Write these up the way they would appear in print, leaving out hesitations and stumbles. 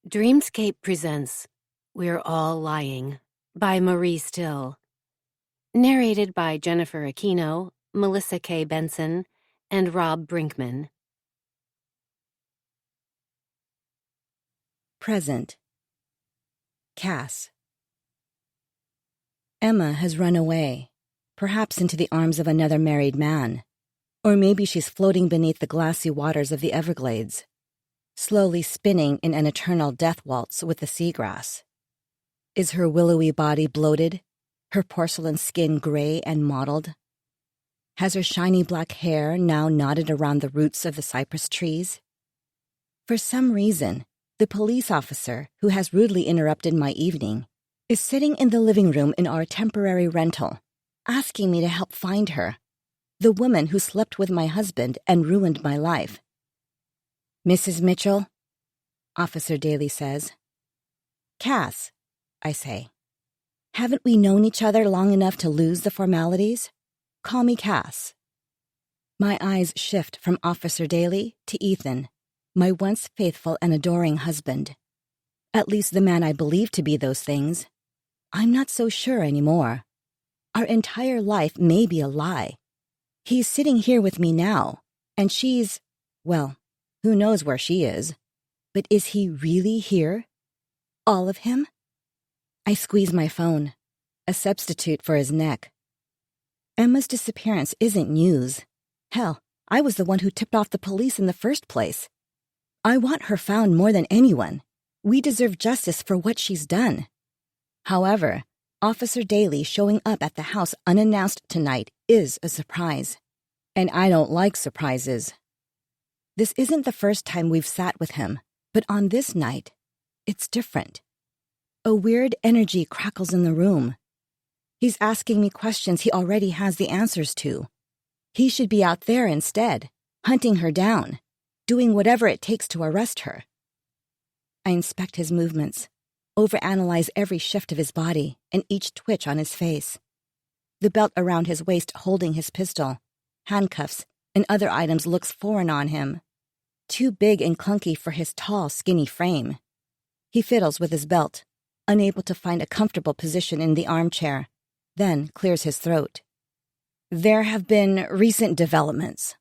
Dreamscape presents We're All Lying by Marie Still. Narrated by Jennifer Aquino, Melissa K. Benson, and Rob Brinkman. Present. Cass. Emma has run away, perhaps into the arms of another married man. Or maybe she's floating beneath the glassy waters of the Everglades, slowly spinning in an eternal death waltz with the seagrass. Is her willowy body bloated, her porcelain skin gray and mottled? Has her shiny black hair now knotted around the roots of the cypress trees? For some reason, the police officer who has rudely interrupted my evening is sitting in the living room in our temporary rental, asking me to help find her, the woman who slept with my husband and ruined my life. "Mrs. Mitchell," Officer Daly says. "Cass," I say. "Haven't we known each other long enough to lose the formalities? Call me Cass." My eyes shift from Officer Daly to Ethan, my once faithful and adoring husband. At least the man I believed to be those things. I'm not so sure anymore. Our entire life may be a lie. He's sitting here with me now, and she's, well, who knows where she is. But is he really here? All of him? I squeeze my phone, a substitute for his neck. Emma's disappearance isn't news. Hell, I was the one who tipped off the police in the first place. I want her found more than anyone. We deserve justice for what she's done. However, Officer Daly showing up at the house unannounced tonight is a surprise. And I don't like surprises. This isn't the first time we've sat with him, but on this night, it's different. A weird energy crackles in the room. He's asking me questions he already has the answers to. He should be out there instead, hunting her down, doing whatever it takes to arrest her. I inspect his movements, overanalyze every shift of his body and each twitch on his face. The belt around his waist holding his pistol, handcuffs, and other items looks foreign on him. Too big and clunky for his tall, skinny frame. He fiddles with his belt, unable to find a comfortable position in the armchair, then clears his throat. "There have been recent developments.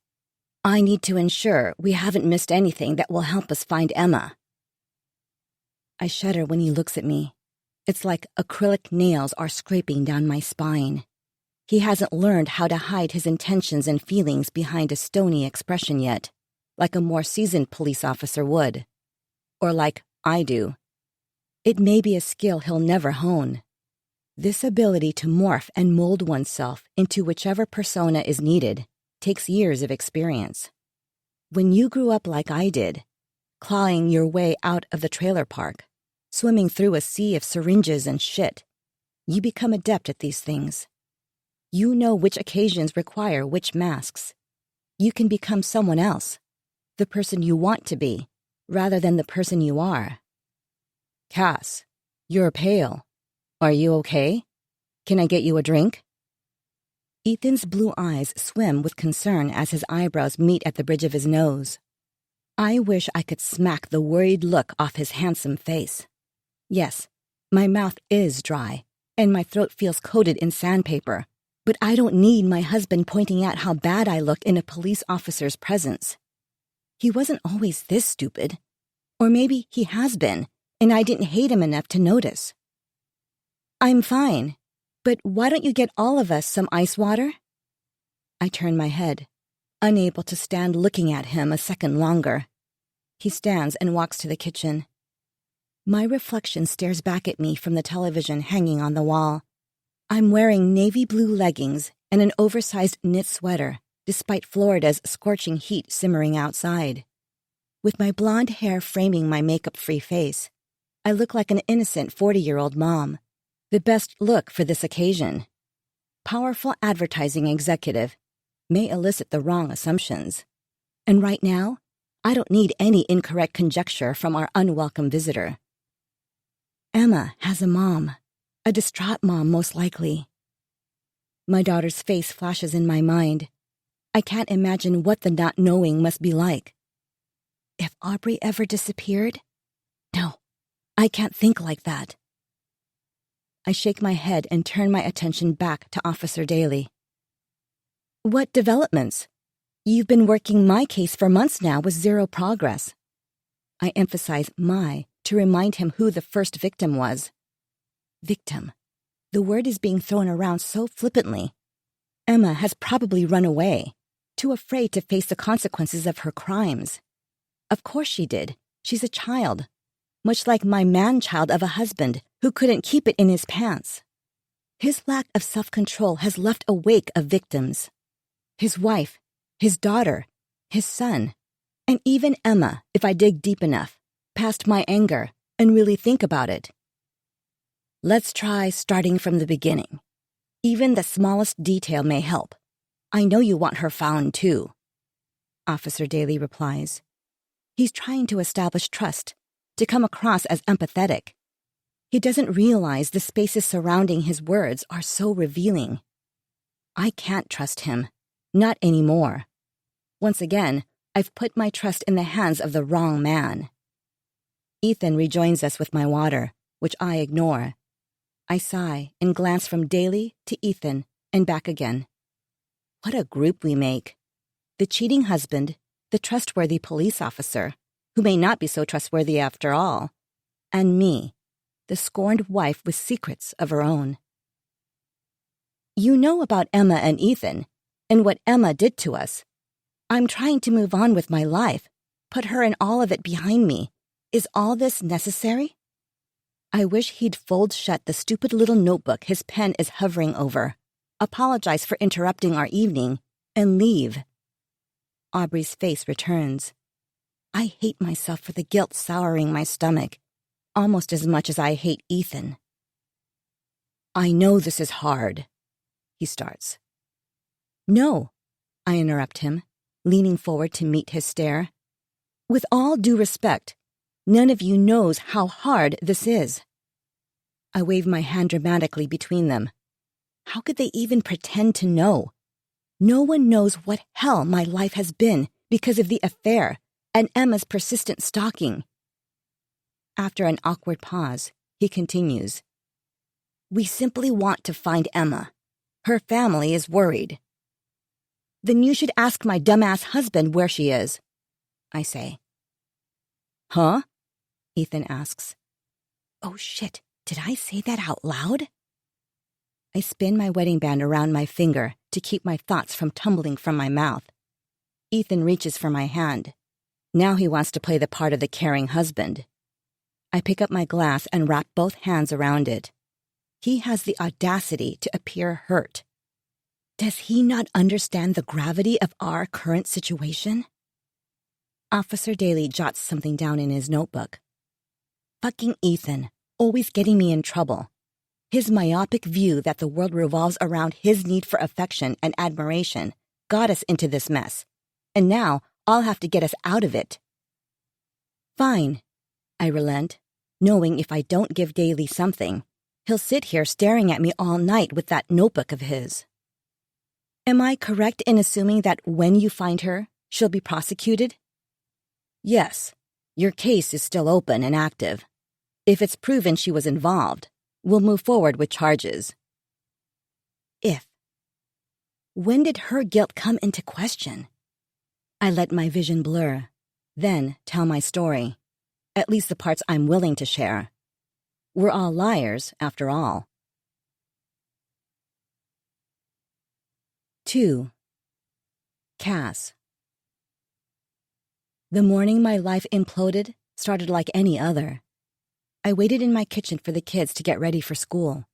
I need to ensure we haven't missed anything that will help us find Emma." I shudder when he looks at me. It's like acrylic nails are scraping down my spine. He hasn't learned how to hide his intentions and feelings behind a stony expression yet, like a more seasoned police officer would. Or like I do. It may be a skill he'll never hone. This ability to morph and mold oneself into whichever persona is needed takes years of experience. When you grew up like I did, clawing your way out of the trailer park, swimming through a sea of syringes and shit, you become adept at these things. You know which occasions require which masks. You can become someone else, the person you want to be, rather than the person you are. "Cass, you're pale. Are you okay? Can I get you a drink?" Ethan's blue eyes swim with concern as his eyebrows meet at the bridge of his nose. I wish I could smack the worried look off his handsome face. Yes, my mouth is dry, and my throat feels coated in sandpaper, but I don't need my husband pointing out how bad I look in a police officer's presence. He wasn't always this stupid. Or maybe he has been, and I didn't hate him enough to notice. "I'm fine, but why don't you get all of us some ice water?" I turn my head, unable to stand looking at him a second longer. He stands and walks to the kitchen. My reflection stares back at me from the television hanging on the wall. I'm wearing navy blue leggings and an oversized knit sweater, despite Florida's scorching heat simmering outside. With my blonde hair framing my makeup-free face, I look like an innocent 40-year-old mom, the best look for this occasion. Powerful advertising executive may elicit the wrong assumptions. And right now, I don't need any incorrect conjecture from our unwelcome visitor. Emma has a mom, a distraught mom most likely. My daughter's face flashes in my mind. I can't imagine what the not knowing must be like. If Aubrey ever disappeared? No, I can't think like that. I shake my head and turn my attention back to Officer Daly. What developments? You've been working my case for months now with zero progress. I emphasize my to remind him who the first victim was. Victim. The word is being thrown around so flippantly. Emma has probably run away, too afraid to face the consequences of her crimes. Of course she did. She's a child. Much like my man-child of a husband who couldn't keep it in his pants. His lack of self-control has left a wake of victims. His wife, his daughter, his son, and even Emma, if I dig deep enough, past my anger, and really think about it. Let's try starting from the beginning. Even the smallest detail may help. I know you want her found, too. Officer Daly replies. He's trying to establish trust, to come across as empathetic. He doesn't realize the spaces surrounding his words are so revealing. I can't trust him. Not anymore. Once again, I've put my trust in the hands of the wrong man. Ethan rejoins us with my water, which I ignore. I sigh and glance from Daly to Ethan and back again. What a group we make. The cheating husband, the trustworthy police officer, who may not be so trustworthy after all, and me, the scorned wife with secrets of her own. You know about Emma and Ethan, and what Emma did to us. I'm trying to move on with my life, put her and all of it behind me. Is all this necessary? I wish he'd fold shut the stupid little notebook his pen is hovering over, apologize for interrupting our evening, and leave. Aubrey's face returns. I hate myself for the guilt souring my stomach, almost as much as I hate Ethan. I know this is hard, he starts. No, I interrupt him, leaning forward to meet his stare. With all due respect, none of you knows how hard this is. I wave my hand dramatically between them. How could they even pretend to know? No one knows what hell my life has been because of the affair and Emma's persistent stalking. After an awkward pause, he continues. We simply want to find Emma. Her family is worried. Then you should ask my dumbass husband where she is, I say. Huh? Ethan asks. Oh shit, did I say that out loud? I spin my wedding band around my finger to keep my thoughts from tumbling from my mouth. Ethan reaches for my hand. Now he wants to play the part of the caring husband. I pick up my glass and wrap both hands around it. He has the audacity to appear hurt. Does he not understand the gravity of our current situation? Officer Daly jots something down in his notebook. Fucking Ethan, always getting me in trouble. His myopic view that the world revolves around his need for affection and admiration got us into this mess. And now I'll have to get us out of it. Fine, I relent, knowing if I don't give Daly something, he'll sit here staring at me all night with that notebook of his. Am I correct in assuming that when you find her, she'll be prosecuted? Yes, your case is still open and active. If it's proven she was involved, we'll move forward with charges. If. When did her guilt come into question? I let my vision blur, then tell my story, at least the parts I'm willing to share. We're all liars, after all. 2. Cass. The morning my life imploded started like any other. I waited in my kitchen for the kids to get ready for school.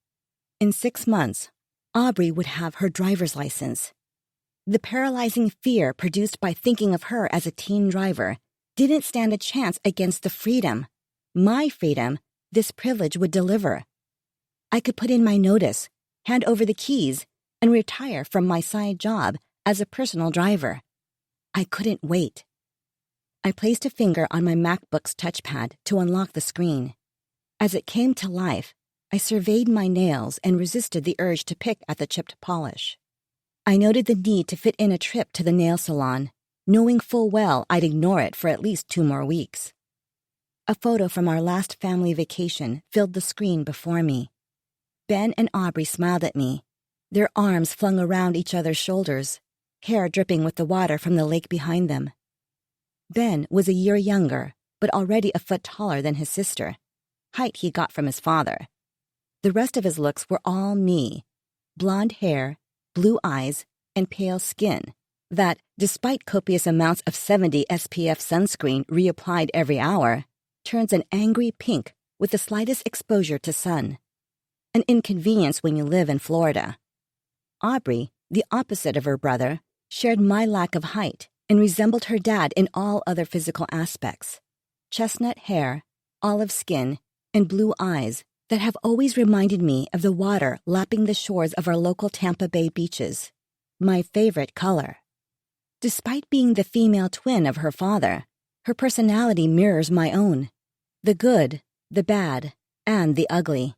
In 6 months, Aubrey would have her driver's license. The paralyzing fear produced by thinking of her as a teen driver didn't stand a chance against the freedom, my freedom, this privilege would deliver. I could put in my notice, hand over the keys, and retire from my side job as a personal driver. I couldn't wait. I placed a finger on my MacBook's touchpad to unlock the screen. As it came to life, I surveyed my nails and resisted the urge to pick at the chipped polish. I noted the need to fit in a trip to the nail salon, knowing full well I'd ignore it for at least 2 more weeks. A photo from our last family vacation filled the screen before me. Ben and Aubrey smiled at me, their arms flung around each other's shoulders, hair dripping with the water from the lake behind them. Ben was a year younger, but already a foot taller than his sister, height he got from his father. The rest of his looks were all me, blonde hair, blue eyes, and pale skin that, despite copious amounts of 70 SPF sunscreen reapplied every hour, turns an angry pink with the slightest exposure to sun. An inconvenience when you live in Florida. Aubrey, the opposite of her brother, shared my lack of height and resembled her dad in all other physical aspects. Chestnut hair, olive skin, and blue eyes that have always reminded me of the water lapping the shores of our local Tampa Bay beaches. My favorite color. Despite being the female twin of her father, her personality mirrors my own. The good, the bad, and the ugly.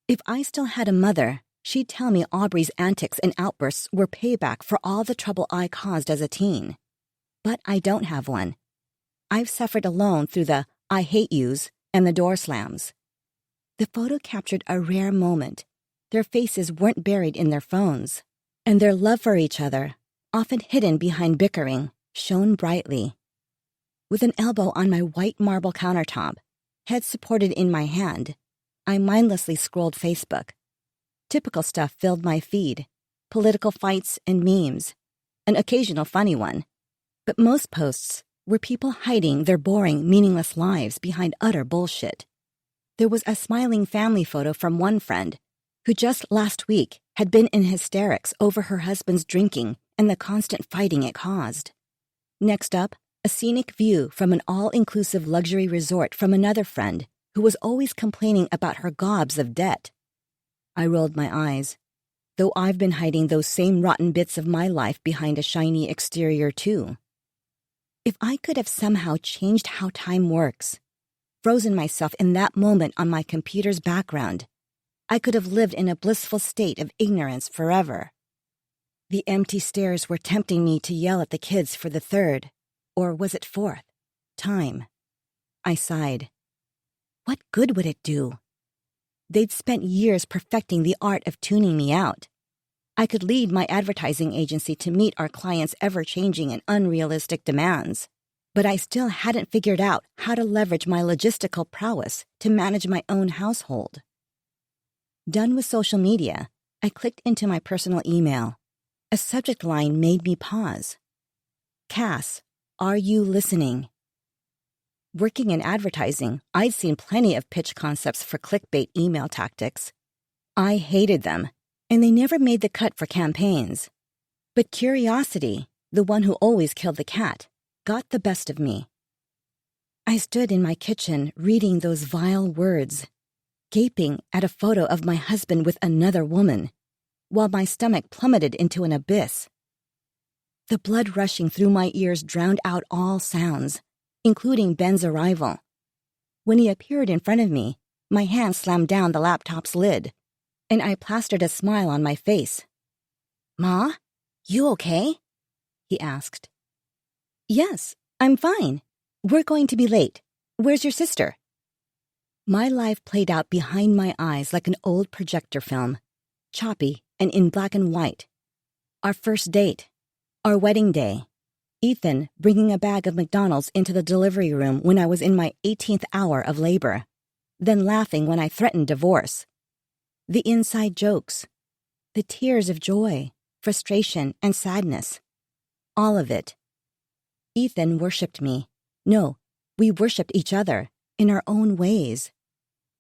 If I still had a mother, she'd tell me Aubrey's antics and outbursts were payback for all the trouble I caused as a teen. But I don't have one. I've suffered alone through the I hate yous and the door slams. The photo captured a rare moment. Their faces weren't buried in their phones, and their love for each other, often hidden behind bickering, shone brightly. With an elbow on my white marble countertop, head supported in my hand, I mindlessly scrolled Facebook. Typical stuff filled my feed, political fights and memes, an occasional funny one. But most posts were people hiding their boring, meaningless lives behind utter bullshit. There was a smiling family photo from one friend who just last week had been in hysterics over her husband's drinking and the constant fighting it caused. Next up, a scenic view from an all-inclusive luxury resort from another friend who was always complaining about her gobs of debt. I rolled my eyes, though I've been hiding those same rotten bits of my life behind a shiny exterior too. If I could have somehow changed how time works, frozen myself in that moment on my computer's background, I could have lived in a blissful state of ignorance forever. The empty stairs were tempting me to yell at the kids for the third, or was it fourth, time. I sighed. What good would it do? They'd spent years perfecting the art of tuning me out. I could lead my advertising agency to meet our clients' ever-changing and unrealistic demands, but I still hadn't figured out how to leverage my logistical prowess to manage my own household. Done with social media, I clicked into my personal email. A subject line made me pause. Cass, are you listening? Working in advertising, I'd seen plenty of pitch concepts for clickbait email tactics. I hated them, and they never made the cut for campaigns. But curiosity, the one who always killed the cat, got the best of me. I stood in my kitchen reading those vile words, gaping at a photo of my husband with another woman, while my stomach plummeted into an abyss. The blood rushing through my ears drowned out all sounds, including Ben's arrival. When he appeared in front of me, my hand slammed down the laptop's lid, and I plastered a smile on my face. "Ma, you okay?" he asked. "Yes, I'm fine. We're going to be late. Where's your sister?" My life played out behind my eyes like an old projector film, choppy and in black and white. Our first date, our wedding day, Ethan bringing a bag of McDonald's into the delivery room when I was in my 18th hour of labor, then laughing when I threatened divorce. The inside jokes, the tears of joy, frustration, and sadness. All of it. Ethan worshipped me. No, we worshipped each other in our own ways.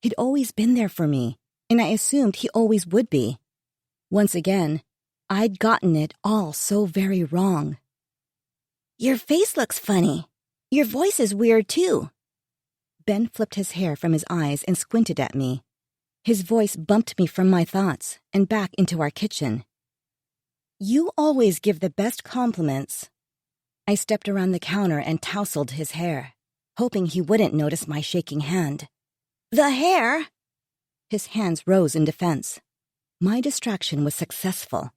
He'd always been there for me, and I assumed he always would be. Once again, I'd gotten it all so very wrong. "Your face looks funny. Your voice is weird, too." Ben flipped his hair from his eyes and squinted at me. His voice bumped me from my thoughts and back into our kitchen. "You always give the best compliments." I stepped around the counter and tousled his hair, hoping he wouldn't notice my shaking hand. "The hair?" His hands rose in defense. My distraction was successful.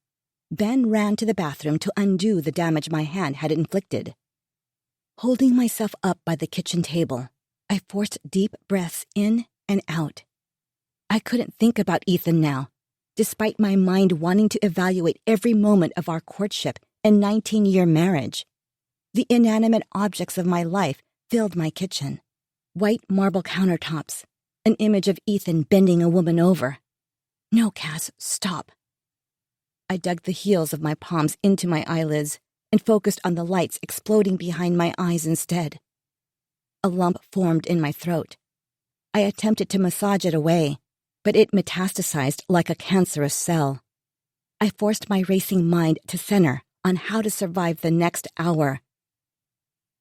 Ben ran to the bathroom to undo the damage my hand had inflicted. Holding myself up by the kitchen table, I forced deep breaths in and out. I couldn't think about Ethan now, despite my mind wanting to evaluate every moment of our courtship and 19-year marriage. The inanimate objects of my life filled my kitchen. White marble countertops, an image of Ethan bending a woman over. No, Cass, stop. I dug the heels of my palms into my eyelids and focused on the lights exploding behind my eyes instead. A lump formed in my throat. I attempted to massage it away, but it metastasized like a cancerous cell. I forced my racing mind to center on how to survive the next hour.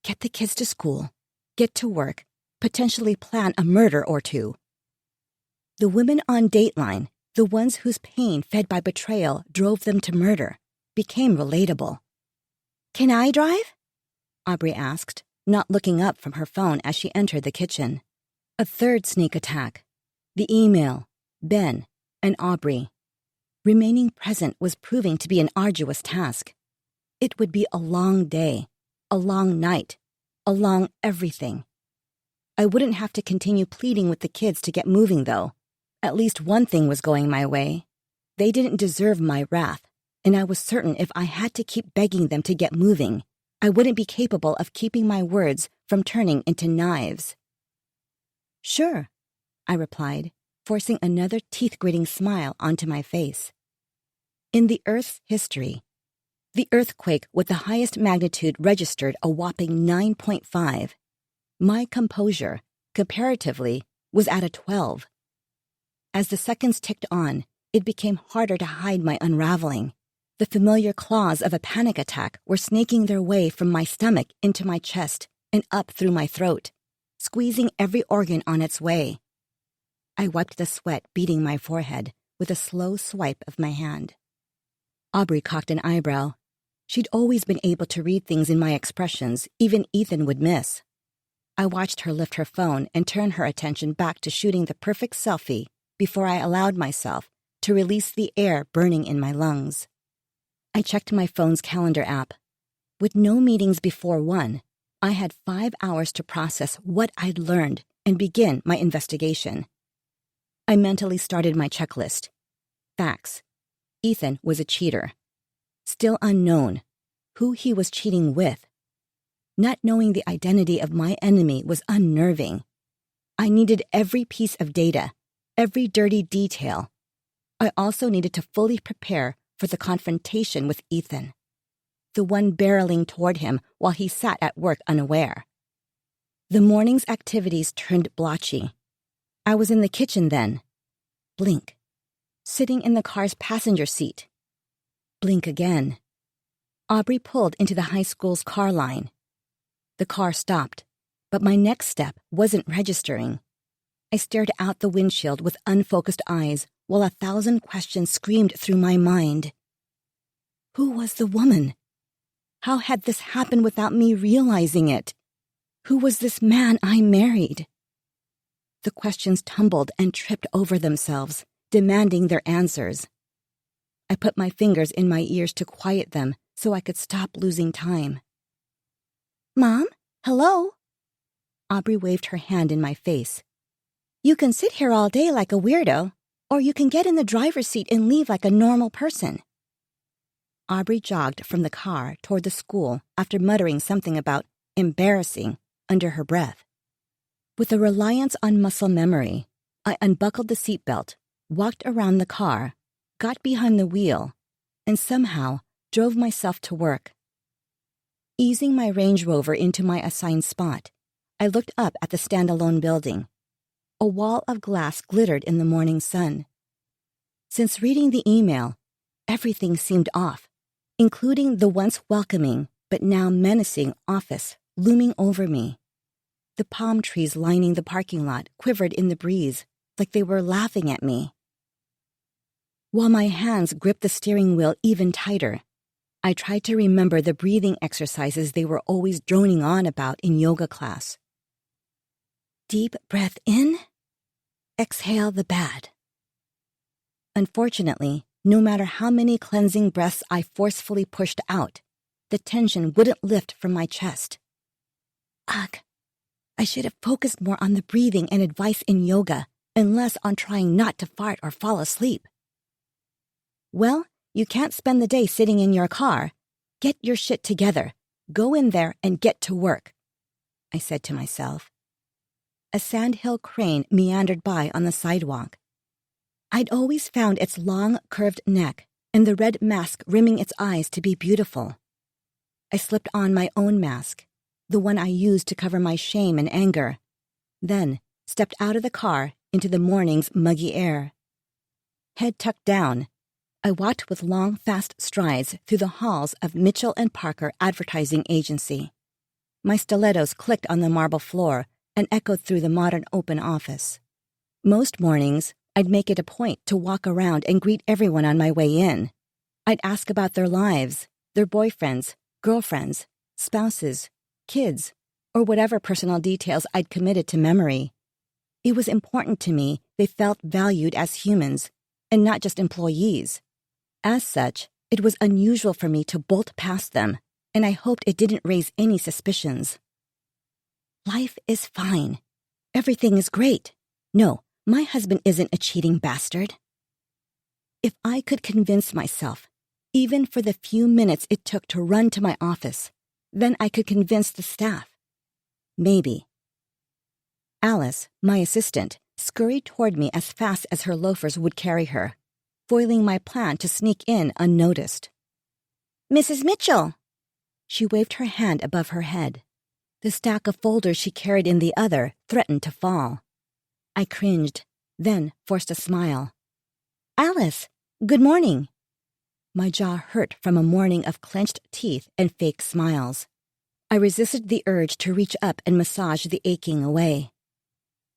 Get the kids to school, get to work, potentially plan a murder or two. The women on Dateline, the ones whose pain fed by betrayal drove them to murder, became relatable. "Can I drive?" Aubrey asked, not looking up from her phone as she entered the kitchen. A third sneak attack. The email, Ben, and Aubrey. Remaining present was proving to be an arduous task. It would be a long day, a long night, a long everything. I wouldn't have to continue pleading with the kids to get moving, though. At least one thing was going my way. They didn't deserve my wrath, and I was certain if I had to keep begging them to get moving, I wouldn't be capable of keeping my words from turning into knives. "Sure," I replied, forcing another teeth-gritting smile onto my face. In the Earth's history, the earthquake with the highest magnitude registered a whopping 9.5. My composure, comparatively, was at a 12. As the seconds ticked on, it became harder to hide my unraveling. The familiar claws of a panic attack were snaking their way from my stomach into my chest and up through my throat, squeezing every organ on its way. I wiped the sweat beading my forehead with a slow swipe of my hand. Aubrey cocked an eyebrow. She'd always been able to read things in my expressions even Ethan would miss. I watched her lift her phone and turn her attention back to shooting the perfect selfie before I allowed myself to release the air burning in my lungs. I checked my phone's calendar app. With no meetings before 1, I had 5 hours to process what I'd learned and begin my investigation. I mentally started my checklist. Facts. Ethan was a cheater. Still unknown. Who he was cheating with. Not knowing the identity of my enemy was unnerving. I needed every piece of data, every dirty detail. I also needed to fully prepare for the confrontation with Ethan, the one barreling toward him while he sat at work unaware. The morning's activities turned blotchy. I was in the kitchen then. Blink. Sitting in the car's passenger seat. Blink again. Aubrey pulled into the high school's car line. The car stopped, but my next step wasn't registering. I stared out the windshield with unfocused eyes while 1,000 questions screamed through my mind. Who was the woman? How had this happened without me realizing it? Who was this man I married? The questions tumbled and tripped over themselves, demanding their answers. I put my fingers in my ears to quiet them so I could stop losing time. "Mom? Hello?" Aubrey waved her hand in my face. "You can sit here all day like a weirdo, or you can get in the driver's seat and leave like a normal person." Aubrey jogged from the car toward the school after muttering something about embarrassing under her breath. With a reliance on muscle memory, I unbuckled the seatbelt, walked around the car, got behind the wheel, and somehow drove myself to work. Easing my Range Rover into my assigned spot, I looked up at the standalone building. A wall of glass glittered in the morning sun. Since reading the email, everything seemed off, including the once welcoming but now menacing office looming over me. The palm trees lining the parking lot quivered in the breeze like they were laughing at me. While my hands gripped the steering wheel even tighter, I tried to remember the breathing exercises they were always droning on about in yoga class. Deep breath in, exhale the bad. Unfortunately, no matter how many cleansing breaths I forcefully pushed out, the tension wouldn't lift from my chest. Ugh, I should have focused more on the breathing and advice in yoga and less on trying not to fart or fall asleep. Well, you can't spend the day sitting in your car. Get your shit together. Go in there and get to work, I said to myself. A sandhill crane meandered by on the sidewalk. I'd always found its long, curved neck and the red mask rimming its eyes to be beautiful. I slipped on my own mask, the one I used to cover my shame and anger, then stepped out of the car into the morning's muggy air. Head tucked down, I walked with long, fast strides through the halls of Mitchell & Parker Advertising Agency. My stilettos clicked on the marble floor and echoed through the modern open office. Most mornings, I'd make it a point to walk around and greet everyone on my way in. I'd ask about their lives, their boyfriends, girlfriends, spouses, kids, or whatever personal details I'd committed to memory. It was important to me they felt valued as humans and not just employees. As such, it was unusual for me to bolt past them, and I hoped it didn't raise any suspicions. Life is fine. Everything is great. No, my husband isn't a cheating bastard. If I could convince myself, even for the few minutes it took to run to my office, then I could convince the staff. Maybe. Alice, my assistant, scurried toward me as fast as her loafers would carry her, foiling my plan to sneak in unnoticed. "Mrs. Mitchell!" She waved her hand above her head. The stack of folders she carried in the other threatened to fall. I cringed, then forced a smile. "Alice, good morning." My jaw hurt from a morning of clenched teeth and fake smiles. I resisted the urge to reach up and massage the aching away.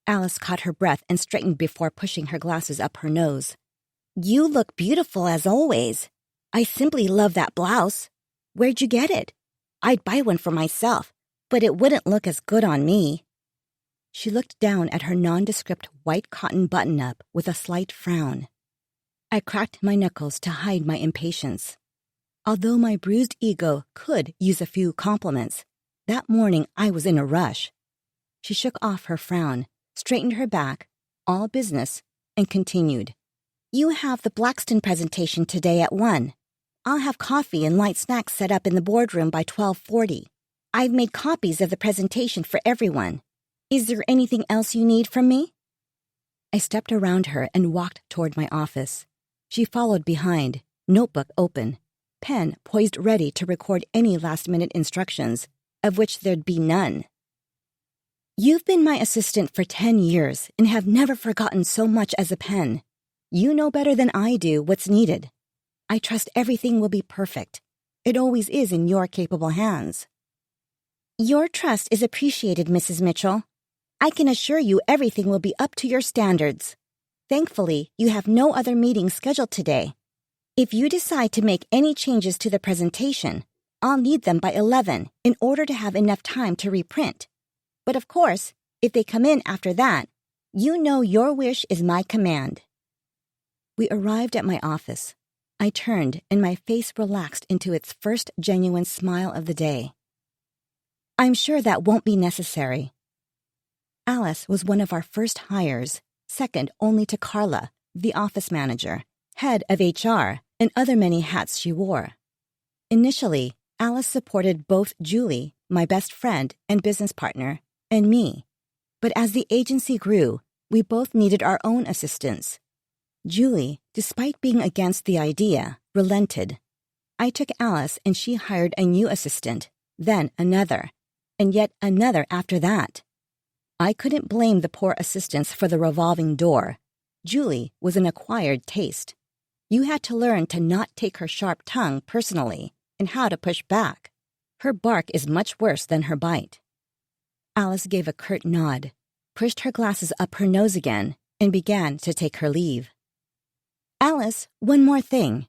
Alice caught her breath and straightened before pushing her glasses up her nose. "You look beautiful as always. I simply love that blouse. Where'd you get it? I'd buy one for myself, but it wouldn't look as good on me." She looked down at her nondescript white cotton button-up with a slight frown. I cracked my knuckles to hide my impatience. Although my bruised ego could use a few compliments, that morning I was in a rush. She shook off her frown, straightened her back, all business, and continued. "You have the Blackston presentation today at 1. I'll have coffee and light snacks set up in the boardroom by 12:40. I've made copies of the presentation for everyone. Is there anything else you need from me?" I stepped around her and walked toward my office. She followed behind, notebook open, pen poised ready to record any last-minute instructions, of which there'd be none. "You've been my assistant for 10 years and have never forgotten so much as a pen. You know better than I do what's needed. I trust everything will be perfect. It always is in your capable hands." "Your trust is appreciated, Mrs. Mitchell. I can assure you everything will be up to your standards. Thankfully, you have no other meetings scheduled today. If you decide to make any changes to the presentation, I'll need them by 11 in order to have enough time to reprint. But of course, if they come in after that, you know your wish is my command." We arrived at my office. I turned and my face relaxed into its first genuine smile of the day. "I'm sure that won't be necessary." Alice was one of our first hires, second only to Carla, the office manager, head of HR, and other many hats she wore. Initially, Alice supported both Julie, my best friend and business partner, and me. But as the agency grew, we both needed our own assistants. Julie, despite being against the idea, relented. I took Alice and she hired a new assistant, then another, and yet another after that. I couldn't blame the poor assistants for the revolving door. Julie was an acquired taste. You had to learn to not take her sharp tongue personally and how to push back. Her bark is much worse than her bite. Alice gave a curt nod, pushed her glasses up her nose again, and began to take her leave. "Alice, one more thing.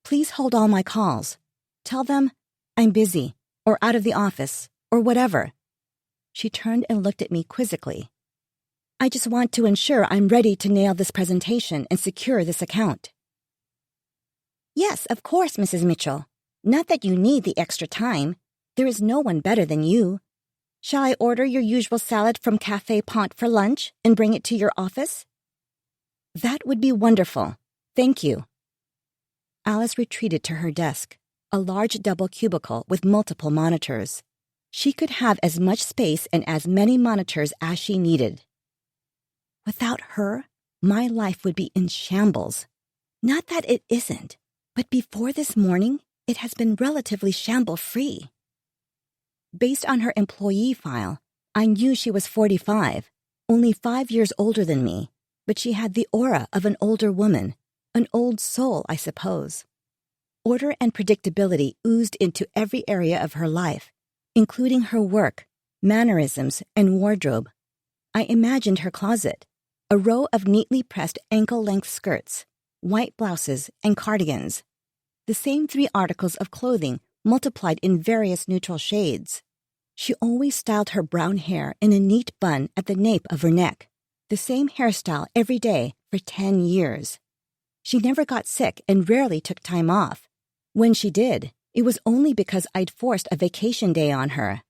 Please hold all my calls. Tell them I'm busy, or out of the office, or whatever." She turned and looked at me quizzically. "I just want to ensure I'm ready to nail this presentation and secure this account." "Yes, of course, Mrs. Mitchell. Not that you need the extra time. There is no one better than you. Shall I order your usual salad from Café Pont for lunch and bring it to your office? That would be wonderful. Thank you. Alice retreated to her desk, a large double cubicle with multiple monitors. She could have as much space and as many monitors as she needed. Without her, my life would be in shambles. Not that it isn't, but before this morning, it has been relatively shamble-free. Based on her employee file, I knew she was 45, only 5 years older than me, but she had the aura of an older woman, an old soul, I suppose. Order and predictability oozed into every area of her life, including her work, mannerisms, and wardrobe. I imagined her closet, a row of neatly pressed ankle-length skirts, white blouses, and cardigans. The same 3 articles of clothing multiplied in various neutral shades. She always styled her brown hair in a neat bun at the nape of her neck, the same hairstyle every day for 10 years. She never got sick and rarely took time off. When she did, it was only because I'd forced a vacation day on her.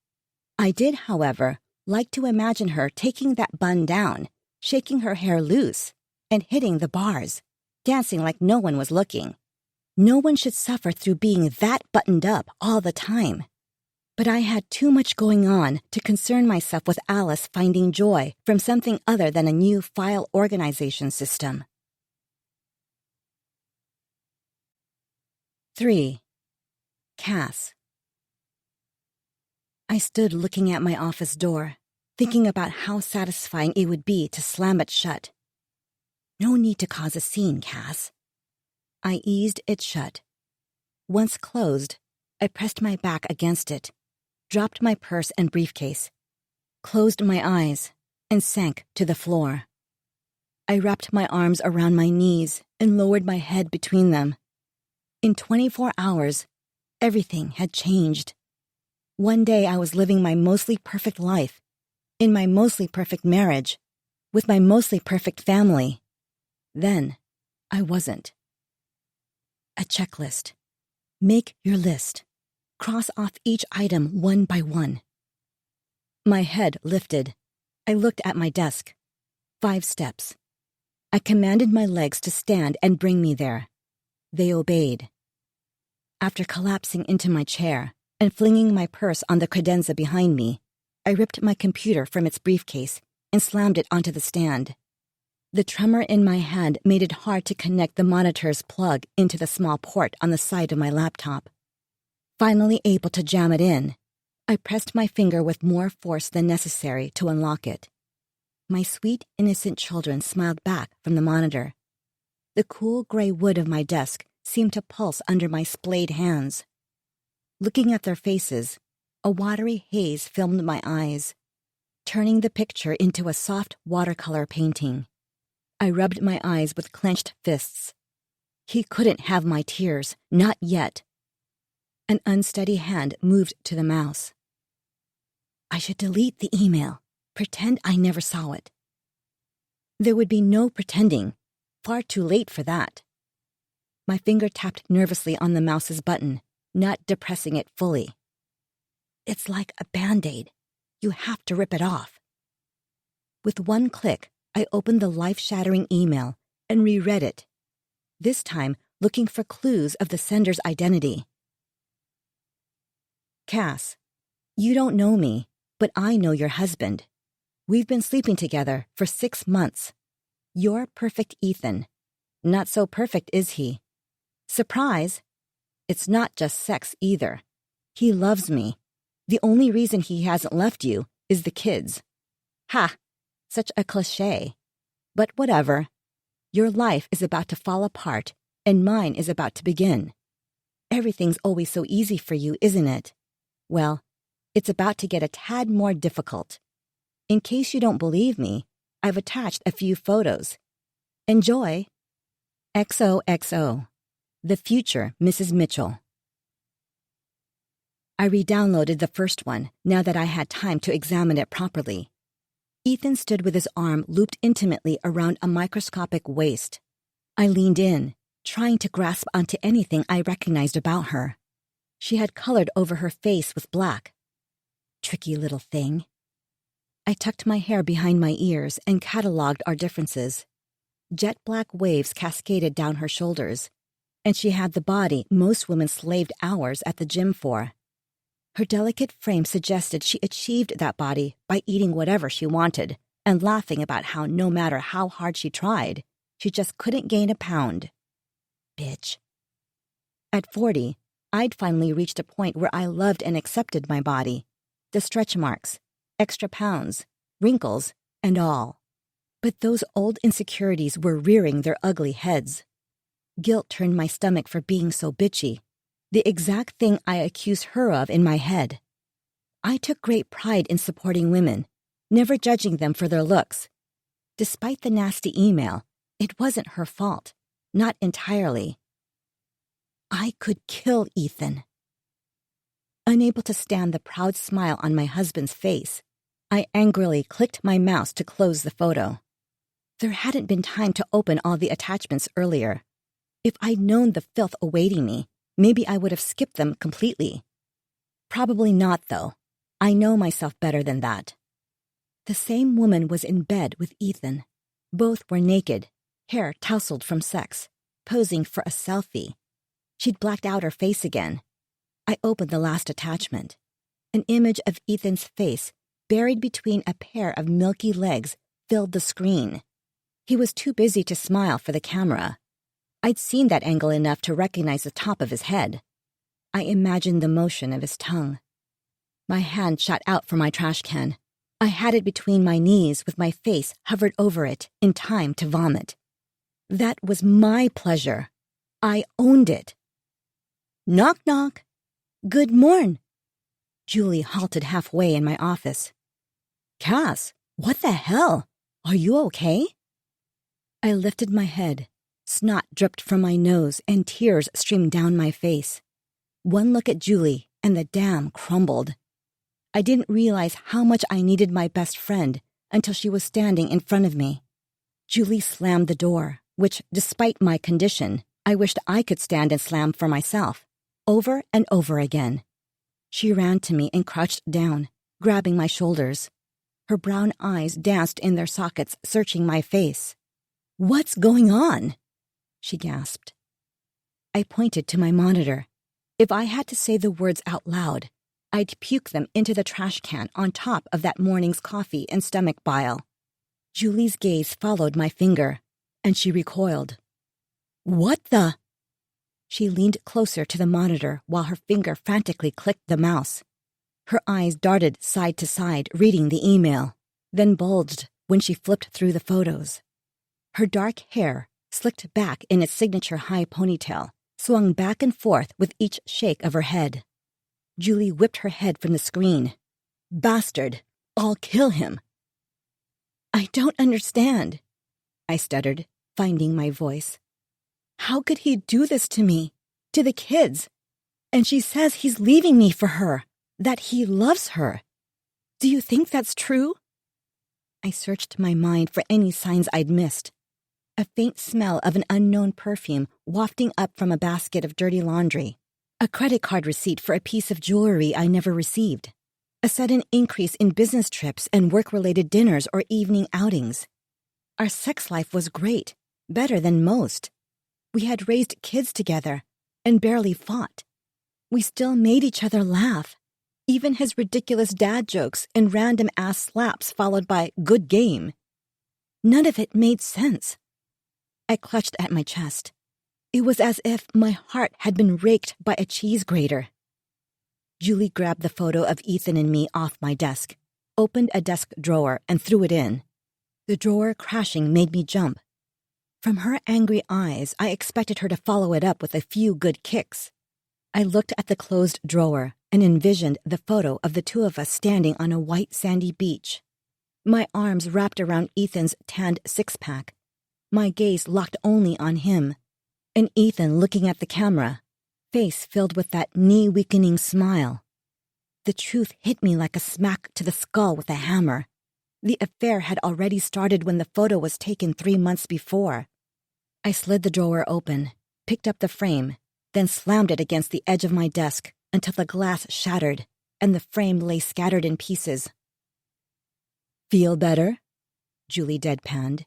I did, however, like to imagine her taking that bun down, shaking her hair loose, and hitting the bars, dancing like no one was looking. No one should suffer through being that buttoned up all the time. But I had too much going on to concern myself with Alice finding joy from something other than a new file organization system. 3. Cass. I stood looking at my office door, thinking about how satisfying it would be to slam it shut. No need to cause a scene, Cass. I eased it shut. Once closed, I pressed my back against it, dropped my purse and briefcase, closed my eyes, and sank to the floor. I wrapped my arms around my knees and lowered my head between them. In 24 hours, everything had changed. One day I was living my mostly perfect life, in my mostly perfect marriage, with my mostly perfect family. Then, I wasn't. A checklist. Make your list. Cross off each item one by one. My head lifted. I looked at my desk. 5 steps. I commanded my legs to stand and bring me there. They obeyed. After collapsing into my chair and flinging my purse on the credenza behind me, I ripped my computer from its briefcase and slammed it onto the stand. The tremor in my hand made it hard to connect the monitor's plug into the small port on the side of my laptop. Finally able to jam it in, I pressed my finger with more force than necessary to unlock it. My sweet, innocent children smiled back from the monitor. The cool gray wood of my desk seemed to pulse under my splayed hands. Looking at their faces, a watery haze filmed my eyes, turning the picture into a soft watercolor painting. I rubbed my eyes with clenched fists. He couldn't have my tears, not yet. An unsteady hand moved to the mouse. I should delete the email, pretend I never saw it. There would be no pretending, far too late for that. My finger tapped nervously on the mouse's button, not depressing it fully. It's like a Band-Aid. You have to rip it off. With one click, I opened the life-shattering email and reread it, this time looking for clues of the sender's identity. Cass, you don't know me, but I know your husband. We've been sleeping together for 6 months. You're perfect Ethan. Not so perfect, is he? Surprise! It's not just sex either. He loves me. The only reason he hasn't left you is the kids. Ha! Such a cliché. But whatever. Your life is about to fall apart, and mine is about to begin. Everything's always so easy for you, isn't it? Well, it's about to get a tad more difficult. In case you don't believe me, I've attached a few photos. Enjoy! XOXO. The future Mrs. Mitchell. I re-downloaded the first one now that I had time to examine it properly. Ethan stood with his arm looped intimately around a microscopic waist. I leaned in, trying to grasp onto anything I recognized about her. She had colored over her face with black. Tricky little thing. I tucked my hair behind my ears and cataloged our differences. Jet black waves cascaded down her shoulders, and she had the body most women slaved hours at the gym for. Her delicate frame suggested she achieved that body by eating whatever she wanted and laughing about how no matter how hard she tried, she just couldn't gain a pound. Bitch. At 40, I'd finally reached a point where I loved and accepted my body. The stretch marks, extra pounds, wrinkles, and all. But those old insecurities were rearing their ugly heads. Guilt turned my stomach for being so bitchy, the exact thing I accused her of in my head. I took great pride in supporting women, never judging them for their looks. Despite the nasty email, it wasn't her fault, not entirely. I could kill Ethan. Unable to stand the proud smile on my husband's face, I angrily clicked my mouse to close the photo. There hadn't been time to open all the attachments earlier. If I'd known the filth awaiting me, maybe I would have skipped them completely. Probably not, though. I know myself better than that. The same woman was in bed with Ethan. Both were naked, hair tousled from sex, posing for a selfie. She'd blacked out her face again. I opened the last attachment. An image of Ethan's face, buried between a pair of milky legs, filled the screen. He was too busy to smile for the camera. I'd seen that angle enough to recognize the top of his head. I imagined the motion of his tongue. My hand shot out for my trash can. I had it between my knees with my face hovered over it in time to vomit. That was my pleasure. I owned it. Knock, knock. Good morn. Julie halted halfway in my office. Cass, what the hell? Are you okay? I lifted my head. Snot dripped from my nose and tears streamed down my face. One look at Julie and the dam crumbled. I didn't realize how much I needed my best friend until she was standing in front of me. Julie slammed the door, which, despite my condition, I wished I could stand and slam for myself, over and over again. She ran to me and crouched down, grabbing my shoulders. Her brown eyes danced in their sockets, searching my face. "What's going on?" she gasped. I pointed to my monitor. If I had to say the words out loud, I'd puke them into the trash can on top of that morning's coffee and stomach bile. Julie's gaze followed my finger, and she recoiled. "What the?" She leaned closer to the monitor while her finger frantically clicked the mouse. Her eyes darted side to side, reading the email, then bulged when she flipped through the photos. Her dark hair, slicked back in its signature high ponytail, swung back and forth with each shake of her head. Julie whipped her head from the screen. "Bastard! I'll kill him!" "I don't understand," I stuttered, finding my voice. "How could he do this to me? To the kids? And she says he's leaving me for her, that he loves her. Do you think that's true?" I searched my mind for any signs I'd missed. A faint smell of an unknown perfume wafting up from a basket of dirty laundry. A credit card receipt for a piece of jewelry I never received. A sudden increase in business trips and work-related dinners or evening outings. Our sex life was great, better than most. We had raised kids together and barely fought. We still made each other laugh. Even his ridiculous dad jokes and random-ass slaps followed by "good game." None of it made sense. I clutched at my chest. It was as if my heart had been raked by a cheese grater. Julie grabbed the photo of Ethan and me off my desk, opened a desk drawer, and threw it in. The drawer crashing made me jump. From her angry eyes, I expected her to follow it up with a few good kicks. I looked at the closed drawer and envisioned the photo of the two of us standing on a white sandy beach. My arms wrapped around Ethan's tanned six-pack. My gaze locked only on him, and Ethan looking at the camera, face filled with that knee-weakening smile. The truth hit me like a smack to the skull with a hammer. The affair had already started when the photo was taken 3 months before. I slid the drawer open, picked up the frame, then slammed it against the edge of my desk until the glass shattered, and the frame lay scattered in pieces. "Feel better?" Julie deadpanned.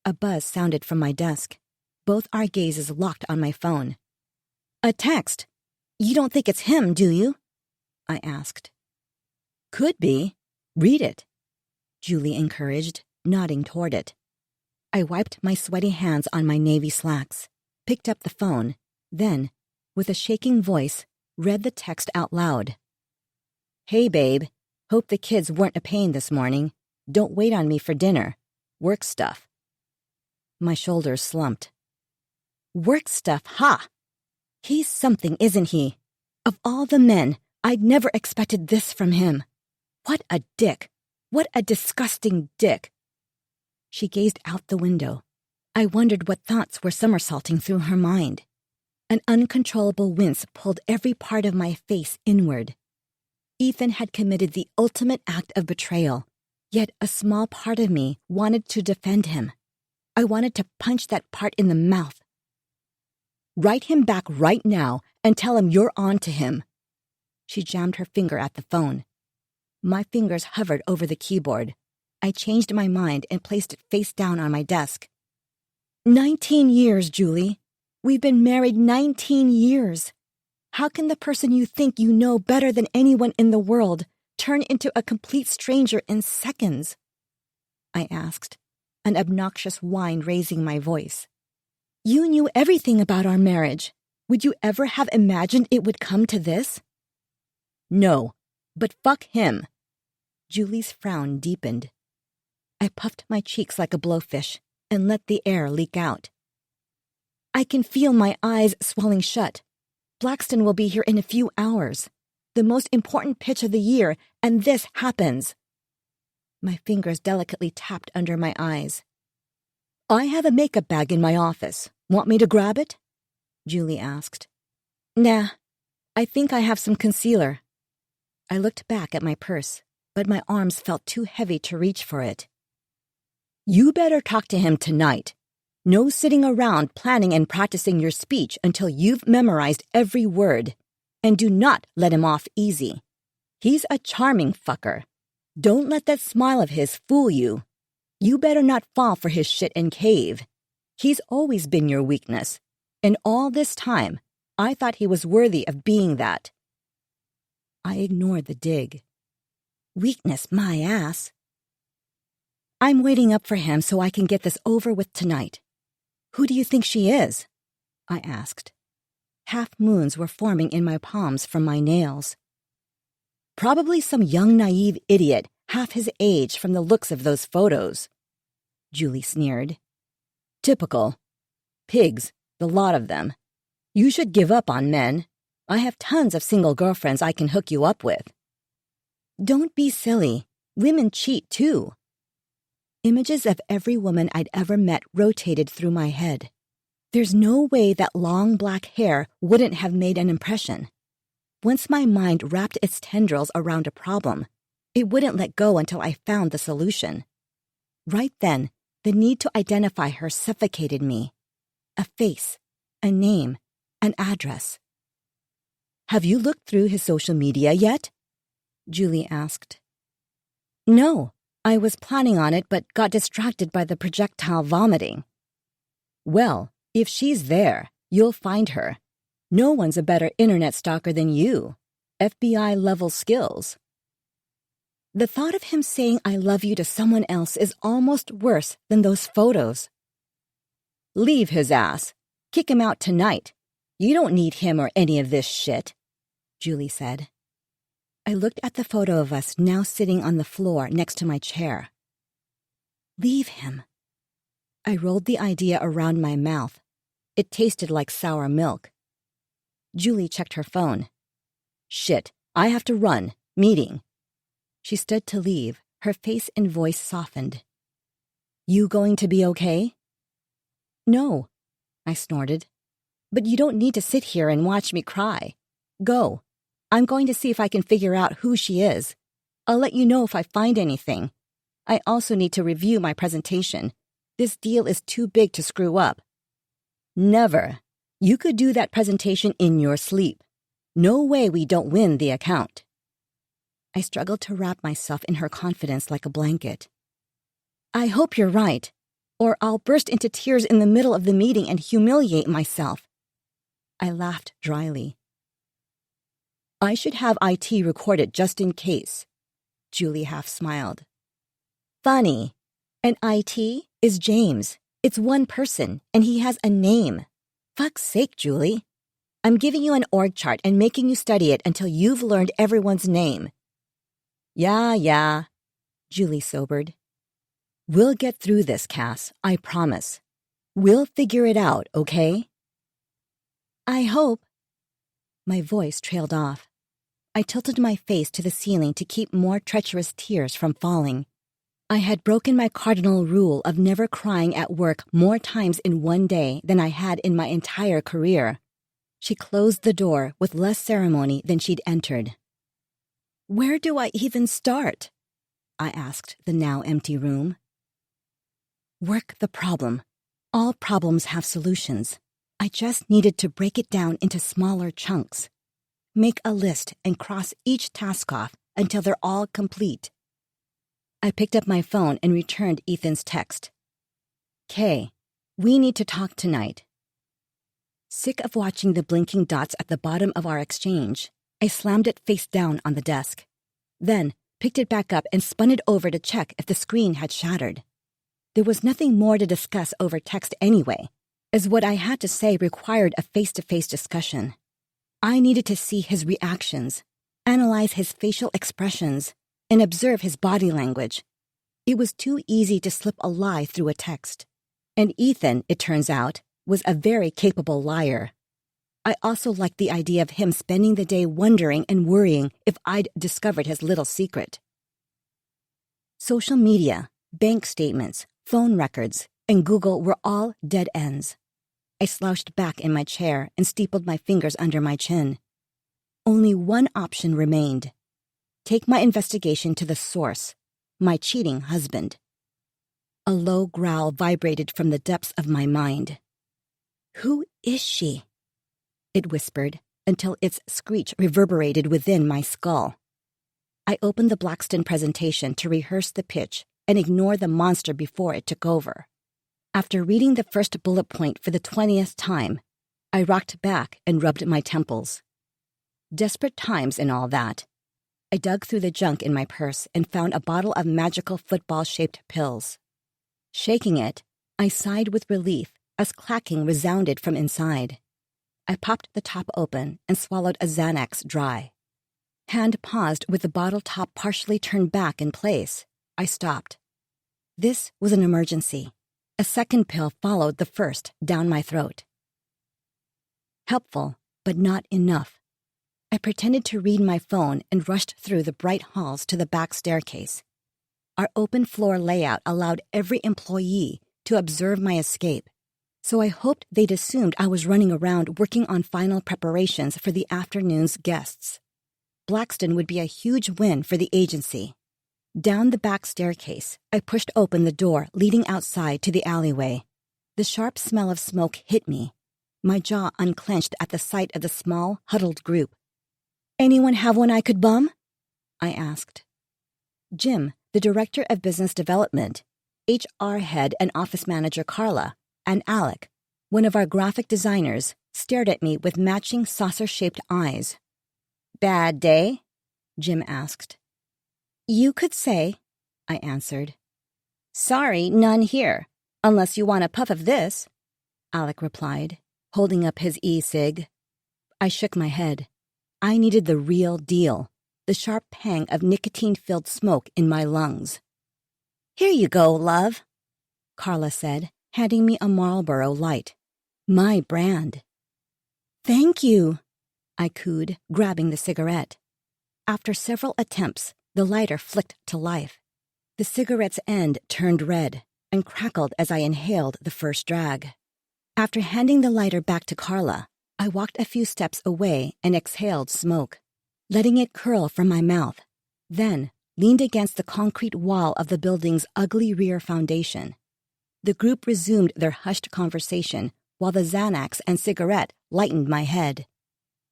A buzz sounded from my desk. Both our gazes locked on my phone. "A text. You don't think it's him, do you?" I asked. "Could be. Read it," Julie encouraged, nodding toward it. I wiped my sweaty hands on my navy slacks, picked up the phone, then, with a shaking voice, read the text out loud. "Hey, babe. Hope the kids weren't a pain this morning. Don't wait on me for dinner. Work stuff." My shoulders slumped. Work stuff, ha! He's something, isn't he? Of all the men, I'd never expected this from him. What a dick. What a disgusting dick. She gazed out the window. I wondered what thoughts were somersaulting through her mind. An uncontrollable wince pulled every part of my face inward. Ethan had committed the ultimate act of betrayal, yet a small part of me wanted to defend him. I wanted to punch that part in the mouth. "Write him back right now and tell him you're on to him." She jammed her finger at the phone. My fingers hovered over the keyboard. I changed my mind and placed it face down on my desk. 19 years, Julie. We've been married 19 years. How can the person you think you know better than anyone in the world turn into a complete stranger in seconds? I asked, an obnoxious whine raising my voice. You knew everything about our marriage. Would you ever have imagined it would come to this? No, but fuck him. Julie's frown deepened. I puffed my cheeks like a blowfish and let the air leak out. I can feel my eyes swelling shut. Blackston will be here in a few hours. The most important pitch of the year, and this happens. My fingers delicately tapped under my eyes. I have a makeup bag in my office. Want me to grab it? Julie asked. Nah, I think I have some concealer. I looked back at my purse, but my arms felt too heavy to reach for it. You better talk to him tonight. No sitting around planning and practicing your speech until you've memorized every word. And do not let him off easy. He's a charming fucker. Don't let that smile of his fool you. You better not fall for his shit and cave. He's always been your weakness. And all this time, I thought he was worthy of being that. I ignored the dig. Weakness, my ass. I'm waiting up for him so I can get this over with tonight. Who do you think she is? I asked. Half moons were forming in my palms from my nails. Probably some young, naive idiot, half his age from the looks of those photos. Julie sneered. Typical. Pigs, the lot of them. You should give up on men. I have tons of single girlfriends I can hook you up with. Don't be silly. Women cheat too. Images of every woman I'd ever met rotated through my head. There's no way that long black hair wouldn't have made an impression. Once my mind wrapped its tendrils around a problem, it wouldn't let go until I found the solution. Right then, the need to identify her suffocated me. A face, a name, an address. Have you looked through his social media yet? Julie asked. No, I was planning on it but got distracted by the projectile vomiting. Well, if she's there, you'll find her. No one's a better internet stalker than you. FBI-level skills. The thought of him saying I love you to someone else is almost worse than those photos. Leave his ass. Kick him out tonight. You don't need him or any of this shit, Julie said. I looked at the photo of us now sitting on the floor next to my chair. Leave him. I rolled the idea around my mouth. It tasted like sour milk. Julie checked her phone. Shit, I have to run. Meeting. She stood to leave, her face and voice softened. You going to be okay? No, I snorted. But you don't need to sit here and watch me cry. Go. I'm going to see if I can figure out who she is. I'll let you know if I find anything. I also need to review my presentation. This deal is too big to screw up. Never. You could do that presentation in your sleep. No way we don't win the account. I struggled to wrap myself in her confidence like a blanket. I hope you're right, or I'll burst into tears in the middle of the meeting and humiliate myself. I laughed dryly. I should have IT record it just in case. Julie half smiled. Funny. And IT is James. It's one person, and he has a name. Fuck's sake, Julie. I'm giving you an org chart and making you study it until you've learned everyone's name. Yeah, Julie sobered. We'll get through this, Cass, I promise. We'll figure it out, okay? I hope. My voice trailed off. I tilted my face to the ceiling to keep more treacherous tears from falling. I had broken my cardinal rule of never crying at work more times in one day than I had in my entire career. She closed the door with less ceremony than she'd entered. Where do I even start? I asked the now empty room. Work the problem. All problems have solutions. I just needed to break it down into smaller chunks. Make a list and cross each task off until they're all complete. I picked up my phone and returned Ethan's text. Kay, we need to talk tonight. Sick of watching the blinking dots at the bottom of our exchange, I slammed it face down on the desk. Then picked it back up and spun it over to check if the screen had shattered. There was nothing more to discuss over text anyway, as what I had to say required a face-to-face discussion. I needed to see his reactions, analyze his facial expressions, and observe his body language. It was too easy to slip a lie through a text. And Ethan, it turns out, was a very capable liar. I also liked the idea of him spending the day wondering and worrying if I'd discovered his little secret. Social media, bank statements, phone records, and Google were all dead ends. I slouched back in my chair and steepled my fingers under my chin. Only one option remained. Take my investigation to the source, my cheating husband. A low growl vibrated from the depths of my mind. Who is she? It whispered, until its screech reverberated within my skull. I opened the Blackston presentation to rehearse the pitch and ignore the monster before it took over. After reading the first bullet point for the 20th time, I rocked back and rubbed my temples. Desperate times and all that. I dug through the junk in my purse and found a bottle of magical football-shaped pills. Shaking it, I sighed with relief as clacking resounded from inside. I popped the top open and swallowed a Xanax dry. Hand paused with the bottle top partially turned back in place. I stopped. This was an emergency. A second pill followed the first down my throat. Helpful, but not enough. I pretended to read my phone and rushed through the bright halls to the back staircase. Our open floor layout allowed every employee to observe my escape, so I hoped they'd assumed I was running around working on final preparations for the afternoon's guests. Blackston would be a huge win for the agency. Down the back staircase, I pushed open the door leading outside to the alleyway. The sharp smell of smoke hit me. My jaw unclenched at the sight of the small, huddled group. Anyone have one I could bum? I asked. Jim, the director of business development, HR head and office manager Carla, and Alec, one of our graphic designers, stared at me with matching saucer-shaped eyes. Bad day? Jim asked. You could say, I answered. Sorry, none here, unless you want a puff of this, Alec replied, holding up his e-cig. I shook my head. I needed the real deal, the sharp pang of nicotine-filled smoke in my lungs. Here you go, love, Carla said, handing me a Marlboro Light. My brand. Thank you, I cooed, grabbing the cigarette. After several attempts, the lighter flicked to life. The cigarette's end turned red and crackled as I inhaled the first drag. After handing the lighter back to Carla, I walked a few steps away and exhaled smoke, letting it curl from my mouth, then leaned against the concrete wall of the building's ugly rear foundation. The group resumed their hushed conversation while the Xanax and cigarette lightened my head.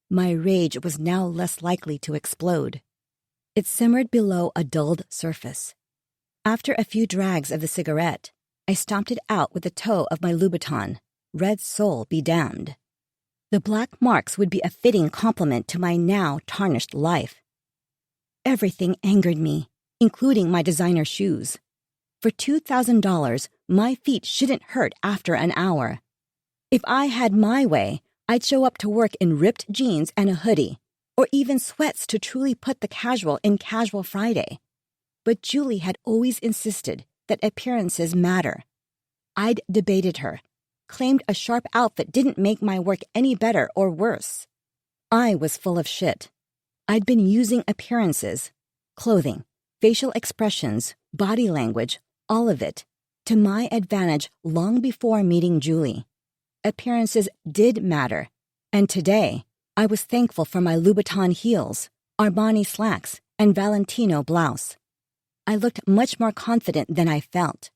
My rage was now less likely to explode. It simmered below a dulled surface. After a few drags of the cigarette, I stomped it out with the toe of my Louboutin. Red sole be damned. The black marks would be a fitting complement to my now tarnished life. Everything angered me, including my designer shoes. For $2,000, my feet shouldn't hurt after an hour. If I had my way, I'd show up to work in ripped jeans and a hoodie, or even sweats to truly put the casual in Casual Friday. But Julie had always insisted that appearances matter. I'd debated her, claimed a sharp outfit didn't make my work any better or worse. I was full of shit. I'd been using appearances, clothing, facial expressions, body language, all of it, to my advantage long before meeting Julie. Appearances did matter, and today I was thankful for my Louboutin heels, Armani slacks, and Valentino blouse. I looked much more confident than I felt.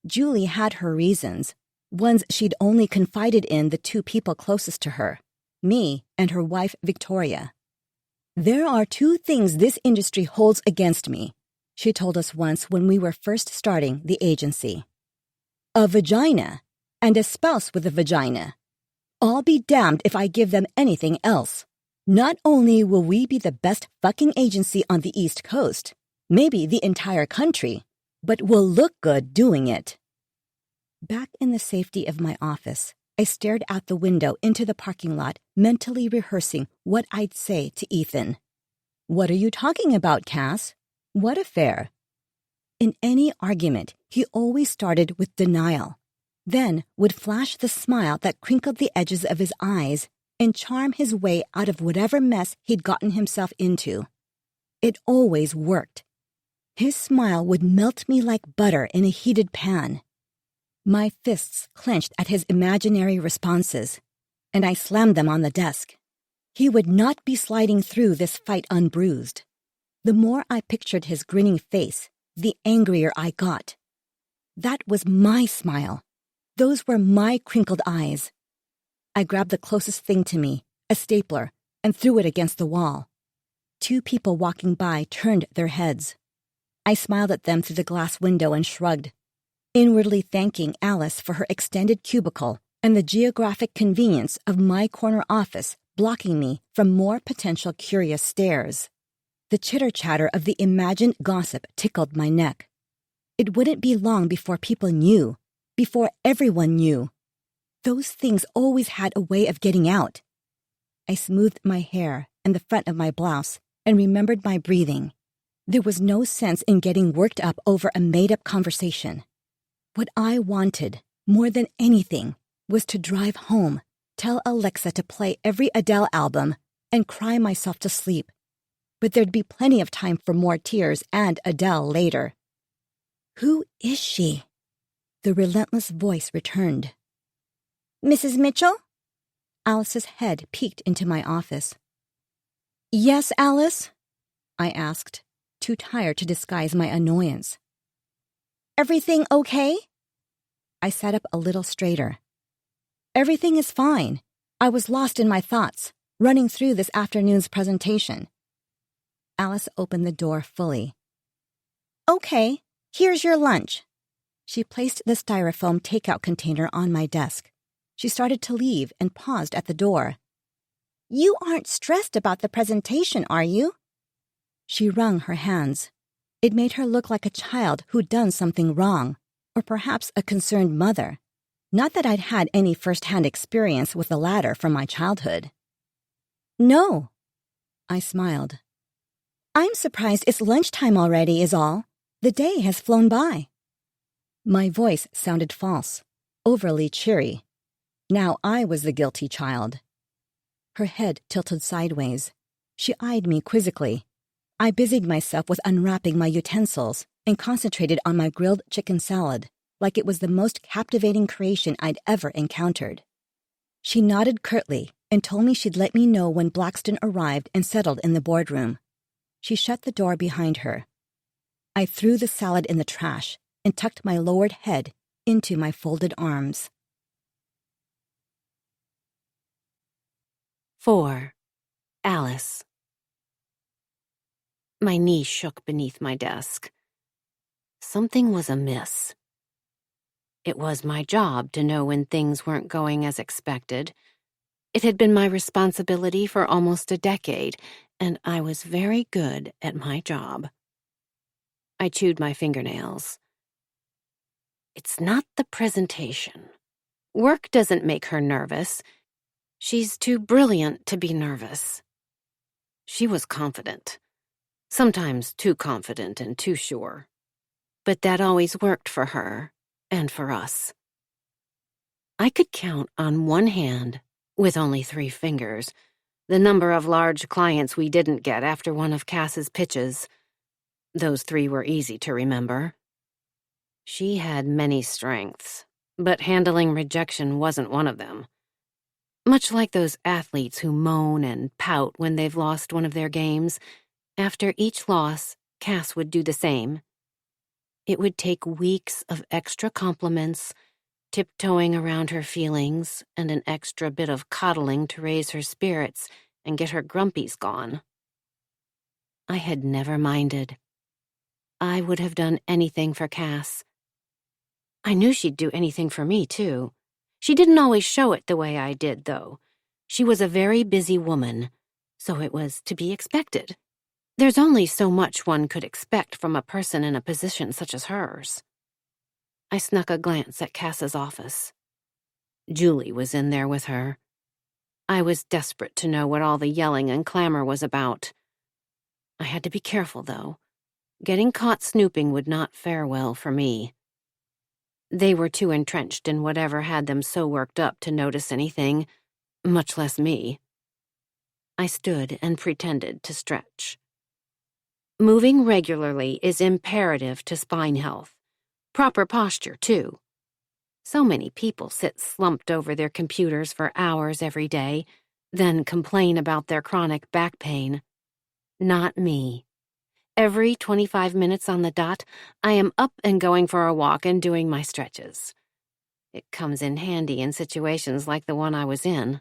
Julie had her reasons, ones she'd only confided in the two people closest to her, me and her wife Victoria. "There are two things this industry holds against me," she told us once when we were first starting the agency. "A vagina, and a spouse with a vagina. I'll be damned if I give them anything else. Not only will we be the best fucking agency on the East Coast, maybe the entire country, but we'll look good doing it." Back in the safety of my office, I stared out the window into the parking lot, mentally rehearsing what I'd say to Ethan. "What are you talking about, Cass? What affair?" In any argument, he always started with denial, then would flash the smile that crinkled the edges of his eyes and charm his way out of whatever mess he'd gotten himself into. It always worked. His smile would melt me like butter in a heated pan. My fists clenched at his imaginary responses, and I slammed them on the desk. He would not be sliding through this fight unbruised. The more I pictured his grinning face, the angrier I got. That was my smile. Those were my crinkled eyes. I grabbed the closest thing to me, a stapler, and threw it against the wall. Two people walking by turned their heads. I smiled at them through the glass window and shrugged, inwardly thanking Alice for her extended cubicle and the geographic convenience of my corner office blocking me from more potential curious stares. The chitter-chatter of the imagined gossip tickled my neck. It wouldn't be long before people knew, before everyone knew. Those things always had a way of getting out. I smoothed my hair and the front of my blouse and remembered my breathing. There was no sense in getting worked up over a made-up conversation. What I wanted, more than anything, was to drive home, tell Alexa to play every Adele album, and cry myself to sleep. But there'd be plenty of time for more tears and Adele later. "Who is she?" The relentless voice returned. "Mrs. Mitchell?" Alice's head peeked into my office. "Yes, Alice?" I asked, too tired to disguise my annoyance. "Everything okay?" I sat up a little straighter. "Everything is fine. I was lost in my thoughts, running through this afternoon's presentation." Alice opened the door fully. "Okay, here's your lunch." She placed the styrofoam takeout container on my desk. She started to leave and paused at the door. "You aren't stressed about the presentation, are you?" She wrung her hands. It made her look like a child who'd done something wrong, or perhaps a concerned mother. Not that I'd had any first-hand experience with the latter from my childhood. "No," I smiled. "I'm surprised it's lunchtime already, is all. The day has flown by." My voice sounded false, overly cheery. Now I was the guilty child. Her head tilted sideways. She eyed me quizzically. I busied myself with unwrapping my utensils and concentrated on my grilled chicken salad, like it was the most captivating creation I'd ever encountered. She nodded curtly and told me she'd let me know when Blackston arrived and settled in the boardroom. She shut the door behind her. I threw the salad in the trash and tucked my lowered head into my folded arms. 4. Alice. My knee shook beneath my desk. Something was amiss. It was my job to know when things weren't going as expected. It had been my responsibility for almost a decade, and I was very good at my job. I chewed my fingernails. It's not the presentation. Work doesn't make her nervous. She's too brilliant to be nervous. She was confident. Sometimes too confident and too sure. But that always worked for her and for us. I could count on one hand, with only 3 fingers, the number of large clients we didn't get after one of Cass's pitches. Those 3 were easy to remember. She had many strengths, but handling rejection wasn't one of them. Much like those athletes who moan and pout when they've lost one of their games, after each loss, Cass would do the same. It would take weeks of extra compliments, tiptoeing around her feelings, and an extra bit of coddling to raise her spirits and get her grumpies gone. I had never minded. I would have done anything for Cass. I knew she'd do anything for me, too. She didn't always show it the way I did, though. She was a very busy woman, so it was to be expected. There's only so much one could expect from a person in a position such as hers. I snuck a glance at Cass's office. Julie was in there with her. I was desperate to know what all the yelling and clamor was about. I had to be careful, though. Getting caught snooping would not fare well for me. They were too entrenched in whatever had them so worked up to notice anything, much less me. I stood and pretended to stretch. Moving regularly is imperative to spine health. Proper posture, too. So many people sit slumped over their computers for hours every day, then complain about their chronic back pain. Not me. Every 25 minutes on the dot, I am up and going for a walk and doing my stretches. It comes in handy in situations like the one I was in.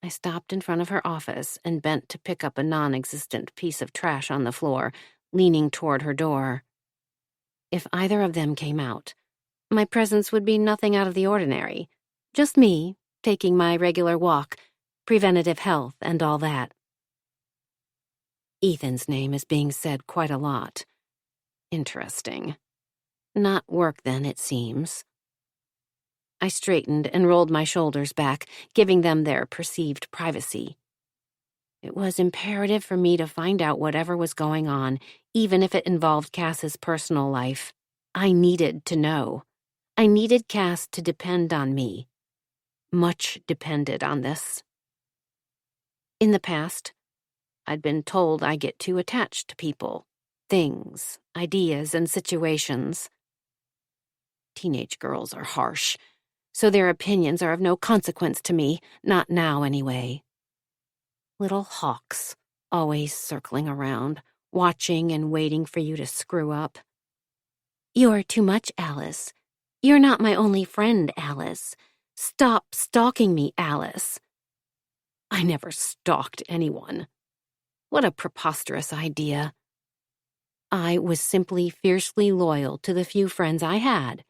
I stopped in front of her office and bent to pick up a non-existent piece of trash on the floor, leaning toward her door. If either of them came out, my presence would be nothing out of the ordinary. Just me, taking my regular walk, preventative health, and all that. Ethan's name is being said quite a lot. Interesting. Not work, then, it seems. I straightened and rolled my shoulders back, giving them their perceived privacy. It was imperative for me to find out whatever was going on, even if it involved Cass's personal life. I needed to know. I needed Cass to depend on me. Much depended on this. In the past, I'd been told I get too attached to people, things, ideas, and situations. Teenage girls are harsh, so their opinions are of no consequence to me, not now anyway. Little hawks, always circling around, watching and waiting for you to screw up. You're too much, Alice. You're not my only friend, Alice. Stop stalking me, Alice. I never stalked anyone. What a preposterous idea. I was simply fiercely loyal to the few friends I had.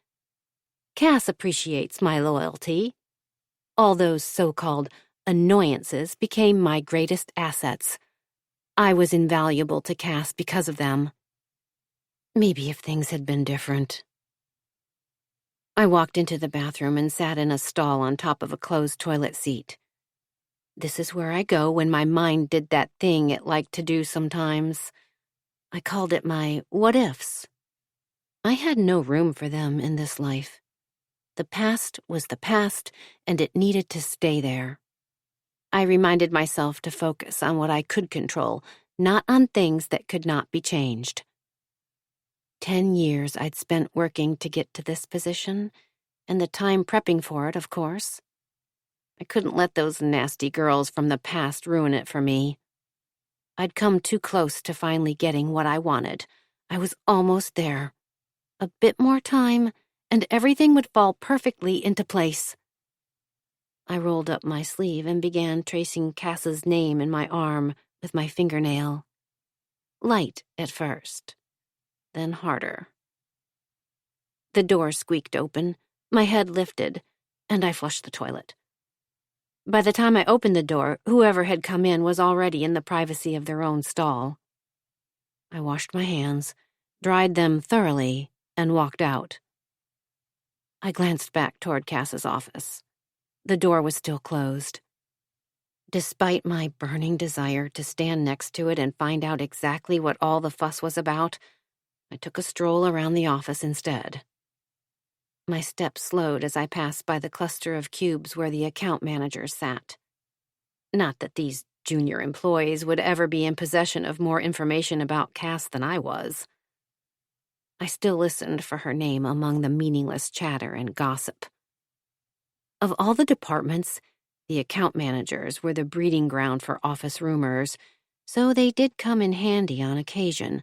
Cass appreciates my loyalty. All those so-called annoyances became my greatest assets. I was invaluable to Cass because of them. Maybe if things had been different. I walked into the bathroom and sat in a stall on top of a closed toilet seat. This is where I go when my mind did that thing it liked to do sometimes. I called it my what-ifs. I had no room for them in this life. The past was the past, and it needed to stay there. I reminded myself to focus on what I could control, not on things that could not be changed. 10 years I'd spent working to get to this position, and the time prepping for it, of course. I couldn't let those nasty girls from the past ruin it for me. I'd come too close to finally getting what I wanted. I was almost there. A bit more time, and everything would fall perfectly into place. I rolled up my sleeve and began tracing Cass's name in my arm with my fingernail. light at first, then harder. The door squeaked open, my head lifted, and I flushed the toilet. By the time I opened the door, whoever had come in was already in the privacy of their own stall. I washed my hands, dried them thoroughly, and walked out. I glanced back toward Cass's office. The door was still closed. Despite my burning desire to stand next to it and find out exactly what all the fuss was about, I took a stroll around the office instead. My steps slowed as I passed by the cluster of cubes where the account managers sat. Not that these junior employees would ever be in possession of more information about Cass than I was. I still listened for her name among the meaningless chatter and gossip. Of all the departments, the account managers were the breeding ground for office rumors, so they did come in handy on occasion.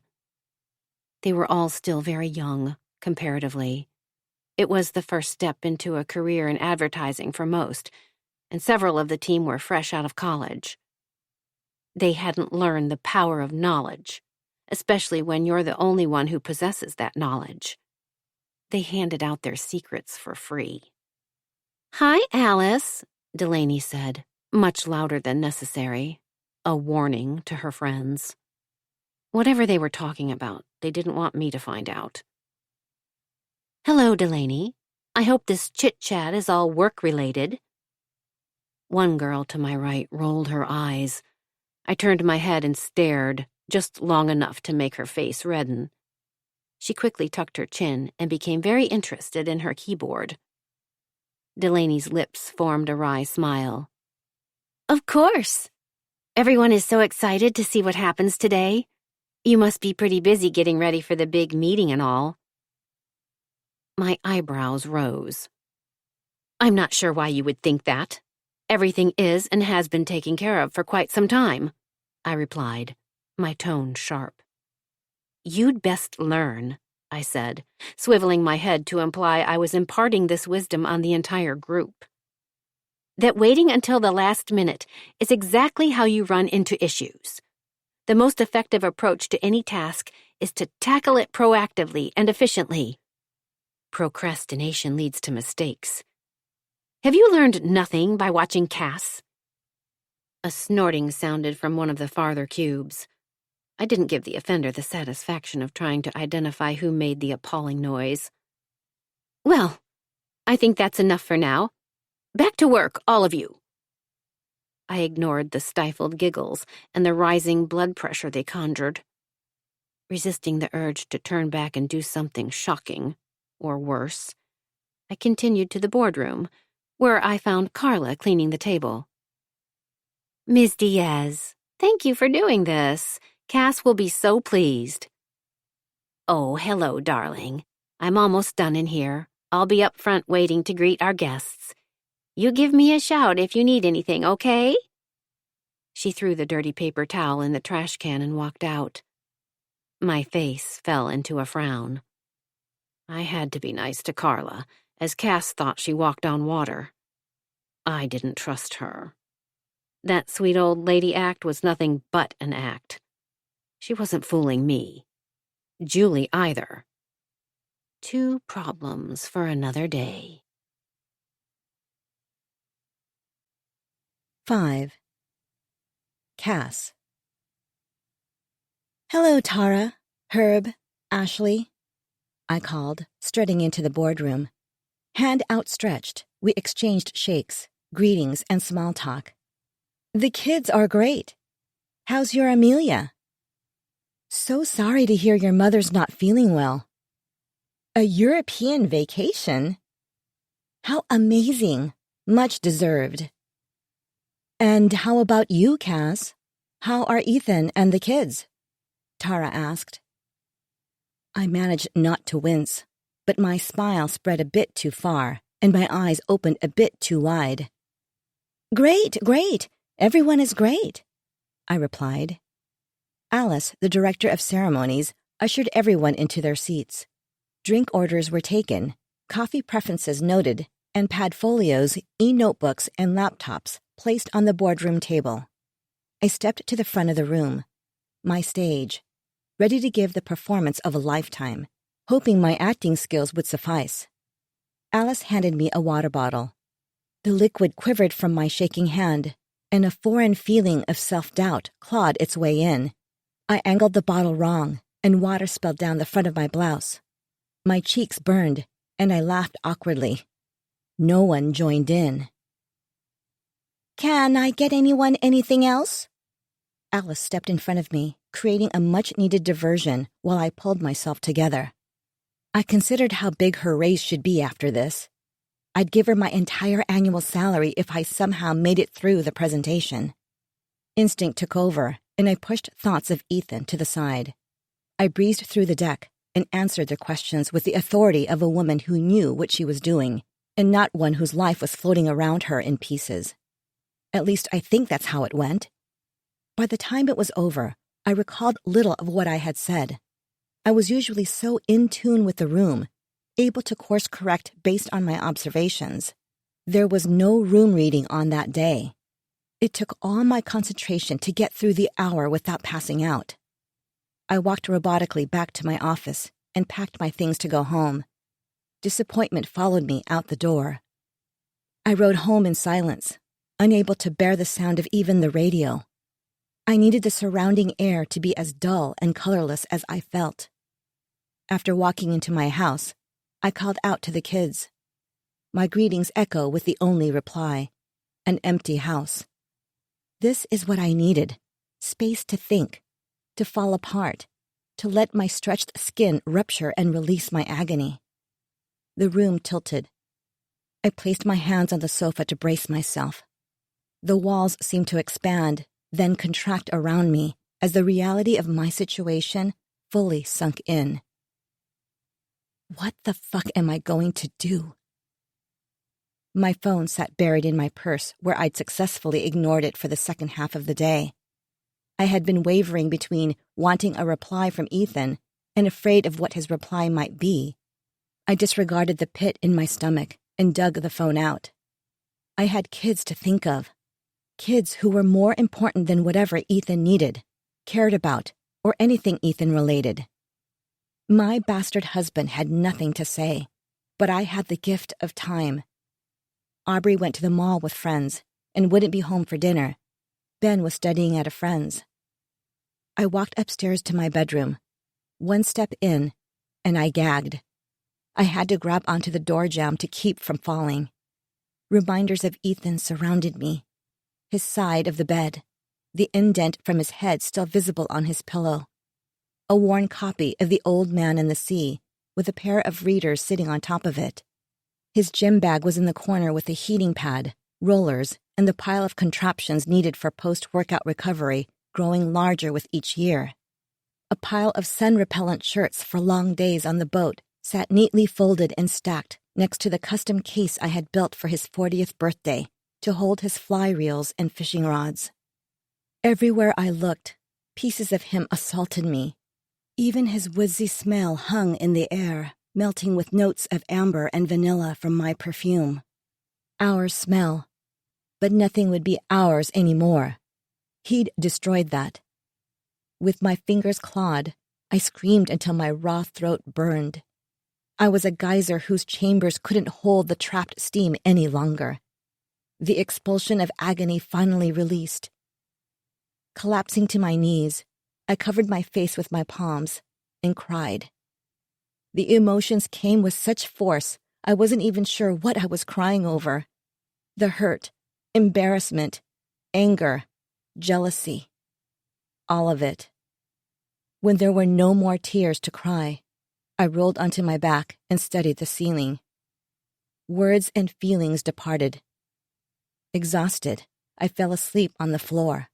They were all still very young, comparatively. It was the first step into a career in advertising for most, and several of the team were fresh out of college. They hadn't learned the power of knowledge, especially when you're the only one who possesses that knowledge. They handed out their secrets for free. "Hi, Alice," Delaney said, much louder than necessary, a warning to her friends. Whatever they were talking about, they didn't want me to find out. "Hello, Delaney. I hope this chit-chat is all work-related." One girl to my right rolled her eyes. I turned my head and stared, just long enough to make her face redden. She quickly tucked her chin and became very interested in her keyboard. Delaney's lips formed a wry smile. "Of course. Everyone is so excited to see what happens today. You must be pretty busy getting ready for the big meeting and all." My eyebrows rose. "I'm not sure why you would think that. Everything is and has been taken care of for quite some time," I replied, my tone sharp. "You'd best learn," I said, swiveling my head to imply I was imparting this wisdom on the entire group. "That waiting until the last minute is exactly how you run into issues. The most effective approach to any task is to tackle it proactively and efficiently. Procrastination leads to mistakes. Have you learned nothing by watching Cass?" A snorting sounded from one of the farther cubes. I didn't give the offender the satisfaction of trying to identify who made the appalling noise. "Well, I think that's enough for now. Back to work, all of you." I ignored the stifled giggles and the rising blood pressure they conjured. Resisting the urge to turn back and do something shocking, or worse, I continued to the boardroom, where I found Carla cleaning the table. "Ms. Diaz, thank you for doing this. Cass will be so pleased." "Oh, hello, darling. I'm almost done in here. I'll be up front waiting to greet our guests. You give me a shout if you need anything, okay?" She threw the dirty paper towel in the trash can and walked out. My face fell into a frown. I had to be nice to Carla, as Cass thought she walked on water. I didn't trust her. That sweet old lady act was nothing but an act. She wasn't fooling me. Julie either. 2 problems for another day. 5. Cass. "Hello, Tara, Herb, Ashley," I called, strutting into the boardroom. Hand outstretched, we exchanged shakes, greetings, and small talk. "The kids are great. How's your Amelia?" "So sorry to hear your mother's not feeling well." "A European vacation? How amazing. Much deserved." "And how about you, Cass? How are Ethan and the kids?" Tara asked. I managed not to wince, but my smile spread a bit too far, and my eyes opened a bit too wide. "Great, great. Everyone is great," I replied. Alice, the director of ceremonies, ushered everyone into their seats. Drink orders were taken, coffee preferences noted, and padfolios, e-notebooks, and laptops placed on the boardroom table. I stepped to the front of the room, my stage, ready to give the performance of a lifetime, hoping my acting skills would suffice. Alice handed me a water bottle. The liquid quivered from my shaking hand, and a foreign feeling of self-doubt clawed its way in. I angled the bottle wrong, and water spilled down the front of my blouse. My cheeks burned, and I laughed awkwardly. No one joined in. "Can I get anyone anything else?" Alice stepped in front of me, creating a much-needed diversion while I pulled myself together. I considered how big her raise should be after this. I'd give her my entire annual salary if I somehow made it through the presentation. Instinct took over, and I pushed thoughts of Ethan to the side. I breezed through the deck and answered their questions with the authority of a woman who knew what she was doing, and not one whose life was floating around her in pieces. At least I think that's how it went. By the time it was over, I recalled little of what I had said. I was usually so in tune with the room, able to course correct based on my observations. There was no room reading on that day. It took all my concentration to get through the hour without passing out. I walked robotically back to my office and packed my things to go home. Disappointment followed me out the door. I rode home in silence, unable to bear the sound of even the radio. I needed the surrounding air to be as dull and colorless as I felt. After walking into my house, I called out to the kids. My greetings echo with the only reply, an empty house. This is what I needed, space to think, to fall apart, to let my stretched skin rupture and release my agony. The room tilted. I placed my hands on the sofa to brace myself. The walls seemed to expand, then contract around me as the reality of my situation fully sunk in. What the fuck am I going to do? My phone sat buried in my purse where I'd successfully ignored it for the second half of the day. I had been wavering between wanting a reply from Ethan and afraid of what his reply might be. I disregarded the pit in my stomach and dug the phone out. I had kids to think of. Kids who were more important than whatever Ethan needed, cared about, or anything Ethan related. My bastard husband had nothing to say, but I had the gift of time. Aubrey went to the mall with friends and wouldn't be home for dinner. Ben was studying at a friend's. I walked upstairs to my bedroom. One step in, and I gagged. I had to grab onto the door jamb to keep from falling. Reminders of Ethan surrounded me. His side of the bed, the indent from his head still visible on his pillow. A worn copy of The Old Man and the Sea, with a pair of readers sitting on top of it. His gym bag was in the corner with a heating pad, rollers, and the pile of contraptions needed for post-workout recovery growing larger with each year. A pile of sun-repellent shirts for long days on the boat sat neatly folded and stacked next to the custom case I had built for his 40th birthday to hold his fly reels and fishing rods. Everywhere I looked, pieces of him assaulted me. Even his woodsy smell hung in the air, melting with notes of amber and vanilla from my perfume. Our smell. But nothing would be ours anymore. He'd destroyed that. With my fingers clawed, I screamed until my raw throat burned. I was a geyser whose chambers couldn't hold the trapped steam any longer. The expulsion of agony finally released. Collapsing to my knees, I covered my face with my palms and cried. The emotions came with such force, I wasn't even sure what I was crying over. The hurt, embarrassment, anger, jealousy. All of it. When there were no more tears to cry, I rolled onto my back and studied the ceiling. Words and feelings departed. Exhausted, I fell asleep on the floor.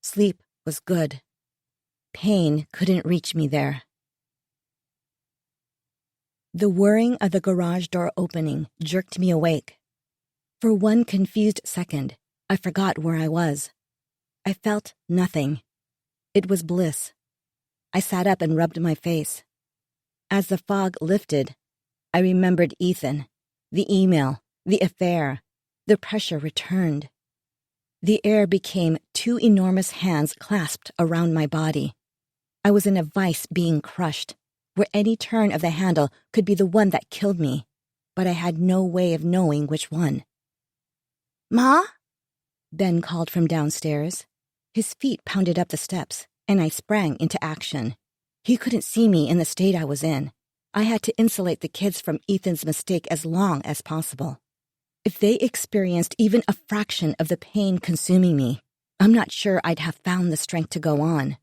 Sleep was good. Pain couldn't reach me there. The whirring of the garage door opening jerked me awake. For one confused second, I forgot where I was. I felt nothing. It was bliss. I sat up and rubbed my face. As the fog lifted, I remembered Ethan, the email, the affair. The pressure returned. The air became two enormous hands clasped around my body. I was in a vice being crushed, where any turn of the handle could be the one that killed me, but I had no way of knowing which one. "Ma?" Ben called from downstairs. His feet pounded up the steps, and I sprang into action. He couldn't see me in the state I was in. I had to insulate the kids from Ethan's mistake as long as possible. If they experienced even a fraction of the pain consuming me, I'm not sure I'd have found the strength to go on.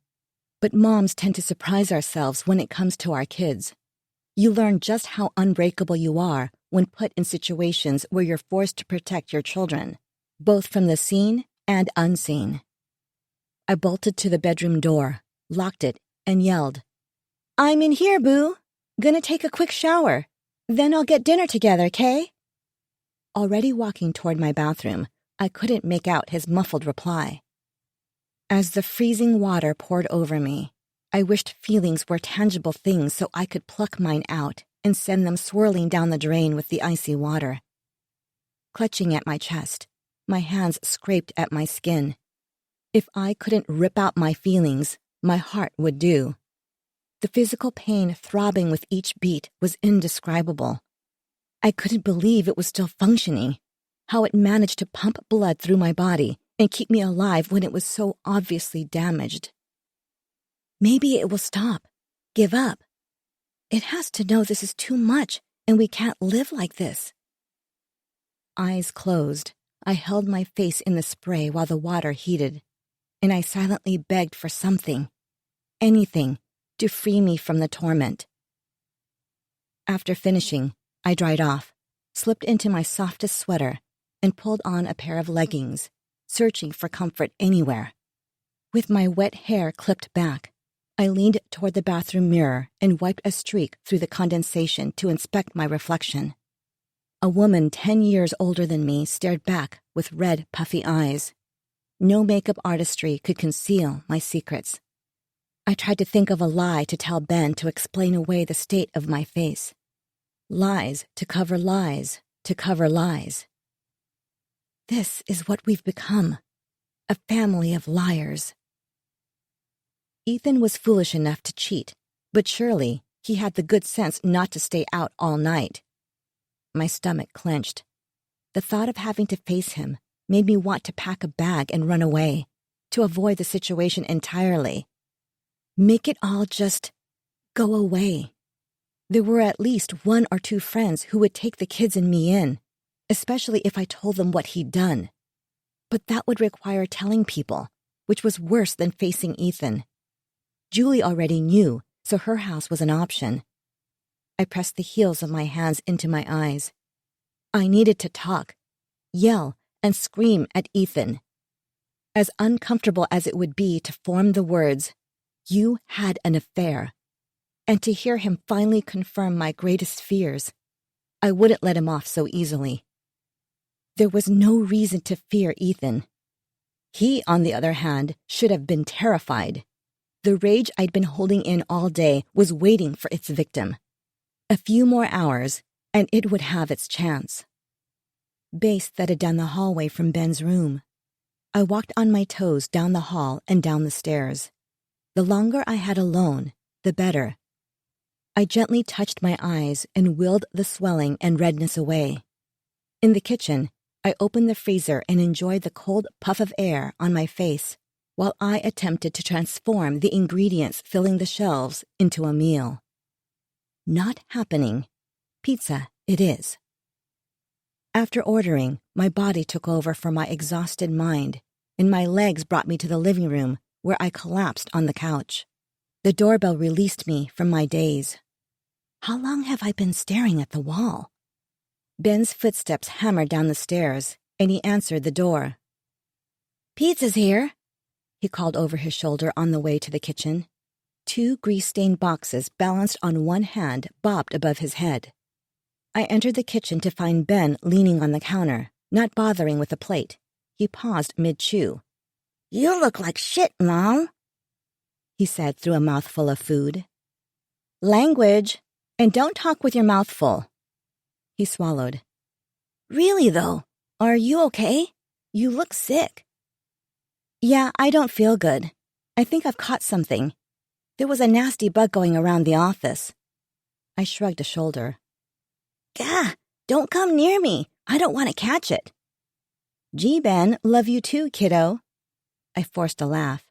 But moms tend to surprise ourselves when it comes to our kids. You learn just how unbreakable you are when put in situations where you're forced to protect your children, both from the seen and unseen. I bolted to the bedroom door, locked it, and yelled, "I'm in here, boo. Gonna take a quick shower. Then I'll get dinner together, 'kay?" Already walking toward my bathroom, I couldn't make out his muffled reply. As the freezing water poured over me, I wished feelings were tangible things so I could pluck mine out and send them swirling down the drain with the icy water. Clutching at my chest, my hands scraped at my skin. If I couldn't rip out my feelings, my heart would do. The physical pain throbbing with each beat was indescribable. I couldn't believe it was still functioning, how it managed to pump blood through my body and keep me alive when it was so obviously damaged. Maybe it will stop, give up. It has to know this is too much and we can't live like this. Eyes closed, I held my face in the spray while the water heated, and I silently begged for something, anything, to free me from the torment. After finishing, I dried off, slipped into my softest sweater, and pulled on a pair of leggings, searching for comfort anywhere. With my wet hair clipped back, I leaned toward the bathroom mirror and wiped a streak through the condensation to inspect my reflection. A woman 10 years older than me stared back with red, puffy eyes. No makeup artistry could conceal my secrets. I tried to think of a lie to tell Ben to explain away the state of my face. Lies to cover lies to cover lies. This is what we've become, a family of liars. Ethan was foolish enough to cheat, but surely he had the good sense not to stay out all night. My stomach clenched. The thought of having to face him made me want to pack a bag and run away, to avoid the situation entirely. Make it all just go away. There were at least 1 or 2 friends who would take the kids and me in, especially if I told them what he'd done. But that would require telling people, which was worse than facing Ethan. Julie already knew, so her house was an option. I pressed the heels of my hands into my eyes. I needed to talk, yell, and scream at Ethan. As uncomfortable as it would be to form the words, "You had an affair," and to hear him finally confirm my greatest fears, I wouldn't let him off so easily. There was no reason to fear Ethan. He, on the other hand, should have been terrified. The rage I'd been holding in all day was waiting for its victim. A few more hours, and it would have its chance. Bass thudded down the hallway from Ben's room. I walked on my toes down the hall and down the stairs. The longer I had alone, the better. I gently touched my eyes and willed the swelling and redness away. In the kitchen, I opened the freezer and enjoyed the cold puff of air on my face while I attempted to transform the ingredients filling the shelves into a meal. Not happening. Pizza it is. After ordering, my body took over for my exhausted mind, and my legs brought me to the living room where I collapsed on the couch. The doorbell released me from my daze. How long have I been staring at the wall? Ben's footsteps hammered down the stairs, and he answered the door. "Pizza's here," he called over his shoulder on the way to the kitchen. 2 grease-stained boxes balanced on one hand bobbed above his head. I entered the kitchen to find Ben leaning on the counter, not bothering with a plate. He paused mid-chew. "You look like shit, Mom," he said through a mouthful of food. "Language, and don't talk with your mouth full." He swallowed. "Really, though, are you okay? You look sick." "Yeah, I don't feel good. I think I've caught something." There was a nasty bug going around the office. I shrugged a shoulder. Gah, don't come near me. I don't want to catch it. Gee, Ben, love you too, kiddo. I forced a laugh.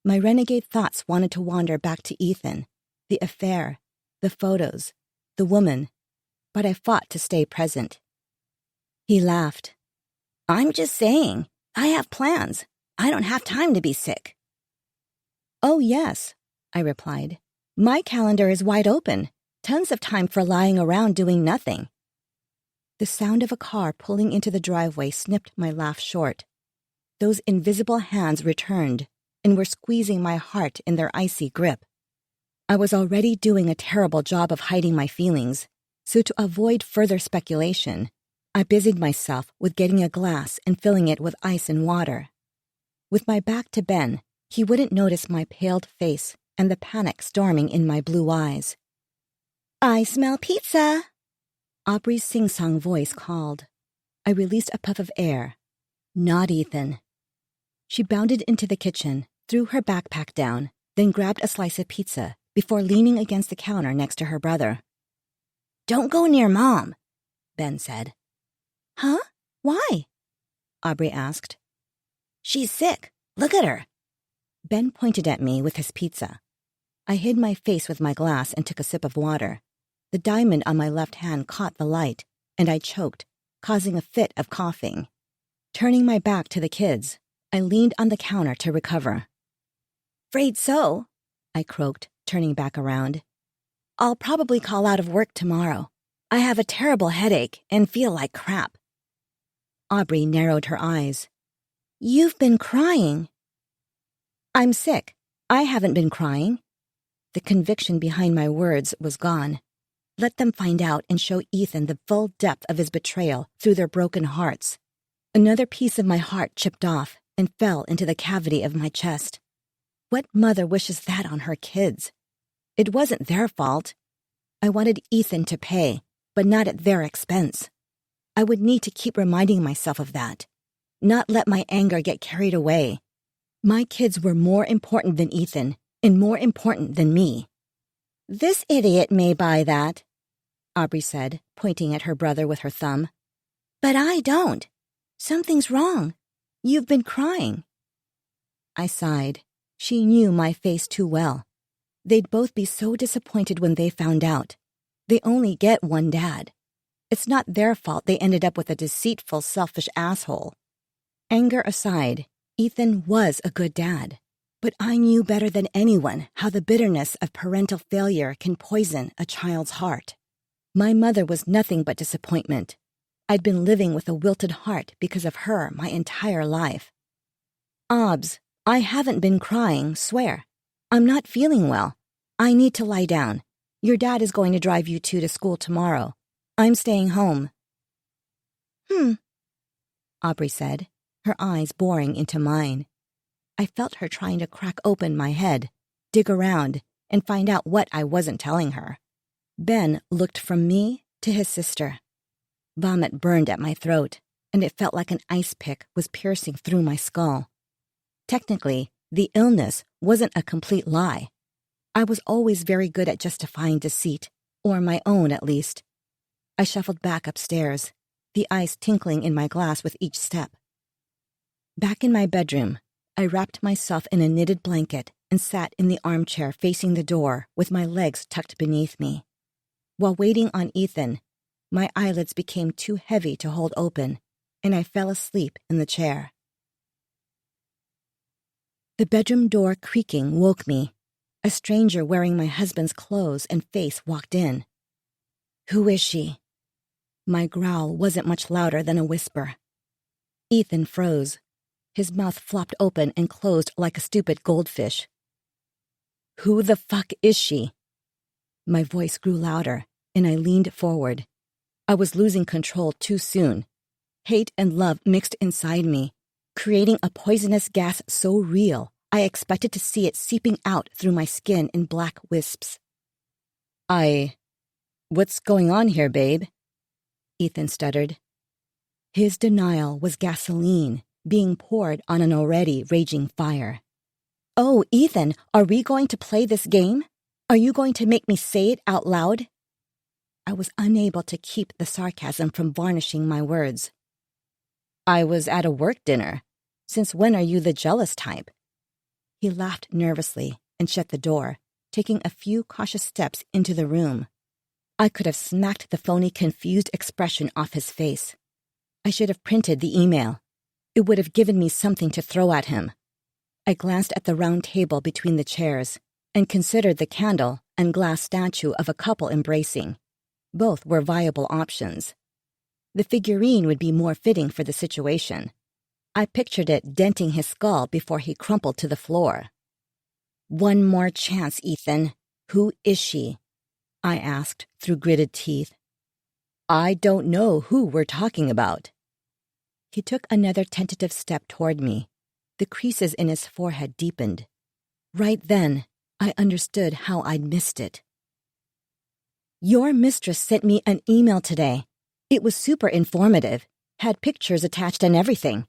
My renegade thoughts wanted to wander back to Ethan, the affair, the photos, the woman, but I fought to stay present. He laughed. I'm just saying, I have plans. I don't have time to be sick. Oh, yes, I replied. My calendar is wide open. Tons of time for lying around doing nothing. The sound of a car pulling into the driveway snipped my laugh short. Those invisible hands returned and were squeezing my heart in their icy grip. I was already doing a terrible job of hiding my feelings, so to avoid further speculation, I busied myself with getting a glass and filling it with ice and water. With my back to Ben, he wouldn't notice my paled face and the panic storming in my blue eyes. I smell pizza! Aubrey's sing-song voice called. I released a puff of air. Not Ethan. She bounded into the kitchen, threw her backpack down, then grabbed a slice of pizza before leaning against the counter next to her brother. Don't go near Mom, Ben said. Huh? Why? Aubrey asked. She's sick. Look at her. Ben pointed at me with his pizza. I hid my face with my glass and took a sip of water. The diamond on my left hand caught the light, and I choked, causing a fit of coughing. Turning my back to the kids, I leaned on the counter to recover. Afraid so, I croaked, turning back around. I'll probably call out of work tomorrow. I have a terrible headache and feel like crap. Aubrey narrowed her eyes. You've been crying. I'm sick. I haven't been crying. The conviction behind my words was gone. Let them find out and show Ethan the full depth of his betrayal through their broken hearts. Another piece of my heart chipped off and fell into the cavity of my chest. What mother wishes that on her kids? It wasn't their fault. I wanted Ethan to pay, but not at their expense. I would need to keep reminding myself of that, not let my anger get carried away. My kids were more important than Ethan, and more important than me. This idiot may buy that, Aubrey said, pointing at her brother with her thumb. But I don't. Something's wrong. You've been crying. I sighed. She knew my face too well. They'd both be so disappointed when they found out. They only get one dad. It's not their fault they ended up with a deceitful, selfish asshole. Anger aside, Ethan was a good dad. But I knew better than anyone how the bitterness of parental failure can poison a child's heart. My mother was nothing but disappointment. I'd been living with a wilted heart because of her my entire life. Obs, I haven't been crying, swear. I'm not feeling well. I need to lie down. Your dad is going to drive you two to school tomorrow. I'm staying home. Aubrey said, her eyes boring into mine. I felt her trying to crack open my head, dig around, and find out what I wasn't telling her. Ben looked from me to his sister. Vomit burned at my throat, and it felt like an ice pick was piercing through my skull. Technically, the illness wasn't a complete lie. I was always very good at justifying deceit, or my own at least. I shuffled back upstairs, the ice tinkling in my glass with each step. Back in my bedroom, I wrapped myself in a knitted blanket and sat in the armchair facing the door with my legs tucked beneath me. While waiting on Ethan, my eyelids became too heavy to hold open, and I fell asleep in the chair. The bedroom door creaking woke me. A stranger wearing my husband's clothes and face walked in. Who is she? My growl wasn't much louder than a whisper. Ethan froze. His mouth flopped open and closed like a stupid goldfish. Who the fuck is she? My voice grew louder, and I leaned forward. I was losing control too soon. Hate and love mixed inside me, creating a poisonous gas so real I expected to see it seeping out through my skin in black wisps. What's going on here, babe? Ethan stuttered. His denial was gasoline being poured on an already raging fire. Oh, Ethan, are we going to play this game? Are you going to make me say it out loud? I was unable to keep the sarcasm from varnishing my words. I was at a work dinner. Since when are you the jealous type? He laughed nervously and shut the door, taking a few cautious steps into the room. I could have smacked the phony, confused expression off his face. I should have printed the email. It would have given me something to throw at him. I glanced at the round table between the chairs and considered the candle and glass statue of a couple embracing. Both were viable options. The figurine would be more fitting for the situation. I pictured it denting his skull before he crumpled to the floor. One more chance, Ethan. Who is she? I asked through gritted teeth. I don't know who we're talking about. He took another tentative step toward me. The creases in his forehead deepened. Right then, I understood how I'd missed it. Your mistress sent me an email today. It was super informative, had pictures attached and everything.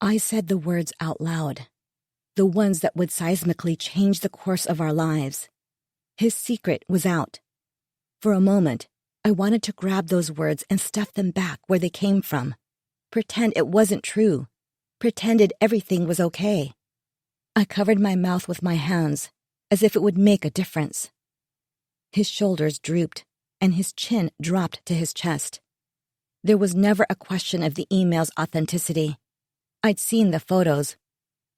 I said the words out loud, the ones that would seismically change the course of our lives. His secret was out. For a moment, I wanted to grab those words and stuff them back where they came from. Pretend it wasn't true. Pretended everything was okay. I covered my mouth with my hands, as if it would make a difference. His shoulders drooped, and his chin dropped to his chest. There was never a question of the email's authenticity. I'd seen the photos,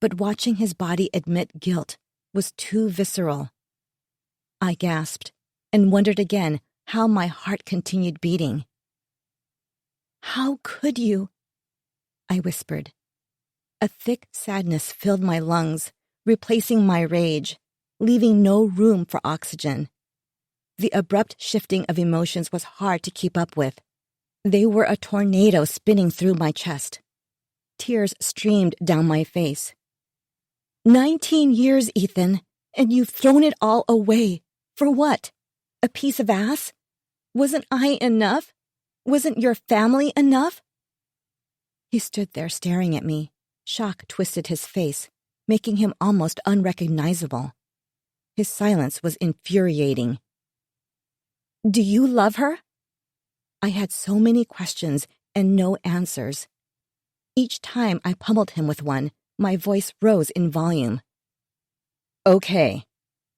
but watching his body admit guilt was too visceral. I gasped and wondered again how my heart continued beating. How could you? I whispered. A thick sadness filled my lungs, replacing my rage, leaving no room for oxygen. The abrupt shifting of emotions was hard to keep up with. They were a tornado spinning through my chest. Tears streamed down my face. 19 years, Ethan, and you've thrown it all away. For what? A piece of ass? Wasn't I enough? Wasn't your family enough? He stood there staring at me. Shock twisted his face, making him almost unrecognizable. His silence was infuriating. Do you love her? I had so many questions and no answers. Each time I pummeled him with one, my voice rose in volume. Okay,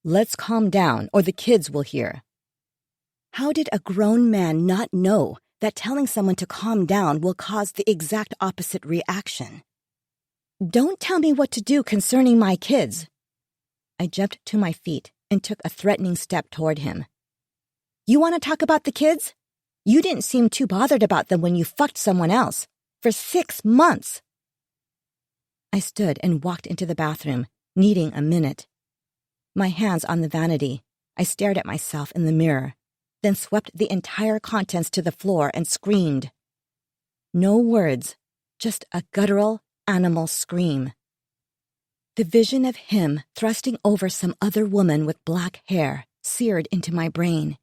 let's calm down or the kids will hear. How did a grown man not know that telling someone to calm down will cause the exact opposite reaction? Don't tell me what to do concerning my kids. I jumped to my feet and took a threatening step toward him. You want to talk about the kids? You didn't seem too bothered about them when you fucked someone else. For 6 months. I stood and walked into the bathroom, needing a minute. My hands on the vanity, I stared at myself in the mirror, then swept the entire contents to the floor and screamed. No words, just a guttural, animal scream. The vision of him thrusting over some other woman with black hair seared into my brain.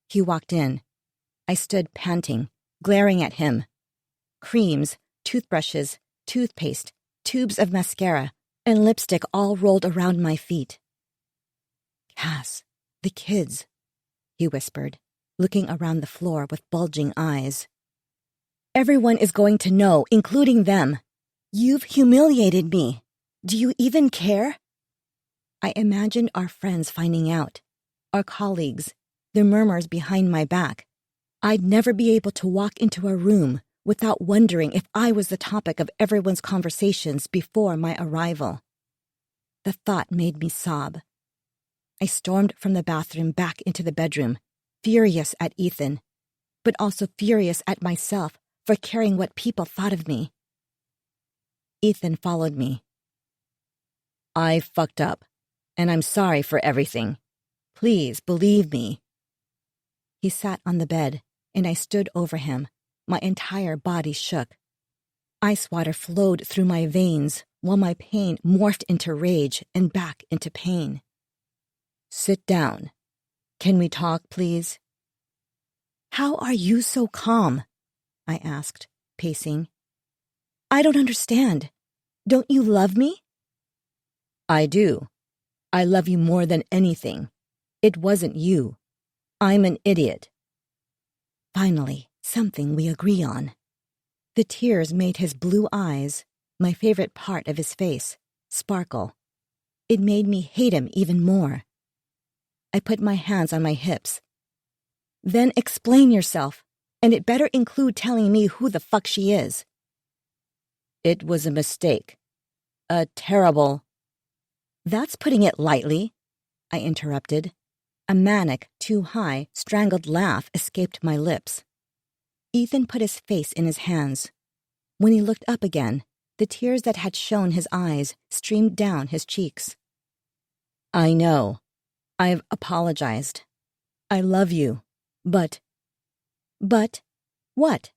He walked in. I stood panting, glaring at him. Creams, toothbrushes, toothpaste, tubes of mascara, and lipstick all rolled around my feet. Cass, the kids, he whispered, looking around the floor with bulging eyes. Everyone is going to know, including them. You've humiliated me. Do you even care? I imagined our friends finding out, our colleagues, the murmurs behind my back. I'd never be able to walk into a room without wondering if I was the topic of everyone's conversations before my arrival. The thought made me sob. I stormed from the bathroom back into the bedroom, furious at Ethan, but also furious at myself for caring what people thought of me. Ethan followed me. I fucked up, and I'm sorry for everything. Please believe me. He sat on the bed, and I stood over him. My entire body shook. Ice water flowed through my veins while my pain morphed into rage and back into pain. Sit down. Can we talk, please? How are you so calm? I asked, pacing. I don't understand. Don't you love me? I do. I love you more than anything. It wasn't you. I'm an idiot. Finally, something we agree on. The tears made his blue eyes, my favorite part of his face, sparkle. It made me hate him even more. I put my hands on my hips. Then explain yourself, and it better include telling me who the fuck she is. It was a mistake. A terrible... That's putting it lightly, I interrupted. A manic, too high, strangled laugh escaped my lips. Ethan put his face in his hands. When he looked up again, the tears that had shown his eyes streamed down his cheeks. I know. I've apologized. I love you, but... But what?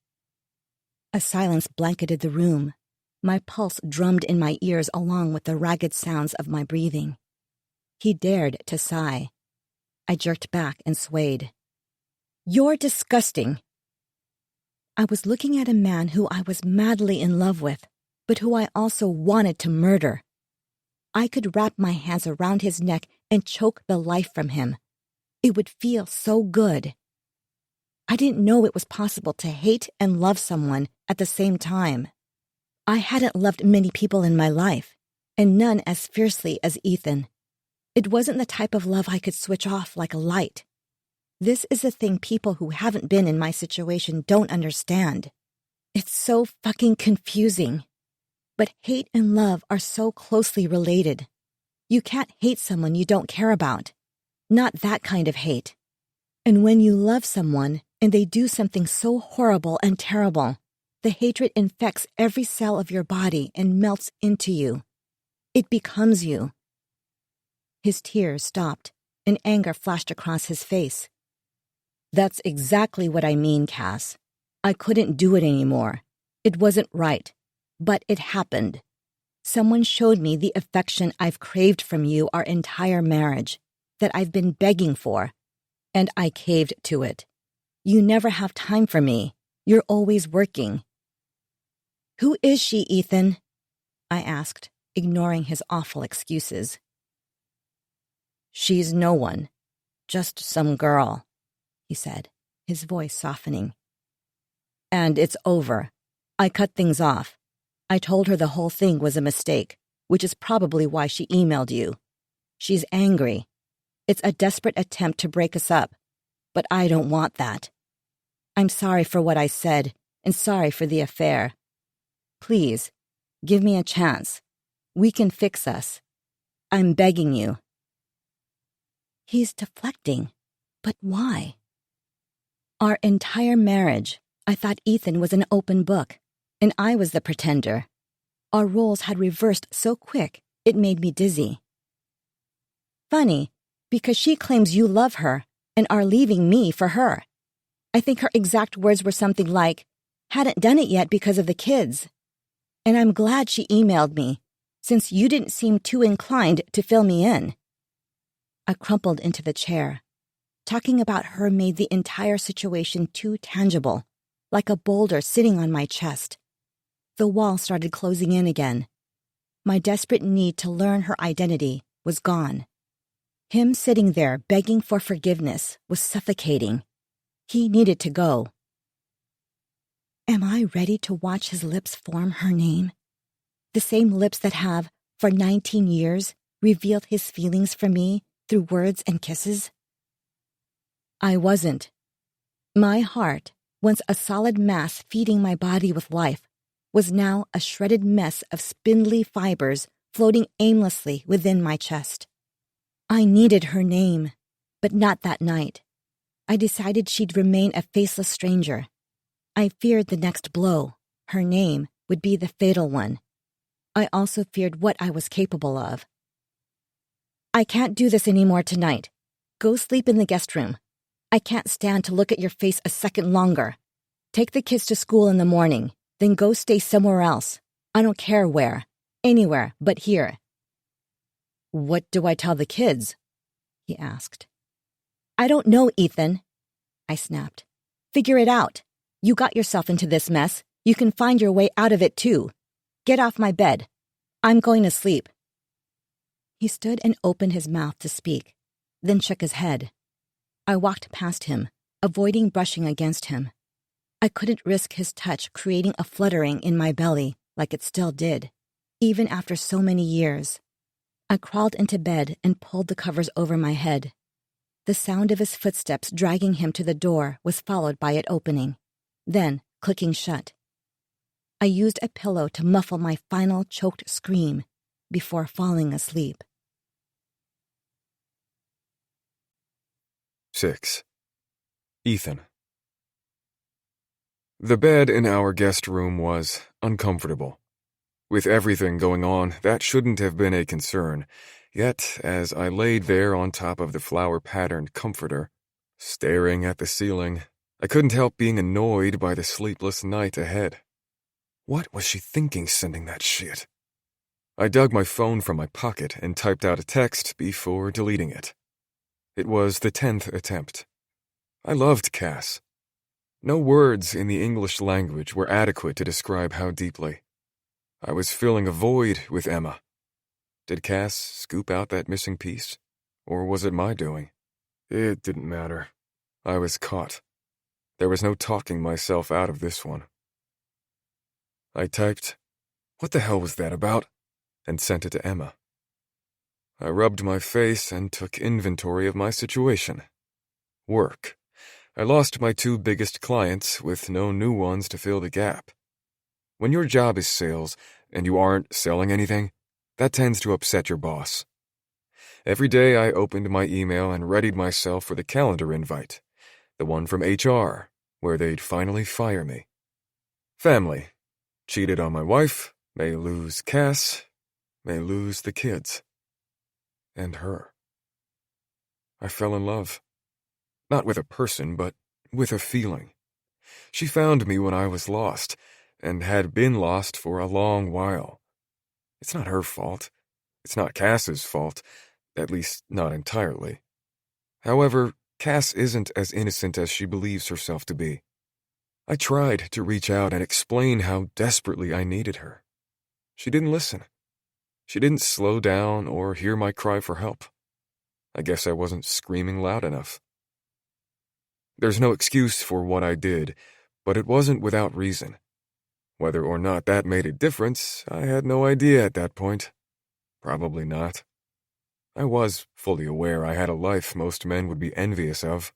A silence blanketed the room. My pulse drummed in my ears along with the ragged sounds of my breathing. He dared to sigh. I jerked back and swayed. You're disgusting. I was looking at a man who I was madly in love with, but who I also wanted to murder. I could wrap my hands around his neck and choke the life from him. It would feel so good. I didn't know it was possible to hate and love someone at the same time. I hadn't loved many people in my life, and none as fiercely as Ethan. It wasn't the type of love I could switch off like a light. This is a thing people who haven't been in my situation don't understand. It's so fucking confusing. But hate and love are so closely related. You can't hate someone you don't care about. Not that kind of hate. And when you love someone and they do something so horrible and terrible, the hatred infects every cell of your body and melts into you. It becomes you. His tears stopped, and anger flashed across his face. That's exactly what I mean, Cass. I couldn't do it anymore. It wasn't right. But it happened. Someone showed me the affection I've craved from you our entire marriage, that I've been begging for, and I caved to it. You never have time for me. You're always working. Who is she, Ethan? I asked, ignoring his awful excuses. She's no one. Just some girl, he said, his voice softening. And it's over. I cut things off. I told her the whole thing was a mistake, which is probably why she emailed you. She's angry. It's a desperate attempt to break us up, but I don't want that. I'm sorry for what I said, and sorry for the affair. Please, give me a chance. We can fix us. I'm begging you. He's deflecting, but why? Our entire marriage, I thought Ethan was an open book, and I was the pretender. Our roles had reversed so quick, it made me dizzy. Funny, because she claims you love her and are leaving me for her. I think her exact words were something like, hadn't done it yet because of the kids. And I'm glad she emailed me, since you didn't seem too inclined to fill me in. I crumpled into the chair. Talking about her made the entire situation too tangible, like a boulder sitting on my chest. The wall started closing in again. My desperate need to learn her identity was gone. Him sitting there begging for forgiveness was suffocating. He needed to go. Am I ready to watch his lips form her name? The same lips that have, for 19 years, revealed his feelings for me through words and kisses? I wasn't. My heart, once a solid mass feeding my body with life, was now a shredded mess of spindly fibers floating aimlessly within my chest. I needed her name, but not that night. I decided she'd remain a faceless stranger. I feared the next blow, her name, would be the fatal one. I also feared what I was capable of. I can't do this anymore tonight. Go sleep in the guest room. I can't stand to look at your face a second longer. Take the kids to school in the morning, then go stay somewhere else. I don't care where. Anywhere but here. What do I tell the kids? He asked. I don't know, Ethan, I snapped. Figure it out. You got yourself into this mess. You can find your way out of it too. Get off my bed. I'm going to sleep. He stood and opened his mouth to speak, then shook his head. I walked past him, avoiding brushing against him. I couldn't risk his touch creating a fluttering in my belly like it still did, even after so many years. I crawled into bed and pulled the covers over my head. The sound of his footsteps dragging him to the door was followed by it opening, then clicking shut. I used a pillow to muffle my final choked scream before falling asleep. 6. Ethan. The bed in our guest room was uncomfortable. With everything going on, that shouldn't have been a concern. Yet, as I laid there on top of the flower-patterned comforter, staring at the ceiling, I couldn't help being annoyed by the sleepless night ahead. What was she thinking sending that shit? I dug my phone from my pocket and typed out a text before deleting it. It was the 10th attempt. I loved Cass. No words in the English language were adequate to describe how deeply. I was filling a void with Emma. Did Cass scoop out that missing piece? Or was it my doing? It didn't matter. I was caught. There was no talking myself out of this one. I typed, "What the hell was that about?" and sent it to Emma. I rubbed my face and took inventory of my situation. Work. I lost my 2 biggest clients with no new ones to fill the gap. When your job is sales and you aren't selling anything, that tends to upset your boss. Every day I opened my email and readied myself for the calendar invite, the one from HR, where they'd finally fire me. Family. Cheated on my wife, may lose Cass, may lose the kids. And her. I fell in love. Not with a person, but with a feeling. She found me when I was lost, and had been lost for a long while. It's not her fault. It's not Cass's fault, at least not entirely. However, Cass isn't as innocent as she believes herself to be. I tried to reach out and explain how desperately I needed her. She didn't listen. She didn't slow down or hear my cry for help. I guess I wasn't screaming loud enough. There's no excuse for what I did, but it wasn't without reason. Whether or not that made a difference, I had no idea at that point. Probably not. I was fully aware I had a life most men would be envious of.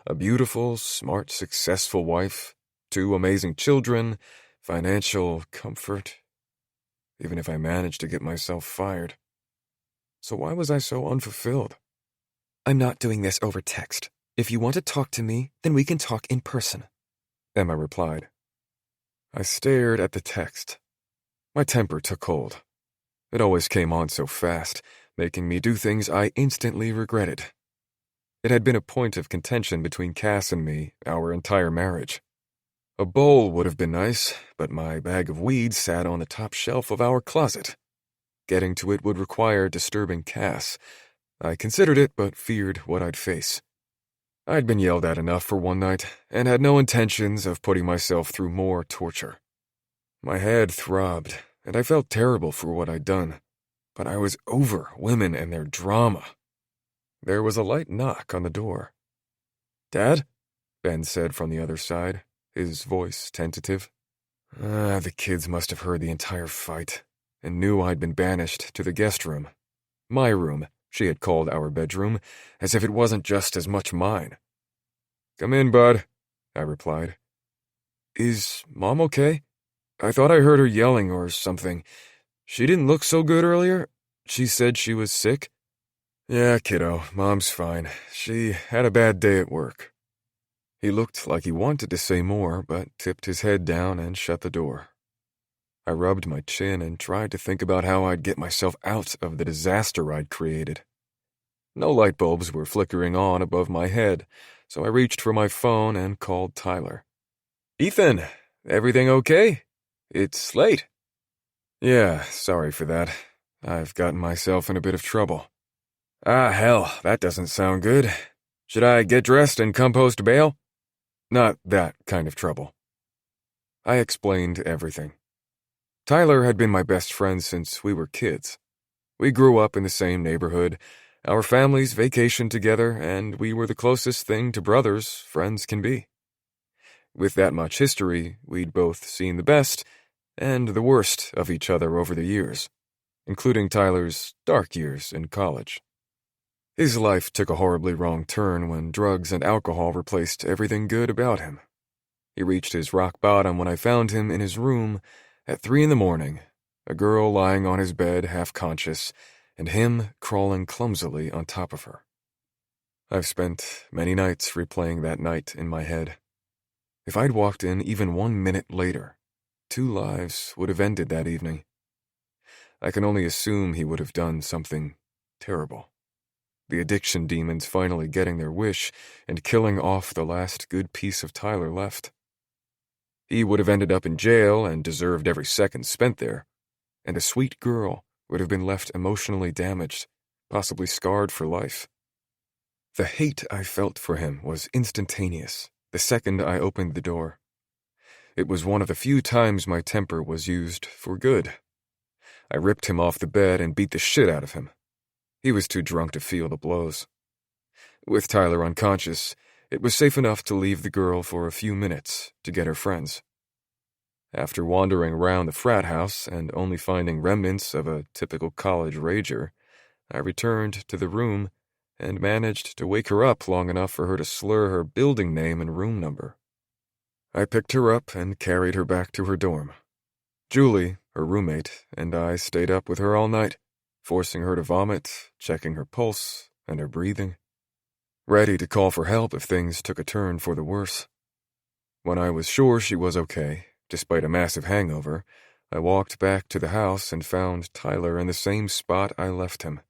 A beautiful, smart, successful wife, 2 amazing children, financial comfort. Even if I managed to get myself fired. So why was I so unfulfilled? "I'm not doing this over text. If you want to talk to me, then we can talk in person," Emma replied. I stared at the text. My temper took hold. It always came on so fast, making me do things I instantly regretted. It had been a point of contention between Cass and me our entire marriage. A bowl would have been nice, but my bag of weed sat on the top shelf of our closet. Getting to it would require disturbing Cass. I considered it, but feared what I'd face. I'd been yelled at enough for one night, and had no intentions of putting myself through more torture. My head throbbed, and I felt terrible for what I'd done, but I was over women and their drama. There was a light knock on the door. "Dad?" Ben said from the other side, his voice tentative. The kids must have heard the entire fight, and knew I'd been banished to the guest room. My room, she had called our bedroom, as if it wasn't just as much mine. "Come in, bud," I replied. "Is Mom okay? I thought I heard her yelling or something. She didn't look so good earlier. She said she was sick." "Yeah, kiddo, Mom's fine. She had a bad day at work." He looked like he wanted to say more, but tipped his head down and shut the door. I rubbed my chin and tried to think about how I'd get myself out of the disaster I'd created. No light bulbs were flickering on above my head, so I reached for my phone and called Tyler. "Ethan, everything okay? It's late." "Yeah, sorry for that. I've gotten myself in a bit of trouble." Hell, that doesn't sound good. Should I get dressed and come post bail?" "Not that kind of trouble." I explained everything. Tyler had been my best friend since we were kids. We grew up in the same neighborhood. Our families vacationed together, and we were the closest thing to brothers friends can be. With that much history, we'd both seen the best and the worst of each other over the years, including Tyler's dark years in college. His life took a horribly wrong turn when drugs and alcohol replaced everything good about him. He reached his rock bottom when I found him in his room at 3 a.m, a girl lying on his bed half conscious, and him crawling clumsily on top of her. I've spent many nights replaying that night in my head. If I'd walked in even 1 minute later, 2 lives would have ended that evening. I can only assume he would have done something terrible. The addiction demons finally getting their wish and killing off the last good piece of Tyler left. He would have ended up in jail and deserved every second spent there, and a sweet girl would have been left emotionally damaged, possibly scarred for life. The hate I felt for him was instantaneous the second I opened the door. It was one of the few times my temper was used for good. I ripped him off the bed and beat the shit out of him. He was too drunk to feel the blows. With Tyler unconscious, it was safe enough to leave the girl for a few minutes to get her friends. After wandering around the frat house and only finding remnants of a typical college rager, I returned to the room and managed to wake her up long enough for her to slur her building name and room number. I picked her up and carried her back to her dorm. Julie, her roommate, and I stayed up with her all night, forcing her to vomit, checking her pulse and her breathing, ready to call for help if things took a turn for the worse. When I was sure she was okay, despite a massive hangover, I walked back to the house and found Tyler in the same spot I left him,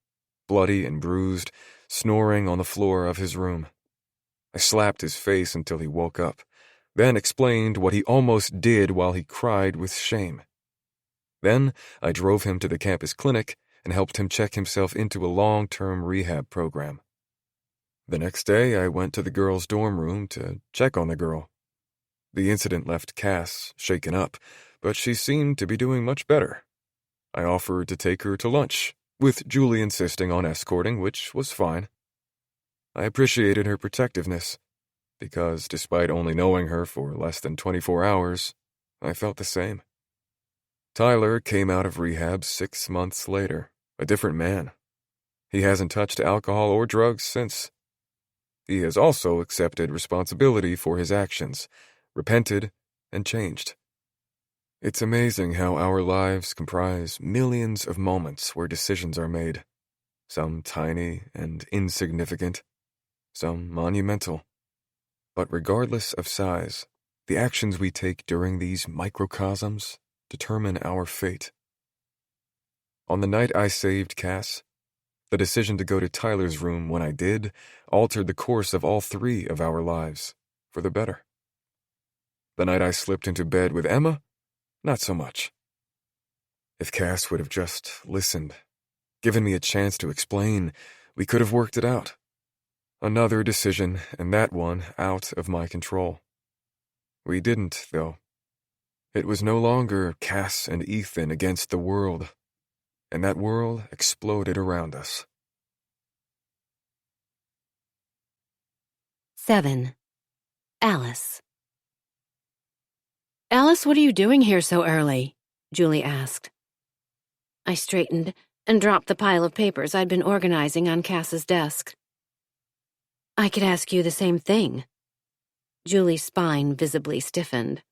bloody and bruised, snoring on the floor of his room. I slapped his face until he woke up, then explained what he almost did while he cried with shame. Then I drove him to the campus clinic and helped him check himself into a long-term rehab program. The next day, I went to the girls' dorm room to check on the girl. The incident left Cass shaken up, but she seemed to be doing much better. I offered to take her to lunch, with Julie insisting on escorting, which was fine. I appreciated her protectiveness, because despite only knowing her for less than 24 hours, I felt the same. Tyler came out of rehab 6 months later, a different man. He hasn't touched alcohol or drugs since. He has also accepted responsibility for his actions, repented, and changed. It's amazing how our lives comprise millions of moments where decisions are made, some tiny and insignificant, some monumental. But regardless of size, the actions we take during these microcosms determine our fate. On the night I saved Cass, the decision to go to Tyler's room when I did altered the course of all 3 of our lives, for the better. The night I slipped into bed with Emma, not so much. If Cass would have just listened, given me a chance to explain, we could have worked it out. Another decision, and that one out of my control. We didn't, though. It was no longer Cass and Ethan against the world, and that world exploded around us. 7. Alice. "Alice, what are you doing here so early?" Julie asked. I straightened and dropped the pile of papers I'd been organizing on Cass's desk. "I could ask you the same thing." Julie's spine visibly stiffened.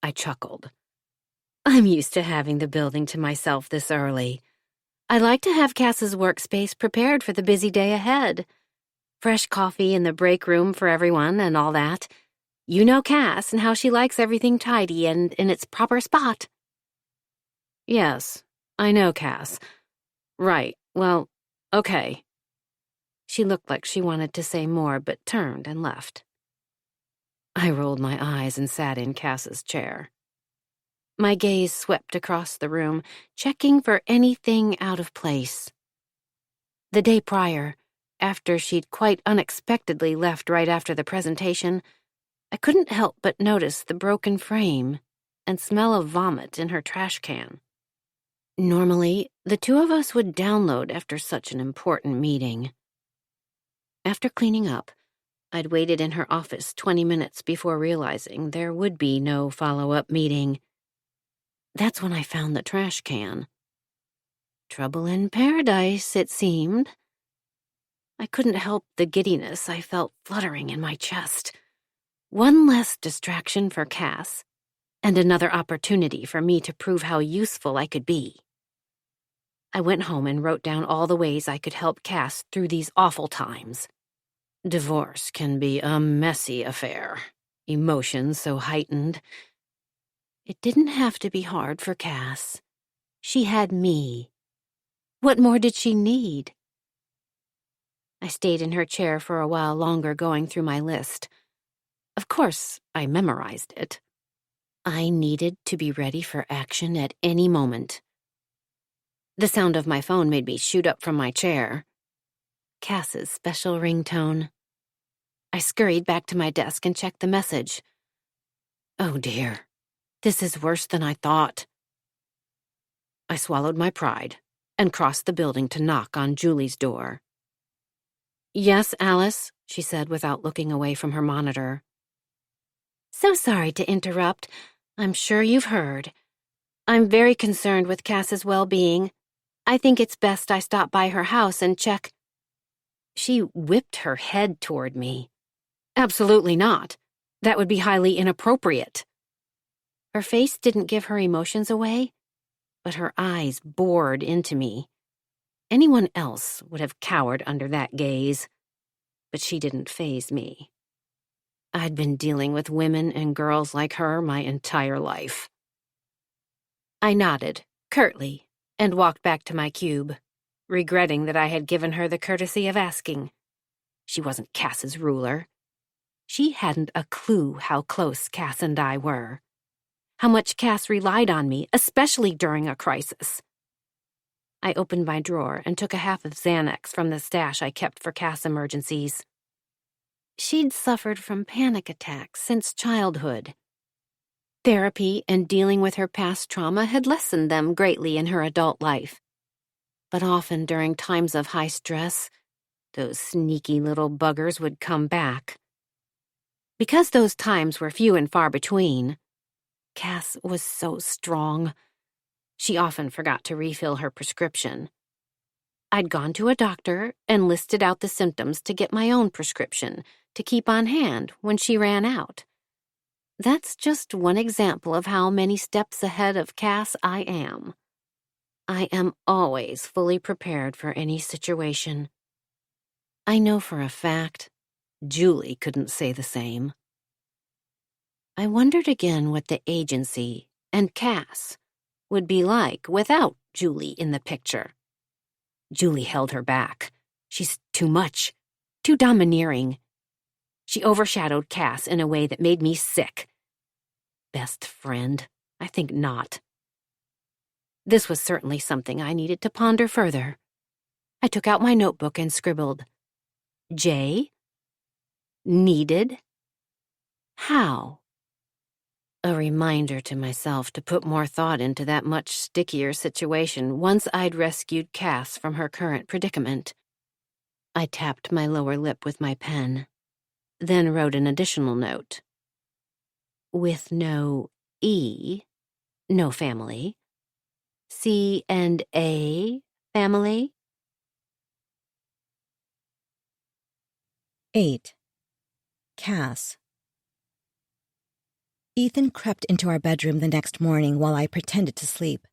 I chuckled. "I'm used to having the building to myself this early. I like to have Cass's workspace prepared for the busy day ahead. Fresh coffee in the break room for everyone and all that. You know Cass and how she likes everything tidy and in its proper spot." "Yes, I know Cass. Right, well, okay." She looked like she wanted to say more, but turned and left. I rolled my eyes and sat in Cass's chair. My gaze swept across the room, checking for anything out of place. The day prior, after she'd quite unexpectedly left right after the presentation, I couldn't help but notice the broken frame and smell of vomit in her trash can. Normally, the two of us would download after such an important meeting. After cleaning up, I'd waited in her office 20 minutes before realizing there would be no follow-up meeting. That's when I found the trash can. Trouble in paradise, it seemed. I couldn't help the giddiness I felt fluttering in my chest. One less distraction for Cass, and another opportunity for me to prove how useful I could be. I went home and wrote down all the ways I could help Cass through these awful times. Divorce can be a messy affair, emotions so heightened. It didn't have to be hard for Cass. She had me. What more did she need? I stayed in her chair for a while longer going through my list. Of course, I memorized it. I needed to be ready for action at any moment. The sound of my phone made me shoot up from my chair. Cass's special ringtone. I scurried back to my desk and checked the message. Oh dear, this is worse than I thought. I swallowed my pride and crossed the building to knock on Julie's door. Yes, Alice, she said without looking away from her monitor. So sorry to interrupt. I'm sure you've heard. I'm very concerned with Cass's well-being. I think it's best I stop by her house and check. She whipped her head toward me. Absolutely not. That would be highly inappropriate. Her face didn't give her emotions away, but her eyes bored into me. Anyone else would have cowered under that gaze, but she didn't faze me. I'd been dealing with women and girls like her my entire life. I nodded, curtly, and walked back to my cube, regretting that I had given her the courtesy of asking. She wasn't Cass's ruler. She hadn't a clue how close Cass and I were, how much Cass relied on me, especially during a crisis. I opened my drawer and took a half of Xanax from the stash I kept for Cass emergencies. She'd suffered from panic attacks since childhood. Therapy and dealing with her past trauma had lessened them greatly in her adult life. But often during times of high stress, those sneaky little buggers would come back. Because those times were few and far between, Cass was so strong. She often forgot to refill her prescription. I'd gone to a doctor and listed out the symptoms to get my own prescription to keep on hand when she ran out. That's just one example of how many steps ahead of Cass I am. I am always fully prepared for any situation. I know for a fact Julie couldn't say the same. I wondered again what the agency and Cass would be like without Julie in the picture. Julie held her back. She's too much, too domineering. She overshadowed Cass in a way that made me sick. Best friend? I think not. This was certainly something I needed to ponder further. I took out my notebook and scribbled, J? Needed? How? A reminder to myself to put more thought into that much stickier situation once I'd rescued Cass from her current predicament. I tapped my lower lip with my pen, then wrote an additional note. With no E, no family. C and A, family. 8. Cass. Ethan crept into our bedroom the next morning while I pretended to sleep.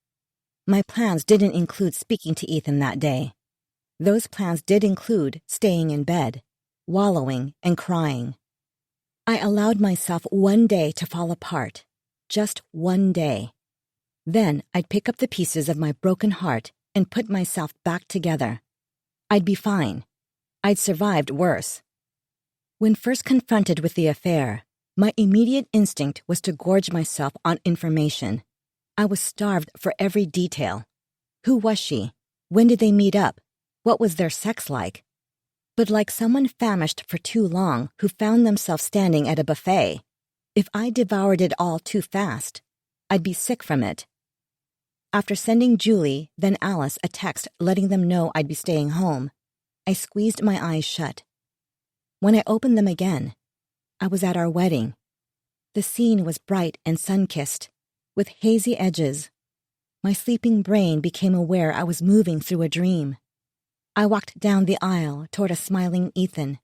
My plans didn't include speaking to Ethan that day. Those plans did include staying in bed, wallowing, and crying. I allowed myself one day to fall apart, just one day. Then I'd pick up the pieces of my broken heart and put myself back together. I'd be fine. I'd survived worse. When first confronted with the affair, my immediate instinct was to gorge myself on information. I was starved for every detail. Who was she? When did they meet up? What was their sex like? But like someone famished for too long who found themselves standing at a buffet, if I devoured it all too fast, I'd be sick from it. After sending Julie, then Alice, a text letting them know I'd be staying home, I squeezed my eyes shut. When I opened them again, I was at our wedding. The scene was bright and sun-kissed, with hazy edges. My sleeping brain became aware I was moving through a dream. I walked down the aisle toward a smiling Ethan.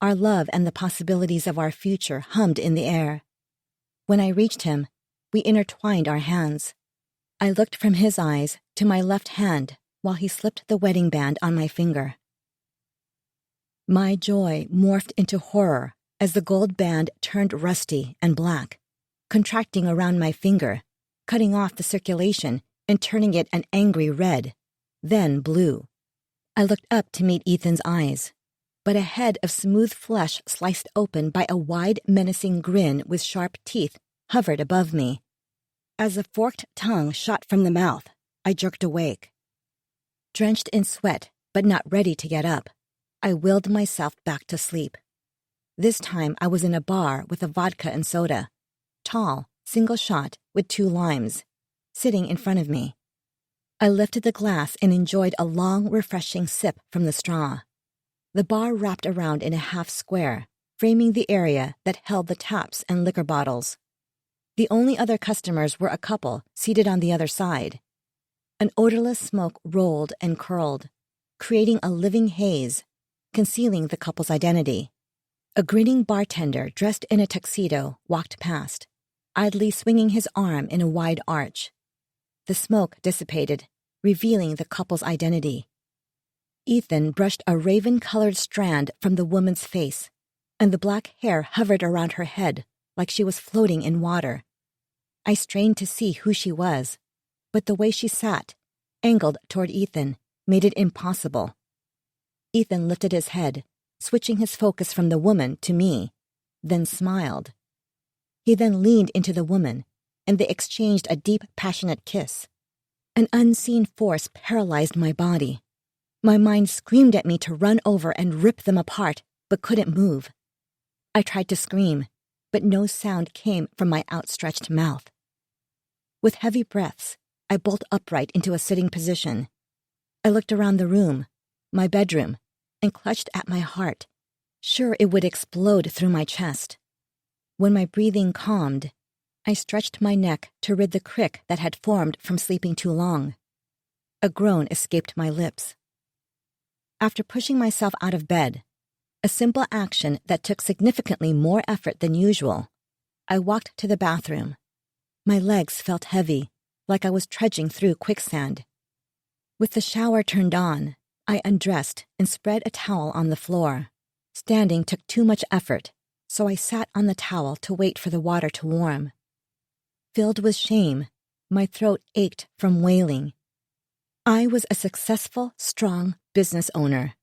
Our love and the possibilities of our future hummed in the air. When I reached him, we intertwined our hands. I looked from his eyes to my left hand while he slipped the wedding band on my finger. My joy morphed into horror as the gold band turned rusty and black, contracting around my finger, cutting off the circulation and turning it an angry red, then blue. I looked up to meet Ethan's eyes, but a head of smooth flesh sliced open by a wide, menacing grin with sharp teeth hovered above me. As a forked tongue shot from the mouth, I jerked awake. Drenched in sweat, but not ready to get up, I willed myself back to sleep. This time I was in a bar with a vodka and soda, tall, single shot with 2 limes, sitting in front of me. I lifted the glass and enjoyed a long, refreshing sip from the straw. The bar wrapped around in a half square, framing the area that held the taps and liquor bottles. The only other customers were a couple seated on the other side. An odorless smoke rolled and curled, creating a living haze, concealing the couple's identity. A grinning bartender dressed in a tuxedo walked past, idly swinging his arm in a wide arch. The smoke dissipated, revealing the couple's identity. Ethan brushed a raven-colored strand from the woman's face, and the black hair hovered around her head like she was floating in water. I strained to see who she was, but the way she sat, angled toward Ethan, made it impossible. Ethan lifted his head, switching his focus from the woman to me, then smiled. He then leaned into the woman, and they exchanged a deep, passionate kiss. An unseen force paralyzed my body. My mind screamed at me to run over and rip them apart, but couldn't move. I tried to scream, but no sound came from my outstretched mouth. With heavy breaths, I bolt upright into a sitting position. I looked around the room, my bedroom, and clutched at my heart, sure it would explode through my chest. When my breathing calmed, I stretched my neck to rid the crick that had formed from sleeping too long. A groan escaped my lips. After pushing myself out of bed, a simple action that took significantly more effort than usual, I walked to the bathroom. My legs felt heavy, like I was trudging through quicksand. With the shower turned on, I undressed and spread a towel on the floor. Standing took too much effort, so I sat on the towel to wait for the water to warm. Filled with shame, my throat ached from wailing. I was a successful, strong business owner.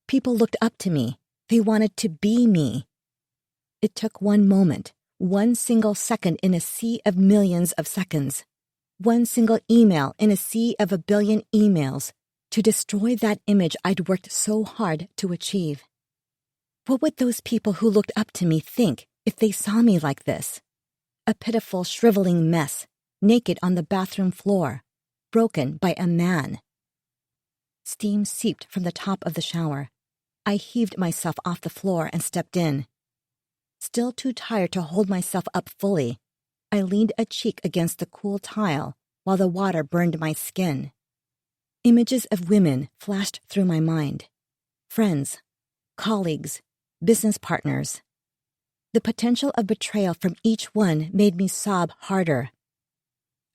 People looked up to me. They wanted to be me. It took one moment, one single second in a sea of millions of seconds, one single email in a sea of a billion emails, to destroy that image I'd worked so hard to achieve. What would those people who looked up to me think if they saw me like this? A pitiful, shriveling mess, naked on the bathroom floor, broken by a man. Steam seeped from the top of the shower. I heaved myself off the floor and stepped in. Still too tired to hold myself up fully, I leaned a cheek against the cool tile while the water burned my skin. Images of women flashed through my mind. Friends, colleagues, business partners. The potential of betrayal from each one made me sob harder.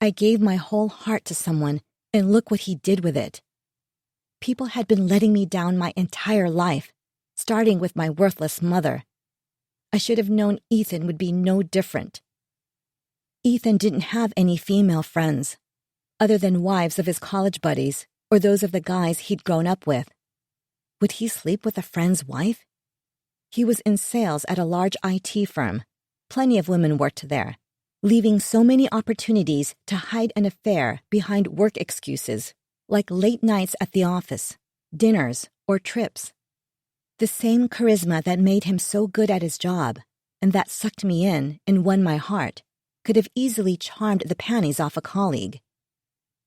I gave my whole heart to someone, and look what he did with it. People had been letting me down my entire life, starting with my worthless mother. I should have known Ethan would be no different. Ethan didn't have any female friends, other than wives of his college buddies or those of the guys he'd grown up with. Would he sleep with a friend's wife? He was in sales at a large IT firm. Plenty of women worked there, leaving so many opportunities to hide an affair behind work excuses, like late nights at the office, dinners, or trips. The same charisma that made him so good at his job, and that sucked me in and won my heart, could have easily charmed the panties off a colleague.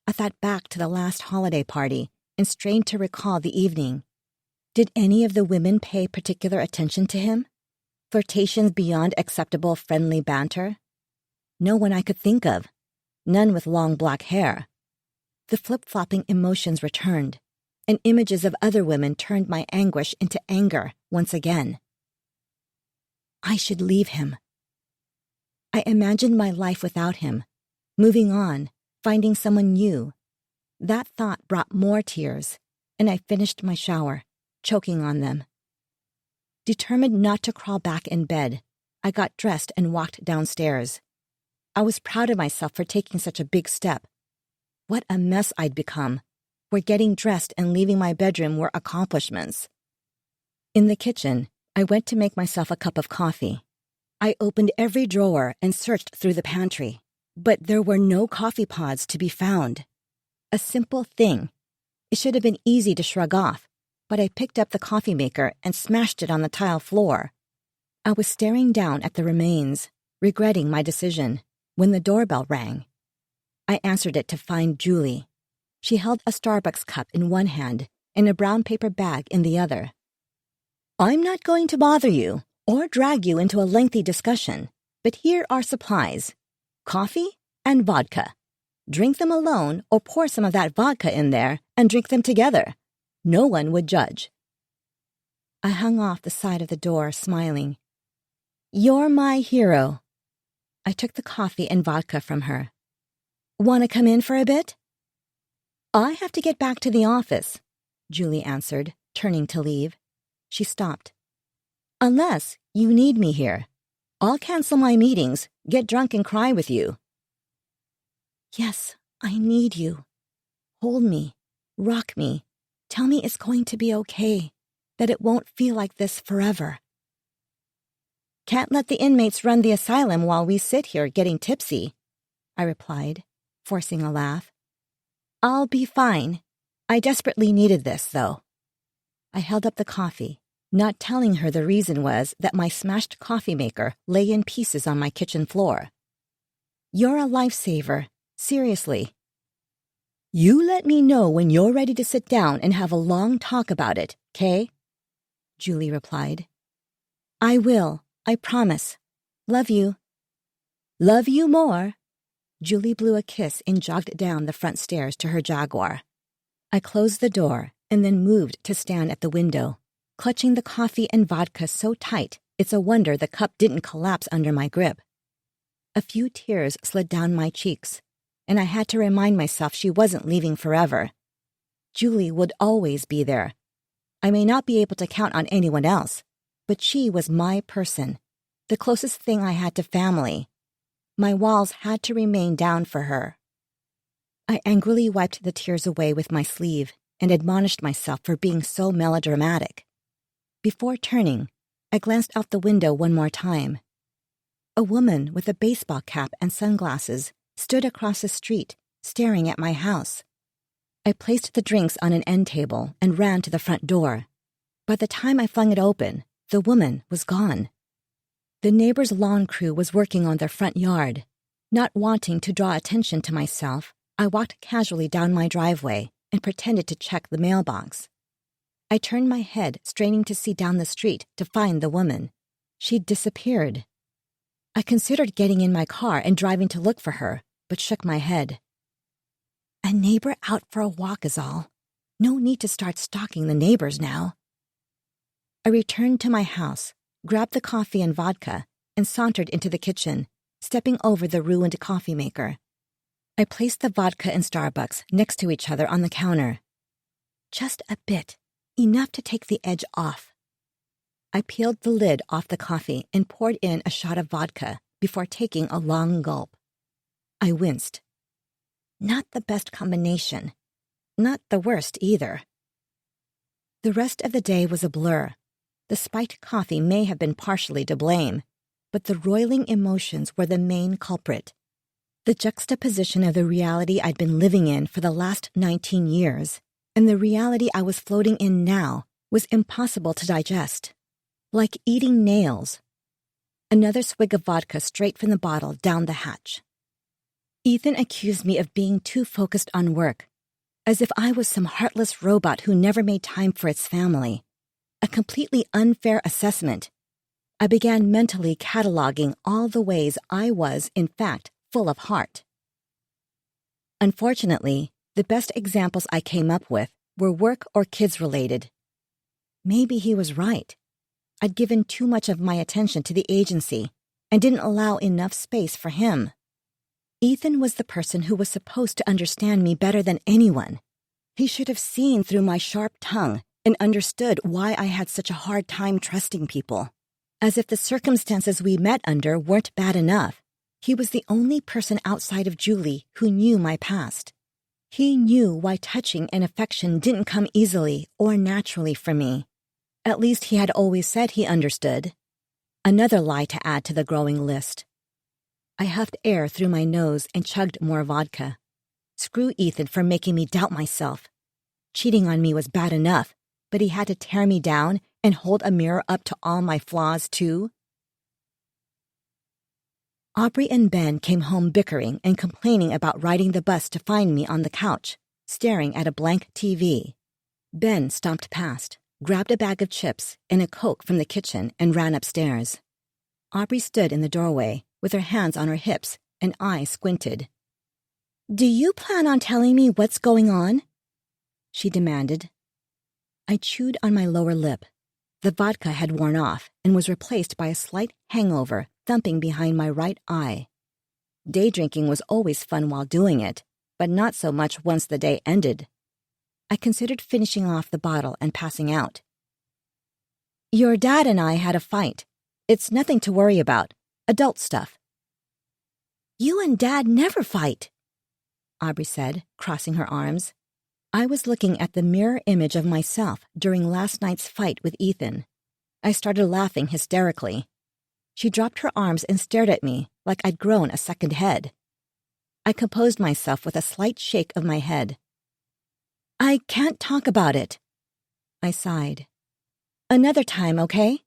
I thought back to the last holiday party and strained to recall the evening. Did any of the women pay particular attention to him? Flirtations beyond acceptable friendly banter? No one I could think of. None with long black hair. The flip-flopping emotions returned, and images of other women turned my anguish into anger once again. I should leave him. I imagined my life without him, moving on, finding someone new. That thought brought more tears, and I finished my shower, choking on them. Determined not to crawl back in bed, I got dressed and walked downstairs. I was proud of myself for taking such a big step. What a mess I'd become, where getting dressed and leaving my bedroom were accomplishments. In the kitchen, I went to make myself a cup of coffee. I opened every drawer and searched through the pantry, but there were no coffee pods to be found. A simple thing. It should have been easy to shrug off, but I picked up the coffee maker and smashed it on the tile floor. I was staring down at the remains, regretting my decision, when the doorbell rang. I answered it to find Julie. She held a Starbucks cup in one hand and a brown paper bag in the other. "I'm not going to bother you or drag you into a lengthy discussion, but here are supplies: coffee and vodka. Drink them alone or pour some of that vodka in there and drink them together. No one would judge." I hung off the side of the door, smiling. "You're my hero." I took the coffee and vodka from her. "Want to come in for a bit?" "I have to get back to the office," Julie answered, turning to leave. She stopped. "Unless you need me here. I'll cancel my meetings, get drunk and cry with you." "Yes, I need you. Hold me, rock me, tell me it's going to be okay, that it won't feel like this forever." "Can't let the inmates run the asylum while we sit here getting tipsy," I replied, forcing a laugh. "I'll be fine. I desperately needed this, though." I held up the coffee, not telling her the reason was that my smashed coffee maker lay in pieces on my kitchen floor. "You're a lifesaver, seriously." "You let me know when you're ready to sit down and have a long talk about it, 'kay?" Julie replied. "I will, I promise. Love you." "Love you more." Julie blew a kiss and jogged down the front stairs to her Jaguar. I closed the door and then moved to stand at the window, clutching the coffee and vodka so tight it's a wonder the cup didn't collapse under my grip. A few tears slid down my cheeks, and I had to remind myself she wasn't leaving forever. Julie would always be there. I may not be able to count on anyone else, but she was my person, the closest thing I had to family. My walls had to remain down for her. I angrily wiped the tears away with my sleeve and admonished myself for being so melodramatic. Before turning, I glanced out the window one more time. A woman with a baseball cap and sunglasses stood across the street, staring at my house. I placed the drinks on an end table and ran to the front door. By the time I flung it open, the woman was gone. The neighbor's lawn crew was working on their front yard. Not wanting to draw attention to myself, I walked casually down my driveway and pretended to check the mailbox. I turned my head, straining to see down the street to find the woman. She'd disappeared. I considered getting in my car and driving to look for her, but shook my head. A neighbor out for a walk is all. No need to start stalking the neighbors now. I returned to my house, grabbed the coffee and vodka, and sauntered into the kitchen, stepping over the ruined coffee maker. I placed the vodka and Starbucks next to each other on the counter. Just a bit, enough to take the edge off. I peeled the lid off the coffee and poured in a shot of vodka before taking a long gulp. I winced. Not the best combination. Not the worst either. The rest of the day was a blur. The spiked coffee may have been partially to blame, but the roiling emotions were the main culprit. The juxtaposition of the reality I'd been living in for the last 19 years and the reality I was floating in now was impossible to digest. Like eating nails. Another swig of vodka straight from the bottle down the hatch. Ethan accused me of being too focused on work, as if I was some heartless robot who never made time for its family. A completely unfair assessment. I began mentally cataloging all the ways I was, in fact, full of heart. Unfortunately, the best examples I came up with were work or kids-related. Maybe he was right. I'd given too much of my attention to the agency and didn't allow enough space for him. Ethan was the person who was supposed to understand me better than anyone. He should have seen through my sharp tongue and understood why I had such a hard time trusting people. As if the circumstances we met under weren't bad enough, he was the only person outside of Julie who knew my past. He knew why touching and affection didn't come easily or naturally for me. At least he had always said he understood. Another lie to add to the growing list. I huffed air through my nose and chugged more vodka. Screw Ethan for making me doubt myself. Cheating on me was bad enough, but he had to tear me down and hold a mirror up to all my flaws, too? Aubrey and Ben came home bickering and complaining about riding the bus to find me on the couch, staring at a blank TV. Ben stomped past, grabbed a bag of chips and a Coke from the kitchen, and ran upstairs. Aubrey stood in the doorway, with her hands on her hips and eyes squinted. "Do you plan on telling me what's going on?" she demanded. I chewed on my lower lip. The vodka had worn off and was replaced by a slight hangover thumping behind my right eye. Day drinking was always fun while doing it, but not so much once the day ended. I considered finishing off the bottle and passing out. "Your dad and I had a fight. It's nothing to worry about. Adult stuff." "You and Dad never fight," Aubrey said, crossing her arms. I was looking at the mirror image of myself during last night's fight with Ethan. I started laughing hysterically. She dropped her arms and stared at me like I'd grown a second head. I composed myself with a slight shake of my head. "I can't talk about it," I sighed. "Another time, okay?"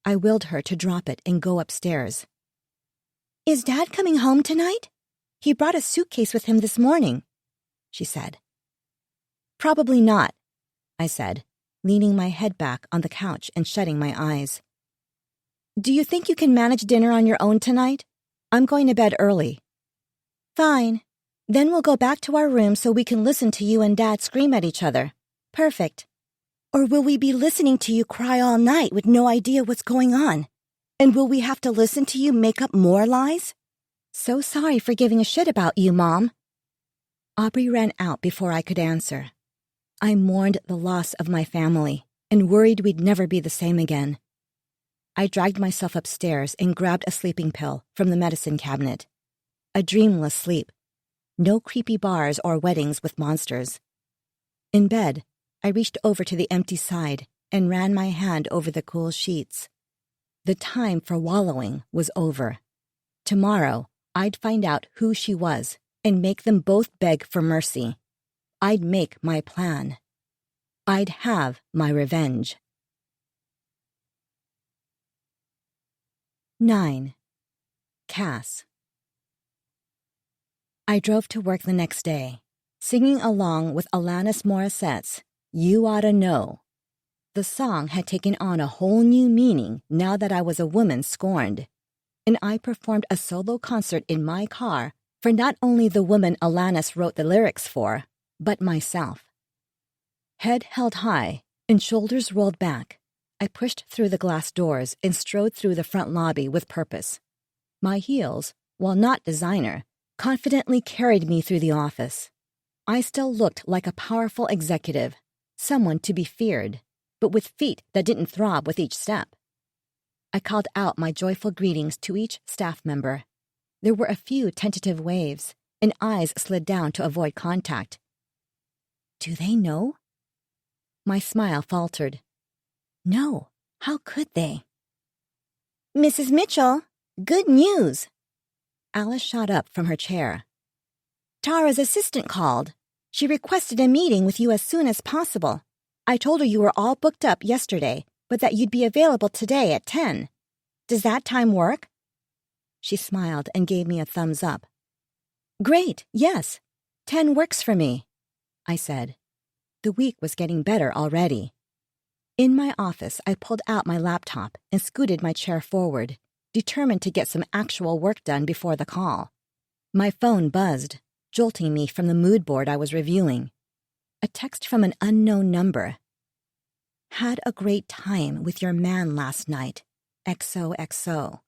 I willed her to drop it and go upstairs. "Is Dad coming home tonight? He brought a suitcase with him this morning," she said. "Probably not," I said, leaning my head back on the couch and shutting my eyes. "Do you think you can manage dinner on your own tonight? I'm going to bed early." "Fine. Then we'll go back to our room so we can listen to you and Dad scream at each other. Perfect. Or will we be listening to you cry all night with no idea what's going on? And will we have to listen to you make up more lies? So sorry for giving a shit about you, Mom." Aubrey ran out before I could answer. I mourned the loss of my family and worried we'd never be the same again. I dragged myself upstairs and grabbed a sleeping pill from the medicine cabinet. A dreamless sleep. No creepy bars or weddings with monsters. In bed, I reached over to the empty side and ran my hand over the cool sheets. The time for wallowing was over. Tomorrow, I'd find out who she was and make them both beg for mercy. I'd make my plan. I'd have my revenge. 9. Cass. I drove to work the next day, singing along with Alanis Morissette's "You Oughta Know." The song had taken on a whole new meaning now that I was a woman scorned, and I performed a solo concert in my car for not only the woman Alanis wrote the lyrics for, but myself. Head held high and shoulders rolled back, I pushed through the glass doors and strode through the front lobby with purpose. My heels, while not designer, confidently carried me through the office. I still looked like a powerful executive, someone to be feared, but with feet that didn't throb with each step. I called out my joyful greetings to each staff member. There were a few tentative waves, and eyes slid down to avoid contact. Do they know? My smile faltered. No, how could they? "Mrs. Mitchell, good news!" Alice shot up from her chair. "Tara's assistant called. She requested a meeting with you as soon as possible. I told her you were all booked up yesterday, but that you'd be available today at 10. Does that time work?" She smiled and gave me a thumbs up. Great, yes. 10 works for me, I said. The week was getting better already. In my office, I pulled out my laptop and scooted my chair forward, determined to get some actual work done before the call. My phone buzzed, jolting me from the mood board I was reviewing. A text from an unknown number. Had a great time with your man last night. XOXO.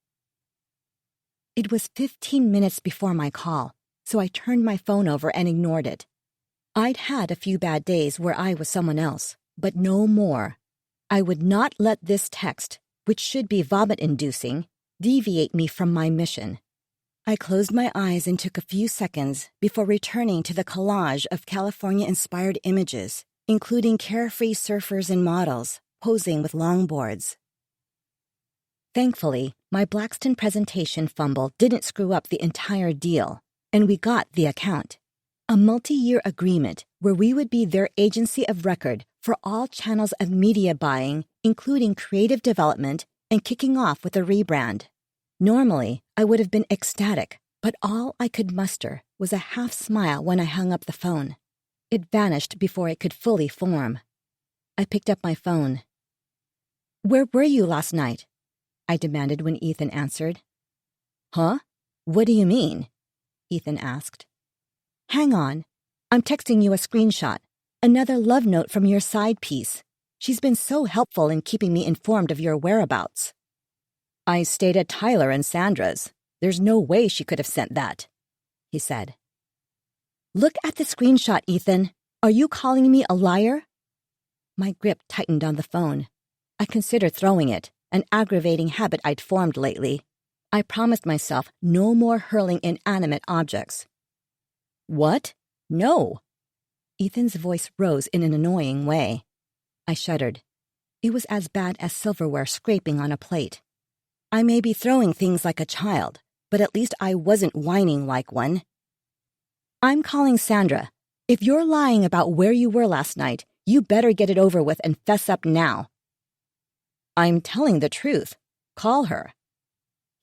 It was 15 minutes before my call, so I turned my phone over and ignored it. I'd had a few bad days where I was someone else, but no more. I would not let this text, which should be vomit-inducing, deviate me from my mission. I closed my eyes and took a few seconds before returning to the collage of California-inspired images, including carefree surfers and models posing with longboards. Thankfully, my Blackston presentation fumble didn't screw up the entire deal, and we got the account. A multi-year agreement where we would be their agency of record for all channels of media buying, including creative development and kicking off with a rebrand. Normally, I would have been ecstatic, but all I could muster was a half-smile when I hung up the phone. It vanished before it could fully form. I picked up my phone. "Where were you last night?" I demanded when Ethan answered. "Huh? What do you mean?" Ethan asked. "Hang on. I'm texting you a screenshot. Another love note from your side piece. She's been so helpful in keeping me informed of your whereabouts." "I stayed at Tyler and Sandra's. There's no way she could have sent that," he said. "Look at the screenshot, Ethan. Are you calling me a liar?" My grip tightened on the phone. I considered throwing it, an aggravating habit I'd formed lately. I promised myself no more hurling inanimate objects. "What? No." Ethan's voice rose in an annoying way. I shuddered. It was as bad as silverware scraping on a plate. I may be throwing things like a child, but at least I wasn't whining like one. "I'm calling Sandra. If you're lying about where you were last night, you better get it over with and fess up now." "I'm telling the truth. Call her."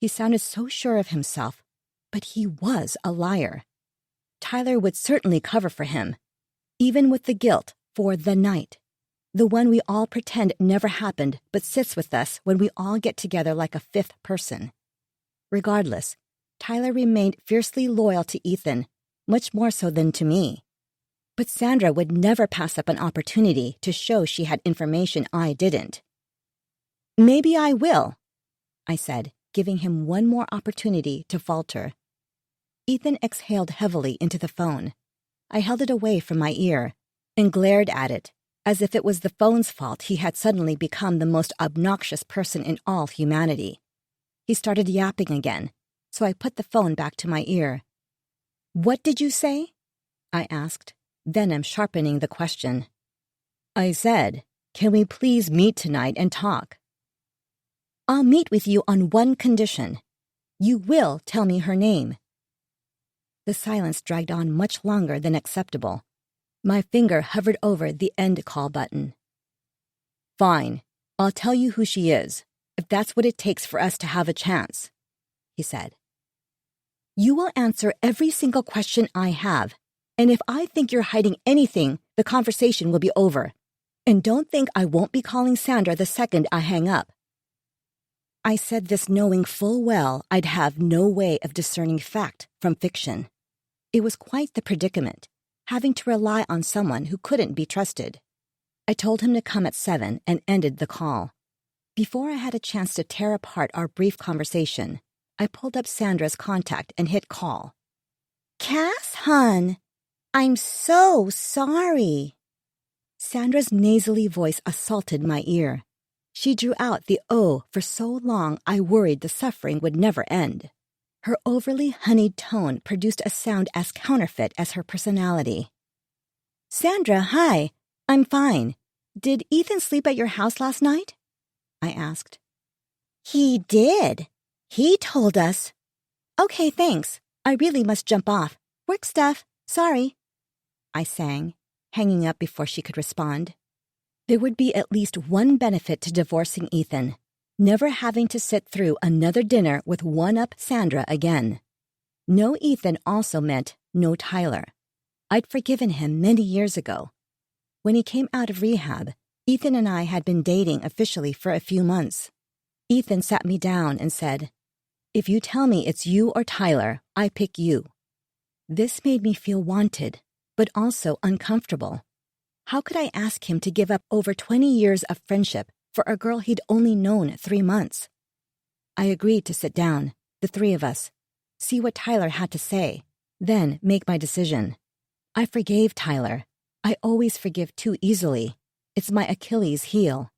He sounded so sure of himself, but he was a liar. Tyler would certainly cover for him, even with the guilt for the night. The one we all pretend never happened but sits with us when we all get together like a fifth person. Regardless, Tyler remained fiercely loyal to Ethan, much more so than to me. But Sandra would never pass up an opportunity to show she had information I didn't. "Maybe I will," I said, giving him one more opportunity to falter. Ethan exhaled heavily into the phone. I held it away from my ear and glared at it, as if it was the phone's fault he had suddenly become the most obnoxious person in all humanity. He started yapping again, so I put the phone back to my ear. "What did you say?" I asked, venom sharpening the question. "I said, can we please meet tonight and talk?" "I'll meet with you on one condition. You will tell me her name." The silence dragged on much longer than acceptable. My finger hovered over the end call button. "Fine, I'll tell you who she is, if that's what it takes for us to have a chance," he said. "You will answer every single question I have, and if I think you're hiding anything, the conversation will be over. And don't think I won't be calling Sandra the second I hang up." I said this knowing full well I'd have no way of discerning fact from fiction. It was quite the predicament, having to rely on someone who couldn't be trusted. I told him to come at 7 and ended the call. Before I had a chance to tear apart our brief conversation, I pulled up Sandra's contact and hit call. "Cass, hon, I'm so sorry." Sandra's nasally voice assaulted my ear. She drew out the O for so long I worried the suffering would never end. Her overly honeyed tone produced a sound as counterfeit as her personality. "Sandra, hi. I'm fine. Did Ethan sleep at your house last night?" I asked. "He did. He told us." "Okay, thanks. I really must jump off. Work stuff. Sorry," I sang, hanging up before she could respond. There would be at least one benefit to divorcing Ethan, never having to sit through another dinner with one-up Sandra again. No Ethan also meant No Tyler. I'd forgiven him many years ago. When he came out of rehab, Ethan and I had been dating officially for a few months. Ethan sat me down and said, "If you tell me it's you or Tyler, I pick you." This made me feel wanted, but also uncomfortable. How could I ask him to give up over 20 years of friendship for a girl he'd only known 3 months? I agreed to sit down, the three of us, see what Tyler had to say, then make my decision. I forgave Tyler. I always forgive too easily. It's my Achilles heel.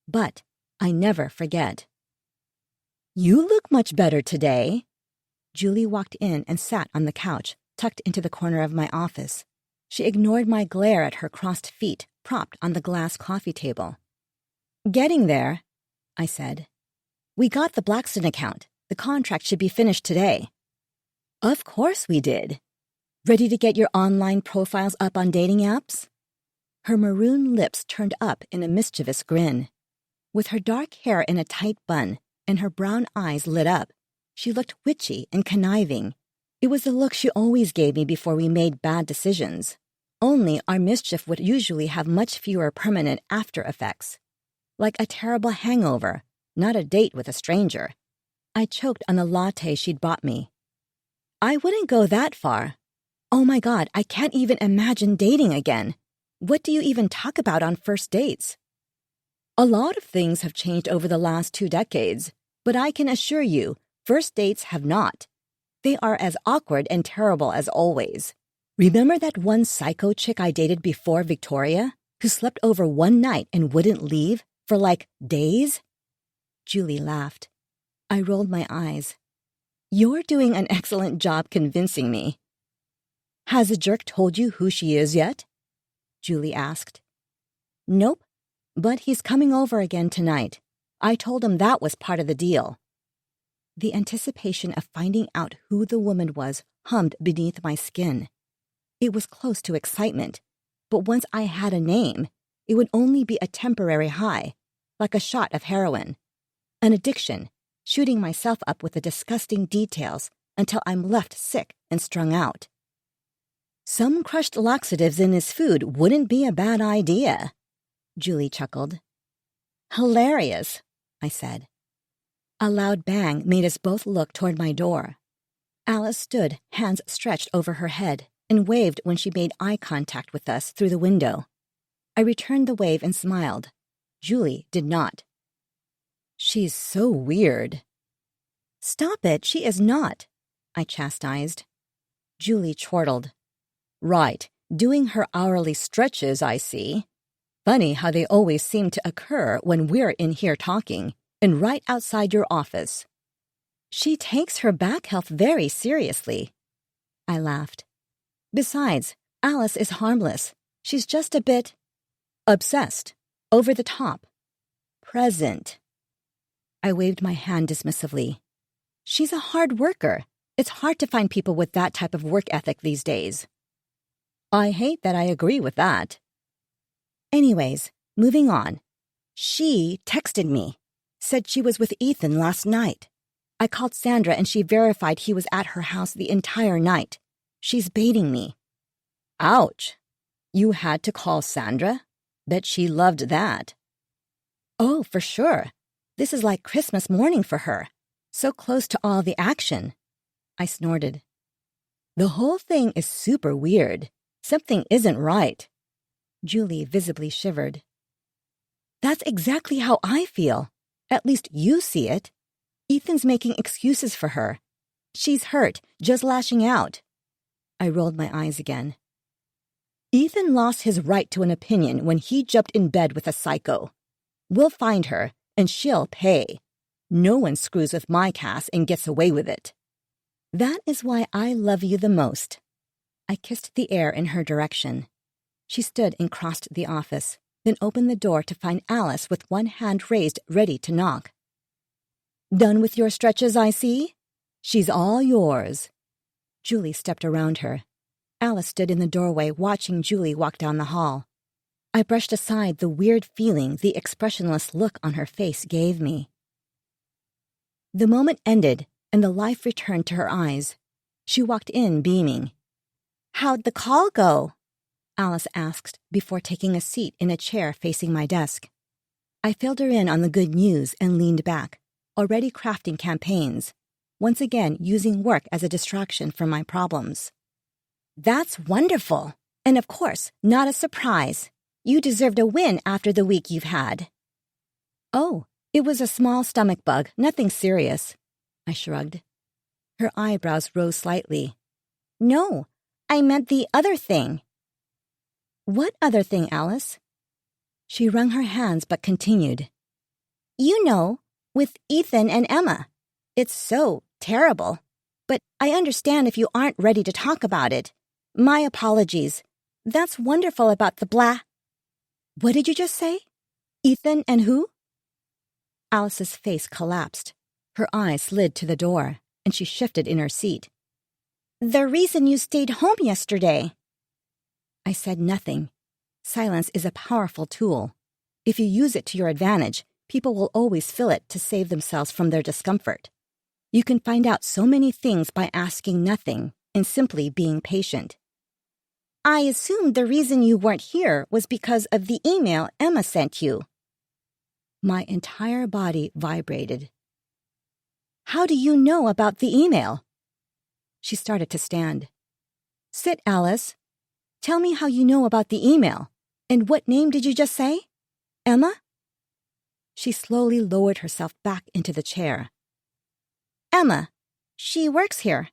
But I never forget. "You look much better today." Julie walked in and sat on the couch, tucked into the corner of my office. She ignored my glare at her crossed feet propped on the glass coffee table. "Getting there," I said. "We got the Blackstone account. The contract should be finished today." "Of course we did. Ready to get your online profiles up on dating apps?" Her maroon lips turned up in a mischievous grin. With her dark hair in a tight bun and her brown eyes lit up, she looked witchy and conniving. It was the look she always gave me before we made bad decisions. Only our mischief would usually have much fewer permanent after effects. Like a terrible hangover, not a date with a stranger. I choked on the latte she'd bought me. "I wouldn't go that far. Oh my God, I can't even imagine dating again. What do you even talk about on first dates?" "A lot of things have changed over the last 2 decades, but I can assure you, first dates have not. They are as awkward and terrible as always. Remember that one psycho chick I dated before Victoria, who slept over one night and wouldn't leave for like days?" Julie laughed. I rolled my eyes. "You're doing an excellent job convincing me." "Has the jerk told you who she is yet?" Julie asked. "Nope, but he's coming over again tonight. I told him that was part of the deal." The anticipation of finding out who the woman was hummed beneath my skin. It was close to excitement, but once I had a name, it would only be a temporary high, like a shot of heroin. An addiction, shooting myself up with the disgusting details until I'm left sick and strung out. "Some crushed laxatives in his food wouldn't be a bad idea," Julie chuckled. "Hilarious," I said. A loud bang made us both look toward my door. Alice stood, hands stretched over her head, and waved when she made eye contact with us through the window. I returned the wave and smiled. Julie did not. "She's so weird." "Stop it, she is not," I chastised. Julie chortled. "Right, doing her hourly stretches, I see. Funny how they always seem to occur when we're in here talking, and right outside your office." "She takes her back health very seriously." I laughed. "Besides, Alice is harmless. She's just a bit obsessed, over the top, present." I waved my hand dismissively. "She's a hard worker. It's hard to find people with that type of work ethic these days." "I hate that I agree with that." Anyways, moving on. She texted me, said she was with Ethan last night. I called Sandra and she verified he was at her house the entire night. She's baiting me. Ouch. You had to call Sandra? Bet she loved that. Oh, for sure. This is like Christmas morning for her. So close to all the action. I snorted. The whole thing is super weird. Something isn't right. Julie visibly shivered. That's exactly how I feel. At least you see it. Ethan's making excuses for her. She's hurt, just lashing out. I rolled my eyes again. Ethan lost his right to an opinion when he jumped in bed with a psycho. We'll find her, and she'll pay. No one screws with my Cass and gets away with it. That is why I love you the most. I kissed the air in her direction. She stood and crossed the office, then opened the door to find Alice with one hand raised, ready to knock. Done with your stretches, I see? She's all yours. Julie stepped around her. Alice stood in the doorway watching Julie walk down the hall. I brushed aside the weird feeling the expressionless look on her face gave me. The moment ended, and the life returned to her eyes. She walked in beaming. How'd the call go? Alice asked before taking a seat in a chair facing my desk. I filled her in on the good news and leaned back, already crafting campaigns, once again using work as a distraction from my problems. That's wonderful. And of course, not a surprise. You deserved a win after the week you've had. Oh, it was a small stomach bug, nothing serious. I shrugged. Her eyebrows rose slightly. No, I meant the other thing. What other thing, Alice? She wrung her hands but continued. You know, with Ethan and Emma. It's so terrible. But I understand if you aren't ready to talk about it. My apologies. That's wonderful about the blah. What did you just say? Ethan and who? Alice's face collapsed. Her eyes slid to the door, and she shifted in her seat. The reason you stayed home yesterday. I said nothing. Silence is a powerful tool. If you use it to your advantage, people will always fill it to save themselves from their discomfort. You can find out so many things by asking nothing and simply being patient. I assumed the reason you weren't here was because of the email Emma sent you. My entire body vibrated. How do you know about the email? She started to stand. Sit, Alice. Tell me how you know about the email. And what name did you just say? Emma? She slowly lowered herself back into the chair. Emma. She works here.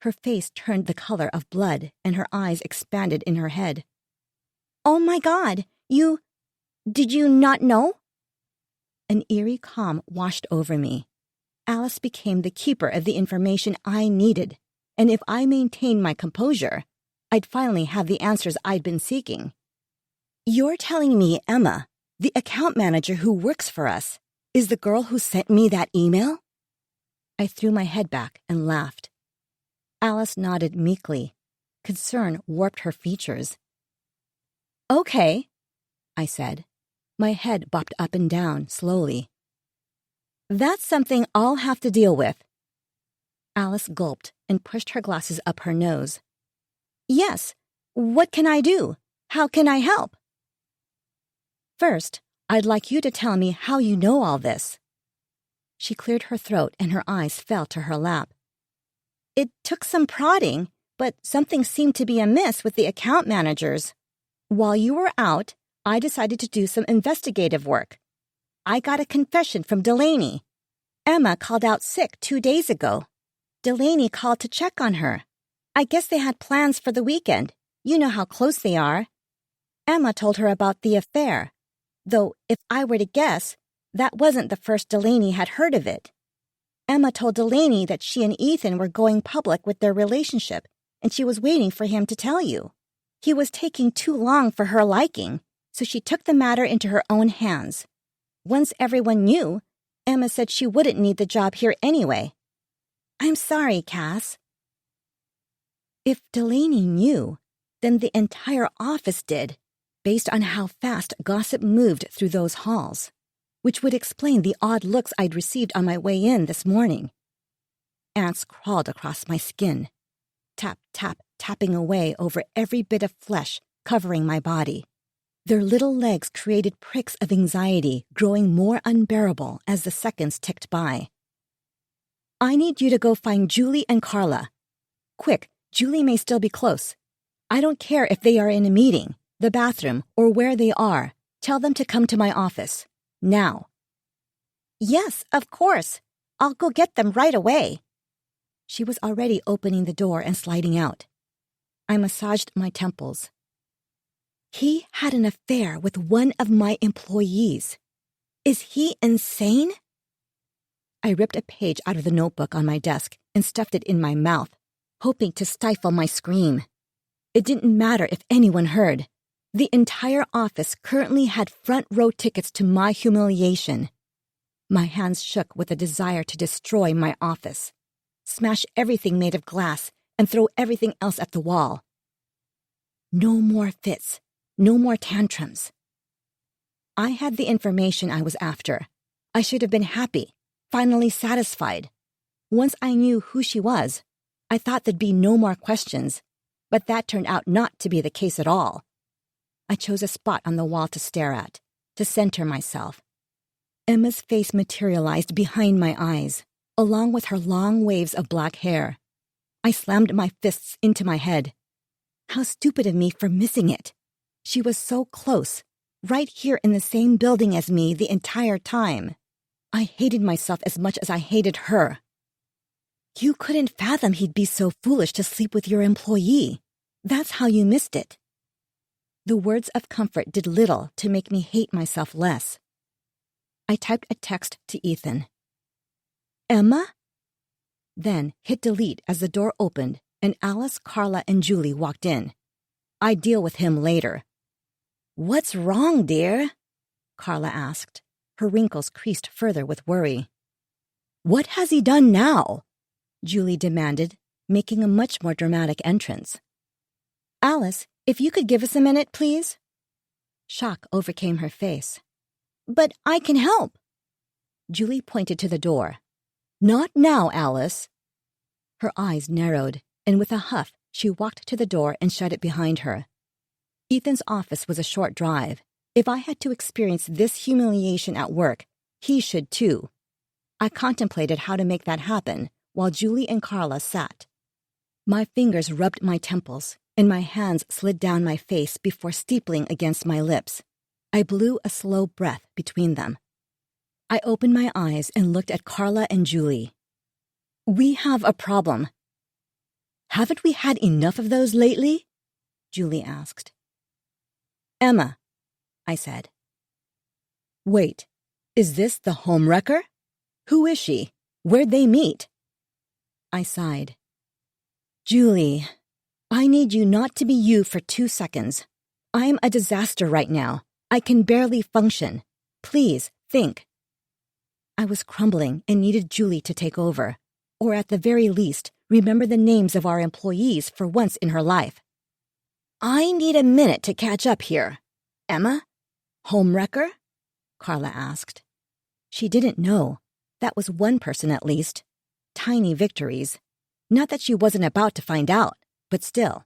Her face turned the color of blood and her eyes expanded in her head. Oh my God, did you not know? An eerie calm washed over me. Alice became the keeper of the information I needed, and if I maintained my composure, I'd finally have the answers I'd been seeking. You're telling me Emma, the account manager who works for us, is the girl who sent me that email? I threw my head back and laughed. Alice nodded meekly. Concern warped her features. Okay, I said. My head bopped up and down slowly. That's something I'll have to deal with. Alice gulped and pushed her glasses up her nose. Yes, what can I do? How can I help? First, I'd like you to tell me how you know all this. She cleared her throat and her eyes fell to her lap. It took some prodding, but something seemed to be amiss with the account managers. While you were out, I decided to do some investigative work. I got a confession from Delaney. Emma called out sick 2 days ago. Delaney called to check on her. I guess they had plans for the weekend. You know how close they are. Emma told her about the affair, though if I were to guess, that wasn't the first Delaney had heard of it. Emma told Delaney that she and Ethan were going public with their relationship, and she was waiting for him to tell you. He was taking too long for her liking, so she took the matter into her own hands. Once everyone knew, Emma said she wouldn't need the job here anyway. I'm sorry, Cass. If Delaney knew, then the entire office did, based on how fast gossip moved through those halls, which would explain the odd looks I'd received on my way in this morning. Ants crawled across my skin, tap, tap, tapping away over every bit of flesh covering my body. Their little legs created pricks of anxiety growing more unbearable as the seconds ticked by. I need you to go find Julie and Carla. Quick, Julie may still be close. I don't care if they are in a meeting, the bathroom, or where they are. Tell them to come to my office. Now. Yes, of course. I'll go get them right away. She was already opening the door and sliding out. I massaged my temples. He had an affair with one of my employees. Is he insane? I ripped a page out of the notebook on my desk and stuffed it in my mouth, hoping to stifle my scream. It didn't matter if anyone heard. The entire office currently had front-row tickets to my humiliation. My hands shook with a desire to destroy my office, smash everything made of glass, and throw everything else at the wall. No more fits, no more tantrums. I had the information I was after. I should have been happy, finally satisfied. Once I knew who she was, I thought there'd be no more questions. but that turned out not to be the case at all. I chose a spot on the wall to stare at, to center myself. Emma's face materialized behind my eyes, along with her long waves of black hair. I slammed my fists into my head. How stupid of me for missing it. She was so close, right here in the same building as me the entire time. I hated myself as much as I hated her. You couldn't fathom he'd be so foolish to sleep with your employee. That's how you missed it. The words of comfort did little to make me hate myself less. I typed a text to Ethan. Emma? Then hit delete as the door opened and Alice, Carla, and Julie walked in. I'd deal with him later. What's wrong, dear? Carla asked. Her wrinkles creased further with worry. What has he done now? Julie demanded, making a much more dramatic entrance. Alice, if you could give us a minute, please. Shock overcame her face. But I can help. Julie pointed to the door. Not now, Alice. Her eyes narrowed, and with a huff, she walked to the door and shut it behind her. Ethan's office was a short drive. If I had to experience this humiliation at work, he should too. I contemplated how to make that happen while Julie and Carla sat. My fingers rubbed my temples, and my hands slid down my face before steepling against my lips. I blew a slow breath between them. I opened my eyes and looked at Carla and Julie. We have a problem. Haven't we had enough of those lately? Julie asked. Emma, I said. Wait, is this the homewrecker? Who is she? Where'd they meet? I sighed. Julie, I need you not to be you for 2 seconds. I'm a disaster right now. I can barely function. Please, think. I was crumbling and needed Julie to take over, or at the very least, remember the names of our employees for once in her life. I need a minute to catch up here. Emma? Homewrecker? Carla asked. She didn't know. That was one person at least. Tiny victories. Not that she wasn't about to find out, but still.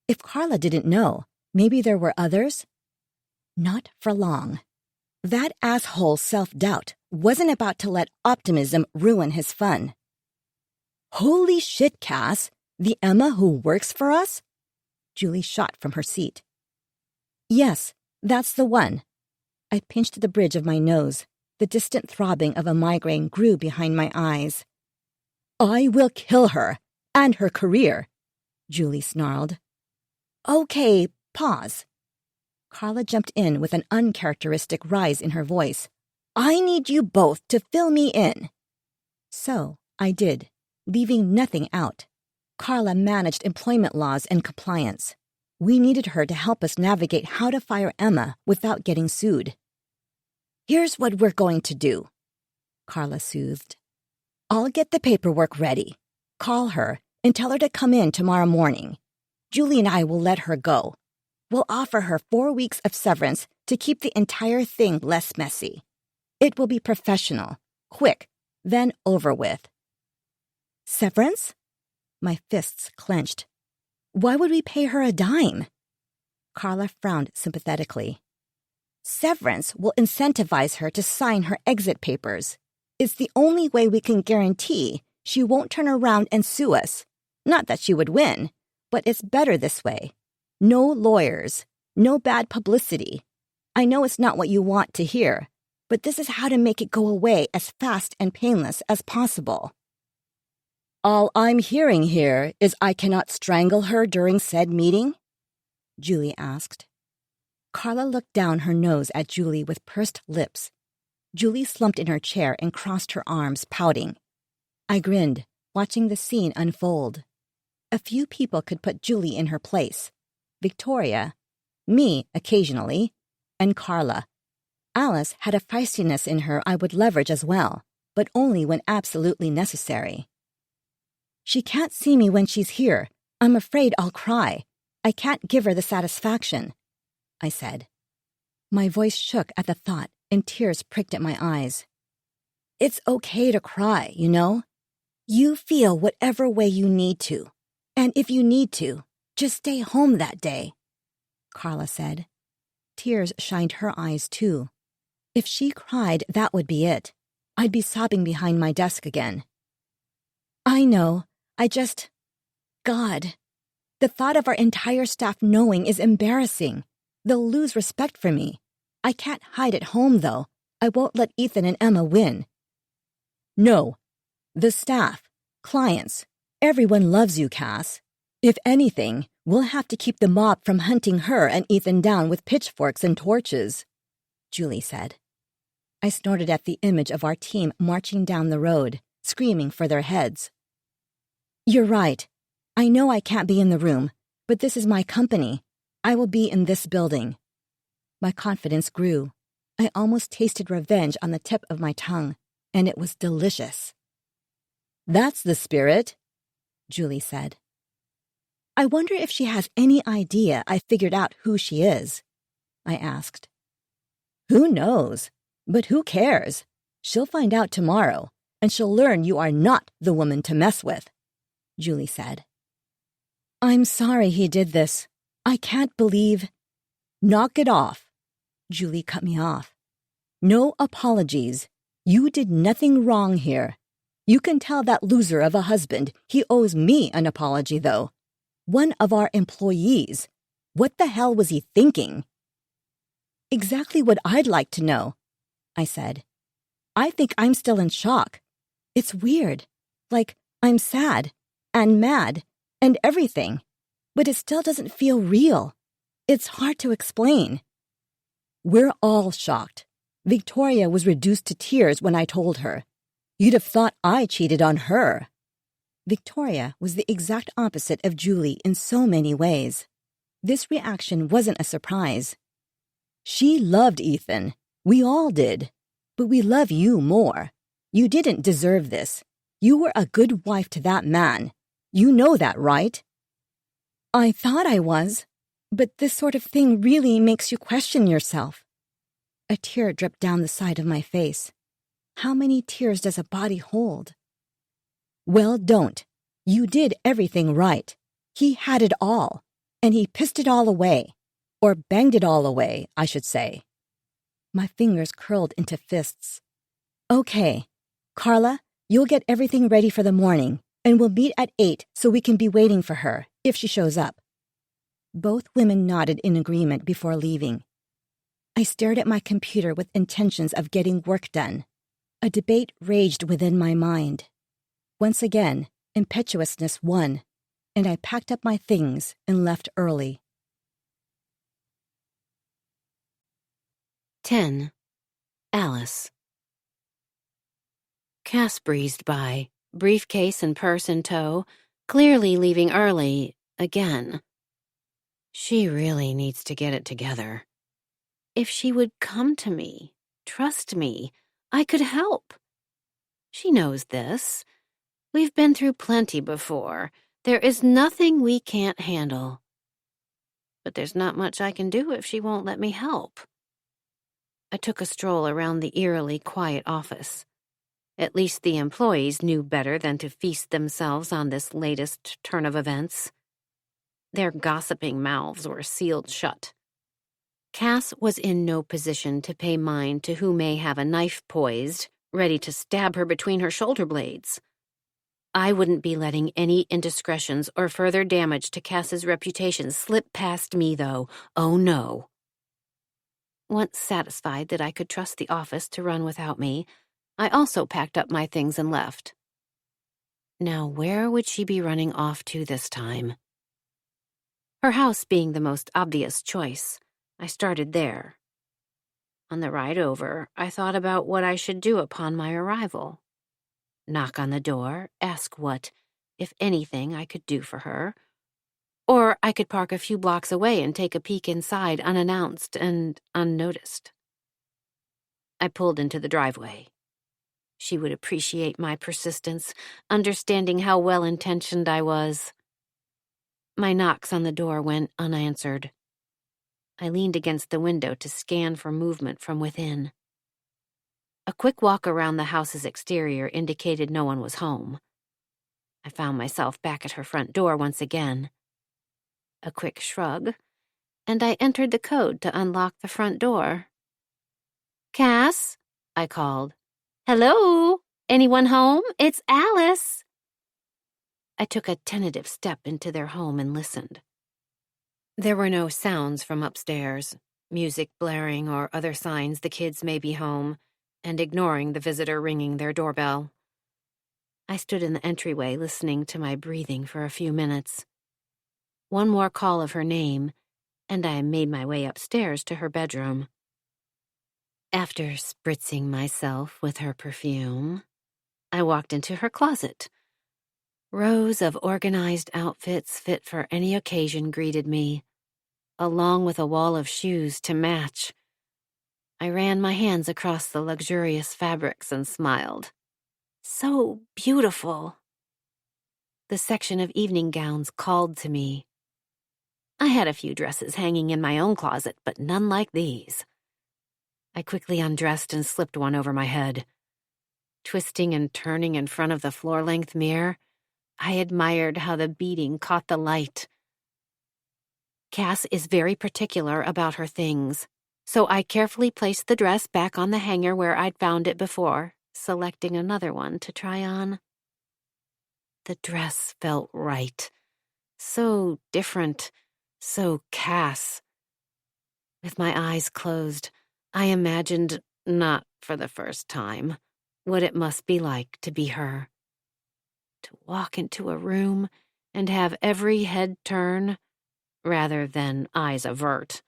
If Carla didn't know, maybe there were others? Not for long. That asshole self-doubt wasn't about to let optimism ruin his fun. Holy shit, Cass! The Emma who works for us? Julie shot from her seat. Yes, that's the one. I pinched the bridge of my nose. The distant throbbing of a migraine grew behind my eyes. I will kill her, and her career, Julie snarled. Okay, pause. Carla jumped in with an uncharacteristic rise in her voice. I need you both to fill me in. So I did, leaving nothing out. Carla managed employment laws and compliance. We needed her to help us navigate how to fire Emma without getting sued. Here's what we're going to do, Carla soothed. I'll get the paperwork ready. Call her and tell her to come in tomorrow morning. Julie and I will let her go. We'll offer her 4 weeks of severance to keep the entire thing less messy. It will be professional, quick, then over with. Severance? My fists clenched. Why would we pay her a dime? Carla frowned sympathetically. Severance will incentivize her to sign her exit papers. It's the only way we can guarantee she won't turn around and sue us. Not that she would win, but it's better this way. No lawyers, no bad publicity. I know it's not what you want to hear, but this is how to make it go away as fast and painless as possible. All I'm hearing here is I cannot strangle her during said meeting? Julie asked. Carla looked down her nose at Julie with pursed lips. Julie slumped in her chair and crossed her arms, pouting. I grinned, watching the scene unfold. A few people could put Julie in her place. Victoria, me occasionally, and Carla. Alice had a feistiness in her I would leverage as well, but only when absolutely necessary. She can't see me when she's here. I'm afraid I'll cry. I can't give her the satisfaction, I said. My voice shook at the thought, and tears pricked at my eyes. It's okay to cry, you know? You feel whatever way you need to. And if you need to, Just stay home that day, Carla said. Tears shined her eyes, too. If she cried, that would be it. I'd be sobbing behind my desk again. I know. God. The thought of our entire staff knowing is embarrassing. They'll lose respect for me. I can't hide at home, though. I won't let Ethan and Emma win. No. The staff, clients, everyone loves you, Cass. If anything, we'll have to keep the mob from hunting her and Ethan down with pitchforks and torches, Julie said. I snorted at the image of our team marching down the road, screaming for their heads. You're right. I know I can't be in the room, but this is my company. I will be in this building. My confidence grew. I almost tasted revenge on the tip of my tongue, and it was delicious. That's the spirit, Julie said. I wonder if she has any idea I figured out who she is, I asked. Who knows? But who cares? She'll find out tomorrow, and she'll learn you are not the woman to mess with, Julie said. I'm sorry he did this. I can't believe... Knock it off, Julie cut me off. No apologies. You did nothing wrong here. You can tell that loser of a husband he owes me an apology, though. One of our employees. What the hell was he thinking? Exactly what I'd like to know, I said. I think I'm still in shock. It's weird. Like, I'm sad and mad and everything, but it still doesn't feel real. It's hard to explain. We're all shocked. Victoria was reduced to tears when I told her. You'd have thought I cheated on her. Victoria was the exact opposite of Julie in so many ways. This reaction wasn't a surprise. She loved Ethan. We all did. But we love you more. You didn't deserve this. You were a good wife to that man. You know that, right? I thought I was, but this sort of thing really makes you question yourself. A tear dripped down the side of my face. How many tears does a body hold? Well, don't. You did everything right. He had it all, and he pissed it all away. Or banged it all away, I should say. My fingers curled into fists. Okay. Carla, you'll get everything ready for the morning, and we'll meet at 8 so we can be waiting for her, if she shows up. Both women nodded in agreement before leaving. I stared at my computer with intentions of getting work done. A debate raged within my mind. Once again, impetuousness won, and I packed up my things and left early. 10. Alice. Cass breezed by, briefcase and purse in tow, clearly leaving early, again. She really needs to get it together. If she would come to me, trust me, I could help. She knows this. We've been through plenty before. There is nothing we can't handle. But there's not much I can do if she won't let me help. I took a stroll around the eerily quiet office. At least the employees knew better than to feast themselves on this latest turn of events. Their gossiping mouths were sealed shut. Cass was in no position to pay mind to who may have a knife poised, ready to stab her between her shoulder blades. I wouldn't be letting any indiscretions or further damage to Cass's reputation slip past me, though. Oh, no. Once satisfied that I could trust the office to run without me, I also packed up my things and left. Now, where would she be running off to this time? Her house being the most obvious choice, I started there. On the ride over, I thought about what I should do upon my arrival. Knock on the door, ask what, if anything, I could do for her. Or I could park a few blocks away and take a peek inside unannounced and unnoticed. I pulled into the driveway. She would appreciate my persistence, understanding how well-intentioned I was. My knocks on the door went unanswered. I leaned against the window to scan for movement from within. A quick walk around the house's exterior indicated no one was home. I found myself back at her front door once again. A quick shrug, and I entered the code to unlock the front door. "Cass," I called. "Hello? Anyone home? It's Alice." I took a tentative step into their home and listened. There were no sounds from upstairs, music blaring or other signs the kids may be home, and ignoring the visitor ringing their doorbell. I stood in the entryway listening to my breathing for a few minutes. One more call of her name, and I made my way upstairs to her bedroom. After spritzing myself with her perfume, I walked into her closet. Rows of organized outfits fit for any occasion greeted me, along with a wall of shoes to match. I ran my hands across the luxurious fabrics and smiled. So beautiful. The section of evening gowns called to me. I had a few dresses hanging in my own closet, but none like these. I quickly undressed and slipped one over my head. Twisting and turning in front of the floor-length mirror, I admired how the beading caught the light. Cass is very particular about her things, so I carefully placed the dress back on the hanger where I'd found it before, selecting another one to try on. The dress felt right. So different, so Cass. With my eyes closed, I imagined, not for the first time, what it must be like to be her. To walk into a room and have every head turn, rather than eyes avert.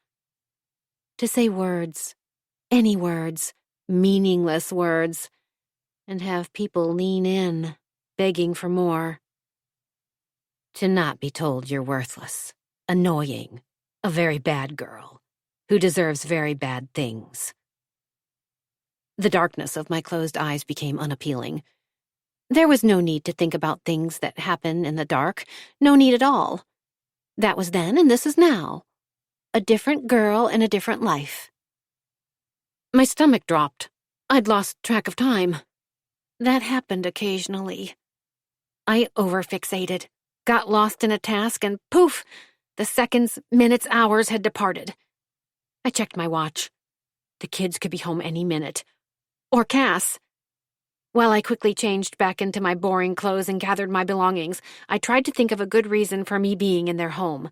To say words, any words, meaningless words, and have people lean in, begging for more. To not be told you're worthless, annoying, a very bad girl, who deserves very bad things. The darkness of my closed eyes became unappealing. There was no need to think about things that happen in the dark, no need at all. That was then and this is now. A different girl in a different life. My stomach dropped. I'd lost track of time. That happened occasionally. I overfixated, got lost in a task, and poof, the seconds, minutes, hours had departed. I checked my watch. The kids could be home any minute. Or Cass. While I quickly changed back into my boring clothes and gathered my belongings, I tried to think of a good reason for me being in their home.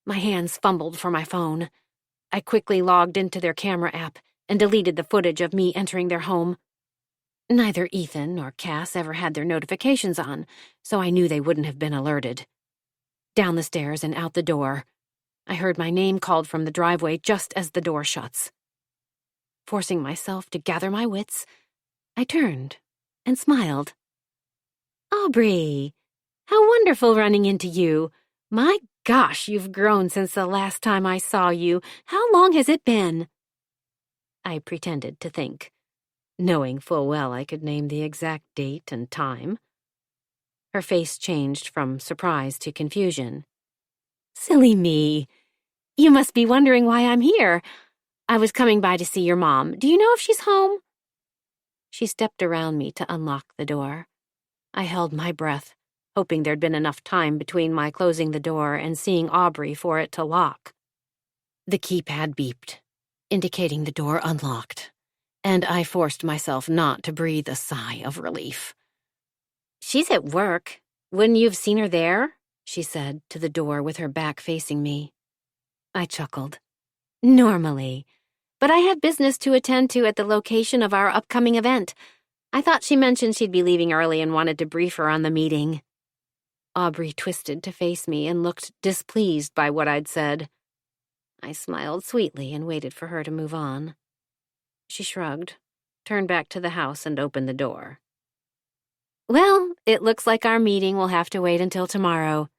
My hands fumbled for my phone. I quickly logged into their camera app and deleted the footage of me entering their home. Neither Ethan nor Cass ever had their notifications on, so I knew they wouldn't have been alerted. Down the stairs and out the door, I heard my name called from the driveway just as the door shuts. Forcing myself to gather my wits, I turned and smiled. "Aubrey, how wonderful running into you. My gosh, you've grown since the last time I saw you. How long has it been?" I pretended to think, knowing full well I could name the exact date and time. Her face changed from surprise to confusion. "Silly me. You must be wondering why I'm here. I was coming by to see your mom. Do you know if she's home?" She stepped around me to unlock the door. I held my breath, hoping there'd been enough time between my closing the door and seeing Aubrey for it to lock. The keypad beeped, indicating the door unlocked, and I forced myself not to breathe a sigh of relief. "She's at work. Wouldn't you have seen her there?" she said to the door with her back facing me. I chuckled. "Normally. But I have business to attend to at the location of our upcoming event. I thought she mentioned she'd be leaving early and wanted to brief her on the meeting." Aubrey twisted to face me and looked displeased by what I'd said. I smiled sweetly and waited for her to move on. She shrugged, turned back to the house, and opened the door. "Well, it looks like our meeting will have to wait until tomorrow.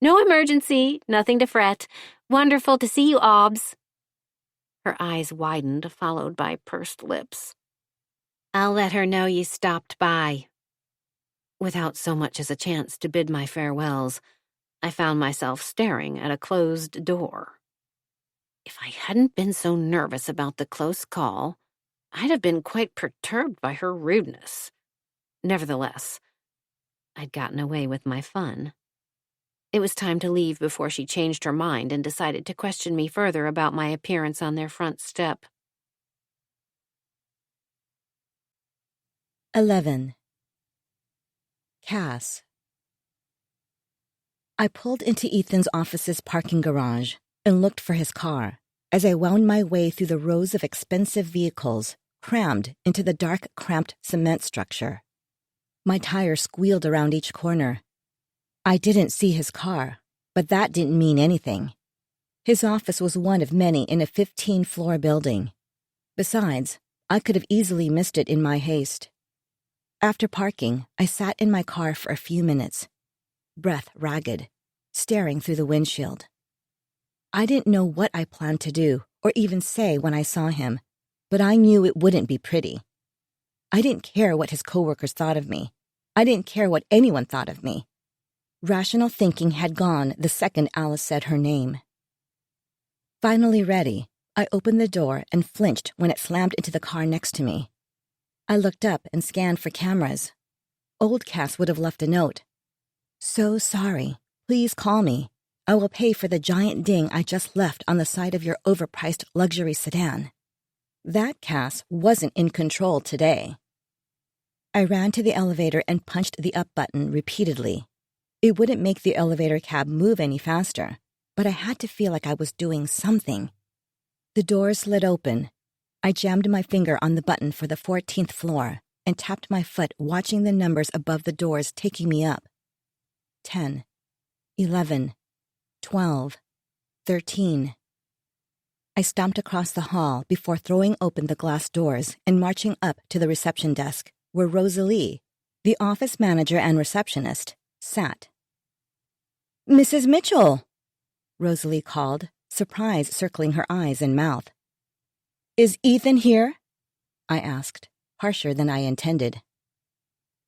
No emergency, nothing to fret. Wonderful to see you, Obs." Her eyes widened, followed by pursed lips. "I'll let her know you stopped by." Without so much as a chance to bid my farewells, I found myself staring at a closed door. If I hadn't been so nervous about the close call, I'd have been quite perturbed by her rudeness. Nevertheless, I'd gotten away with my fun. It was time to leave before she changed her mind and decided to question me further about my appearance on their front step. 11. Cass. I pulled into Ethan's office's parking garage and looked for his car as I wound my way through the rows of expensive vehicles crammed into the dark, cramped cement structure. My tires squealed around each corner. I didn't see his car, but that didn't mean anything. His office was one of many in a 15-floor building. Besides, I could have easily missed it in my haste. After parking, I sat in my car for a few minutes, breath ragged, staring through the windshield. I didn't know what I planned to do or even say when I saw him, but I knew it wouldn't be pretty. I didn't care what his coworkers thought of me. I didn't care what anyone thought of me. Rational thinking had gone the second Alice said her name. Finally ready, I opened the door and flinched when it slammed into the car next to me. I looked up and scanned for cameras. Old Cass would have left a note. "So sorry. Please call me. I will pay for the giant ding I just left on the side of your overpriced luxury sedan." That Cass wasn't in control today. I ran to the elevator and punched the up button repeatedly. It wouldn't make the elevator cab move any faster, but I had to feel like I was doing something. The doors slid open. I jammed my finger on the button for the 14th floor and tapped my foot, watching the numbers above the doors taking me up. 10, 11, 12, 13. I stomped across the hall before throwing open the glass doors and marching up to the reception desk, where Rosalie, the office manager and receptionist, sat. "Mrs. Mitchell," Rosalie called, surprise circling her eyes and mouth. "Is Ethan here?" I asked, harsher than I intended.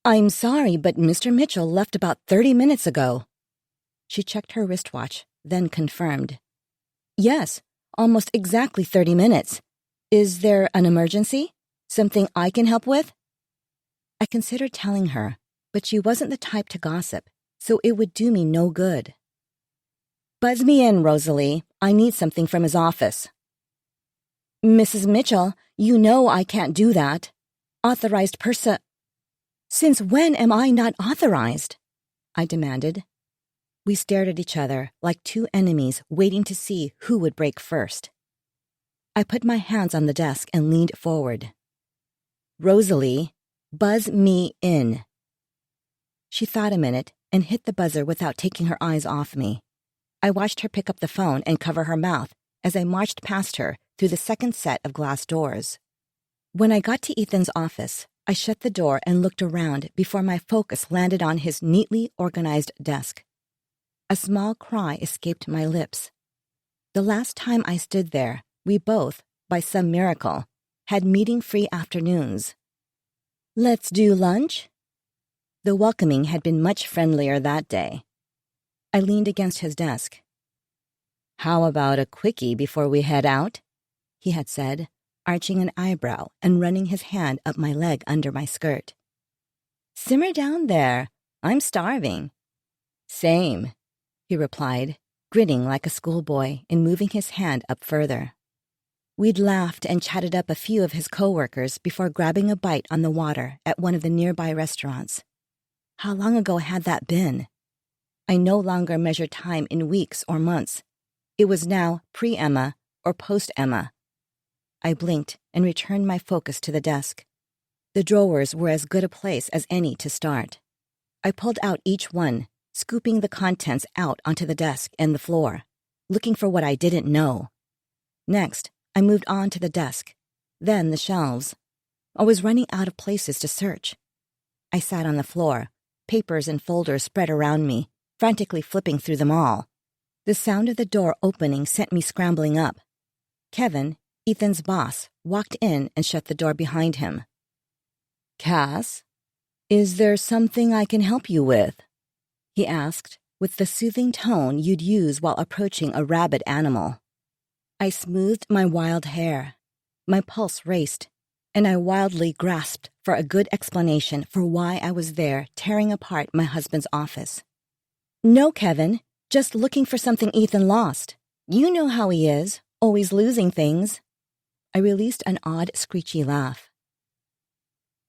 "I'm sorry, but Mr. Mitchell left about 30 minutes ago." She checked her wristwatch, then confirmed. "Yes, almost exactly 30 minutes. Is there an emergency? Something I can help with?" I considered telling her, but she wasn't the type to gossip, so it would do me no good. "Buzz me in, Rosalie. I need something from his office." "Mrs. Mitchell, you know I can't do that. Authorized person—" "Since when am I not authorized?" I demanded. We stared at each other like two enemies waiting to see who would break first. I put my hands on the desk and leaned forward. "Rosalie, buzz me in." She thought a minute and hit the buzzer without taking her eyes off me. I watched her pick up the phone and cover her mouth as I marched past her through the second set of glass doors. When I got to Ethan's office, I shut the door and looked around before my focus landed on his neatly organized desk. A small cry escaped my lips. The last time I stood there, we both, by some miracle, had meeting-free afternoons. "Let's do lunch?" The welcoming had been much friendlier that day. I leaned against his desk. "How about a quickie before we head out?" he had said, arching an eyebrow and running his hand up my leg under my skirt. "Simmer down there. I'm starving." "Same," he replied, grinning like a schoolboy and moving his hand up further. We'd laughed and chatted up a few of his coworkers before grabbing a bite on the water at one of the nearby restaurants. How long ago had that been? I no longer measured time in weeks or months. It was now pre-Emma or post-Emma. I blinked and returned my focus to the desk. The drawers were as good a place as any to start. I pulled out each one, scooping the contents out onto the desk and the floor, looking for what I didn't know. Next, I moved on to the desk, then the shelves. I was running out of places to search. I sat on the floor, papers and folders spread around me, frantically flipping through them all. The sound of the door opening sent me scrambling up. Kevin, Ethan's boss, walked in and shut the door behind him. "Cass, is there something I can help you with?" he asked, with the soothing tone you'd use while approaching a rabid animal. I smoothed my wild hair. My pulse raced, and I wildly grasped for a good explanation for why I was there tearing apart my husband's office. "No, Kevin, Just looking for something Ethan lost. You know how he is, always losing things. I released an odd, screechy laugh.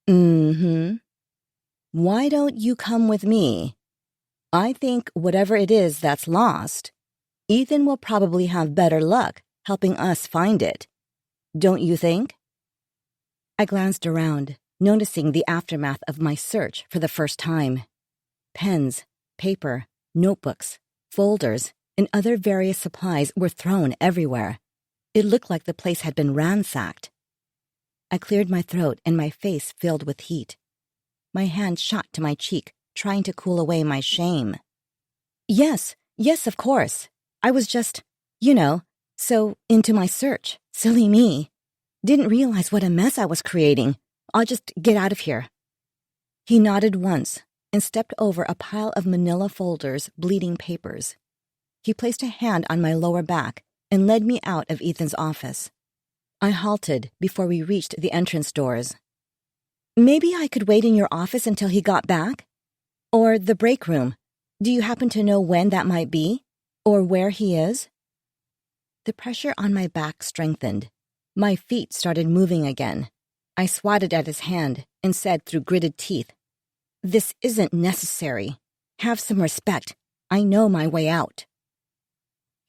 Mm-hmm. Why don't you come with me? I think whatever it is that's lost, Ethan will probably have better luck helping us find it. Don't you think? I glanced around, noticing the aftermath of my search for the first time. Pens, paper, notebooks, folders, and other various supplies were thrown everywhere. It looked like the place had been ransacked. I cleared my throat and my face filled with heat. My hand shot to my cheek, trying to cool away my shame. Yes, of course. I was just, so into my search. Silly me. Didn't realize what a mess I was creating. I'll just get out of here. He nodded once and stepped over a pile of manila folders, bleeding papers. He placed a hand on my lower back and led me out of Ethan's office. I halted before we reached the entrance doors. Maybe I could wait in your office until he got back? Or the break room. Do you happen to know when that might be? Or where he is? The pressure on my back strengthened. My feet started moving again. I swatted at his hand and said through gritted teeth, "This isn't necessary. Have some respect. I know my way out."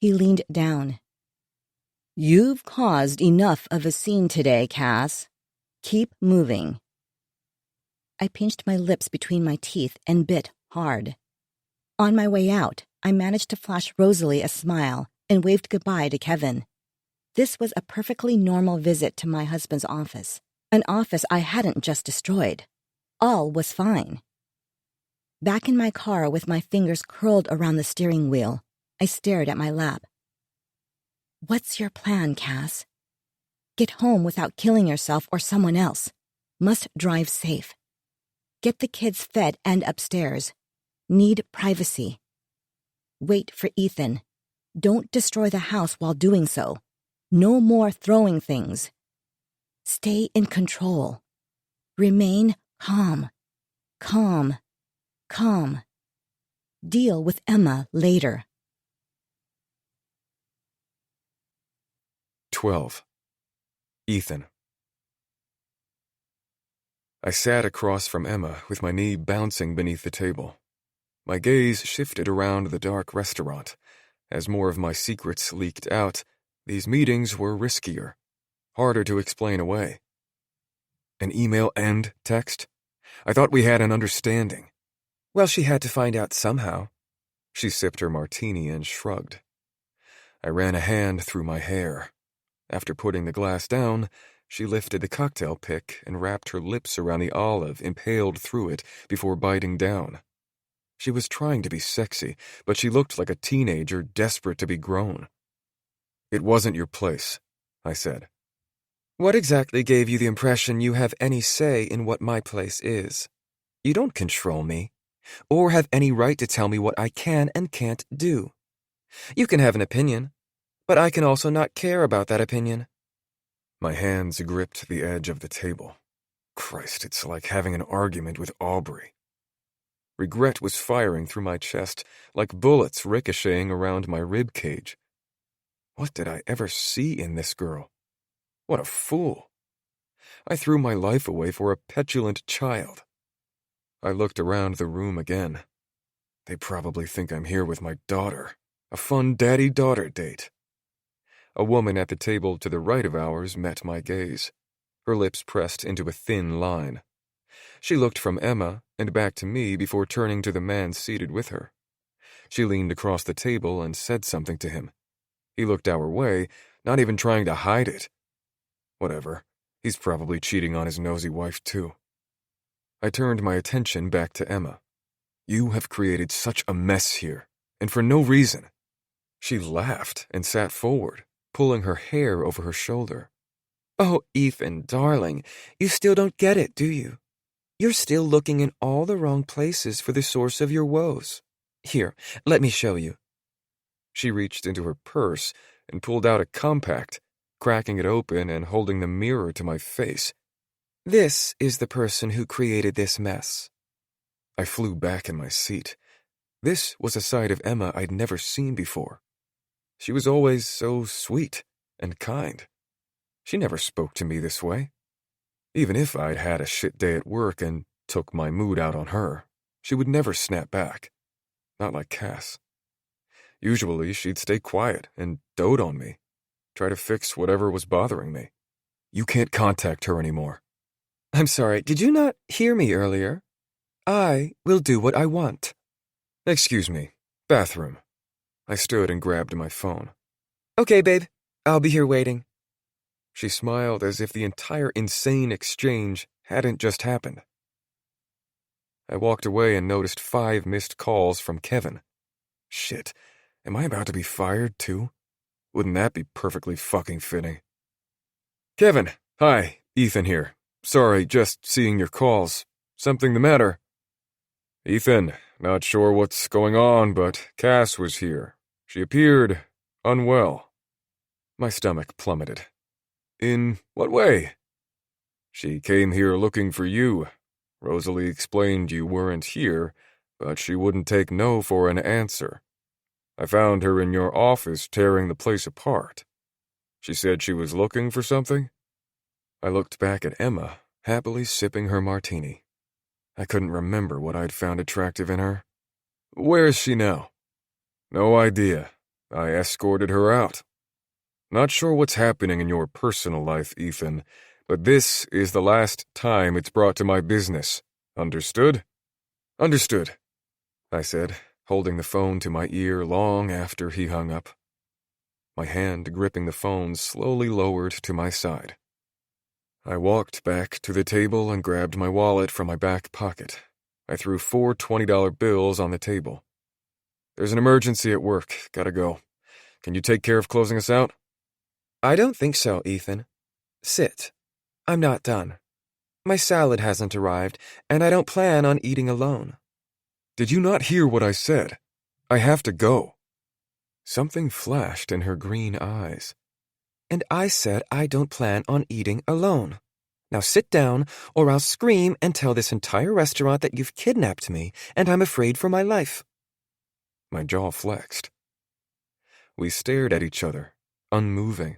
He leaned down. "You've caused enough of a scene today, Cass. Keep moving." I pinched my lips between my teeth and bit hard. On my way out, I managed to flash Rosalie a smile and waved goodbye to Kevin. This was a perfectly normal visit to my husband's office, an office I hadn't just destroyed. All was fine. Back in my car with my fingers curled around the steering wheel, I stared at my lap. What's your plan, Cass? Get home without killing yourself or someone else. Must drive safe. Get the kids fed and upstairs. Need privacy. Wait for Ethan. Don't destroy the house while doing so. No more throwing things. Stay in control. Remain calm. Calm. Calm. Deal with Emma later. 12. Ethan. I sat across from Emma with my knee bouncing beneath the table. My gaze shifted around the dark restaurant. As more of my secrets leaked out, these meetings were riskier, harder to explain away. An email and text? I thought we had an understanding. Well, she had to find out somehow. She sipped her martini and shrugged. I ran a hand through my hair. After putting the glass down, she lifted the cocktail pick and wrapped her lips around the olive impaled through it before biting down. She was trying to be sexy, but she looked like a teenager desperate to be grown. It wasn't your place, I said. What exactly gave you the impression you have any say in what my place is? You don't control me, or have any right to tell me what I can and can't do. You can have an opinion, but I can also not care about that opinion. My hands gripped the edge of the table. Christ, it's like having an argument with Aubrey. Regret was firing through my chest, like bullets ricocheting around my rib cage. What did I ever see in this girl? What a fool. I threw my life away for a petulant child. I looked around the room again. They probably think I'm here with my daughter, a fun daddy-daughter date. A woman at the table to the right of ours met my gaze, her lips pressed into a thin line. She looked from Emma and back to me before turning to the man seated with her. She leaned across the table and said something to him. He looked our way, not even trying to hide it. Whatever, he's probably cheating on his nosy wife too. I turned my attention back to Emma. You have created such a mess here, and for no reason. She laughed and sat forward, pulling her hair over her shoulder. Oh, Ethan, darling, you still don't get it, do you? You're still looking in all the wrong places for the source of your woes. Here, let me show you. She reached into her purse and pulled out a compact, cracking it open and holding the mirror to my face. This is the person who created this mess. I flew back in my seat. This was a side of Emma I'd never seen before. She was always so sweet and kind. She never spoke to me this way. Even if I'd had a shit day at work and took my mood out on her, she would never snap back. Not like Cass. Usually, she'd stay quiet and dote on me, try to fix whatever was bothering me. You can't contact her anymore. I'm sorry, did you not hear me earlier? I will do what I want. Excuse me, bathroom. I stood and grabbed my phone. Okay, babe, I'll be here waiting. She smiled as if the entire insane exchange hadn't just happened. I walked away and noticed 5 missed calls from Kevin. Shit, am I about to be fired too? Wouldn't that be perfectly fucking fitting? Kevin, hi, Ethan here. Sorry, just seeing your calls. Something the matter? Ethan, not sure what's going on, but Cass was here. She appeared unwell. My stomach plummeted. In what way? She came here looking for you. Rosalie explained you weren't here, but she wouldn't take no for an answer. I found her in your office tearing the place apart. She said she was looking for something. I looked back at Emma, happily sipping her martini. I couldn't remember what I'd found attractive in her. Where is she now? No idea. I escorted her out. Not sure what's happening in your personal life, Ethan, but this is the last time it's brought to my business. Understood? Understood, I said, holding the phone to my ear long after he hung up. My hand gripping the phone slowly lowered to my side. I walked back to the table and grabbed my wallet from my back pocket. I threw 4 $20 bills on the table. There's an emergency at work. Gotta go. Can you take care of closing us out? I don't think so, Ethan. Sit. I'm not done. My salad hasn't arrived, and I don't plan on eating alone. Did you not hear what I said? I have to go. Something flashed in her green eyes. And I said I don't plan on eating alone. Now sit down, or I'll scream and tell this entire restaurant that you've kidnapped me, and I'm afraid for my life. My jaw flexed. We stared at each other, unmoving.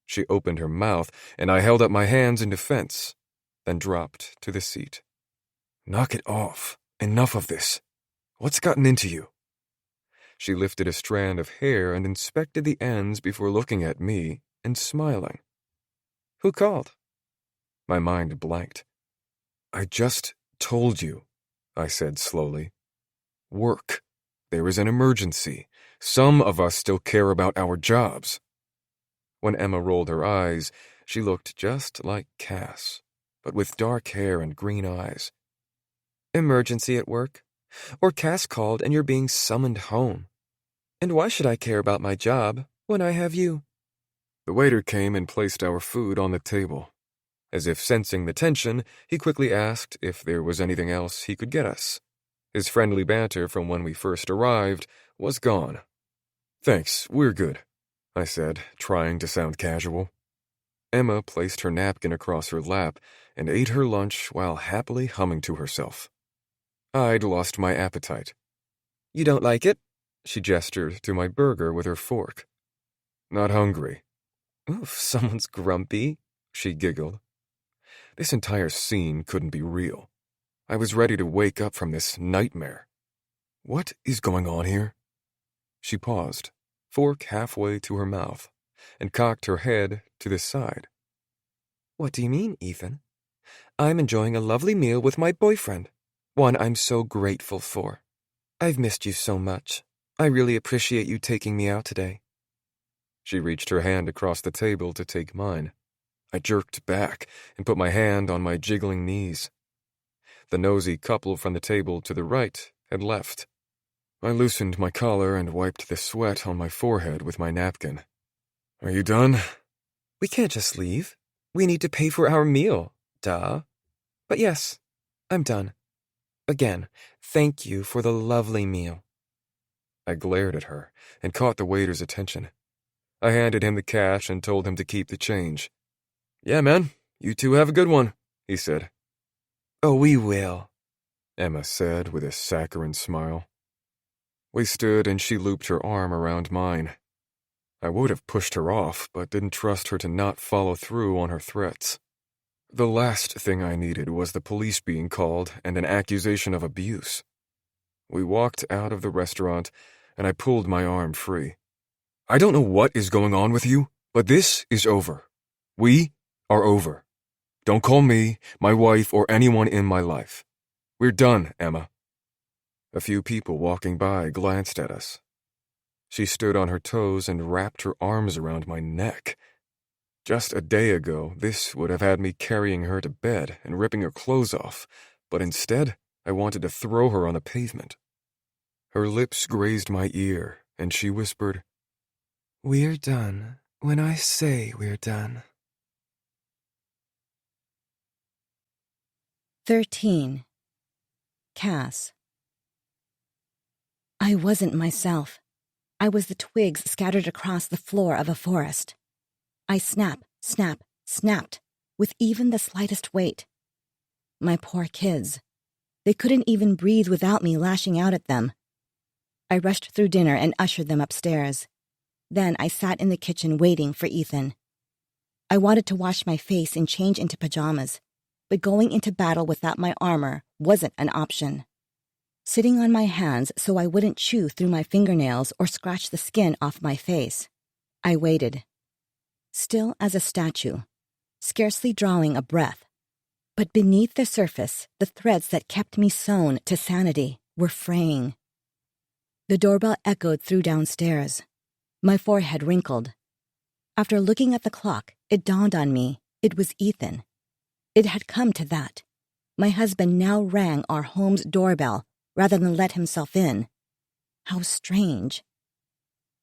She opened her mouth, and I held up my hands in defense, then dropped to the seat. Knock it off. Enough of this. What's gotten into you? She lifted a strand of hair and inspected the ends before looking at me and smiling. Who called? My mind blanked. I just told you, I said slowly. Work. There is an emergency. Some of us still care about our jobs. When Emma rolled her eyes, she looked just like Cass, but with dark hair and green eyes. Emergency at work? Or Cass called and you're being summoned home? And why should I care about my job when I have you? The waiter came and placed our food on the table. As if sensing the tension, he quickly asked if there was anything else he could get us. His friendly banter from when we first arrived was gone. Thanks, we're good, I said, trying to sound casual. Emma placed her napkin across her lap and ate her lunch while happily humming to herself. I'd lost my appetite. You don't like it? She gestured to my burger with her fork. Not hungry. Oof, someone's grumpy, she giggled. This entire scene couldn't be real. I was ready to wake up from this nightmare. What is going on here? She paused, fork halfway to her mouth, and cocked her head to the side. What do you mean, Ethan? I'm enjoying a lovely meal with my boyfriend, one I'm so grateful for. I've missed you so much. I really appreciate you taking me out today. She reached her hand across the table to take mine. I jerked back and put my hand on my jiggling knees. The nosy couple from the table to the right had left. I loosened my collar and wiped the sweat on my forehead with my napkin. Are you done? We can't just leave. We need to pay for our meal, duh. But yes, I'm done. Again, thank you for the lovely meal. I glared at her and caught the waiter's attention. I handed him the cash and told him to keep the change. Yeah, man, you two have a good one, he said. Oh, we will, Emma said with a saccharine smile. We stood and she looped her arm around mine. I would have pushed her off, but didn't trust her to not follow through on her threats. The last thing I needed was the police being called and an accusation of abuse. We walked out of the restaurant, and I pulled my arm free. I don't know what is going on with you, but this is over. We are over. Don't call me, my wife, or anyone in my life. We're done, Emma. A few people walking by glanced at us. She stood on her toes and wrapped her arms around my neck. Just a day ago, this would have had me carrying her to bed and ripping her clothes off, but instead, I wanted to throw her on the pavement. Her lips grazed my ear, and she whispered, "We're done when I say we're done." 13. Cass. I wasn't myself. I was the twigs scattered across the floor of a forest. I snapped, with even the slightest weight. My poor kids. They couldn't even breathe without me lashing out at them. I rushed through dinner and ushered them upstairs. Then I sat in the kitchen waiting for Ethan. I wanted to wash my face and change into pajamas, but going into battle without my armor wasn't an option. Sitting on my hands so I wouldn't chew through my fingernails or scratch the skin off my face, I waited. Still as a statue, scarcely drawing a breath. But beneath the surface, the threads that kept me sewn to sanity were fraying. The doorbell echoed through downstairs. My forehead wrinkled. After looking at the clock, it dawned on me it was Ethan. It had come to that. My husband now rang our home's doorbell rather than let himself in. How strange.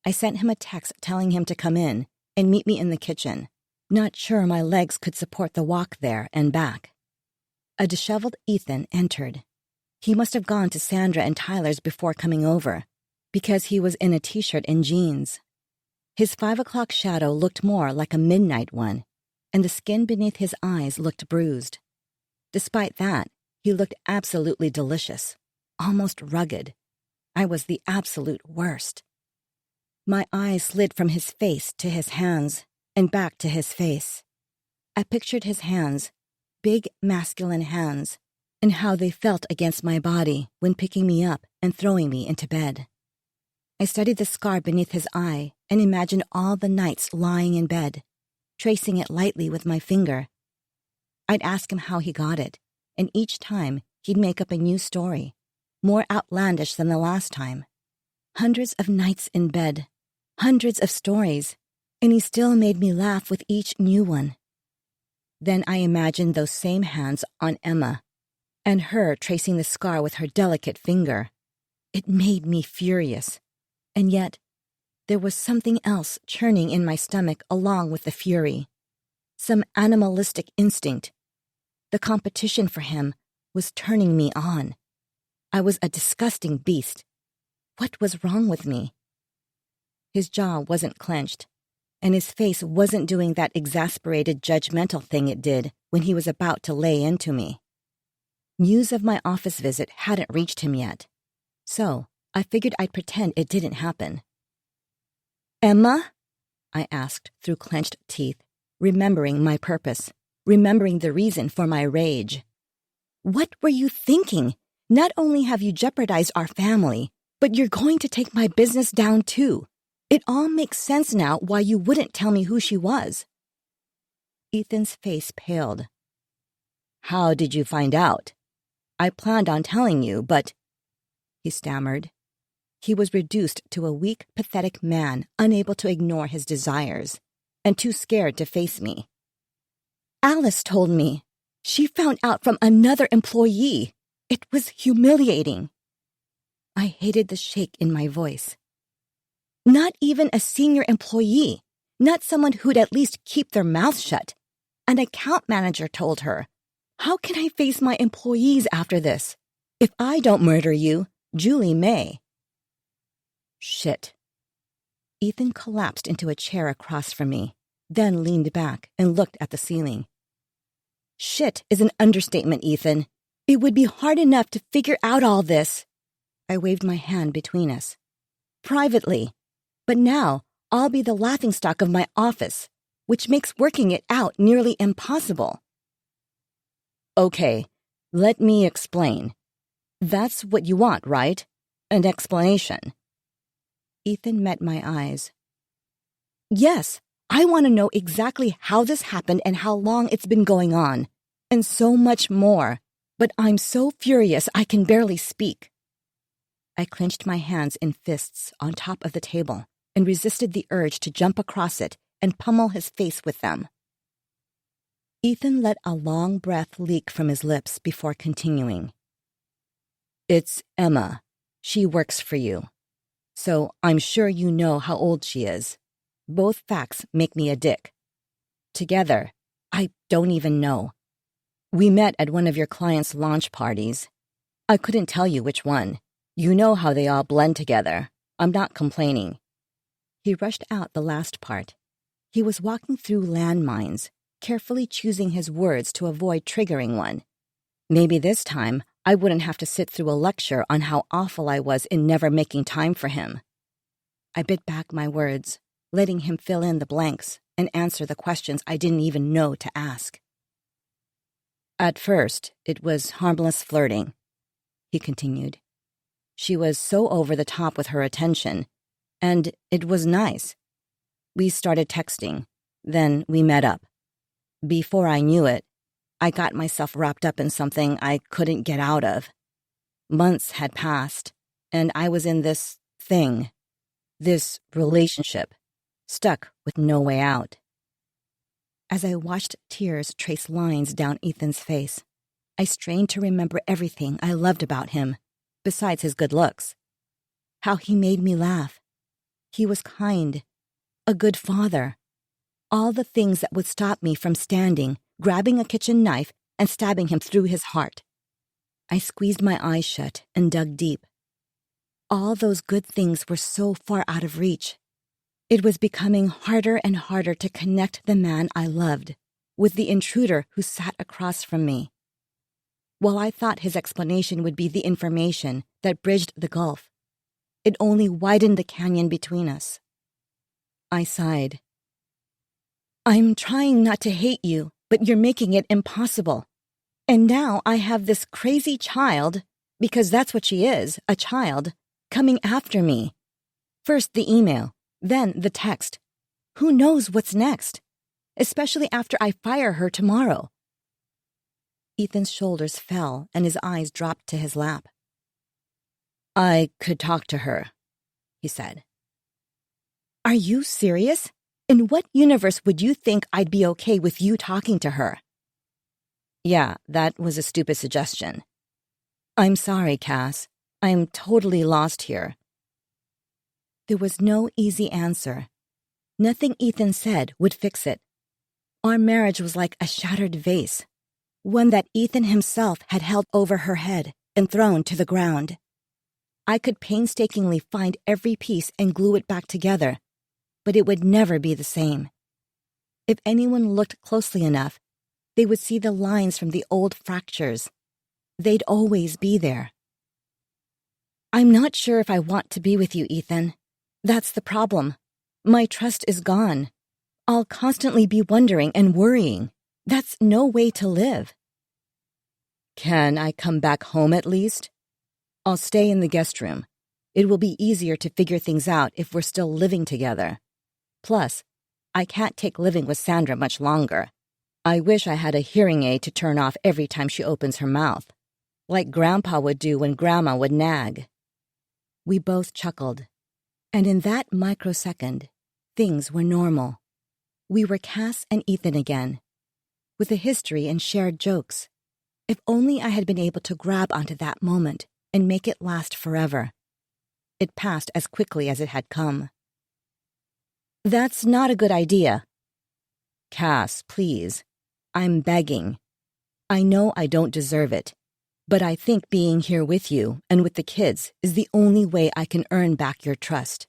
I sent him a text telling him to come in and meet me in the kitchen, not sure my legs could support the walk there and back. A disheveled Ethan entered. He must have gone to Sandra and Tyler's before coming over, because he was in a t-shirt and jeans. His 5 o'clock shadow looked more like a midnight one, and the skin beneath his eyes looked bruised. Despite that, he looked absolutely delicious, almost rugged. I was the absolute worst. My eyes slid from his face to his hands, and back to his face. I pictured his hands, big masculine hands, and how they felt against my body when picking me up and throwing me into bed. I studied the scar beneath his eye and imagined all the nights lying in bed, tracing it lightly with my finger. I'd ask him how he got it, and each time he'd make up a new story, more outlandish than the last time. Hundreds of nights in bed, hundreds of stories, and he still made me laugh with each new one. Then I imagined those same hands on Emma, and her tracing the scar with her delicate finger. It made me furious, and yet there was something else churning in my stomach along with the fury. Some animalistic instinct. The competition for him was turning me on. I was a disgusting beast. What was wrong with me? His jaw wasn't clenched, and his face wasn't doing that exasperated, judgmental thing it did when he was about to lay into me. News of my office visit hadn't reached him yet, so I figured I'd pretend it didn't happen. "Emma?" I asked through clenched teeth, remembering my purpose, remembering the reason for my rage. "What were you thinking? Not only have you jeopardized our family, but you're going to take my business down too. It all makes sense now why you wouldn't tell me who she was." Ethan's face paled. "How did you find out? I planned on telling you, but—" he stammered. He was reduced to a weak, pathetic man, unable to ignore his desires, and too scared to face me. "Alice told me. She found out from another employee. It was humiliating." I hated the shake in my voice. Not even a senior employee, not someone who'd at least keep their mouth shut. An account manager told her. How can I face my employees after this? If I don't murder you, Julie may. Shit. Ethan collapsed into a chair across from me, then leaned back and looked at the ceiling. Shit is an understatement, Ethan. It would be hard enough to figure out all this. I waved my hand between us. privately. But now, I'll be the laughingstock of my office, which makes working it out nearly impossible. Okay, let me explain. That's what you want, right? An explanation. Ethan met my eyes. Yes, I want to know exactly how this happened and how long it's been going on, and so much more. But I'm so furious I can barely speak. I clenched my hands in fists on top of the table and resisted the urge to jump across it and pummel his face with them. Ethan let a long breath leak from his lips before continuing. It's Emma. She works for you. So I'm sure you know how old she is. Both facts make me a dick. Together, I don't even know. We met at one of your clients' launch parties. I couldn't tell you which one. You know how they all blend together. I'm not complaining. He rushed out the last part. He was walking through landmines, carefully choosing his words to avoid triggering one. Maybe this time, I wouldn't have to sit through a lecture on how awful I was in never making time for him. I bit back my words, letting him fill in the blanks and answer the questions I didn't even know to ask. At first, it was harmless flirting, he continued. She was so over the top with her attention, and it was nice. We started texting, then we met up. Before I knew it, I got myself wrapped up in something I couldn't get out of. Months had passed, and I was in this thing, this relationship, stuck with no way out. As I watched tears trace lines down Ethan's face, I strained to remember everything I loved about him, besides his good looks. How he made me laugh. He was kind, a good father. All the things that would stop me from standing, grabbing a kitchen knife, and stabbing him through his heart. I squeezed my eyes shut and dug deep. All those good things were so far out of reach. It was becoming harder and harder to connect the man I loved with the intruder who sat across from me. While I thought his explanation would be the information that bridged the gulf, it only widened the canyon between us. I sighed. I'm trying not to hate you, but you're making it impossible. And now I have this crazy child, because that's what she is, a child, coming after me. First the email, then the text. Who knows what's next? Especially after I fire her tomorrow. Ethan's shoulders fell and his eyes dropped to his lap. I could talk to her, he said. Are you serious? In what universe would you think I'd be okay with you talking to her? Yeah, that was a stupid suggestion. I'm sorry, Cass. I'm totally lost here. There was no easy answer. Nothing Ethan said would fix it. Our marriage was like a shattered vase, one that Ethan himself had held over her head and thrown to the ground. I could painstakingly find every piece and glue it back together, but it would never be the same. If anyone looked closely enough, they would see the lines from the old fractures. They'd always be there. I'm not sure if I want to be with you, Ethan. That's the problem. My trust is gone. I'll constantly be wondering and worrying. That's no way to live. Can I come back home at least? I'll stay in the guest room. It will be easier to figure things out if we're still living together. Plus, I can't take living with Sandra much longer. I wish I had a hearing aid to turn off every time she opens her mouth, like Grandpa would do when Grandma would nag. We both chuckled, and in that microsecond, things were normal. We were Cass and Ethan again, with a history and shared jokes. If only I had been able to grab onto that moment and make it last forever. It passed as quickly as it had come. That's not a good idea. Cass, please. I'm begging. I know I don't deserve it, but I think being here with you and with the kids is the only way I can earn back your trust.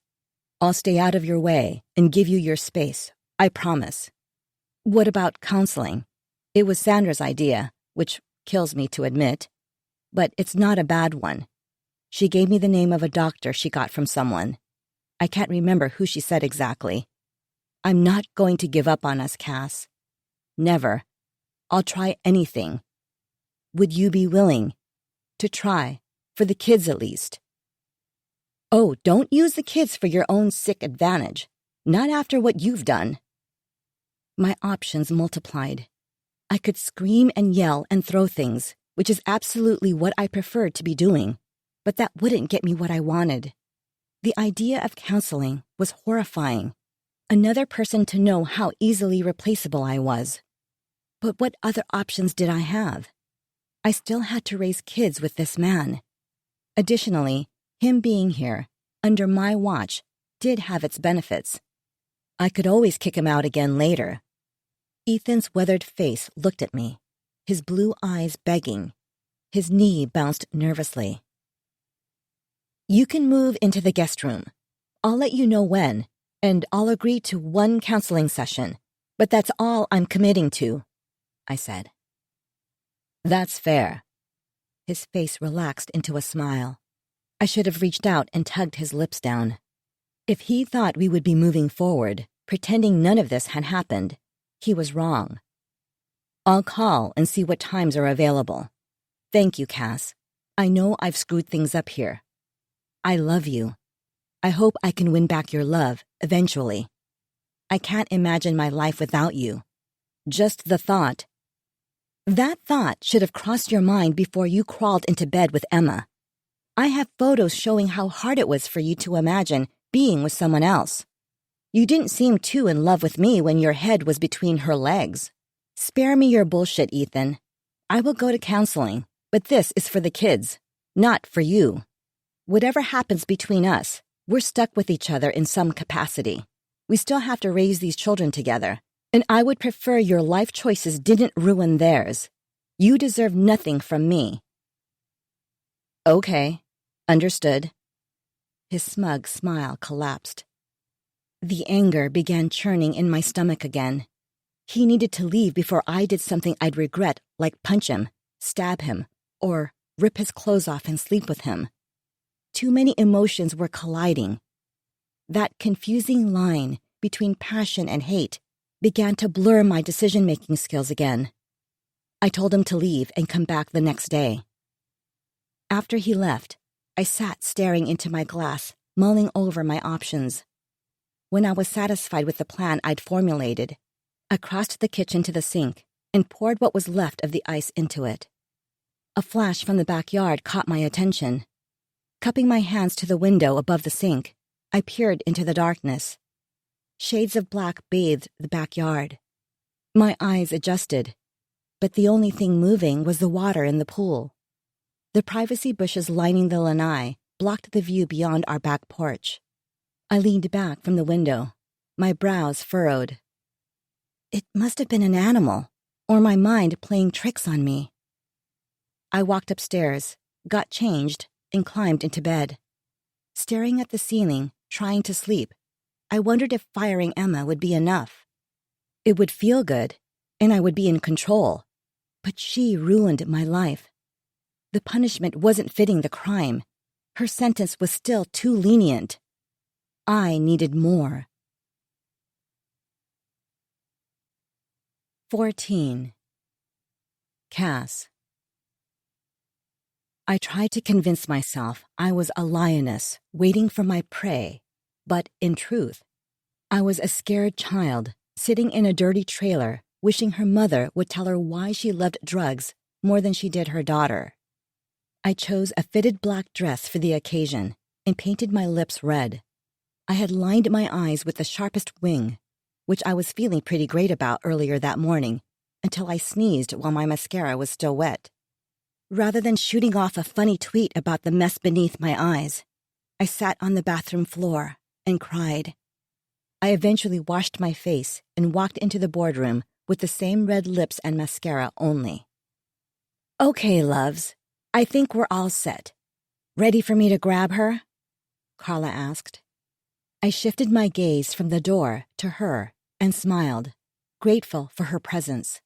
I'll stay out of your way and give you your space, I promise. What about counseling? It was Sandra's idea, which kills me to admit, but it's not a bad one. She gave me the name of a doctor she got from someone. I can't remember who she said exactly. I'm not going to give up on us, Cass. Never. I'll try anything. Would you be willing to try, for the kids at least? Oh, don't use the kids for your own sick advantage. Not after what you've done. My options multiplied. I could scream and yell and throw things, which is absolutely what I preferred to be doing, but that wouldn't get me what I wanted. The idea of counseling was horrifying. Another person to know how easily replaceable I was. But what other options did I have? I still had to raise kids with this man. Additionally, him being here, under my watch, did have its benefits. I could always kick him out again later. Ethan's weathered face looked at me, his blue eyes begging. His knee bounced nervously. You can move into the guest room. I'll let you know when, and I'll agree to one counseling session, but that's all I'm committing to, I said. That's fair. His face relaxed into a smile. I should have reached out and tugged his lips down. If he thought we would be moving forward, pretending none of this had happened, he was wrong. I'll call and see what times are available. Thank you, Cass. I know I've screwed things up here. I love you. I hope I can win back your love, eventually. I can't imagine my life without you. Just the thought. That thought should have crossed your mind before you crawled into bed with Emma. I have photos showing how hard it was for you to imagine being with someone else. You didn't seem too in love with me when your head was between her legs. Spare me your bullshit, Ethan. I will go to counseling, but this is for the kids, not for you. Whatever happens between us, we're stuck with each other in some capacity. We still have to raise these children together, and I would prefer your life choices didn't ruin theirs. You deserve nothing from me. Okay, understood. His smug smile collapsed. The anger began churning in my stomach again. He needed to leave before I did something I'd regret, like punch him, stab him, or rip his clothes off and sleep with him. Too many emotions were colliding. That confusing line between passion and hate began to blur my decision-making skills again. I told him to leave and come back the next day. After he left, I sat staring into my glass, mulling over my options. When I was satisfied with the plan I'd formulated, I crossed the kitchen to the sink and poured what was left of the ice into it. A flash from the backyard caught my attention. Cupping my hands to the window above the sink, I peered into the darkness. Shades of black bathed the backyard. My eyes adjusted, but the only thing moving was the water in the pool. The privacy bushes lining the lanai blocked the view beyond our back porch. I leaned back from the window, my brows furrowed. It must have been an animal, or my mind playing tricks on me. I walked upstairs, got changed, and climbed into bed. Staring at the ceiling, trying to sleep, I wondered if firing Emma would be enough. It would feel good, and I would be in control, but she ruined my life. The punishment wasn't fitting the crime. Her sentence was still too lenient. I needed more. 14. Cass. I tried to convince myself I was a lioness waiting for my prey, but in truth, I was a scared child sitting in a dirty trailer wishing her mother would tell her why she loved drugs more than she did her daughter. I chose a fitted black dress for the occasion and painted my lips red. I had lined my eyes with the sharpest wing, which I was feeling pretty great about earlier that morning, until I sneezed while my mascara was still wet. Rather than shooting off a funny tweet about the mess beneath my eyes, I sat on the bathroom floor and cried. I eventually washed my face and walked into the boardroom with the same red lips and mascara only. Okay, loves, I think we're all set. Ready for me to grab her? Carla asked. I shifted my gaze from the door to her and smiled, grateful for her presence.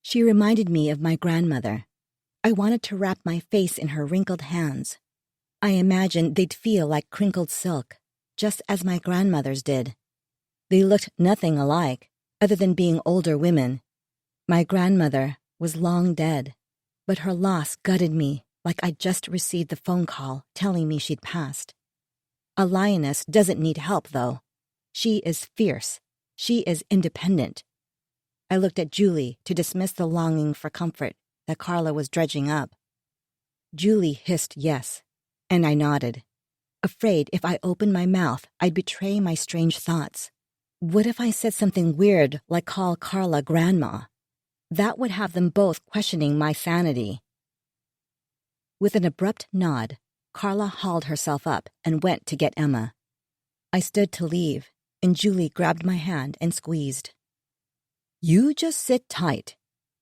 She reminded me of my grandmother. I wanted to wrap my face in her wrinkled hands. I imagined they'd feel like crinkled silk, just as my grandmothers did. They looked nothing alike, other than being older women. My grandmother was long dead, but her loss gutted me like I'd just received the phone call telling me she'd passed. A lioness doesn't need help, though. She is fierce. She is independent. I looked at Julie to dismiss the longing for comfort that Carla was dredging up. Julie hissed yes, and I nodded, afraid if I opened my mouth, I'd betray my strange thoughts. What if I said something weird like call Carla Grandma? That would have them both questioning my sanity. With an abrupt nod, Carla hauled herself up and went to get Emma. I stood to leave, and Julie grabbed my hand and squeezed. You just sit tight.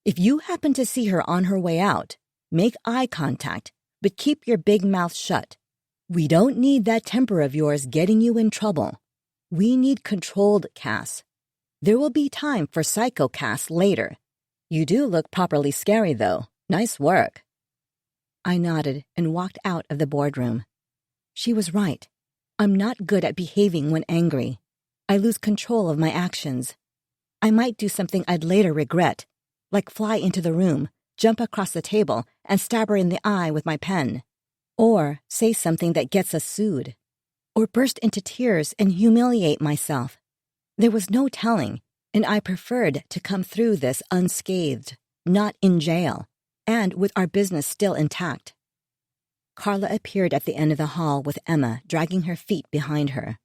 If you happen to see her on her way out, make eye contact, but keep your big mouth shut. We don't need that temper of yours getting you in trouble. We need controlled Cass. There will be time for psycho Cass later. You do look properly scary, though. Nice work. I nodded and walked out of the boardroom. She was right. I'm not good at behaving when angry. I lose control of my actions. I might do something I'd later regret, like fly into the room, jump across the table, and stab her in the eye with my pen. Or say something that gets us sued. Or burst into tears and humiliate myself. There was no telling, and I preferred to come through this unscathed, not in jail, and with our business still intact. Carla appeared at the end of the hall with Emma dragging her feet behind her.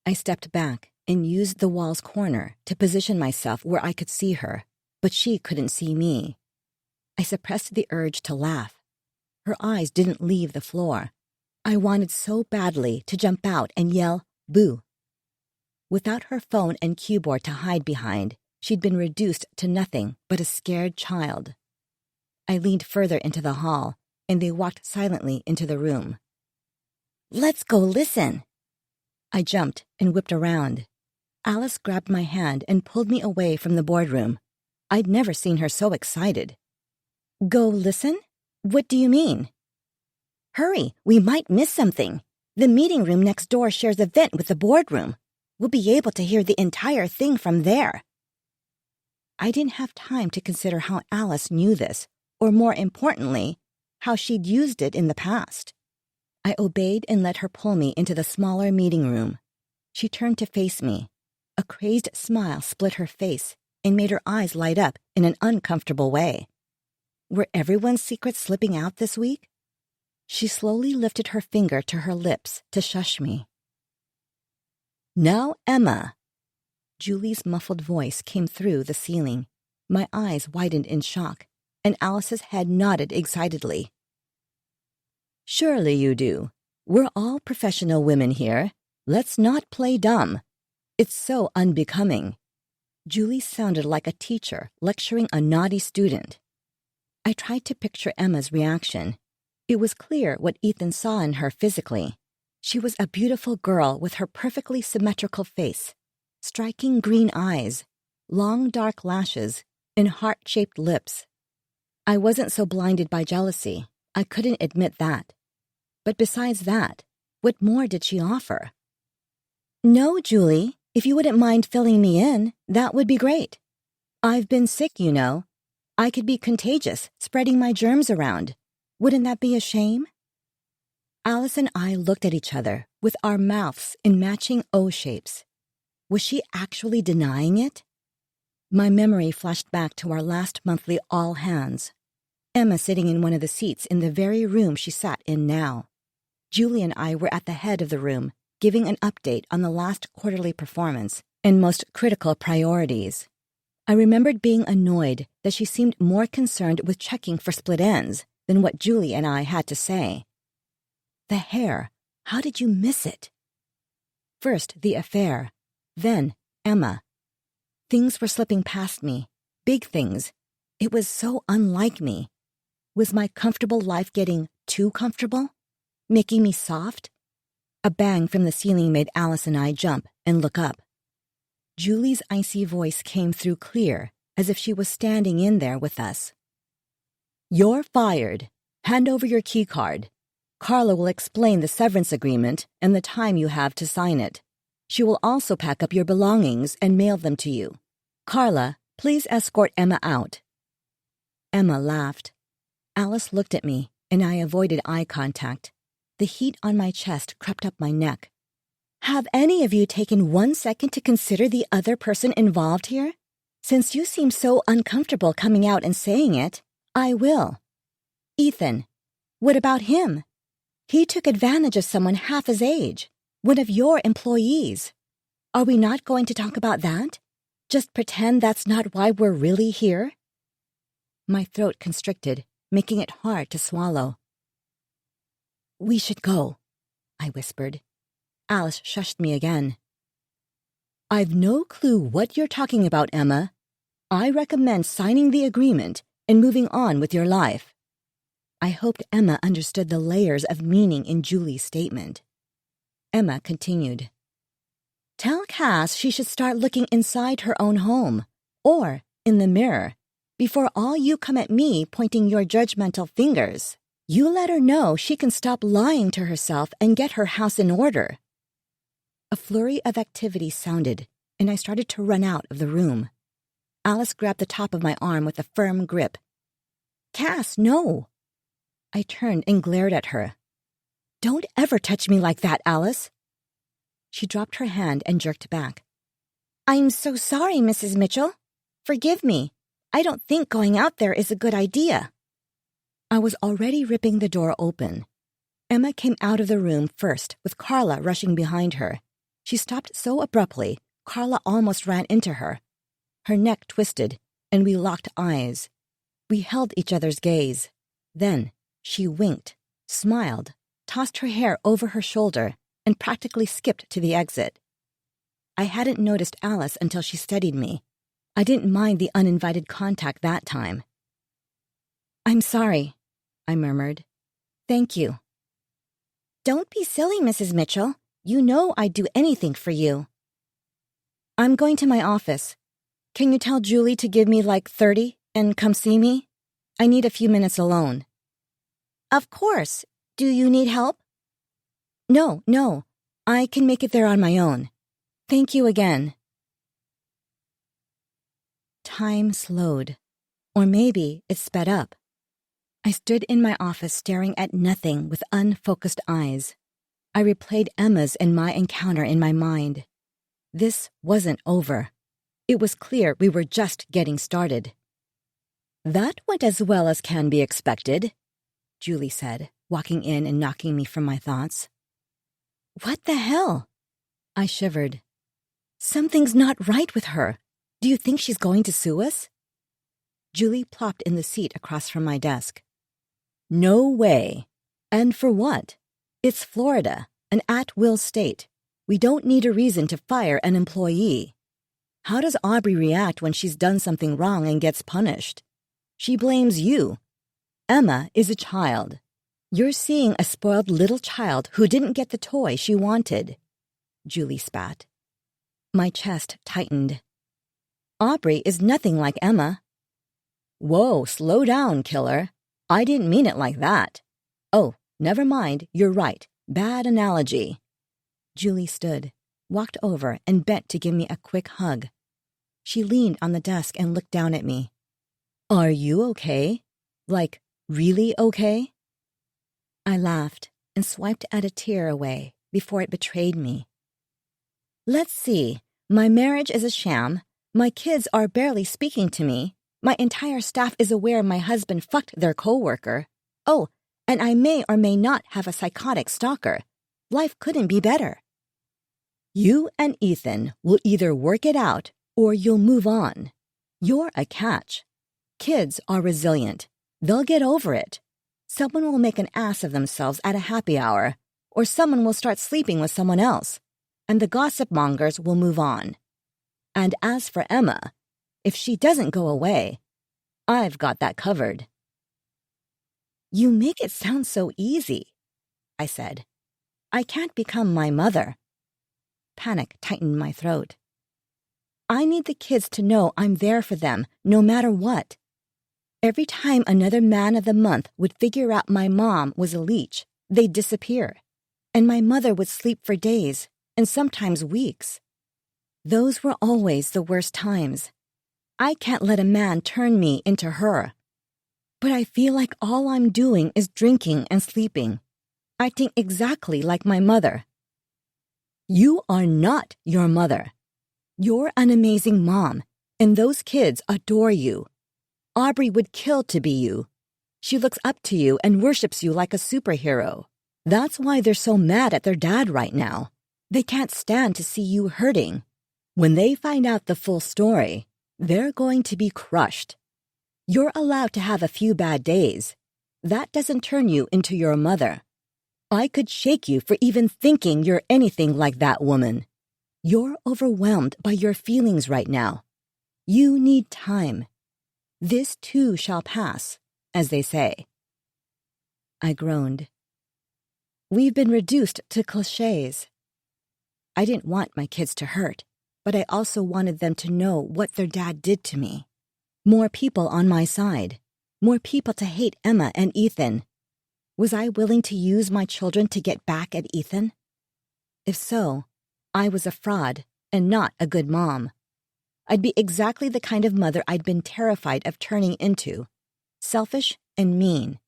I stepped back and used the wall's corner to position myself where I could see her, but she couldn't see me. I suppressed the urge to laugh. Her eyes didn't leave the floor. I wanted so badly to jump out and yell, "Boo!" Without her phone and keyboard to hide behind, she'd been reduced to nothing but a scared child. I leaned further into the hall, and they walked silently into the room. Let's go listen. I jumped and whipped around. Alice grabbed my hand and pulled me away from the boardroom. I'd never seen her so excited. Go listen? What do you mean? Hurry, we might miss something. The meeting room next door shares a vent with the boardroom. We'll be able to hear the entire thing from there. I didn't have time to consider how Alice knew this, or more importantly, how she'd used it in the past. I obeyed and let her pull me into the smaller meeting room. She turned to face me. A crazed smile split her face and made her eyes light up in an uncomfortable way. Were everyone's secrets slipping out this week? She slowly lifted her finger to her lips to shush me. Now, Emma. Julie's muffled voice came through the ceiling. My eyes widened in shock, and Alice's head nodded excitedly. Surely you do. We're all professional women here. Let's not play dumb. It's so unbecoming. Julie sounded like a teacher lecturing a naughty student. I tried to picture Emma's reaction. It was clear what Ethan saw in her physically. She was a beautiful girl with her perfectly symmetrical face, striking green eyes, long dark lashes, and heart-shaped lips. I wasn't so blinded by jealousy. I couldn't admit that. But besides that, what more did she offer? No, Julie, if you wouldn't mind filling me in, that would be great. I've been sick, you know. I could be contagious, spreading my germs around. Wouldn't that be a shame? Alice and I looked at each other with our mouths in matching O shapes. Was she actually denying it? My memory flashed back to our last monthly all-hands. Emma sitting in one of the seats in the very room she sat in now. Julie and I were at the head of the room, giving an update on the last quarterly performance and most critical priorities. I remembered being annoyed that she seemed more concerned with checking for split ends than what Julie and I had to say. The hair, how did you miss it? First, the affair, then Emma. Things were slipping past me, big things. It was so unlike me. Was my comfortable life getting too comfortable? Making me soft? A bang from the ceiling made Alice and I jump and look up. Julie's icy voice came through clear, as if she was standing in there with us. You're fired. Hand over your key card. Carla will explain the severance agreement and the time you have to sign it. She will also pack up your belongings and mail them to you. Carla, please escort Emma out." Emma laughed. Alice looked at me, and I avoided eye contact. The heat on my chest crept up my neck. "Have any of you taken 1 second to consider the other person involved here? Since you seem so uncomfortable coming out and saying it, I will. Ethan, what about him? He took advantage of someone half his age, one of your employees. Are we not going to talk about that? Just pretend that's not why we're really here?" My throat constricted, making it hard to swallow. "We should go," I whispered. Alice shushed me again. "I've no clue what you're talking about, Emma. I recommend signing the agreement and moving on with your life." I hoped Emma understood the layers of meaning in Julie's statement. Emma continued. "Tell Cass she should start looking inside her own home, or in the mirror, before all you come at me pointing your judgmental fingers. You let her know she can stop lying to herself and get her house in order." A flurry of activity sounded, and I started to run out of the room. Alice grabbed the top of my arm with a firm grip. "Cass, no!" I turned and glared at her. "Don't ever touch me like that, Alice." She dropped her hand and jerked back. "I'm so sorry, Mrs. Mitchell. Forgive me. I don't think going out there is a good idea." I was already ripping the door open. Emma came out of the room first, with Carla rushing behind her. She stopped so abruptly, Carla almost ran into her. Her neck twisted, and we locked eyes. We held each other's gaze. Then she winked, smiled, tossed her hair over her shoulder, and practically skipped to the exit. I hadn't noticed Alice until she studied me. I didn't mind the uninvited contact that time. "I'm sorry," I murmured. "Thank you." "Don't be silly, Mrs. Mitchell. You know I'd do anything for you." "I'm going to my office. Can you tell Julie to give me like 30 and come see me? I need a few minutes alone." "Of course. Do you need help?" No. I can make it there on my own. Thank you again." Time slowed. Or maybe it sped up. I stood in my office staring at nothing with unfocused eyes. I replayed Emma's and my encounter in my mind. This wasn't over. It was clear we were just getting started. "That went as well as can be expected," Julie said, walking in and knocking me from my thoughts. "What the hell?" I shivered. "Something's not right with her. Do you think she's going to sue us?" Julie plopped in the seat across from my desk. "No way. And for what? It's Florida, an at-will state. We don't need a reason to fire an employee. How does Aubrey react when she's done something wrong and gets punished? She blames you. Emma is a child. You're seeing a spoiled little child who didn't get the toy she wanted." Julie spat. My chest tightened. "Aubrey is nothing like Emma." "Whoa, slow down, killer. I didn't mean it like that. Oh, never mind, you're right. Bad analogy." Julie stood, walked over, and bent to give me a quick hug. She leaned on the desk and looked down at me. "Are you okay? Like, really okay?" I laughed and swiped at a tear away before it betrayed me. "Let's see. My marriage is a sham. My kids are barely speaking to me. My entire staff is aware my husband fucked their coworker. Oh, and I may or may not have a psychotic stalker. Life couldn't be better." "You and Ethan will either work it out or you'll move on. You're a catch. Kids are resilient. They'll get over it. Someone will make an ass of themselves at a happy hour, or someone will start sleeping with someone else, and the gossip mongers will move on. And as for Emma, if she doesn't go away, I've got that covered." "You make it sound so easy," I said. "I can't become my mother." Panic tightened my throat. "I need the kids to know I'm there for them, no matter what. Every time another man of the month would figure out my mom was a leech, they'd disappear, and my mother would sleep for days and sometimes weeks. Those were always the worst times. I can't let a man turn me into her. But I feel like all I'm doing is drinking and sleeping, acting exactly like my mother. You are not your mother. You're an amazing mom, and those kids adore you. Aubrey would kill to be you. She looks up to you and worships you like a superhero. That's why they're so mad at their dad right now. They can't stand to see you hurting. When they find out the full story, they're going to be crushed. You're allowed to have a few bad days. That doesn't turn you into your mother. I could shake you for even thinking you're anything like that woman. You're overwhelmed by your feelings right now. You need time. This too shall pass, as they say. I groaned. We've been reduced to cliches. I didn't want my kids to hurt, but I also wanted them to know what their dad did to me. More people on my side. More people to hate Emma and Ethan. Was I willing to use my children to get back at Ethan? If so, I was a fraud and not a good mom. I'd be exactly the kind of mother I'd been terrified of turning into. Selfish and mean.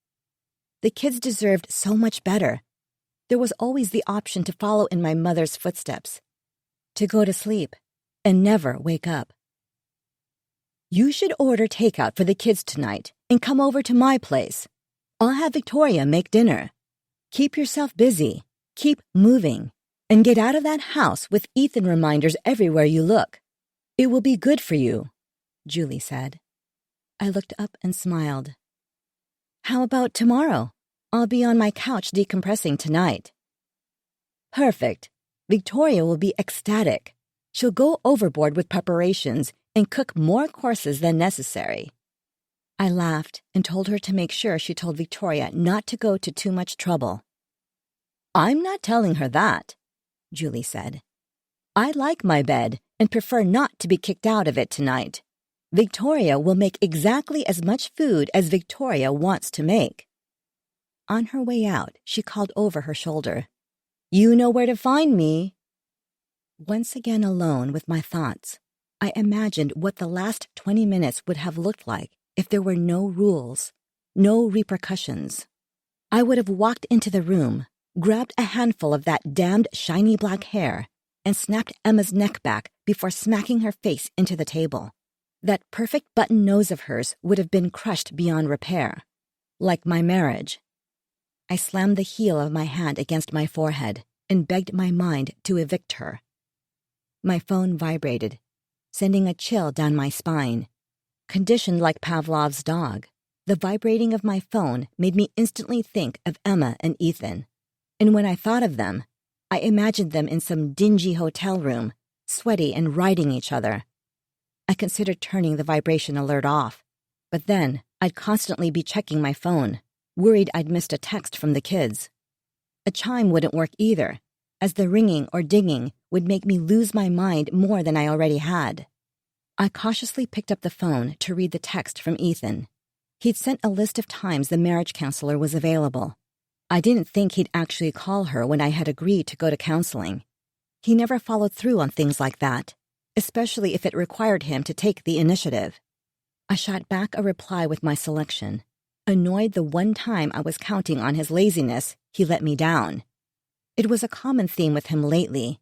The kids deserved so much better. There was always the option to follow in my mother's footsteps. To go to sleep and never wake up. You should order takeout for the kids tonight and come over to my place. I'll have Victoria make dinner. Keep yourself busy, keep moving, and get out of that house with Ethan reminders everywhere you look. It will be good for you, Julie said. I looked up and smiled. How about tomorrow? I'll be on my couch decompressing tonight. Perfect. Victoria will be ecstatic. She'll go overboard with preparations and cook more courses than necessary. I laughed and told her to make sure she told Victoria not to go to too much trouble. I'm not telling her that, Julie said. I like my bed and prefer not to be kicked out of it tonight. Victoria will make exactly as much food as Victoria wants to make. On her way out, she called over her shoulder. You know where to find me. Once again alone with my thoughts, I imagined what the last 20 minutes would have looked like if there were no rules, no repercussions. I would have walked into the room, grabbed a handful of that damned shiny black hair, and snapped Emma's neck back before smacking her face into the table. That perfect button nose of hers would have been crushed beyond repair. Like my marriage. I slammed the heel of my hand against my forehead and begged my mind to evict her. My phone vibrated, sending a chill down my spine. Conditioned like Pavlov's dog, the vibrating of my phone made me instantly think of Emma and Ethan. And when I thought of them, I imagined them in some dingy hotel room, sweaty and riding each other. I considered turning the vibration alert off, but then I'd constantly be checking my phone, worried I'd missed a text from the kids. A chime wouldn't work either, as the ringing or dinging would make me lose my mind more than I already had. I cautiously picked up the phone to read the text from Ethan. He'd sent a list of times the marriage counselor was available. I didn't think he'd actually call her when I had agreed to go to counseling. He never followed through on things like that, especially if it required him to take the initiative. I shot back a reply with my selection, annoyed the one time I was counting on his laziness, he let me down. It was a common theme with him lately.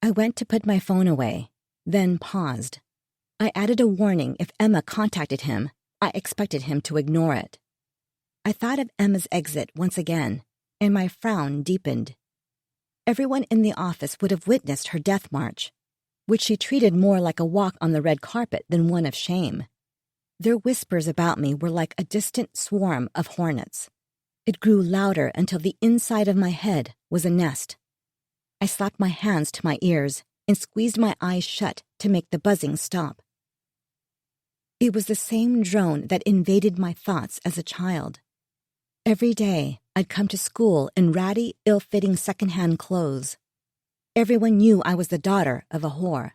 I went to put my phone away, then paused. I added a warning if Emma contacted him, I expected him to ignore it. I thought of Emma's exit once again, and my frown deepened. Everyone in the office would have witnessed her death march, which she treated more like a walk on the red carpet than one of shame. Their whispers about me were like a distant swarm of hornets. It grew louder until the inside of my head was a nest. I slapped my hands to my ears and squeezed my eyes shut to make the buzzing stop. It was the same drone that invaded my thoughts as a child. Every day, I'd come to school in ratty, ill-fitting second-hand clothes. Everyone knew I was the daughter of a whore.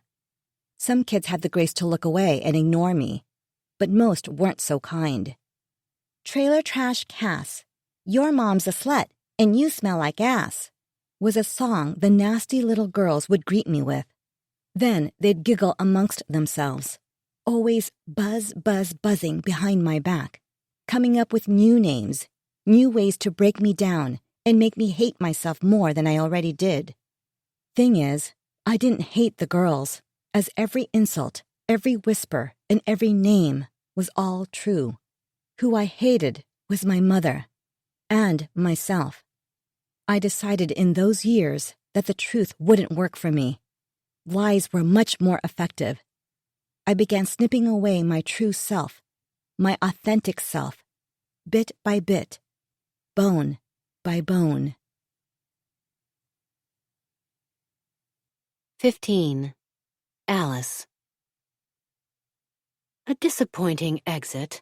Some kids had the grace to look away and ignore me, but most weren't so kind. Trailer trash Cass, your mom's a slut, "And you smell like ass," was a song the nasty little girls would greet me with. Then they'd giggle amongst themselves, always buzzing behind my back, coming up with new names, new ways to break me down and make me hate myself more than I already did. Thing is, I didn't hate the girls, as every insult, every whisper, and every name was all true. Who I hated was my mother and myself. I decided in those years that the truth wouldn't work for me. Lies were much more effective. I began snipping away my true self, my authentic self, bit by bit, bone by bone. 15. Alice. A disappointing exit.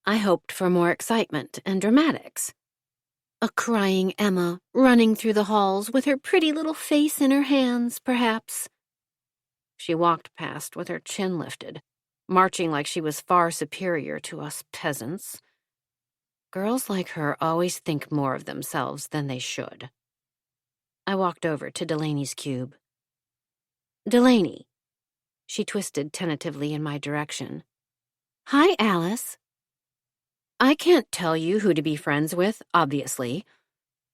I hoped for more excitement and dramatics. A crying Emma running through the halls with her pretty little face in her hands, perhaps. She walked past with her chin lifted, marching like she was far superior to us peasants. Girls like her always think more of themselves than they should. I walked over to Delaney's cube. "Delaney." She twisted tentatively in my direction. "Hi, Alice." "I can't tell you who to be friends with, obviously,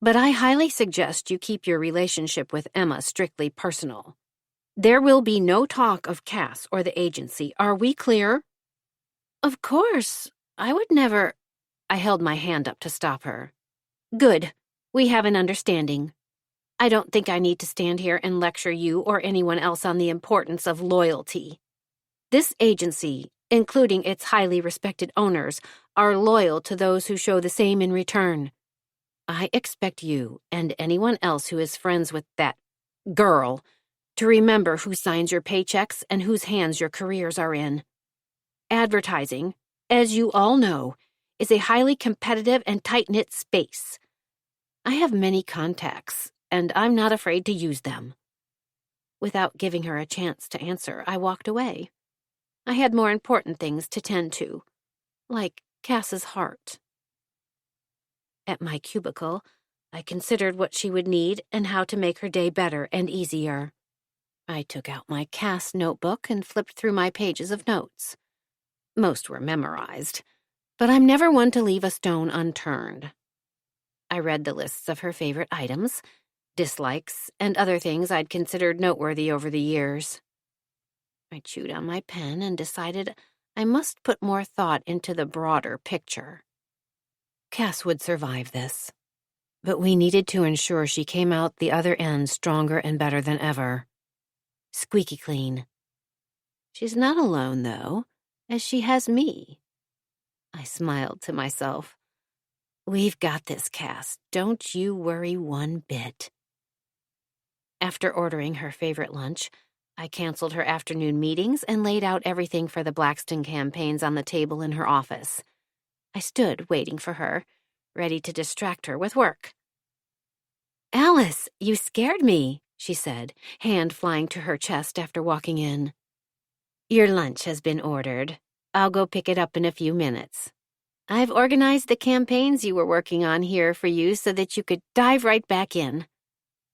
but I highly suggest you keep your relationship with Emma strictly personal. There will be no talk of Cass or the agency. Are we clear?" "Of course. I would never—" I held my hand up to stop her. "Good. We have an understanding. I don't think I need to stand here and lecture you or anyone else on the importance of loyalty. This agency, including its highly respected owners, are loyal to those who show the same in return. I expect you and anyone else who is friends with that girl to remember who signs your paychecks and whose hands your careers are in. Advertising, as you all know, is a highly competitive and tight-knit space. I have many contacts, and I'm not afraid to use them." Without giving her a chance to answer, I walked away. I had more important things to tend to, like Cass's heart. At my cubicle, I considered what she would need and how to make her day better and easier. I took out my Cass notebook and flipped through my pages of notes. Most were memorized, but I'm never one to leave a stone unturned. I read the lists of her favorite items, dislikes, and other things I'd considered noteworthy over the years. I chewed on my pen and decided I must put more thought into the broader picture. Cass would survive this, but we needed to ensure she came out the other end stronger and better than ever. Squeaky clean. She's not alone, though, as she has me. I smiled to myself. We've got this, Cass. Don't you worry one bit. After ordering her favorite lunch, I canceled her afternoon meetings and laid out everything for the Blackston campaigns on the table in her office. I stood waiting for her, ready to distract her with work. "Alice, you scared me," she said, hand flying to her chest after walking in. "Your lunch has been ordered. I'll go pick it up in a few minutes. I've organized the campaigns you were working on here for you so that you could dive right back in.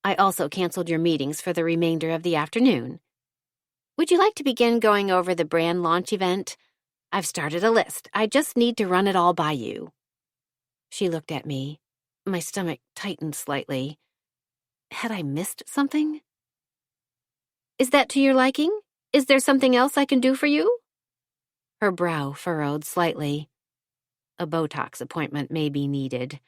I also canceled your meetings for the remainder of the afternoon. Would you like to begin going over the brand launch event? I've started a list. I just need to run it all by you." She looked at me. My stomach tightened slightly. Had I missed something? "Is that to your liking? Is there something else I can do for you?" Her brow furrowed slightly. A Botox appointment may be needed.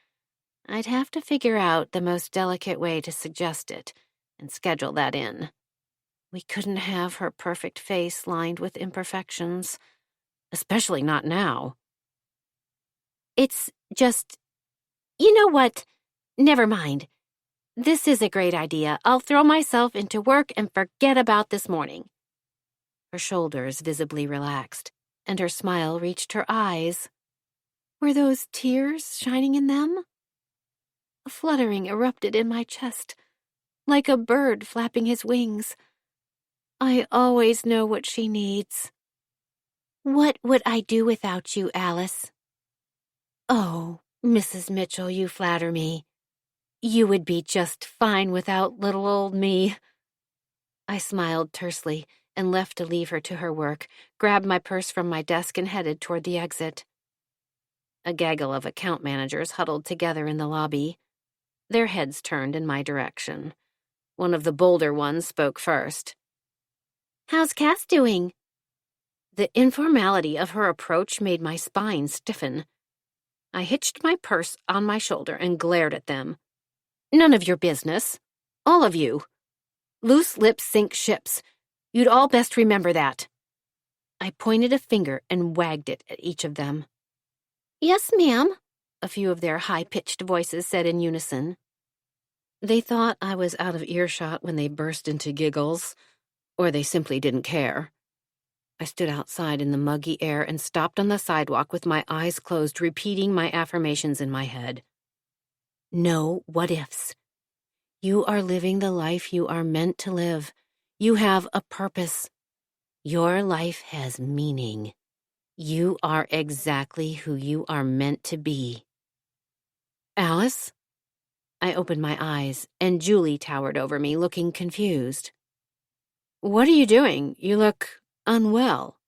I'd have to figure out the most delicate way to suggest it and schedule that in. We couldn't have her perfect face lined with imperfections, especially not now. "It's just, you know what? Never mind. This is a great idea. I'll throw myself into work and forget about this morning." Her shoulders visibly relaxed, and her smile reached her eyes. Were those tears shining in them? A fluttering erupted in my chest, like a bird flapping his wings. I always know what she needs. "What would I do without you, Alice?" "Oh, Mrs. Mitchell, you flatter me. You would be just fine without little old me. I smiled tersely and left to leave her to her work, grabbed my purse from my desk and headed toward the exit. A gaggle of account managers huddled together in the lobby. Their heads turned in my direction. One of the bolder ones spoke first. "How's Cass doing?" The informality of her approach made my spine stiffen. I hitched my purse on my shoulder and glared at them. "None of your business. All of you. Loose lips sink ships. You'd all best remember that." I pointed a finger and wagged it at each of them. "Yes, ma'am," a few of their high-pitched voices said in unison. They thought I was out of earshot when they burst into giggles, or they simply didn't care. I stood outside in the muggy air and stopped on the sidewalk with my eyes closed, repeating my affirmations in my head. No what-ifs. You are living the life you are meant to live. You have a purpose. Your life has meaning. You are exactly who you are meant to be. Alice? I opened my eyes, and Julie towered over me, looking confused. What are you doing? You look unwell.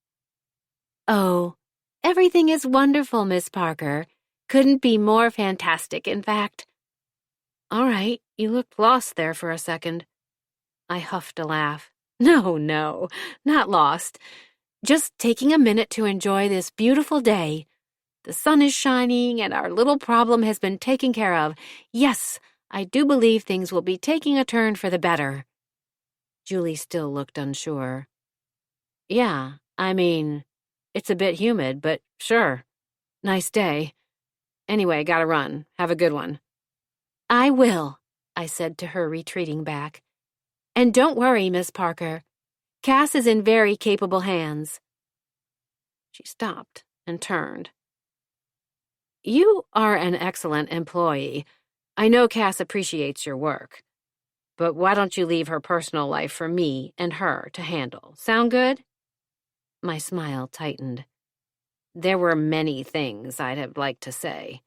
Oh, everything is wonderful, Miss Parker. Couldn't be more fantastic, in fact. All right, you looked lost there for a second. I huffed a laugh. No, not lost. Just taking a minute to enjoy this beautiful day. The sun is shining, and our little problem has been taken care of. Yes, I do believe things will be taking a turn for the better. Julie still looked unsure. Yeah, I mean, it's a bit humid, but sure. Nice day. Anyway, gotta run. Have a good one. I will, I said to her, retreating back. And don't worry, Miss Parker. Cass is in very capable hands. She stopped and turned. You are an excellent employee. I know Cass appreciates your work. But why don't you leave her personal life for me and her to handle? Sound good? My smile tightened. There were many things I'd have liked to say,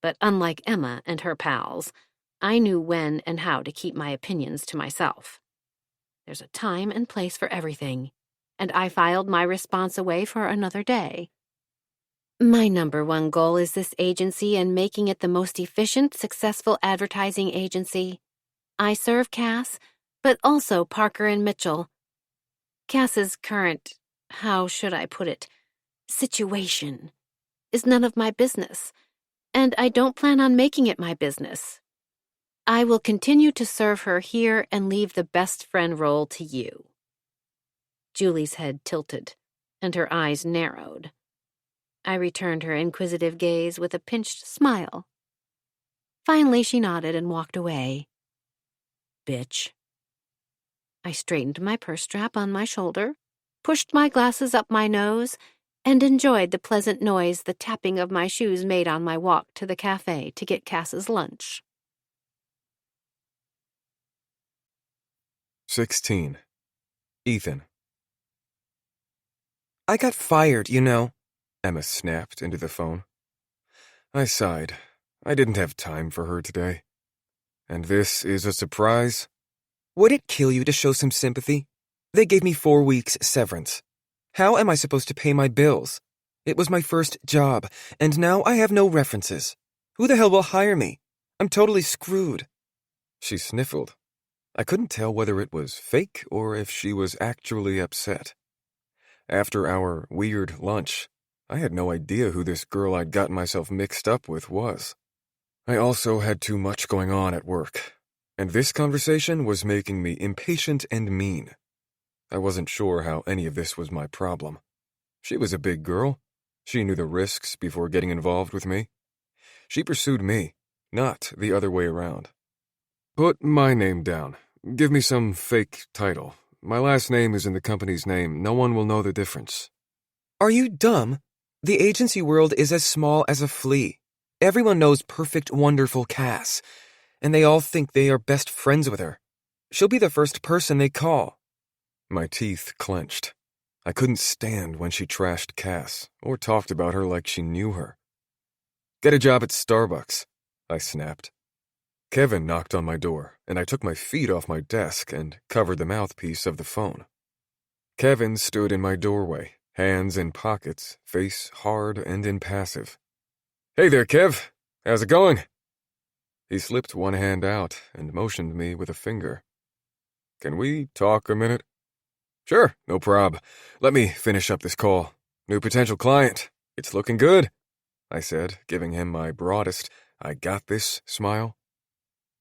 but unlike Emma and her pals, I knew when and how to keep my opinions to myself. There's a time and place for everything, and I filed my response away for another day. My number one goal is this agency and making it the most efficient, successful advertising agency. I serve Cass, but also Parker and Mitchell. Cass's current, how should I put it, situation is none of my business, and I don't plan on making it my business. I will continue to serve her here and leave the best friend role to you. Julie's head tilted, and her eyes narrowed. I returned her inquisitive gaze with a pinched smile. Finally, she nodded and walked away. Bitch. I straightened my purse strap on my shoulder, pushed my glasses up my nose, and enjoyed the pleasant noise the tapping of my shoes made on my walk to the cafe to get Cass's lunch. 16. Ethan. I got fired, you know, Emma snapped into the phone. I sighed. I didn't have time for her today. And this is a surprise? Would it kill you to show some sympathy? They gave me 4 weeks severance. How am I supposed to pay my bills? It was my first job, and now I have no references. Who the hell will hire me? I'm totally screwed. She sniffled. I couldn't tell whether it was fake or if she was actually upset. After our weird lunch, I had no idea who this girl I'd gotten myself mixed up with was. I also had too much going on at work, and this conversation was making me impatient and mean. I wasn't sure how any of this was my problem. She was a big girl. She knew the risks before getting involved with me. She pursued me, not the other way around. Put my name down. Give me some fake title. My last name is in the company's name. No one will know the difference. Are you dumb? The agency world is as small as a flea. Everyone knows perfect, wonderful Cass, and they all think they are best friends with her. She'll be the first person they call. My teeth clenched. I couldn't stand when she trashed Cass or talked about her like she knew her. Get a job at Starbucks, I snapped. Kevin knocked on my door, and I took my feet off my desk and covered the mouthpiece of the phone. Kevin stood in my doorway, hands in pockets, face hard and impassive. "Hey there, Kev. How's it going?" He slipped one hand out and motioned me with a finger. "Can we talk a minute?" "Sure, no prob. Let me finish up this call. New potential client. It's looking good," I said, giving him my broadest, "I got this" smile.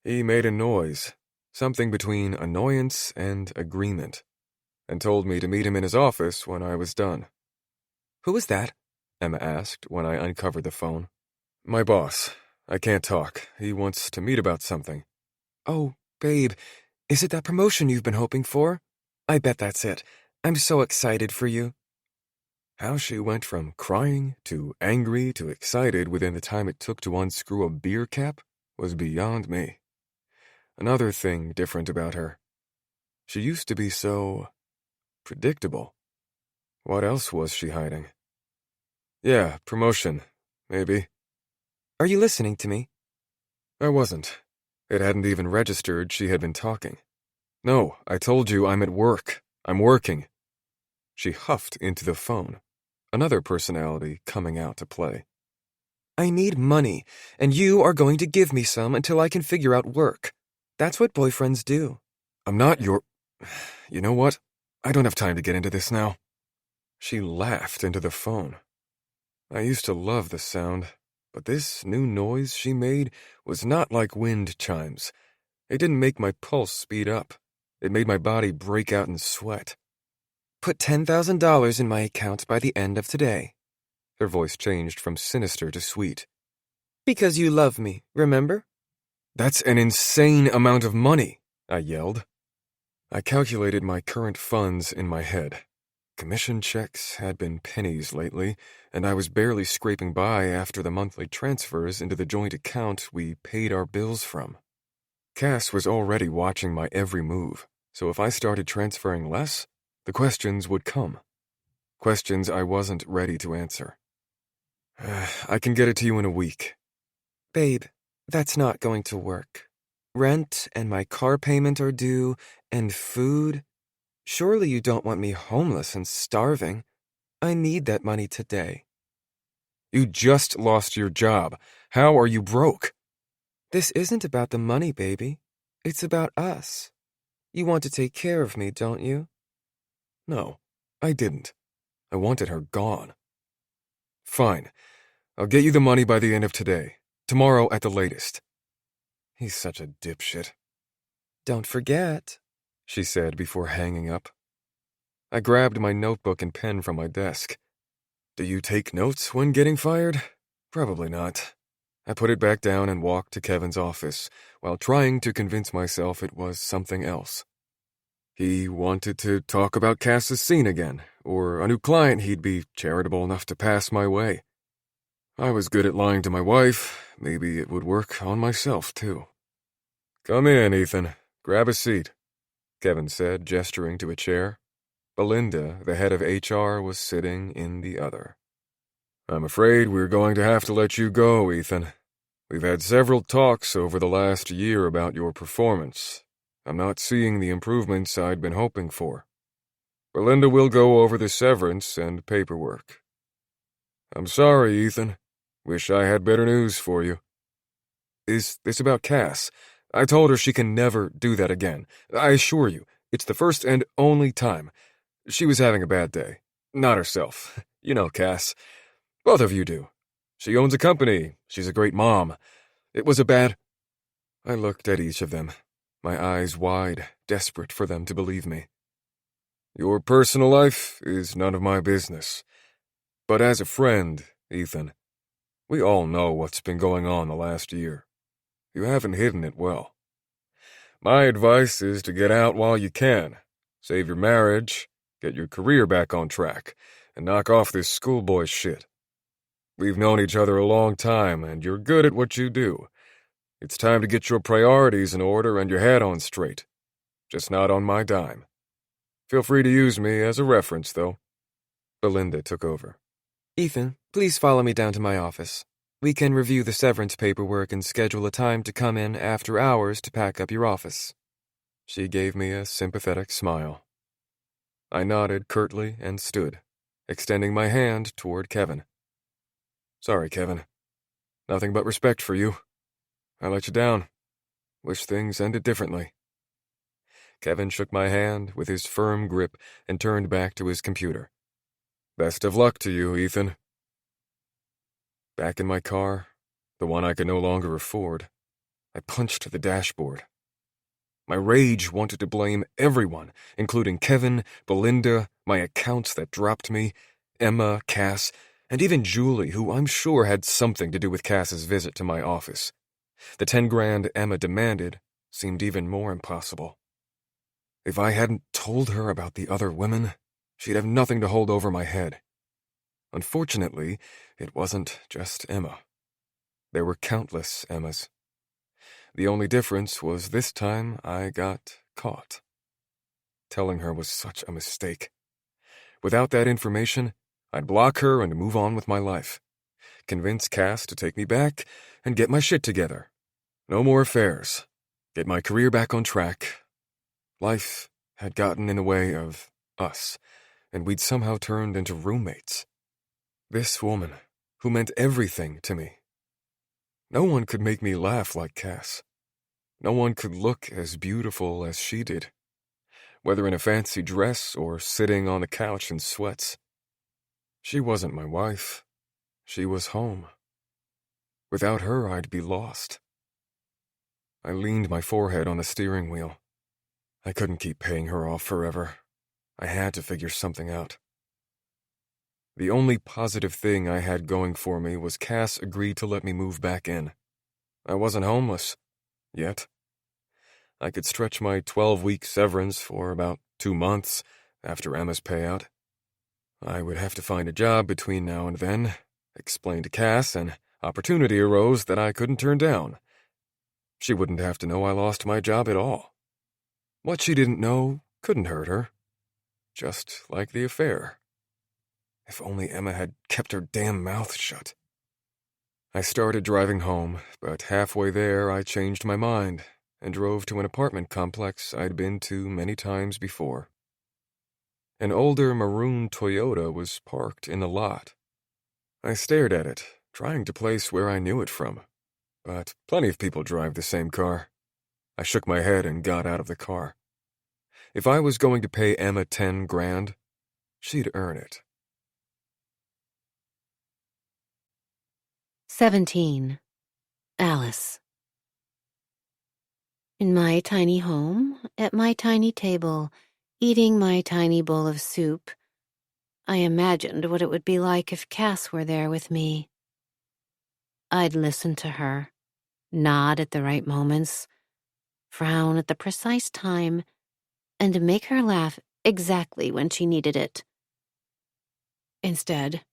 He made a noise, something between annoyance and agreement, and told me to meet him in his office when I was done. "Who was that?" Emma asked when I uncovered the phone. "My boss. I can't talk. He wants to meet about something." "Oh, babe, is it that promotion you've been hoping for? I bet that's it. I'm so excited for you." How she went from crying to angry to excited within the time it took to unscrew a beer cap was beyond me. Another thing different about her. She used to be so predictable. What else was she hiding? "Yeah, promotion, maybe." "Are you listening to me?" I wasn't. It hadn't even registered she had been talking. "No, I told you I'm at work. I'm working." She huffed into the phone, another personality coming out to play. "I need money, and you are going to give me some until I can figure out work. That's what boyfriends do." "I'm not your... You know what? I don't have time to get into this now." She laughed into the phone. I used to love the sound, but this new noise she made was not like wind chimes. It didn't make my pulse speed up. It made my body break out in sweat. "Put $10,000 in my account by the end of today." Her voice changed from sinister to sweet. "Because you love me, remember?" "That's an insane amount of money," I yelled. I calculated my current funds in my head. Commission checks had been pennies lately, and I was barely scraping by after the monthly transfers into the joint account we paid our bills from. Cass was already watching my every move, so if I started transferring less, the questions would come. Questions I wasn't ready to answer. "I can get it to you in a week." "Babe, that's not going to work. Rent and my car payment are due, and food. Surely you don't want me homeless and starving. I need that money today." "You just lost your job. How are you broke?" "This isn't about the money, baby. It's about us. You want to take care of me, don't you?" No, I didn't. I wanted her gone. "Fine. I'll get you the money by the end of today. Tomorrow at the latest." He's such a dipshit. "Don't forget," she said before hanging up. I grabbed my notebook and pen from my desk. Do you take notes when getting fired? Probably not. I put it back down and walked to Kevin's office, while trying to convince myself it was something else. He wanted to talk about Cass's scene again, or a new client he'd be charitable enough to pass my way. I was good at lying to my wife. Maybe it would work on myself, too. "Come in, Ethan. Grab a seat," Kevin said, gesturing to a chair. Belinda, the head of HR, was sitting in the other. "I'm afraid we're going to have to let you go, Ethan. We've had several talks over the last year about your performance. I'm not seeing the improvements I'd been hoping for. Belinda will go over the severance and paperwork." "I'm sorry, Ethan. Wish I had better news for you." "Is this about Cass? I told her she can never do that again. I assure you, it's the first and only time. She was having a bad day. Not herself. You know Cass. Both of you do. She owns a company. She's a great mom. It was a bad..." I looked at each of them, my eyes wide, desperate for them to believe me. "Your personal life is none of my business. But as a friend, Ethan, we all know what's been going on the last year. You haven't hidden it well. My advice is to get out while you can, save your marriage, get your career back on track, and knock off this schoolboy shit. We've known each other a long time, and you're good at what you do. It's time to get your priorities in order and your head on straight. Just not on my dime. Feel free to use me as a reference, though." Belinda took over. "Ethan, please follow me down to my office." We can review the severance paperwork and schedule a time to come in after hours to pack up your office." She gave me a sympathetic smile. I nodded curtly and stood, extending my hand toward Kevin. "Sorry, Kevin. Nothing but respect for you. I let you down. Wish things ended differently." Kevin shook my hand with his firm grip and turned back to his computer. "Best of luck to you, Ethan." Back in my car, the one I could no longer afford, I punched the dashboard. My rage wanted to blame everyone, including Kevin, Belinda, my accounts that dropped me, Emma, Cass, and even Julie, who I'm sure had something to do with Cass's visit to my office. The 10 grand Emma demanded seemed even more impossible. If I hadn't told her about the other women, she'd have nothing to hold over my head. Unfortunately, it wasn't just Emma. There were countless Emmas. The only difference was this time I got caught. Telling her was such a mistake. Without that information, I'd block her and move on with my life. Convince Cass to take me back and get my shit together. No more affairs. Get my career back on track. Life had gotten in the way of us, and we'd somehow turned into roommates. This woman, who meant everything to me. No one could make me laugh like Cass. No one could look as beautiful as she did, whether in a fancy dress or sitting on a couch in sweats. She wasn't my wife. She was home. Without her, I'd be lost. I leaned my forehead on the steering wheel. I couldn't keep paying her off forever. I had to figure something out. The only positive thing I had going for me was Cass agreed to let me move back in. I wasn't homeless. Yet. I could stretch my 12-week severance for about 2 months after Emma's payout. I would have to find a job between now and then, explain to Cass, and opportunity arose that I couldn't turn down. She wouldn't have to know I lost my job at all. What she didn't know couldn't hurt her. Just like the affair. If only Emma had kept her damn mouth shut. I started driving home, but halfway there I changed my mind and drove to an apartment complex I'd been to many times before. An older maroon Toyota was parked in the lot. I stared at it, trying to place where I knew it from, but plenty of people drive the same car. I shook my head and got out of the car. If I was going to pay Emma 10 grand, she'd earn it. 17. Alice. In my tiny home, at my tiny table, eating my tiny bowl of soup, I imagined what it would be like if Cass were there with me. I'd listen to her, nod at the right moments, frown at the precise time, and make her laugh exactly when she needed it. Instead,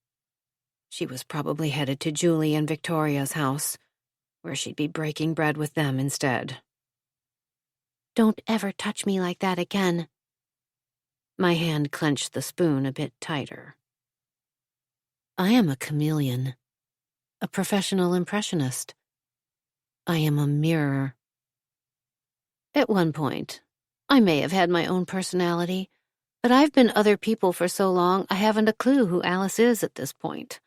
she was probably headed to Julie and Victoria's house, where she'd be breaking bread with them instead. Don't ever touch me like that again. My hand clenched the spoon a bit tighter. I am a chameleon, a professional impressionist. I am a mirror. At one point, I may have had my own personality, but I've been other people for so long I haven't a clue who Alice is at this point.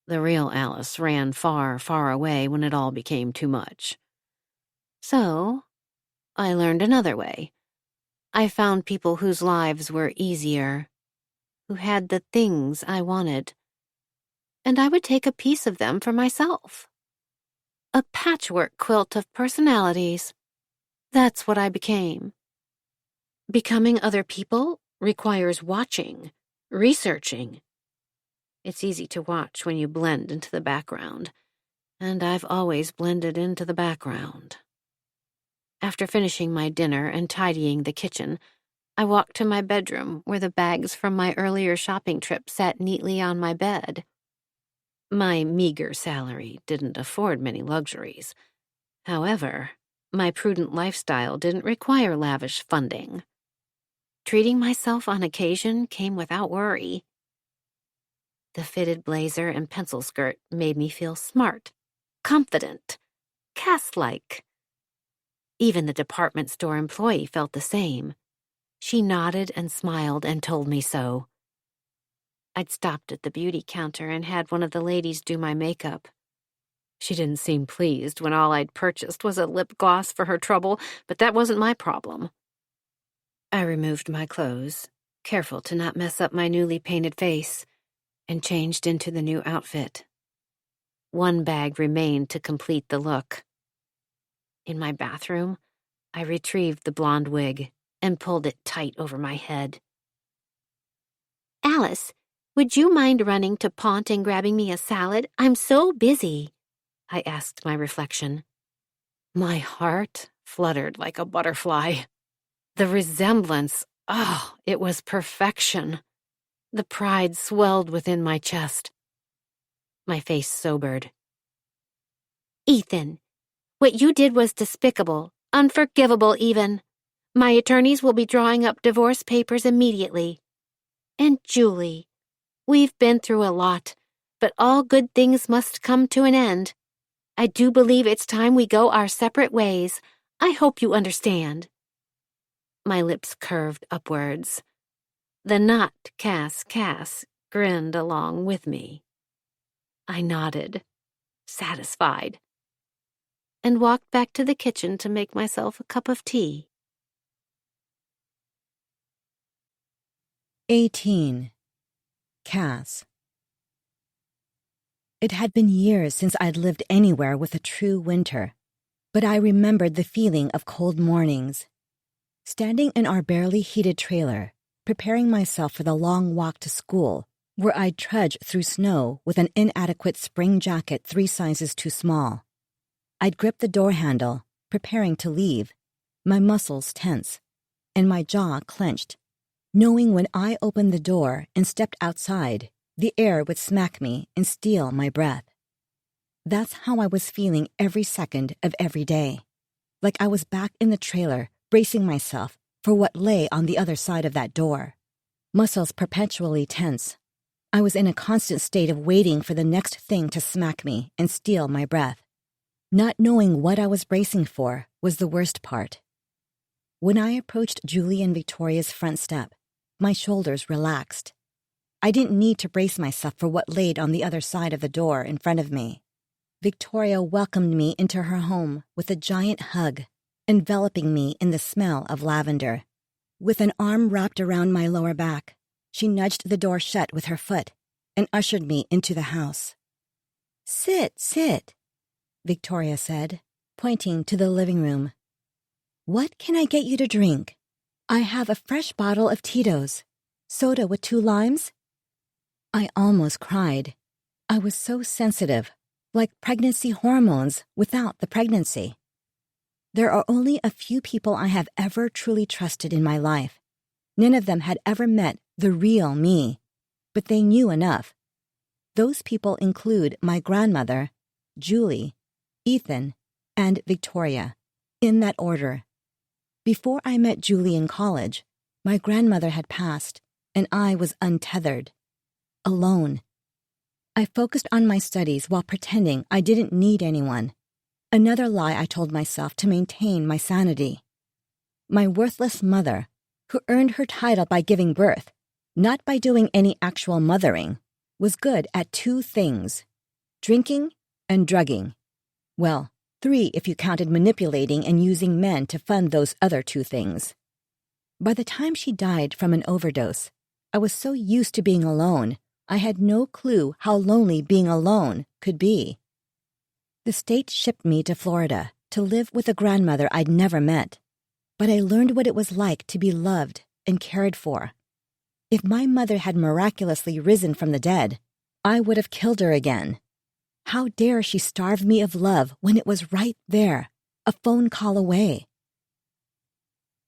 The real Alice ran far, far away when it all became too much. So, I learned another way. I found people whose lives were easier, who had the things I wanted, and I would take a piece of them for myself. A patchwork quilt of personalities. That's what I became. Becoming other people requires watching, researching. It's easy to watch when you blend into the background, and I've always blended into the background. After finishing my dinner and tidying the kitchen, I walked to my bedroom where the bags from my earlier shopping trip sat neatly on my bed. My meager salary didn't afford many luxuries. However, my prudent lifestyle didn't require lavish funding. Treating myself on occasion came without worry. The fitted blazer and pencil skirt made me feel smart, confident, Cass-like. Even the department store employee felt the same. She nodded and smiled and told me so. I'd stopped at the beauty counter and had one of the ladies do my makeup. She didn't seem pleased when all I'd purchased was a lip gloss for her trouble, but that wasn't my problem. I removed my clothes, careful to not mess up my newly painted face, and changed into the new outfit. One bag remained to complete the look. In my bathroom, I retrieved the blonde wig and pulled it tight over my head. "Alice, would you mind running to Pont and grabbing me a salad? I'm so busy," I asked my reflection. My heart fluttered like a butterfly. The resemblance, it was perfection. The pride swelled within my chest. My face sobered. "Ethan, what you did was despicable, unforgivable even. My attorneys will be drawing up divorce papers immediately. And Julie, we've been through a lot, but all good things must come to an end. I do believe it's time we go our separate ways. I hope you understand." My lips curved upwards. The not Cass grinned along with me. I nodded, satisfied, and walked back to the kitchen to make myself a cup of tea. 18. Cass. It had been years since I'd lived anywhere with a true winter, but I remembered the feeling of cold mornings. Standing in our barely heated trailer, preparing myself for the long walk to school, where I'd trudge through snow with an inadequate spring jacket 3 sizes too small. I'd grip the door handle, preparing to leave, my muscles tense, and my jaw clenched, knowing when I opened the door and stepped outside, the air would smack me and steal my breath. That's how I was feeling every second of every day, like I was back in the trailer, bracing myself for what lay on the other side of that door. Muscles perpetually tense. I was in a constant state of waiting for the next thing to smack me and steal my breath. Not knowing what I was bracing for was the worst part. When I approached Julie and Victoria's front step, my shoulders relaxed. I didn't need to brace myself for what laid on the other side of the door in front of me. Victoria welcomed me into her home with a giant hug, enveloping me in the smell of lavender. With an arm wrapped around my lower back, she nudged the door shut with her foot and ushered me into the house. Sit, Victoria said, pointing to the living room. "What can I get you to drink? I have a fresh bottle of Tito's. Soda with 2 limes?" I almost cried. I was so sensitive, like pregnancy hormones without the pregnancy. There are only a few people I have ever truly trusted in my life. None of them had ever met the real me, but they knew enough. Those people include my grandmother, Julie, Ethan, and Victoria, in that order. Before I met Julie in college, my grandmother had passed, and I was untethered, alone. I focused on my studies while pretending I didn't need anyone. Another lie I told myself to maintain my sanity. My worthless mother, who earned her title by giving birth, not by doing any actual mothering, was good at 2 things: drinking and drugging. Well, 3 if you counted manipulating and using men to fund those other 2 things. By the time she died from an overdose, I was so used to being alone, I had no clue how lonely being alone could be. The state shipped me to Florida to live with a grandmother I'd never met, but I learned what it was like to be loved and cared for. If my mother had miraculously risen from the dead, I would have killed her again. How dare she starve me of love when it was right there, a phone call away?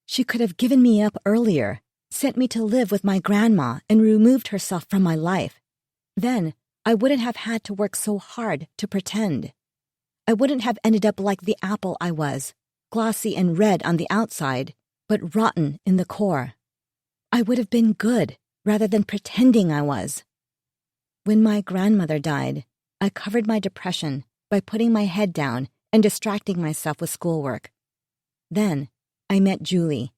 She could have given me up earlier, sent me to live with my grandma, and removed herself from my life. Then I wouldn't have had to work so hard to pretend. I wouldn't have ended up like the apple I was, glossy and red on the outside, but rotten in the core. I would have been good rather than pretending I was. When my grandmother died, I covered my depression by putting my head down and distracting myself with schoolwork. Then, I met Julie.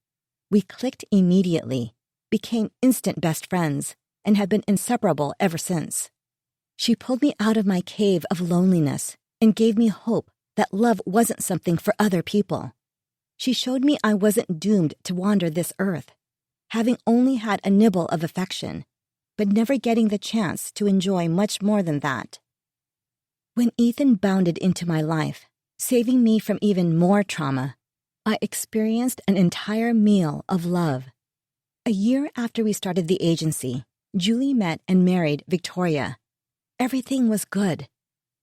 We clicked immediately, became instant best friends, and have been inseparable ever since. She pulled me out of my cave of loneliness and gave me hope that love wasn't something for other people. She showed me I wasn't doomed to wander this earth, having only had a nibble of affection, but never getting the chance to enjoy much more than that. When Ethan bounded into my life, saving me from even more trauma, I experienced an entire meal of love. A year after we started the agency, Julie met and married Victoria. Everything was good.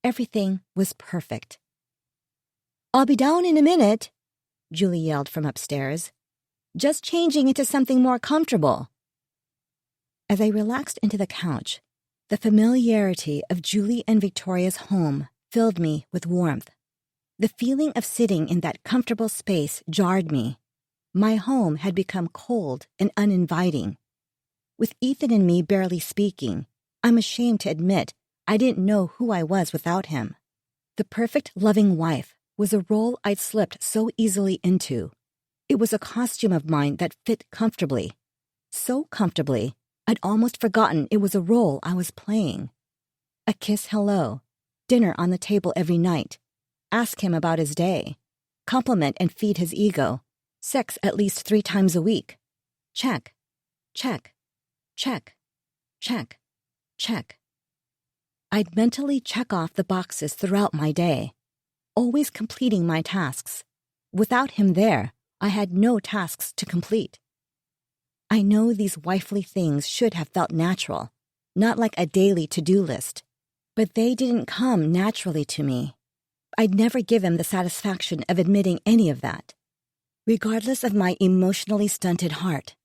Everything was perfect. "I'll be down in a minute," Julie yelled from upstairs. "Just changing into something more comfortable." As I relaxed into the couch, the familiarity of Julie and Victoria's home filled me with warmth. The feeling of sitting in that comfortable space jarred me. My home had become cold and uninviting. With Ethan and me barely speaking, I'm ashamed to admit I didn't know who I was without him. The perfect loving wife was a role I'd slipped so easily into. It was a costume of mine that fit comfortably. So comfortably, I'd almost forgotten it was a role I was playing. A kiss hello, dinner on the table every night, ask him about his day, compliment and feed his ego, sex at least 3 times a week. Check, check, check, check, check. I'd mentally check off the boxes throughout my day, always completing my tasks. Without him there, I had no tasks to complete. I know these wifely things should have felt natural, not like a daily to-do list, but they didn't come naturally to me. I'd never given the satisfaction of admitting any of that. Regardless of my emotionally stunted heart,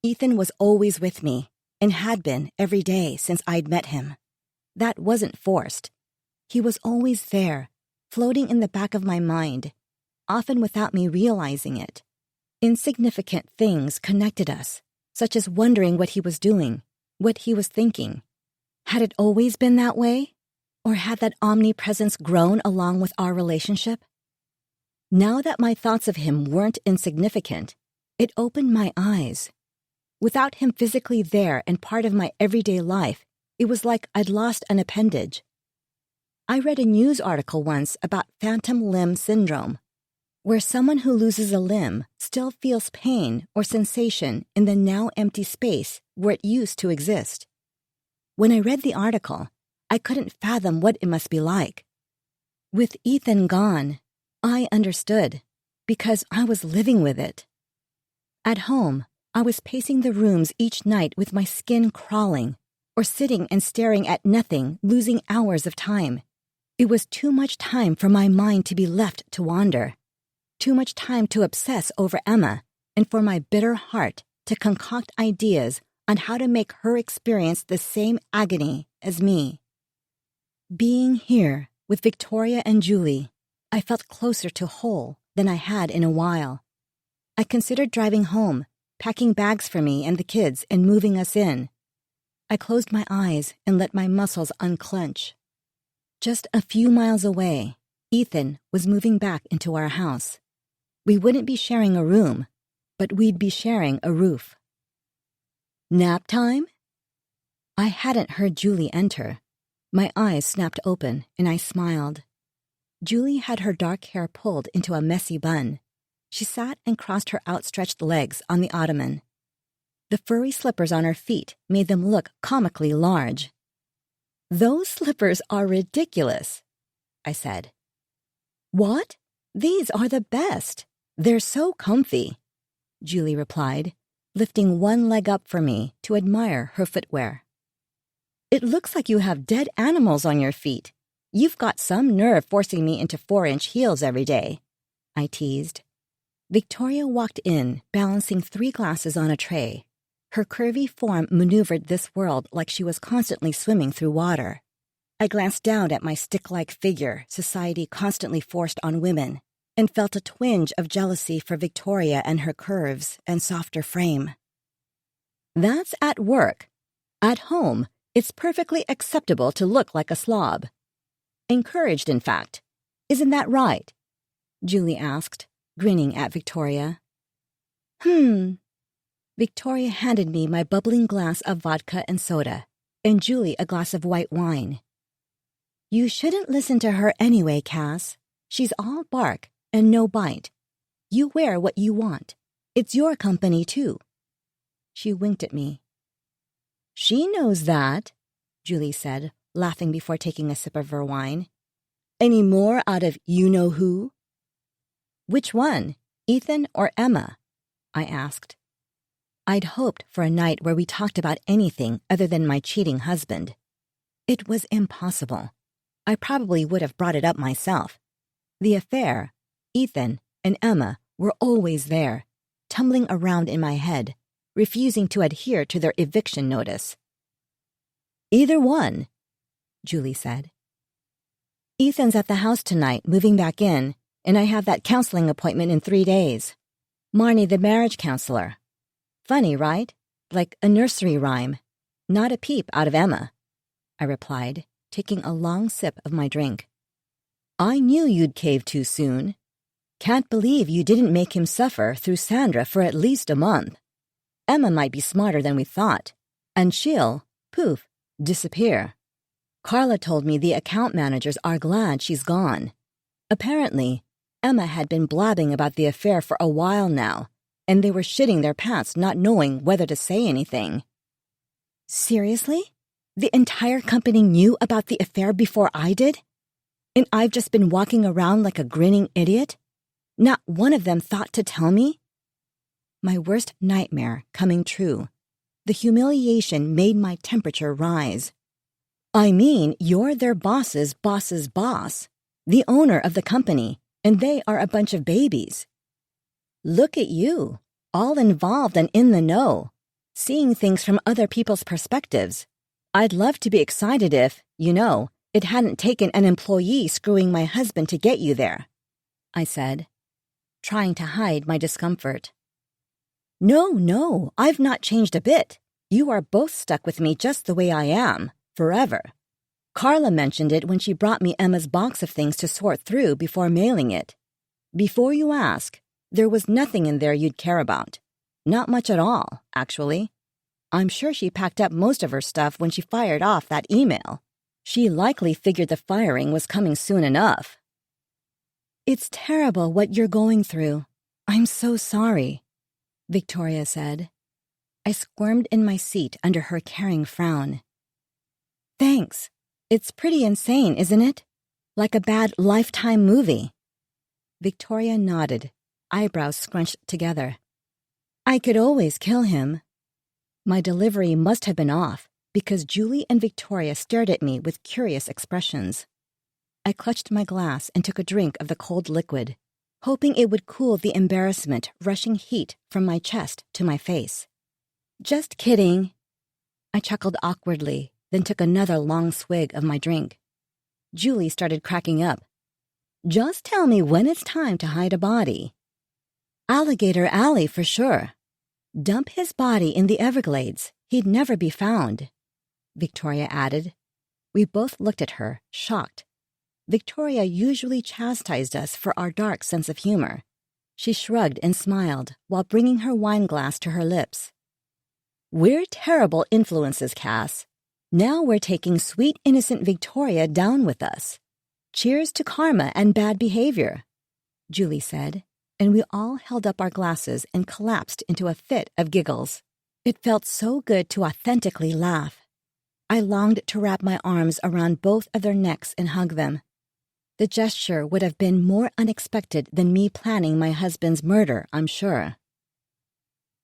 Ethan was always with me and had been every day since I'd met him. That wasn't forced. He was always there, floating in the back of my mind, often without me realizing it. Insignificant things connected us, such as wondering what he was doing, what he was thinking. Had it always been that way? Or had that omnipresence grown along with our relationship? Now that my thoughts of him weren't insignificant, it opened my eyes. Without him physically there and part of my everyday life, it was like I'd lost an appendage. I read a news article once about phantom limb syndrome, where someone who loses a limb still feels pain or sensation in the now empty space where it used to exist. When I read the article, I couldn't fathom what it must be like. With Ethan gone, I understood, because I was living with it. At home, I was pacing the rooms each night with my skin crawling, or sitting and staring at nothing, losing hours of time. It was too much time for my mind to be left to wander. Too much time to obsess over Emma, and for my bitter heart to concoct ideas on how to make her experience the same agony as me. Being here with Victoria and Julie, I felt closer to whole than I had in a while. I considered driving home, packing bags for me and the kids, and moving us in. I closed my eyes and let my muscles unclench. Just a few miles away, Ethan was moving back into our house. We wouldn't be sharing a room, but we'd be sharing a roof. Nap time? I hadn't heard Julie enter. My eyes snapped open, and I smiled. Julie had her dark hair pulled into a messy bun. She sat and crossed her outstretched legs on the ottoman. The furry slippers on her feet made them look comically large. "Those slippers are ridiculous," I said. "What? These are the best. They're so comfy," Julie replied, lifting one leg up for me to admire her footwear. "It looks like you have dead animals on your feet. You've got some nerve forcing me into 4-inch heels every day," I teased. Victoria walked in, balancing 3 glasses on a tray. Her curvy form maneuvered this world like she was constantly swimming through water. I glanced down at my stick-like figure society constantly forced on women and felt a twinge of jealousy for Victoria and her curves and softer frame. "That's at work. At home, It's perfectly acceptable to look like a slob. Encouraged, in fact. Isn't that right? Julie asked, grinning at Victoria. Victoria handed me my bubbling glass of vodka and soda, and Julie a glass of white wine. You shouldn't listen to her anyway, Cass. She's all bark and no bite. You wear what you want. It's your company, too. She winked at me. She knows that, Julie said, laughing before taking a sip of her wine. Any more out of you-know-who? Which one, Ethan or Emma? I asked. I'd hoped for a night where we talked about anything other than my cheating husband. It was impossible. I probably would have brought it up myself. The affair, Ethan, and Emma were always there, tumbling around in my head, refusing to adhere to their eviction notice. Either one, Julie said. Ethan's at the house tonight, moving back in, and I have that counseling appointment in 3 days. Marnie, the marriage counselor. Funny, right? Like a nursery rhyme. Not a peep out of Emma, I replied, taking a long sip of my drink. I knew you'd cave too soon. Can't believe you didn't make him suffer through Sandra for at least a month. Emma might be smarter than we thought, and she'll, poof, disappear. Carla told me the account managers are glad she's gone. Apparently, Emma had been blabbing about the affair for a while now, and they were shitting their pants not knowing whether to say anything. Seriously? The entire company knew about the affair before I did? And I've just been walking around like a grinning idiot? Not one of them thought to tell me? My worst nightmare coming true. The humiliation made my temperature rise. I mean, you're their boss's boss's boss, the owner of the company, and they are a bunch of babies. Look at you, all involved and in the know, seeing things from other people's perspectives. I'd love to be excited if, it hadn't taken an employee screwing my husband to get you there, I said, trying to hide my discomfort. No, I've not changed a bit. You are both stuck with me just the way I am, forever. Carla mentioned it when she brought me Emma's box of things to sort through before mailing it. Before you ask, there was nothing in there you'd care about. Not much at all, actually. I'm sure she packed up most of her stuff when she fired off that email. She likely figured the firing was coming soon enough. It's terrible what you're going through. I'm so sorry, Victoria said. I squirmed in my seat under her caring frown. Thanks. It's pretty insane, isn't it? Like a bad Lifetime movie. Victoria nodded, eyebrows scrunched together. I could always kill him. My delivery must have been off, because Julie and Victoria stared at me with curious expressions. I clutched my glass and took a drink of the cold liquid, hoping it would cool the embarrassment rushing heat from my chest to my face. Just kidding. I chuckled awkwardly, then took another long swig of my drink. Julie started cracking up. Just tell me when it's time to hide a body. Alligator Alley for sure. Dump his body in the Everglades. He'd never be found, Victoria added. We both looked at her, shocked. Victoria usually chastised us for our dark sense of humor. She shrugged and smiled while bringing her wine glass to her lips. We're terrible influences, Cass. Now we're taking sweet, innocent Victoria down with us. Cheers to karma and bad behavior, Julie said, and we all held up our glasses and collapsed into a fit of giggles. It felt so good to authentically laugh. I longed to wrap my arms around both of their necks and hug them. The gesture would have been more unexpected than me planning my husband's murder, I'm sure.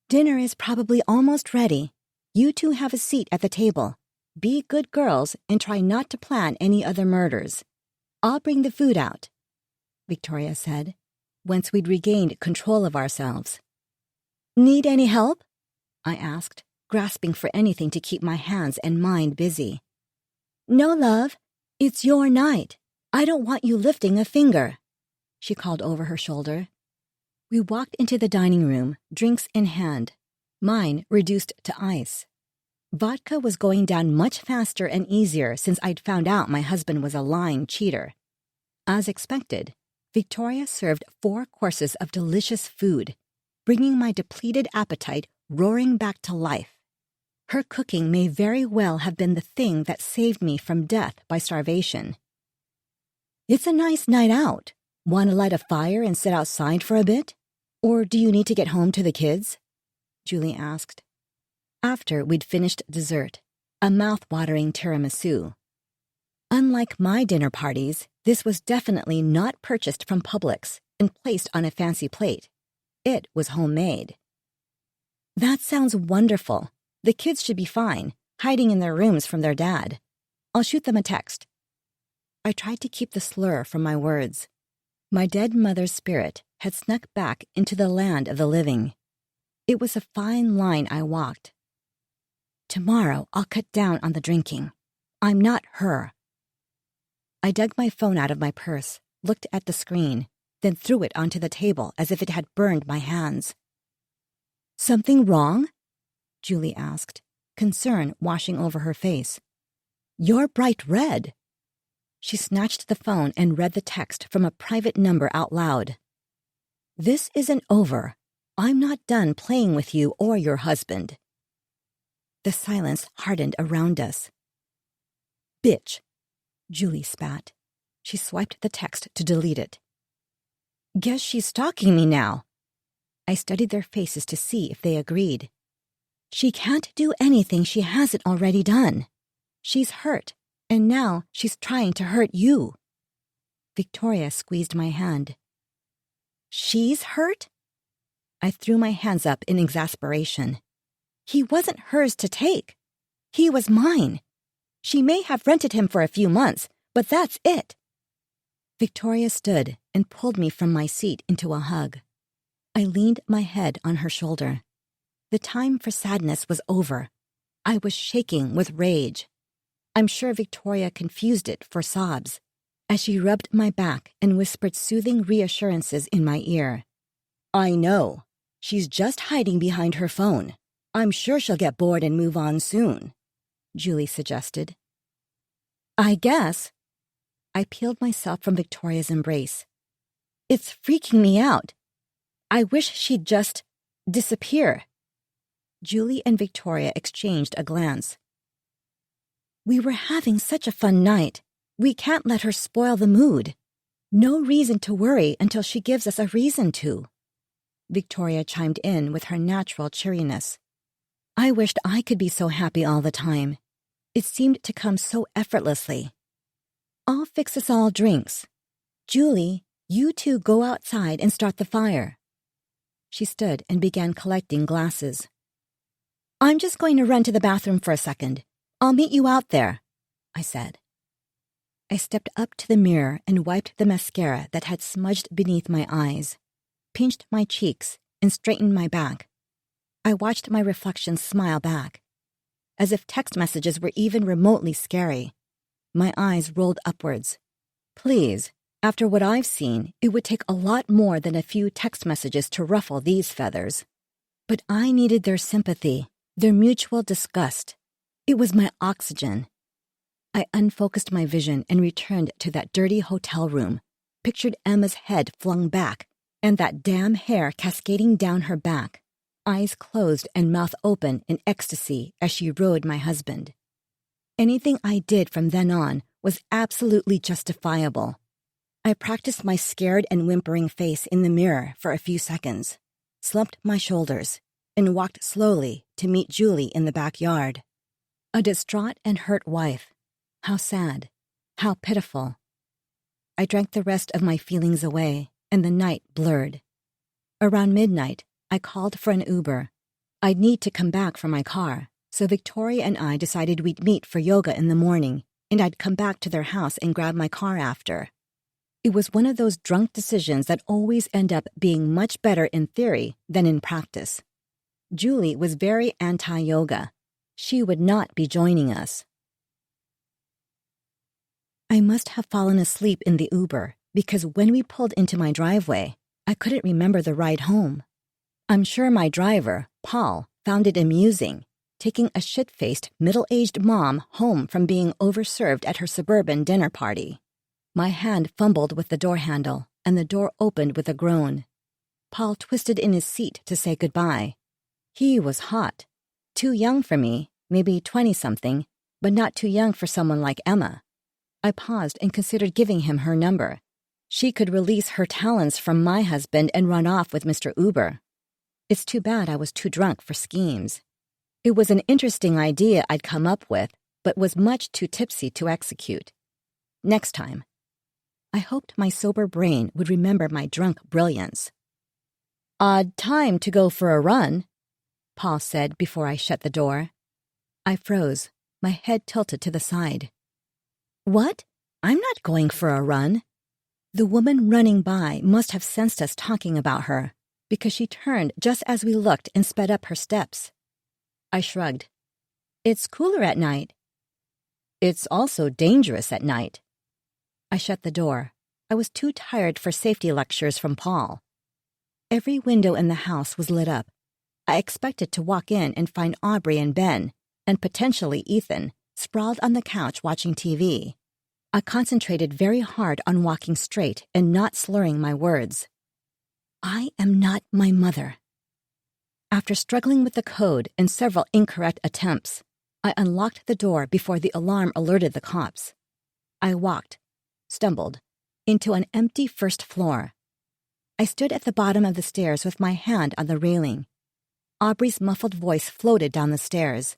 Dinner is probably almost ready. You two have a seat at the table. Be good girls and try not to plan any other murders. I'll bring the food out, Victoria said, once we'd regained control of ourselves. Need any help? I asked, grasping for anything to keep my hands and mind busy. No, love. It's your night. I don't want you lifting a finger, she called over her shoulder. We walked into the dining room, drinks in hand, mine reduced to ice. Vodka was going down much faster and easier since I'd found out my husband was a lying cheater. As expected, Victoria served 4 courses of delicious food, bringing my depleted appetite roaring back to life. Her cooking may very well have been the thing that saved me from death by starvation. "It's a nice night out. Want to light a fire and sit outside for a bit? Or do you need to get home to the kids?" Julie asked. After we'd finished dessert, a mouth-watering tiramisu. Unlike my dinner parties, this was definitely not purchased from Publix and placed on a fancy plate. It was homemade. "That sounds wonderful. The kids should be fine, hiding in their rooms from their dad. I'll shoot them a text." I tried to keep the slur from my words. My dead mother's spirit had snuck back into the land of the living. It was a fine line I walked. Tomorrow I'll cut down on the drinking. I'm not her. I dug my phone out of my purse, looked at the screen, then threw it onto the table as if it had burned my hands. "Something wrong?" Julie asked, concern washing over her face. "You're bright red." She snatched the phone and read the text from a private number out loud. "This isn't over. I'm not done playing with you or your husband." The silence hardened around us. "Bitch," Julie spat. She swiped the text to delete it. "Guess she's stalking me now." I studied their faces to see if they agreed. "She can't do anything she hasn't already done. She's hurt, and now she's trying to hurt you." Victoria squeezed my hand. "She's hurt?" I threw my hands up in exasperation. "He wasn't hers to take. He was mine. She may have rented him for a few months, but that's it." Victoria stood and pulled me from my seat into a hug. I leaned my head on her shoulder. The time for sadness was over. I was shaking with rage. I'm sure Victoria confused it for sobs, as she rubbed my back and whispered soothing reassurances in my ear. "I know. She's just hiding behind her phone. I'm sure she'll get bored and move on soon," Julie suggested. "I guess." I peeled myself from Victoria's embrace. "It's freaking me out. I wish she'd just disappear." Julie and Victoria exchanged a glance. "We were having such a fun night. We can't let her spoil the mood. No reason to worry until she gives us a reason to." Victoria chimed in with her natural cheeriness. I wished I could be so happy all the time. It seemed to come so effortlessly. "I'll fix us all drinks. Julie, you two go outside and start the fire." She stood and began collecting glasses. "I'm just going to run to the bathroom for a second. I'll meet you out there," I said. I stepped up to the mirror and wiped the mascara that had smudged beneath my eyes, pinched my cheeks, and straightened my back. I watched my reflection smile back. As if text messages were even remotely scary. My eyes rolled upwards. Please, after what I've seen, it would take a lot more than a few text messages to ruffle these feathers. But I needed their sympathy, their mutual disgust. It was my oxygen. I unfocused my vision and returned to that dirty hotel room, pictured Emma's head flung back, and that damn hair cascading down her back, eyes closed and mouth open in ecstasy as she rode my husband. Anything I did from then on was absolutely justifiable. I practiced my scared and whimpering face in the mirror for a few seconds, slumped my shoulders, and walked slowly to meet Julie in the backyard. A distraught and hurt wife. How sad. How pitiful. I drank the rest of my feelings away, and the night blurred. Around midnight, I called for an Uber. I'd need to come back for my car, so Victoria and I decided we'd meet for yoga in the morning, and I'd come back to their house and grab my car after. It was one of those drunk decisions that always end up being much better in theory than in practice. Julie was very anti-yoga. She would not be joining us. I must have fallen asleep in the Uber, because when we pulled into my driveway, I couldn't remember the ride home. I'm sure my driver, Paul, found it amusing, taking a shit-faced, middle-aged mom home from being overserved at her suburban dinner party. My hand fumbled with the door handle, and the door opened with a groan. Paul twisted in his seat to say goodbye. He was hot. Too young for me, maybe 20-something, but not too young for someone like Emma. I paused and considered giving him her number. She could release her talons from my husband and run off with Mr. Uber. It's too bad I was too drunk for schemes. It was an interesting idea I'd come up with, but was much too tipsy to execute. Next time. I hoped my sober brain would remember my drunk brilliance. "Odd time to go for a run," Paul said before I shut the door. I froze, my head tilted to the side. "What? I'm not going for a run." The woman running by must have sensed us talking about her, because she turned just as we looked and sped up her steps. I shrugged. "It's cooler at night." "It's also dangerous at night." I shut the door. I was too tired for safety lectures from Paul. Every window in the house was lit up. I expected to walk in and find Aubrey and Ben, and potentially Ethan, sprawled on the couch watching TV. I concentrated very hard on walking straight and not slurring my words. I am not my mother. After struggling with the code and several incorrect attempts, I unlocked the door before the alarm alerted the cops. I walked, stumbled, into an empty first floor. I stood at the bottom of the stairs with my hand on the railing. Aubrey's muffled voice floated down the stairs,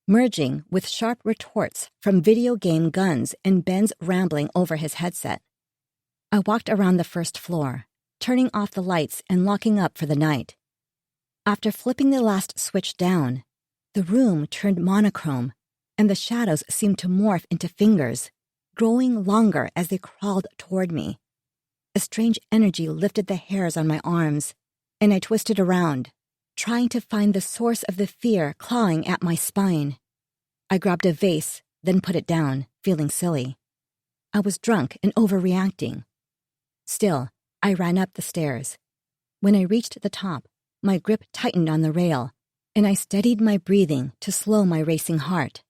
merging with sharp retorts from video game guns and Ben's rambling over his headset. I walked around the first floor, turning off the lights and locking up for the night. After flipping the last switch down, the room turned monochrome, and the shadows seemed to morph into fingers, growing longer as they crawled toward me. A strange energy lifted the hairs on my arms, and I twisted around, trying to find the source of the fear clawing at my spine. I grabbed a vase, then put it down, feeling silly. I was drunk and overreacting. Still, I ran up the stairs. When I reached the top, my grip tightened on the rail, and I steadied my breathing to slow my racing heart.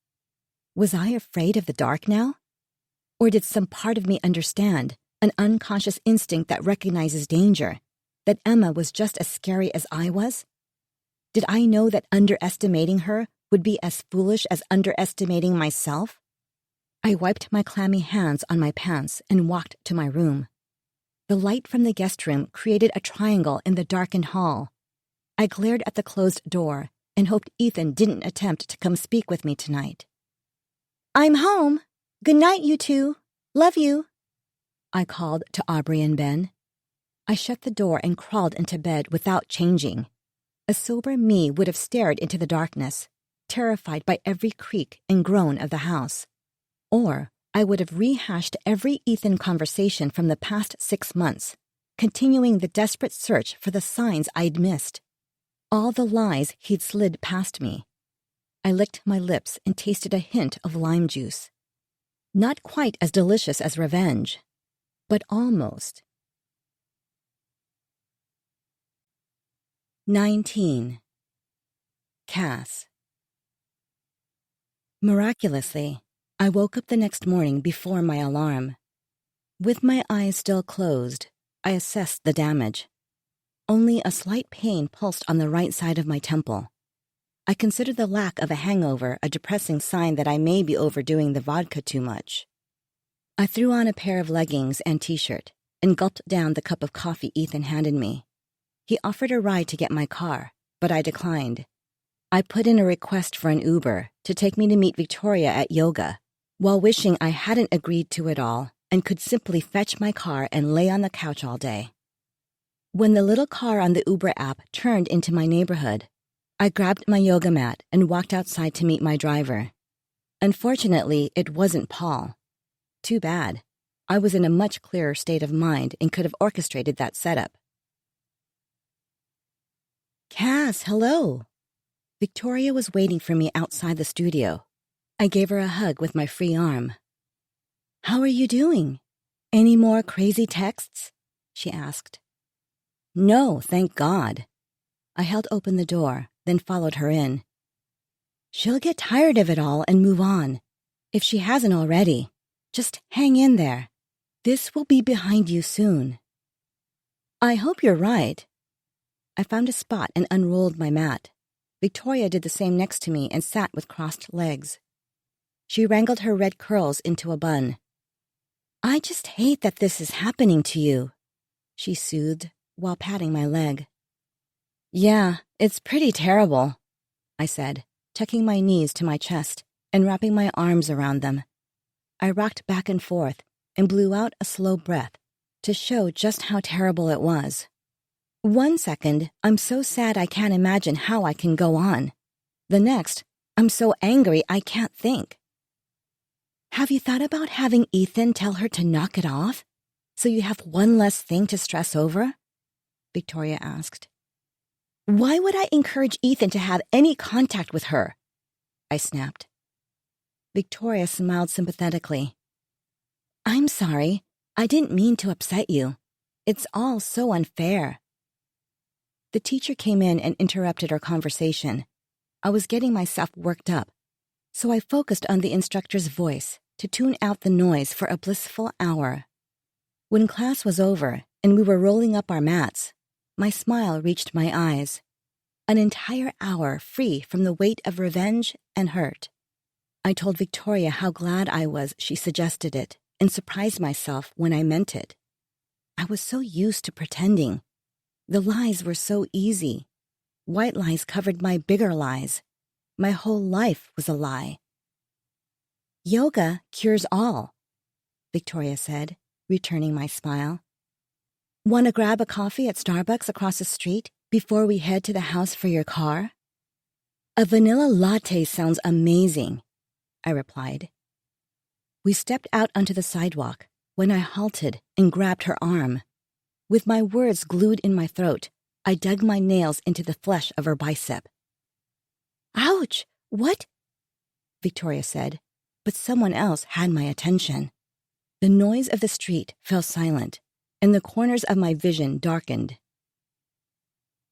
Was I afraid of the dark now? Or did some part of me understand, an unconscious instinct that recognizes danger, that Emma was just as scary as I was? Did I know that underestimating her would be as foolish as underestimating myself? I wiped my clammy hands on my pants and walked to my room. The light from the guest room created a triangle in the darkened hall. I glared at the closed door and hoped Ethan didn't attempt to come speak with me tonight. "I'm home. Good night, you two. Love you," I called to Aubrey and Ben. I shut the door and crawled into bed without changing. A sober me would have stared into the darkness, terrified by every creak and groan of the house. Or I would have rehashed every Ethan conversation from the past 6 months, continuing the desperate search for the signs I'd missed. All the lies he'd slid past me. I licked my lips and tasted a hint of lime juice. Not quite as delicious as revenge, but almost. 19. Cass. Miraculously, I woke up the next morning before my alarm. With my eyes still closed, I assessed the damage. Only a slight pain pulsed on the right side of my temple. I considered the lack of a hangover a depressing sign that I may be overdoing the vodka too much. I threw on a pair of leggings and t-shirt and gulped down the cup of coffee Ethan handed me. He offered a ride to get my car, but I declined. I put in a request for an Uber to take me to meet Victoria at yoga, while wishing I hadn't agreed to it all and could simply fetch my car and lay on the couch all day. When the little car on the Uber app turned into my neighborhood, I grabbed my yoga mat and walked outside to meet my driver. Unfortunately, it wasn't Paul. Too bad. I was in a much clearer state of mind and could have orchestrated that setup. "Cass, hello." Victoria was waiting for me outside the studio. I gave her a hug with my free arm. "How are you doing? Any more crazy texts?" she asked. "No, thank God." I held open the door, then followed her in. She'll get tired of it all and move on. If she hasn't already, just hang in there. This will be behind you soon. I hope you're right. I found a spot and unrolled my mat. Victoria did the same next to me and sat with crossed legs. She wrangled her red curls into a bun. I just hate that this is happening to you, she soothed while patting my leg. Yeah, it's pretty terrible, I said, tucking my knees to my chest and wrapping my arms around them. I rocked back and forth and blew out a slow breath to show just how terrible it was. 1 second, I'm so sad I can't imagine how I can go on. The next, I'm so angry I can't think. Have you thought about having Ethan tell her to knock it off, so you have one less thing to stress over? Victoria asked. Why would I encourage Ethan to have any contact with her? I snapped. Victoria smiled sympathetically. I'm sorry. I didn't mean to upset you. It's all so unfair. The teacher came in and interrupted our conversation. I was getting myself worked up, so I focused on the instructor's voice to tune out the noise for a blissful hour. When class was over and we were rolling up our mats, my smile reached my eyes. An entire hour free from the weight of revenge and hurt. I told Victoria how glad I was she suggested it and surprised myself when I meant it. I was so used to pretending. The lies were so easy. White lies covered my bigger lies. My whole life was a lie. Yoga cures all, Victoria said, returning my smile. Want to grab a coffee at Starbucks across the street before we head to the house for your car? A vanilla latte sounds amazing, I replied. We stepped out onto the sidewalk when I halted and grabbed her arm. With my words glued in my throat, I dug my nails into the flesh of her bicep. Ouch! What? Victoria said, but someone else had my attention. The noise of the street fell silent, and the corners of my vision darkened.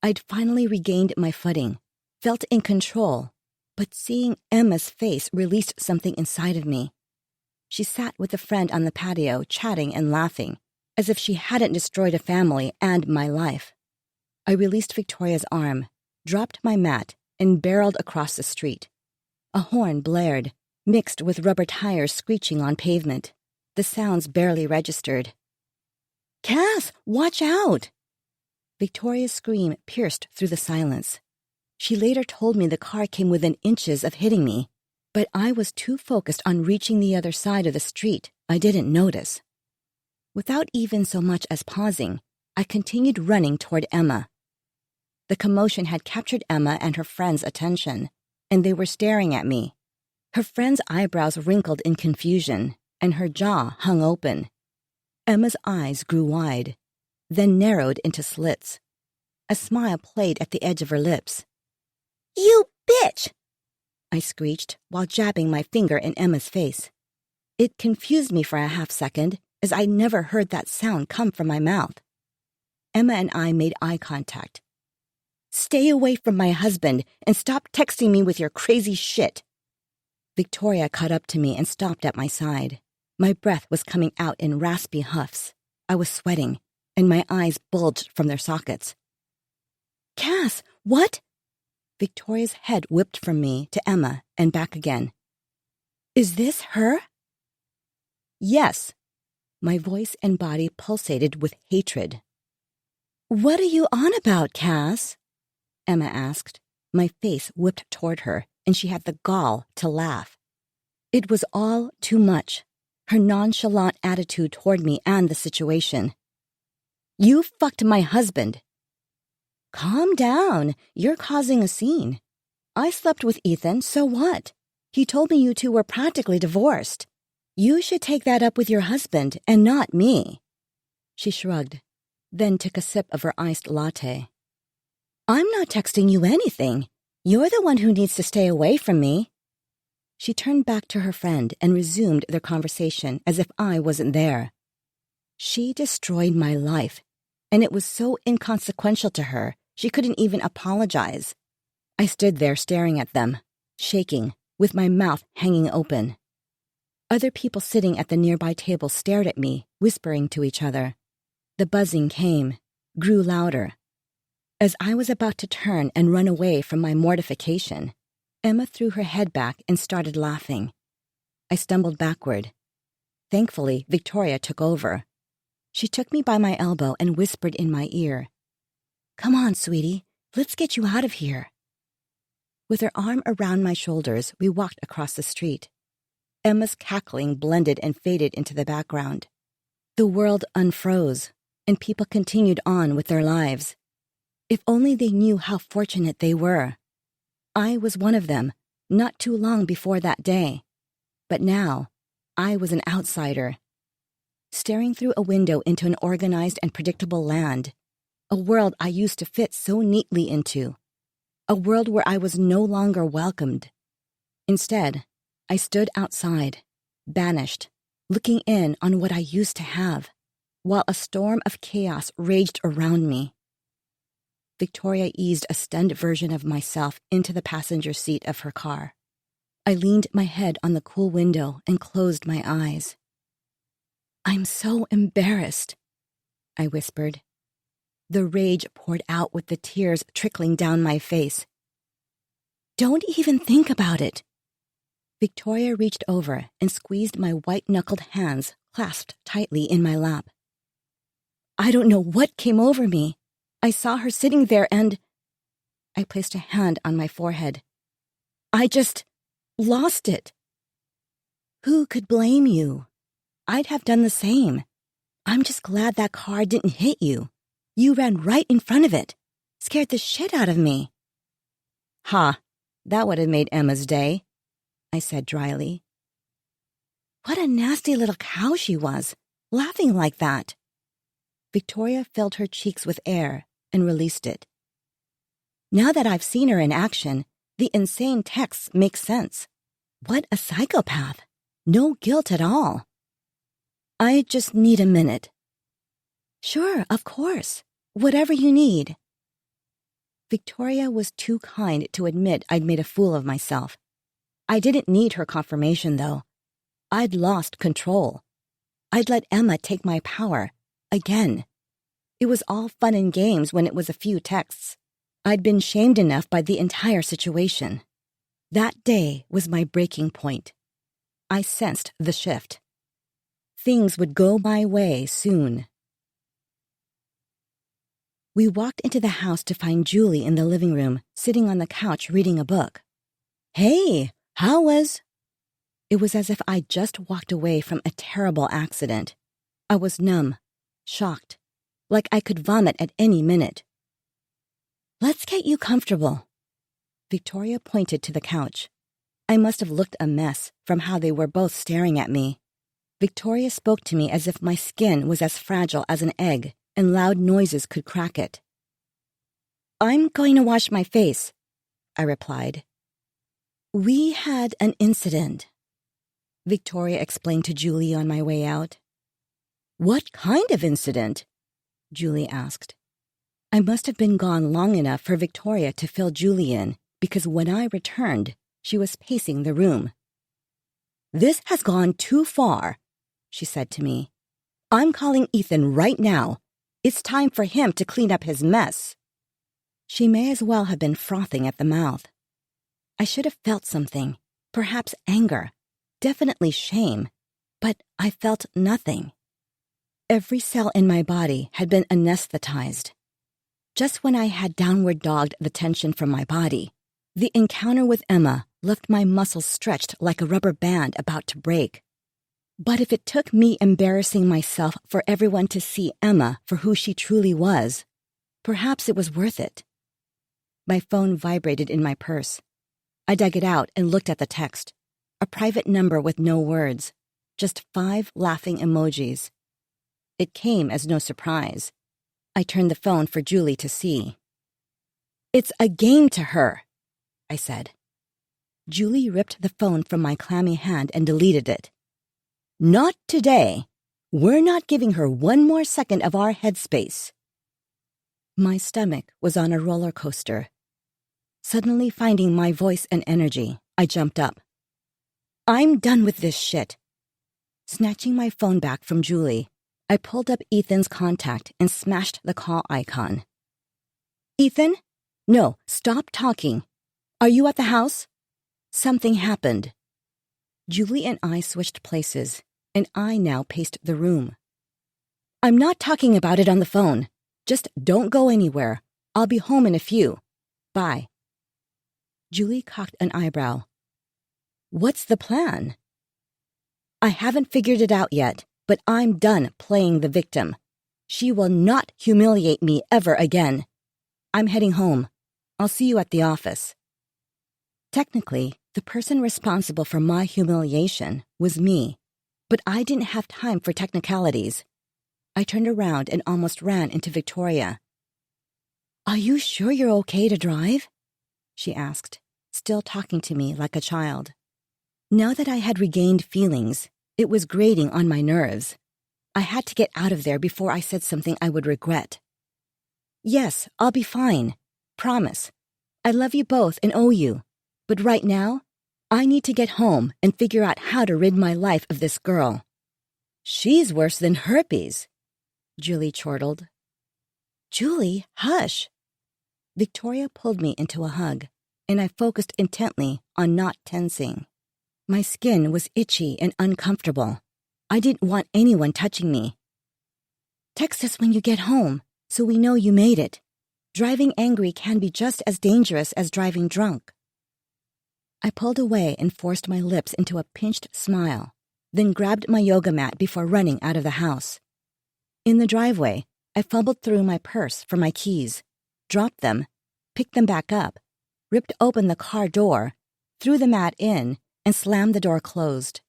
I'd finally regained my footing, felt in control, but seeing Emma's face released something inside of me. She sat with a friend on the patio, chatting and laughing, as if she hadn't destroyed a family and my life. I released Victoria's arm, dropped my mat, and barreled across the street. A horn blared, mixed with rubber tires screeching on pavement. The sounds barely registered. Cass, watch out! Victoria's scream pierced through the silence. She later told me the car came within inches of hitting me, but I was too focused on reaching the other side of the street, I didn't notice. Without even so much as pausing, I continued running toward Emma. The commotion had captured Emma and her friend's attention, and they were staring at me. Her friend's eyebrows wrinkled in confusion, and her jaw hung open. Emma's eyes grew wide, then narrowed into slits. A smile played at the edge of her lips. You bitch! I screeched while jabbing my finger in Emma's face. It confused me for a half second, as I never heard that sound come from my mouth. Emma and I made eye contact. Stay away from my husband and stop texting me with your crazy shit. Victoria caught up to me and stopped at my side. My breath was coming out in raspy huffs. I was sweating, and my eyes bulged from their sockets. Cass, what? Victoria's head whipped from me to Emma and back again. Is this her? Yes. My voice and body pulsated with hatred. What are you on about, Cass? Emma asked. My face whipped toward her, and she had the gall to laugh. It was all too much, her nonchalant attitude toward me and the situation. You fucked my husband. Calm down, you're causing a scene. I slept with Ethan, so what? He told me you two were practically divorced. You should take that up with your husband and not me. She shrugged, then took a sip of her iced latte. I'm not texting you anything. You're the one who needs to stay away from me. She turned back to her friend and resumed their conversation as if I wasn't there. She destroyed my life, and it was so inconsequential to her she couldn't even apologize. I stood there staring at them, shaking, with my mouth hanging open. Other people sitting at the nearby table stared at me, whispering to each other. The buzzing came, grew louder. As I was about to turn and run away from my mortification, Emma threw her head back and started laughing. I stumbled backward. Thankfully, Victoria took over. She took me by my elbow and whispered in my ear, "Come on, sweetie, let's get you out of here." With her arm around my shoulders, we walked across the street. Emma's cackling blended and faded into the background. The world unfroze, and people continued on with their lives. If only they knew how fortunate they were. I was one of them, not too long before that day. But now, I was an outsider. Staring through a window into an organized and predictable land, a world I used to fit so neatly into, a world where I was no longer welcomed. Instead, I stood outside, banished, looking in on what I used to have, while a storm of chaos raged around me. Victoria eased a stunned version of myself into the passenger seat of her car. I leaned my head on the cool window and closed my eyes. "I'm so embarrassed," I whispered. The rage poured out with the tears trickling down my face. "Don't even think about it." Victoria reached over and squeezed my white-knuckled hands clasped tightly in my lap. I don't know what came over me. I saw her sitting there and... I placed a hand on my forehead. I just lost it. Who could blame you? I'd have done the same. I'm just glad that car didn't hit you. You ran right in front of it. Scared the shit out of me. Ha, that would have made Emma's day, I said dryly. What a nasty little cow she was, laughing like that. Victoria filled her cheeks with air and released it. Now that I've seen her in action, the insane texts make sense. What a psychopath. No guilt at all. I just need a minute. Sure, of course. Whatever you need. Victoria was too kind to admit I'd made a fool of myself. I didn't need her confirmation, though. I'd lost control. I'd let Emma take my power, again. It was all fun and games when it was a few texts. I'd been shamed enough by the entire situation. That day was my breaking point. I sensed the shift. Things would go my way soon. We walked into the house to find Julie in the living room, sitting on the couch reading a book. Hey, how was... It was as if I'd just walked away from a terrible accident. I was numb, shocked, like I could vomit at any minute. Let's get you comfortable. Victoria pointed to the couch. I must have looked a mess from how they were both staring at me. Victoria spoke to me as if my skin was as fragile as an egg and loud noises could crack it. I'm going to wash my face, I replied. We had an incident, Victoria explained to Julie on my way out. What kind of incident? Julie asked. I must have been gone long enough for Victoria to fill Julie in, because when I returned, she was pacing the room. This has gone too far, she said to me. I'm calling Ethan right now. It's time for him to clean up his mess. She may as well have been frothing at the mouth. I should have felt something, perhaps anger, definitely shame, but I felt nothing. Every cell in my body had been anesthetized. Just when I had downward dogged the tension from my body, the encounter with Emma left my muscles stretched like a rubber band about to break. But if it took me embarrassing myself for everyone to see Emma for who she truly was, perhaps it was worth it. My phone vibrated in my purse. I dug it out and looked at the text, a private number with no words, just 5 laughing emojis. It came as no surprise. I turned the phone for Julie to see. It's a game to her, I said. Julie ripped the phone from my clammy hand and deleted it. Not today. We're not giving her one more second of our headspace. My stomach was on a roller coaster. Suddenly finding my voice and energy, I jumped up. I'm done with this shit. Snatching my phone back from Julie, I pulled up Ethan's contact and smashed the call icon. Ethan? No, stop talking. Are you at the house? Something happened. Julie and I switched places, and I now paced the room. I'm not talking about it on the phone. Just don't go anywhere. I'll be home in a few. Bye. Julie cocked an eyebrow. What's the plan? I haven't figured it out yet, but I'm done playing the victim. She will not humiliate me ever again. I'm heading home. I'll see you at the office. Technically, the person responsible for my humiliation was me, but I didn't have time for technicalities. I turned around and almost ran into Victoria. Are you sure you're okay to drive? She asked, still talking to me like a child. Now that I had regained feelings, it was grating on my nerves. I had to get out of there before I said something I would regret. Yes, I'll be fine. Promise. I love you both and owe you. But right now, I need to get home and figure out how to rid my life of this girl. She's worse than herpes, Julie chortled. Julie, hush. Victoria pulled me into a hug, and I focused intently on not tensing. My skin was itchy and uncomfortable. I didn't want anyone touching me. Text us when you get home, so we know you made it. Driving angry can be just as dangerous as driving drunk. I pulled away and forced my lips into a pinched smile, then grabbed my yoga mat before running out of the house. In the driveway, I fumbled through my purse for my keys, dropped them, picked them back up, ripped open the car door, threw the mat in, and slammed the door closed.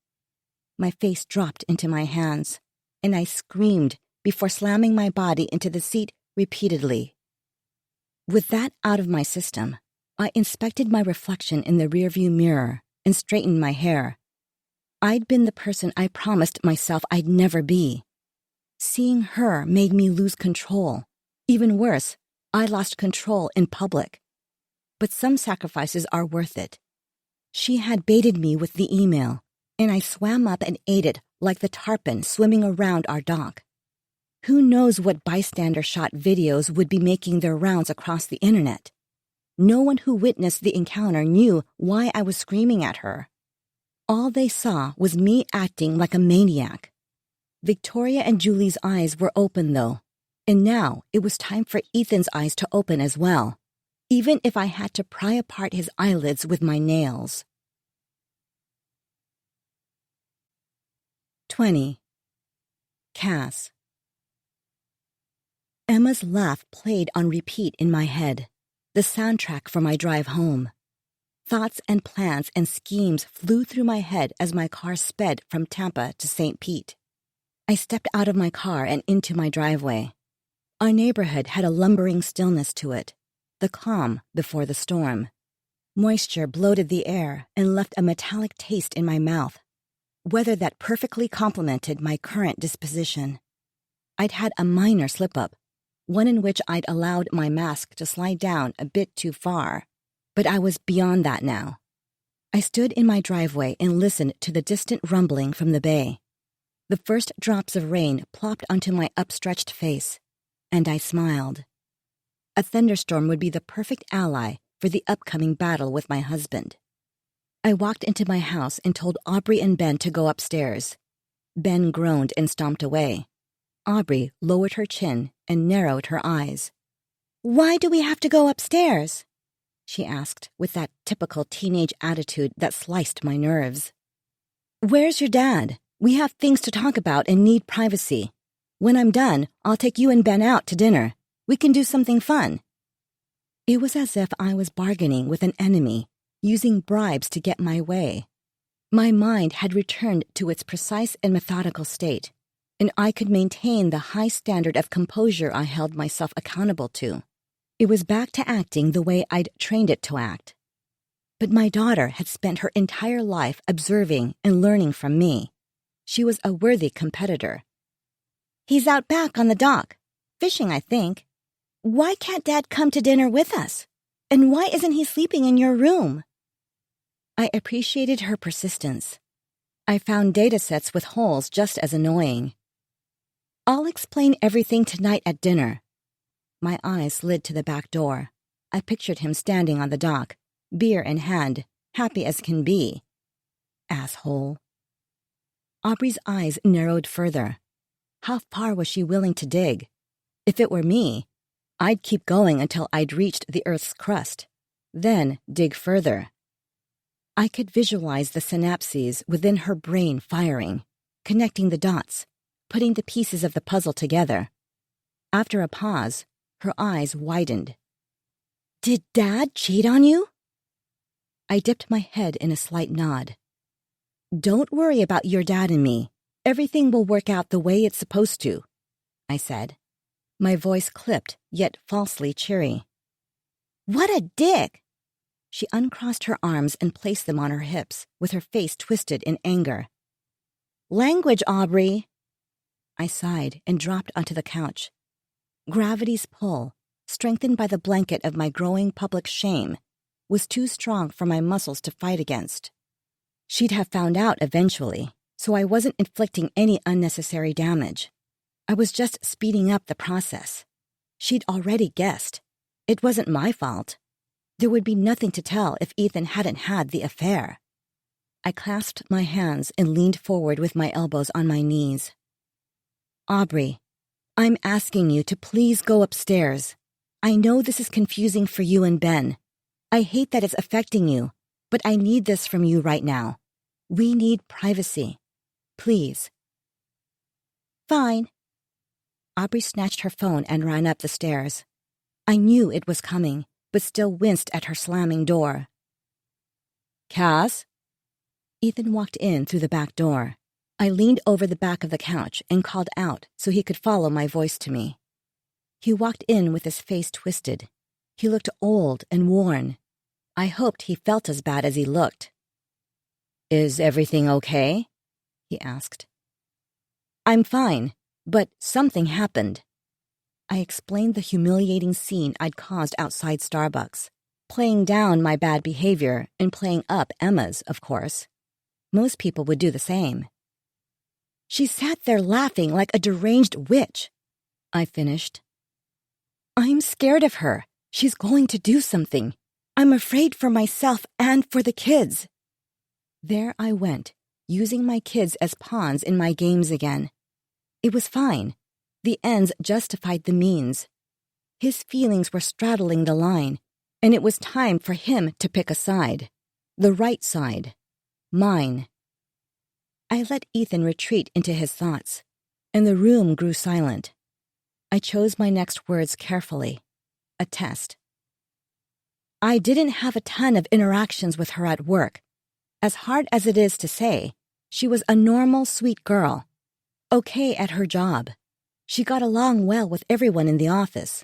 My face dropped into my hands, and I screamed before slamming my body into the seat repeatedly. With that out of my system, I inspected my reflection in the rearview mirror and straightened my hair. I'd been the person I promised myself I'd never be. Seeing her made me lose control. Even worse, I lost control in public. But some sacrifices are worth it. She had baited me with the email, and I swam up and ate it like the tarpon swimming around our dock. Who knows what bystander-shot videos would be making their rounds across the internet? No one who witnessed the encounter knew why I was screaming at her. All they saw was me acting like a maniac. Victoria and Julie's eyes were open, though, and now it was time for Ethan's eyes to open as well, even if I had to pry apart his eyelids with my nails. 20. Cass. Emma's laugh played on repeat in my head, the soundtrack for my drive home. Thoughts and plans and schemes flew through my head as my car sped from Tampa to St. Pete. I stepped out of my car and into my driveway. Our neighborhood had a lumbering stillness to it, the calm before the storm. Moisture bloated the air and left a metallic taste in my mouth, weather that perfectly complemented my current disposition. I'd had a minor slip-up, one in which I'd allowed my mask to slide down a bit too far, but I was beyond that now. I stood in my driveway and listened to the distant rumbling from the bay. The first drops of rain plopped onto my upstretched face, and I smiled. A thunderstorm would be the perfect ally for the upcoming battle with my husband. I walked into my house and told Aubrey and Ben to go upstairs. Ben groaned and stomped away. Aubrey lowered her chin and narrowed her eyes. "Why do we have to go upstairs?" she asked with that typical teenage attitude that sliced my nerves. "Where's your dad? We have things to talk about and need privacy. When I'm done, I'll take you and Ben out to dinner. We can do something fun." It was as if I was bargaining with an enemy, using bribes to get my way. My mind had returned to its precise and methodical state, and I could maintain the high standard of composure I held myself accountable to. It was back to acting the way I'd trained it to act. But my daughter had spent her entire life observing and learning from me. She was a worthy competitor. "He's out back on the dock. Fishing, I think. Why can't Dad come to dinner with us? And why isn't he sleeping in your room?" I appreciated her persistence. I found datasets with holes just as annoying. I'll explain everything tonight at dinner. My eyes slid to the back door. I pictured him standing on the dock, beer in hand, happy as can be. Asshole. Aubrey's eyes narrowed further. How far was she willing to dig? If it were me, I'd keep going until I'd reached the Earth's crust, then dig further. I could visualize the synapses within her brain firing, connecting the dots, putting the pieces of the puzzle together. After a pause, her eyes widened. Did Dad cheat on you? I dipped my head in a slight nod. Don't worry about your dad and me. Everything will work out the way it's supposed to, I said. My voice clipped, yet falsely cheery. What a dick! She uncrossed her arms and placed them on her hips, with her face twisted in anger. Language, Aubrey! I sighed and dropped onto the couch. Gravity's pull, strengthened by the blanket of my growing public shame, was too strong for my muscles to fight against. She'd have found out eventually, so I wasn't inflicting any unnecessary damage. I was just speeding up the process. She'd already guessed. It wasn't my fault. There would be nothing to tell if Ethan hadn't had the affair. I clasped my hands and leaned forward with my elbows on my knees. Aubrey, I'm asking you to please go upstairs. I know this is confusing for you and Ben. I hate that it's affecting you, but I need this from you right now. We need privacy. Please. Fine. Aubrey snatched her phone and ran up the stairs. I knew it was coming, but still winced at her slamming door. Cass? Ethan walked in through the back door. I leaned over the back of the couch and called out so he could follow my voice to me. He walked in with his face twisted. He looked old and worn. I hoped he felt as bad as he looked. Is everything okay? He asked. I'm fine, but something happened. I explained the humiliating scene I'd caused outside Starbucks, playing down my bad behavior and playing up Emma's, of course. Most people would do the same. She sat there laughing like a deranged witch, I finished. I'm scared of her. She's going to do something. I'm afraid for myself and for the kids. There I went, using my kids as pawns in my games again. It was fine. The ends justified the means. His feelings were straddling the line, and it was time for him to pick a side. The right side. Mine. I let Ethan retreat into his thoughts, and the room grew silent. I chose my next words carefully. A test. I didn't have a ton of interactions with her at work. As hard as it is to say, she was a normal, sweet girl. Okay at her job. She got along well with everyone in the office.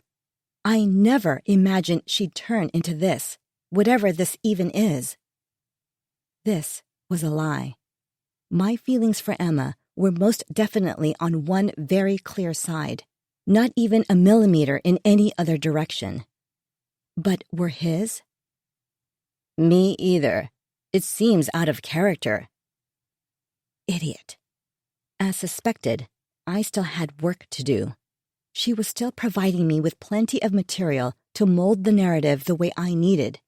I never imagined she'd turn into this, whatever this even is. This was a lie. My feelings for Emma were most definitely on one very clear side, not even a millimeter in any other direction. But were his? Me either. It seems out of character. Idiot. As suspected, I still had work to do. She was still providing me with plenty of material to mold the narrative the way I needed.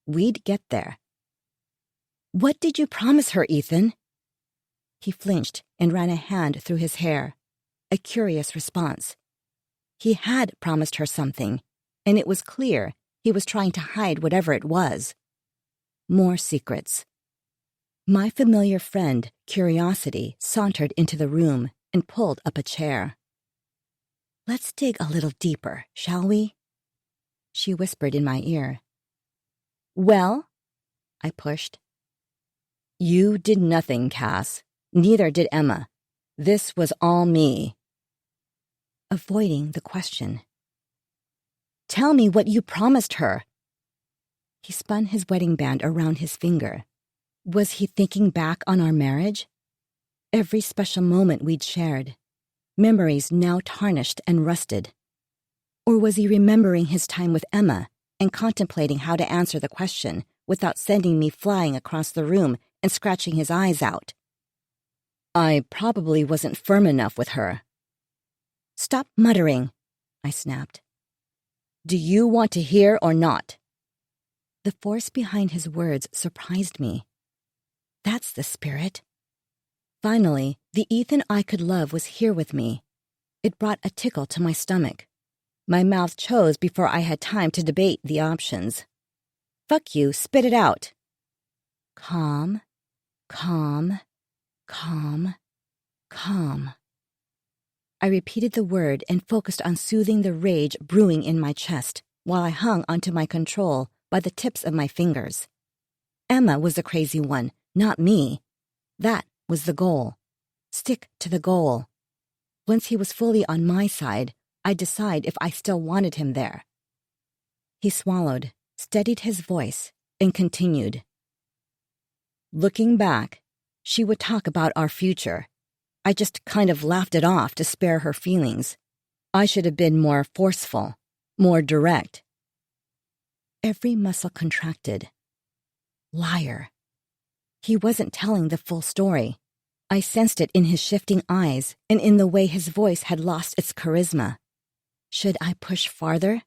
We'd get there. What did you promise her, Ethan? He flinched and ran a hand through his hair. A curious response. He had promised her something, and it was clear he was trying to hide whatever it was. More secrets. My familiar friend, Curiosity, sauntered into the room and pulled up a chair. Let's dig a little deeper, shall we? She whispered in my ear. Well? I pushed. You did nothing, Cass. Neither did Emma. This was all me. Avoiding the question. Tell me what you promised her. He spun his wedding band around his finger. Was he thinking back on our marriage? Every special moment we'd shared. Memories now tarnished and rusted. Or was he remembering his time with Emma and contemplating how to answer the question without sending me flying across the room and scratching his eyes out. I probably wasn't firm enough with her. Stop muttering, I snapped. Do you want to hear or not? The force behind his words surprised me. That's the spirit. Finally, the Ethan I could love was here with me. It brought a tickle to my stomach. My mouth chose before I had time to debate the options. Fuck you, spit it out. Calm, calm, calm, calm. I repeated the word and focused on soothing the rage brewing in my chest while I hung onto my control by the tips of my fingers. Emma was the crazy one, not me. That was the goal. Stick to the goal. Once he was fully on my side, I'd decide if I still wanted him there. He swallowed, steadied his voice, and continued. Looking back, she would talk about our future. I just kind of laughed it off to spare her feelings. I should have been more forceful, more direct. Every muscle contracted. Liar. He wasn't telling the full story. I sensed it in his shifting eyes and in the way his voice had lost its charisma. Should I push farther?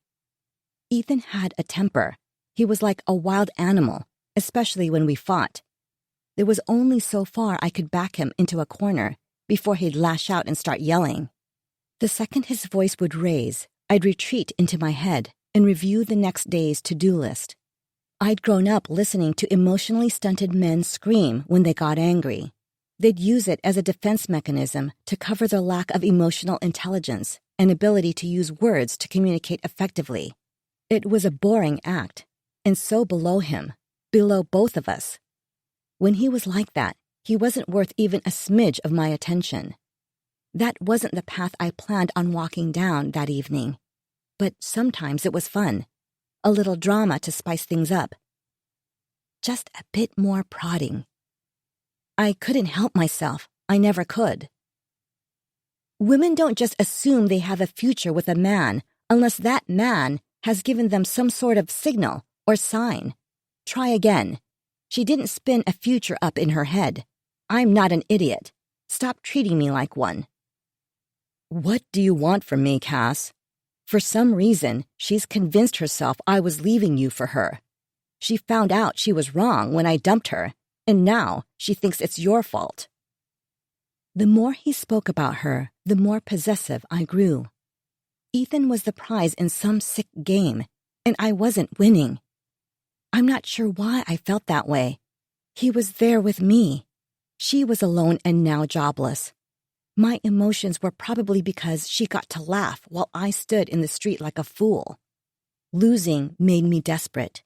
Ethan had a temper. He was like a wild animal, especially when we fought. There was only so far I could back him into a corner before he'd lash out and start yelling. The second his voice would raise, I'd retreat into my head and review the next day's to-do list. I'd grown up listening to emotionally stunted men scream when they got angry. They'd use it as a defense mechanism to cover their lack of emotional intelligence and ability to use words to communicate effectively. It was a boring act, and so below him, below both of us. When he was like that, he wasn't worth even a smidge of my attention. That wasn't the path I planned on walking down that evening. But sometimes it was fun. A little drama to spice things up. Just a bit more prodding. I couldn't help myself. I never could. Women don't just assume they have a future with a man unless that man has given them some sort of signal or sign. Try again. She didn't spin a future up in her head. I'm not an idiot. Stop treating me like one. What do you want from me, Cass? For some reason, she's convinced herself I was leaving you for her. She found out she was wrong when I dumped her, and now she thinks it's your fault. The more he spoke about her, the more possessive I grew. Ethan was the prize in some sick game, and I wasn't winning. I'm not sure why I felt that way. He was there with me. She was alone and now jobless. My emotions were probably because she got to laugh while I stood in the street like a fool. Losing made me desperate.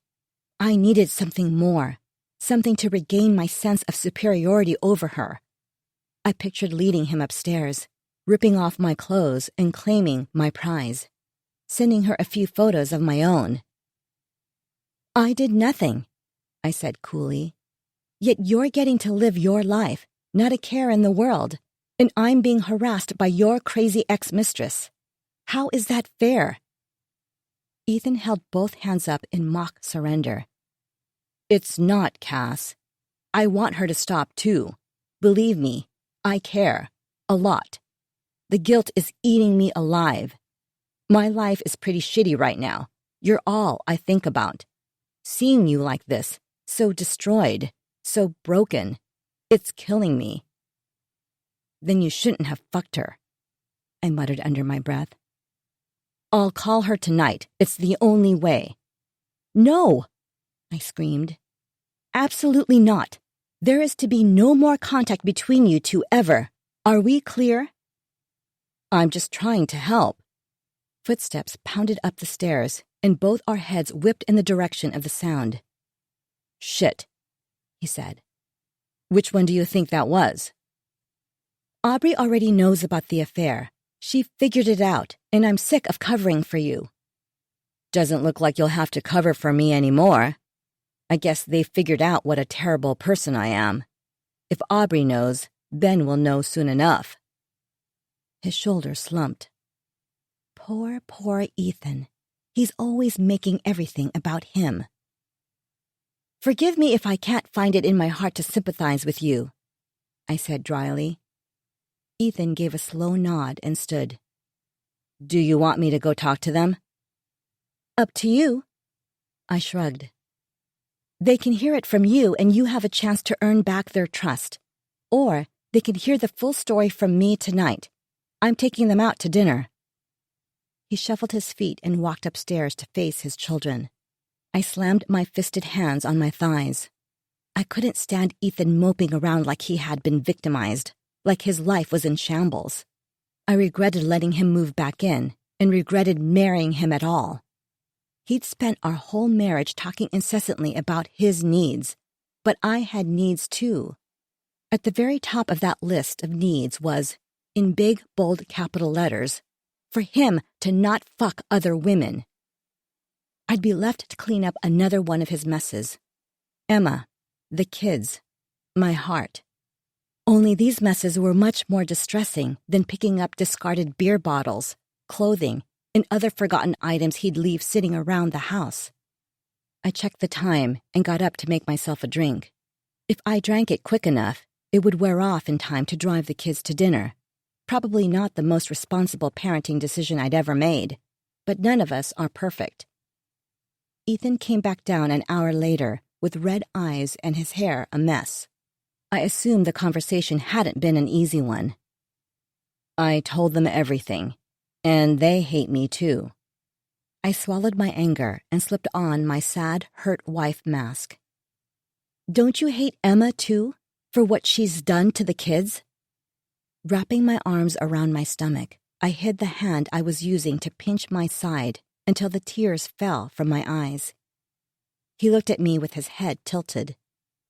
I needed something more, something to regain my sense of superiority over her. I pictured leading him upstairs, ripping off my clothes and claiming my prize, sending her a few photos of my own. I did nothing, I said coolly. Yet you're getting to live your life, not a care in the world, and I'm being harassed by your crazy ex-mistress. How is that fair? Ethan held both hands up in mock surrender. It's not, Cass. I want her to stop, too. Believe me, I care. A lot. The guilt is eating me alive. My life is pretty shitty right now. You're all I think about. Seeing you like this, so destroyed, so broken, it's killing me. Then you shouldn't have fucked her, I muttered under my breath. I'll call her tonight. It's the only way. No, I screamed. Absolutely not. There is to be no more contact between you two ever. Are we clear? I'm just trying to help. Footsteps pounded up the stairs, and both our heads whipped in the direction of the sound. Shit, he said. Which one do you think that was? Aubrey already knows about the affair. She figured it out, and I'm sick of covering for you. Doesn't look like you'll have to cover for me anymore. I guess they figured out what a terrible person I am. If Aubrey knows, Ben will know soon enough. His shoulders slumped. Poor Ethan. He's always making everything about him. Forgive me if I can't find it in my heart to sympathize with you, I said dryly. Ethan gave a slow nod and stood. Do you want me to go talk to them? Up to you. I shrugged. They can hear it from you and you have a chance to earn back their trust. Or they can hear the full story from me tonight. I'm taking them out to dinner. He shuffled his feet and walked upstairs to face his children. I slammed my fisted hands on my thighs. I couldn't stand Ethan moping around like he had been victimized, like his life was in shambles. I regretted letting him move back in and regretted marrying him at all. He'd spent our whole marriage talking incessantly about his needs, but I had needs too. At the very top of that list of needs was, in big, bold capital letters, for him to not fuck other women. I'd be left to clean up another one of his messes. Emma, the kids, my heart. Only these messes were much more distressing than picking up discarded beer bottles, clothing, and other forgotten items he'd leave sitting around the house. I checked the time and got up to make myself a drink. If I drank it quick enough, it would wear off in time to drive the kids to dinner. Probably not the most responsible parenting decision I'd ever made, but none of us are perfect. Ethan came back down an hour later with red eyes and his hair a mess. I assumed the conversation hadn't been an easy one. I told them everything, and they hate me too. I swallowed my anger and slipped on my sad, hurt wife mask. Don't you hate Emma too, for what she's done to the kids? Wrapping my arms around my stomach, I hid the hand I was using to pinch my side until the tears fell from my eyes. He looked at me with his head tilted.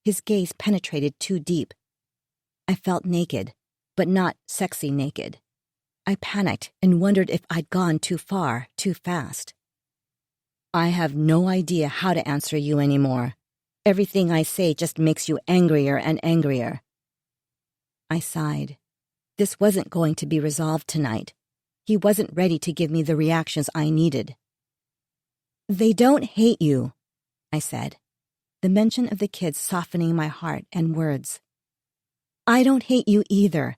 His gaze penetrated too deep. I felt naked, but not sexy naked. I panicked and wondered if I'd gone too far, too fast. I have no idea how to answer you anymore. Everything I say just makes you angrier and angrier. I sighed. This wasn't going to be resolved tonight. He wasn't ready to give me the reactions I needed. They don't hate you, I said, the mention of the kids softening my heart and words. I don't hate you either,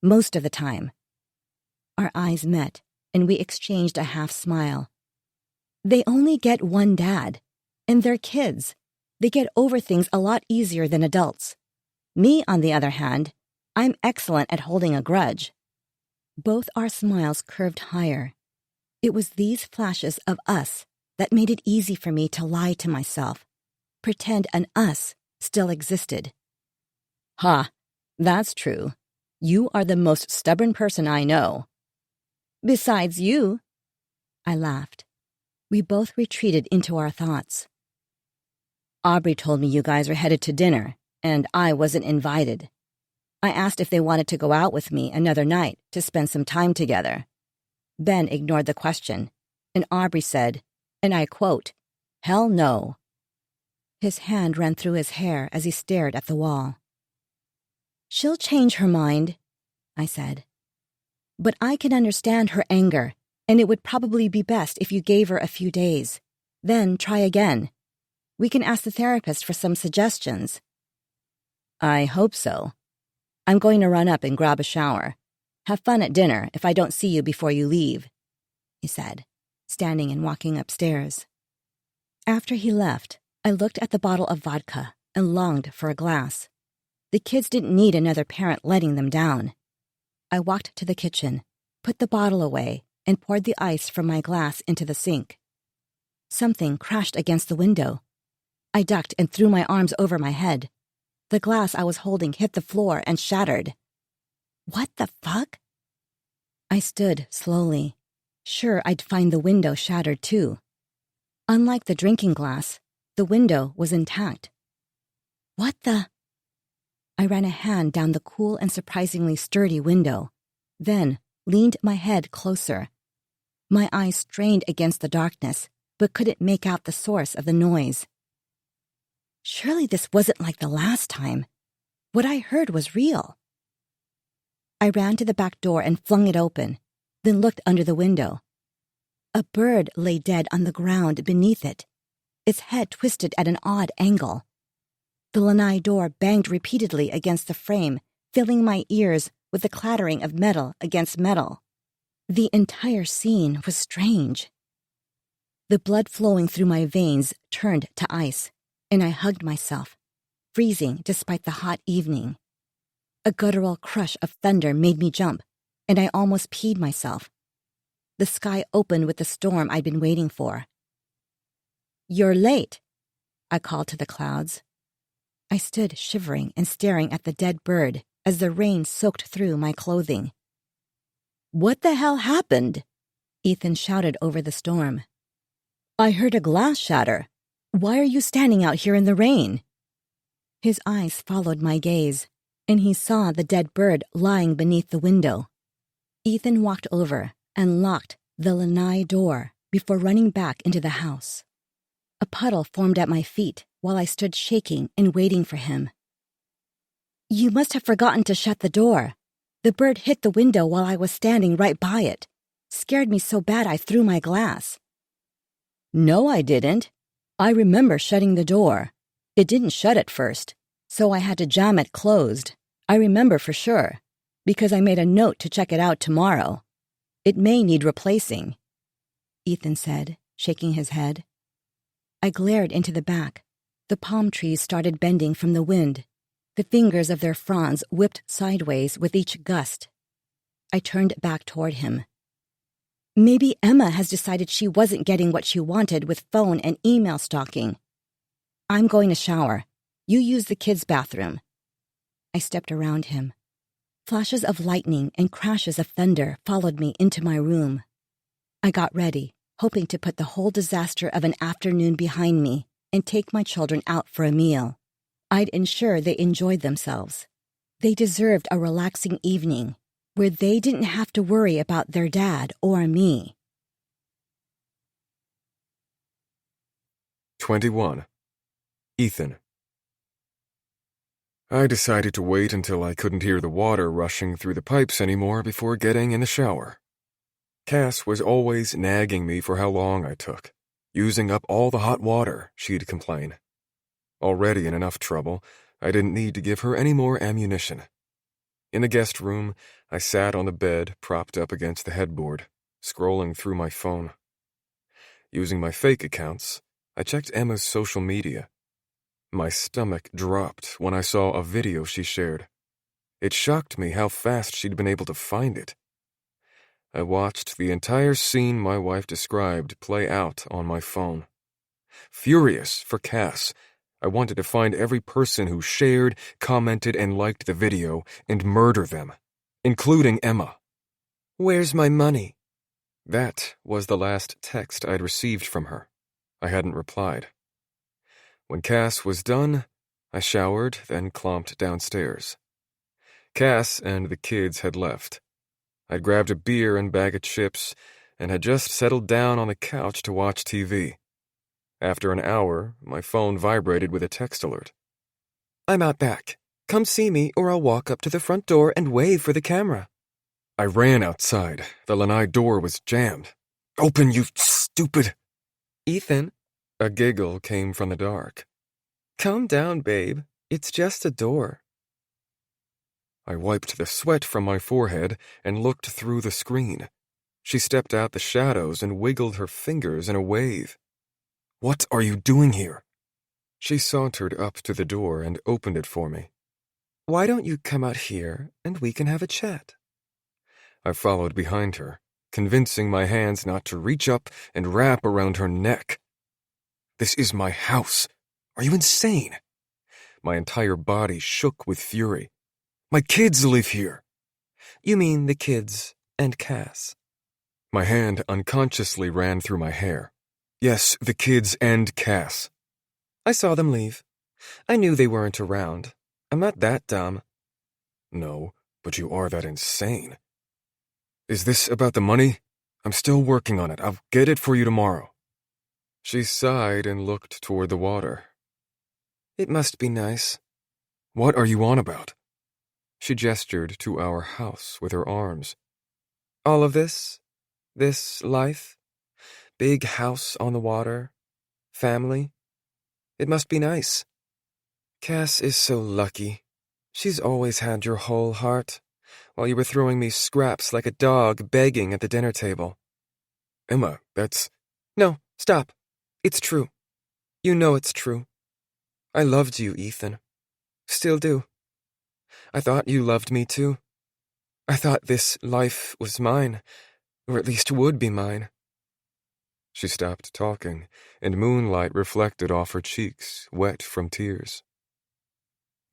most of the time. Our eyes met, and we exchanged a half smile. They only get one dad, and they're kids. They get over things a lot easier than adults. Me, on the other hand, I'm excellent at holding a grudge. Both our smiles curved higher. It was these flashes of us that made it easy for me to lie to myself, pretend an us still existed. Ha, that's true. You are the most stubborn person I know. Besides you, I laughed. We both retreated into our thoughts. Aubrey told me you guys were headed to dinner, and I wasn't invited. I asked if they wanted to go out with me another night to spend some time together. Ben ignored the question, and Aubrey said, and I quote, "Hell no." His hand ran through his hair as he stared at the wall. She'll change her mind, I said. But I can understand her anger, and it would probably be best if you gave her a few days. Then try again. We can ask the therapist for some suggestions. I hope so. I'm going to run up and grab a shower. Have fun at dinner if I don't see you before you leave, he said, standing and walking upstairs. After he left, I looked at the bottle of vodka and longed for a glass. The kids didn't need another parent letting them down. I walked to the kitchen, put the bottle away, and poured the ice from my glass into the sink. Something crashed against the window. I ducked and threw my arms over my head. The glass I was holding hit the floor and shattered. What the fuck? I stood slowly, sure I'd find the window shattered too. Unlike the drinking glass, the window was intact. What the? I ran a hand down the cool and surprisingly sturdy window, then leaned my head closer. My eyes strained against the darkness, but couldn't make out the source of the noise. Surely this wasn't like the last time. What I heard was real. I ran to the back door and flung it open, then looked under the window. A bird lay dead on the ground beneath it. its head twisted at an odd angle. The lanai door banged repeatedly against the frame, filling my ears with the clattering of metal against metal. The entire scene was strange. The blood flowing through my veins turned to ice, and I hugged myself, freezing despite the hot evening. A guttural crush of thunder made me jump, and I almost peed myself. The sky opened with the storm I'd been waiting for. "You're late," I called to the clouds. I stood shivering and staring at the dead bird as the rain soaked through my clothing. "What the hell happened?" Ethan shouted over the storm. "I heard a glass shatter. Why are you standing out here in the rain?" His eyes followed my gaze, and he saw the dead bird lying beneath the window. Ethan walked over and locked the lanai door before running back into the house. A puddle formed at my feet while I stood shaking and waiting for him. "You must have forgotten to shut the door. The bird hit the window while I was standing right by it. Scared me so bad I threw my glass." "No, I didn't. I remember shutting the door. It didn't shut at first, so I had to jam it closed. I remember for sure, because I made a note to check it out tomorrow. It may need replacing," Ethan said, shaking his head. I glared into the back. The palm trees started bending from the wind. The fingers of their fronds whipped sideways with each gust. I turned back toward him. Maybe Emma has decided she wasn't getting what she wanted with phone and email stalking. "I'm going to shower. You use the kids' bathroom." I stepped around him. Flashes of lightning and crashes of thunder followed me into my room. I got ready, hoping to put the whole disaster of an afternoon behind me and take my children out for a meal. I'd ensure they enjoyed themselves. They deserved a relaxing evening where they didn't have to worry about their dad or me. 21. Ethan. I decided to wait until I couldn't hear the water rushing through the pipes anymore before getting in the shower. Cass was always nagging me for how long I took, using up all the hot water, she'd complain. Already in enough trouble, I didn't need to give her any more ammunition. In the guest room, I sat on the bed, propped up against the headboard, scrolling through my phone. Using my fake accounts, I checked Emma's social media. My stomach dropped when I saw a video she shared. It shocked me how fast she'd been able to find it. I watched the entire scene my wife described play out on my phone. Furious for Cass, I wanted to find every person who shared, commented, and liked the video and murder them, including Emma. "Where's my money?" That was the last text I'd received from her. I hadn't replied. When Cass was done, I showered, then clomped downstairs. Cass and the kids had left. I'd grabbed a beer and bag of chips and had just settled down on the couch to watch TV. After an hour, my phone vibrated with a text alert. "I'm out back. Come see me or I'll walk up to the front door and wave for the camera." I ran outside. The lanai door was jammed. "Open, you stupid—" "Ethan." A giggle came from the dark. "Calm down, babe. It's just a door." I wiped the sweat from my forehead and looked through the screen. She stepped out the shadows and wiggled her fingers in a wave. "What are you doing here?" She sauntered up to the door and opened it for me. "Why don't you come out here and we can have a chat?" I followed behind her, convincing my hands not to reach up and wrap around her neck. "This is my house. Are you insane?" My entire body shook with fury. "My kids live here." "You mean the kids and Cass?" My hand unconsciously ran through my hair. "Yes, the kids and Cass." "I saw them leave. I knew they weren't around. I'm not that dumb." "No, but you are that insane." "Is this about the money? I'm still working on it. I'll get it for you tomorrow." She sighed and looked toward the water. "It must be nice." "What are you on about?" She gestured to our house with her arms. "All of this life, big house on the water, family. It must be nice. Cass is so lucky. She's always had your whole heart, while you were throwing me scraps like a dog begging at the dinner table. Emma, that's... No, stop. It's true. You know it's true. I loved you, Ethan. Still do. I thought you loved me too. I thought this life was mine, or at least would be mine. She stopped talking, and moonlight reflected off her cheeks, wet from tears.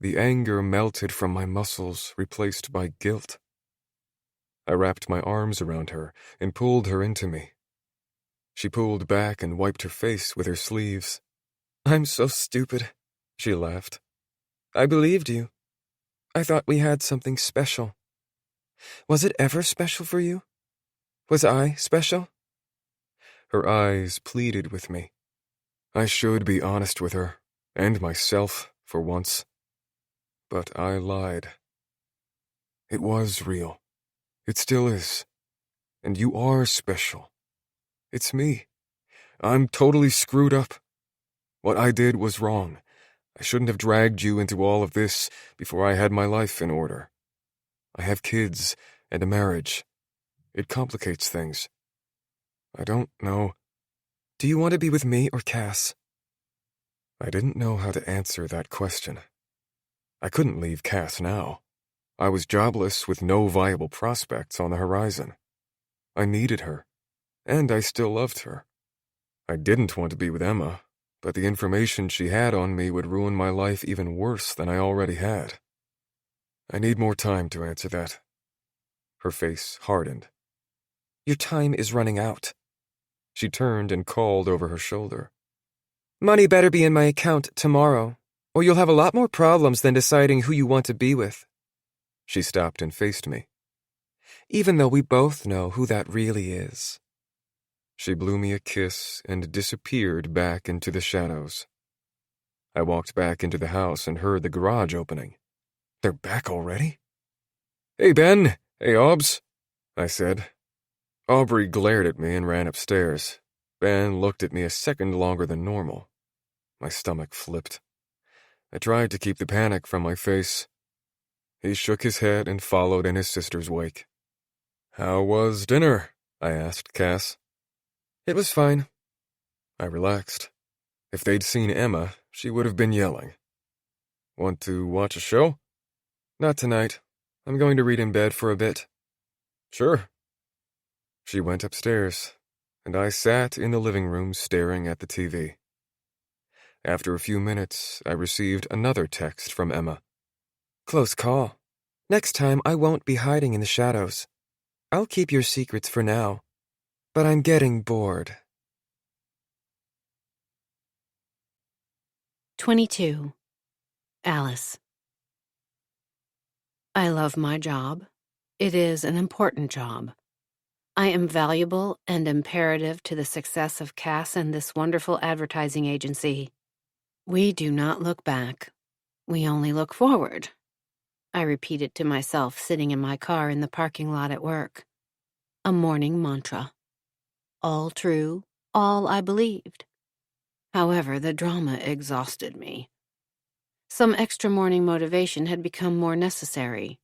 The anger melted from my muscles, replaced by guilt. I wrapped my arms around her and pulled her into me. She pulled back and wiped her face with her sleeves. I'm so stupid, she laughed. I believed you. I thought we had something special. Was it ever special for you? Was I special? Her eyes pleaded with me. I should be honest with her, and myself, for once. But I lied. It was real. It still is. And you are special. It's me. I'm totally screwed up. What I did was wrong. I shouldn't have dragged you into all of this before I had my life in order. I have kids and a marriage. It complicates things. I don't know. Do you want to be with me or Cass? I didn't know how to answer that question. I couldn't leave Cass now. I was jobless with no viable prospects on the horizon. I needed her, and I still loved her. I didn't want to be with Emma, but the information she had on me would ruin my life even worse than I already had. I need more time to answer that. Her face hardened. Your time is running out. She turned and called over her shoulder. Money better be in my account tomorrow, or you'll have a lot more problems than deciding who you want to be with. She stopped and faced me. Even though we both know who that really is. She blew me a kiss and disappeared back into the shadows. I walked back into the house and heard the garage opening. They're back already? Hey, Ben! Hey, Obs! I said. Aubrey glared at me and ran upstairs. Ben looked at me a second longer than normal. My stomach flipped. I tried to keep the panic from my face. He shook his head and followed in his sister's wake. How was dinner? I asked Cass. It was fine. I relaxed. If they'd seen Emma, she would have been yelling. Want to watch a show? Not tonight. I'm going to read in bed for a bit. Sure. She went upstairs, and I sat in the living room staring at the TV. After a few minutes, I received another text from Emma. Close call. Next time, I won't be hiding in the shadows. I'll keep your secrets for now, but I'm getting bored. 22. Alice. I love my job. It is an important job. I am valuable and imperative to the success of Cass and this wonderful advertising agency. We do not look back. We only look forward. I repeated to myself sitting in my car in the parking lot at work. A morning mantra. All true, all I believed. However, the drama exhausted me. Some extra morning motivation had become more necessary.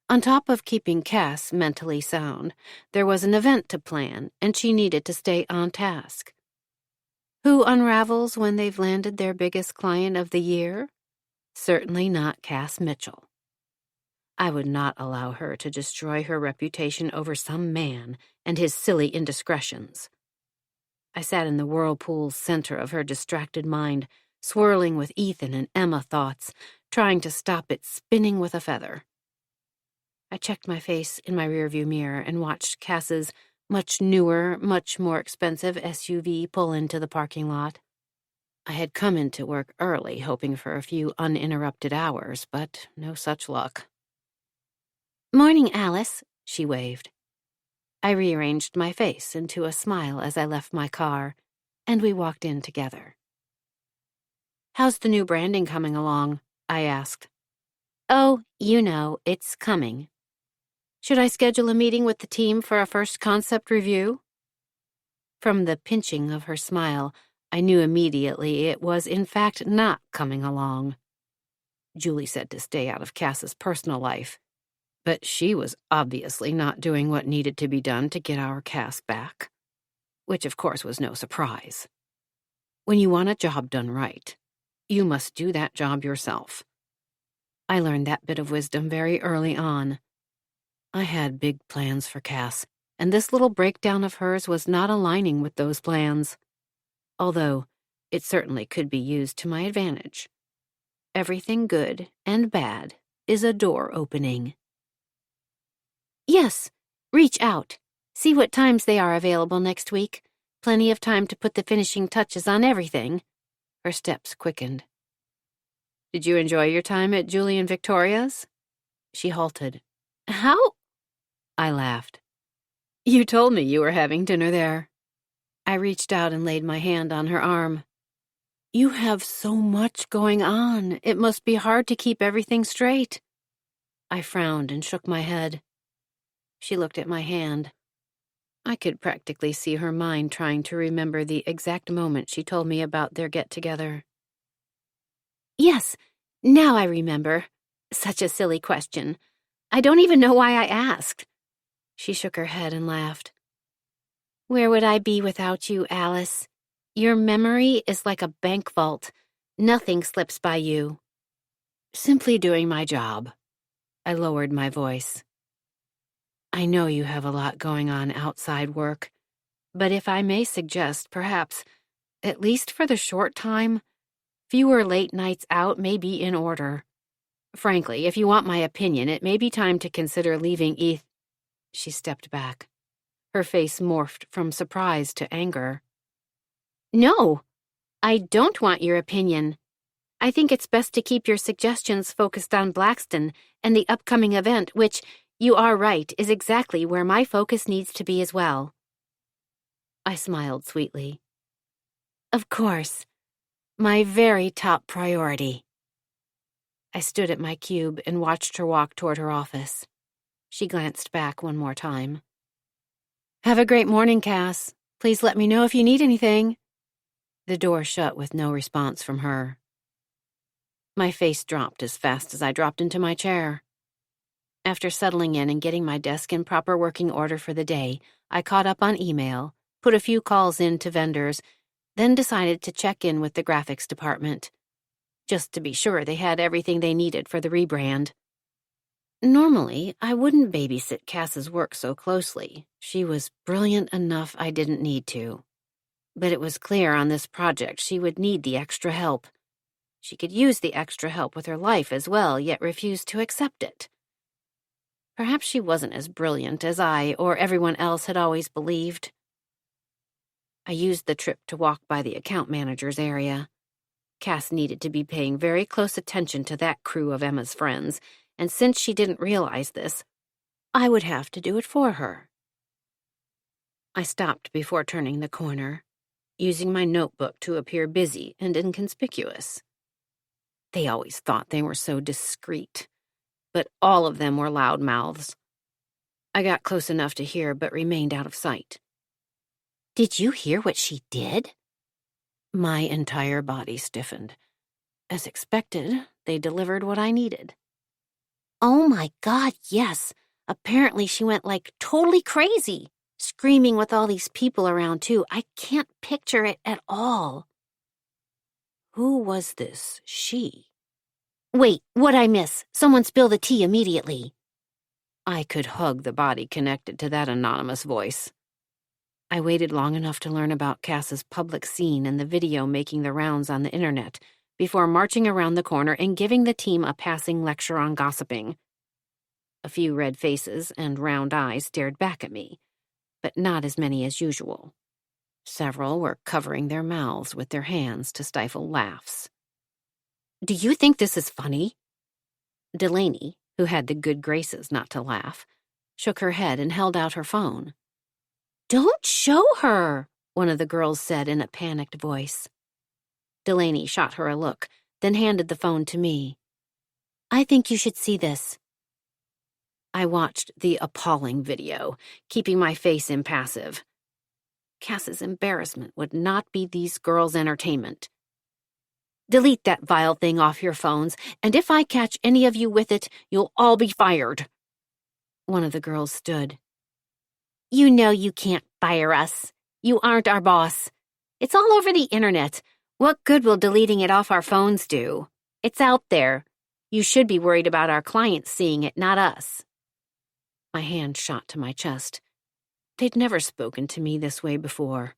On top of keeping Cass mentally sound, there was an event to plan, and she needed to stay on task. Who unravels when they've landed their biggest client of the year? Certainly not Cass Mitchell. I would not allow her to destroy her reputation over some man and his silly indiscretions. I sat in the whirlpool center of her distracted mind, swirling with Ethan and Emma thoughts, trying to stop it spinning with a feather. I checked my face in my rearview mirror and watched Cass's much newer, much more expensive SUV pull into the parking lot. I had come into work early, hoping for a few uninterrupted hours, but no such luck. "Morning, Alice," she waved. I rearranged my face into a smile as I left my car, and we walked in together. "How's the new branding coming along?" I asked. "Oh, you know, it's coming. Should I schedule a meeting with the team for a first concept review?" From the pinching of her smile, I knew immediately it was in fact not coming along. Julie said to stay out of Cass's personal life, but she was obviously not doing what needed to be done to get our Cass back, which of course was no surprise. When you want a job done right, you must do that job yourself. I learned that bit of wisdom very early on. I had big plans for Cass, and this little breakdown of hers was not aligning with those plans, although it certainly could be used to my advantage. Everything good and bad is a door opening. Yes, reach out. See what times they are available next week. Plenty of time to put the finishing touches on everything. Her steps quickened. Did you enjoy your time at Julie and Victoria's? She halted. How? I laughed. You told me you were having dinner there. I reached out and laid my hand on her arm. You have so much going on. It must be hard to keep everything straight. I frowned and shook my head. She looked at my hand. I could practically see her mind trying to remember the exact moment she told me about their get-together. Yes, now I remember. Such a silly question. I don't even know why I asked. She shook her head and laughed. Where would I be without you, Alice? Your memory is like a bank vault. Nothing slips by you. Simply doing my job. I lowered my voice. I know you have a lot going on outside work, but if I may suggest, perhaps, at least for the short time, fewer late nights out may be in order. Frankly, if you want my opinion, it may be time to consider leaving Eth. She stepped back. Her face morphed from surprise to anger. No, I don't want your opinion. I think it's best to keep your suggestions focused on Blackston and the upcoming event, which, you are right, is exactly where my focus needs to be as well. I smiled sweetly. Of course. My very top priority. I stood at my cube and watched her walk toward her office. She glanced back one more time. Have a great morning, Cass. Please let me know if you need anything. The door shut with no response from her. My face dropped as fast as I dropped into my chair. After settling in and getting my desk in proper working order for the day, I caught up on email, put a few calls in to vendors, then decided to check in with the graphics department, just to be sure they had everything they needed for the rebrand. Normally, I wouldn't babysit Cass's work so closely. She was brilliant enough I didn't need to. But it was clear on this project she would need the extra help. She could use the extra help with her life as well, yet refused to accept it. Perhaps she wasn't as brilliant as I or everyone else had always believed. I used the trip to walk by the account manager's area. Cass needed to be paying very close attention to that crew of Emma's friends, and since she didn't realize this, I would have to do it for her. I stopped before turning the corner, using my notebook to appear busy and inconspicuous. They always thought they were so discreet, but all of them were loud mouths. I got close enough to hear, but remained out of sight. Did you hear what she did? My entire body stiffened. As expected, they delivered what I needed. Oh my God, yes. Apparently she went like totally crazy, screaming with all these people around too. I can't picture it at all. Who was this she? Wait, what'd I miss? Someone spill the tea immediately. I could hug the body connected to that anonymous voice. I waited long enough to learn about Cass's public scene and the video making the rounds on the internet before marching around the corner and giving the team a passing lecture on gossiping. A few red faces and round eyes stared back at me, but not as many as usual. Several were covering their mouths with their hands to stifle laughs. Do you think this is funny? Delaney, who had the good graces not to laugh, shook her head and held out her phone. Don't show her, one of the girls said in a panicked voice. Delaney shot her a look, then handed the phone to me. I think you should see this. I watched the appalling video, keeping my face impassive. Cass's embarrassment would not be these girls' entertainment. Delete that vile thing off your phones, and if I catch any of you with it, you'll all be fired. One of the girls stood. You know you can't fire us. You aren't our boss. It's all over the internet. What good will deleting it off our phones do? It's out there. You should be worried about our clients seeing it, not us. My hand shot to my chest. They'd never spoken to me this way before.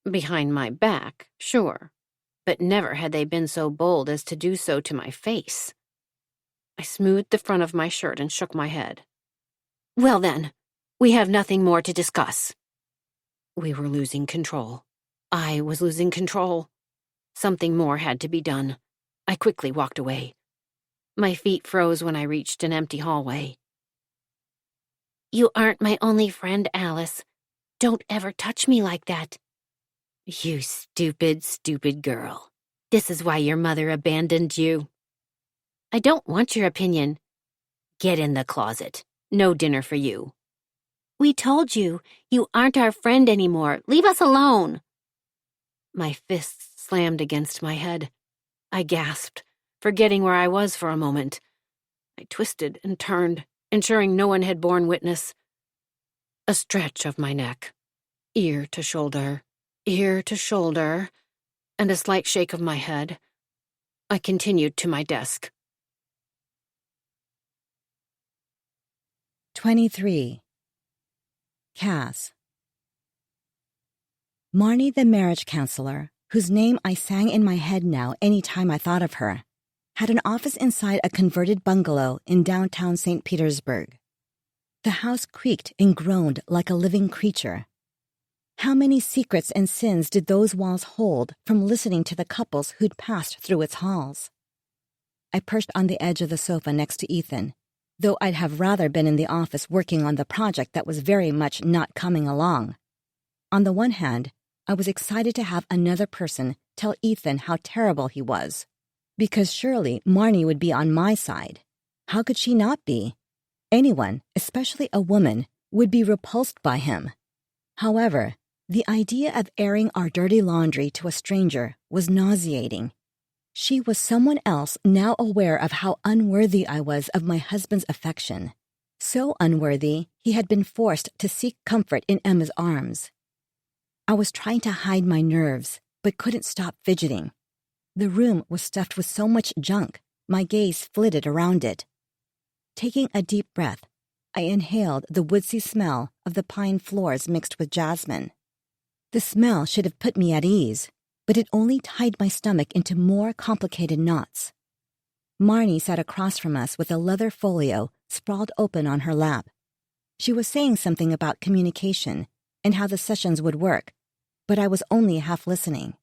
Behind my back, sure, but never had they been so bold as to do so to my face. I smoothed the front of my shirt and shook my head. Well then, we have nothing more to discuss. We were losing control. I was losing control. Something more had to be done. I quickly walked away. My feet froze when I reached an empty hallway. You aren't my only friend, Alice. Don't ever touch me like that. You stupid, stupid girl. This is why your mother abandoned you. I don't want your opinion. Get in the closet. No dinner for you. We told you, you aren't our friend anymore. Leave us alone. My fists slammed against my head. I gasped, forgetting where I was for a moment. I twisted and turned, ensuring no one had borne witness. A stretch of my neck, ear to shoulder, and a slight shake of my head. I continued to my desk. 23. Cass. Marnie the marriage counselor, whose name I sang in my head now any time I thought of her, had an office inside a converted bungalow in downtown St. Petersburg. The house creaked and groaned like a living creature. How many secrets and sins did those walls hold from listening to the couples who'd passed through its halls? I perched on the edge of the sofa next to Ethan, though I'd have rather been in the office working on the project that was very much not coming along. On the one hand, I was excited to have another person tell Ethan how terrible he was, because surely Marnie would be on my side. How could she not be? Anyone, especially a woman, would be repulsed by him. However, the idea of airing our dirty laundry to a stranger was nauseating. She was someone else now aware of how unworthy I was of my husband's affection. So unworthy, he had been forced to seek comfort in Emma's arms. I was trying to hide my nerves, but couldn't stop fidgeting. The room was stuffed with so much junk, my gaze flitted around it. Taking a deep breath, I inhaled the woodsy smell of the pine floors mixed with jasmine. The smell should have put me at ease, but it only tied my stomach into more complicated knots. Marnie sat across from us with a leather folio sprawled open on her lap. She was saying something about communication and how the sessions would work, but I was only half listening.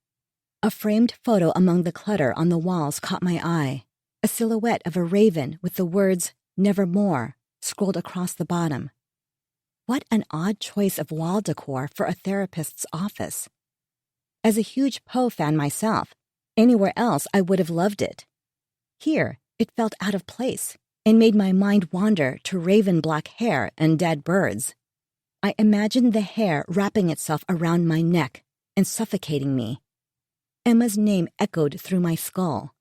A framed photo among the clutter on the walls caught my eye, a silhouette of a raven with the words, "Nevermore," scrolled across the bottom. What an odd choice of wall decor for a therapist's office. As a huge Poe fan myself, anywhere else I would have loved it. Here, it felt out of place and made my mind wander to raven black hair and dead birds. I imagined the hair wrapping itself around my neck and suffocating me. Emma's name echoed through my skull.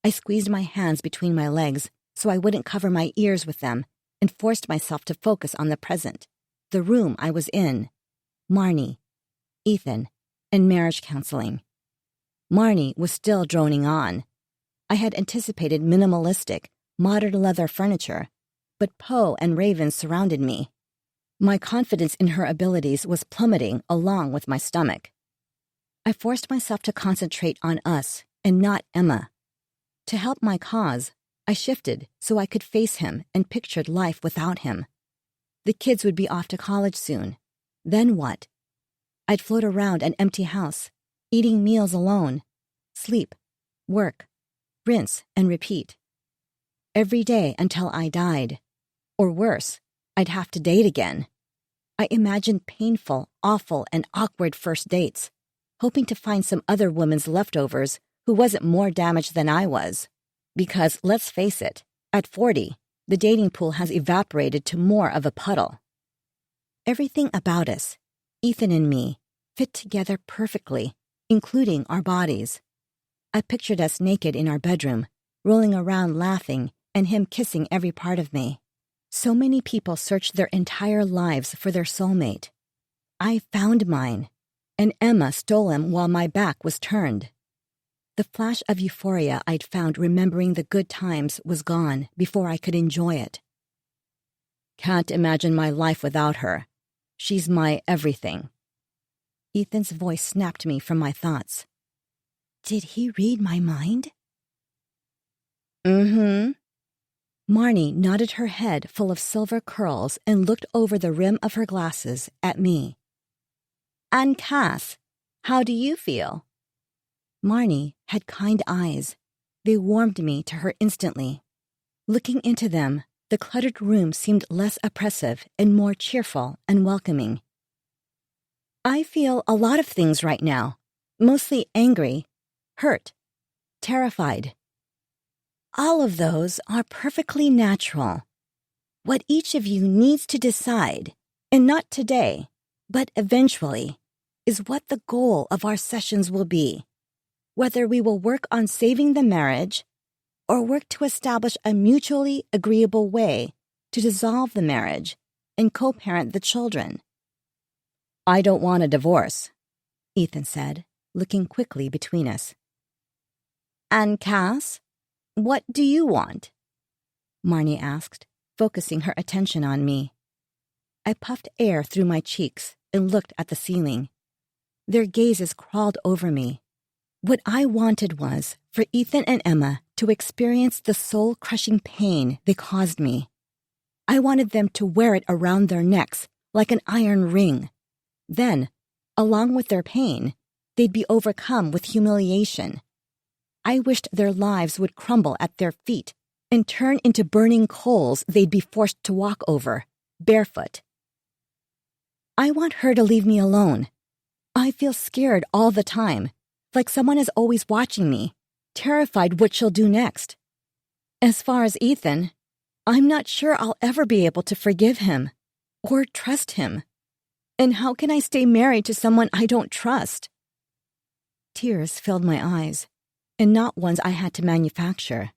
I squeezed my hands between my legs so I wouldn't cover my ears with them and forced myself to focus on the present, the room I was in, Marnie, Ethan, and marriage counseling. Marnie was still droning on. I had anticipated minimalistic, modern leather furniture, but Poe and ravens surrounded me. My confidence in her abilities was plummeting along with my stomach. I forced myself to concentrate on us and not Emma. To help my cause, I shifted so I could face him and pictured life without him. The kids would be off to college soon. Then what? I'd float around an empty house, eating meals alone, sleep, work, rinse and repeat. Every day until I died. Or worse, I'd have to date again. I imagined painful, awful, and awkward first dates, hoping to find some other woman's leftovers who wasn't more damaged than I was. Because, let's face it, at 40, the dating pool has evaporated to more of a puddle. Everything about us, Ethan and me, fit together perfectly, including our bodies. I pictured us naked in our bedroom, rolling around laughing, and him kissing every part of me. So many people search their entire lives for their soulmate. I found mine, and Emma stole him while my back was turned. The flash of euphoria I'd found remembering the good times was gone before I could enjoy it. Can't imagine my life without her. She's my everything. Ethan's voice snapped me from my thoughts. Did he read my mind? Mm-hmm. Marnie nodded her head full of silver curls and looked over the rim of her glasses at me. And Cass, how do you feel? Marnie had kind eyes. They warmed me to her instantly. Looking into them, the cluttered room seemed less oppressive and more cheerful and welcoming. I feel a lot of things right now, mostly angry, hurt, terrified. All of those are perfectly natural. What each of you needs to decide, and not today, but eventually, is what the goal of our sessions will be. Whether we will work on saving the marriage or work to establish a mutually agreeable way to dissolve the marriage and co-parent the children. I don't want a divorce, Ethan said, looking quickly between us. And Cass, what do you want? Marnie asked, focusing her attention on me. I puffed air through my cheeks and looked at the ceiling. Their gazes crawled over me. What I wanted was for Ethan and Emma to experience the soul-crushing pain they caused me. I wanted them to wear it around their necks like an iron ring. Then, along with their pain, they'd be overcome with humiliation. I wished their lives would crumble at their feet and turn into burning coals they'd be forced to walk over, barefoot. I want her to leave me alone. I feel scared all the time, like someone is always watching me, terrified what she'll do next. As far as Ethan, I'm not sure I'll ever be able to forgive him or trust him. And how can I stay married to someone I don't trust? Tears filled my eyes, and not ones I had to manufacture.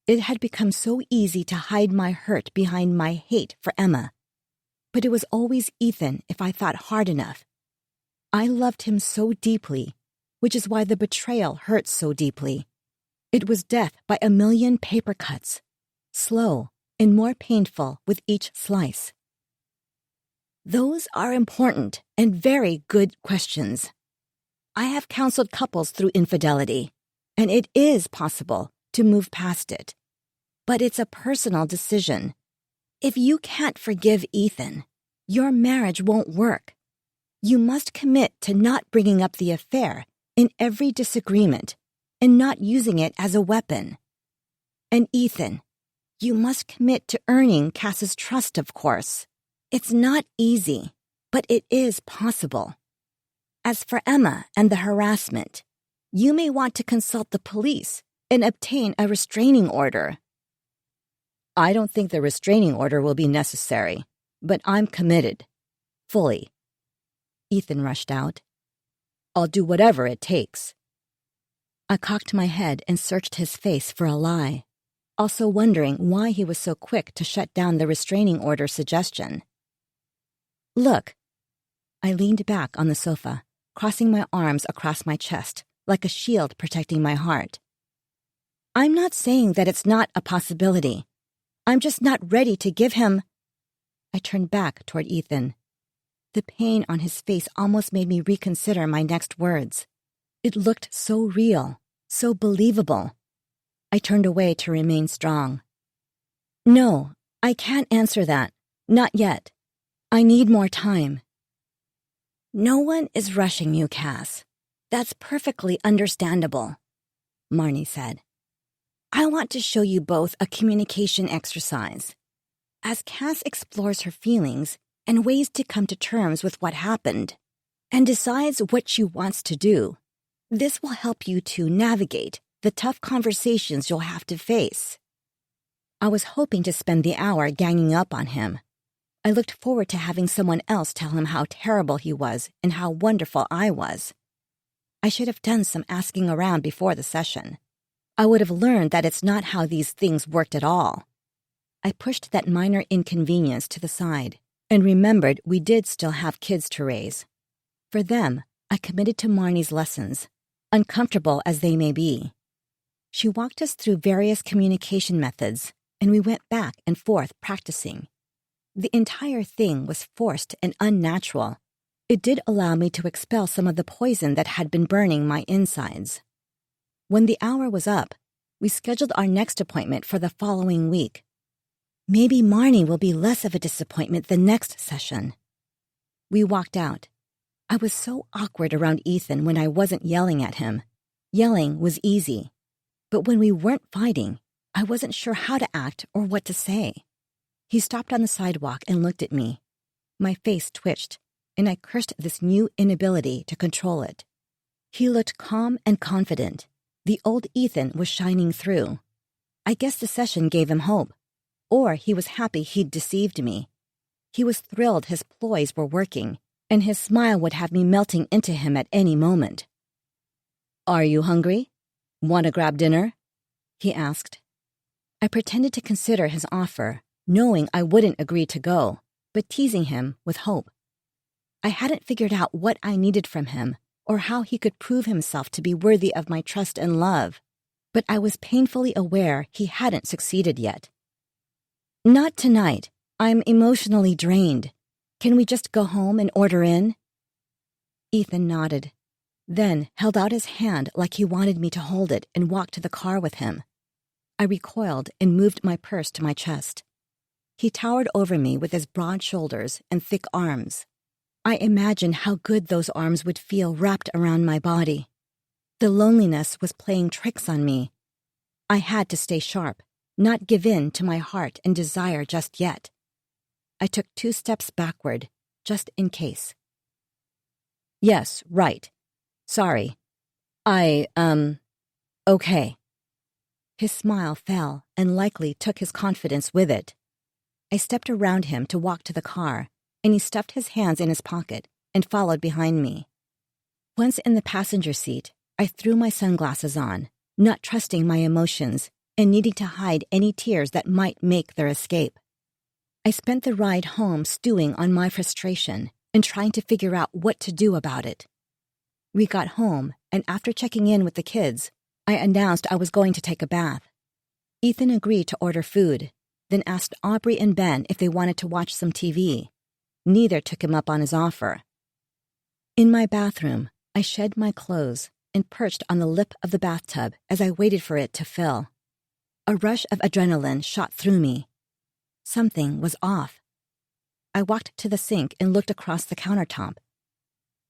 It had become so easy to hide my hurt behind my hate for Emma. But it was always Ethan if I thought hard enough. I loved him so deeply, which is why the betrayal hurt so deeply. It was death by a million paper cuts, slow and more painful with each slice. Those are important and very good questions. I have counseled couples through infidelity, and it is possible to move past it. But it's a personal decision. If you can't forgive Ethan, your marriage won't work. You must commit to not bringing up the affair in every disagreement and not using it as a weapon. And Ethan, you must commit to earning Cass's trust, of course. It's not easy, but it is possible. As for Emma and the harassment, you may want to consult the police and obtain a restraining order. I don't think the restraining order will be necessary, but I'm committed. Fully. Ethan rushed out. I'll do whatever it takes. I cocked my head and searched his face for a lie, also wondering why he was so quick to shut down the restraining order suggestion. Look. I leaned back on the sofa, crossing my arms across my chest, like a shield protecting my heart. I'm not saying that it's not a possibility. I'm just not ready to give him... I turned back toward Ethan. The pain on his face almost made me reconsider my next words. It looked so real, so believable. I turned away to remain strong. No, I can't answer that. Not yet. I need more time. No one is rushing you, Cass. That's perfectly understandable, Marnie said. I want to show you both a communication exercise. As Cass explores her feelings and ways to come to terms with what happened, and decides what she wants to do, this will help you to navigate the tough conversations you'll have to face. I was hoping to spend the hour ganging up on him. I looked forward to having someone else tell him how terrible he was and how wonderful I was. I should have done some asking around before the session. I would have learned that it's not how these things worked at all. I pushed that minor inconvenience to the side and remembered we did still have kids to raise. For them, I committed to Marnie's lessons, uncomfortable as they may be. She walked us through various communication methods, and we went back and forth practicing. The entire thing was forced and unnatural. It did allow me to expel some of the poison that had been burning my insides. When the hour was up, we scheduled our next appointment for the following week. Maybe Marnie will be less of a disappointment the next session. We walked out. I was so awkward around Ethan when I wasn't yelling at him. Yelling was easy. But when we weren't fighting, I wasn't sure how to act or what to say. He stopped on the sidewalk and looked at me. My face twitched, and I cursed this new inability to control it. He looked calm and confident. The old Ethan was shining through. I guess the session gave him hope. Or he was happy he'd deceived me. He was thrilled his ploys were working, and his smile would have me melting into him at any moment. "Are you hungry? Want to grab dinner?" he asked. I pretended to consider his offer, knowing I wouldn't agree to go, but teasing him with hope. I hadn't figured out what I needed from him or how he could prove himself to be worthy of my trust and love, but I was painfully aware he hadn't succeeded yet. "Not tonight. I'm emotionally drained. Can we just go home and order in?" Ethan nodded, then held out his hand like he wanted me to hold it and walk to the car with him. I recoiled and moved my purse to my chest. He towered over me with his broad shoulders and thick arms. I imagined how good those arms would feel wrapped around my body. The loneliness was playing tricks on me. I had to stay sharp, not give in to my heart and desire just yet. I took 2 steps backward, just in case. "Yes, right. Sorry. Okay." His smile fell and likely took his confidence with it. I stepped around him to walk to the car, and he stuffed his hands in his pocket and followed behind me. Once in the passenger seat, I threw my sunglasses on, not trusting my emotions and needing to hide any tears that might make their escape. I spent the ride home stewing on my frustration and trying to figure out what to do about it. We got home, and after checking in with the kids, I announced I was going to take a bath. Ethan agreed to order food, then asked Aubrey and Ben if they wanted to watch some TV. Neither took him up on his offer. In my bathroom, I shed my clothes and perched on the lip of the bathtub as I waited for it to fill. A rush of adrenaline shot through me. Something was off. I walked to the sink and looked across the countertop.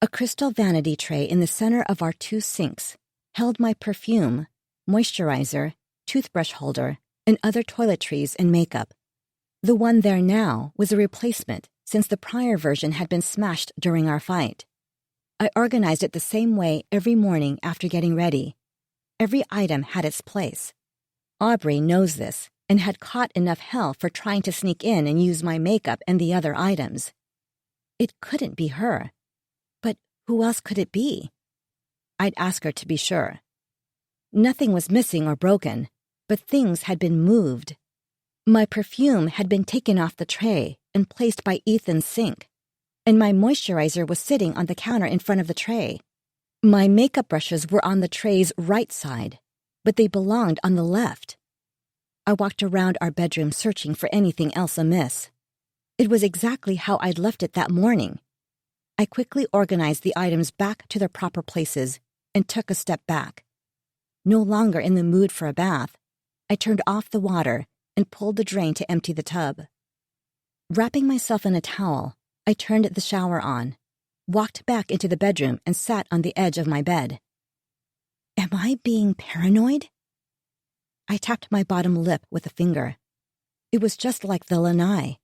A crystal vanity tray in the center of our 2 sinks held my perfume, moisturizer, toothbrush holder, and other toiletries and makeup. The one there now was a replacement since the prior version had been smashed during our fight. I organized it the same way every morning after getting ready. Every item had its place. Aubrey knows this and had caught enough hell for trying to sneak in and use my makeup and the other items. It couldn't be her. But who else could it be? I'd ask her to be sure. Nothing was missing or broken, but things had been moved. My perfume had been taken off the tray and placed by Ethan's sink, and my moisturizer was sitting on the counter in front of the tray. My makeup brushes were on the tray's right side, but they belonged on the left. I walked around our bedroom searching for anything else amiss. It was exactly how I'd left it that morning. I quickly organized the items back to their proper places and took a step back. No longer in the mood for a bath, I turned off the water and pulled the drain to empty the tub. Wrapping myself in a towel, I turned the shower on, walked back into the bedroom and sat on the edge of my bed. Am I being paranoid? I tapped my bottom lip with a finger. It was just like the lanai.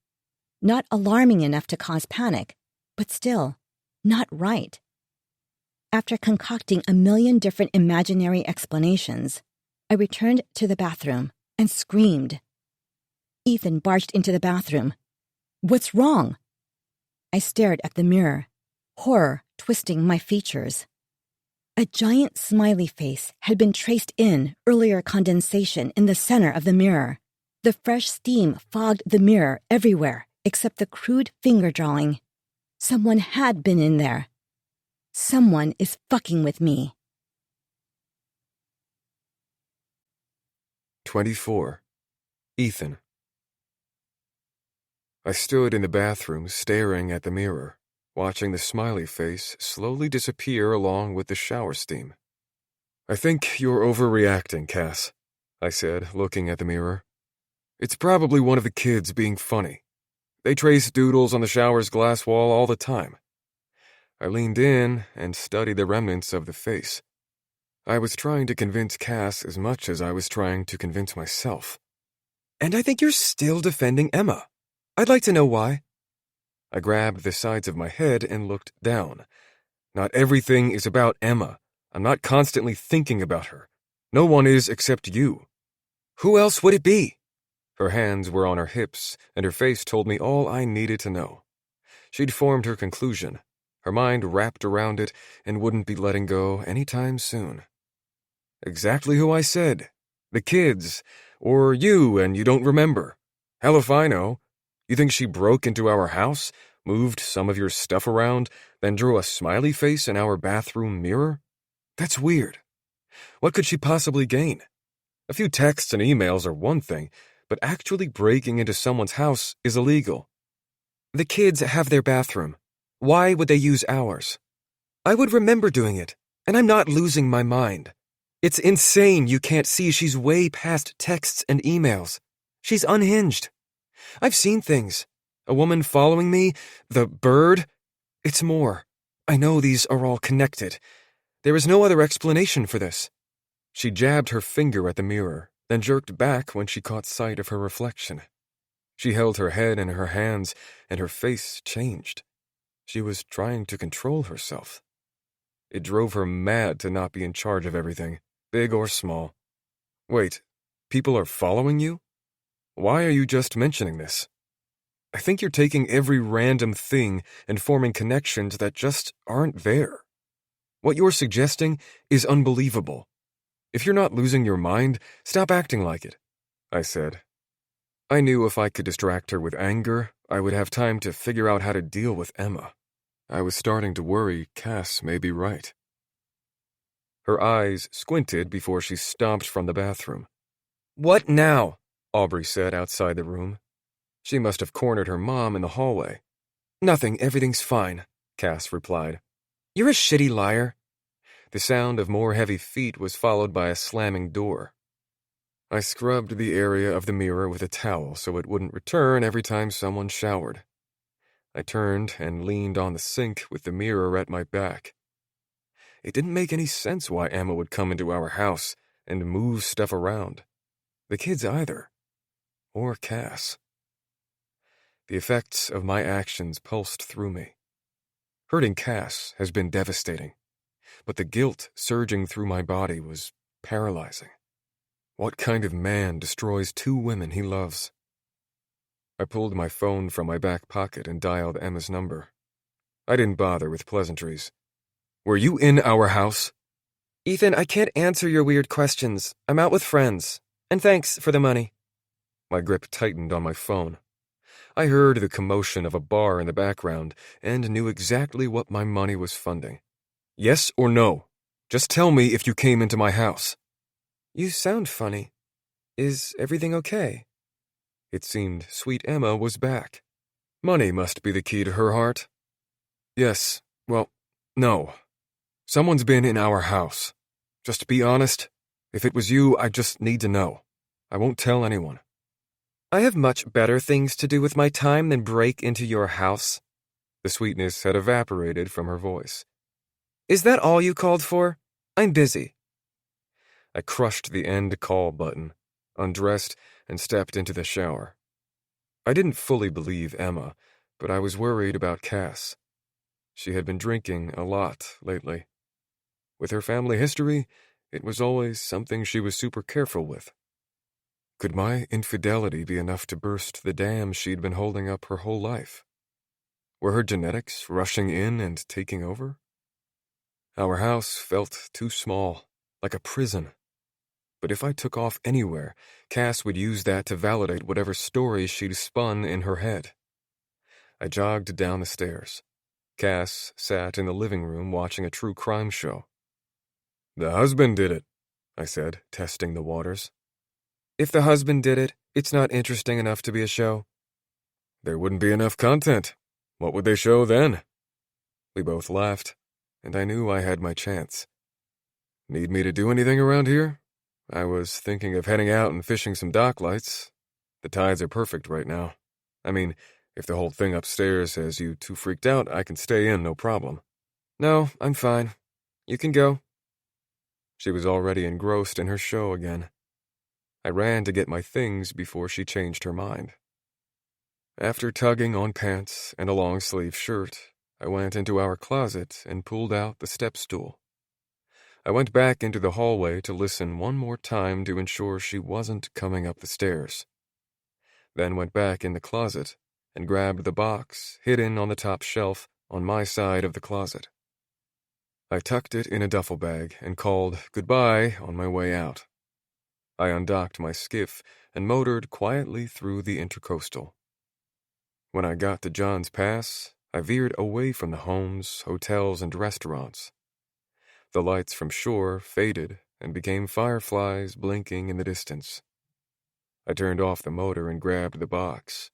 Not alarming enough to cause panic, but still, not right. After concocting a million different imaginary explanations, I returned to the bathroom and screamed. Ethan barged into the bathroom. What's wrong? I stared at the mirror, horror twisting my features. A giant smiley face had been traced in earlier condensation in the center of the mirror. The fresh steam fogged the mirror everywhere except the crude finger drawing. Someone had been in there. Someone is fucking with me. 24. Ethan. I stood in the bathroom staring at the mirror, watching the smiley face slowly disappear along with the shower steam. "I think you're overreacting, Cass," I said, looking at the mirror. "It's probably one of the kids being funny. They trace doodles on the shower's glass wall all the time." I leaned in and studied the remnants of the face. I was trying to convince Cass as much as I was trying to convince myself. "And I think you're still defending Emma. I'd like to know why." I grabbed the sides of my head and looked down. "Not everything is about Emma. I'm not constantly thinking about her. No one is except you." "Who else would it be?" Her hands were on her hips, and her face told me all I needed to know. She'd formed her conclusion, her mind wrapped around it, and wouldn't be letting go anytime soon. "Exactly who I said. The kids. Or you, and you don't remember. Hell if I know. You think she broke into our house, moved some of your stuff around, then drew a smiley face in our bathroom mirror? That's weird. What could she possibly gain? A few texts and emails are one thing, but actually breaking into someone's house is illegal." "The kids have their bathroom. Why would they use ours?" "I would remember doing it, and I'm not losing my mind. It's insane you can't see she's way past texts and emails. She's unhinged. I've seen things. A woman following me, the bird. It's more. I know these are all connected. There is no other explanation for this." She jabbed her finger at the mirror, then jerked back when she caught sight of her reflection. She held her head in her hands, and her face changed. She was trying to control herself. It drove her mad to not be in charge of everything, big or small. "Wait, people are following you? Why are you just mentioning this? I think you're taking every random thing and forming connections that just aren't there. What you're suggesting is unbelievable. If you're not losing your mind, stop acting like it," I said. I knew if I could distract her with anger, I would have time to figure out how to deal with Emma. I was starting to worry Cass may be right. Her eyes squinted before she stomped from the bathroom. "What now?" Aubrey said outside the room. She must have cornered her mom in the hallway. "Nothing, everything's fine," Cass replied. "You're a shitty liar." The sound of more heavy feet was followed by a slamming door. I scrubbed the area of the mirror with a towel so it wouldn't return every time someone showered. I turned and leaned on the sink with the mirror at my back. It didn't make any sense why Emma would come into our house and move stuff around. The kids either. Or Cass. The effects of my actions pulsed through me. Hurting Cass has been devastating, but the guilt surging through my body was paralyzing. What kind of man destroys two women he loves? I pulled my phone from my back pocket and dialed Emma's number. I didn't bother with pleasantries. "Were you in our house?" "Ethan, I can't answer your weird questions. I'm out with friends. And thanks for the money." My grip tightened on my phone. I heard the commotion of a bar in the background and knew exactly what my money was funding. "Yes or no? Just tell me if you came into my house." "You sound funny. Is everything okay?" It seemed sweet Emma was back. Money must be the key to her heart. "Yes, well, no. Someone's been in our house. Just be honest. If it was you, I just need to know. I won't tell anyone." "I have much better things to do with my time than break into your house." The sweetness had evaporated from her voice. "Is that all you called for? I'm busy." I crushed the end call button, undressed, and stepped into the shower. I didn't fully believe Emma, but I was worried about Cass. She had been drinking a lot lately. With her family history, it was always something she was super careful with. Could my infidelity be enough to burst the dam she'd been holding up her whole life? Were her genetics rushing in and taking over? Our house felt too small, like a prison. But if I took off anywhere, Cass would use that to validate whatever story she'd spun in her head. I jogged down the stairs. Cass sat in the living room watching a true crime show. "The husband did it," I said, testing the waters. "If the husband did it, it's not interesting enough to be a show." "There wouldn't be enough content. What would they show then?" We both laughed, and I knew I had my chance. "Need me to do anything around here?" I was thinking of heading out and fishing some dock lights. The tides are perfect right now. I mean, if the whole thing upstairs has you too freaked out, I can stay in, no problem. "No, I'm fine. You can go." She was already engrossed in her show again. I ran to get my things before she changed her mind. After tugging on pants and a long-sleeve shirt, I went into our closet and pulled out the step stool. I went back into the hallway to listen one more time to ensure she wasn't coming up the stairs. Then went back in the closet and grabbed the box hidden on the top shelf on my side of the closet. I tucked it in a duffel bag and called goodbye on my way out. I undocked my skiff and motored quietly through the Intercoastal. When I got to John's Pass, I veered away from the homes, hotels, and restaurants. The lights from shore faded and became fireflies blinking in the distance. I turned off the motor and grabbed the box.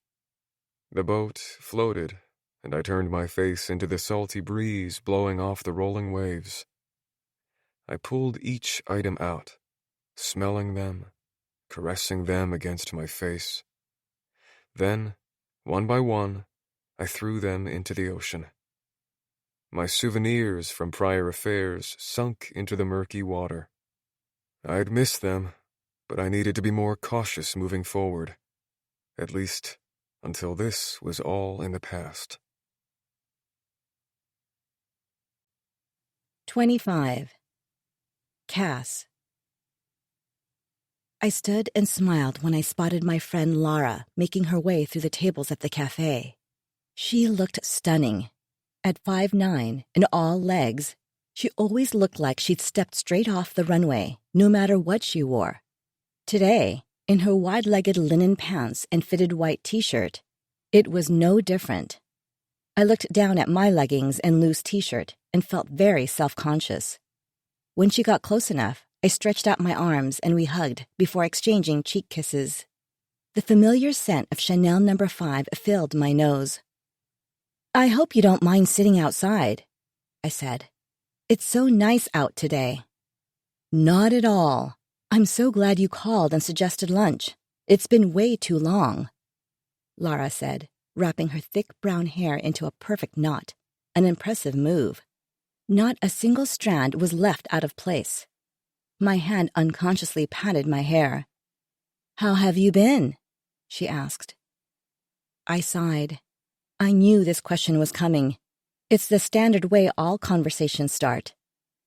The boat floated, and I turned my face into the salty breeze blowing off the rolling waves. I pulled each item out, smelling them, caressing them against my face. Then, one by one, I threw them into the ocean. My souvenirs from prior affairs sunk into the murky water. I'd miss them, but I needed to be more cautious moving forward, at least until this was all in the past. 25. Cass. I stood and smiled when I spotted my friend Lara making her way through the tables at the cafe. She looked stunning. At 5'9" and all legs, she always looked like she'd stepped straight off the runway, no matter what she wore. Today, in her wide-legged linen pants and fitted white t-shirt, it was no different. I looked down at my leggings and loose t-shirt and felt very self-conscious. When she got close enough, I stretched out my arms and we hugged before exchanging cheek kisses. The familiar scent of Chanel No. 5 filled my nose. "I hope you don't mind sitting outside," I said. "It's so nice out today." "Not at all. I'm so glad you called and suggested lunch. It's been way too long," Lara said, wrapping her thick brown hair into a perfect knot, an impressive move. Not a single strand was left out of place. My hand unconsciously patted my hair. "How have you been?" she asked. I sighed. I knew this question was coming. It's the standard way all conversations start.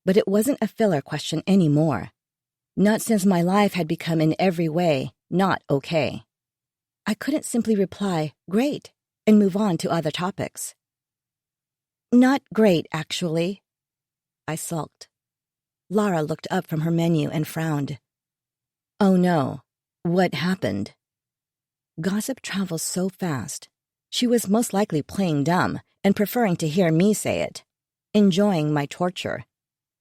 But it wasn't a filler question anymore. Not since my life had become in every way not okay. I couldn't simply reply, "Great," and move on to other topics. "Not great, actually," I sulked. Lara looked up from her menu and frowned. "Oh no, what happened?" Gossip travels so fast. She was most likely playing dumb and preferring to hear me say it, enjoying my torture.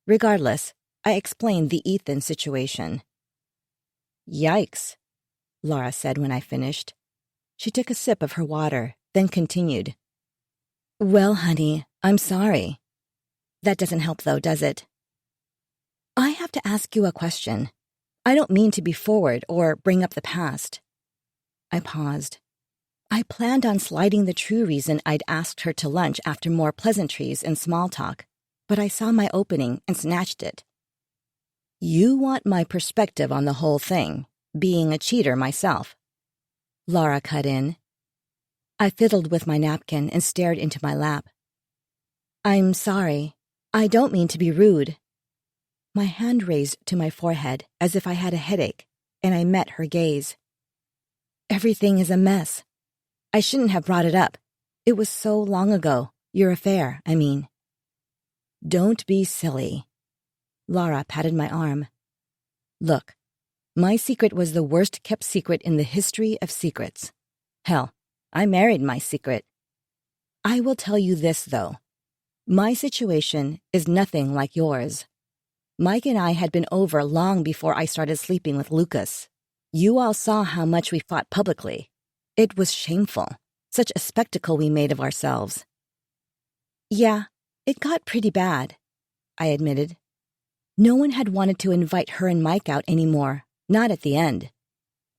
Regardless, I explained the Ethan situation. "Yikes," Lara said when I finished. She took a sip of her water, then continued. "Well, honey, I'm sorry. That doesn't help though, does it? I have to ask you a question. I don't mean to be forward or bring up the past." I paused. I planned on sliding the true reason I'd asked her to lunch after more pleasantries and small talk, but I saw my opening and snatched it. "You want my perspective on the whole thing, being a cheater myself," Lara cut in. I fiddled with my napkin and stared into my lap. "I'm sorry. I don't mean to be rude." My hand raised to my forehead as if I had a headache, and I met her gaze. Everything is a mess. I shouldn't have brought it up. It was so long ago. Your affair, I mean. Don't be silly. Laura patted my arm. Look, my secret was the worst-kept secret in the history of secrets. Hell, I married my secret. I will tell you this, though. My situation is nothing like yours. Mike and I had been over long before I started sleeping with Lucas. You all saw how much we fought publicly. It was shameful. Such a spectacle we made of ourselves. Yeah, it got pretty bad, I admitted. No one had wanted to invite her and Mike out anymore, not at the end.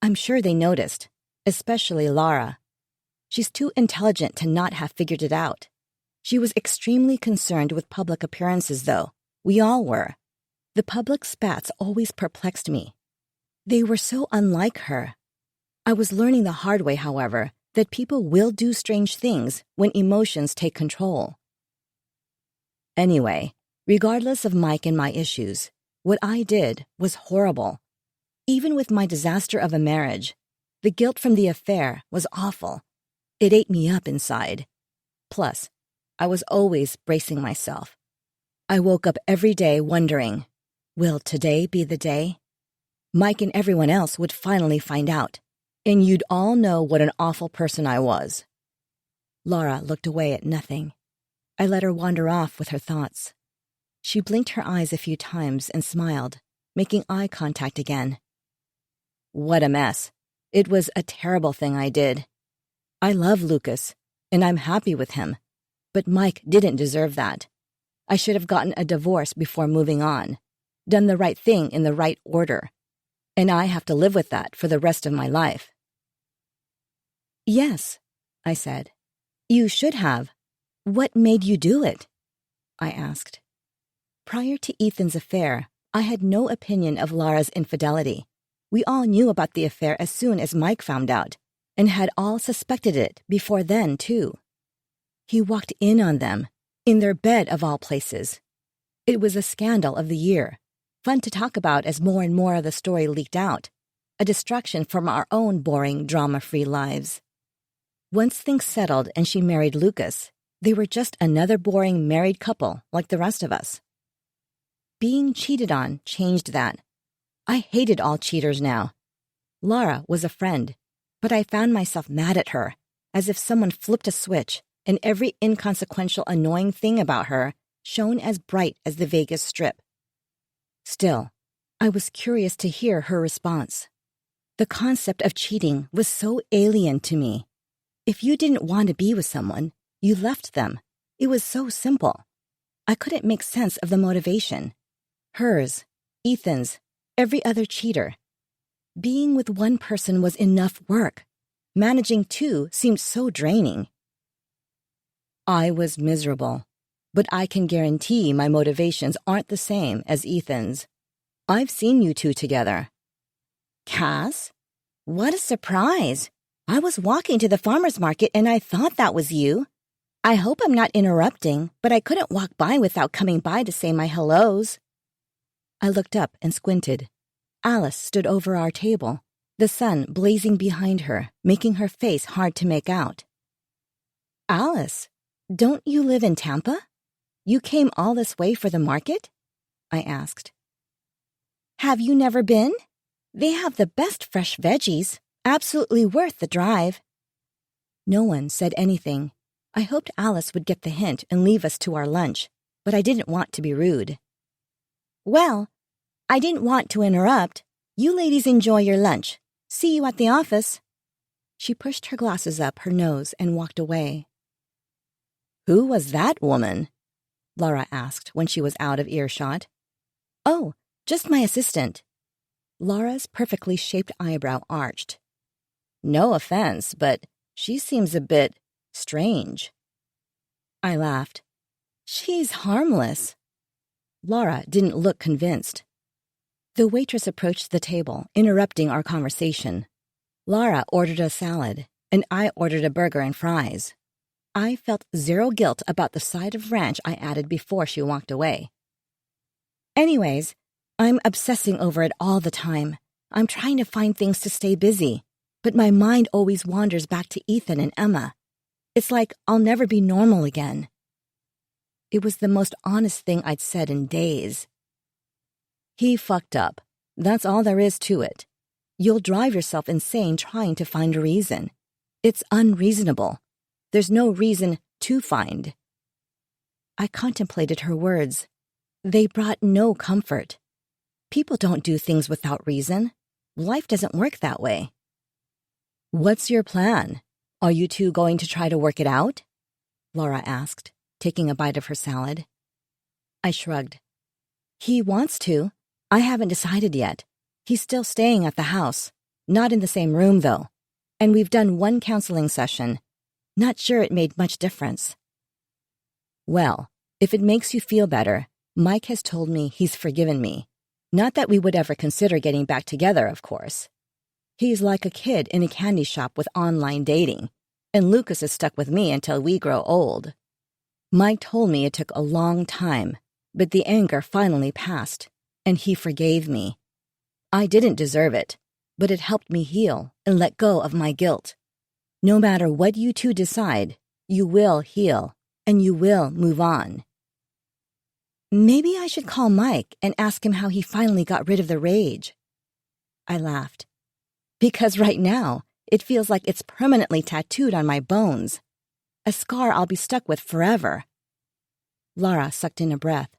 I'm sure they noticed, especially Laura. She's too intelligent to not have figured it out. She was extremely concerned with public appearances, though. We all were. The public spats always perplexed me. They were so unlike her. I was learning the hard way, however, that people will do strange things when emotions take control. Anyway, regardless of Mike and my issues, what I did was horrible. Even with my disaster of a marriage, the guilt from the affair was awful. It ate me up inside. Plus, I was always bracing myself. I woke up every day wondering, will today be the day? Mike and everyone else would finally find out, and you'd all know what an awful person I was. Laura looked away at nothing. I let her wander off with her thoughts. She blinked her eyes a few times and smiled, making eye contact again. What a mess. It was a terrible thing I did. I love Lucas, and I'm happy with him, but Mike didn't deserve that. I should have gotten a divorce before moving on, done the right thing in the right order, and I have to live with that for the rest of my life. Yes, I said. You should have. What made you do it? I asked. Prior to Ethan's affair, I had no opinion of Laura's infidelity. We all knew about the affair as soon as Mike found out, and had all suspected it before then, too. He walked in on them, in their bed of all places. It was a scandal of the year, fun to talk about as more and more of the story leaked out, a distraction from our own boring, drama-free lives. Once things settled and she married Lucas, they were just another boring married couple like the rest of us. Being cheated on changed that. I hated all cheaters now. Laura was a friend, but I found myself mad at her, as if someone flipped a switch and every inconsequential, annoying thing about her shone as bright as the Vegas Strip. Still, I was curious to hear her response. The concept of cheating was so alien to me. If you didn't want to be with someone, you left them. It was so simple. I couldn't make sense of the motivation. Hers, Ethan's, every other cheater. Being with one person was enough work. Managing two seemed so draining. I was miserable, but I can guarantee my motivations aren't the same as Ethan's. I've seen you two together. Cass? What a surprise! I was walking to the farmer's market and I thought that was you. I hope I'm not interrupting, but I couldn't walk by without coming by to say my hellos. I looked up and squinted. Alice stood over our table, the sun blazing behind her, making her face hard to make out. Alice, don't you live in Tampa? You came all this way for the market? I asked. Have you never been? They have the best fresh veggies, absolutely worth the drive. No one said anything. I hoped Alice would get the hint and leave us to our lunch, but I didn't want to be rude. Well, I didn't want to interrupt. You ladies enjoy your lunch. See you at the office. She pushed her glasses up her nose and walked away. Who was that woman? Laura asked when she was out of earshot. Oh, just my assistant. Laura's perfectly shaped eyebrow arched. No offense, but she seems a bit strange. I laughed. She's harmless. Laura didn't look convinced. The waitress approached the table, interrupting our conversation. Laura ordered a salad, and I ordered a burger and fries. I felt zero guilt about the side of ranch I added before she walked away. Anyways, I'm obsessing over it all the time. I'm trying to find things to stay busy. but my mind always wanders back to Ethan and Emma. It's like I'll never be normal again. It was the most honest thing I'd said in days. He fucked up. That's all there is to it. You'll drive yourself insane trying to find a reason. It's unreasonable. There's no reason to find. I contemplated her words. They brought no comfort. People don't do things without reason. Life doesn't work that way. What's your plan? Are you two going to try to work it out? Laura asked, taking a bite of her salad. I shrugged. He wants to. I haven't decided yet. He's still staying at the house. Not in the same room, though. And we've done one counseling session. Not sure it made much difference. Well, if it makes you feel better, Mike has told me he's forgiven me. Not that we would ever consider getting back together, of course. He's like a kid in a candy shop with online dating, and Lucas is stuck with me until we grow old. Mike told me it took a long time, but the anger finally passed, and he forgave me. I didn't deserve it, but it helped me heal and let go of my guilt. No matter what you two decide, you will heal, and you will move on. Maybe I should call Mike and ask him how he finally got rid of the rage. I laughed. Because right now, it feels like it's permanently tattooed on my bones. A scar I'll be stuck with forever. Laura sucked in a breath.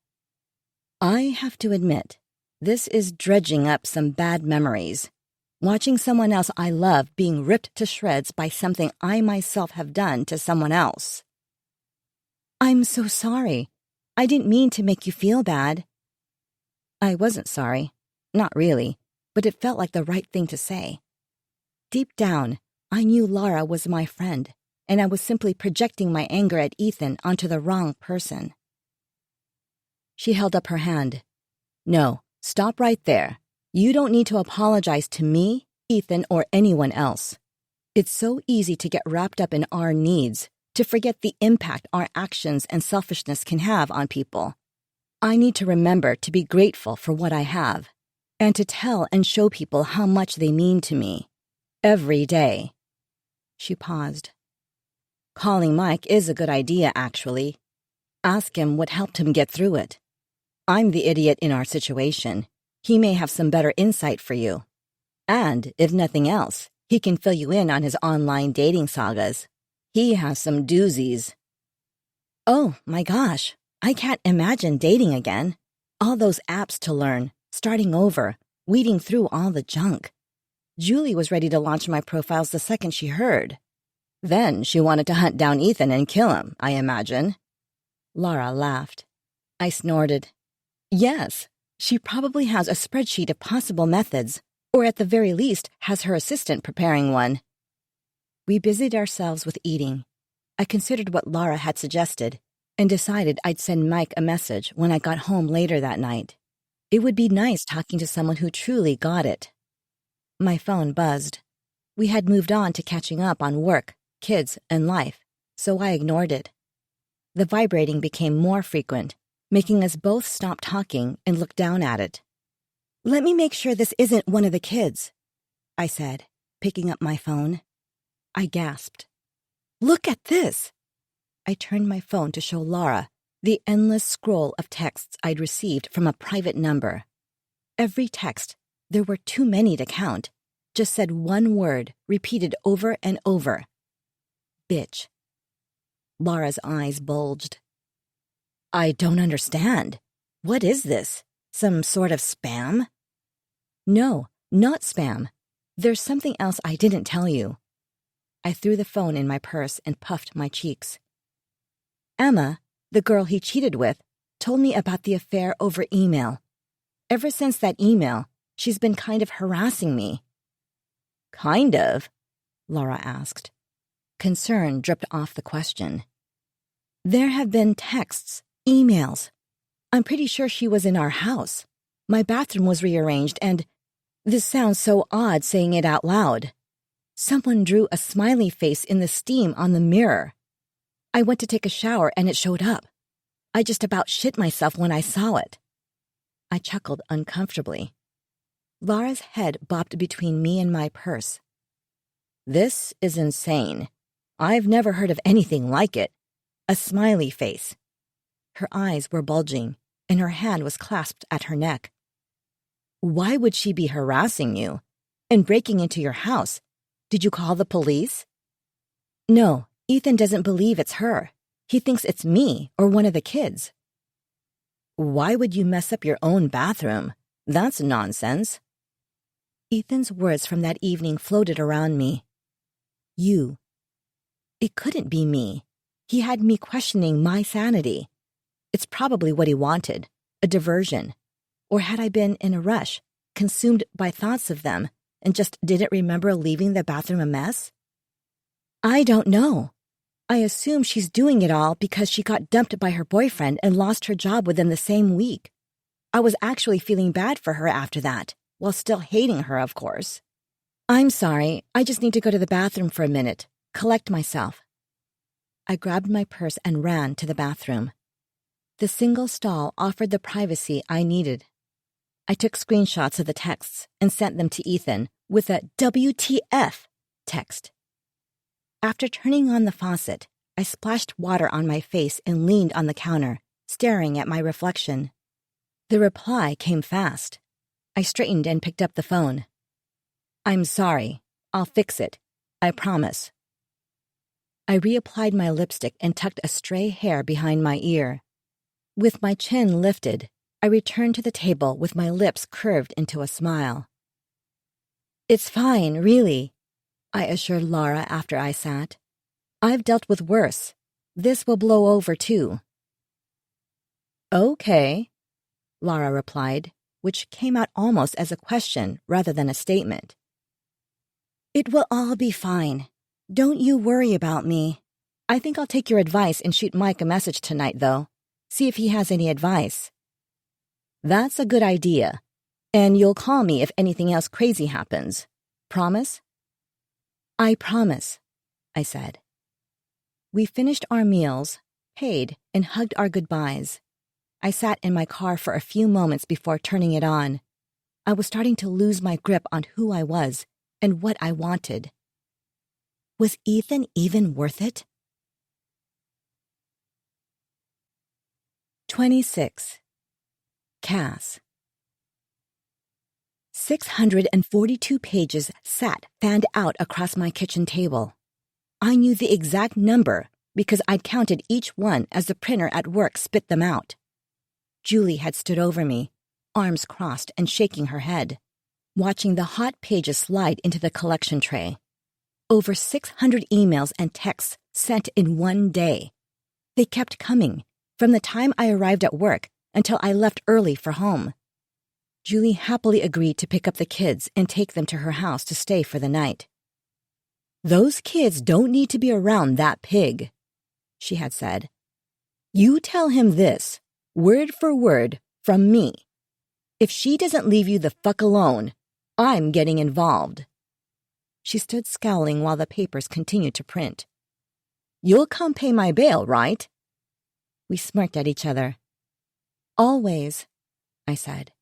I have to admit, this is dredging up some bad memories. Watching someone else I love being ripped to shreds by something I myself have done to someone else. I'm so sorry. I didn't mean to make you feel bad. I wasn't sorry. Not really, but it felt like the right thing to say. Deep down, I knew Laura was my friend, and I was simply projecting my anger at Ethan onto the wrong person. She held up her hand. No, stop right there. You don't need to apologize to me, Ethan, or anyone else. It's so easy to get wrapped up in our needs, to forget the impact our actions and selfishness can have on people. I need to remember to be grateful for what I have, and to tell and show people how much they mean to me. Every day. She paused. Calling Mike is a good idea, actually. Ask him what helped him get through it. I'm the idiot in our situation. He may have some better insight for you. And, if nothing else, he can fill you in on his online dating sagas. He has some doozies. Oh, my gosh. I can't imagine dating again. All those apps to learn, starting over, weeding through all the junk. Julie was ready to launch my profiles the second she heard. Then she wanted to hunt down Ethan and kill him, I imagine. Laura laughed. I snorted. Yes, she probably has a spreadsheet of possible methods, or at the very least has her assistant preparing one. We busied ourselves with eating. I considered what Laura had suggested and decided I'd send Mike a message when I got home later that night. It would be nice talking to someone who truly got it. My phone buzzed. We had moved on to catching up on work, kids, and life, so I ignored it. The vibrating became more frequent, making us both stop talking and look down at it. Let me make sure this isn't one of the kids, I said, picking up my phone. I gasped. Look at this! I turned my phone to show Laura the endless scroll of texts I'd received from a private number. Every text, there were too many to count, just said one word, repeated over and over. Bitch. Laura's eyes bulged. I don't understand. What is this? Some sort of spam? No, not spam. There's something else I didn't tell you. I threw the phone in my purse and puffed my cheeks. Emma, the girl he cheated with, told me about the affair over email. Ever since that email, she's been kind of harassing me. Kind of? Laura asked. Concern dripped off the question. There have been texts, emails. I'm pretty sure she was in our house. My bathroom was rearranged and... This sounds so odd saying it out loud. Someone drew a smiley face in the steam on the mirror. I went to take a shower and it showed up. I just about shit myself when I saw it. I chuckled uncomfortably. Laura's head bobbed between me and my purse. This is insane. I've never heard of anything like it. A smiley face. Her eyes were bulging, and her hand was clasped at her neck. Why would she be harassing you? And breaking into your house? Did you call the police? No, Ethan doesn't believe it's her. He thinks it's me or one of the kids. Why would you mess up your own bathroom? That's nonsense. Ethan's words from that evening floated around me. You. It couldn't be me. He had me questioning my sanity. It's probably what he wanted, a diversion. Or had I been in a rush, consumed by thoughts of them, and just didn't remember leaving the bathroom a mess? I don't know. I assume she's doing it all because she got dumped by her boyfriend and lost her job within the same week. I was actually feeling bad for her after that, while still hating her, of course. I'm sorry, I just need to go to the bathroom for a minute, collect myself. I grabbed my purse and ran to the bathroom. The single stall offered the privacy I needed. I took screenshots of the texts and sent them to Ethan with a WTF text. After turning on the faucet, I splashed water on my face and leaned on the counter, staring at my reflection. The reply came fast. I straightened and picked up the phone. I'm sorry. I'll fix it. I promise. I reapplied my lipstick and tucked a stray hair behind my ear. With my chin lifted, I returned to the table with my lips curved into a smile. It's fine, really, I assured Laura after I sat. I've dealt with worse. This will blow over, too. Okay, Laura replied, which came out almost as a question rather than a statement. It will all be fine. Don't you worry about me. I think I'll take your advice and shoot Mike a message tonight, though. See if he has any advice. That's a good idea. And you'll call me if anything else crazy happens. Promise? I promise, I said. We finished our meals, paid, and hugged our goodbyes. I sat in my car for a few moments before turning it on. I was starting to lose my grip on who I was and what I wanted. Was Ethan even worth it? 26. Cass. 642 pages sat fanned out across my kitchen table. I knew the exact number because I'd counted each one as the printer at work spit them out. Julie had stood over me, arms crossed and shaking her head, watching the hot pages slide into the collection tray. Over 600 emails and texts sent in one day. They kept coming, from the time I arrived at work until I left early for home. Julie happily agreed to pick up the kids and take them to her house to stay for the night. Those kids don't need to be around that pig, she had said. You tell him this, word for word, from me. If she doesn't leave you the fuck alone, I'm getting involved. She stood scowling while the papers continued to print. You'll come pay my bail, right? We smirked at each other. Always, I said.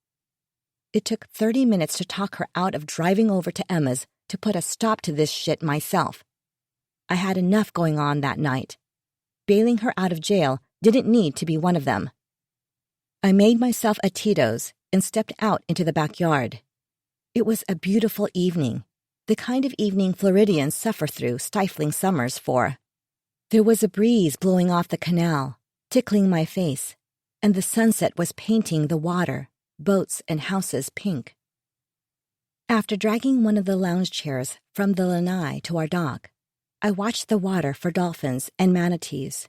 It took 30 minutes to talk her out of driving over to Emma's to put a stop to this shit myself. I had enough going on that night. Bailing her out of jail didn't need to be one of them. I made myself a Tito's and stepped out into the backyard. It was a beautiful evening, the kind of evening Floridians suffer through stifling summers for. There was a breeze blowing off the canal, tickling my face, and the sunset was painting the water, boats and houses pink. After dragging one of the lounge chairs from the lanai to our dock, I watched the water for dolphins and manatees.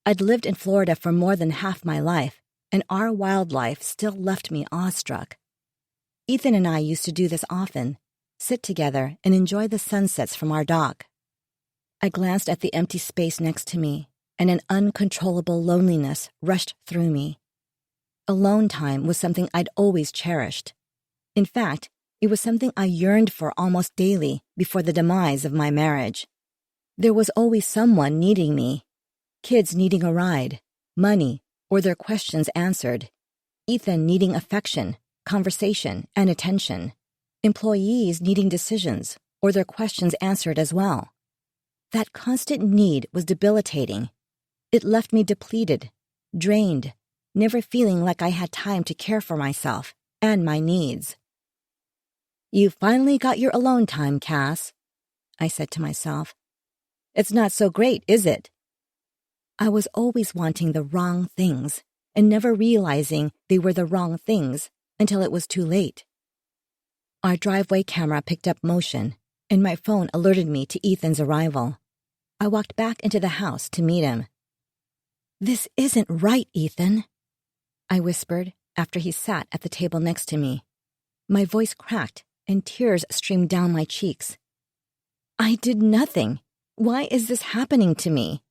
I'd lived in Florida for more than half my life, and our wildlife still left me awestruck. Ethan and I used to do this often, sit together and enjoy the sunsets from our dock. I glanced at the empty space next to me, and an uncontrollable loneliness rushed through me. Alone time was something I'd always cherished. In fact, it was something I yearned for almost daily before the demise of my marriage. There was always someone needing me. Kids needing a ride, money, or their questions answered. Ethan needing affection, conversation, and attention. Employees needing decisions, or their questions answered as well. That constant need was debilitating. It left me depleted, drained, never feeling like I had time to care for myself and my needs. "You finally got your alone time, Cass," I said to myself. "It's not so great, is it?" I was always wanting the wrong things and never realizing they were the wrong things until it was too late. Our driveway camera picked up motion, and my phone alerted me to Ethan's arrival. I walked back into the house to meet him. "This isn't right, Ethan," I whispered after he sat at the table next to me. My voice cracked and tears streamed down my cheeks. "I did nothing. Why is this happening to me?"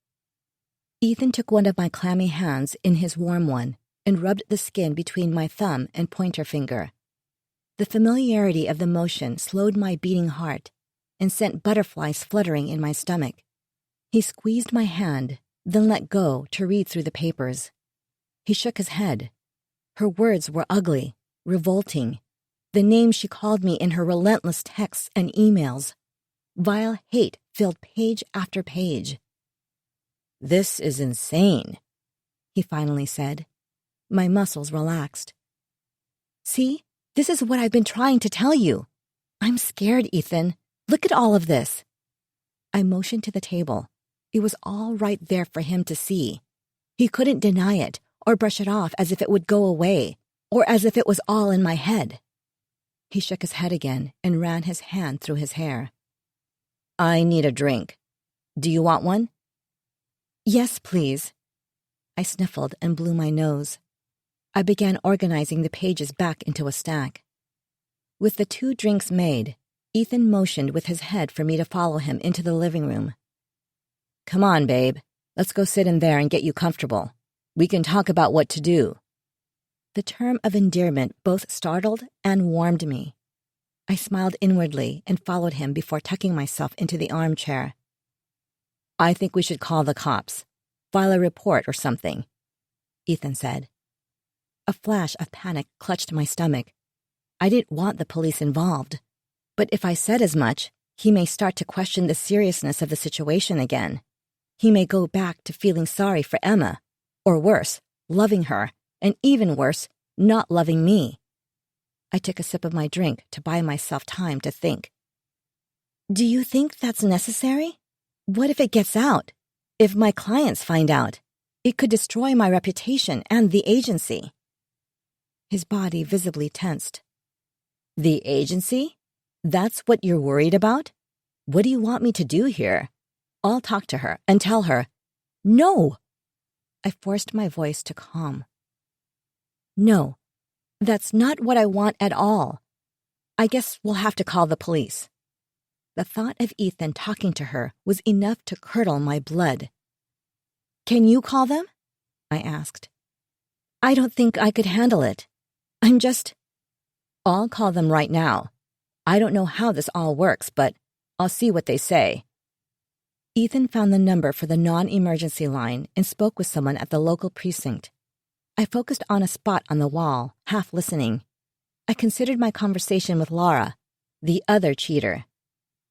Ethan took one of my clammy hands in his warm one and rubbed the skin between my thumb and pointer finger. The familiarity of the motion slowed my beating heart and sent butterflies fluttering in my stomach. He squeezed my hand, then let go to read through the papers. He shook his head. Her words were ugly, revolting. The names she called me in her relentless texts and emails. Vile hate filled page after page. "This is insane," he finally said. My muscles relaxed. "See, this is what I've been trying to tell you. I'm scared, Ethan. Look at all of this." I motioned to the table. It was all right there for him to see. He couldn't deny it or brush it off as if it would go away or as if it was all in my head. He shook his head again and ran his hand through his hair. "I need a drink. Do you want one?" "Yes, please." I sniffled and blew my nose. I began organizing the pages back into a stack. With the 2 drinks made, Ethan motioned with his head for me to follow him into the living room. "Come on, babe. Let's go sit in there and get you comfortable. We can talk about what to do." The term of endearment both startled and warmed me. I smiled inwardly and followed him before tucking myself into the armchair. "I think we should call the cops. File a report or something," Ethan said. A flash of panic clutched my stomach. I didn't want the police involved. But if I said as much, he may start to question the seriousness of the situation again. He may go back to feeling sorry for Emma, or worse, loving her, and even worse, not loving me. I took a sip of my drink to buy myself time to think. "Do you think that's necessary? What if it gets out? If my clients find out? It could destroy my reputation and the agency." His body visibly tensed. "The agency? That's what you're worried about? What do you want me to do here? I'll talk to her and tell her." "No!" I forced my voice to calm. "No, that's not what I want at all. I guess we'll have to call the police." The thought of Ethan talking to her was enough to curdle my blood. "Can you call them?" I asked. "I don't think I could handle it. I'll call them right now. I don't know how this all works, but I'll see what they say." Ethan found the number for the non-emergency line and spoke with someone at the local precinct. I focused on a spot on the wall, half listening. I considered my conversation with Laura, the other cheater.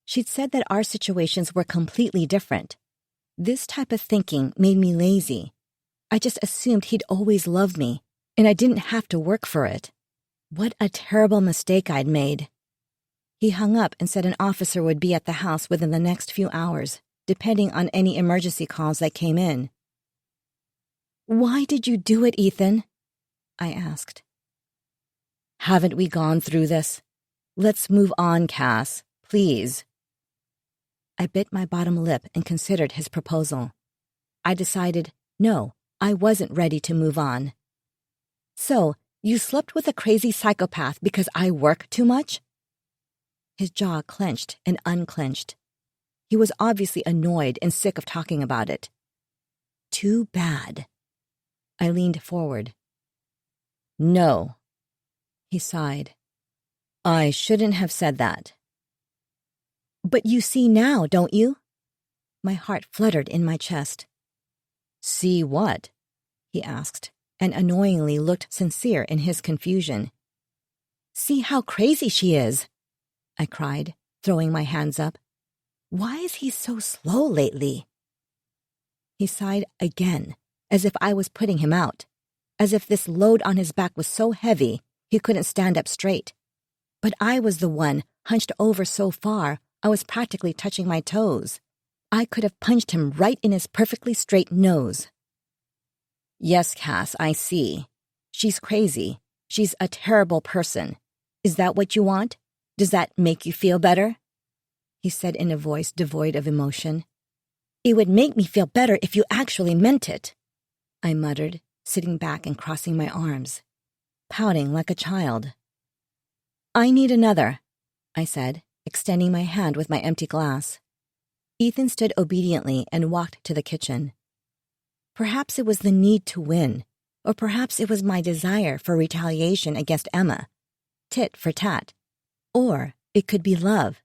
She'd said that our situations were completely different. This type of thinking made me lazy. I just assumed he'd always love me, and I didn't have to work for it. What a terrible mistake I'd made. He hung up and said an officer would be at the house within the next few hours, depending on any emergency calls that came in. "Why did you do it, Ethan?" I asked. "Haven't we gone through this? Let's move on, Cass, please." I bit my bottom lip and considered his proposal. I decided, no, I wasn't ready to move on. "So, you slept with a crazy psychopath because I work too much?" His jaw clenched and unclenched. He was obviously annoyed and sick of talking about it. Too bad. I leaned forward. "No," he sighed. "I shouldn't have said that." "But you see now, don't you?" My heart fluttered in my chest. "See what?" he asked, and annoyingly looked sincere in his confusion. "See how crazy she is," I cried. throwing my hands up. Why is he so slow lately? He sighed again, as if I was putting him out, as if this load on his back was so heavy he couldn't stand up straight. But I was the one hunched over so far I was practically touching my toes. I could have punched him right in his perfectly straight nose. Yes, Cass, I see. She's crazy. She's a terrible person. Is that what you want? Does that make you feel better? He said in a voice devoid of emotion. It would make me feel better if you actually meant it, I muttered, sitting back and crossing my arms, pouting like a child. I need another, I said, extending my hand with my empty glass. Ethan stood obediently and walked to the kitchen. Perhaps it was the need to win, or perhaps it was my desire for retaliation against Emma, tit for tat, or it could be love.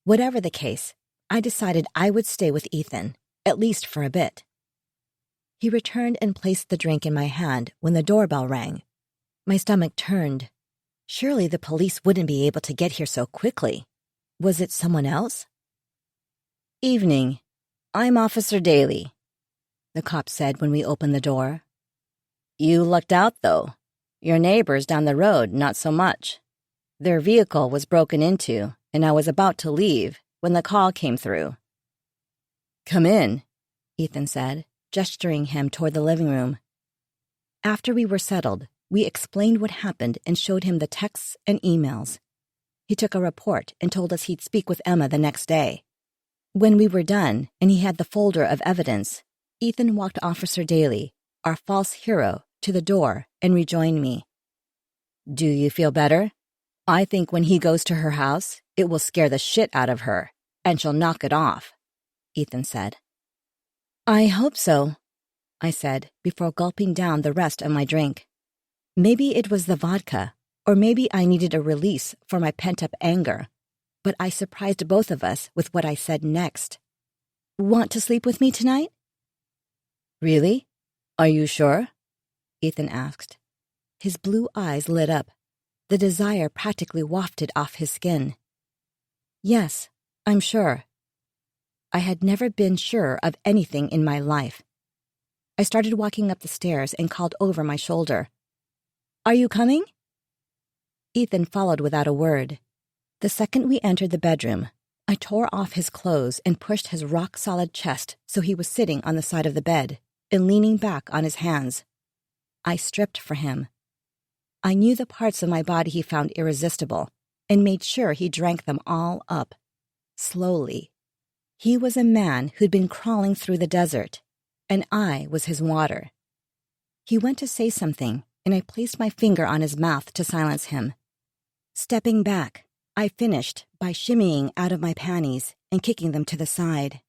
Whatever the case, I decided I would stay with Ethan, at least for a bit. He returned and placed the drink in my hand when the doorbell rang. My stomach turned. Surely the police wouldn't be able to get here so quickly. Was it someone else? Evening. I'm Officer Daly, the cop said when we opened the door. You lucked out, though. Your neighbors down the road, not so much. Their vehicle was broken into, and I was about to leave when the call came through. Come in, Ethan said, gesturing him toward the living room. After we were settled, we explained what happened and showed him the texts and emails. He took a report and told us he'd speak with Emma the next day. When we were done and he had the folder of evidence, Ethan walked Officer Daly, our false hero, to the door and rejoined me. Do you feel better? I think when he goes to her house, it will scare the shit out of her, and she'll knock it off, Ethan said. I hope so, I said before gulping down the rest of my drink. Maybe it was the vodka, or maybe I needed a release for my pent-up anger, but I surprised both of us with what I said next. Want to sleep with me tonight? Really? Are you sure? Ethan asked. His blue eyes lit up. The desire practically wafted off his skin. Yes, I'm sure. I had never been sure of anything in my life. I started walking up the stairs and called over my shoulder. Are you coming? Ethan followed without a word. The second we entered the bedroom, I tore off his clothes and pushed his rock-solid chest so he was sitting on the side of the bed and leaning back on his hands. I stripped for him. I knew the parts of my body he found irresistible and made sure he drank them all up, slowly. He was a man who'd been crawling through the desert, and I was his water. He went to say something, and I placed my finger on his mouth to silence him. Stepping back, I finished by shimmying out of my panties and kicking them to the side,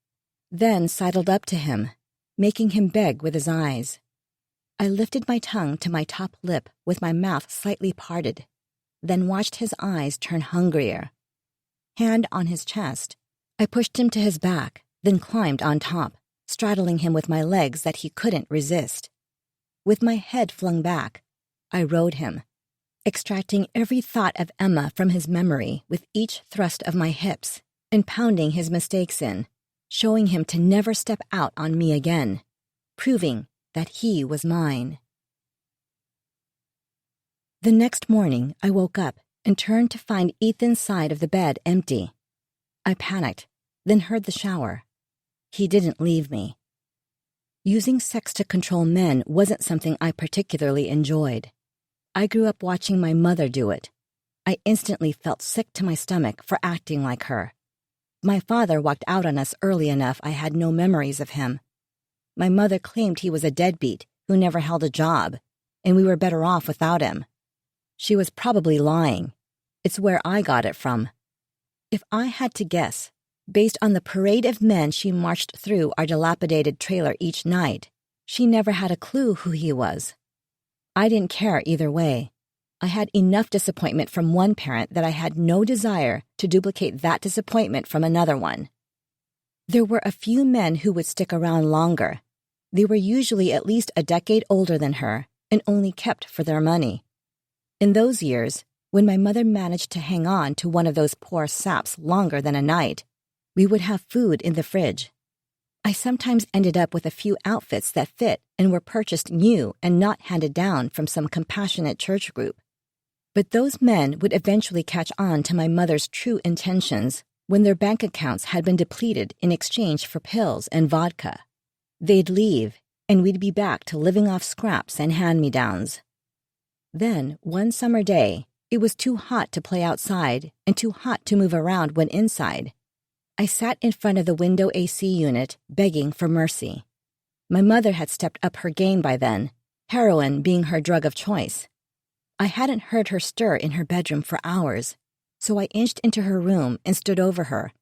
then sidled up to him, making him beg with his eyes. I lifted my tongue to my top lip with my mouth slightly parted, then watched his eyes turn hungrier. Hand on his chest, I pushed him to his back, then climbed on top, straddling him with my legs that he couldn't resist. With my head flung back, I rode him, extracting every thought of Emma from his memory with each thrust of my hips and pounding his mistakes in, showing him to never step out on me again, proving that he was mine. The next morning, I woke up and turned to find Ethan's side of the bed empty. I panicked, then heard the shower. He didn't leave me. Using sex to control men wasn't something I particularly enjoyed. I grew up watching my mother do it. I instantly felt sick to my stomach for acting like her. My father walked out on us early enough I had no memories of him. My mother claimed he was a deadbeat who never held a job, and we were better off without him. She was probably lying. It's where I got it from. If I had to guess, based on the parade of men she marched through our dilapidated trailer each night, she never had a clue who he was. I didn't care either way. I had enough disappointment from one parent that I had no desire to duplicate that disappointment from another one. There were a few men who would stick around longer. They were usually at least a decade older than her and only kept for their money. In those years, when my mother managed to hang on to one of those poor saps longer than a night, we would have food in the fridge. I sometimes ended up with a few outfits that fit and were purchased new and not handed down from some compassionate church group. But those men would eventually catch on to my mother's true intentions when their bank accounts had been depleted in exchange for pills and vodka. They'd leave, and we'd be back to living off scraps and hand-me-downs. Then, one summer day, it was too hot to play outside and too hot to move around when inside. I sat in front of the window AC unit, begging for mercy. My mother had stepped up her game by then, heroin being her drug of choice. I hadn't heard her stir in her bedroom for hours, so I inched into her room and stood over her.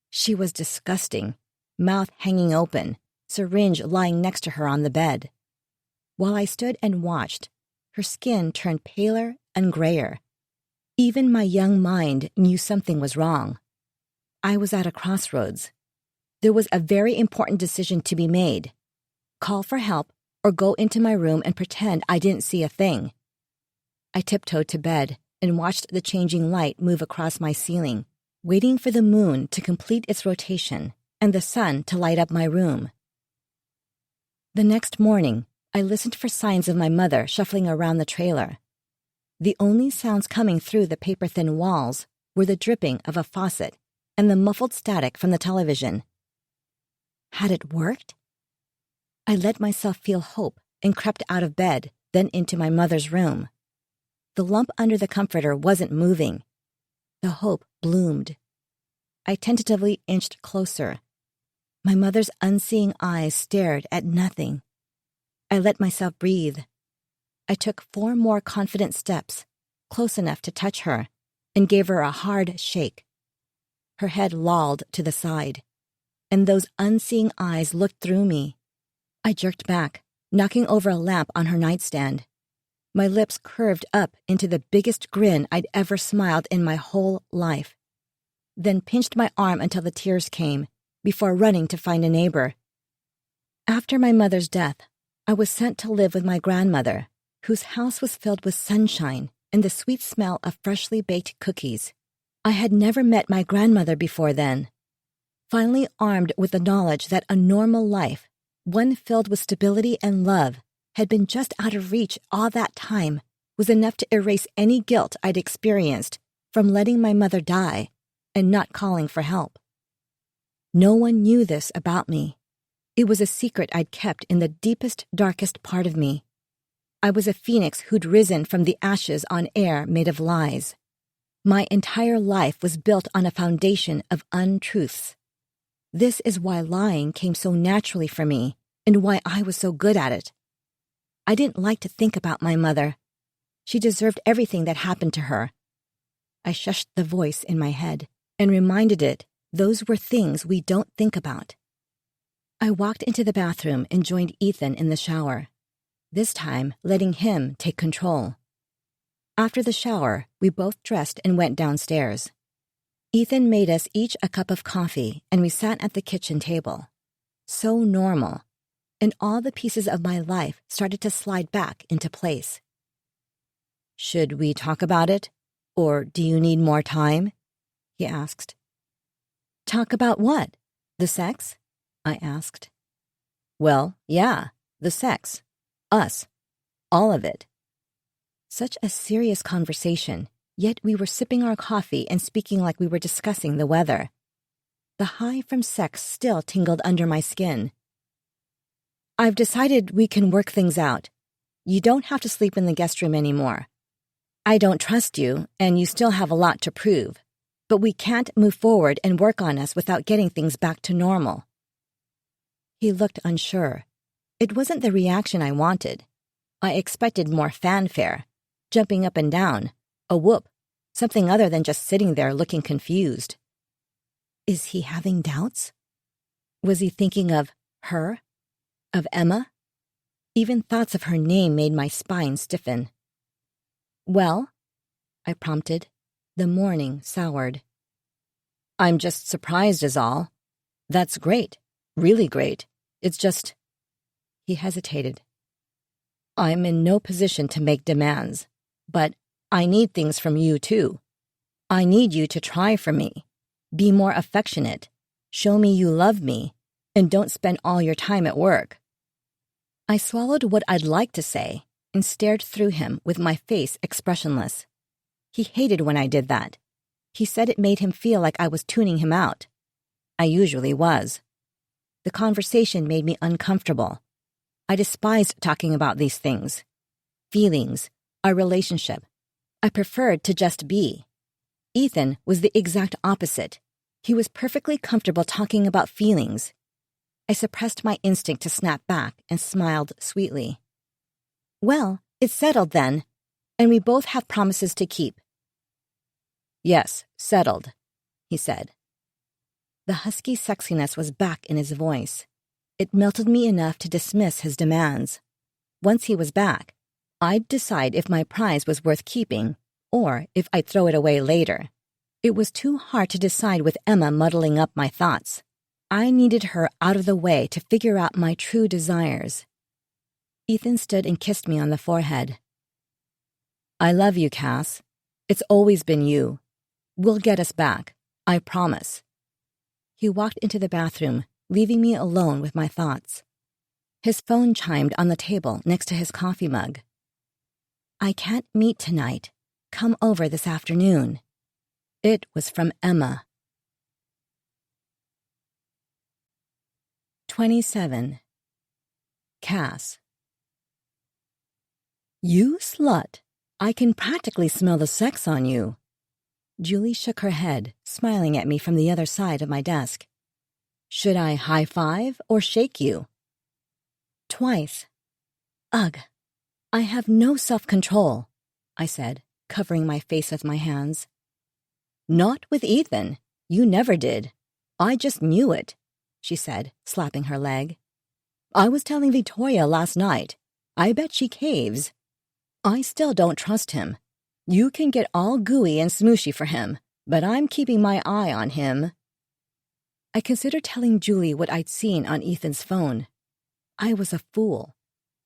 She was disgusting, mouth hanging open, syringe lying next to her on the bed. While I stood and watched, her skin turned paler and grayer. Even my young mind knew something was wrong. I was at a crossroads. There was a very important decision to be made. Call for help or go into my room and pretend I didn't see a thing. I tiptoed to bed and watched the changing light move across my ceiling, waiting for the moon to complete its rotation and the sun to light up my room. The next morning, I listened for signs of my mother shuffling around the trailer. The only sounds coming through the paper-thin walls were the dripping of a faucet and the muffled static from the television. Had it worked? I let myself feel hope and crept out of bed, then into my mother's room. The lump under the comforter wasn't moving. The hope bloomed. I tentatively inched closer. My mother's unseeing eyes stared at nothing. I let myself breathe. I took 4 more confident steps, close enough to touch her, and gave her a hard shake. Her head lolled to the side, and those unseeing eyes looked through me. I jerked back, knocking over a lamp on her nightstand. My lips curved up into the biggest grin I'd ever smiled in my whole life, then pinched my arm until the tears came, before running to find a neighbor. After my mother's death, I was sent to live with my grandmother, whose house was filled with sunshine and the sweet smell of freshly baked cookies. I had never met my grandmother before then. Finally armed with the knowledge that a normal life, one filled with stability and love, had been just out of reach all that time, was enough to erase any guilt I'd experienced from letting my mother die and not calling for help. No one knew this about me. It was a secret I'd kept in the deepest, darkest part of me. I was a phoenix who'd risen from the ashes on air made of lies. My entire life was built on a foundation of untruths. This is why lying came so naturally for me and why I was so good at it. I didn't like to think about my mother. She deserved everything that happened to her. I shushed the voice in my head and reminded it those were things we don't think about. I walked into the bathroom and joined Ethan in the shower, this time letting him take control. After the shower, we both dressed and went downstairs. Ethan made us each a cup of coffee, and we sat at the kitchen table. So normal, and all the pieces of my life started to slide back into place. "Should we talk about it, or do you need more time?" he asked. "Talk about what? The sex?" I asked. "Well, yeah, the sex. Us. All of it." Such a serious conversation, yet we were sipping our coffee and speaking like we were discussing the weather. The high from sex still tingled under my skin. "I've decided we can work things out. You don't have to sleep in the guest room anymore. I don't trust you, and you still have a lot to prove. But we can't move forward and work on us without getting things back to normal." He looked unsure. It wasn't the reaction I wanted. I expected more fanfare, jumping up and down, a whoop, something other than just sitting there looking confused. Is he having doubts? Was he thinking of her? Of Emma? Even thoughts of her name made my spine stiffen. "Well?" I prompted. The morning soured. "I'm just surprised is all. That's great. Really great. It's just..." He hesitated. "I'm in no position to make demands, but I need things from you, too. I need you to try for me. Be more affectionate. Show me you love me. And don't spend all your time at work. I swallowed what I'd like to say and stared through him with my face expressionless. He hated when I did that. He said it made him feel like I was tuning him out. I usually was. The conversation made me uncomfortable. I despised talking about these things. Feelings, our relationship. I preferred to just be. Ethan was the exact opposite. He was perfectly comfortable talking about feelings. I suppressed my instinct to snap back and smiled sweetly. Well, it's settled then, and we both have promises to keep. Yes, settled, he said. The husky sexiness was back in his voice. It melted me enough to dismiss his demands. Once he was back, I'd decide if my prize was worth keeping or if I'd throw it away later. It was too hard to decide with Emma muddling up my thoughts. I needed her out of the way to figure out my true desires. Ethan stood and kissed me on the forehead. I love you, Cass. It's always been you. We'll get us back, I promise. He walked into the bathroom, leaving me alone with my thoughts. His phone chimed on the table next to his coffee mug. I can't meet tonight. Come over this afternoon. It was from Emma. 27. Cass. You slut. I can practically smell the sex on you. Julie shook her head, smiling at me from the other side of my desk. Should I high-five or shake you? Twice. Ugh. I have no self-control, I said, covering my face with my hands. Not with Ethan. You never did. I just knew it, she said, slapping her leg. I was telling Victoria last night. I bet she caves. I still don't trust him. You can get all gooey and smooshy for him, but I'm keeping my eye on him. I considered telling Julie what I'd seen on Ethan's phone. I was a fool.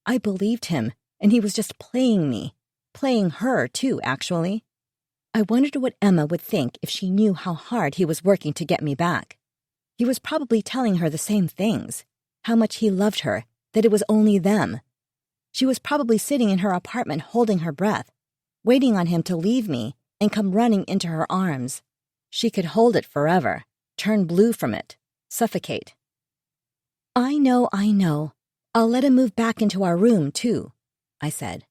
I believed him, and he was just playing me. Playing her, too, actually. I wondered what Emma would think if she knew how hard he was working to get me back. He was probably telling her the same things. How much he loved her, that it was only them. She was probably sitting in her apartment holding her breath, waiting on him to leave me and come running into her arms. She could hold it forever, turn blue from it, suffocate. I know. I'll let him move back into our room, too, I said.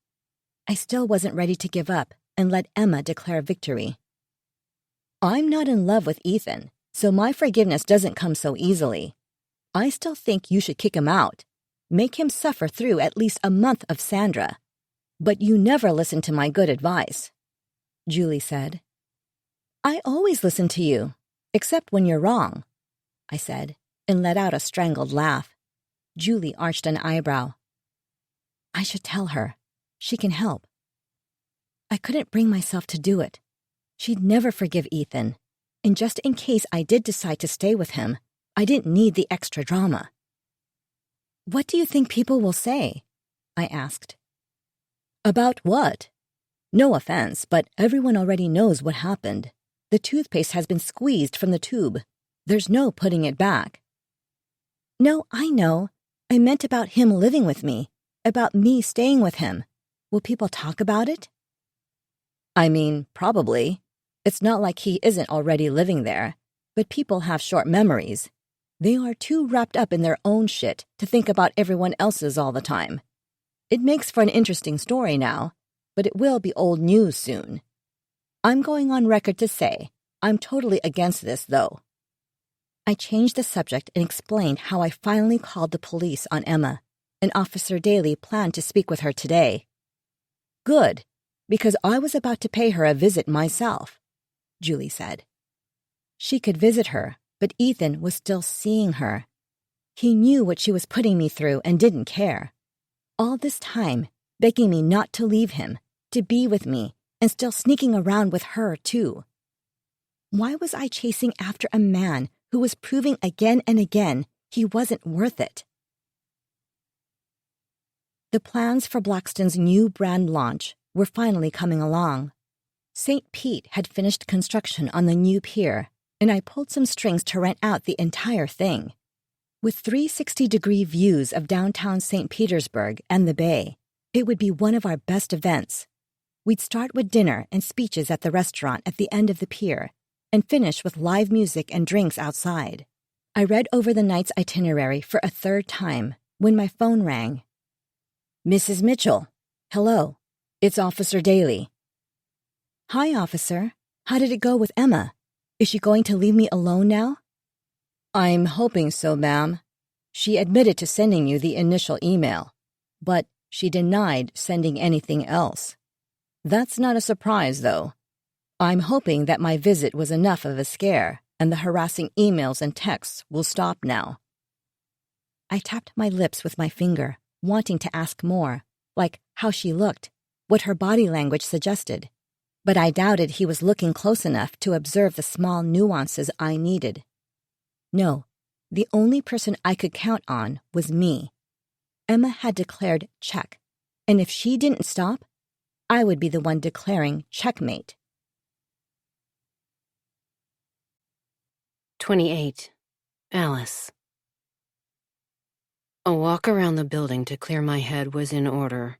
I still wasn't ready to give up and let Emma declare victory. I'm not in love with Ethan, so my forgiveness doesn't come so easily. I still think you should kick him out. Make him suffer through at least a month of Sandra. But you never listen to my good advice, Julie said. I always listen to you, except when you're wrong, I said, and let out a strangled laugh. Julie arched an eyebrow. I should tell her. She can help. I couldn't bring myself to do it. She'd never forgive Ethan, and just in case I did decide to stay with him, I didn't need the extra drama. What do you think people will say? I asked. About what? No offense, but everyone already knows what happened. The toothpaste has been squeezed from the tube. There's no putting it back. No, I know. I meant about him living with me, about me staying with him. Will people talk about it? I mean, probably. It's not like he isn't already living there, but people have short memories. They are too wrapped up in their own shit to think about everyone else's all the time. It makes for an interesting story now, but it will be old news soon. I'm going on record to say I'm totally against this, though. I changed the subject and explained how I finally called the police on Emma, and Officer Daly planned to speak with her today. Good, because I was about to pay her a visit myself, Julie said. She could visit her, but Ethan was still seeing her. He knew what she was putting me through and didn't care. All this time, begging me not to leave him, to be with me, and still sneaking around with her, too. Why was I chasing after a man who was proving again and again he wasn't worth it? The plans for Blackstone's new brand launch were finally coming along. St. Pete had finished construction on the new pier, and I pulled some strings to rent out the entire thing. With 360-degree views of downtown St. Petersburg and the bay, it would be one of our best events. We'd start with dinner and speeches at the restaurant at the end of the pier, and finish with live music and drinks outside. I read over the night's itinerary for a third time when my phone rang. "Mrs. Mitchell. Hello. It's Officer Daly." "Hi, officer. How did it go with Emma? Is she going to leave me alone now?" "I'm hoping so, ma'am. She admitted to sending you the initial email, but she denied sending anything else. That's not a surprise, though. I'm hoping that my visit was enough of a scare, and the harassing emails and texts will stop now." I tapped my lips with my finger, wanting to ask more, like how she looked, what her body language suggested. But I doubted he was looking close enough to observe the small nuances I needed. No, the only person I could count on was me. Emma had declared check, and if she didn't stop, I would be the one declaring checkmate. 28. Alice. A walk around the building to clear my head was in order.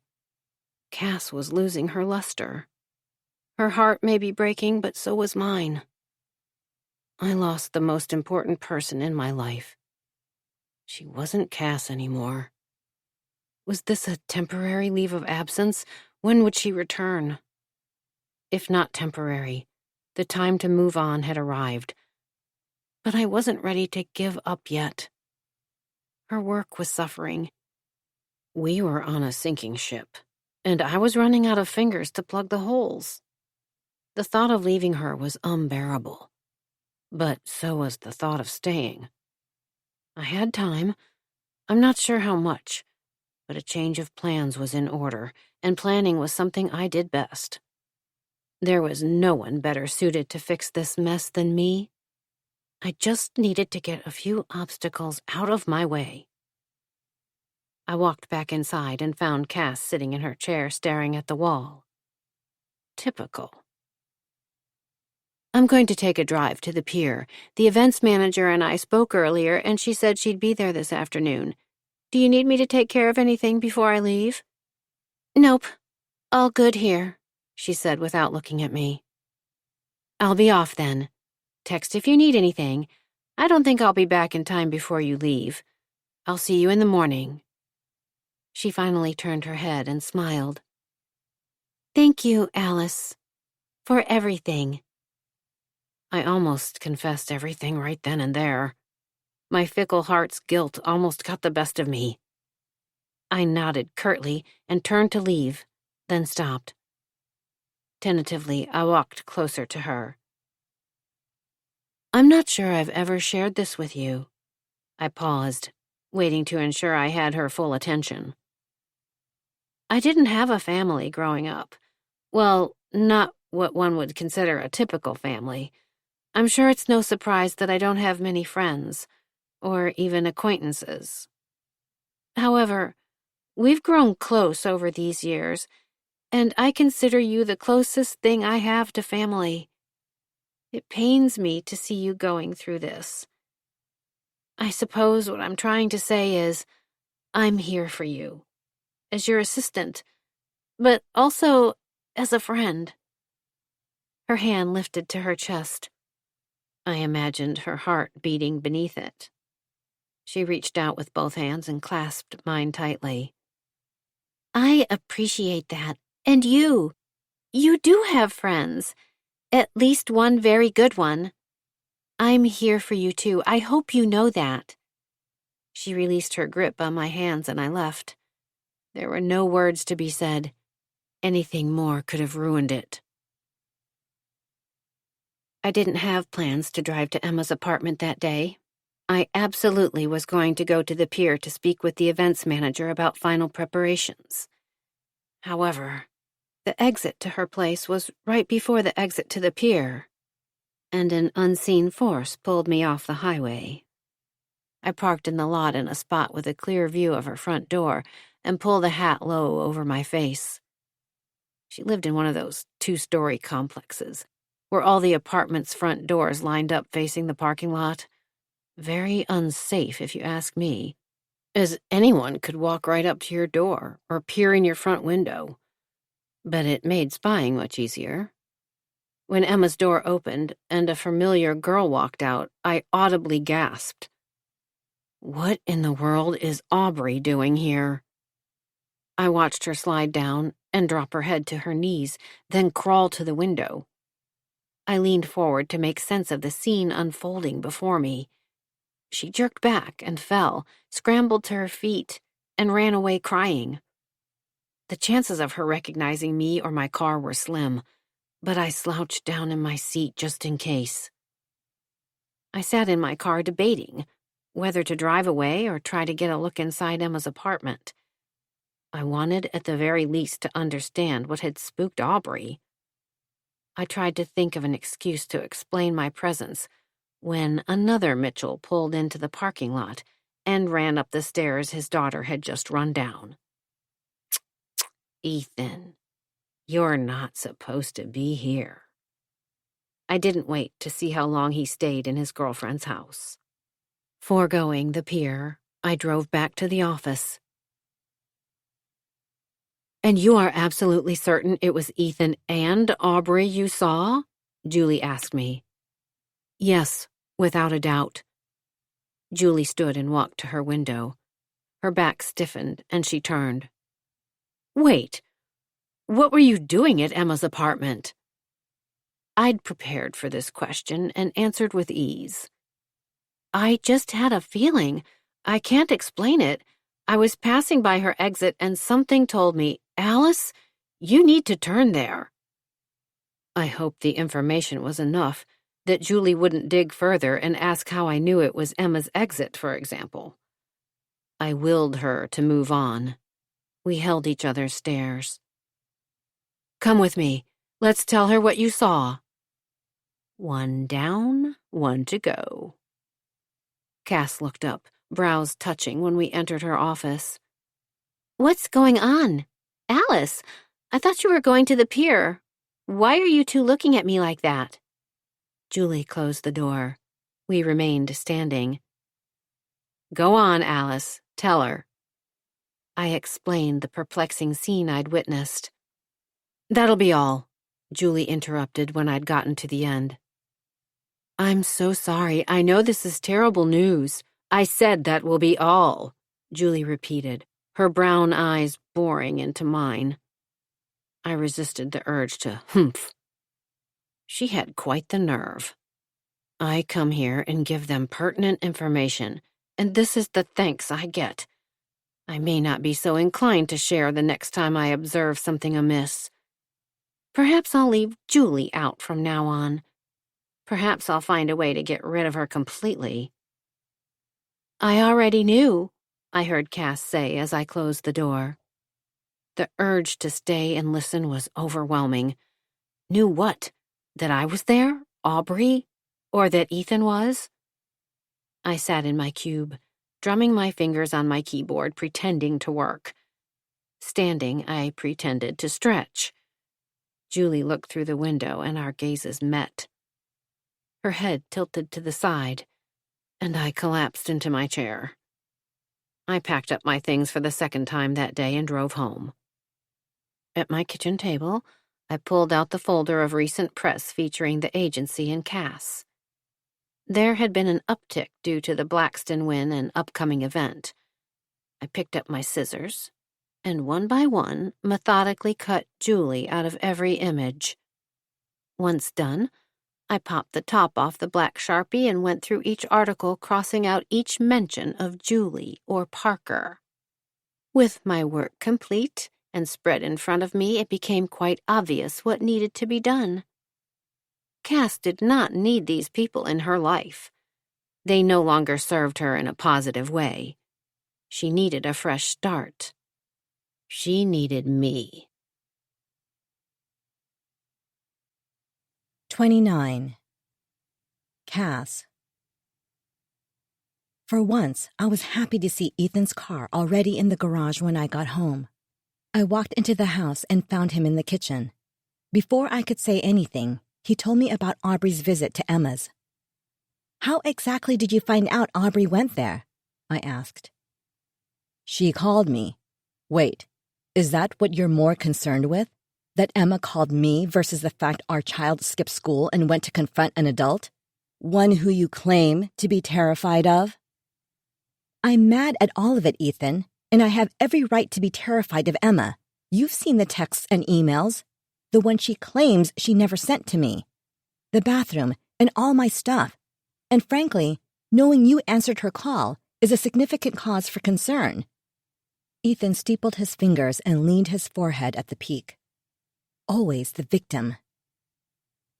Cass was losing her luster. Her heart may be breaking, but so was mine. I lost the most important person in my life. She wasn't Cass anymore. Was this a temporary leave of absence? When would she return? If not temporary, the time to move on had arrived. But I wasn't ready to give up yet. Her work was suffering. We were on a sinking ship, and I was running out of fingers to plug the holes. The thought of leaving her was unbearable, but so was the thought of staying. I had time. I'm not sure how much, but a change of plans was in order, and planning was something I did best. There was no one better suited to fix this mess than me. I just needed to get a few obstacles out of my way. I walked back inside and found Cass sitting in her chair staring at the wall. Typical. "I'm going to take a drive to the pier. The events manager and I spoke earlier, and she said she'd be there this afternoon. Do you need me to take care of anything before I leave?" "Nope. All good here," she said without looking at me. "I'll be off then. Text if you need anything. I don't think I'll be back in time before you leave. I'll see you in the morning." She finally turned her head and smiled. "Thank you, Alice, for everything." I almost confessed everything right then and there. My fickle heart's guilt almost got the best of me. I nodded curtly and turned to leave, then stopped. Tentatively, I walked closer to her. "I'm not sure I've ever shared this with you." I paused, waiting to ensure I had her full attention. I didn't have a family growing up. Well, not what one would consider a typical family. I'm sure it's no surprise that I don't have many friends, or even acquaintances. However, we've grown close over these years, and I consider you the closest thing I have to family. It pains me to see you going through this. I suppose what I'm trying to say is, I'm here for you, as your assistant, but also as a friend. Her hand lifted to her chest. I imagined her heart beating beneath it. She reached out with both hands and clasped mine tightly. "I appreciate that. And you. You do have friends. At least one very good one. I'm here for you too. I hope you know that." She released her grip on my hands and I left. There were no words to be said. Anything more could have ruined it. I didn't have plans to drive to Emma's apartment that day. I absolutely was going to go to the pier to speak with the events manager about final preparations. However, the exit to her place was right before the exit to the pier, and an unseen force pulled me off the highway. I parked in the lot in a spot with a clear view of her front door and pulled the hat low over my face. She lived in one of those two-story complexes, where all the apartments' front doors lined up facing the parking lot. Very unsafe, if you ask me, as anyone could walk right up to your door or peer in your front window. But it made spying much easier. When Emma's door opened and a familiar girl walked out, I audibly gasped. What in the world is Aubrey doing here? I watched her slide down and drop her head to her knees, then crawl to the window. I leaned forward to make sense of the scene unfolding before me. She jerked back and fell, scrambled to her feet, and ran away crying. The chances of her recognizing me or my car were slim, but I slouched down in my seat just in case. I sat in my car debating whether to drive away or try to get a look inside Emma's apartment. I wanted, at the very least, to understand what had spooked Aubrey. I tried to think of an excuse to explain my presence when another Mitchell pulled into the parking lot and ran up the stairs his daughter had just run down. Ethan, you're not supposed to be here. I didn't wait to see how long he stayed in his girlfriend's house. Foregoing the pier, I drove back to the office. And you are absolutely certain it was Ethan and Aubrey you saw? Julie asked me. Yes, without a doubt. Julie stood and walked to her window. Her back stiffened, and she turned. Wait, what were you doing at Emma's apartment? I'd prepared for this question and answered with ease. I just had a feeling. I can't explain it. I was passing by her exit and something told me, Alice, you need to turn there. I hoped the information was enough, that Julie wouldn't dig further and ask how I knew it was Emma's exit, for example. I willed her to move on. We held each other's stares. Come with me. Let's tell her what you saw. One down, one to go. Cass looked up, brows touching when we entered her office. What's going on? Alice, I thought you were going to the pier. Why are you two looking at me like that? Julie closed the door. We remained standing. Go on, Alice. Tell her. I explained the perplexing scene I'd witnessed. That'll be all, Julie interrupted when I'd gotten to the end. I'm so sorry. I know this is terrible news. I said that will be all, Julie repeated, her brown eyes boring into mine. I resisted the urge to humph. She had quite the nerve. I come here and give them pertinent information, and this is the thanks I get. I may not be so inclined to share the next time I observe something amiss. Perhaps I'll leave Julie out from now on. Perhaps I'll find a way to get rid of her completely. I already knew, I heard Cass say as I closed the door. The urge to stay and listen was overwhelming. Knew what? That I was there? Aubrey? Or that Ethan was? I sat in my cube, drumming my fingers on my keyboard, pretending to work. Standing, I pretended to stretch. Julie looked through the window and our gazes met. Her head tilted to the side, and I collapsed into my chair. I packed up my things for the second time that day and drove home. At my kitchen table, I pulled out the folder of recent press featuring the agency and Cass. There had been an uptick due to the Blackston win and upcoming event. I picked up my scissors, and one by one methodically cut Julie out of every image. Once done, I popped the top off the black Sharpie and went through each article, crossing out each mention of Julie or Parker. With my work complete and spread in front of me, it became quite obvious what needed to be done. Cass did not need these people in her life. They no longer served her in a positive way. She needed a fresh start. She needed me. 29. Cass. For once, I was happy to see Ethan's car already in the garage when I got home. I walked into the house and found him in the kitchen. Before I could say anything, he told me about Aubrey's visit to Emma's. "How exactly did you find out Aubrey went there?" I asked. "She called me." "Wait, is that what you're more concerned with? That Emma called me versus the fact our child skipped school and went to confront an adult? One who you claim to be terrified of?" "I'm mad at all of it, Ethan, and I have every right to be terrified of Emma. You've seen the texts and emails. The one she claims she never sent to me. The bathroom and all my stuff. And frankly, knowing you answered her call is a significant cause for concern." Ethan steepled his fingers and leaned his forehead at the peak. Always the victim.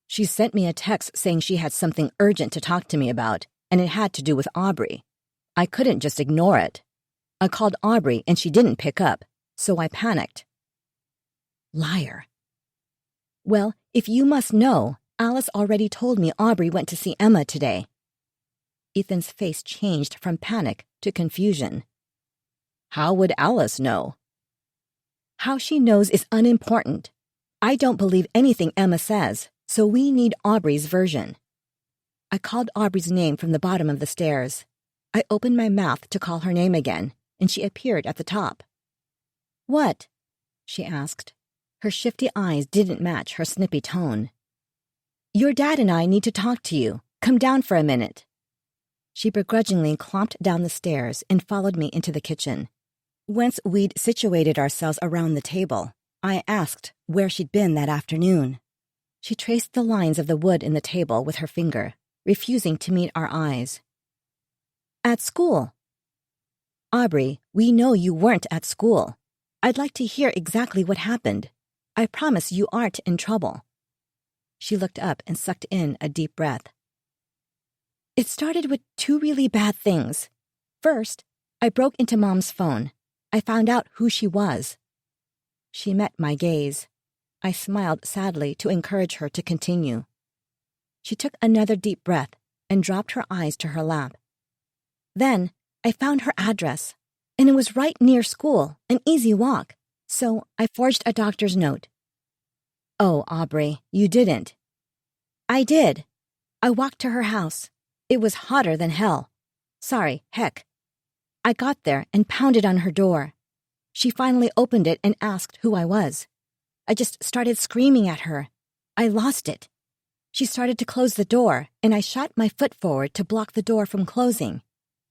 "She sent me a text saying she had something urgent to talk to me about, and it had to do with Aubrey. I couldn't just ignore it. I called Aubrey and she didn't pick up, so I panicked." Liar. "Well, if you must know, Alice already told me Aubrey went to see Emma today." Ethan's face changed from panic to confusion. "How would Alice know?" "How she knows is unimportant. I don't believe anything Emma says, so we need Aubrey's version." I called Aubrey's name from the bottom of the stairs. I opened my mouth to call her name again, and she appeared at the top. "What?" she asked. Her shifty eyes didn't match her snippy tone. "Your dad and I need to talk to you. Come down for a minute." She begrudgingly clomped down the stairs and followed me into the kitchen. Once we'd situated ourselves around the table, I asked where she'd been that afternoon. She traced the lines of the wood in the table with her finger, refusing to meet our eyes. "At school." "Aubrey, we know you weren't at school. I'd like to hear exactly what happened. I promise you aren't in trouble." She looked up and sucked in a deep breath. "It started with two really bad things. First, I broke into Mom's phone. I found out who she was." She met my gaze. I smiled sadly to encourage her to continue. She took another deep breath and dropped her eyes to her lap. "Then, I found her address, and it was right near school, an easy walk, so I forged a doctor's note." "Oh, Aubrey, you didn't." "I did. I walked to her house. It was hotter than hell. Sorry, heck. I got there and pounded on her door. She finally opened it and asked who I was. I just started screaming at her. I lost it. She started to close the door, and I shot my foot forward to block the door from closing.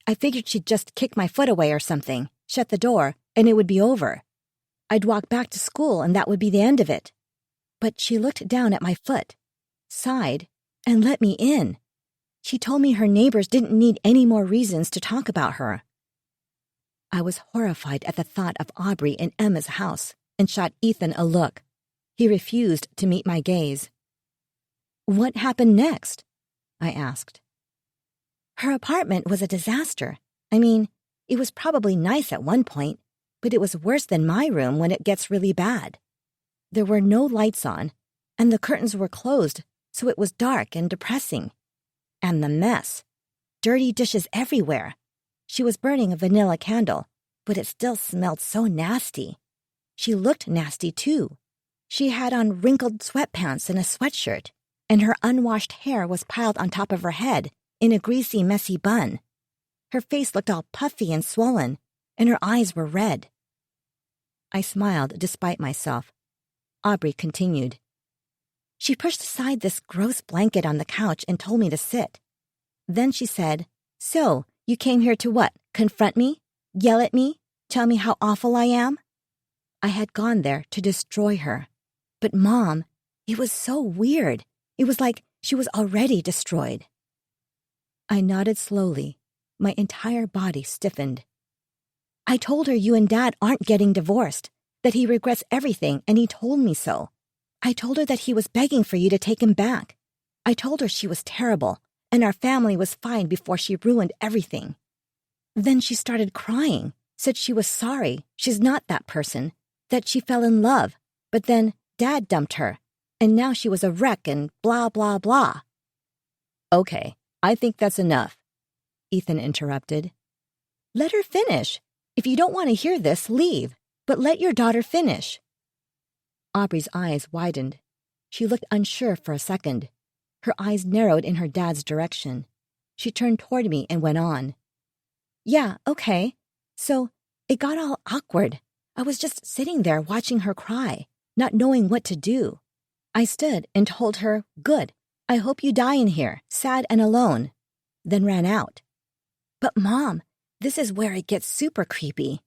I figured she'd just kick my foot away or something, shut the door, and it would be over. I'd walk back to school and that would be the end of it. But she looked down at my foot, sighed, and let me in. She told me her neighbors didn't need any more reasons to talk about her." I was horrified at the thought of Aubrey in Emma's house and shot Ethan a look. He refused to meet my gaze. "What happened next?" I asked. "Her apartment was a disaster. I mean, it was probably nice at one point, but it was worse than my room when it gets really bad. There were no lights on, and the curtains were closed, so it was dark and depressing. And the mess. Dirty dishes everywhere. She was burning a vanilla candle, but it still smelled so nasty. She looked nasty, too. She had on wrinkled sweatpants and a sweatshirt, and her unwashed hair was piled on top of her head in a greasy, messy bun. Her face looked all puffy and swollen, and her eyes were red." I smiled despite myself. Aubrey continued. "She pushed aside this gross blanket on the couch and told me to sit. Then she said, 'So, you came here to what? Confront me? Yell at me? Tell me how awful I am?' I had gone there to destroy her. But Mom, it was so weird. It was like she was already destroyed." I nodded slowly. My entire body stiffened. "I told her you and Dad aren't getting divorced, that he regrets everything, and he told me so. I told her that he was begging for you to take him back. I told her she was terrible, and our family was fine before she ruined everything. Then she started crying, said she was sorry, she's not that person, that she fell in love, but then Dad dumped her, and now she was a wreck and blah, blah, blah." "Okay, I think that's enough," Ethan interrupted. "Let her finish. If you don't want to hear this, leave. But let your daughter finish. Aubrey's eyes widened. She looked unsure for a second. Her eyes narrowed in her dad's direction. She turned toward me and went on. Yeah, okay. So, it got all awkward. I was just sitting there watching her cry, not knowing what to do. I stood and told her, "Good, I hope you die in here, sad and alone," then ran out. But Mom, this is where it gets super creepy.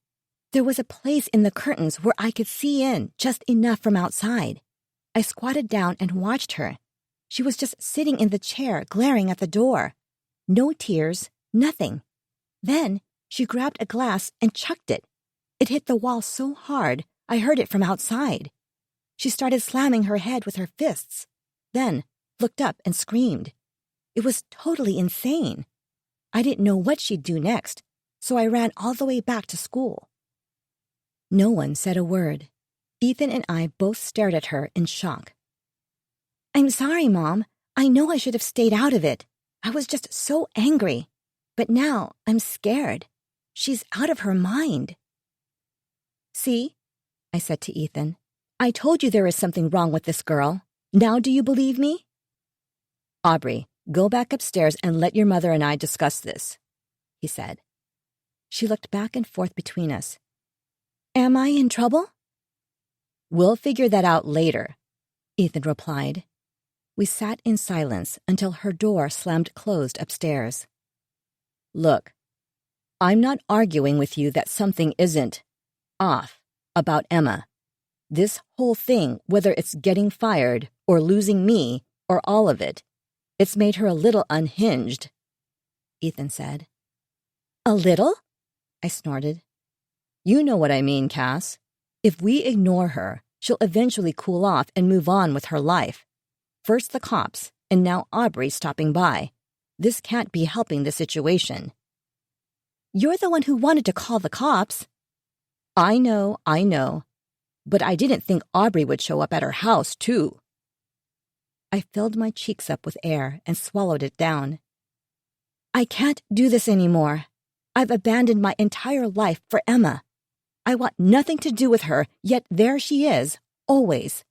There was a place in the curtains where I could see in just enough from outside. I squatted down and watched her. She was just sitting in the chair, glaring at the door. No tears, nothing. Then she grabbed a glass and chucked it. It hit the wall so hard, I heard it from outside. She started slamming her head with her fists, then looked up and screamed. It was totally insane. I didn't know what she'd do next, so I ran all the way back to school. No one said a word. Ethan and I both stared at her in shock. I'm sorry, Mom. I know I should have stayed out of it. I was just so angry. But now I'm scared. She's out of her mind. See, I said to Ethan, I told you there is something wrong with this girl. Now do you believe me? Aubrey, go back upstairs and let your mother and I discuss this, he said. She looked back and forth between us. Am I in trouble? We'll figure that out later, Ethan replied. We sat in silence until her door slammed closed upstairs. Look, I'm not arguing with you that something isn't off about Emma. This whole thing, whether it's getting fired or losing me or all of it, it's made her a little unhinged, Ethan said. A little? I snorted. You know what I mean, Cass. If we ignore her, she'll eventually cool off and move on with her life. First the cops, and now Aubrey stopping by. This can't be helping the situation. You're the one who wanted to call the cops. I know. But I didn't think Aubrey would show up at her house, too. I filled my cheeks up with air and swallowed it down. I can't do this anymore. I've abandoned my entire life for Emma. I want nothing to do with her, yet there she is, always.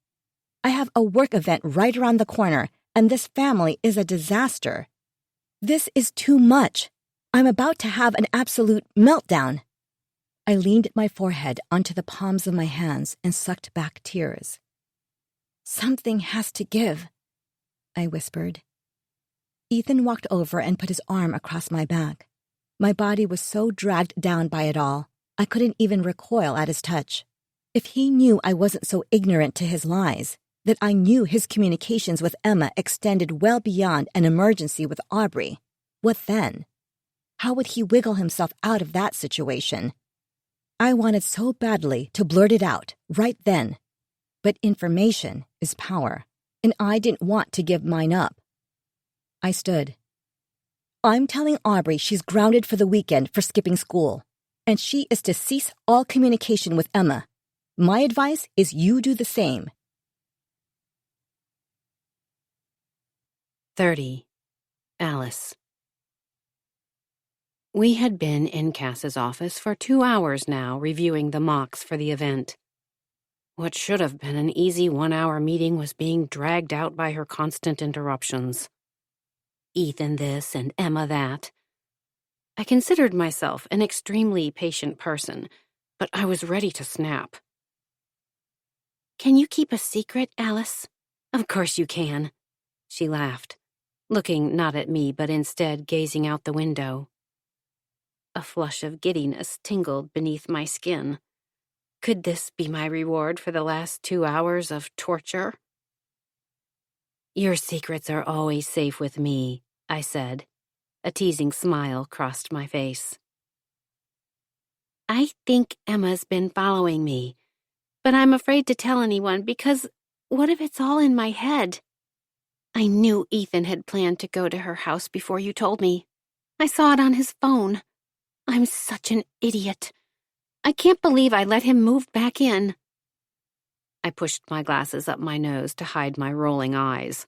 I have a work event right around the corner, and this family is a disaster. This is too much. I'm about to have an absolute meltdown. I leaned my forehead onto the palms of my hands and sucked back tears. Something has to give, I whispered. Ethan walked over and put his arm across my back. My body was so dragged down by it all, I couldn't even recoil at his touch. If he knew I wasn't so ignorant to his lies, that I knew his communications with Emma extended well beyond an emergency with Aubrey, what then? How would he wiggle himself out of that situation? I wanted so badly to blurt it out, right then. But information is power, and I didn't want to give mine up. I stood. I'm telling Aubrey she's grounded for the weekend for skipping school, and she is to cease all communication with Emma. My advice is you do the same. 30. Alice. We had been in Cass's office for 2 hours now, reviewing the mocks for the event. What should have been an easy 1-hour meeting was being dragged out by her constant interruptions. Ethan this and Emma that. I considered myself an extremely patient person, but I was ready to snap. Can you keep a secret, Alice? Of course you can, she laughed, looking not at me but instead gazing out the window. A flush of giddiness tingled beneath my skin. Could this be my reward for the last 2 hours of torture? Your secrets are always safe with me, I said. A teasing smile crossed my face. I think Emma's been following me, but I'm afraid to tell anyone because what if it's all in my head? I knew Ethan had planned to go to her house before you told me. I saw it on his phone. I'm such an idiot. I can't believe I let him move back in. I pushed my glasses up my nose to hide my rolling eyes.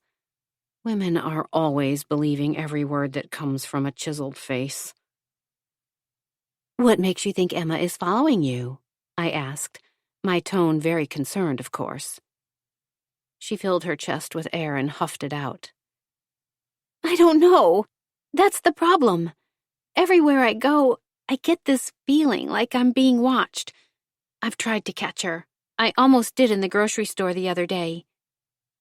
Women are always believing every word that comes from a chiseled face. What makes you think Emma is following you? I asked, my tone very concerned, of course. She filled her chest with air and huffed it out. I don't know. That's the problem. Everywhere I go, I get this feeling like I'm being watched. I've tried to catch her. I almost did in the grocery store the other day.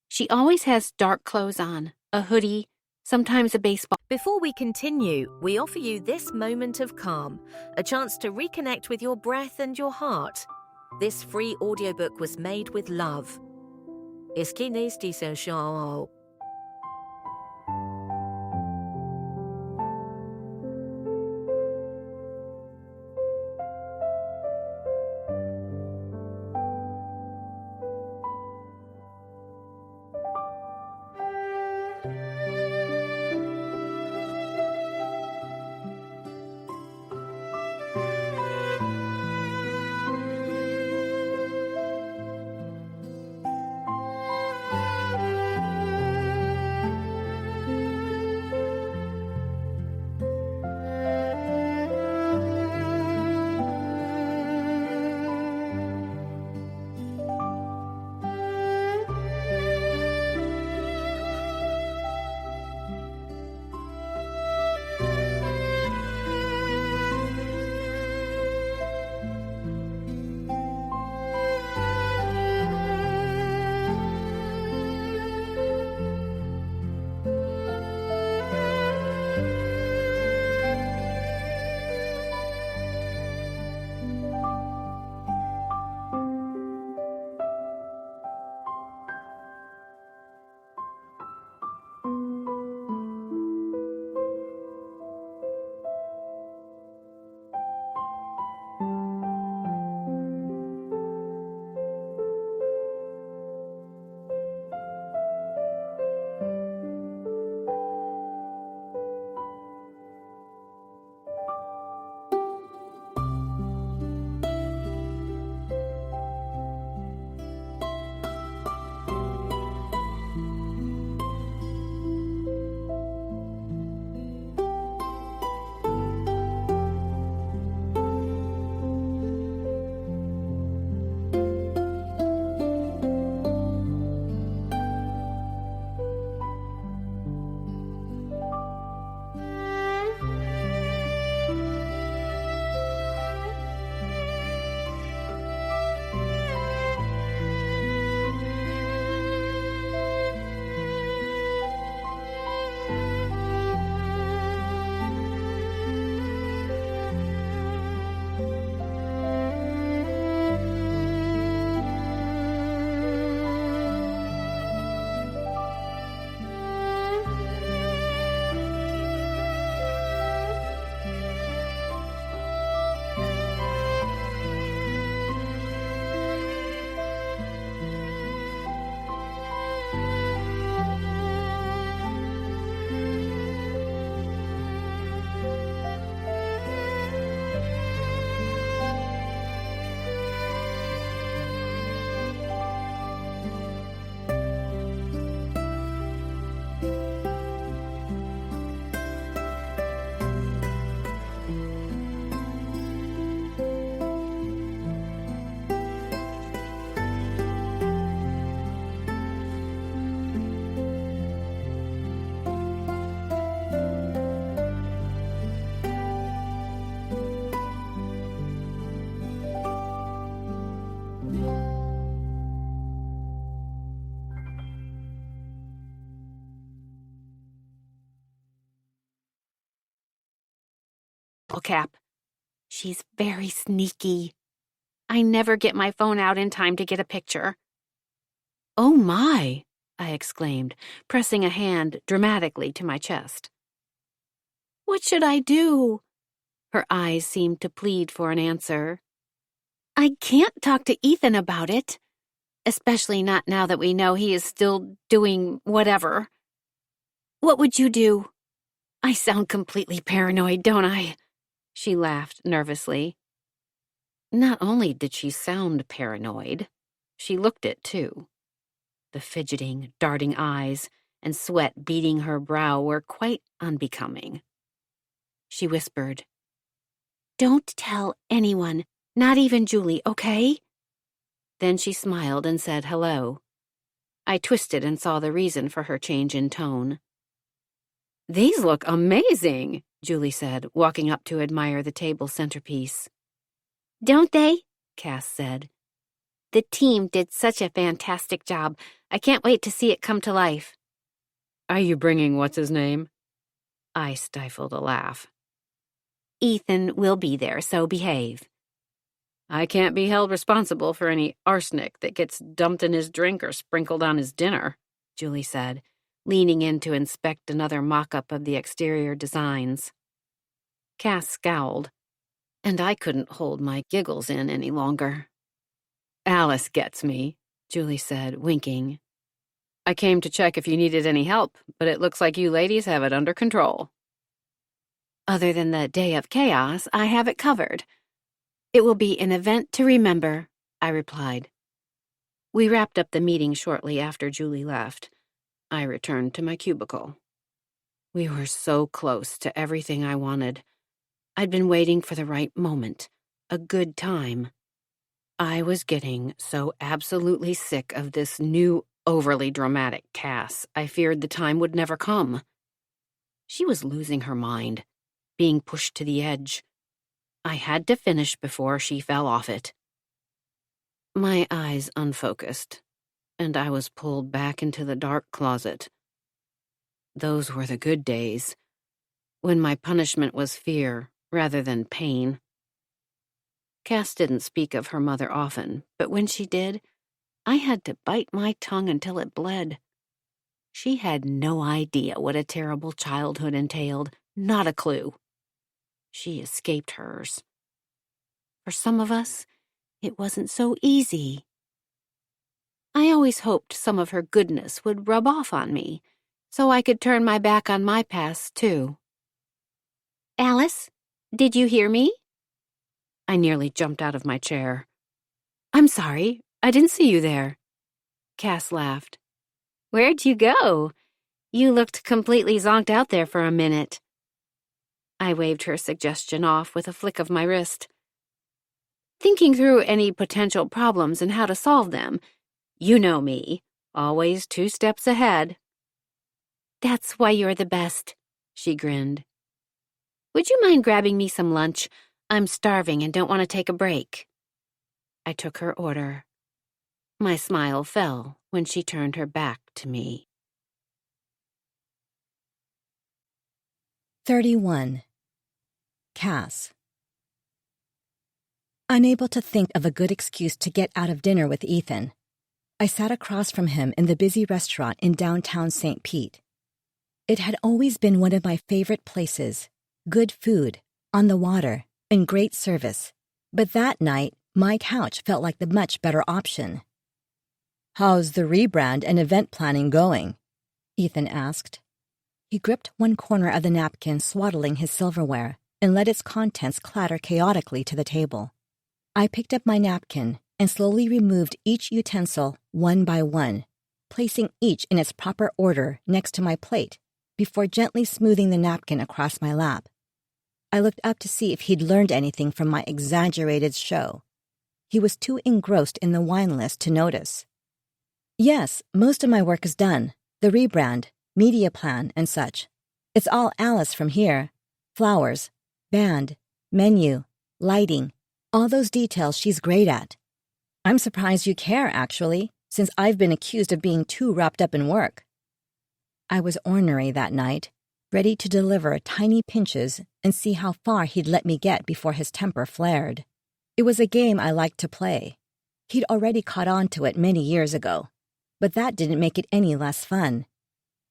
She always has dark clothes on, a hoodie, sometimes a baseball. Before we continue, we offer you this moment of calm, a chance to reconnect with your breath and your heart. This free audiobook was made with love. Esquines dicen show. Cap. She's very sneaky. I never get my phone out in time to get a picture. Oh my, I exclaimed, pressing a hand dramatically to my chest. What should I do? Her eyes seemed to plead for an answer. I can't talk to Ethan about it, especially not now that we know he is still doing whatever. What would you do? I sound completely paranoid, don't I? She laughed nervously. Not only did she sound paranoid, she looked it too. The fidgeting, darting eyes and sweat beading her brow were quite unbecoming. She whispered, Don't tell anyone, not even Julie, okay? Then she smiled and said hello. I twisted and saw the reason for her change in tone. "These look amazing," Julie said, walking up to admire the table centerpiece. "Don't they?" Cass said. "The team did such a fantastic job. I can't wait to see it come to life." "Are you bringing what's-his-name?" I stifled a laugh. "Ethan will be there, so behave." "I can't be held responsible for any arsenic that gets dumped in his drink or sprinkled on his dinner," Julie said, leaning in to inspect another mock-up of the exterior designs. Cass scowled, and I couldn't hold my giggles in any longer. "Alice gets me," Julie said, winking. "I came to check if you needed any help, but it looks like you ladies have it under control." "Other than the day of chaos, I have it covered. It will be an event to remember," I replied. We wrapped up the meeting shortly after Julie left. I returned to my cubicle. We were so close to everything I wanted. I'd been waiting for the right moment, a good time. I was getting so absolutely sick of this new, overly dramatic Cass, I feared the time would never come. She was losing her mind, being pushed to the edge. I had to finish before she fell off it. My eyes unfocused, and I was pulled back into the dark closet. Those were the good days, when my punishment was fear rather than pain. Cass didn't speak of her mother often, but when she did, I had to bite my tongue until it bled. She had no idea what a terrible childhood entailed, not a clue. She escaped hers. For some of us, it wasn't so easy. I always hoped some of her goodness would rub off on me, so I could turn my back on my past, too. "Alice, did you hear me?" I nearly jumped out of my chair. "I'm sorry, I didn't see you there." Cass laughed. "Where'd you go? You looked completely zonked out there for a minute." I waved her suggestion off with a flick of my wrist. "Thinking through any potential problems and how to solve them. You know me, always 2 steps ahead." "That's why you're the best," she grinned. "Would you mind grabbing me some lunch? I'm starving and don't want to take a break." I took her order. My smile fell when she turned her back to me. 31. Cass. Unable to think of a good excuse to get out of dinner with Ethan, I sat across from him in the busy restaurant in downtown St. Pete. It had always been one of my favorite places, good food, on the water, and great service. But that night, my couch felt like the much better option. "How's the rebrand and event planning going?" Ethan asked. He gripped one corner of the napkin swaddling his silverware and let its contents clatter chaotically to the table. I picked up my napkin and slowly removed each utensil one by one, placing each in its proper order next to my plate before gently smoothing the napkin across my lap. I looked up to see if he'd learned anything from my exaggerated show. He was too engrossed in the wine list to notice. "Yes, most of my work is done. The rebrand, media plan, and such. It's all Alice from here. Flowers, band, menu, lighting, all those details she's great at. I'm surprised you care, actually, since I've been accused of being too wrapped up in work." I was ornery that night, ready to deliver tiny pinches and see how far he'd let me get before his temper flared. It was a game I liked to play. He'd already caught on to it many years ago, but that didn't make it any less fun.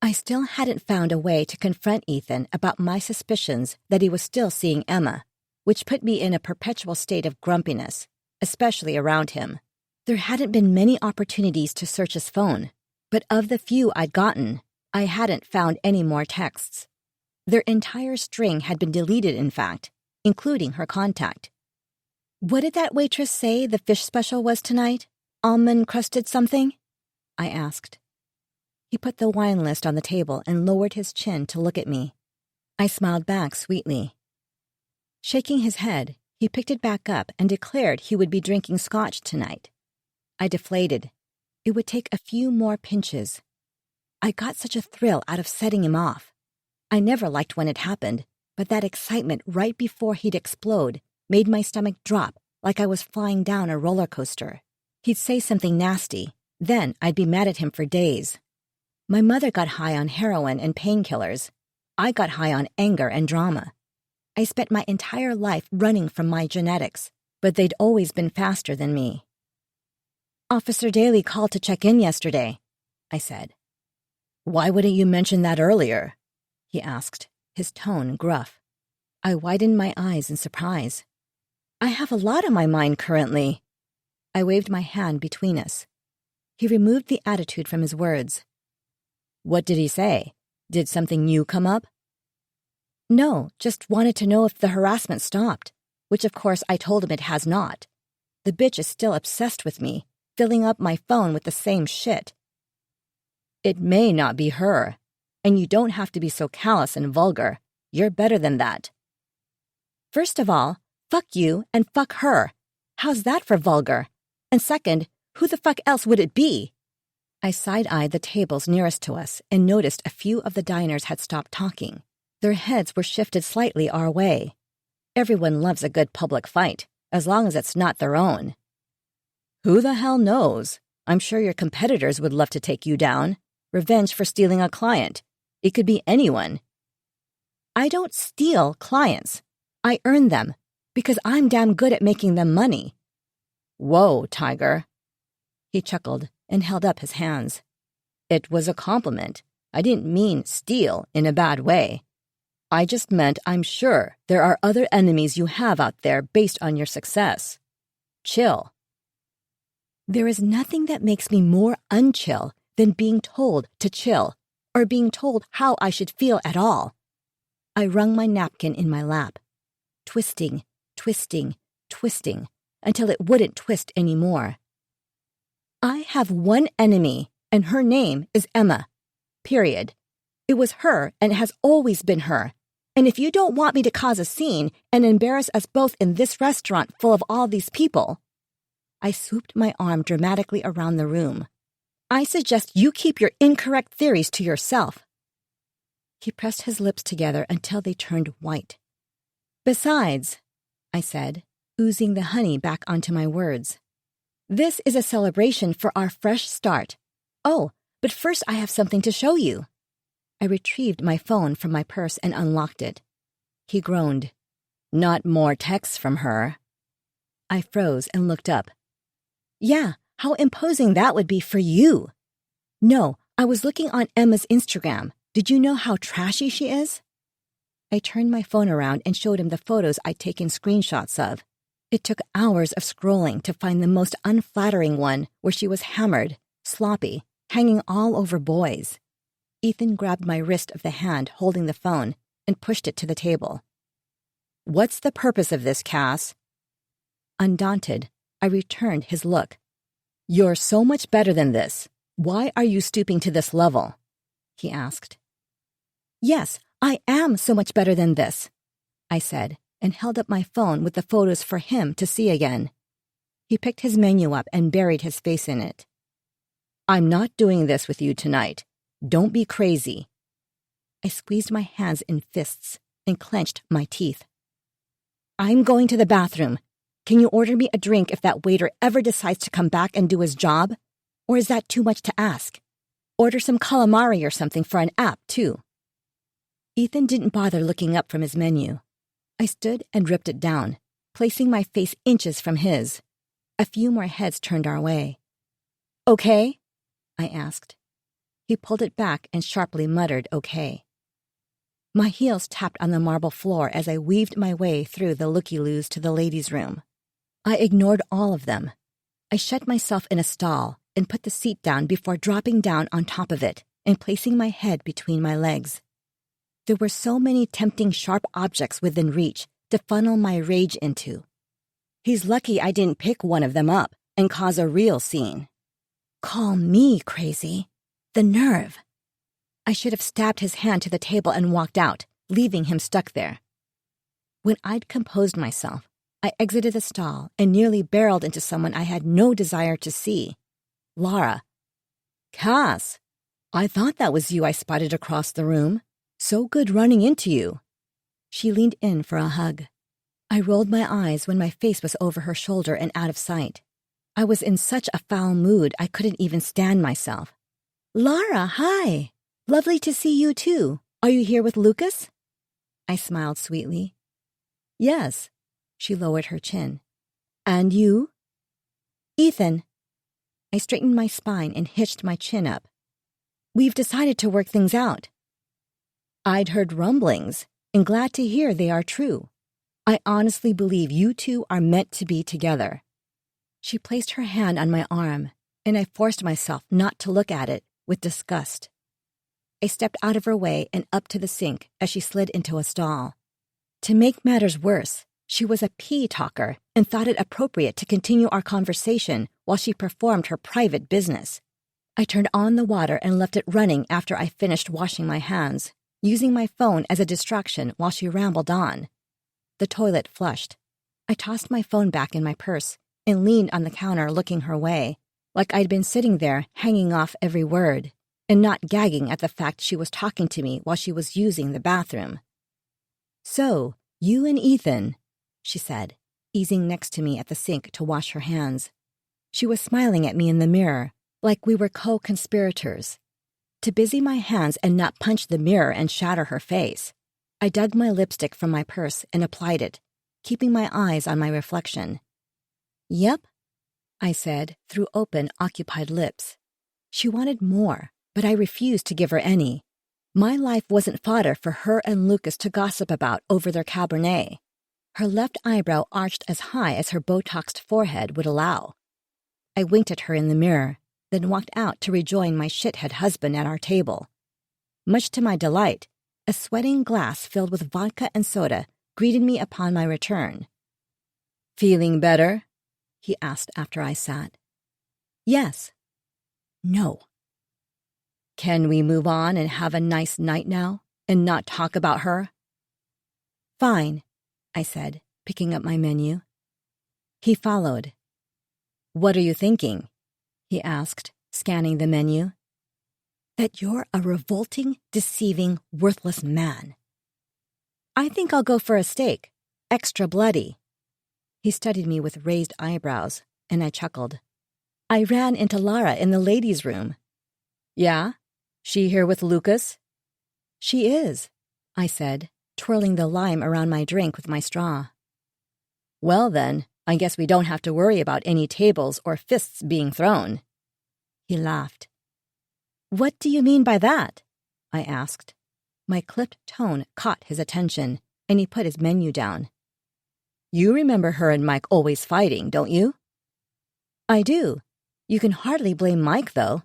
I still hadn't found a way to confront Ethan about my suspicions that he was still seeing Emma, which put me in a perpetual state of grumpiness, especially around him. There hadn't been many opportunities to search his phone, but of the few I'd gotten, I hadn't found any more texts. Their entire string had been deleted, in fact, including her contact. "What did that waitress say the fish special was tonight? Almond-crusted something?" I asked. He put the wine list on the table and lowered his chin to look at me. I smiled back sweetly. Shaking his head, he picked it back up and declared he would be drinking scotch tonight. I deflated. It would take a few more pinches. I got such a thrill out of setting him off. I never liked when it happened, but that excitement right before he'd explode made my stomach drop like I was flying down a roller coaster. He'd say something nasty, then I'd be mad at him for days. My mother got high on heroin and painkillers. I got high on anger and drama. I spent my entire life running from my genetics, but they'd always been faster than me. "Officer Daly called to check in yesterday," I said. "Why wouldn't you mention that earlier?" he asked, his tone gruff. I widened my eyes in surprise. "I have a lot on my mind currently." I waved my hand between us. He removed the attitude from his words. "What did he say? Did something new come up?" "No, just wanted to know if the harassment stopped, which of course I told him it has not. The bitch is still obsessed with me, filling up my phone with the same shit." "It may not be her, and you don't have to be so callous and vulgar. You're better than that." "First of all, fuck you and fuck her. How's that for vulgar? And second, who the fuck else would it be?" I side-eyed the tables nearest to us and noticed a few of the diners had stopped talking. Their heads were shifted slightly our way. Everyone loves a good public fight, as long as it's not their own. "Who the hell knows? I'm sure your competitors would love to take you down. Revenge for stealing a client. It could be anyone." "I don't steal clients. I earn them, because I'm damn good at making them money." "Whoa, Tiger." He chuckled and held up his hands. "It was a compliment. I didn't mean steal in a bad way. I just meant I'm sure there are other enemies you have out there based on your success. Chill." There is nothing that makes me more unchill than being told to chill, or being told how I should feel at all. I wrung my napkin in my lap, twisting, twisting, twisting, until it wouldn't twist anymore. I have one enemy, and her name is Emma. Period. It was her, and it has always been her. And if you don't want me to cause a scene and embarrass us both in this restaurant full of all these people— I swooped my arm dramatically around the room. "I suggest you keep your incorrect theories to yourself." He pressed his lips together until they turned white. "Besides," I said, oozing the honey back onto my words, "this is a celebration for our fresh start. Oh, but first I have something to show you." I retrieved my phone from my purse and unlocked it. He groaned. "Not more texts from her." I froze and looked up. "Yeah, how imposing that would be for you." "No, I was looking on Emma's Instagram. Did you know how trashy she is?" I turned my phone around and showed him the photos I'd taken screenshots of. It took hours of scrolling to find the most unflattering one where she was hammered, sloppy, hanging all over boys. Ethan grabbed my wrist of the hand holding the phone and pushed it to the table. "What's the purpose of this, Cass?" Undaunted, I returned his look. "You're so much better than this. Why are you stooping to this level?" he asked. "Yes, I am so much better than this," I said, and held up my phone with the photos for him to see again. He picked his menu up and buried his face in it. "I'm not doing this with you tonight. Don't be crazy." I squeezed my hands in fists and clenched my teeth. "I'm going to the bathroom. Can you order me a drink if that waiter ever decides to come back and do his job? Or is that too much to ask? Order some calamari or something for an app, too." Ethan didn't bother looking up from his menu. I stood and ripped it down, placing my face inches from his. A few more heads turned our way. "Okay?" I asked. He pulled it back and sharply muttered, "Okay." My heels tapped on the marble floor as I weaved my way through the looky-loos to the ladies' room. I ignored all of them. I shut myself in a stall and put the seat down before dropping down on top of it and placing my head between my legs. There were so many tempting sharp objects within reach to funnel my rage into. He's lucky I didn't pick one of them up and cause a real scene. Call me crazy. The nerve. I should have stabbed his hand to the table and walked out, leaving him stuck there. When I'd composed myself, I exited the stall and nearly barreled into someone I had no desire to see. Lara. Cass, I thought that was you I spotted across the room. So good running into you. She leaned in for a hug. I rolled my eyes when my face was over her shoulder and out of sight. I was in such a foul mood I couldn't even stand myself. Lara, hi. Lovely to see you too. Are you here with Lucas? I smiled sweetly. Yes. She lowered her chin. And you? Ethan. I straightened my spine and hitched my chin up. We've decided to work things out. I'd heard rumblings, and glad to hear they are true. I honestly believe you two are meant to be together. She placed her hand on my arm, and I forced myself not to look at it with disgust. I stepped out of her way and up to the sink as she slid into a stall. To make matters worse, she was a pee talker and thought it appropriate to continue our conversation while she performed her private business. I turned on the water and left it running after I finished washing my hands, using my phone as a distraction while she rambled on. The toilet flushed. I tossed my phone back in my purse and leaned on the counter looking her way, like I'd been sitting there hanging off every word and not gagging at the fact she was talking to me while she was using the bathroom. So, you and Ethan, she said, easing next to me at the sink to wash her hands. She was smiling at me in the mirror, like we were co-conspirators. To busy my hands and not punch the mirror and shatter her face, I dug my lipstick from my purse and applied it, keeping my eyes on my reflection. Yep, I said through open, occupied lips. She wanted more, but I refused to give her any. My life wasn't fodder for her and Lucas to gossip about over their Cabernet. Her left eyebrow arched as high as her Botoxed forehead would allow. I winked at her in the mirror, then walked out to rejoin my shithead husband at our table. Much to my delight, a sweating glass filled with vodka and soda greeted me upon my return. Feeling better? He asked after I sat. Yes. No. Can we move on and have a nice night now and not talk about her? Fine, I said, picking up my menu. He followed. What are you thinking? He asked, scanning the menu. That you're a revolting, deceiving, worthless man. I think I'll go for a steak, extra bloody. He studied me with raised eyebrows, and I chuckled. I ran into Lara in the ladies' room. Yeah? She here with Lucas? She is, I said, twirling the lime around my drink with my straw. Well then, I guess we don't have to worry about any tables or fists being thrown. He laughed. What do you mean by that? I asked. My clipped tone caught his attention, and he put his menu down. You remember her and Mike always fighting, don't you? I do. You can hardly blame Mike, though.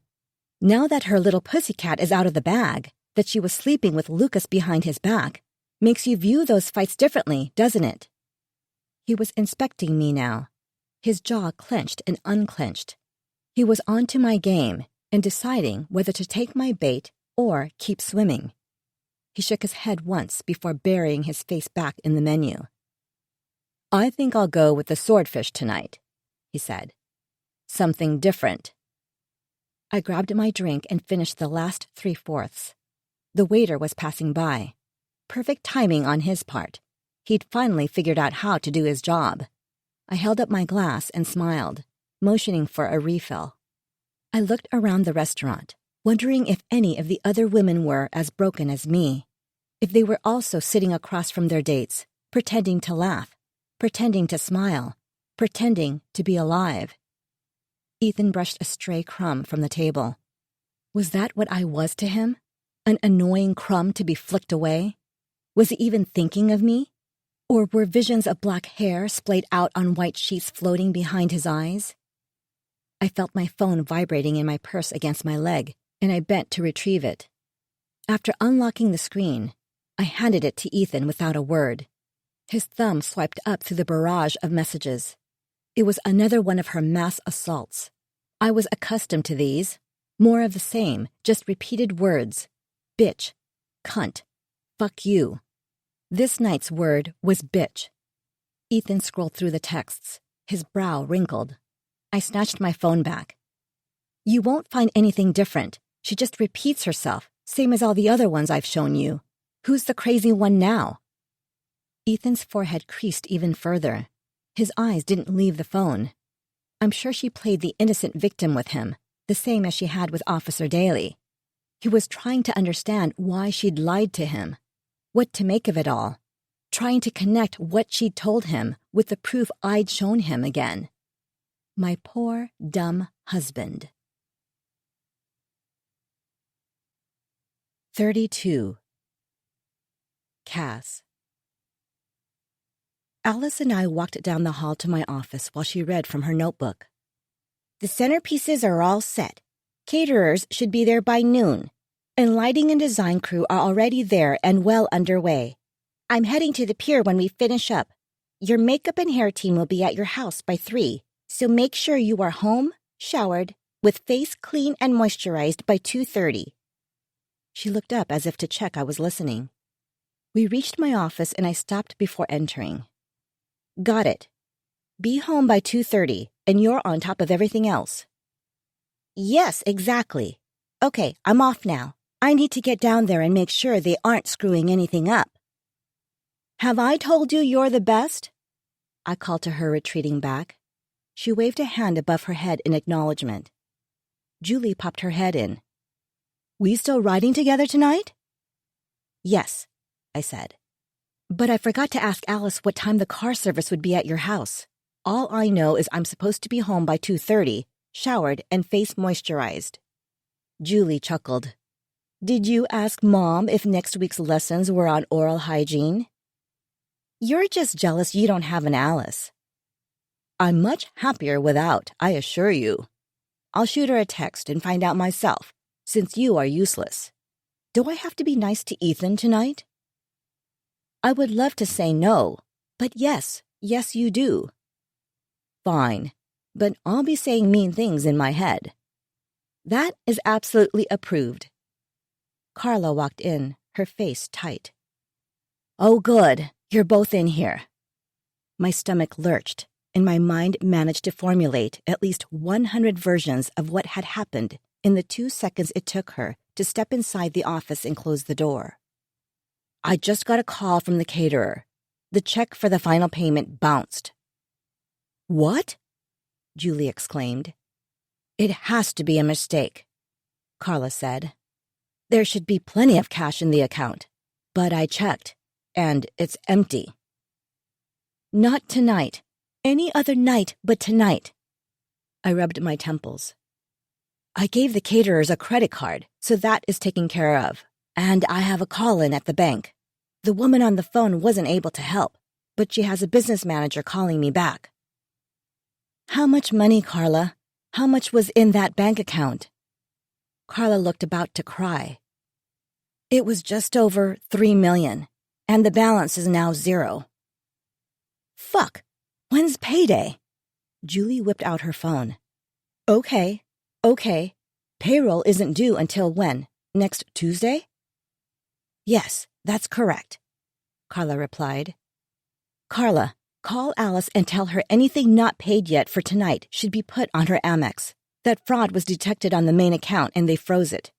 Now that her little pussycat is out of the bag, that she was sleeping with Lucas behind his back, makes you view those fights differently, doesn't it? He was inspecting me now, his jaw clenched and unclenched. He was onto my game and deciding whether to take my bait or keep swimming. He shook his head once before burying his face back in the menu. I think I'll go with the swordfish tonight, he said. Something different. I grabbed my drink and finished the last 3/4. The waiter was passing by. Perfect timing on his part. He'd finally figured out how to do his job. I held up my glass and smiled, motioning for a refill. I looked around the restaurant, wondering if any of the other women were as broken as me, if they were also sitting across from their dates, pretending to laugh, pretending to smile, pretending to be alive. Ethan brushed a stray crumb from the table. Was that what I was to him? An annoying crumb to be flicked away? Was he even thinking of me? Or were visions of black hair splayed out on white sheets floating behind his eyes? I felt my phone vibrating in my purse against my leg, and I bent to retrieve it. After unlocking the screen, I handed it to Ethan without a word. His thumb swiped up through the barrage of messages. It was another one of her mass assaults. I was accustomed to these. More of the same, just repeated words. Bitch. Cunt. Fuck you. This night's word was bitch. Ethan scrolled through the texts, his brow wrinkled. I snatched my phone back. You won't find anything different. She just repeats herself, same as all the other ones I've shown you. Who's the crazy one now? Ethan's forehead creased even further. His eyes didn't leave the phone. I'm sure she played the innocent victim with him, the same as she had with Officer Daly. He was trying to understand why she'd lied to him, what to make of it all, trying to connect what she'd told him with the proof I'd shown him again. My poor, dumb husband. 32. Cass. Alice and I walked down the hall to my office while she read from her notebook. The centerpieces are all set. Caterers should be there by noon, and lighting and design crew are already there and well underway. I'm heading to the pier when we finish up. Your makeup and hair team will be at your house by 3, so make sure you are home, showered, with face clean and moisturized by 2:30. She looked up as if to check I was listening. We reached my office and I stopped before entering. Got it. Be home by 2:30, and you're on top of everything else. Yes, exactly. Okay, I'm off now. I need to get down there and make sure they aren't screwing anything up. Have I told you you're the best? I called to her, retreating back. She waved a hand above her head in acknowledgement. Julie popped her head in. We still riding together tonight? Yes, I said. But I forgot to ask Alice what time the car service would be at your house. All I know is I'm supposed to be home by 2:30, showered and face moisturized. Julie chuckled. Did you ask Mom if next week's lessons were on oral hygiene? You're just jealous you don't have an Alice. I'm much happier without, I assure you. I'll shoot her a text and find out myself, since you are useless. Do I have to be nice to Ethan tonight? I would love to say no, but yes you do. Fine, but I'll be saying mean things in my head. That is absolutely approved. Carla walked in, her face tight. Oh good, you're both in here. My stomach lurched, and my mind managed to formulate at least 100 versions of what had happened in the 2 seconds it took her to step inside the office and close the door. I just got a call from the caterer. The check for the final payment bounced. What? Julie exclaimed. It has to be a mistake, Carla said. There should be plenty of cash in the account, but I checked, and it's empty. Not tonight. Any other night but tonight. I rubbed my temples. I gave the caterers a credit card, so that is taken care of. And I have a call-in at the bank. The woman on the phone wasn't able to help, but she has a business manager calling me back. How much money, Carla? How much was in that bank account? Carla looked about to cry. It was just over $3 million, and the balance is now 0. Fuck! When's payday? Julie whipped out her phone. Okay. Payroll isn't due until when? Next Tuesday? Yes, that's correct, Carla replied. Carla, call Alice and tell her anything not paid yet for tonight should be put on her Amex. That fraud was detected on the main account and they froze it.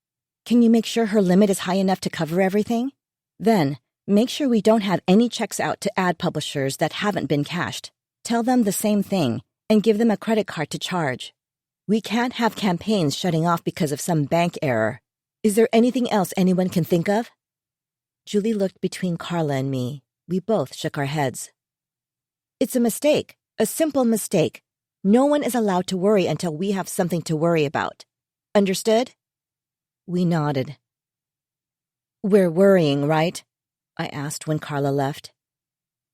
Can you make sure her limit is high enough to cover everything? Then, make sure we don't have any checks out to ad publishers that haven't been cashed. Tell them the same thing and give them a credit card to charge. We can't have campaigns shutting off because of some bank error. Is there anything else anyone can think of? Julie looked between Carla and me. We both shook our heads. It's a mistake, a simple mistake. No one is allowed to worry until we have something to worry about. Understood? We nodded. We're worrying, right? I asked when Carla left.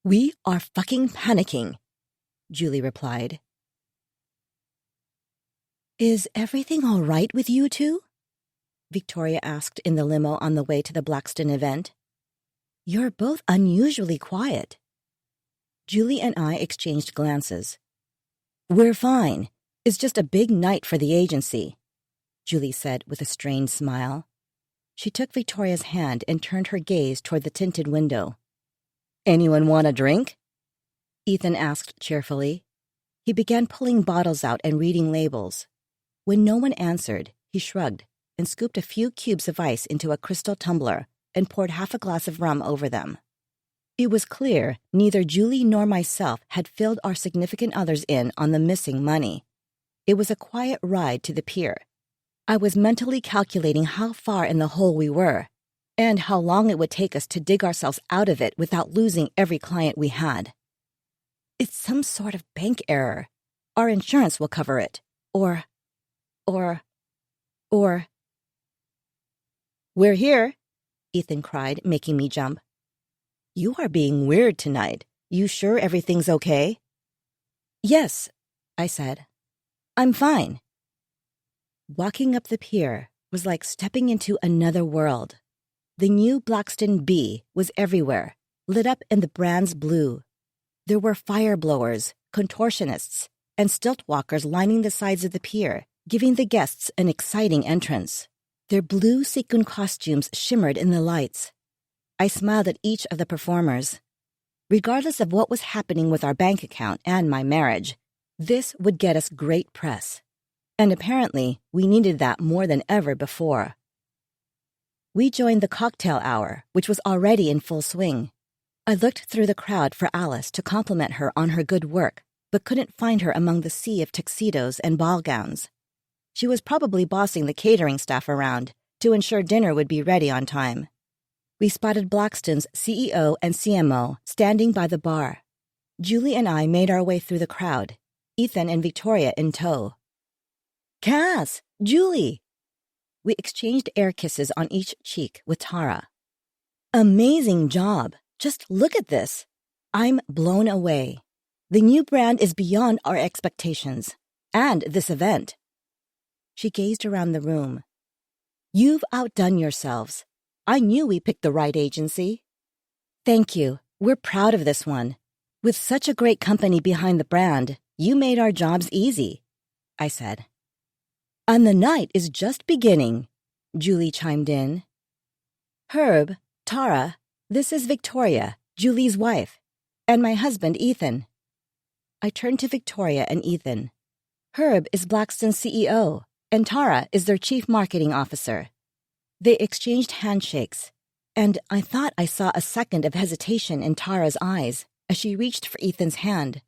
We are fucking panicking, Julie replied. Is everything all right with you two? Victoria asked in the limo on the way to the Blackston event. You're both unusually quiet. Julie and I exchanged glances. We're fine. It's just a big night for the agency, Julie said with a strained smile. She took Victoria's hand and turned her gaze toward the tinted window. Anyone want a drink? Ethan asked cheerfully. He began pulling bottles out and reading labels. When no one answered, he shrugged and scooped a few cubes of ice into a crystal tumbler and poured half a glass of rum over them. It was clear neither Julie nor myself had filled our significant others in on the missing money. It was a quiet ride to the pier. I was mentally calculating how far in the hole we were, and how long it would take us to dig ourselves out of it without losing every client we had. It's some sort of bank error. Our insurance will cover it. Or... We're here, Ethan cried, making me jump. You are being weird tonight. You sure everything's okay? Yes, I said. I'm fine. Walking up the pier was like stepping into another world. The new Blackstone B was everywhere, lit up in the brand's blue. There were fire blowers, contortionists, and stilt walkers lining the sides of the pier, giving the guests an exciting entrance. Their blue sequin costumes shimmered in the lights. I smiled at each of the performers. Regardless of what was happening with our bank account and my marriage, this would get us great press. And apparently, we needed that more than ever before. We joined the cocktail hour, which was already in full swing. I looked through the crowd for Alice to compliment her on her good work, but couldn't find her among the sea of tuxedos and ball gowns. She was probably bossing the catering staff around to ensure dinner would be ready on time. We spotted Blackstone's CEO and CMO standing by the bar. Julie and I made our way through the crowd, Ethan and Victoria in tow. Cass! Julie! We exchanged air kisses on each cheek with Tara. Amazing job! Just look at this! I'm blown away. The new brand is beyond our expectations. And this event. She gazed around the room. You've outdone yourselves. I knew we picked the right agency. Thank you. We're proud of this one. With such a great company behind the brand, you made our jobs easy, I said. And the night is just beginning, Julie chimed in. Herb, Tara, this is Victoria, Julie's wife, and my husband, Ethan. I turned to Victoria and Ethan. Herb is Blackstone's CEO, and Tara is their chief marketing officer. They exchanged handshakes, and I thought I saw a second of hesitation in Tara's eyes as she reached for Ethan's hand,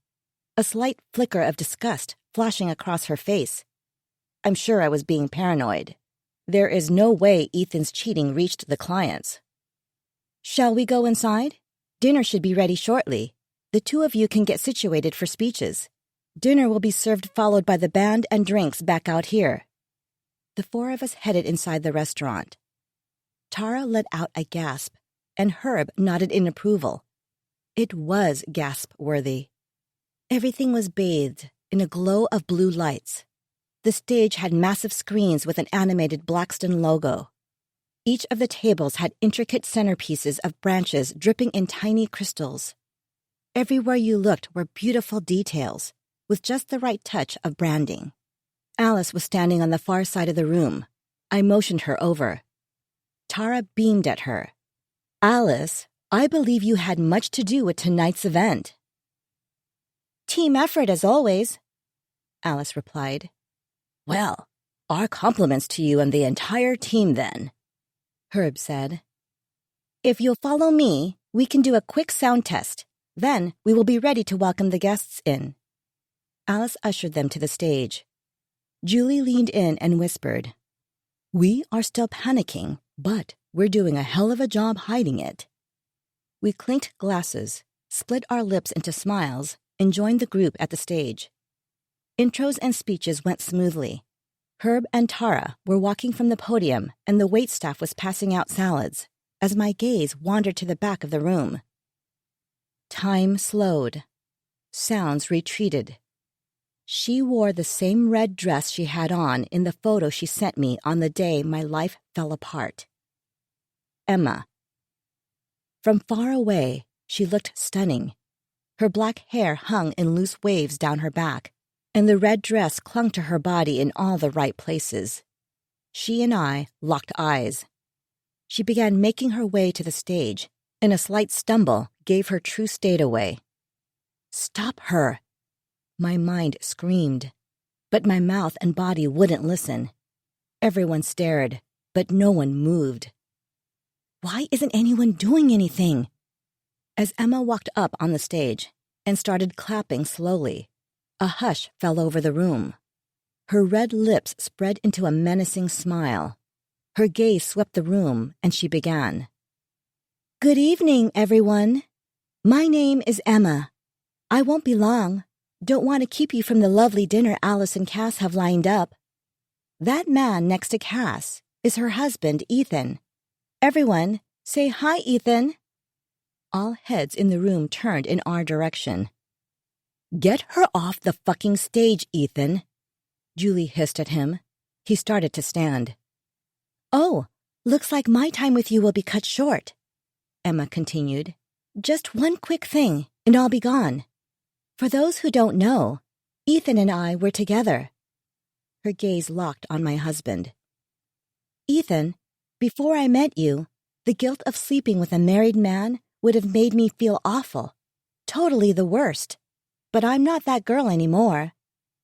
a slight flicker of disgust flashing across her face. I'm sure I was being paranoid. There is no way Ethan's cheating reached the clients. Shall we go inside? Dinner should be ready shortly. The two of you can get situated for speeches. Dinner will be served followed by the band and drinks back out here. The four of us headed inside the restaurant. Tara let out a gasp, and Herb nodded in approval. It was gasp-worthy. Everything was bathed in a glow of blue lights. The stage had massive screens with an animated Blackstone logo. Each of the tables had intricate centerpieces of branches dripping in tiny crystals. Everywhere you looked were beautiful details, with just the right touch of branding. Alice was standing on the far side of the room. I motioned her over. Tara beamed at her. Alice, I believe you had much to do with tonight's event. Team effort as always, Alice replied. Well, our compliments to you and the entire team then, Herb said. If you'll follow me, we can do a quick sound test. Then we will be ready to welcome the guests in. Alice ushered them to the stage. Julie leaned in and whispered, We are still panicking, but we're doing a hell of a job hiding it. We clinked glasses, split our lips into smiles, and joined the group at the stage. Intros and speeches went smoothly. Herb and Tara were walking from the podium, and the waitstaff was passing out salads, as my gaze wandered to the back of the room. Time slowed. Sounds retreated. She wore the same red dress she had on in the photo she sent me on the day my life fell apart. Emma. From far away, she looked stunning. Her black hair hung in loose waves down her back, and the red dress clung to her body in all the right places. She and I locked eyes. She began making her way to the stage, and a slight stumble gave her true state away. Stop her! My mind screamed, but my mouth and body wouldn't listen. Everyone stared, but no one moved. Why isn't anyone doing anything? As Emma walked up on the stage and started clapping slowly, a hush fell over the room. Her red lips spread into a menacing smile. Her gaze swept the room, and she began. Good evening, everyone. My name is Emma. I won't be long. Don't want to keep you from the lovely dinner Alice and Cass have lined up. That man next to Cass is her husband, Ethan. Everyone, say hi, Ethan. All heads in the room turned in our direction. Get her off the fucking stage, Ethan, Julie hissed at him. He started to stand. Oh, looks like my time with you will be cut short, Emma continued. Just one quick thing, and I'll be gone. For those who don't know, Ethan and I were together. Her gaze locked on my husband. Ethan, before I met you, the guilt of sleeping with a married man would have made me feel awful. Totally the worst. But I'm not that girl anymore.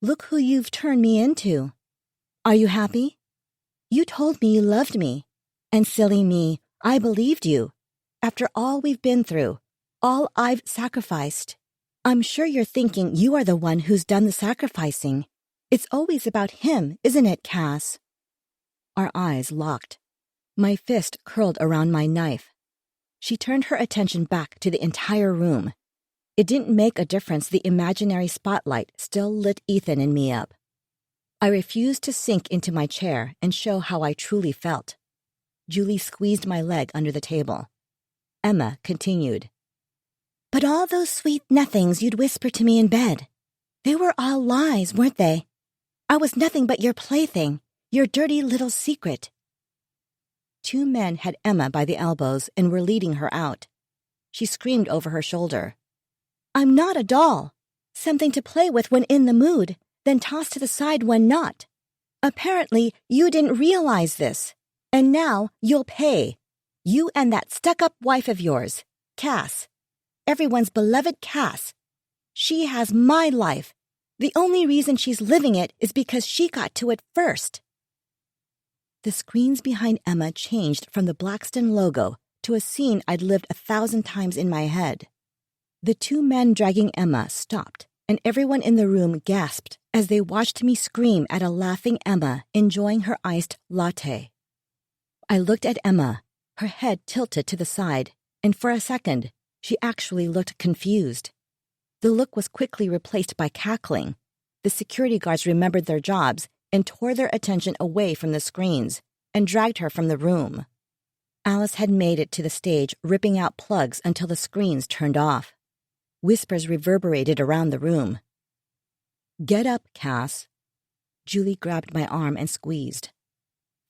Look who you've turned me into. Are you happy? You told me you loved me. And silly me, I believed you. After all we've been through, all I've sacrificed. I'm sure you're thinking you are the one who's done the sacrificing. It's always about him, isn't it, Cass? Our eyes locked. My fist curled around my knife. She turned her attention back to the entire room. It didn't make a difference the imaginary spotlight still lit Ethan and me up. I refused to sink into my chair and show how I truly felt. Julie squeezed my leg under the table. Emma continued. But all those sweet nothings you'd whisper to me in bed, they were all lies, weren't they? I was nothing but your plaything, your dirty little secret. Two men had Emma by the elbows and were leading her out. She screamed over her shoulder. I'm not a doll. Something to play with when in the mood, then toss to the side when not. Apparently, you didn't realize this. And now you'll pay. You and that stuck-up wife of yours, Cass. Everyone's beloved Cass. She has my life. The only reason she's living it is because she got to it first. The screens behind Emma changed from the Blackston logo to a scene I'd lived 1,000 times in my head. The two men dragging Emma stopped, and everyone in the room gasped as they watched me scream at a laughing Emma enjoying her iced latte. I looked at Emma, her head tilted to the side, and for a second, she actually looked confused. The look was quickly replaced by cackling. The security guards remembered their jobs and tore their attention away from the screens and dragged her from the room. Alice had made it to the stage, ripping out plugs until the screens turned off. Whispers reverberated around the room. Get up, Cass. Julie grabbed my arm and squeezed.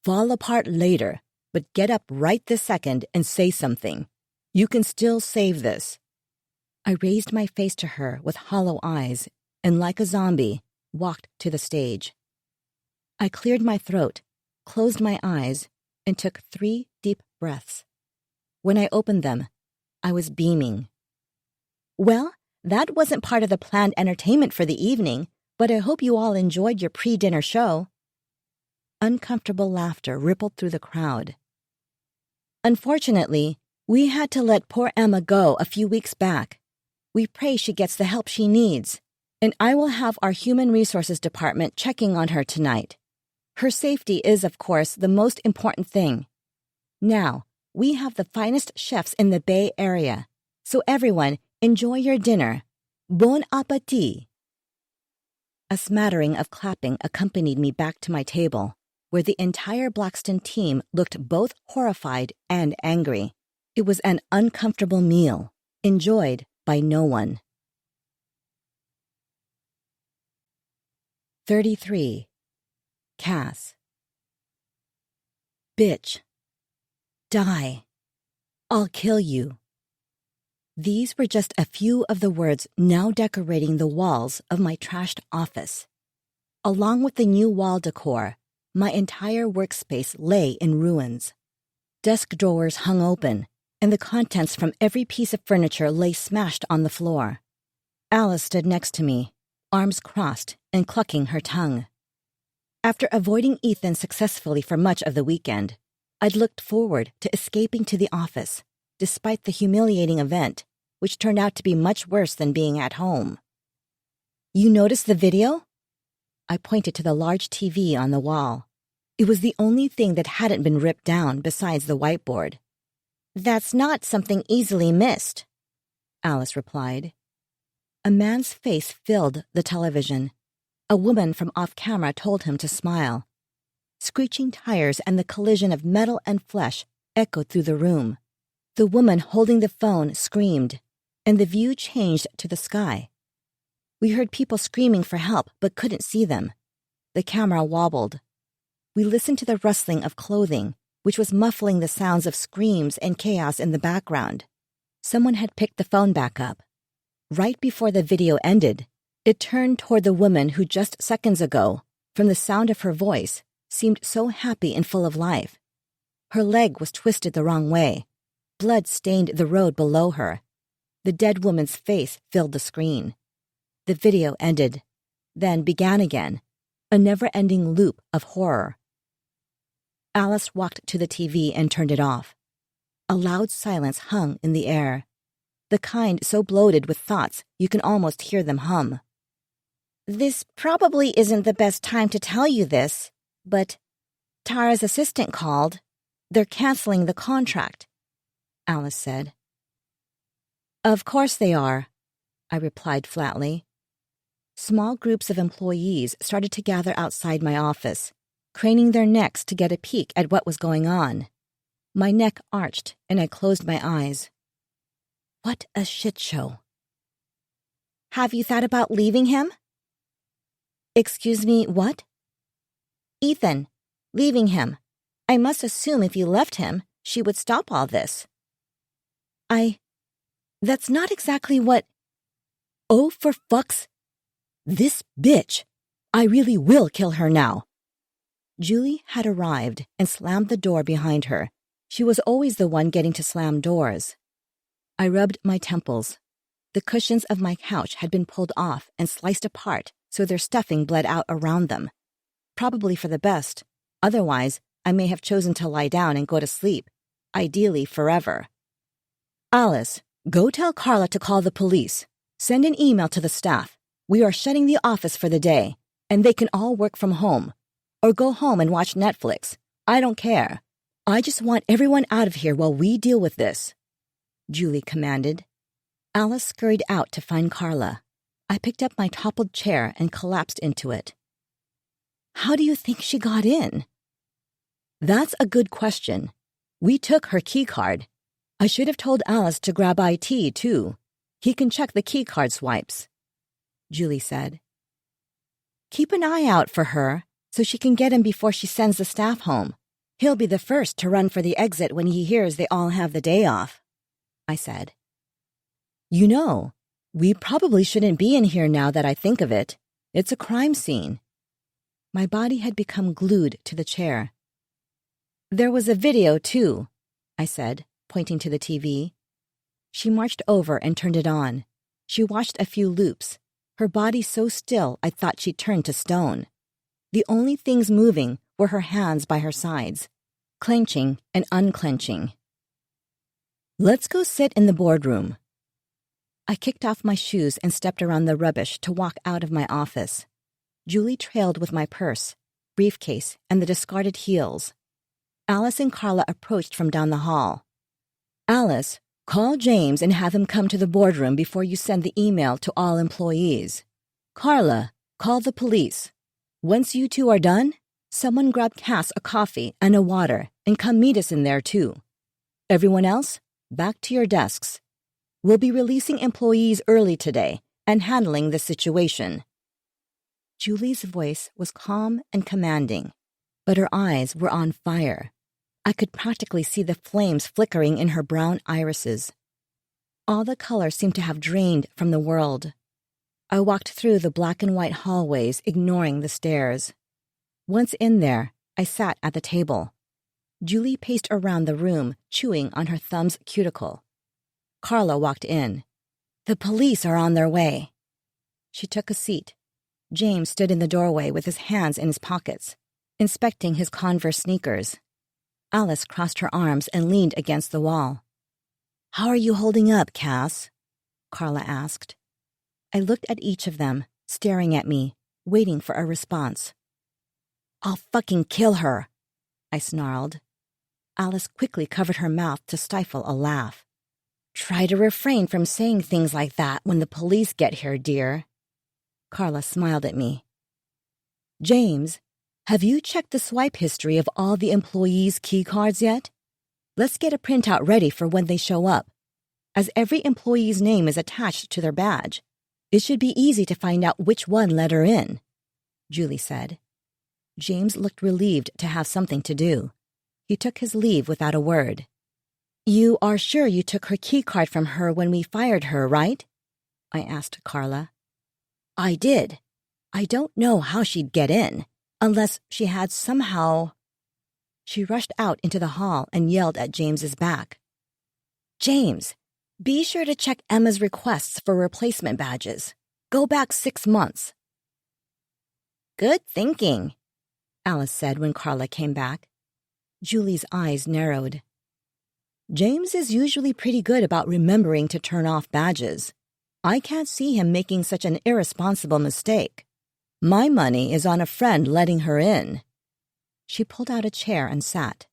Fall apart later, but get up right this second and say something. You can still save this. I raised my face to her with hollow eyes and, like a zombie, walked to the stage. I cleared my throat, closed my eyes, and took 3 deep breaths. When I opened them, I was beaming. Well, that wasn't part of the planned entertainment for the evening, but I hope you all enjoyed your pre-dinner show. Uncomfortable laughter rippled through the crowd. Unfortunately, we had to let poor Emma go a few weeks back. We pray she gets the help she needs, and I will have our Human Resources Department checking on her tonight. Her safety is, of course, the most important thing. Now, we have the finest chefs in the Bay Area, so everyone, enjoy your dinner. Bon appétit. A smattering of clapping accompanied me back to my table, where the entire Blackston team looked both horrified and angry. It was an uncomfortable meal, enjoyed by no one. 33. Cass. Bitch. Die. I'll kill you. These were just a few of the words now decorating the walls of my trashed office. Along with the new wall decor, my entire workspace lay in ruins. Desk drawers hung open, and the contents from every piece of furniture lay smashed on the floor. Alice stood next to me, arms crossed and clucking her tongue. After avoiding Ethan successfully for much of the weekend, I'd looked forward to escaping to the office, despite the humiliating event, which turned out to be much worse than being at home. You noticed the video? I pointed to the large TV on the wall. It was the only thing that hadn't been ripped down besides the whiteboard. That's not something easily missed, Alice replied. A man's face filled the television. A woman from off-camera told him to smile. Screeching tires and the collision of metal and flesh echoed through the room. The woman holding the phone screamed, and the view changed to the sky. We heard people screaming for help but couldn't see them. The camera wobbled. We listened to the rustling of clothing, which was muffling the sounds of screams and chaos in the background. Someone had picked the phone back up. Right before the video ended, it turned toward the woman who just seconds ago, from the sound of her voice, seemed so happy and full of life. Her leg was twisted the wrong way. Blood stained the road below her. The dead woman's face filled the screen. The video ended, then began again, a never-ending loop of horror. Alice walked to the TV and turned it off. A loud silence hung in the air, the kind so bloated with thoughts you can almost hear them hum. This probably isn't the best time to tell you this, but Tara's assistant called. They're canceling the contract, Alice said. Of course they are, I replied flatly. Small groups of employees started to gather outside my office, craning their necks to get a peek at what was going on. My neck arched and I closed my eyes. What a shit show. Have you thought about leaving him? Excuse me, what? Ethan, leaving him. I must assume if you left him, she would stop all this. That's not exactly what... Oh, for fuck's... This bitch! I really will kill her now. Julie had arrived and slammed the door behind her. She was always the one getting to slam doors. I rubbed my temples. The cushions of my couch had been pulled off and sliced apart so their stuffing bled out around them. Probably for the best. Otherwise, I may have chosen to lie down and go to sleep, ideally forever. Alice, go tell Carla to call the police. Send an email to the staff. We are shutting the office for the day, and they can all work from home. Or go home and watch Netflix. I don't care. I just want everyone out of here while we deal with this, Julie commanded. Alice scurried out to find Carla. I picked up my toppled chair and collapsed into it. How do you think she got in? That's a good question. We took her keycard. I should have told Alice to grab IT, too. He can check the keycard swipes, Julie said. Keep an eye out for her so she can get him before she sends the staff home. He'll be the first to run for the exit when he hears they all have the day off, I said. You know, we probably shouldn't be in here now that I think of it. It's a crime scene. My body had become glued to the chair. There was a video, too, I said, pointing to the TV. She marched over and turned it on. She watched a few loops, her body so still I thought she'd turned to stone. The only things moving were her hands by her sides, clenching and unclenching. Let's go sit in the boardroom. I kicked off my shoes and stepped around the rubbish to walk out of my office. Julie trailed with my purse, briefcase, and the discarded heels. Alice and Carla approached from down the hall. Alice, call James and have him come to the boardroom before you send the email to all employees. Carla, call the police. Once you two are done, someone grab Cass a coffee and a water and come meet us in there too. Everyone else, back to your desks. We'll be releasing employees early today and handling the situation. Julie's voice was calm and commanding, but her eyes were on fire. I could practically see the flames flickering in her brown irises. All the color seemed to have drained from the world. I walked through the black and white hallways, ignoring the stairs. Once in there, I sat at the table. Julie paced around the room, chewing on her thumb's cuticle. Carla walked in. The police are on their way. She took a seat. James stood in the doorway with his hands in his pockets, inspecting his Converse sneakers. Alice crossed her arms and leaned against the wall. "How are you holding up, Cass?" Carla asked. I looked at each of them, staring at me, waiting for a response. "I'll fucking kill her," I snarled. Alice quickly covered her mouth to stifle a laugh. "Try to refrain from saying things like that when the police get here, dear." Carla smiled at me. "James, have you checked the swipe history of all the employees' key cards yet? Let's get a printout ready for when they show up. As every employee's name is attached to their badge, it should be easy to find out which one let her in," Julie said. James looked relieved to have something to do. He took his leave without a word. "You are sure you took her key card from her when we fired her, right?" I asked Carla. "I did. I don't know how she'd get in, unless she had somehow—" She rushed out into the hall and yelled at James's back. "James, be sure to check Emma's requests for replacement badges. Go back 6 months." "Good thinking," Alice said when Carla came back. Julie's eyes narrowed. "James is usually pretty good about remembering to turn off badges. I can't see him making such an irresponsible mistake. My money is on a friend letting her in." She pulled out a chair and sat.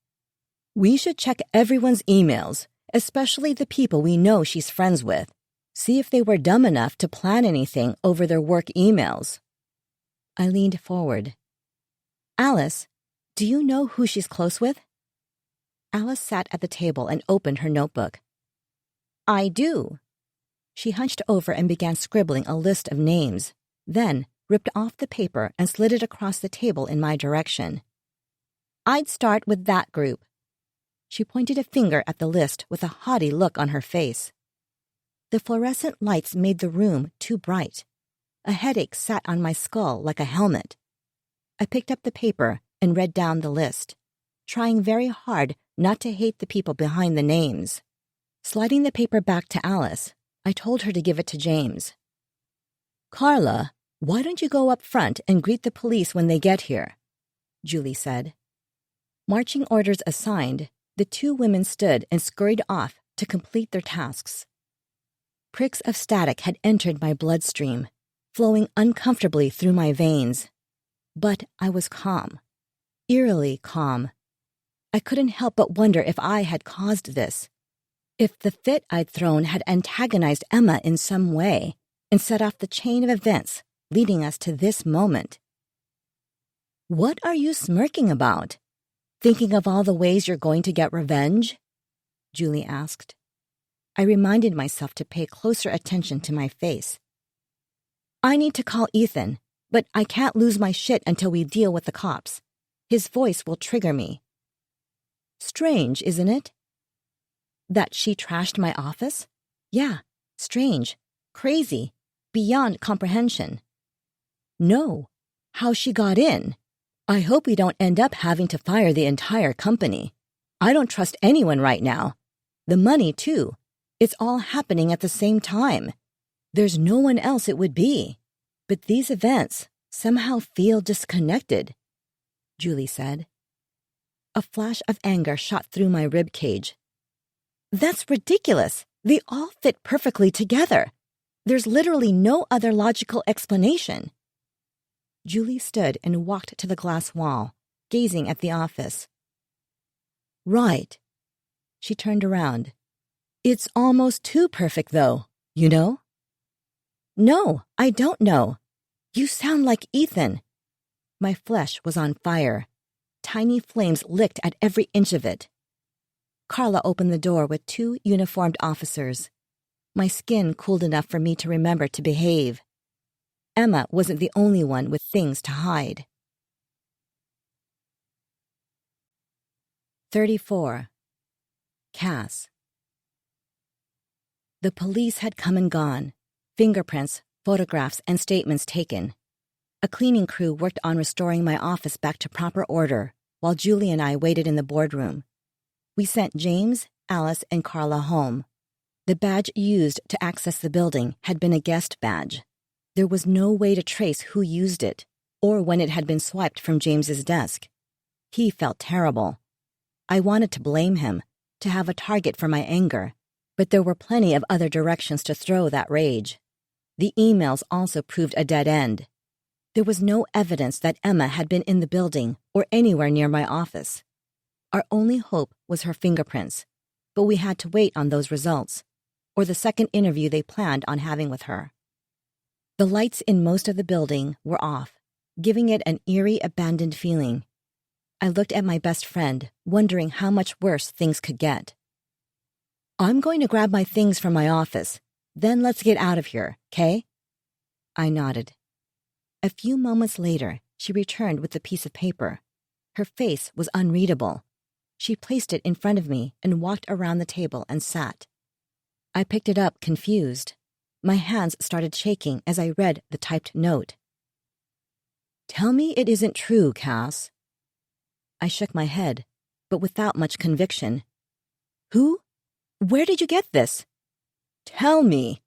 "We should check everyone's emails, especially the people we know she's friends with. See if they were dumb enough to plan anything over their work emails." I leaned forward. "Alice, do you know who she's close with?" Alice sat at the table and opened her notebook. "I do." She hunched over and began scribbling a list of names, then ripped off the paper and slid it across the table in my direction. "I'd start with that group." She pointed a finger at the list with a haughty look on her face. The fluorescent lights made the room too bright. A headache sat on my skull like a helmet. I picked up the paper and read down the list, trying very hard not to hate the people behind the names. Sliding the paper back to Alice, I told her to give it to James. "Carla, why don't you go up front and greet the police when they get here?" Julie said. Marching orders assigned, the 2 women stood and scurried off to complete their tasks. Pricks of static had entered my bloodstream, flowing uncomfortably through my veins. But I was calm, eerily calm. I couldn't help but wonder if I had caused this, if the fit I'd thrown had antagonized Emma in some way and set off the chain of events leading us to this moment. "What are you smirking about? Thinking of all the ways you're going to get revenge?" Julie asked. I reminded myself to pay closer attention to my face. "I need to call Ethan, but I can't lose my shit until we deal with the cops. His voice will trigger me." "Strange, isn't it?" "That she trashed my office? Yeah, strange, crazy, beyond comprehension." "No, how she got in. I hope we don't end up having to fire the entire company. I don't trust anyone right now. The money, too. It's all happening at the same time. There's no one else it would be. But these events somehow feel disconnected," Julie said. A flash of anger shot through my rib cage. "That's ridiculous. They all fit perfectly together. There's literally no other logical explanation." Julie stood and walked to the glass wall, gazing at the office. "Right." She turned around. "It's almost too perfect, though, you know?" "No, I don't know. You sound like Ethan." My flesh was on fire. Tiny flames licked at every inch of it. Carla opened the door with 2 uniformed officers. My skin cooled enough for me to remember to behave. Emma wasn't the only one with things to hide. 34. Cass. The police had come and gone. Fingerprints, photographs, and statements taken. A cleaning crew worked on restoring my office back to proper order, while Julie and I waited in the boardroom. We sent James, Alice, and Carla home. The badge used to access the building had been a guest badge. There was no way to trace who used it, or when it had been swiped from James's desk. He felt terrible. I wanted to blame him, to have a target for my anger, but there were plenty of other directions to throw that rage. The emails also proved a dead end. There was no evidence that Emma had been in the building or anywhere near my office. Our only hope was her fingerprints, but we had to wait on those results, or the second interview they planned on having with her. The lights in most of the building were off, giving it an eerie, abandoned feeling. I looked at my best friend, wondering how much worse things could get. "I'm going to grab my things from my office. Then let's get out of here, 'kay?" I nodded. A few moments later, she returned with the piece of paper. Her face was unreadable. She placed it in front of me and walked around the table and sat. I picked it up, confused. My hands started shaking as I read the typed note. "Tell me it isn't true, Cass." I shook my head, but without much conviction. "Who? Where did you get this?" "Tell me,"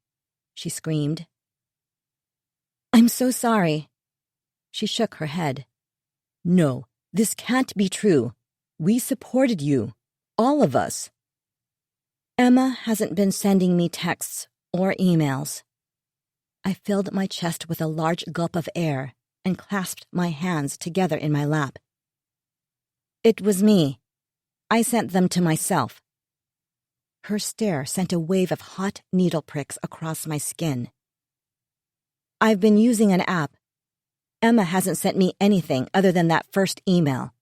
she screamed. "I'm so sorry." She shook her head. "No, this can't be true. We supported you, all of us." "Emma hasn't been sending me texts or emails." I filled my chest with a large gulp of air and clasped my hands together in my lap. "It was me. I sent them to myself." Her stare sent a wave of hot needle pricks across my skin. "I've been using an app. Emma hasn't sent me anything other than that first email.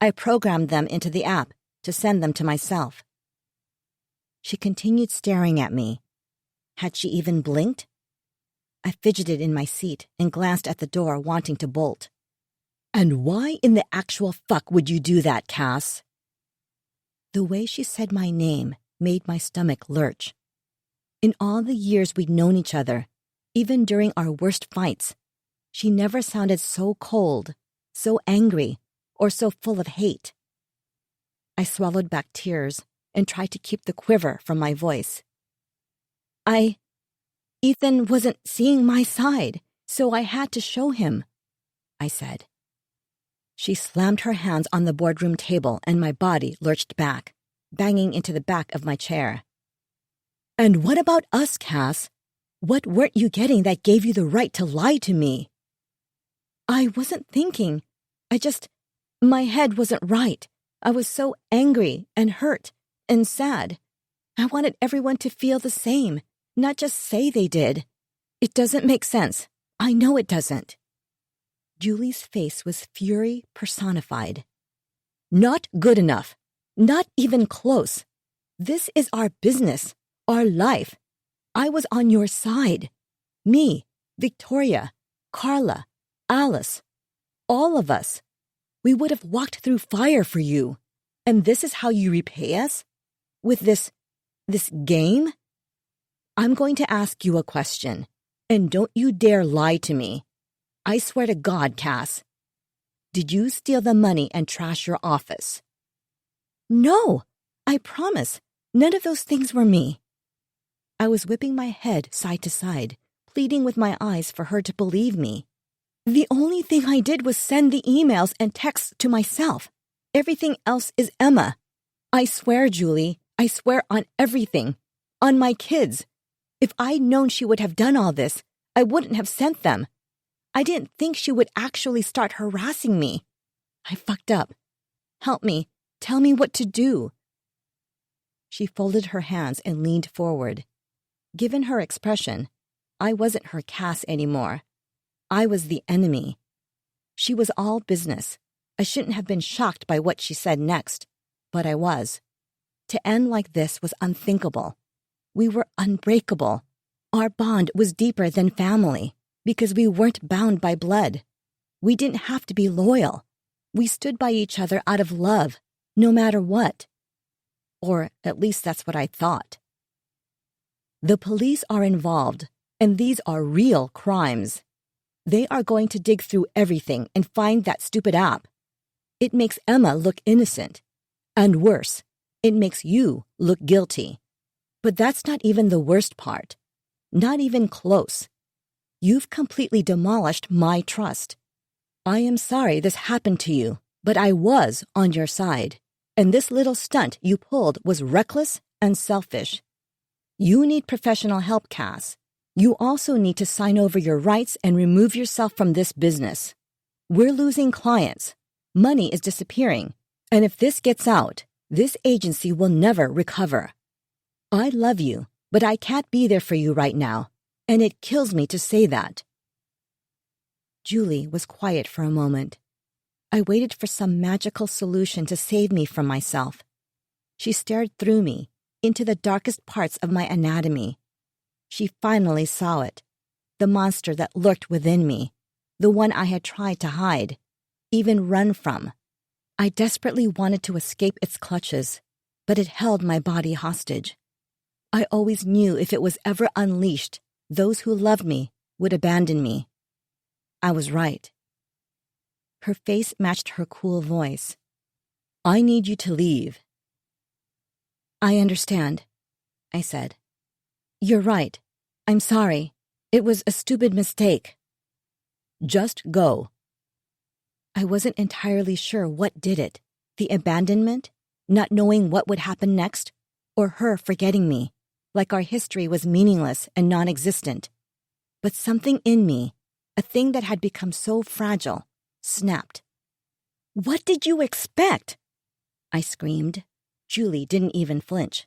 I programmed them into the app to send them to myself." She continued staring at me. Had she even blinked? I fidgeted in my seat and glanced at the door, wanting to bolt. "And why in the actual fuck would you do that, Cass?" The way she said my name made my stomach lurch. In all the years we'd known each other, even during our worst fights, she never sounded so cold, so angry, or so full of hate. I swallowed back tears and tried to keep the quiver from my voice. Ethan wasn't seeing my side, so I had to show him," I said. She slammed her hands on the boardroom table and my body lurched back, banging into the back of my chair. "And what about us, Cass? What weren't you getting that gave you the right to lie to me?" "I wasn't thinking. My head wasn't right. I was so angry and hurt and sad. I wanted everyone to feel the same, not just say they did. It doesn't make sense. I know it doesn't." Julie's face was fury personified. "Not good enough. Not even close. This is our business, our life. I was on your side. Me, Victoria, Carla, Alice, all of us. We would have walked through fire for you. And this is how you repay us? With this game? I'm going to ask you a question, and don't you dare lie to me. I swear to God, Cass. Did you steal the money and trash your office?" "No, I promise. None of those things were me." I was whipping my head side to side, pleading with my eyes for her to believe me. "The only thing I did was send the emails and texts to myself. Everything else is Emma. I swear, Julie, I swear on everything. On my kids. If I'd known she would have done all this, I wouldn't have sent them. I didn't think she would actually start harassing me. I fucked up. Help me. Tell me what to do." She folded her hands and leaned forward. Given her expression, I wasn't her Cass anymore. I was the enemy. She was all business. I shouldn't have been shocked by what she said next, but I was. To end like this was unthinkable. We were unbreakable. Our bond was deeper than family, because we weren't bound by blood. We didn't have to be loyal. We stood by each other out of love, no matter what. Or at least that's what I thought. The police are involved, and these are real crimes. They are going to dig through everything and find that stupid app. It makes Emma look innocent. And worse, it makes you look guilty. But that's not even the worst part. Not even close. You've completely demolished my trust. I am sorry this happened to you, but I was on your side, and this little stunt you pulled was reckless and selfish. You need professional help, Cass. You also need to sign over your rights and remove yourself from this business. We're losing clients. Money is disappearing. And if this gets out, this agency will never recover. I love you, but I can't be there for you right now, and it kills me to say that. Julie was quiet for a moment. I waited for some magical solution to save me from myself. She stared through me, into the darkest parts of my anatomy. She finally saw it, the monster that lurked within me, the one I had tried to hide, even run from. I desperately wanted to escape its clutches, but it held my body hostage. I always knew if it was ever unleashed, those who loved me would abandon me. I was right. Her face matched her cool voice. I need you to leave. I understand, I said. You're right. I'm sorry. It was a stupid mistake. Just go. I wasn't entirely sure what did it. The abandonment, not knowing what would happen next, or her forgetting me, like our history was meaningless and non-existent. But something in me, a thing that had become so fragile, snapped. What did you expect? I screamed. Julie didn't even flinch.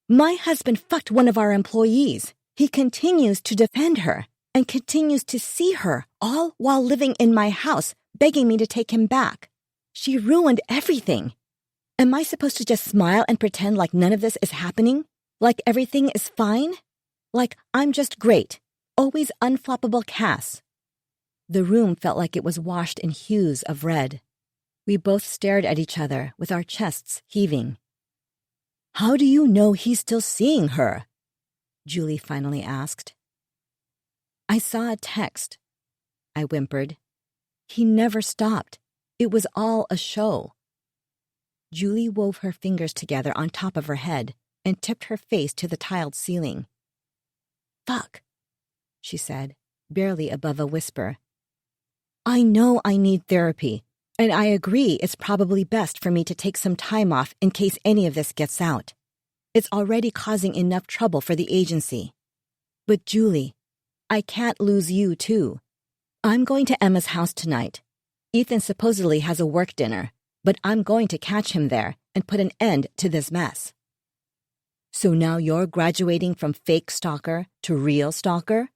My husband fucked one of our employees. He continues to defend her and continues to see her, all while living in my house, begging me to take him back. She ruined everything. Am I supposed to just smile and pretend like none of this is happening? Like everything is fine? Like I'm just great, always unflappable Cass? The room felt like it was washed in hues of red. We both stared at each other with our chests heaving. How do you know he's still seeing her? Julie finally asked. I saw a text, I whimpered. He never stopped. It was all a show. Julie wove her fingers together on top of her head and tipped her face to the tiled ceiling. Fuck, she said, barely above a whisper. I know I need therapy, and I agree it's probably best for me to take some time off in case any of this gets out. It's already causing enough trouble for the agency. But Julie, I can't lose you too. I'm going to Emma's house tonight. Ethan supposedly has a work dinner, but I'm going to catch him there and put an end to this mess. So now you're graduating from fake stalker to real stalker?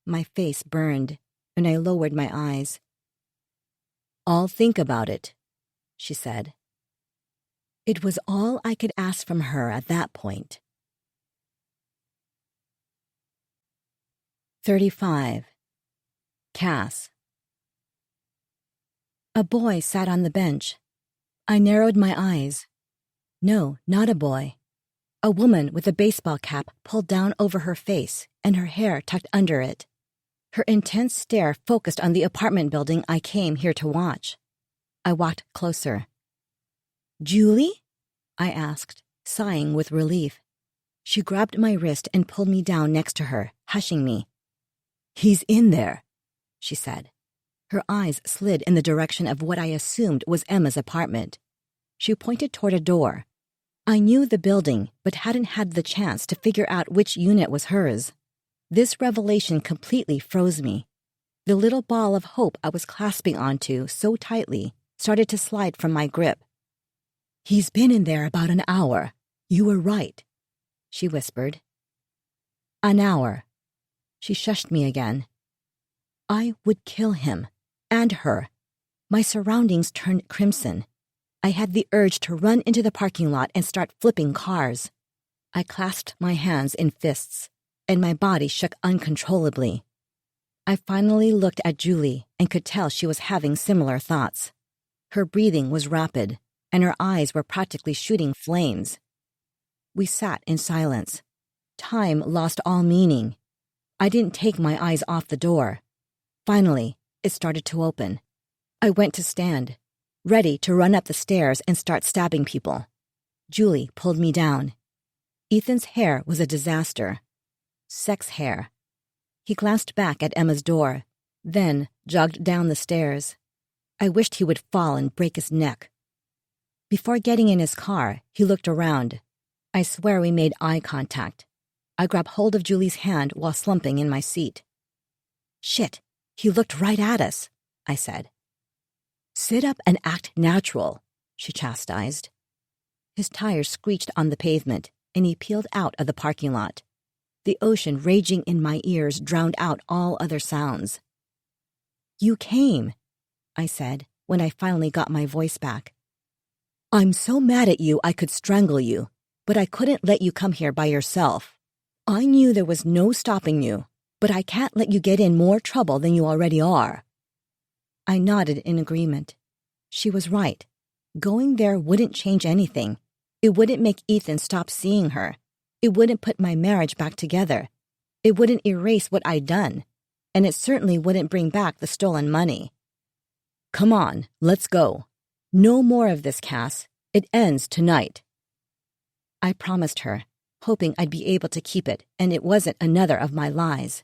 My face burned, and I lowered my eyes. I'll think about it, she said. It was all I could ask from her at that point. 35. Cass. A boy sat on the bench. I narrowed my eyes. No, not a boy. A woman with a baseball cap pulled down over her face and her hair tucked under it. Her intense stare focused on the apartment building I came here to watch. I walked closer. Julie? I asked, sighing with relief. She grabbed my wrist and pulled me down next to her, hushing me. He's in there, she said. Her eyes slid in the direction of what I assumed was Emma's apartment. She pointed toward a door. I knew the building, but hadn't had the chance to figure out which unit was hers. This revelation completely froze me. The little ball of hope I was clasping onto so tightly started to slide from my grip. He's been in there about an hour. You were right, she whispered. An hour. She shushed me again. I would kill him, and her. My surroundings turned crimson. I had the urge to run into the parking lot and start flipping cars. I clasped my hands in fists, and my body shook uncontrollably. I finally looked at Julie and could tell she was having similar thoughts. Her breathing was rapid, and her eyes were practically shooting flames. We sat in silence. Time lost all meaning. I didn't take my eyes off the door. Finally, it started to open. I went to stand, ready to run up the stairs and start stabbing people. Julie pulled me down. Ethan's hair was a disaster. Sex hair. He glanced back at Emma's door, then jogged down the stairs. I wished he would fall and break his neck. Before getting in his car, he looked around. I swear we made eye contact. I grabbed hold of Julie's hand while slumping in my seat. "Shit, he looked right at us," I said. "Sit up and act natural," she chastised. His tires screeched on the pavement, and he peeled out of the parking lot. The ocean raging in my ears drowned out all other sounds. "You came," I said when I finally got my voice back. "I'm so mad at you I could strangle you, but I couldn't let you come here by yourself. I knew there was no stopping you, but I can't let you get in more trouble than you already are." I nodded in agreement. She was right. Going there wouldn't change anything. It wouldn't make Ethan stop seeing her. It wouldn't put my marriage back together. It wouldn't erase what I'd done. And it certainly wouldn't bring back the stolen money. "Come on, let's go. No more of this, Cass. It ends tonight." I promised her, hoping I'd be able to keep it and it wasn't another of my lies.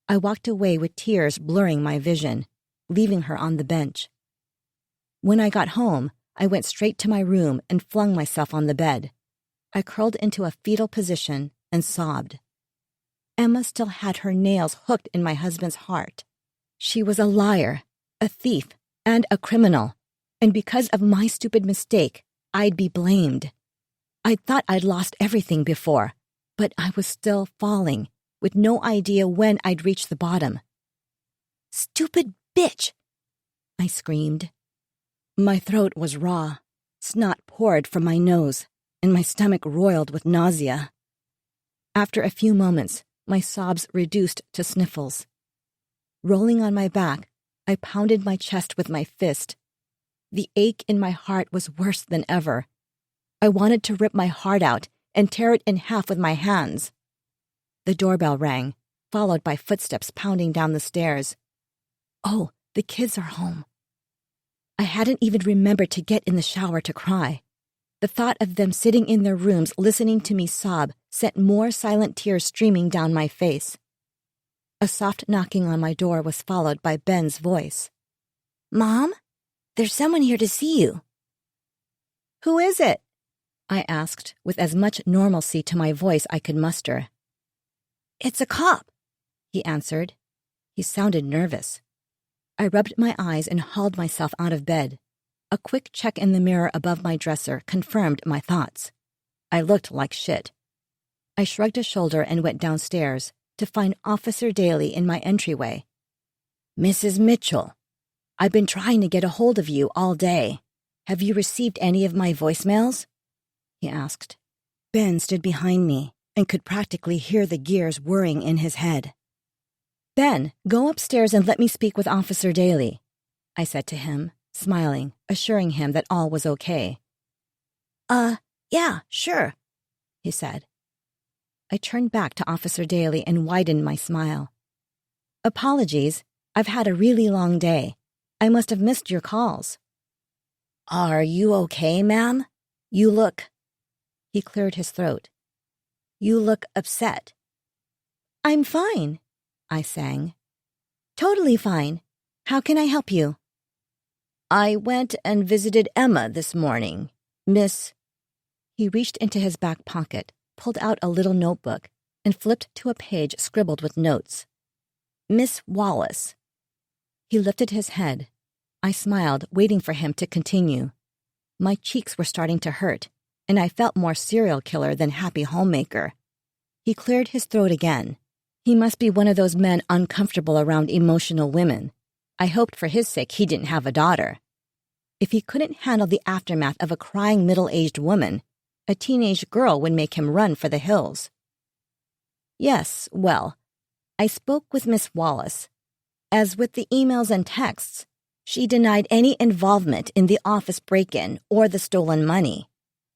I walked away with tears blurring my vision, leaving her on the bench. When I got home, I went straight to my room and flung myself on the bed. I curled into a fetal position and sobbed. Emma still had her nails hooked in my husband's heart. She was a liar, a thief, and a criminal, and because of my stupid mistake, I'd be blamed. I thought I'd lost everything before, but I was still falling, with no idea when I'd reach the bottom. "Stupid bitch!" I screamed. My throat was raw, snot poured from my nose, and my stomach roiled with nausea. After a few moments, my sobs reduced to sniffles. Rolling on my back, I pounded my chest with my fist. The ache in my heart was worse than ever. I wanted to rip my heart out and tear it in half with my hands. The doorbell rang, followed by footsteps pounding down the stairs. Oh, the kids are home. I hadn't even remembered to get in the shower to cry. The thought of them sitting in their rooms listening to me sob sent more silent tears streaming down my face. A soft knocking on my door was followed by Ben's voice. "Mom, there's someone here to see you." "Who is it?" I asked, with as much normalcy to my voice I could muster. "It's a cop," he answered. He sounded nervous. I rubbed my eyes and hauled myself out of bed. A quick check in the mirror above my dresser confirmed my thoughts. I looked like shit. I shrugged a shoulder and went downstairs to find Officer Daly in my entryway. "Mrs. Mitchell, I've been trying to get a hold of you all day. Have you received any of my voicemails?" he asked. Ben stood behind me and could practically hear the gears whirring in his head. "Ben, go upstairs and let me speak with Officer Daly," I said to him, smiling, assuring him that all was okay. Yeah, sure," he said. I turned back to Officer Daly and widened my smile. "Apologies, I've had a really long day. I must have missed your calls." "Are you okay, ma'am? You look—" He cleared his throat. "You look upset." "I'm fine," I sang. "Totally fine. How can I help you?" "I went and visited Emma this morning. Miss—" He reached into his back pocket, pulled out a little notebook, and flipped to a page scribbled with notes. "Miss Wallace." He lifted his head. I smiled, waiting for him to continue. My cheeks were starting to hurt, and I felt more serial killer than happy homemaker. He cleared his throat again. He must be one of those men uncomfortable around emotional women. I hoped for his sake he didn't have a daughter. If he couldn't handle the aftermath of a crying middle-aged woman, a teenage girl would make him run for the hills. "Yes, well, I spoke with Miss Wallace. As with the emails and texts, she denied any involvement in the office break-in or the stolen money.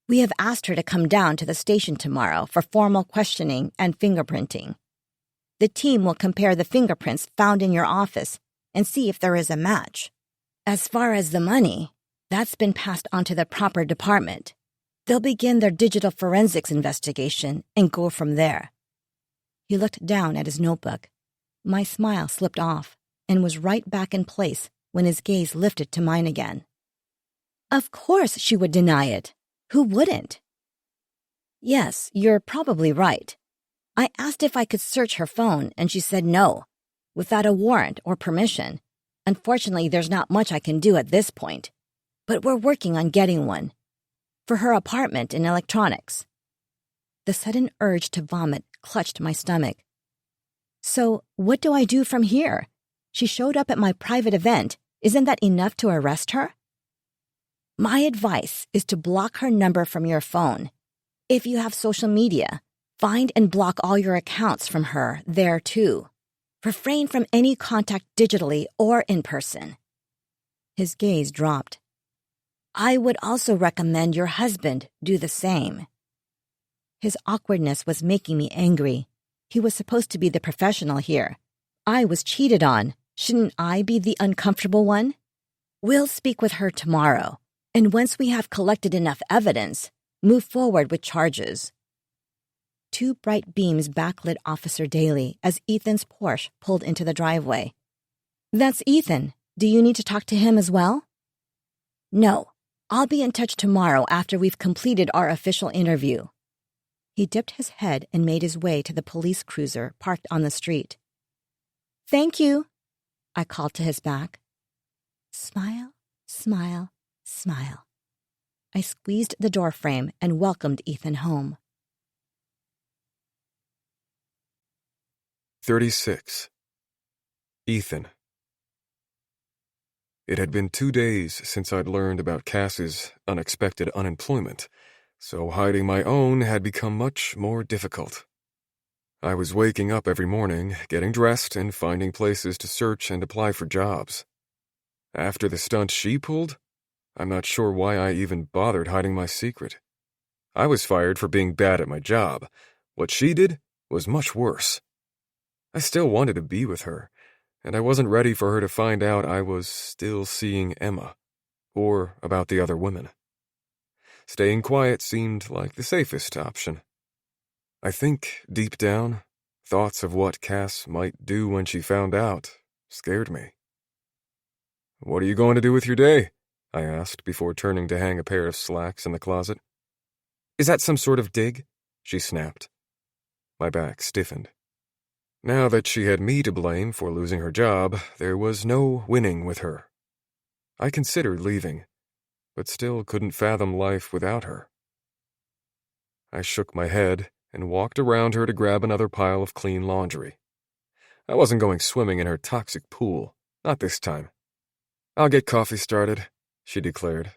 We have asked her to come down to the station tomorrow for formal questioning and fingerprinting. The team will compare the fingerprints found in your office and see if there is a match. As far as the money, that's been passed on to the proper department. They'll begin their digital forensics investigation and go from there." He looked down at his notebook. My smile slipped off and was right back in place when his gaze lifted to mine again. Of course she would deny it. Who wouldn't? Yes, you're probably right. I asked if I could search her phone and she said no, without a warrant or permission. Unfortunately, there's not much I can do at this point, but we're working on getting one. For her apartment in electronics. The sudden urge to vomit clutched my stomach. So, what do I do from here? She showed up at my private event. Isn't that enough to arrest her? My advice is to block her number from your phone. If you have social media, find and block all your accounts from her there too. Refrain from any contact digitally or in person. His gaze dropped. I would also recommend your husband do the same. His awkwardness was making me angry. He was supposed to be the professional here. I was cheated on. Shouldn't I be the uncomfortable one? We'll speak with her tomorrow, and once we have collected enough evidence, move forward with charges. Two bright beams backlit Officer Daly as Ethan's Porsche pulled into the driveway. That's Ethan. Do you need to talk to him as well? No. I'll be in touch tomorrow after we've completed our official interview. He dipped his head and made his way to the police cruiser parked on the street. Thank you, I called to his back. Smile, smile, smile. I squeezed the doorframe and welcomed Ethan home. 36. Ethan. It had been 2 days since I'd learned about Cass's unexpected unemployment, so hiding my own had become much more difficult. I was waking up every morning, getting dressed, and finding places to search and apply for jobs. After the stunt she pulled, I'm not sure why I even bothered hiding my secret. I was fired for being bad at my job. What she did was much worse. I still wanted to be with her, and I wasn't ready for her to find out I was still seeing Emma, or about the other women. Staying quiet seemed like the safest option. I think, deep down, thoughts of what Cass might do when she found out scared me. "What are you going to do with your day?" I asked before turning to hang a pair of slacks in the closet. "Is that some sort of dig?" she snapped. My back stiffened. Now that she had me to blame for losing her job, there was no winning with her. I considered leaving, but still couldn't fathom life without her. I shook my head and walked around her to grab another pile of clean laundry. I wasn't going swimming in her toxic pool, not this time. "I'll get coffee started," she declared.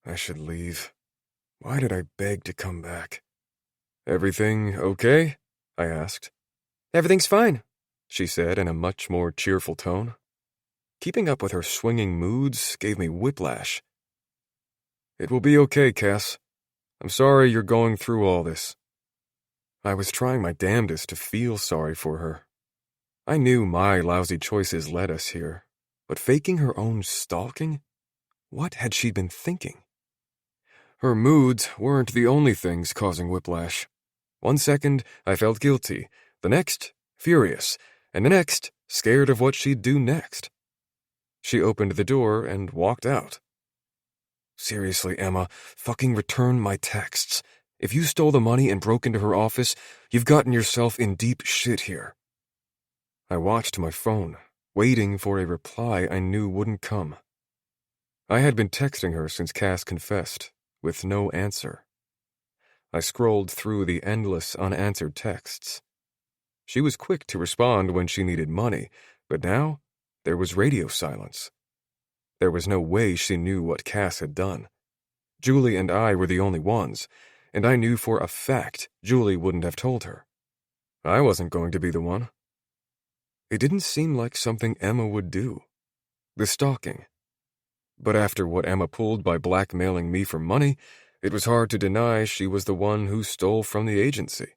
I should leave. Why did I beg to come back? "Everything okay?" I asked. "Everything's fine," she said in a much more cheerful tone. Keeping up with her swinging moods gave me whiplash. "It will be okay, Cass. I'm sorry you're going through all this." I was trying my damnedest to feel sorry for her. I knew my lousy choices led us here, but faking her own stalking? What had she been thinking? Her moods weren't the only things causing whiplash. One second, I felt guilty. The next, furious, and the next, scared of what she'd do next. She opened the door and walked out. "Seriously, Emma, fucking return my texts. If you stole the money and broke into her office, you've gotten yourself in deep shit here." I watched my phone, waiting for a reply I knew wouldn't come. I had been texting her since Cass confessed, with no answer. I scrolled through the endless unanswered texts. She was quick to respond when she needed money, but now there was radio silence. There was no way she knew what Cass had done. Julie and I were the only ones, and I knew for a fact Julie wouldn't have told her. I wasn't going to be the one. It didn't seem like something Emma would do. The stalking. But after what Emma pulled by blackmailing me for money, it was hard to deny she was the one who stole from the agency.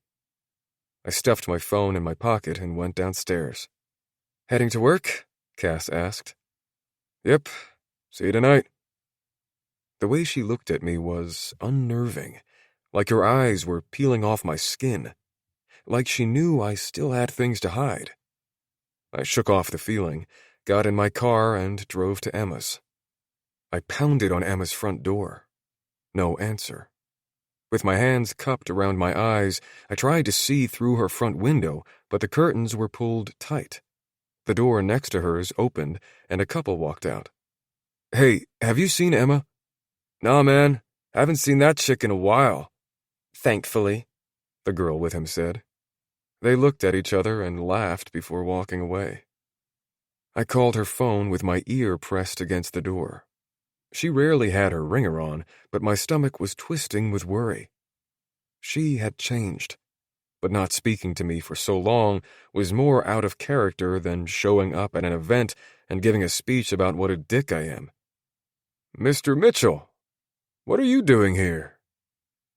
I stuffed my phone in my pocket and went downstairs. "Heading to work?" Cass asked. "Yep. See you tonight." The way she looked at me was unnerving, like her eyes were peeling off my skin, like she knew I still had things to hide. I shook off the feeling, got in my car, and drove to Emma's. I pounded on Emma's front door. No answer. With my hands cupped around my eyes, I tried to see through her front window, but the curtains were pulled tight. The door next to hers opened, and a couple walked out. "Hey, have you seen Emma?" "Nah, man. Haven't seen that chick in a while." "Thankfully," the girl with him said. They looked at each other and laughed before walking away. I called her phone with my ear pressed against the door. She rarely had her ringer on, but my stomach was twisting with worry. She had changed, but not speaking to me for so long was more out of character than showing up at an event and giving a speech about what a dick I am. "Mr. Mitchell, what are you doing here?"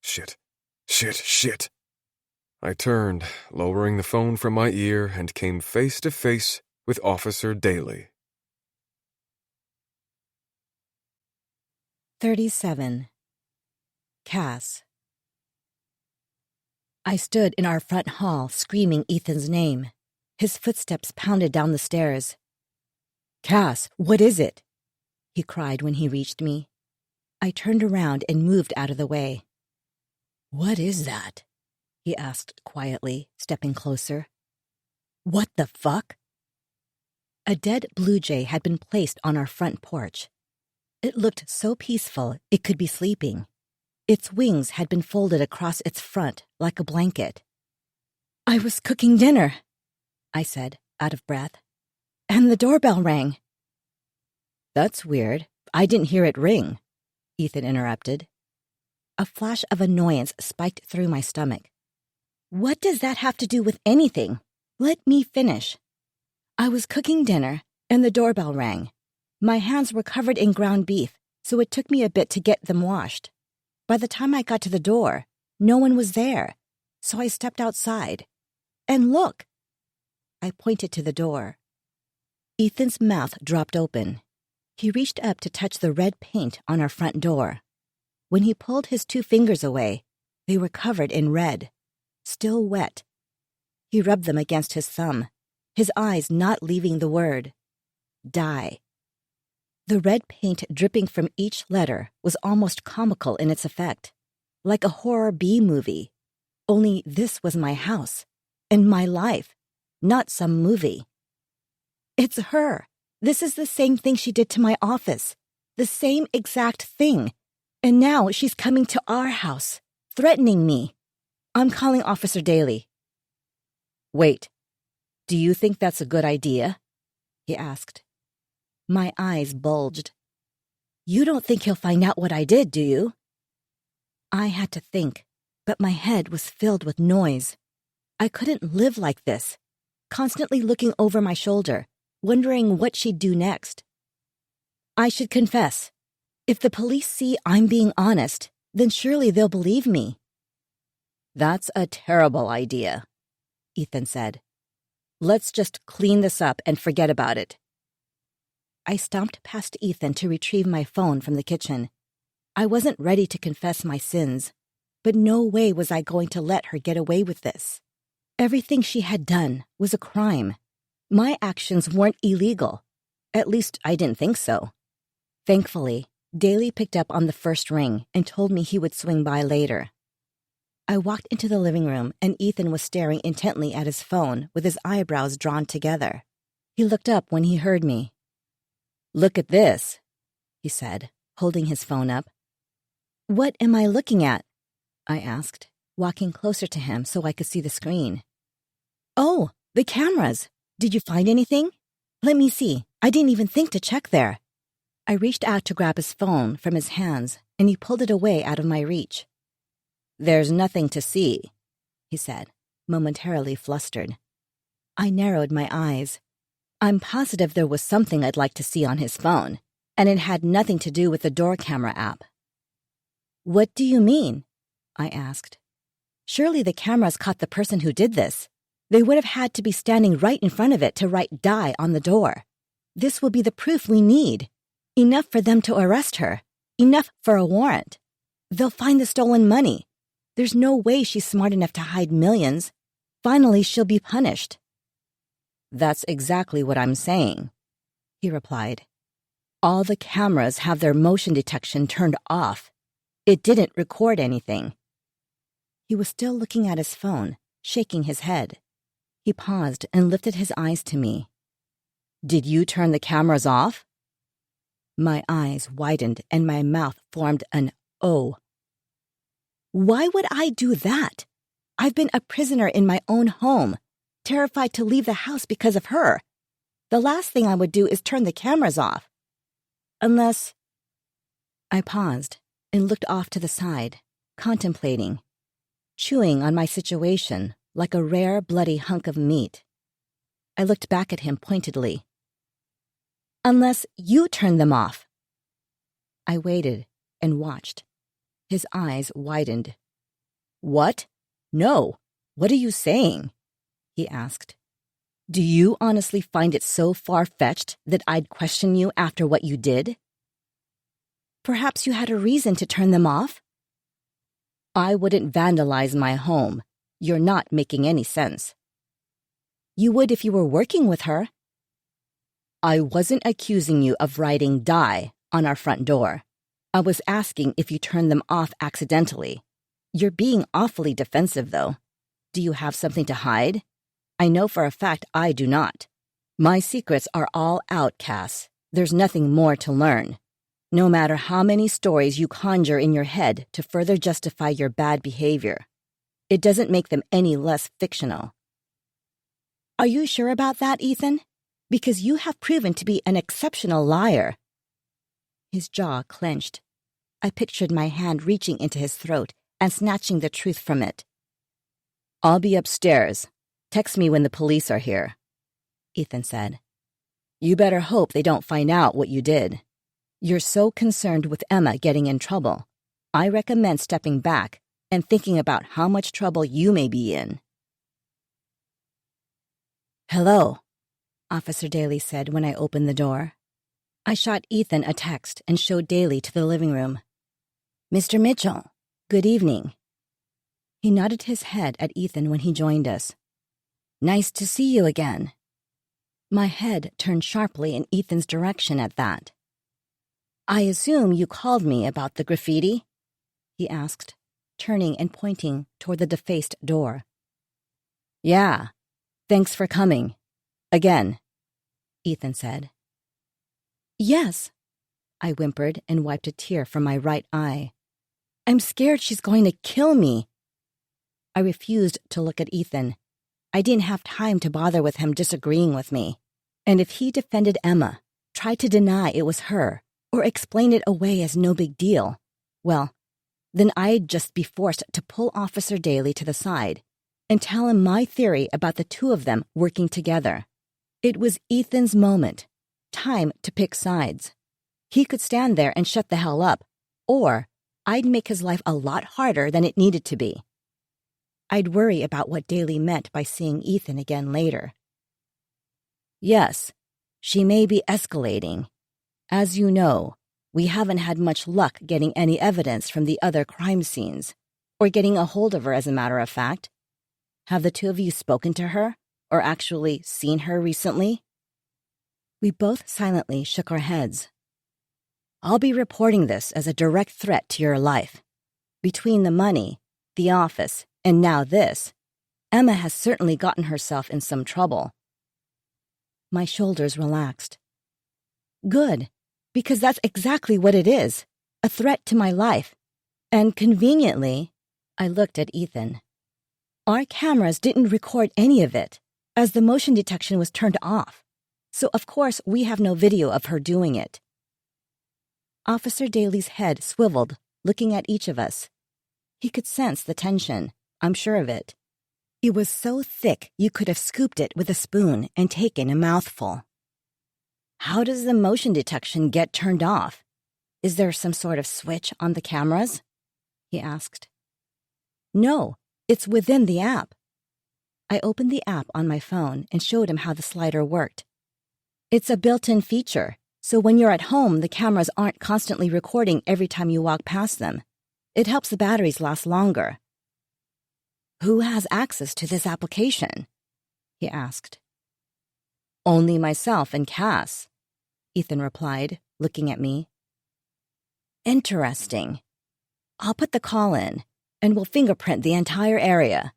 Shit. I turned, lowering the phone from my ear, and came face to face with Officer Daly. 37. Cass. I stood in our front hall screaming Ethan's name. His footsteps pounded down the stairs. "Cass, what is it?" he cried when he reached me. I turned around and moved out of the way. "What is that?" he asked quietly, stepping closer. "What the fuck?" A dead blue jay had been placed on our front porch. It looked so peaceful it could be sleeping. Its wings had been folded across its front like a blanket. "I was cooking dinner," I said, out of breath, "and the doorbell rang." "That's weird. I didn't hear it ring," Ethan interrupted. A flash of annoyance spiked through my stomach. What does that have to do with anything? Let me finish. I was cooking dinner, and the doorbell rang. My hands were covered in ground beef, so it took me a bit to get them washed. By the time I got to the door, no one was there, so I stepped outside. And look! I pointed to the door. Ethan's mouth dropped open. He reached up to touch the red paint on our front door. When he pulled his 2 fingers away, they were covered in red, still wet. He rubbed them against his thumb, his eyes not leaving the word. Die. The red paint dripping from each letter was almost comical in its effect, like a horror B-movie. Only this was my house, and my life, not some movie. It's her. This is the same thing she did to my office. The same exact thing. And now she's coming to our house, threatening me. I'm calling Officer Daly. "Wait, do you think that's a good idea?" he asked. My eyes bulged. "You don't think he'll find out what I did, do you?" I had to think, but my head was filled with noise. I couldn't live like this, constantly looking over my shoulder, wondering what she'd do next. I should confess. If the police see I'm being honest, then surely they'll believe me. "That's a terrible idea," Ethan said. "Let's just clean this up and forget about it." I stomped past Ethan to retrieve my phone from the kitchen. I wasn't ready to confess my sins, but no way was I going to let her get away with this. Everything she had done was a crime. My actions weren't illegal. At least I didn't think so. Thankfully, Daly picked up on the first ring and told me he would swing by later. I walked into the living room and Ethan was staring intently at his phone with his eyebrows drawn together. He looked up when he heard me. "Look at this," he said, holding his phone up. "What am I looking at?" I asked, walking closer to him so I could see the screen. "Oh, the cameras. Did you find anything? Let me see. I didn't even think to check there." I reached out to grab his phone from his hands, and he pulled it away out of my reach. "There's nothing to see," he said, momentarily flustered. I narrowed my eyes. I'm positive there was something I'd like to see on his phone, and it had nothing to do with the door camera app. "What do you mean?" I asked. "Surely the cameras caught the person who did this. They would have had to be standing right in front of it to write 'die' on the door. This will be the proof we need. Enough for them to arrest her. Enough for a warrant. They'll find the stolen money. There's no way she's smart enough to hide millions. Finally, she'll be punished." That's exactly what I'm saying, he replied. All the cameras have their motion detection turned off. It didn't record anything. He was still looking at his phone, shaking his head. He paused and lifted his eyes to me. Did you turn the cameras off? My eyes widened and my mouth formed an O. Why would I do that? I've been a prisoner in my own home, terrified to leave the house because of her. The last thing I would do is turn the cameras off. Unless... I paused and looked off to the side, contemplating, chewing on my situation like a rare, bloody hunk of meat. I looked back at him pointedly. Unless you turn them off. I waited and watched. His eyes widened. What? No. What are you saying? He asked. Do you honestly find it so far-fetched that I'd question you after what you did? Perhaps you had a reason to turn them off? I wouldn't vandalize my home. You're not making any sense. You would if you were working with her. I wasn't accusing you of writing "die" on our front door. I was asking if you turned them off accidentally. You're being awfully defensive, though. Do you have something to hide? I know for a fact I do not. My secrets are all out, Cass. There's nothing more to learn. No matter how many stories you conjure in your head to further justify your bad behavior, it doesn't make them any less fictional. Are you sure about that, Ethan? Because you have proven to be an exceptional liar. His jaw clenched. I pictured my hand reaching into his throat and snatching the truth from it. I'll be upstairs. Text me when the police are here, Ethan said. You better hope they don't find out what you did. You're so concerned with Emma getting in trouble. I recommend stepping back and thinking about how much trouble you may be in. Hello, Officer Daly said when I opened the door. I shot Ethan a text and showed Daly to the living room. Mr. Mitchell, good evening. He nodded his head at Ethan when he joined us. Nice to see you again. My head turned sharply in Ethan's direction at that. I assume you called me about the graffiti? He asked, turning and pointing toward the defaced door. Yeah, thanks for coming. Again, Ethan said. Yes, I whimpered and wiped a tear from my right eye. I'm scared she's going to kill me. I refused to look at Ethan. I didn't have time to bother with him disagreeing with me. And if he defended Emma, tried to deny it was her, or explain it away as no big deal, well, then I'd just be forced to pull Officer Daly to the side and tell him my theory about the two of them working together. It was Ethan's moment. Time to pick sides. He could stand there and shut the hell up, or I'd make his life a lot harder than it needed to be. I'd worry about what Daly meant by seeing Ethan again later. Yes, she may be escalating. As you know, we haven't had much luck getting any evidence from the other crime scenes, or getting a hold of her, as a matter of fact. Have the two of you spoken to her, or actually seen her recently? We both silently shook our heads. I'll be reporting this as a direct threat to your life. Between the money, the office, and now this, Emma has certainly gotten herself in some trouble. My shoulders relaxed. Good, because that's exactly what it is, a threat to my life. And conveniently, I looked at Ethan. Our cameras didn't record any of it, as the motion detection was turned off. So of course we have no video of her doing it. Officer Daly's head swiveled, looking at each of us. He could sense the tension, I'm sure of it. It was so thick you could have scooped it with a spoon and taken a mouthful. How does the motion detection get turned off? Is there some sort of switch on the cameras? He asked. No, it's within the app. I opened the app on my phone and showed him how the slider worked. It's a built-in feature, so when you're at home, the cameras aren't constantly recording every time you walk past them. It helps the batteries last longer. Who has access to this application? He asked. Only myself and Cass, Ethan replied, looking at me. Interesting. I'll put the call in, and we'll fingerprint the entire area.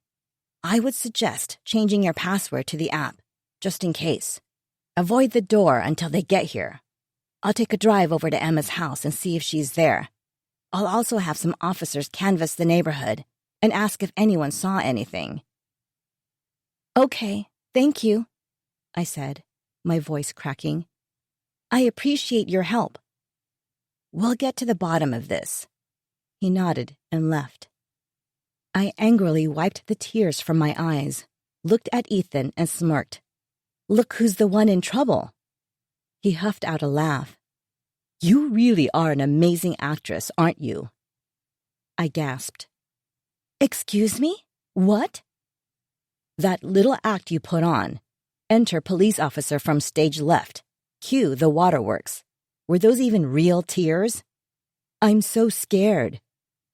I would suggest changing your password to the app, just in case. Avoid the door until they get here. I'll take a drive over to Emma's house and see if she's there. I'll also have some officers canvass the neighborhood and ask if anyone saw anything. Okay, thank you, I said, my voice cracking. I appreciate your help. We'll get to the bottom of this. He nodded and left. I angrily wiped the tears from my eyes, looked at Ethan and smirked. Look who's the one in trouble. He huffed out a laugh. You really are an amazing actress, aren't you? I gasped. Excuse me? What? That little act you put on. Enter police officer from stage left. Cue the waterworks. Were those even real tears? I'm so scared.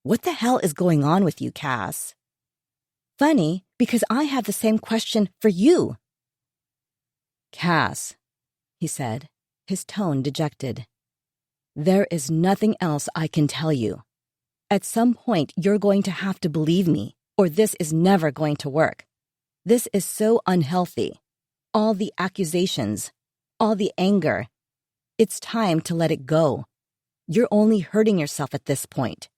What the hell is going on with you, Cass? Funny, because I have the same question for you. Cass, he said, his tone dejected. There is nothing else I can tell you. At some point, you're going to have to believe me, or this is never going to work. This is so unhealthy. All the accusations, all the anger. It's time to let it go. You're only hurting yourself at this point.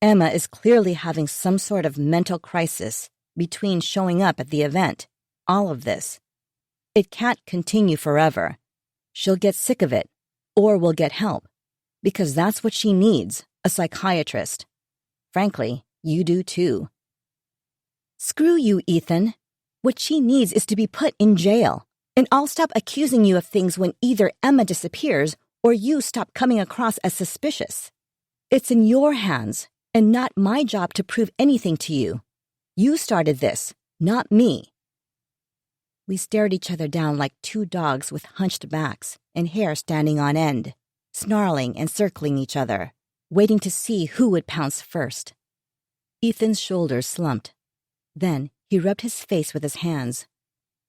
Emma is clearly having some sort of mental crisis between showing up at the event, all of this. It can't continue forever. She'll get sick of it, or will get help, because that's what she needs, a psychiatrist. Frankly, you do too. Screw you, Ethan. What she needs is to be put in jail, and I'll stop accusing you of things when either Emma disappears or you stop coming across as suspicious. It's in your hands, and not my job to prove anything to you. You started this, not me. We stared each other down like two dogs with hunched backs and hair standing on end, snarling and circling each other, waiting to see who would pounce first. Ethan's shoulders slumped. Then he rubbed his face with his hands.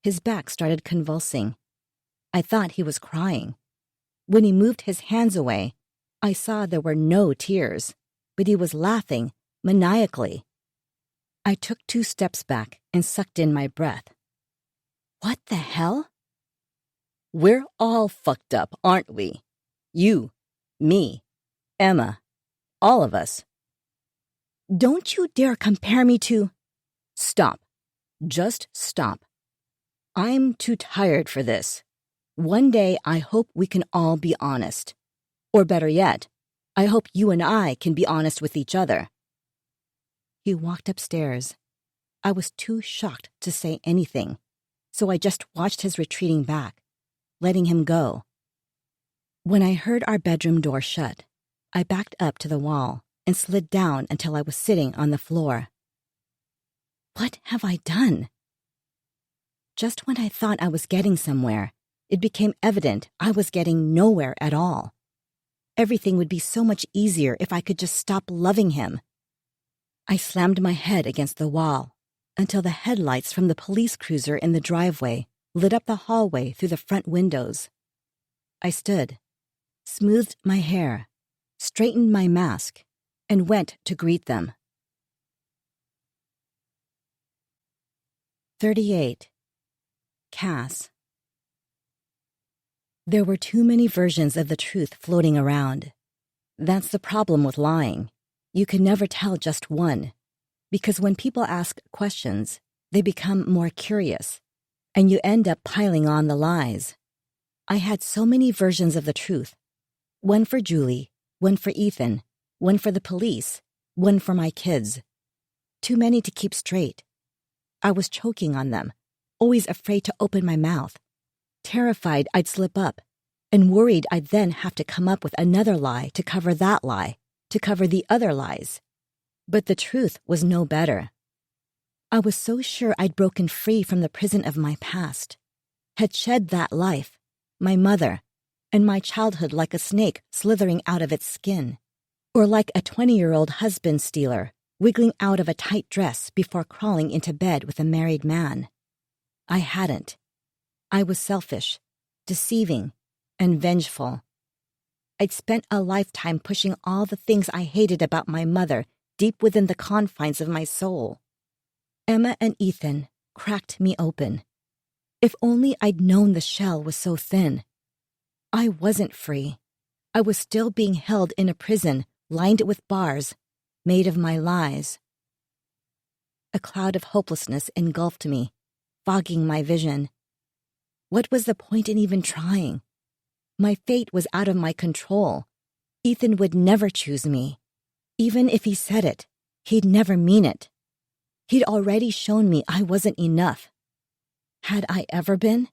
His back started convulsing. I thought he was crying. When he moved his hands away, I saw there were no tears, but he was laughing maniacally. I took 2 steps back and sucked in my breath. What the hell? We're all fucked up, aren't we? You, me, Emma, all of us. Don't you dare compare me to... Stop. Just stop. I'm too tired for this. One day I hope we can all be honest. Or better yet, I hope you and I can be honest with each other. He walked upstairs. I was too shocked to say anything, so I just watched his retreating back, letting him go. When I heard our bedroom door shut, I backed up to the wall and slid down until I was sitting on the floor. What have I done? Just when I thought I was getting somewhere, it became evident I was getting nowhere at all. Everything would be so much easier if I could just stop loving him. I slammed my head against the wall until the headlights from the police cruiser in the driveway lit up the hallway through the front windows. I stood, smoothed my hair, straightened my mask, and went to greet them. 38. Cass. There were too many versions of the truth floating around. That's the problem with lying. You can never tell just one, because when people ask questions, they become more curious, and you end up piling on the lies. I had so many versions of the truth. One for Julie, one for Ethan, one for the police, one for my kids. Too many to keep straight. I was choking on them, always afraid to open my mouth, terrified I'd slip up, and worried I'd then have to come up with another lie to cover that lie, to cover the other lies. But the truth was no better. I was so sure I'd broken free from the prison of my past, had shed that life, my mother, and my childhood like a snake slithering out of its skin, or like a 20-year-old husband stealer wiggling out of a tight dress before crawling into bed with a married man. I hadn't. I was selfish, deceiving, and vengeful. I'd spent a lifetime pushing all the things I hated about my mother deep within the confines of my soul. Emma and Ethan cracked me open. If only I'd known the shell was so thin. I wasn't free. I was still being held in a prison lined with bars, made of my lies. A cloud of hopelessness engulfed me, fogging my vision. What was the point in even trying? My fate was out of my control. Ethan would never choose me. Even if he said it, he'd never mean it. He'd already shown me I wasn't enough. Had I ever been?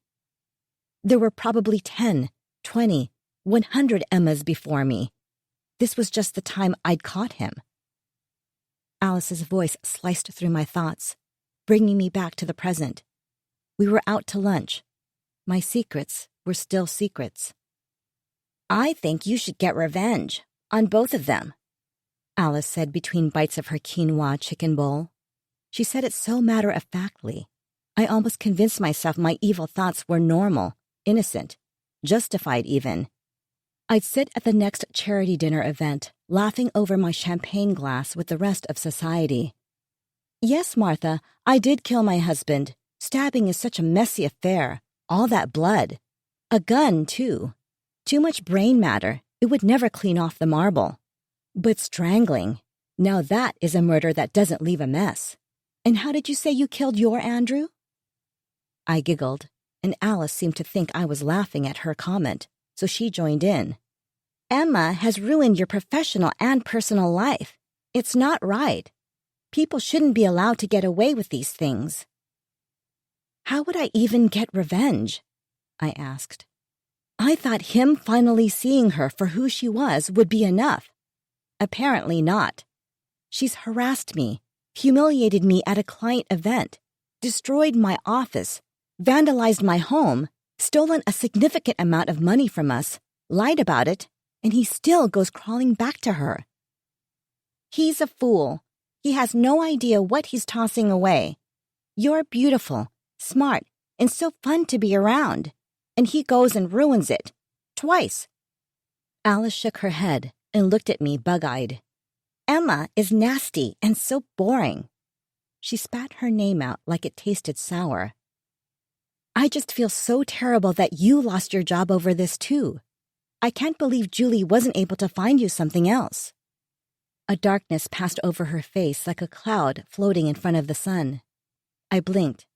There were probably 10, 20, 100 Emmas before me. This was just the time I'd caught him. Alice's voice sliced through my thoughts, bringing me back to the present. We were out to lunch. My secrets were still secrets. I think you should get revenge on both of them, Alice said between bites of her quinoa chicken bowl. She said it so matter-of-factly. I almost convinced myself my evil thoughts were normal, innocent, justified even. I'd sit at the next charity dinner event, laughing over my champagne glass with the rest of society. Yes, Martha, I did kill my husband. Stabbing is such a messy affair. All that blood. A gun, too. Too much brain matter. It would never clean off the marble. But strangling. Now that is a murder that doesn't leave a mess. And how did you say you killed your Andrew? I giggled, and Alice seemed to think I was laughing at her comment, so she joined in. Emma has ruined your professional and personal life. It's not right. People shouldn't be allowed to get away with these things. How would I even get revenge? I asked. I thought him finally seeing her for who she was would be enough. Apparently not. She's harassed me, humiliated me at a client event, destroyed my office, vandalized my home, stolen a significant amount of money from us, lied about it, and he still goes crawling back to her. He's a fool. He has no idea what he's tossing away. You're beautiful, smart, and so fun to be around. And he goes and ruins it. Twice. Alice shook her head and looked at me bug-eyed. Emma is nasty and so boring. She spat her name out like it tasted sour. I just feel so terrible that you lost your job over this too. I can't believe Julie wasn't able to find you something else. A darkness passed over her face like a cloud floating in front of the sun. I blinked,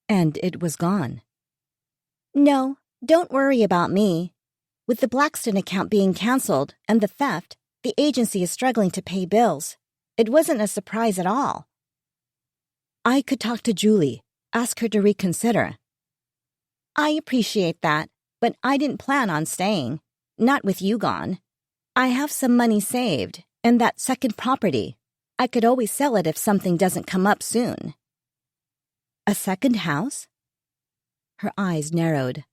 and it was gone. No, don't worry about me. With the Blackstone account being canceled and the theft, the agency is struggling to pay bills. It wasn't a surprise at all. I could talk to Julie, ask her to reconsider. I appreciate that, but I didn't plan on staying. Not with you gone. I have some money saved, and that second property. I could always sell it if something doesn't come up soon. A second house? Her eyes narrowed.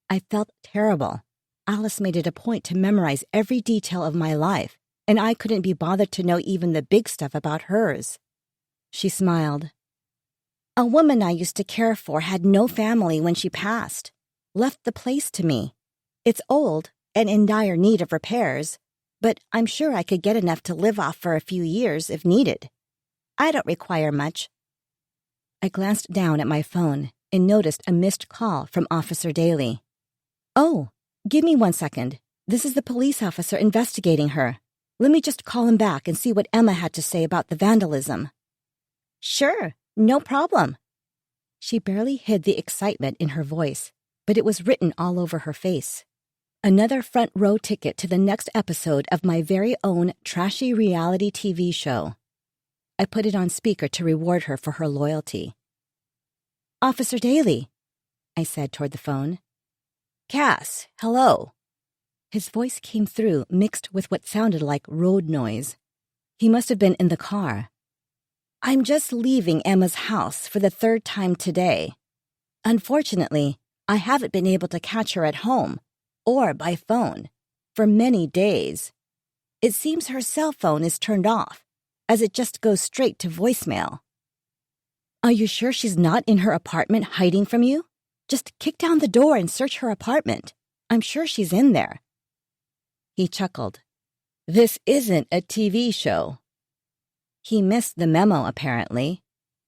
I felt terrible. Alice made it a point to memorize every detail of my life, and I couldn't be bothered to know even the big stuff about hers. She smiled. A woman I used to care for had no family when she passed. Left the place to me. It's old and in dire need of repairs, but I'm sure I could get enough to live off for a few years if needed. I don't require much. I glanced down at my phone and noticed a missed call from Officer Daly. Oh, give me 1 second. This is the police officer investigating her. Let me just call him back and see what Emma had to say about the vandalism. Sure, no problem. She barely hid the excitement in her voice, but it was written all over her face. Another front row ticket to the next episode of my very own trashy reality TV show. I put it on speaker to reward her for her loyalty. Officer Daly, I said toward the phone. Cass, hello. His voice came through mixed with what sounded like road noise. He must have been in the car. I'm just leaving Emma's house for the 3rd time today. Unfortunately, I haven't been able to catch her at home, or by phone, for many days. It seems her cell phone is turned off, as it just goes straight to voicemail. Are you sure she's not in her apartment hiding from you? Just kick down the door and search her apartment. I'm sure she's in there. He chuckled. This isn't a TV show. He missed the memo, apparently.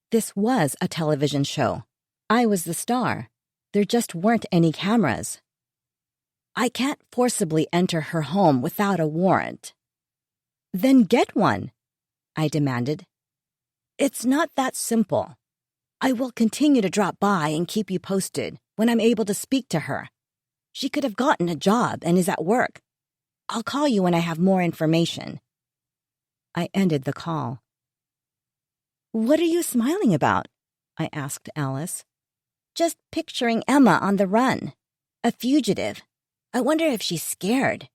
This was a television show. I was the star. There just weren't any cameras. I can't forcibly enter her home without a warrant. Then get one, I demanded. It's not that simple. I will continue to drop by and keep you posted when I'm able to speak to her. She could have gotten a job and is at work. I'll call you when I have more information. I ended the call. What are you smiling about? I asked Alice. Just picturing Emma on the run. A fugitive. I wonder if she's scared.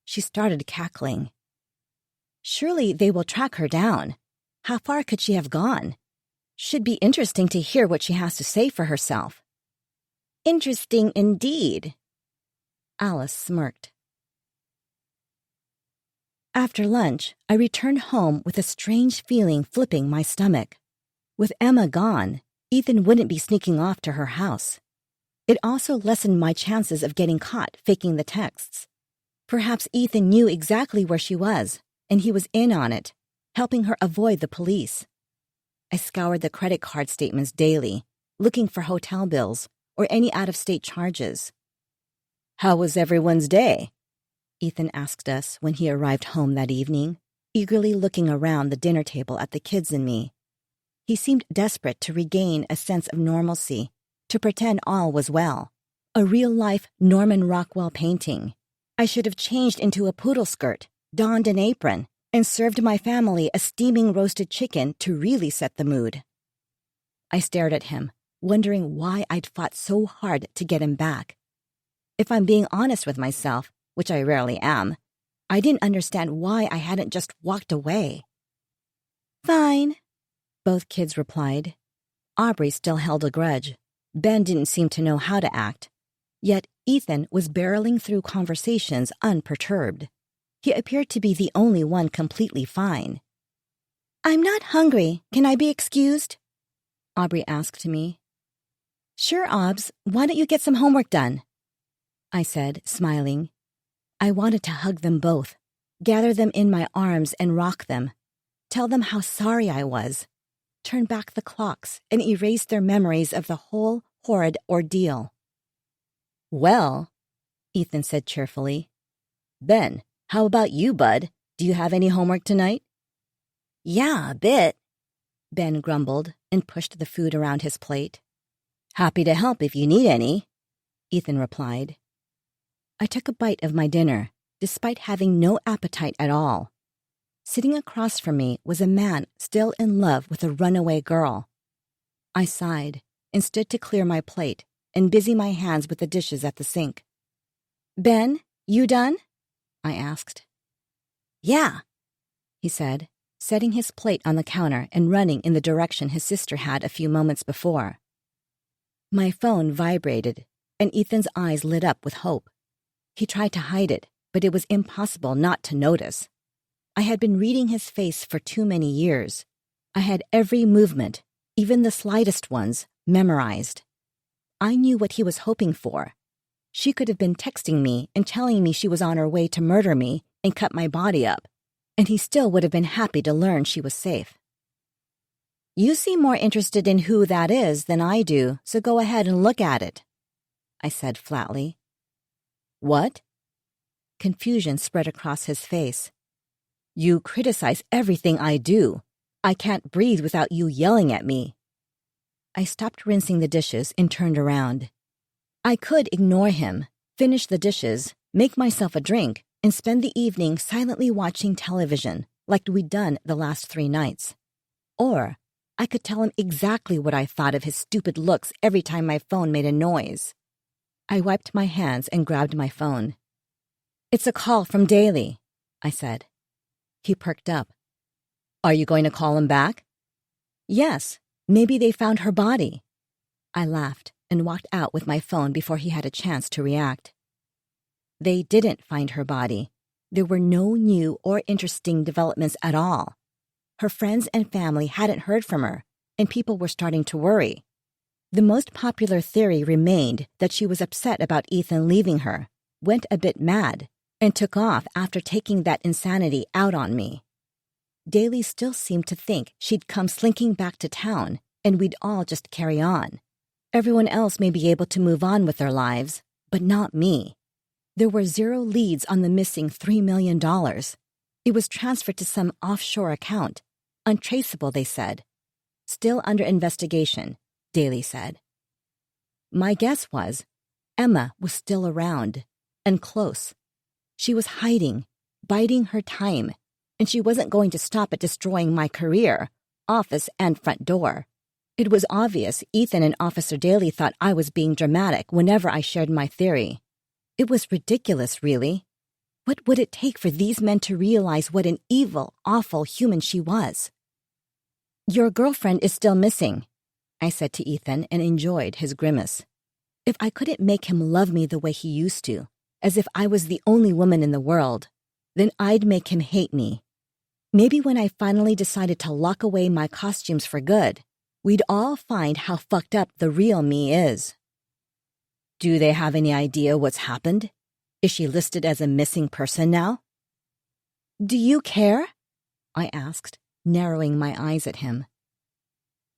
She started cackling. Surely they will track her down. How far could she have gone? Should be interesting to hear what she has to say for herself. Interesting indeed. Alice smirked. After lunch, I returned home with a strange feeling flipping my stomach. With Emma gone, Ethan wouldn't be sneaking off to her house. It also lessened my chances of getting caught faking the texts. Perhaps Ethan knew exactly where she was, and he was in on it, helping her avoid the police. I scoured the credit card statements daily, looking for hotel bills or any out-of-state charges. How was everyone's day? Ethan asked us when he arrived home that evening, eagerly looking around the dinner table at the kids and me. He seemed desperate to regain a sense of normalcy, to pretend all was well. A real-life Norman Rockwell painting. I should have changed into a poodle skirt, donned an apron, and served my family a steaming roasted chicken to really set the mood. I stared at him, wondering why I'd fought so hard to get him back. If I'm being honest with myself, which I rarely am, I didn't understand why I hadn't just walked away. Fine, both kids replied. Aubrey still held a grudge. Ben didn't seem to know how to act. Yet Ethan was barreling through conversations unperturbed. He appeared to be the only one completely fine. I'm not hungry. Can I be excused? Aubrey asked me. Sure, Obs. Why don't you get some homework done? I said, smiling. I wanted to hug them both, gather them in my arms and rock them, tell them how sorry I was, turn back the clocks and erase their memories of the whole horrid ordeal. Well, Ethan said cheerfully. Ben, how about you, bud? Do you have any homework tonight? Yeah, a bit, Ben grumbled and pushed the food around his plate. Happy to help if you need any, Ethan replied. I took a bite of my dinner, despite having no appetite at all. Sitting across from me was a man still in love with a runaway girl. I sighed and stood to clear my plate and busy my hands with the dishes at the sink. Ben, you done? I asked. Yeah, he said, setting his plate on the counter and running in the direction his sister had a few moments before. My phone vibrated, and Ethan's eyes lit up with hope. He tried to hide it, but it was impossible not to notice. I had been reading his face for too many years. I had every movement, even the slightest ones, memorized. I knew what he was hoping for. She could have been texting me and telling me she was on her way to murder me and cut my body up, and he still would have been happy to learn she was safe. You seem more interested in who that is than I do, so go ahead and look at it, I said flatly. What? Confusion spread across his face. You criticize everything I do. I can't breathe without you yelling at me. I stopped rinsing the dishes and turned around. I could ignore him, finish the dishes, make myself a drink, and spend the evening silently watching television, like we'd done the last 3 nights. Or I could tell him exactly what I thought of his stupid looks every time my phone made a noise. I wiped my hands and grabbed my phone. It's a call from Daly, I said. He perked up. Are you going to call him back? Yes, maybe they found her body. I laughed and walked out with my phone before he had a chance to react. They didn't find her body. There were no new or interesting developments at all. Her friends and family hadn't heard from her, and people were starting to worry. The most popular theory remained that she was upset about Ethan leaving her, went a bit mad, and took off after taking that insanity out on me. Daly still seemed to think she'd come slinking back to town and we'd all just carry on. Everyone else may be able to move on with their lives, but not me. There were 0 leads on the missing $3 million. It was transferred to some offshore account. Untraceable, they said. Still under investigation, Daly said. My guess was Emma was still around, and close. She was hiding, biding her time, and she wasn't going to stop at destroying my career, office, and front door. It was obvious Ethan and Officer Daly thought I was being dramatic whenever I shared my theory. It was ridiculous, really. What would it take for these men to realize what an evil, awful human she was? Your girlfriend is still missing, I said to Ethan and enjoyed his grimace. If I couldn't make him love me the way he used to, as if I was the only woman in the world, then I'd make him hate me. Maybe when I finally decided to lock away my costumes for good, we'd all find how fucked up the real me is. Do they have any idea what's happened? Is she listed as a missing person now? Do you care? I asked, narrowing my eyes at him.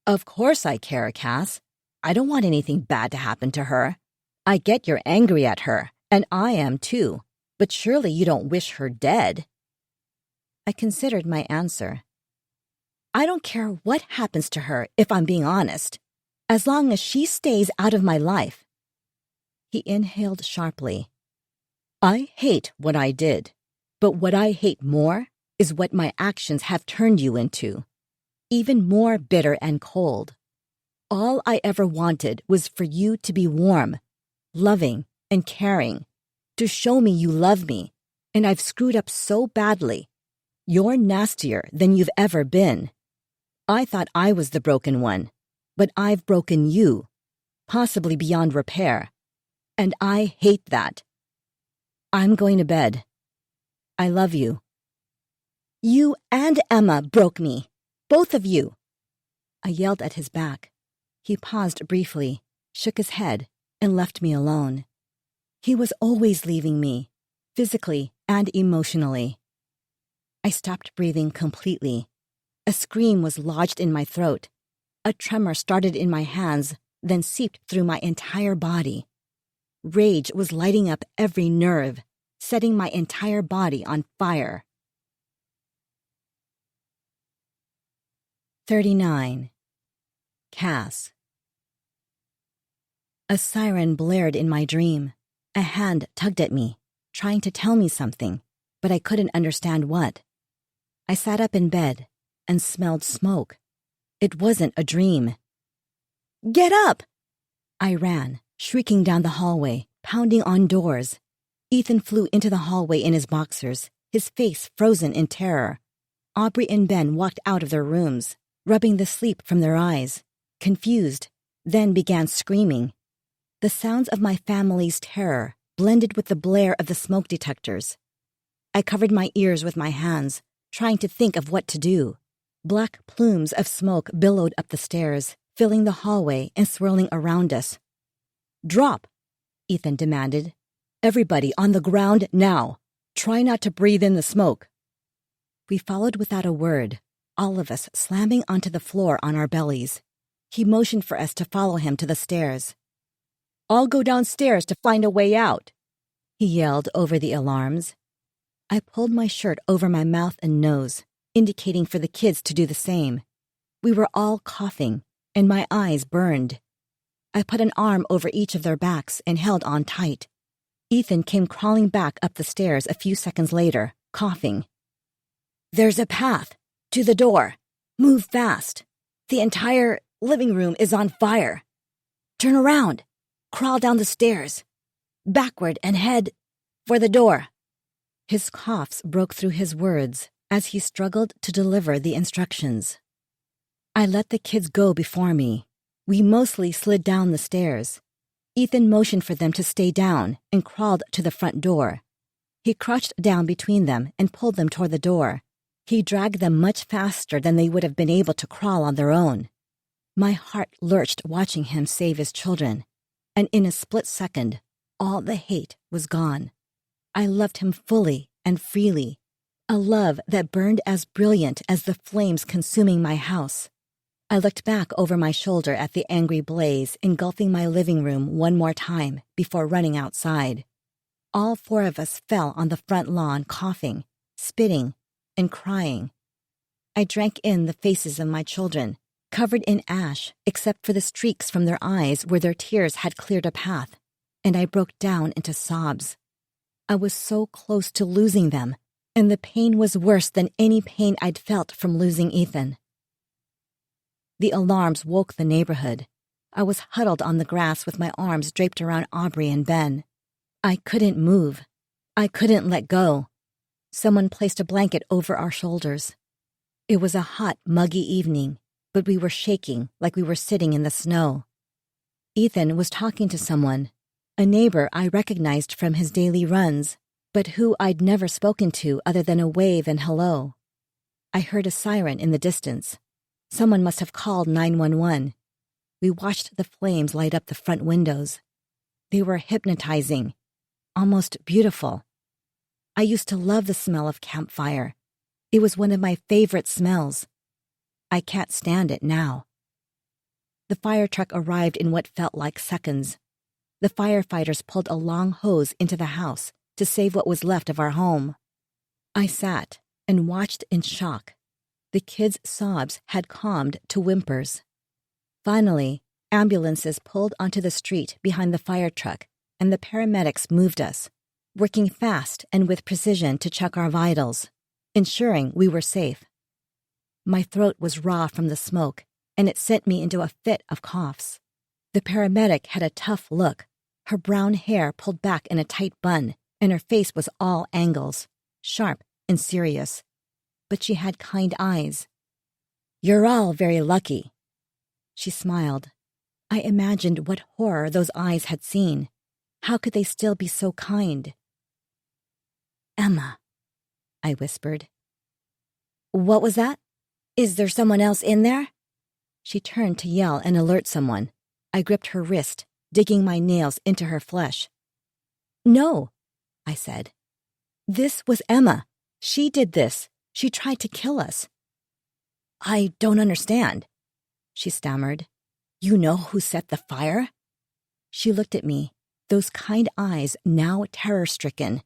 Of course I care, Cass. I don't want anything bad to happen to her. I get you're angry at her, and I am too, but surely you don't wish her dead. I considered my answer. I don't care what happens to her, if I'm being honest, as long as she stays out of my life. He inhaled sharply. I hate what I did, but what I hate more is what my actions have turned you into, even more bitter and cold. All I ever wanted was for you to be warm, loving, and caring, to show me you love me, and I've screwed up so badly. You're nastier than you've ever been. I thought I was the broken one, but I've broken you, possibly beyond repair, and I hate that. I'm going to bed. I love you. You and Emma broke me, both of you. I yelled at his back. He paused briefly, shook his head, and left me alone. He was always leaving me, physically and emotionally. I stopped breathing completely. A scream was lodged in my throat. A tremor started in my hands, then seeped through my entire body. Rage was lighting up every nerve, setting my entire body on fire. 39. Cass. A siren blared in my dream. A hand tugged at me, trying to tell me something, but I couldn't understand what. I sat up in bed and smelled smoke. It wasn't a dream. Get up! I ran, shrieking down the hallway, pounding on doors. Ethan flew into the hallway in his boxers, his face frozen in terror. Aubrey and Ben walked out of their rooms, rubbing the sleep from their eyes, confused, then began screaming. The sounds of my family's terror blended with the blare of the smoke detectors. I covered my ears with my hands, trying to think of what to do. Black plumes of smoke billowed up the stairs, filling the hallway and swirling around us. Drop, Ethan demanded. Everybody on the ground now. Try not to breathe in the smoke. We followed without a word, all of us slamming onto the floor on our bellies. He motioned for us to follow him to the stairs. I'll go downstairs to find a way out, he yelled over the alarms. I pulled my shirt over my mouth and nose, indicating for the kids to do the same. We were all coughing, and my eyes burned. I put an arm over each of their backs and held on tight. Ethan came crawling back up the stairs a few seconds later, coughing. There's a path to the door. Move fast. The entire living room is on fire. Turn around. Crawl down the stairs. Backward and head for the door. His coughs broke through his words as he struggled to deliver the instructions. I let the kids go before me. We mostly slid down the stairs. Ethan motioned for them to stay down and crawled to the front door. He crouched down between them and pulled them toward the door. He dragged them much faster than they would have been able to crawl on their own. My heart lurched watching him save his children, and in a split second, all the hate was gone. I loved him fully and freely, a love that burned as brilliant as the flames consuming my house. I looked back over my shoulder at the angry blaze engulfing my living room one more time before running outside. All 4 of us fell on the front lawn coughing, spitting, and crying. I drank in the faces of my children, covered in ash except for the streaks from their eyes where their tears had cleared a path, and I broke down into sobs. I was so close to losing them, and the pain was worse than any pain I'd felt from losing Ethan. The alarms woke the neighborhood. I was huddled on the grass with my arms draped around Aubrey and Ben. I couldn't move. I couldn't let go. Someone placed a blanket over our shoulders. It was a hot, muggy evening, but we were shaking like we were sitting in the snow. Ethan was talking to someone, a neighbor I recognized from his daily runs, but who I'd never spoken to other than a wave and hello. I heard a siren in the distance. Someone must have called 911. We watched the flames light up the front windows. They were hypnotizing, almost beautiful. I used to love the smell of campfire. It was one of my favorite smells. I can't stand it now. The fire truck arrived in what felt like seconds. The firefighters pulled a long hose into the house to save what was left of our home. I sat and watched in shock. The kids' sobs had calmed to whimpers. Finally, ambulances pulled onto the street behind the fire truck, and the paramedics moved us, working fast and with precision to check our vitals, ensuring we were safe. My throat was raw from the smoke, and it sent me into a fit of coughs. The paramedic had a tough look, her brown hair pulled back in a tight bun, and her face was all angles, sharp and serious. But she had kind eyes. "You're all very lucky." She smiled. I imagined what horror those eyes had seen. How could they still be so kind? "Emma," I whispered. "What was that? Is there someone else in there?" She turned to yell and alert someone. I gripped her wrist, digging my nails into her flesh. "No," I said. "This was Emma. She did this. She tried to kill us." "I don't understand," she stammered. "You know who set the fire?" She looked at me, those kind eyes now terror-stricken.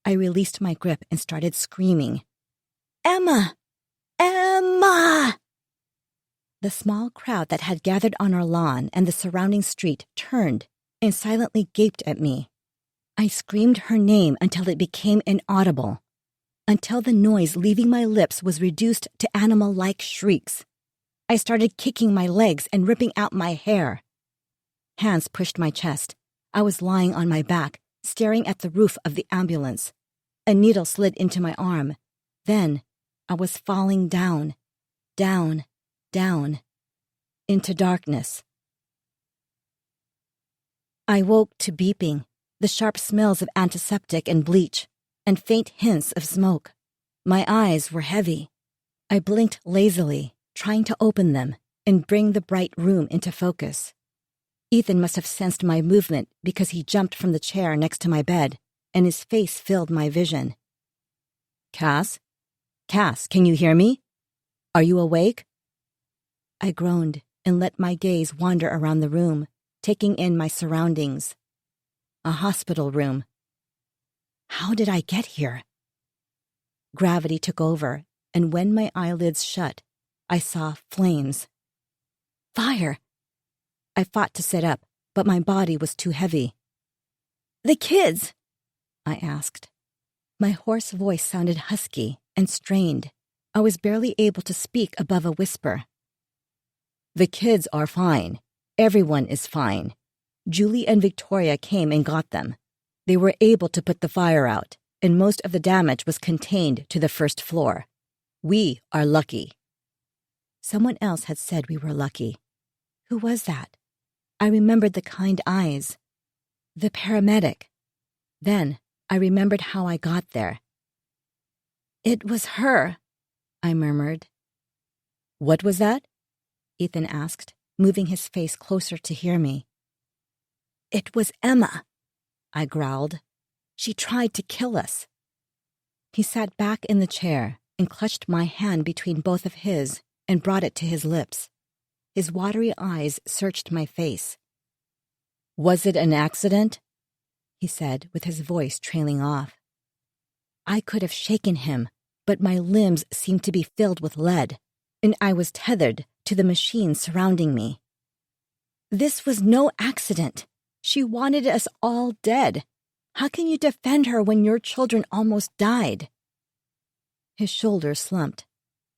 I released my grip and started screaming. "Emma! Emma!" The small crowd that had gathered on our lawn and the surrounding street turned and silently gaped at me. I screamed her name until it became inaudible, until the noise leaving my lips was reduced to animal-like shrieks. I started kicking my legs and ripping out my hair. Hands pushed my chest. I was lying on my back, staring at the roof of the ambulance. A needle slid into my arm. Then I was falling down, down, down, into darkness. I woke to beeping, the sharp smells of antiseptic and bleach, and faint hints of smoke. My eyes were heavy. I blinked lazily, trying to open them and bring the bright room into focus. Ethan must have sensed my movement because he jumped from the chair next to my bed, and his face filled my vision. "Cass? Cass, can you hear me? Are you awake?" I groaned and let my gaze wander around the room, taking in my surroundings. A hospital room. How did I get here? Gravity took over, and when my eyelids shut, I saw flames. Fire! I fought to sit up, but my body was too heavy. "The kids?" I asked. My hoarse voice sounded husky and strained. I was barely able to speak above a whisper. "The kids are fine. Everyone is fine. Julie and Victoria came and got them. They were able to put the fire out, and most of the damage was contained to the first floor. We are lucky." Someone else had said we were lucky. Who was that? I remembered the kind eyes. The paramedic. Then I remembered how I got there. "It was her," I murmured. "What was that?" Ethan asked, moving his face closer to hear me. It was Emma, I growled. She tried to kill us. He sat back in the chair and clutched my hand between both of his and brought it to his lips. His watery eyes searched my face. Was it an accident? He said, with his voice trailing off. I could have shaken him, but my limbs seemed to be filled with lead, and I was tethered to the machine surrounding me. This was no accident. She wanted us all dead. How can you defend her when your children almost died? His shoulders slumped.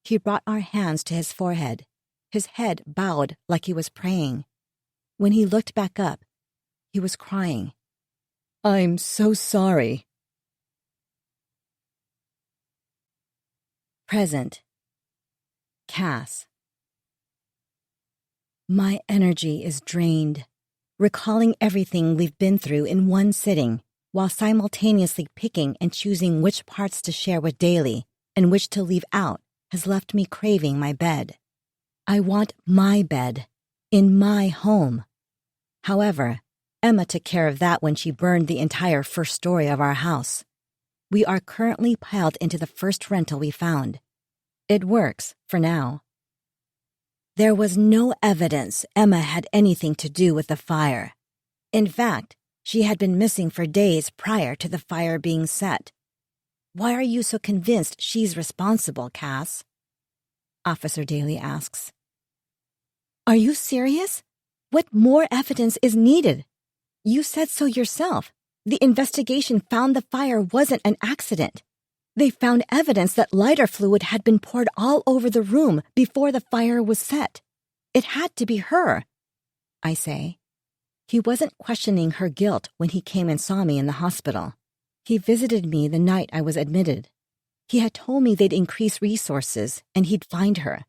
He brought our hands to his forehead. His head bowed like he was praying. When he looked back up, he was crying. I'm so sorry. Present. Cass. My energy is drained, recalling everything we've been through in one sitting, while simultaneously picking and choosing which parts to share with Daly and which to leave out has left me craving my bed. I want my bed, in my home. However, Emma took care of that when she burned the entire first story of our house. We are currently piled into the first rental we found. It works, for now. There was no evidence Emma had anything to do with the fire. In fact, she had been missing for days prior to the fire being set. Why are you so convinced she's responsible, Cass? Officer Daly asks. Are you serious? What more evidence is needed? You said so yourself. The investigation found the fire wasn't an accident. They found evidence that lighter fluid had been poured all over the room before the fire was set. It had to be her, I say. He wasn't questioning her guilt when he came and saw me in the hospital. He visited me the night I was admitted. He had told me they'd increase resources and he'd find her.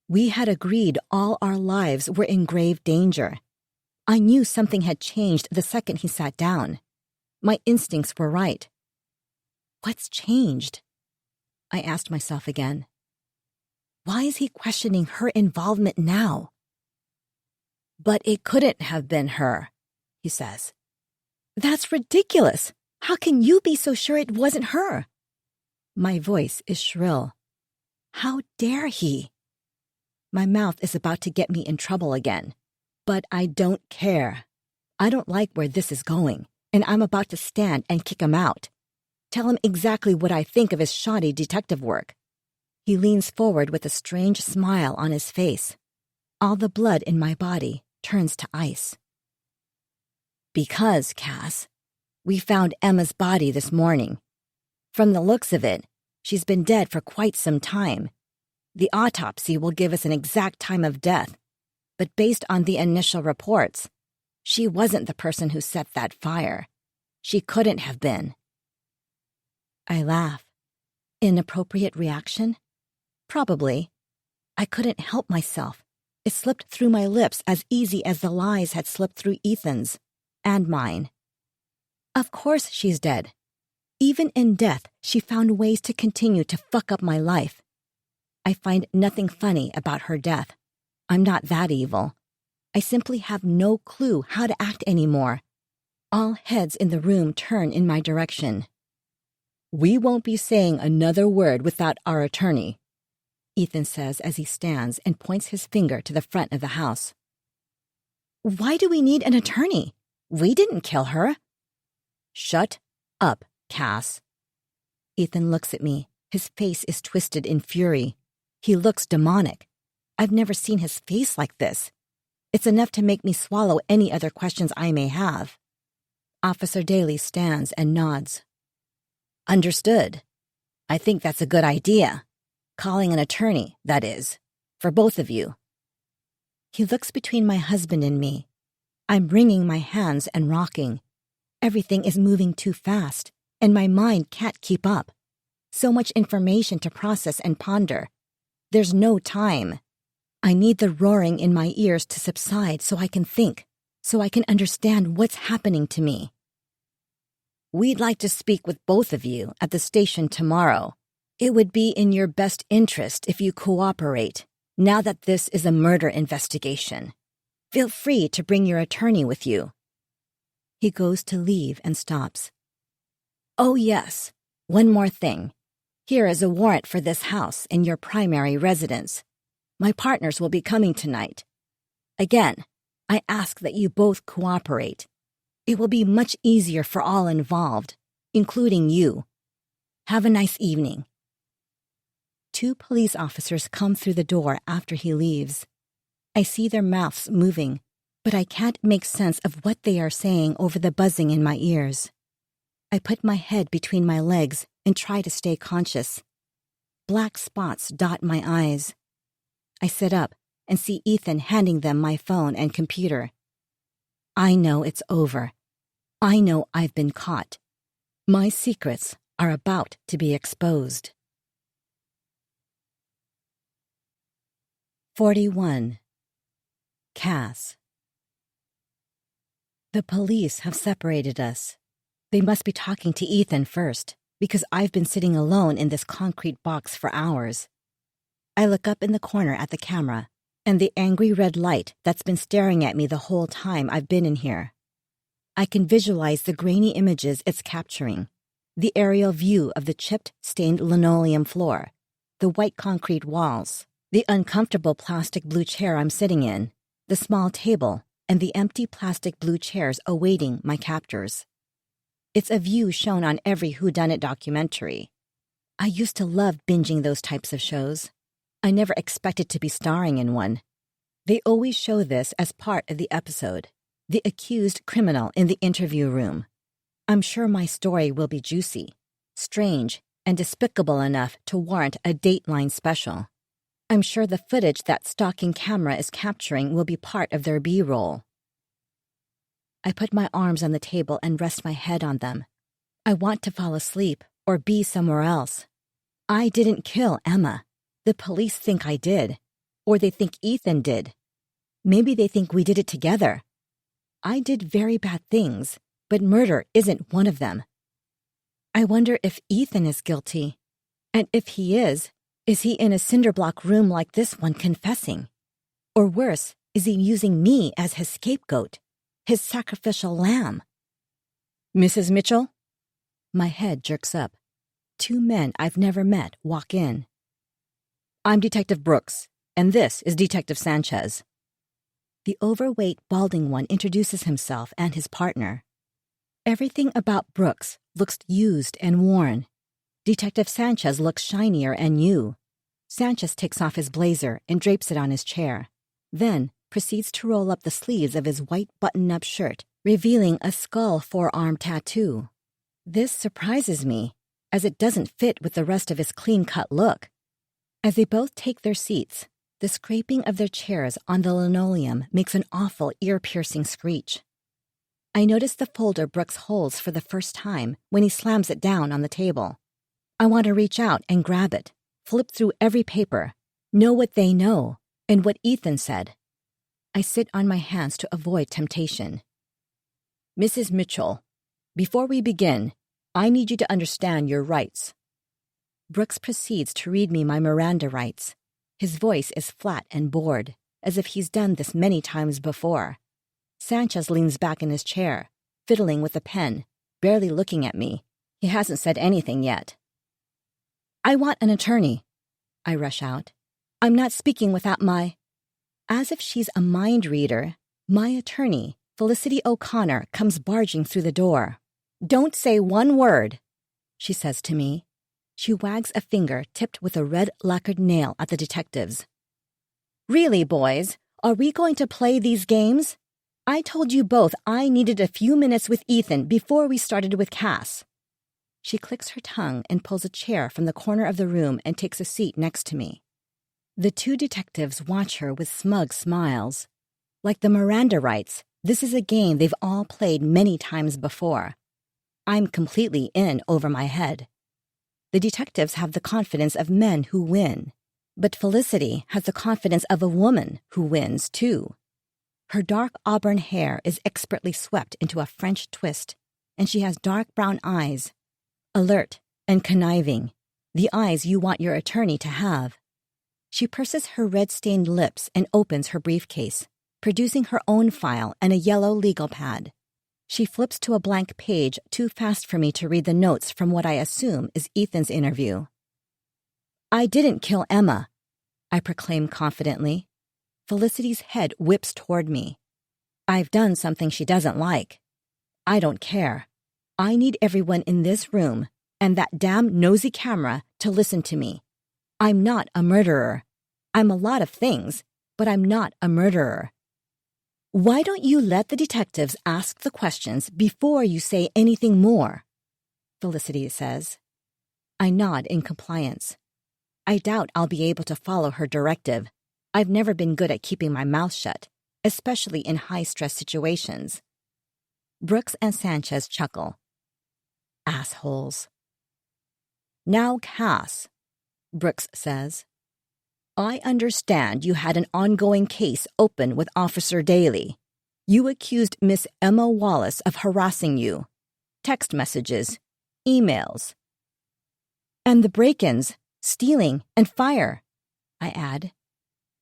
We had agreed all our lives were in grave danger. I knew something had changed the second he sat down. My instincts were right. What's changed? I asked myself again. Why is he questioning her involvement now? But it couldn't have been her, he says. That's ridiculous. How can you be so sure it wasn't her? My voice is shrill. How dare he? My mouth is about to get me in trouble again. But I don't care. I don't like where this is going, and I'm about to stand and kick him out. Tell him exactly what I think of his shoddy detective work. He leans forward with a strange smile on his face. All the blood in my body turns to ice. Because, Cass, we found Emma's body this morning. From the looks of it, she's been dead for quite some time. The autopsy will give us an exact time of death, but based on the initial reports, she wasn't the person who set that fire. She couldn't have been. I laugh. Inappropriate reaction? Probably. I couldn't help myself. It slipped through my lips as easy as the lies had slipped through Ethan's, and mine. Of course she's dead. Even in death, she found ways to continue to fuck up my life. I find nothing funny about her death. I'm not that evil. I simply have no clue how to act anymore. All heads in the room turn in my direction. We won't be saying another word without our attorney, Ethan says as he stands and points his finger to the front of the house. Why do we need an attorney? We didn't kill her. Shut up, Cass. Ethan looks at me. His face is twisted in fury. He looks demonic. I've never seen his face like this. It's enough to make me swallow any other questions I may have. Officer Daly stands and nods. Understood. I think that's a good idea. Calling an attorney, that is, for both of you. He looks between my husband and me. I'm wringing my hands and rocking. Everything is moving too fast, and my mind can't keep up. So much information to process and ponder. There's no time. I need the roaring in my ears to subside so I can think, so I can understand what's happening to me. We'd like to speak with both of you at the station tomorrow. It would be in your best interest if you cooperate. Now that this is a murder investigation, feel free to bring your attorney with you. He goes to leave and stops. Oh yes, one more thing. Here is a warrant for this house in your primary residence. My partners will be coming tonight. Again, I ask that you both cooperate. It will be much easier for all involved, including you. Have a nice evening. 2 police officers come through the door after he leaves. I see their mouths moving, but I can't make sense of what they are saying over the buzzing in my ears. I put my head between my legs and try to stay conscious. Black spots dot my eyes. I sit up and see Ethan handing them my phone and computer. I know it's over. I know I've been caught. My secrets are about to be exposed. 41. Cass. The police have separated us. They must be talking to Ethan first, because I've been sitting alone in this concrete box for hours. I look up in the corner at the camera, and the angry red light that's been staring at me the whole time I've been in here. I can visualize the grainy images it's capturing, the aerial view of the chipped, stained linoleum floor, the white concrete walls, the uncomfortable plastic blue chair I'm sitting in, the small table, and the empty plastic blue chairs awaiting my captors. It's a view shown on every whodunit documentary. I used to love binging those types of shows. I never expected to be starring in one. They always show this as part of the episode, the accused criminal in the interview room. I'm sure my story will be juicy, strange, and despicable enough to warrant a Dateline special. I'm sure the footage that stalking camera is capturing will be part of their B-roll. I put my arms on the table and rest my head on them. I want to fall asleep or be somewhere else. I didn't kill Emma. The police think I did. Or they think Ethan did. Maybe they think we did it together. I did very bad things, but murder isn't one of them. I wonder if Ethan is guilty. And if he is he in a cinderblock room like this one confessing? Or worse, is he using me as his scapegoat? His sacrificial lamb? Mrs. Mitchell? My head jerks up. 2 men I've never met walk in. I'm Detective Brooks, and this is Detective Sanchez. The overweight, balding one introduces himself and his partner. Everything about Brooks looks used and worn. Detective Sanchez looks shinier and new. Sanchez takes off his blazer and drapes it on his chair, then proceeds to roll up the sleeves of his white button-up shirt, revealing a skull forearm tattoo. This surprises me, as it doesn't fit with the rest of his clean-cut look. As they both take their seats, the scraping of their chairs on the linoleum makes an awful ear-piercing screech. I notice the folder Brooks holds for the first time when he slams it down on the table. I want to reach out and grab it, flip through every paper, know what they know, and what Ethan said. I sit on my hands to avoid temptation. Mrs. Mitchell, before we begin, I need you to understand your rights. Brooks proceeds to read me my Miranda rights. His voice is flat and bored, as if he's done this many times before. Sanchez leans back in his chair, fiddling with a pen, barely looking at me. He hasn't said anything yet. I want an attorney, I rush out. I'm not speaking without my... As if she's a mind reader, my attorney, Felicity O'Connor, comes barging through the door. Don't say one word, she says to me. She wags a finger tipped with a red lacquered nail at the detectives. Really, boys, are we going to play these games? I told you both I needed a few minutes with Ethan before we started with Cass. She clicks her tongue and pulls a chair from the corner of the room and takes a seat next to me. The 2 detectives watch her with smug smiles. Like the Miranda rights, this is a game they've all played many times before. I'm completely in over my head. The detectives have the confidence of men who win, but Felicity has the confidence of a woman who wins, too. Her dark auburn hair is expertly swept into a French twist, and she has dark brown eyes, alert and conniving, the eyes you want your attorney to have. She purses her red-stained lips and opens her briefcase, producing her own file and a yellow legal pad. She flips to a blank page too fast for me to read the notes from what I assume is Ethan's interview. "I didn't kill Emma," I proclaim confidently. Felicity's head whips toward me. "I've done something she doesn't like. I don't care. I need everyone in this room and that damn nosy camera to listen to me. I'm not a murderer. I'm a lot of things, but I'm not a murderer. Why don't you let the detectives ask the questions before you say anything more?" Felicity says. I nod in compliance. I doubt I'll be able to follow her directive. I've never been good at keeping my mouth shut, especially in high-stress situations. Brooks and Sanchez chuckle. Assholes. "Now, Cass," Brooks says, "I understand you had an ongoing case open with Officer Daly. You accused Miss Emma Wallace of harassing you. Text messages, emails. And the break-ins, stealing, and fire," I add.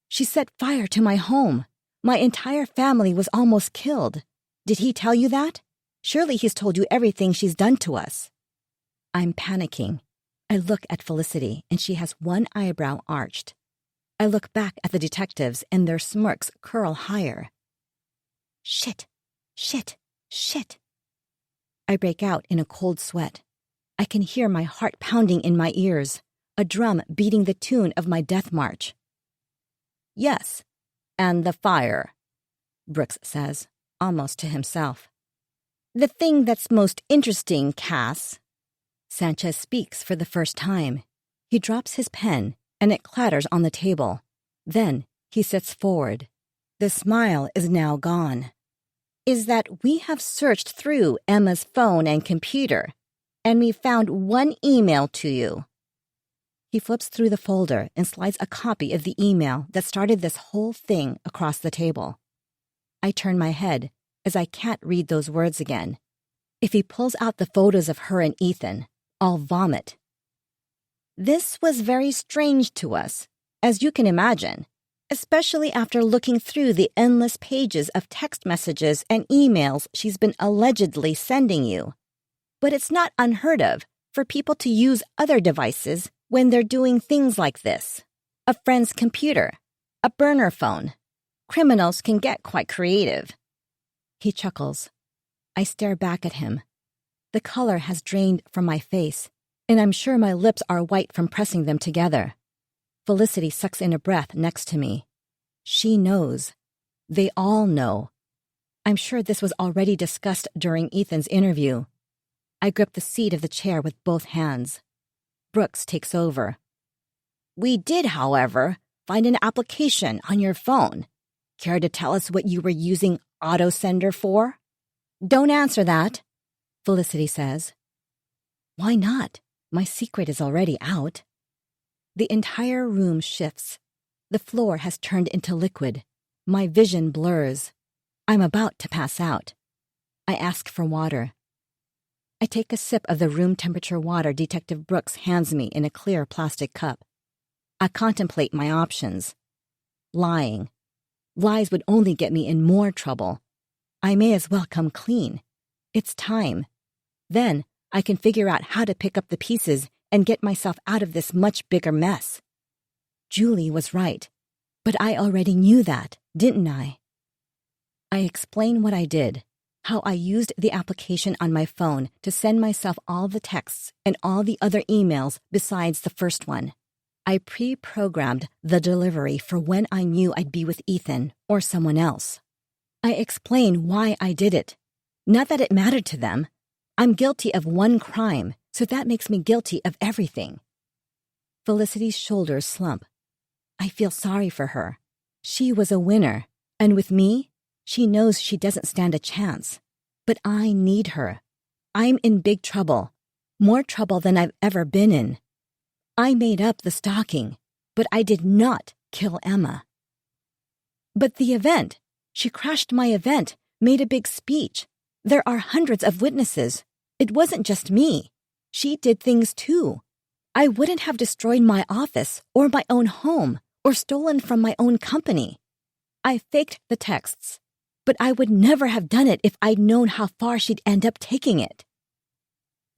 "She set fire to my home. My entire family was almost killed. Did he tell you that? Surely he's told you everything she's done to us." I'm panicking. I look at Felicity, and she has one eyebrow arched. I look back at the detectives, and their smirks curl higher. Shit, shit, shit. I break out in a cold sweat. I can hear my heart pounding in my ears, a drum beating the tune of my death march. "Yes, and the fire," Brooks says, almost to himself. "The thing that's most interesting, Cass." Sanchez speaks for the first time. He drops his pen, and it clatters on the table. Then he sits forward. The smile is now gone. "Is that we have searched through Emma's phone and computer, and we found one email to you." He flips through the folder and slides a copy of the email that started this whole thing across the table. I turn my head, as I can't read those words again. If he pulls out the photos of her and Ethan, I'll vomit. "This was very strange to us, as you can imagine, especially after looking through the endless pages of text messages and emails she's been allegedly sending you. But it's not unheard of for people to use other devices when they're doing things like this. A friend's computer, a burner phone. Criminals can get quite creative." He chuckles. I stare back at him. The color has drained from my face, and I'm sure my lips are white from pressing them together. Felicity sucks in a breath next to me. She knows. They all know. I'm sure this was already discussed during Ethan's interview. I grip the seat of the chair with both hands. Brooks takes over. "We did, however, find an application on your phone. Care to tell us what you were using autosender for?" "Don't answer that," Felicity says. "Why not? My secret is already out." The entire room shifts. The floor has turned into liquid. My vision blurs. I'm about to pass out. I ask for water. I take a sip of the room temperature water Detective Brooks hands me in a clear plastic cup. I contemplate my options. Lying. Lies would only get me in more trouble. I may as well come clean. It's time. Then I can figure out how to pick up the pieces and get myself out of this much bigger mess. Julie was right, but I already knew that, didn't I? I explain what I did, how I used the application on my phone to send myself all the texts and all the other emails besides the first one. I pre-programmed the delivery for when I knew I'd be with Ethan or someone else. I explain why I did it. Not that it mattered to them. I'm guilty of one crime, so that makes me guilty of everything. Felicity's shoulders slump. I feel sorry for her. She was a winner, and with me, she knows she doesn't stand a chance. But I need her. I'm in big trouble, more trouble than I've ever been in. I made up the stalking, but I did not kill Emma. But the event, she crashed my event, made a big speech. There are hundreds of witnesses. It wasn't just me. She did things too. I wouldn't have destroyed my office or my own home or stolen from my own company. I faked the texts, but I would never have done it if I'd known how far she'd end up taking it.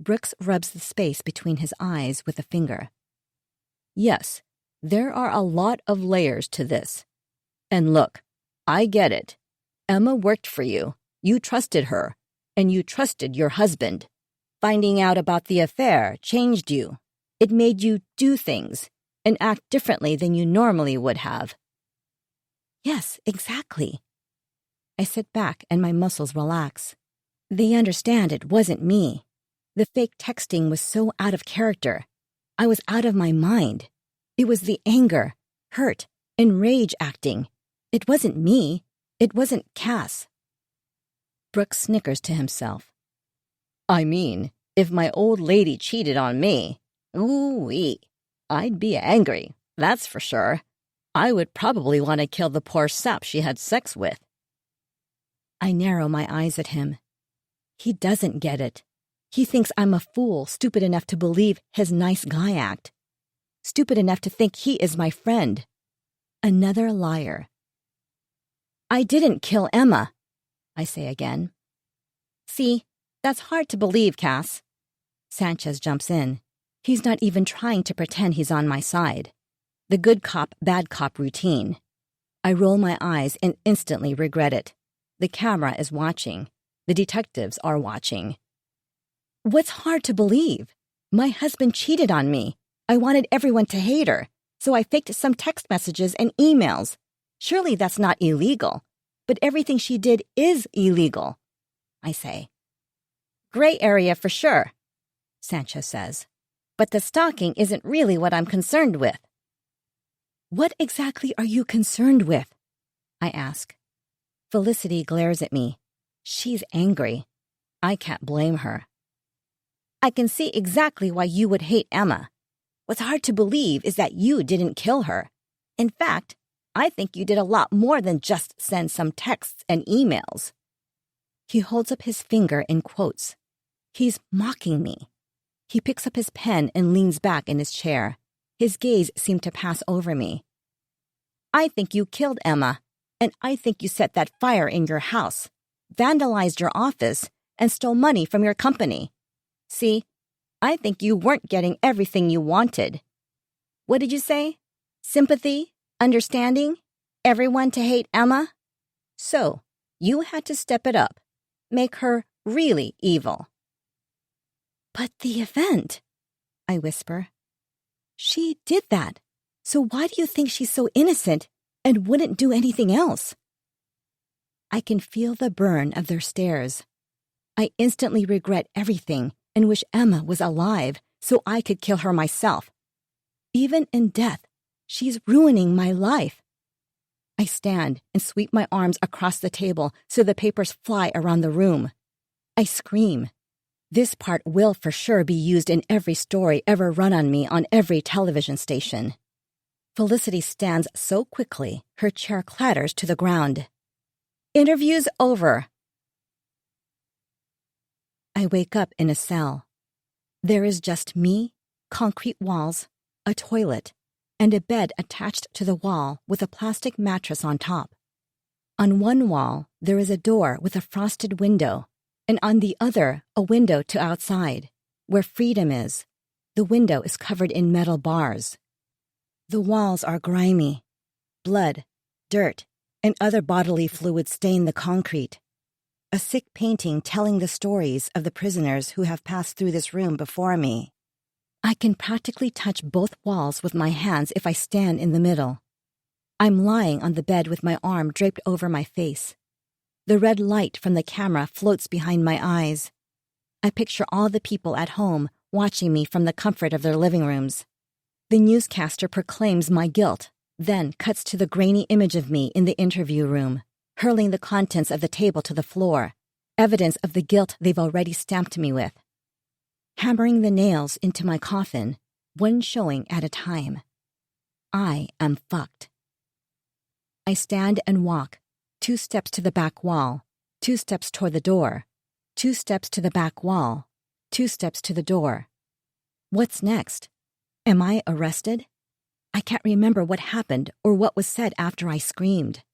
Brooks rubs the space between his eyes with a finger. Yes, there are a lot of layers to this. And look, I get it. Emma worked for you. You trusted her, and you trusted your husband. Finding out about the affair changed you. It made you do things and act differently than you normally would have. Yes, exactly. I sit back and my muscles relax. They understand it wasn't me. The fake texting was so out of character. I was out of my mind. It was the anger, hurt, and rage acting. It wasn't me. It wasn't Cass. Brooks snickers to himself. I mean, if my old lady cheated on me, ooh-wee, I'd be angry, that's for sure. I would probably want to kill the poor sap she had sex with. I narrow my eyes at him. He doesn't get it. He thinks I'm a fool, stupid enough to believe his nice guy act. Stupid enough to think he is my friend. Another liar. I didn't kill Emma, I say again. See, that's hard to believe, Cass. Sanchez jumps in. He's not even trying to pretend he's on my side. The good cop, bad cop routine. I roll my eyes and instantly regret it. The camera is watching. The detectives are watching. What's hard to believe? My husband cheated on me. I wanted everyone to hate her, so I faked some text messages and emails. Surely that's not illegal, but everything she did is illegal, I say. Gray area for sure, Sanchez says, but the stalking isn't really what I'm concerned with. What exactly are you concerned with? I ask. Felicity glares at me. She's angry. I can't blame her. I can see exactly why you would hate Emma. What's hard to believe is that you didn't kill her. In fact, I think you did a lot more than just send some texts and emails. He holds up his finger in quotes. He's mocking me. He picks up his pen and leans back in his chair. His gaze seemed to pass over me. I think you killed Emma, and I think you set that fire in your house, vandalized your office, and stole money from your company. See, I think you weren't getting everything you wanted. What did you say? Sympathy? Understanding? Everyone to hate Emma? So, you had to step it up. Make her really evil. But the event, I whisper. She did that. So why do you think she's so innocent and wouldn't do anything else? I can feel the burn of their stares. I instantly regret everything and wish Emma was alive so I could kill her myself. Even in death, she's ruining my life. I stand and sweep my arms across the table so the papers fly around the room. I scream. This part will for sure be used in every story ever run on me on every television station. Felicity stands so quickly, her chair clatters to the ground. Interview's over. I wake up in a cell. There is just me, concrete walls, a toilet, and a bed attached to the wall with a plastic mattress on top. On one wall, there is a door with a frosted window, and on the other, a window to outside, where freedom is. The window is covered in metal bars. The walls are grimy. Blood, dirt, and other bodily fluids stain the concrete. A sick painting telling the stories of the prisoners who have passed through this room before me. I can practically touch both walls with my hands if I stand in the middle. I'm lying on the bed with my arm draped over my face. The red light from the camera floats behind my eyes. I picture all the people at home watching me from the comfort of their living rooms. The newscaster proclaims my guilt, then cuts to the grainy image of me in the interview room, hurling the contents of the table to the floor, evidence of the guilt they've already stamped me with. Hammering the nails into my coffin, one showing at a time. I am fucked. I stand and walk, 2 steps to the back wall, 2 steps toward the door, 2 steps to the back wall, 2 steps to the door. What's next? Am I arrested? I can't remember what happened or what was said after I screamed.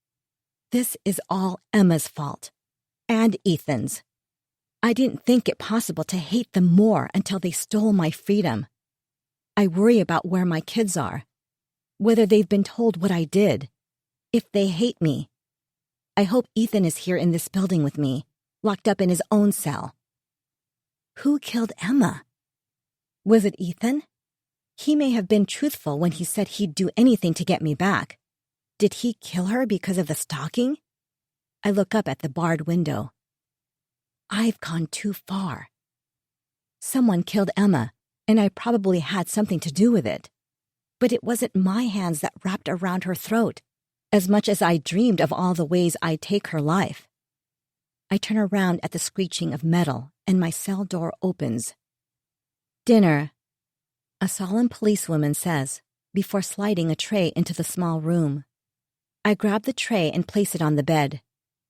This is all Emma's fault. And Ethan's. I didn't think it possible to hate them more until they stole my freedom. I worry about where my kids are, whether they've been told what I did, if they hate me. I hope Ethan is here in this building with me, locked up in his own cell. Who killed Emma? Was it Ethan? He may have been truthful when he said he'd do anything to get me back. Did he kill her because of the stalking? I look up at the barred window. I've gone too far. Someone killed Emma, and I probably had something to do with it. But it wasn't my hands that wrapped around her throat, as much as I dreamed of all the ways I'd take her life. I turn around at the screeching of metal, and my cell door opens. Dinner, a solemn policewoman says, before sliding a tray into the small room. I grab the tray and place it on the bed.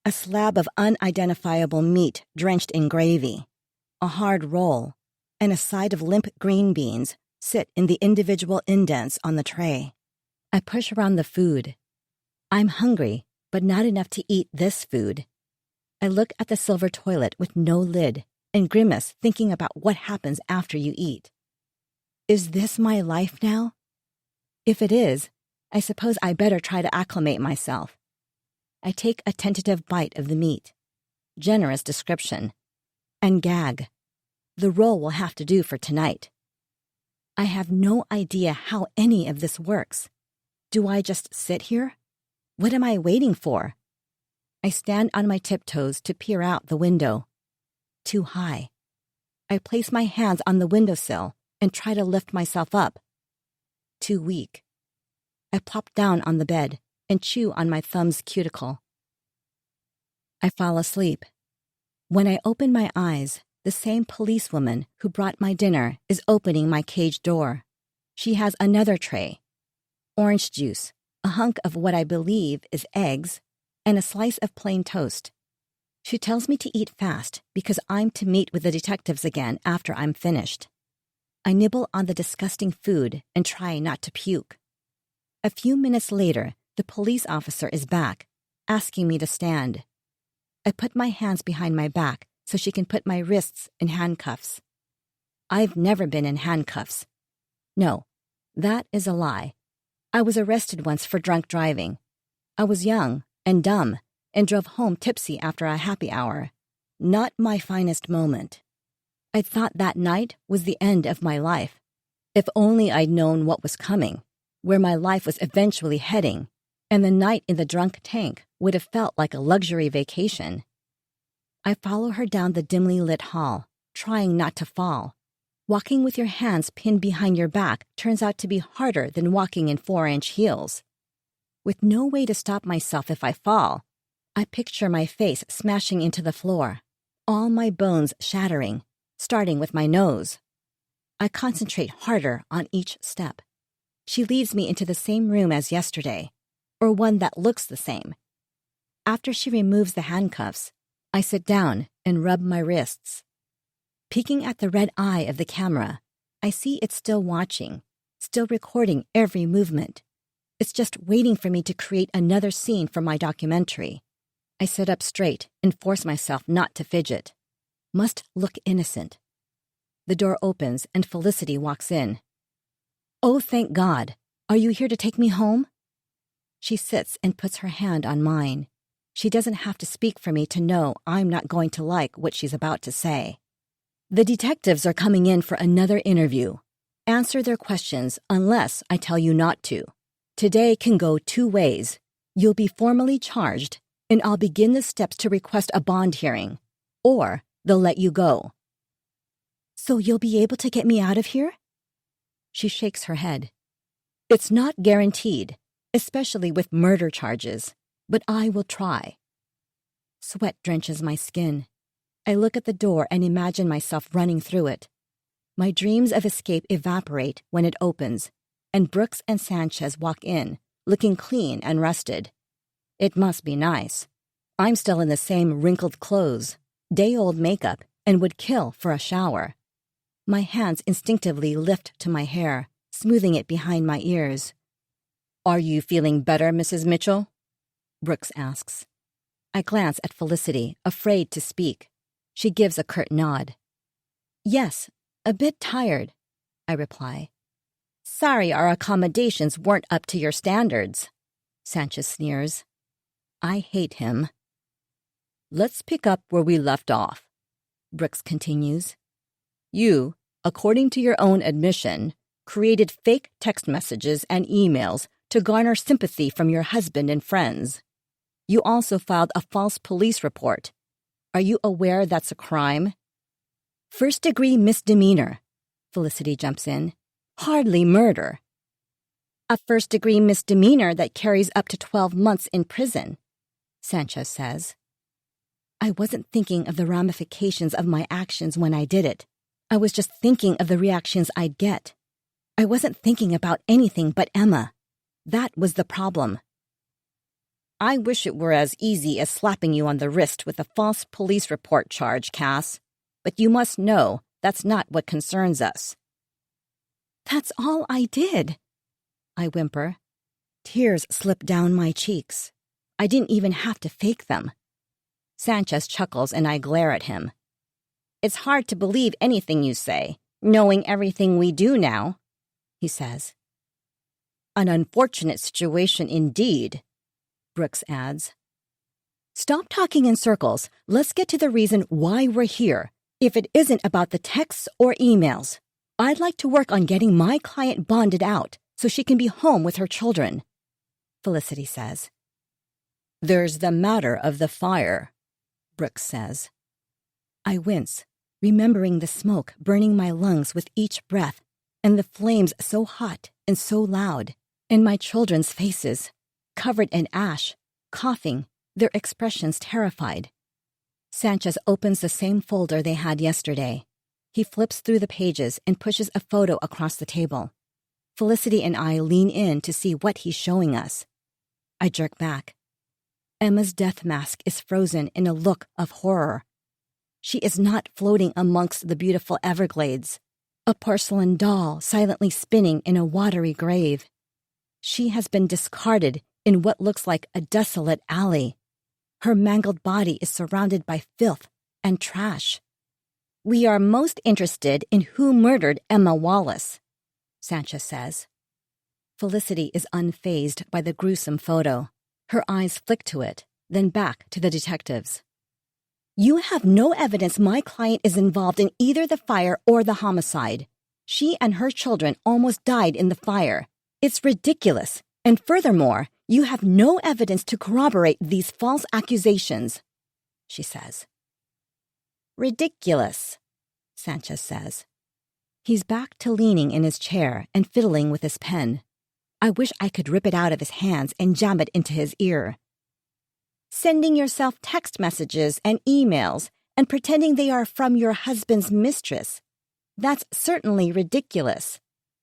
A slab of unidentifiable meat drenched in gravy, a hard roll, and a side of limp green beans sit in the individual indents on the tray. I push around the food. I'm hungry, but not enough to eat this food. I look at the silver toilet with no lid and grimace thinking about what happens after you eat. Is this my life now? If it is, I suppose I better try to acclimate myself. I take a tentative bite of the meat. Generous description. And gag. The roll will have to do for tonight. I have no idea how any of this works. Do I just sit here? What am I waiting for? I stand on my tiptoes to peer out the window. Too high. I place my hands on the windowsill and try to lift myself up. Too weak. I plop down on the bed and chew on my thumb's cuticle. I fall asleep. When I open my eyes, the same policewoman who brought my dinner is opening my cage door. She has another tray. Orange juice, a hunk of what I believe is eggs, and a slice of plain toast. She tells me to eat fast because I'm to meet with the detectives again after I'm finished. I nibble on the disgusting food and try not to puke. A few minutes later, the police officer is back, asking me to stand. I put my hands behind my back so she can put my wrists in handcuffs. I've never been in handcuffs. No, that is a lie. I was arrested once for drunk driving. I was young and dumb and drove home tipsy after a happy hour. Not my finest moment. I thought that night was the end of my life. If only I'd known what was coming, where my life was eventually heading, and the night in the drunk tank would have felt like a luxury vacation. I follow her down the dimly lit hall, trying not to fall. Walking with your hands pinned behind your back turns out to be harder than walking in 4-inch heels. With no way to stop myself if I fall, I picture my face smashing into the floor, all my bones shattering, starting with my nose. I concentrate harder on each step. She leads me into the same room as yesterday, or one that looks the same. After she removes the handcuffs, I sit down and rub my wrists. Peeking at the red eye of the camera, I see it's still watching, still recording every movement. It's just waiting for me to create another scene for my documentary. I sit up straight and force myself not to fidget. Must look innocent. The door opens and Felicity walks in. "Oh, thank God. Are you here to take me home?" She sits and puts her hand on mine. She doesn't have to speak for me to know I'm not going to like what she's about to say. "The detectives are coming in for another interview. Answer their questions unless I tell you not to. Today can go two ways. You'll be formally charged, and I'll begin the steps to request a bond hearing. Or they'll let you go." "So you'll be able to get me out of here?" She shakes her head. "It's not guaranteed, especially with murder charges, but I will try." Sweat drenches my skin. I look at the door and imagine myself running through it. My dreams of escape evaporate when it opens, and Brooks and Sanchez walk in, looking clean and rested. It must be nice. I'm still in the same wrinkled clothes, day-old makeup, and would kill for a shower. My hands instinctively lift to my hair, smoothing it behind my ears. Are you feeling better, Mrs. Mitchell? Brooks asks. I glance at Felicity, afraid to speak. She gives a curt nod. Yes, a bit tired, I reply. Sorry our accommodations weren't up to your standards, Sanchez sneers. I hate him. Let's pick up where we left off, Brooks continues. You, according to your own admission, created fake text messages and emails to garner sympathy from your husband and friends. You also filed a false police report. Are you aware that's a crime? First-degree misdemeanor, Felicity jumps in. Hardly murder. A first-degree misdemeanor that carries up to 12 months in prison, Sanchez says. I wasn't thinking of the ramifications of my actions when I did it. I was just thinking of the reactions I'd get. I wasn't thinking about anything but Emma. That was the problem. I wish it were as easy as slapping you on the wrist with a false police report charge, Cass. But you must know that's not what concerns us. That's all I did, I whimper. Tears slip down my cheeks. I didn't even have to fake them. Sanchez chuckles and I glare at him. It's hard to believe anything you say, knowing everything we do now, he says. An unfortunate situation indeed, Brooks adds. Stop talking in circles. Let's get to the reason why we're here. If it isn't about the texts or emails, I'd like to work on getting my client bonded out so she can be home with her children, Felicity says. There's the matter of the fire, Brooks says. I wince, remembering the smoke burning my lungs with each breath, and the flames so hot and so loud, and my children's faces, covered in ash, coughing, their expressions terrified. Sanchez opens the same folder they had yesterday. He flips through the pages and pushes a photo across the table. Felicity and I lean in to see what he's showing us. I jerk back. Emma's death mask is frozen in a look of horror. She is not floating amongst the beautiful Everglades, a porcelain doll silently spinning in a watery grave. She has been discarded in what looks like a desolate alley. Her mangled body is surrounded by filth and trash. We are most interested in who murdered Emma Wallace, Sanchez says. Felicity is unfazed by the gruesome photo. Her eyes flick to it, then back to the detectives. You have no evidence my client is involved in either the fire or the homicide. She and her children almost died in the fire. It's ridiculous. And furthermore, you have no evidence to corroborate these false accusations, she says. Ridiculous, Sanchez says. He's back to leaning in his chair and fiddling with his pen. I wish I could rip it out of his hands and jam it into his ear. Sending yourself text messages and emails and pretending they are from your husband's mistress. That's certainly ridiculous.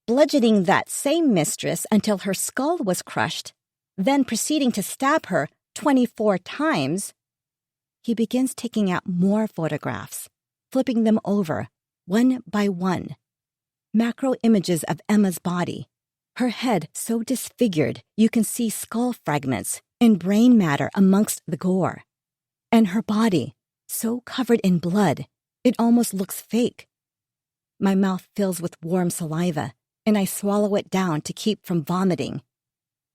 Bludgeoning that same mistress until her skull was crushed, then proceeding to stab her 24 times. He begins taking out more photographs, flipping them over, one by one. Macro images of Emma's body, her head so disfigured you can see skull fragments and brain matter amongst the gore. And her body, so covered in blood, it almost looks fake. My mouth fills with warm saliva, and I swallow it down to keep from vomiting.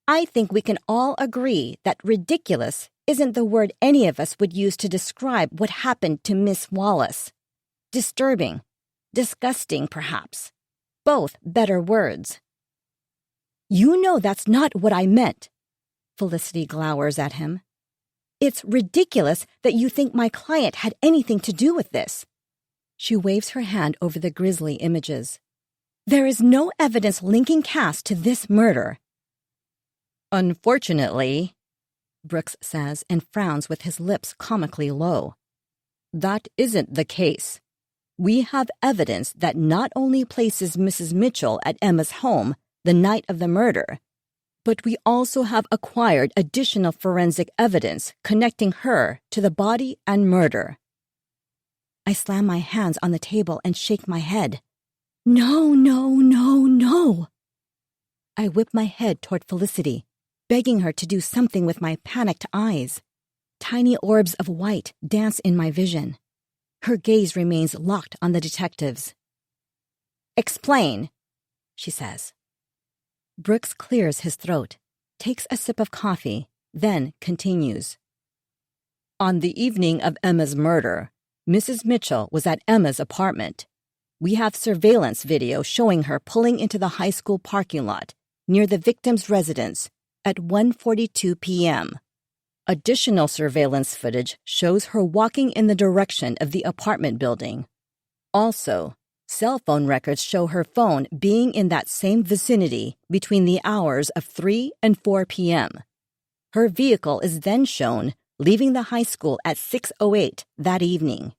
I think we can all agree that ridiculous isn't the word any of us would use to describe what happened to Miss Wallace. Disturbing, disgusting, perhaps. Both better words. You know that's not what I meant, Felicity glowers at him. It's ridiculous that you think my client had anything to do with this. She waves her hand over the grisly images. There is no evidence linking Cass to this murder. Unfortunately, Brooks says and frowns with his lips comically low. That isn't the case. We have evidence that not only places Mrs. Mitchell at Emma's home the night of the murder, but we also have acquired additional forensic evidence connecting her to the body and murder. I slam my hands on the table and shake my head. No, no, no, no. I whip my head toward Felicity, begging her to do something with my panicked eyes. Tiny orbs of white dance in my vision. Her gaze remains locked on the detectives. "Explain," she says. Brooks clears his throat, takes a sip of coffee, then continues. "On the evening of Emma's murder, Mrs. Mitchell was at Emma's apartment. We have surveillance video showing her pulling into the high school parking lot near the victim's residence at 1:42 p.m. Additional surveillance footage shows her walking in the direction of the apartment building. Also, cell phone records show her phone being in that same vicinity between the hours of 3 and 4 p.m. Her vehicle is then shown leaving the high school at 6:08 that evening.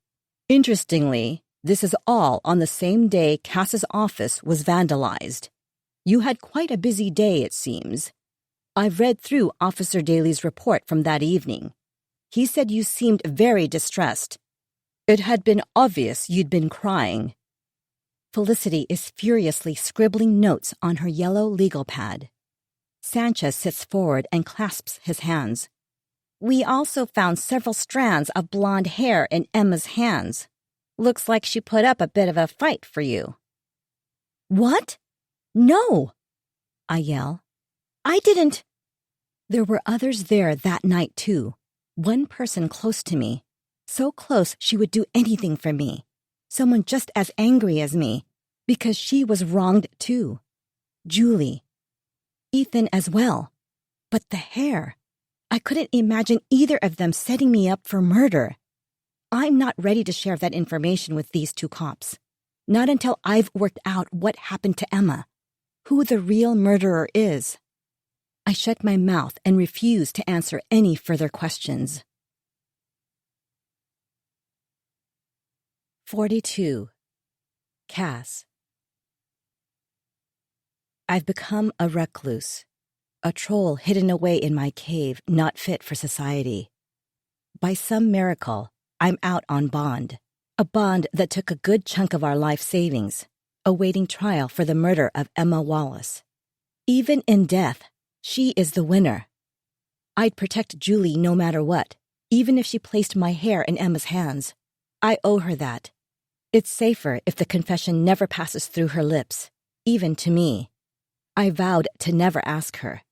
Interestingly, this is all on the same day Cass's office was vandalized. You had quite a busy day, it seems. I've read through Officer Daly's report from that evening. He said you seemed very distressed. It had been obvious you'd been crying." Felicity is furiously scribbling notes on her yellow legal pad. Sanchez sits forward and clasps his hands. "We also found several strands of blonde hair in Emma's hands. Looks like she put up a bit of a fight for you." "What? No!" I yell. "I didn't—" There were others there that night, too. One person close to me. So close she would do anything for me. Someone just as angry as me, because she was wronged too. Julie. Ethan as well. But the hair. I couldn't imagine either of them setting me up for murder. I'm not ready to share that information with these two cops. Not until I've worked out what happened to Emma. Who the real murderer is. I shut my mouth and refuse to answer any further questions. 42. Cass. I've become a recluse, a troll hidden away in my cave, not fit for society. By some miracle, I'm out on bond, a bond that took a good chunk of our life savings, awaiting trial for the murder of Emma Wallace. Even in death, she is the winner. I'd protect Julie no matter what, even if she placed my hair in Emma's hands. I owe her that. It's safer if the confession never passes through her lips, even to me. I vowed to never ask her.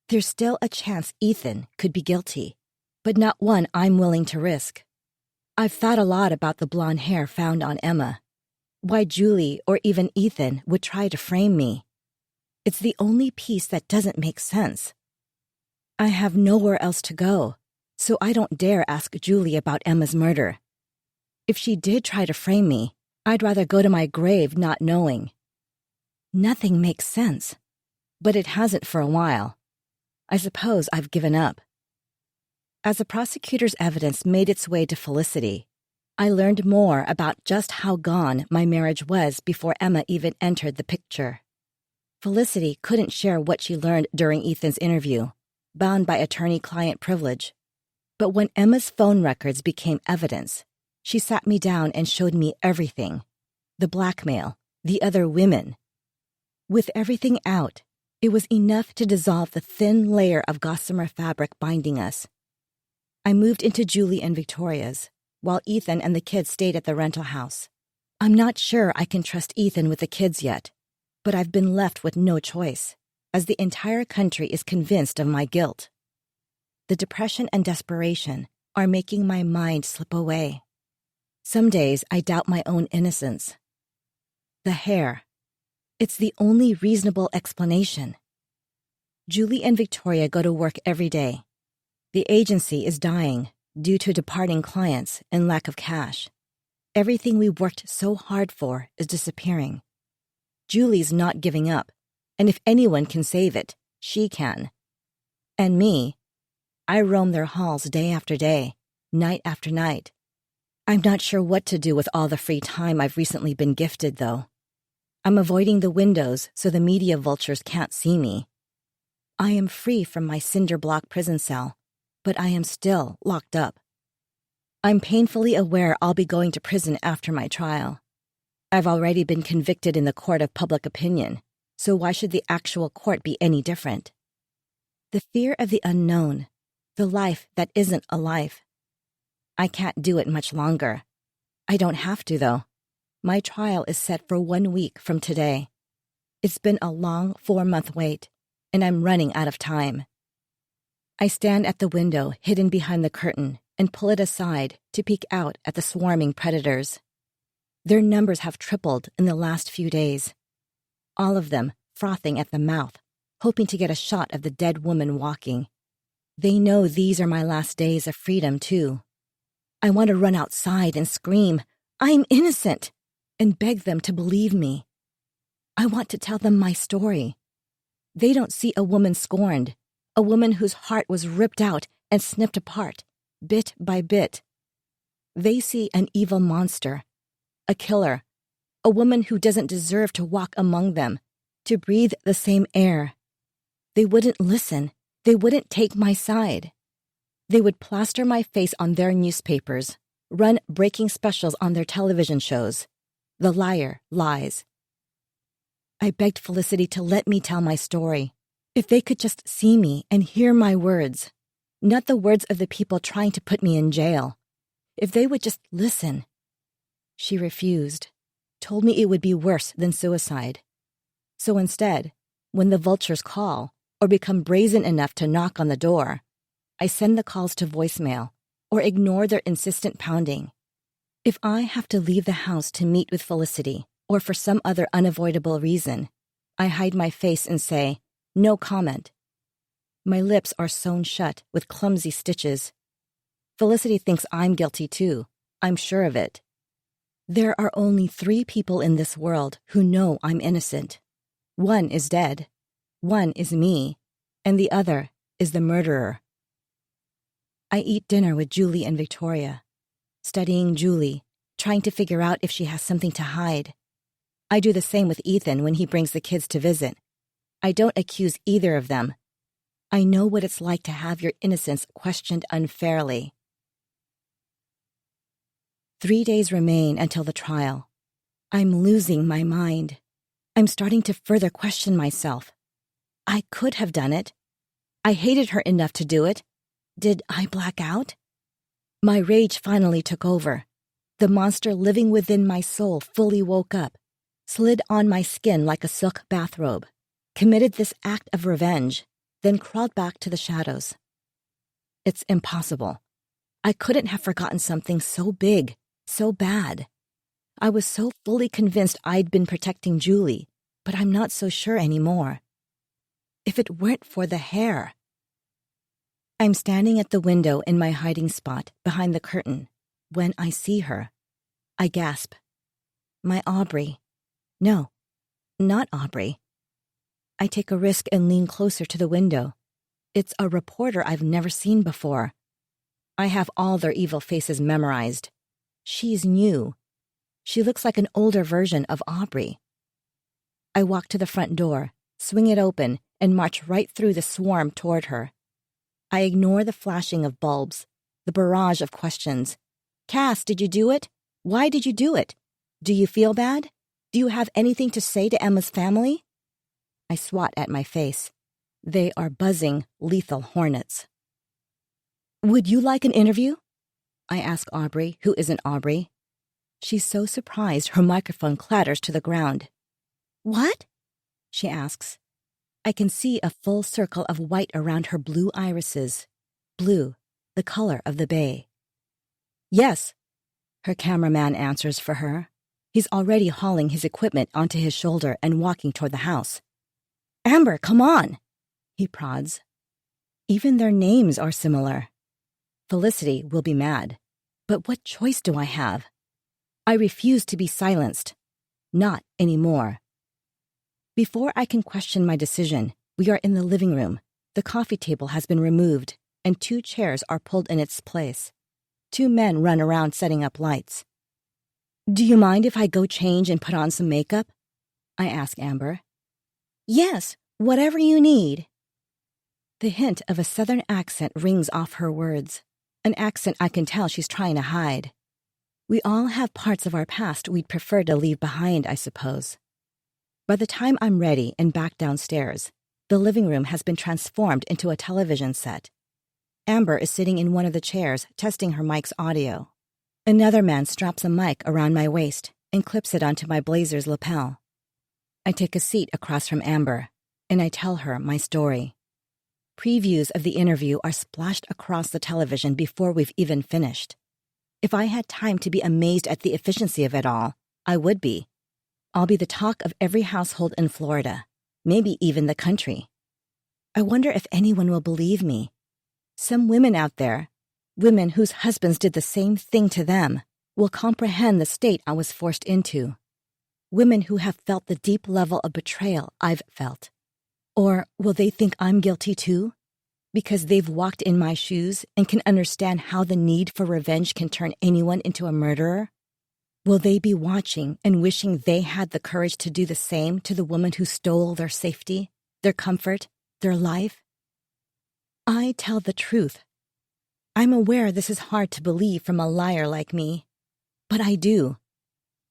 There's still a chance Ethan could be guilty, but not one I'm willing to risk. I've thought a lot about the blonde hair found on Emma. Why Julie or even Ethan would try to frame me. It's the only piece that doesn't make sense. I have nowhere else to go, so I don't dare ask Julie about Emma's murder. If she did try to frame me, I'd rather go to my grave not knowing. Nothing makes sense, but it hasn't for a while. I suppose I've given up. As the prosecutor's evidence made its way to Felicity, I learned more about just how gone my marriage was before Emma even entered the picture. Felicity couldn't share what she learned during Ethan's interview, bound by attorney-client privilege. But when Emma's phone records became evidence, she sat me down and showed me everything. The blackmail, the other women. With everything out, it was enough to dissolve the thin layer of gossamer fabric binding us. I moved into Julie and Victoria's, while Ethan and the kids stayed at the rental house. I'm not sure I can trust Ethan with the kids yet, but I've been left with no choice, as the entire country is convinced of my guilt. The depression and desperation are making my mind slip away. Some days I doubt my own innocence. The hair. It's the only reasonable explanation. Julie and Victoria go to work every day. The agency is dying due to departing clients and lack of cash. Everything we worked so hard for is disappearing. Julie's not giving up, and if anyone can save it, she can. And me, I roam their halls day after day, night after night. I'm not sure what to do with all the free time I've recently been gifted, though. I'm avoiding the windows so the media vultures can't see me. I am free from my cinder block prison cell, but I am still locked up. I'm painfully aware I'll be going to prison after my trial. I've already been convicted in the court of public opinion, So why should the actual court be any different? The fear of the unknown, the life that isn't a life. I can't do it much longer. I don't have to, though. My trial is set for 1 week from today. It's been a long 4-month wait, and I'm running out of time. I stand at the window hidden behind the curtain and pull it aside to peek out at the swarming predators. Their numbers have tripled in the last few days. All of them frothing at the mouth, hoping to get a shot of the dead woman walking. They know these are my last days of freedom, too. I want to run outside and scream, "I'm innocent!" and beg them to believe me. I want to tell them my story. They don't see a woman scorned, a woman whose heart was ripped out and snipped apart, bit by bit. They see an evil monster, a killer, a woman who doesn't deserve to walk among them, to breathe the same air. They wouldn't listen. They wouldn't take my side. They would plaster my face on their newspapers, run breaking specials on their television shows. The liar lies. I begged Felicity to let me tell my story. If they could just see me and hear my words, not the words of the people trying to put me in jail. If they would just listen. She refused, told me it would be worse than suicide. So instead, when the vultures call or become brazen enough to knock on the door, I send the calls to voicemail or ignore their insistent pounding. If I have to leave the house to meet with Felicity or for some other unavoidable reason, I hide my face and say, "No comment." My lips are sewn shut with clumsy stitches. Felicity thinks I'm guilty too. I'm sure of it. There are only 3 people in this world who know I'm innocent. One is dead, one is me, and the other is the murderer. I eat dinner with Julie and Victoria, studying Julie, trying to figure out if she has something to hide. I do the same with Ethan when he brings the kids to visit. I don't accuse either of them. I know what it's like to have your innocence questioned unfairly. 3 days remain until the trial. I'm losing my mind. I'm starting to further question myself. I could have done it. I hated her enough to do it. Did I black out? My rage finally took over. The monster living within my soul fully woke up, slid on my skin like a silk bathrobe, committed this act of revenge, then crawled back to the shadows. It's impossible. I couldn't have forgotten something so big, so bad. I was so fully convinced I'd been protecting Julie, but I'm not so sure anymore. If it weren't for the hair. I'm standing at the window in my hiding spot behind the curtain when I see her. I gasp. My Aubrey. No, not Aubrey. I take a risk and lean closer to the window. It's a reporter I've never seen before. I have all their evil faces memorized. She's new. She looks like an older version of Aubrey. I walk to the front door, swing it open, and march right through the swarm toward her. I ignore the flashing of bulbs, the barrage of questions. Cass, did you do it? Why did you do it? Do you feel bad? Do you have anything to say to Emma's family? I swat at my face. They are buzzing, lethal hornets. Would you like an interview? I ask Aubrey, who isn't Aubrey. She's so surprised her microphone clatters to the ground. What? She asks. I can see a full circle of white around her blue irises. Blue, the color of the bay. Yes, her cameraman answers for her. He's already hauling his equipment onto his shoulder and walking toward the house. Amber, come on, he prods. Even their names are similar. Felicity will be mad. But what choice do I have? I refuse to be silenced. Not anymore. Before I can question my decision, we are in the living room. The coffee table has been removed, and 2 chairs are pulled in its place. 2 men run around setting up lights. Do you mind if I go change and put on some makeup? I ask Amber. Yes, whatever you need. The hint of a southern accent rings off her words, an accent I can tell she's trying to hide. We all have parts of our past we'd prefer to leave behind, I suppose. By the time I'm ready and back downstairs, the living room has been transformed into a television set. Amber is sitting in one of the chairs, testing her mic's audio. Another man straps a mic around my waist and clips it onto my blazer's lapel. I take a seat across from Amber, and I tell her my story. Previews of the interview are splashed across the television before we've even finished. If I had time to be amazed at the efficiency of it all, I would be. I'll be the talk of every household in Florida, maybe even the country. I wonder if anyone will believe me. Some women out there, women whose husbands did the same thing to them, will comprehend the state I was forced into. Women who have felt the deep level of betrayal I've felt. Or will they think I'm guilty too? Because they've walked in my shoes and can understand how the need for revenge can turn anyone into a murderer? Will they be watching and wishing they had the courage to do the same to the woman who stole their safety, their comfort, their life? I tell the truth. I'm aware this is hard to believe from a liar like me, but I do.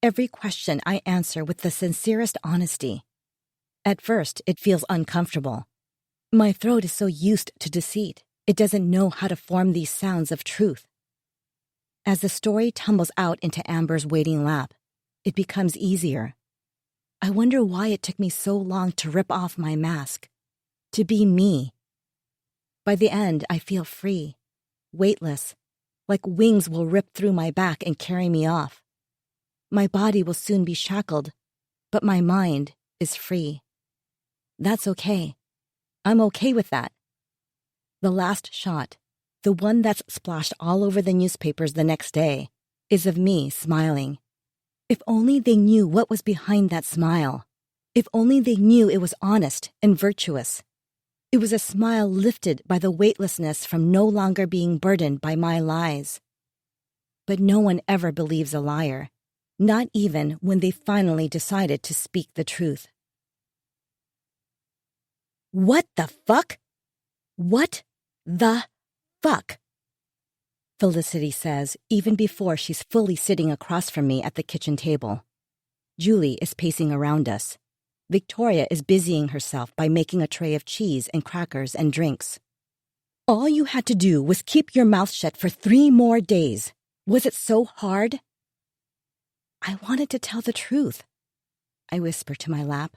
Every question I answer with the sincerest honesty. At first, it feels uncomfortable. My throat is so used to deceit, it doesn't know how to form these sounds of truth. As the story tumbles out into Amber's waiting lap, it becomes easier. I wonder why it took me so long to rip off my mask, to be me. By the end, I feel free, weightless, like wings will rip through my back and carry me off. My body will soon be shackled, but my mind is free. That's okay. I'm okay with that. The last shot, the one that's splashed all over the newspapers the next day, is of me smiling. If only they knew what was behind that smile. If only they knew it was honest and virtuous. It was a smile lifted by the weightlessness from no longer being burdened by my lies. But no one ever believes a liar, not even when they finally decided to speak the truth. What the fuck? What the fuck? Felicity says, even before she's fully sitting across from me at the kitchen table. Julie is pacing around us. Victoria is busying herself by making a tray of cheese and crackers and drinks. All you had to do was keep your mouth shut for 3 more days. Was it so hard? I wanted to tell the truth, I whisper to my lap.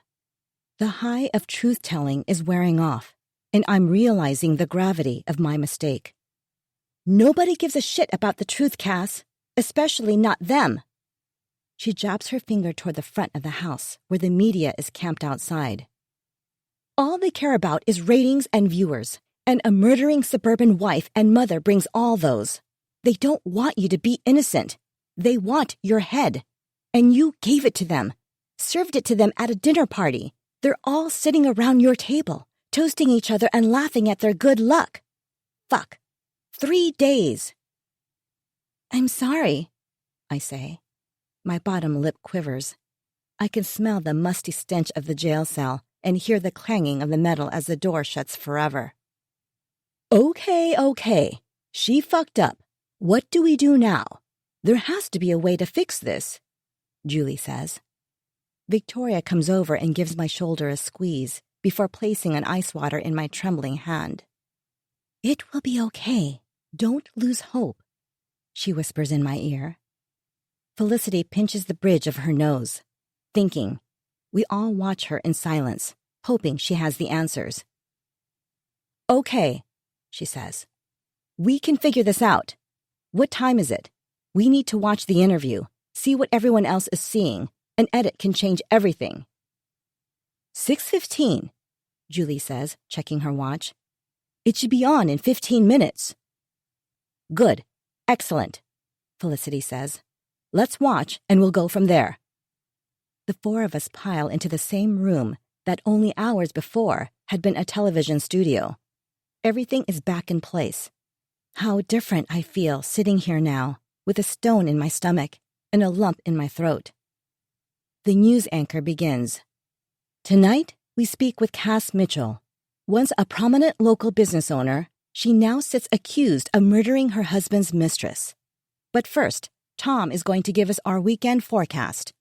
The high of truth-telling is wearing off, and I'm realizing the gravity of my mistake. Nobody gives a shit about the truth, Cass, especially not them. She jabs her finger toward the front of the house, where the media is camped outside. All they care about is ratings and viewers, and a murdering suburban wife and mother brings all those. They don't want you to be innocent. They want your head. And you gave it to them, served it to them at a dinner party. They're all sitting around your table, toasting each other and laughing at their good luck. Fuck. 3 days. I'm sorry, I say. My bottom lip quivers. I can smell the musty stench of the jail cell and hear the clanging of the metal as the door shuts forever. Okay. She fucked up. What do we do now? There has to be a way to fix this, Julie says. Victoria comes over and gives my shoulder a squeeze before placing an ice water in my trembling hand. It will be okay. Don't lose hope, she whispers in my ear. Felicity pinches the bridge of her nose, thinking. We all watch her in silence, hoping she has the answers. Okay, she says. We can figure this out. What time is it? We need to watch the interview, see what everyone else is seeing. An edit can change everything. 6:15, Julie says, checking her watch. It should be on in 15 minutes. Good. Excellent, Felicity says. Let's watch and we'll go from there. The 4 of us pile into the same room that only hours before had been a television studio. Everything is back in place. How different I feel sitting here now, with a stone in my stomach and a lump in my throat. The news anchor begins. Tonight, we speak with Cass Mitchell. Once a prominent local business owner, she now sits accused of murdering her husband's mistress. But first, Tom is going to give us our weekend forecast.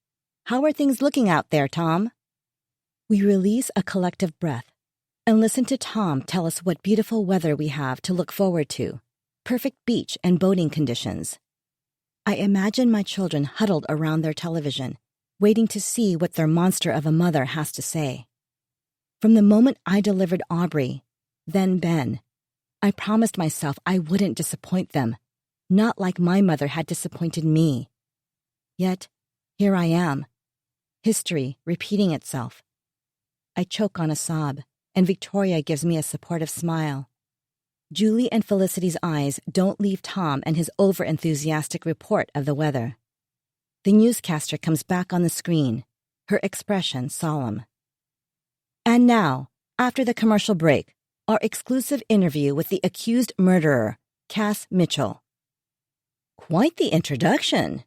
How are things looking out there, Tom? We release a collective breath and listen to Tom tell us what beautiful weather we have to look forward to, perfect beach and boating conditions. I imagine my children huddled around their television, waiting to see what their monster of a mother has to say. From the moment I delivered Aubrey, then Ben, I promised myself I wouldn't disappoint them, not like my mother had disappointed me. Yet, here I am, history repeating itself. I choke on a sob, and Victoria gives me a supportive smile. Julie and Felicity's eyes don't leave Tom and his over-enthusiastic report of the weather. The newscaster comes back on the screen, her expression solemn. And now, after the commercial break, our exclusive interview with the accused murderer, Cass Mitchell. Quite the introduction,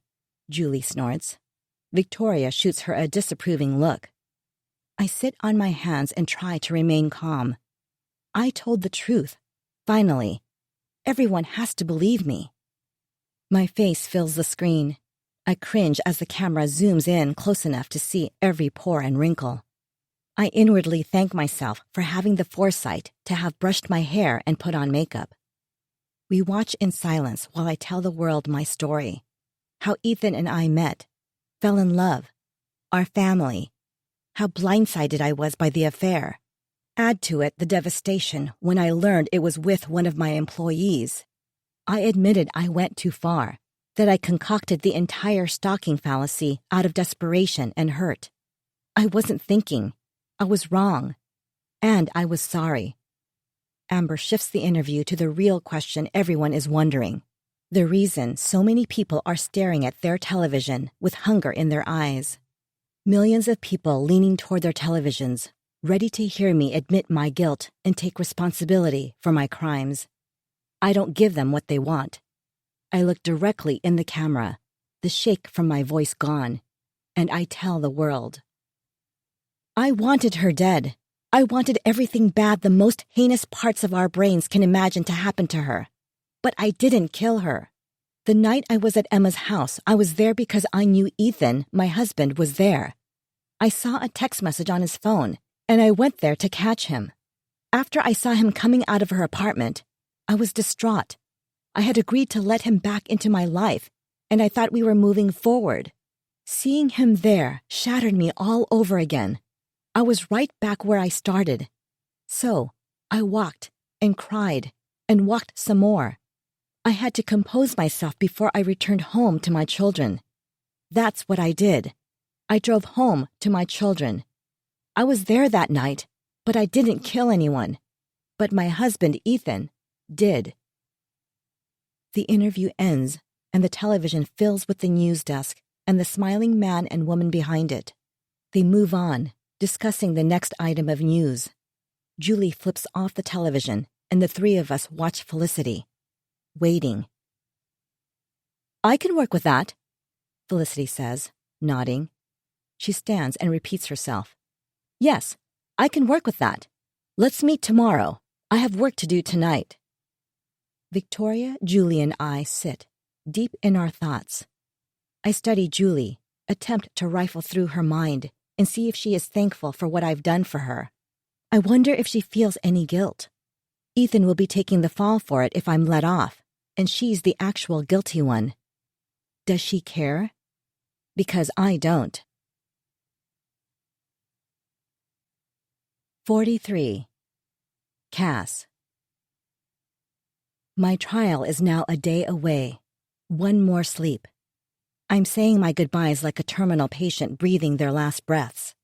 Julie snorts. Victoria shoots her a disapproving look. I sit on my hands and try to remain calm. I told the truth. Finally. Everyone has to believe me. My face fills the screen. I cringe as the camera zooms in close enough to see every pore and wrinkle. I inwardly thank myself for having the foresight to have brushed my hair and put on makeup. We watch in silence while I tell the world my story. How Ethan and I met, fell in love, our family, how blindsided I was by the affair. Add to it the devastation when I learned it was with one of my employees. I admitted I went too far, that I concocted the entire stalking fallacy out of desperation and hurt. I wasn't thinking. I was wrong. And I was sorry. Amber shifts the interview to the real question everyone is wondering. The reason so many people are staring at their television with hunger in their eyes. Millions of people leaning toward their televisions, ready to hear me admit my guilt and take responsibility for my crimes. I don't give them what they want. I look directly in the camera, the shake from my voice gone, and I tell the world. I wanted her dead. I wanted everything bad the most heinous parts of our brains can imagine to happen to her. But I didn't kill her. The night I was at Emma's house, I was there because I knew Ethan, my husband, was there. I saw a text message on his phone, and I went there to catch him. After I saw him coming out of her apartment, I was distraught. I had agreed to let him back into my life, and I thought we were moving forward. Seeing him there shattered me all over again. I was right back where I started. So, I walked and cried and walked some more. I had to compose myself before I returned home to my children. That's what I did. I drove home to my children. I was there that night, but I didn't kill anyone. But my husband, Ethan, did. The interview ends, and the television fills with the news desk and the smiling man and woman behind it. They move on, discussing the next item of news. Julie flips off the television, and the three of us watch Felicity, waiting. I can work with that, Felicity says, nodding. She stands and repeats herself. Yes, I can work with that. Let's meet tomorrow. I have work to do tonight. Victoria, Julie, and I sit, deep in our thoughts. I study Julie, attempt to rifle through her mind and see if she is thankful for what I've done for her. I wonder if she feels any guilt. Ethan will be taking the fall for it if I'm let off, and she's the actual guilty one. Does she care? Because I don't. 43. Cass. My trial is now a day away. One more sleep. I'm saying my goodbyes like a terminal patient breathing their last breaths.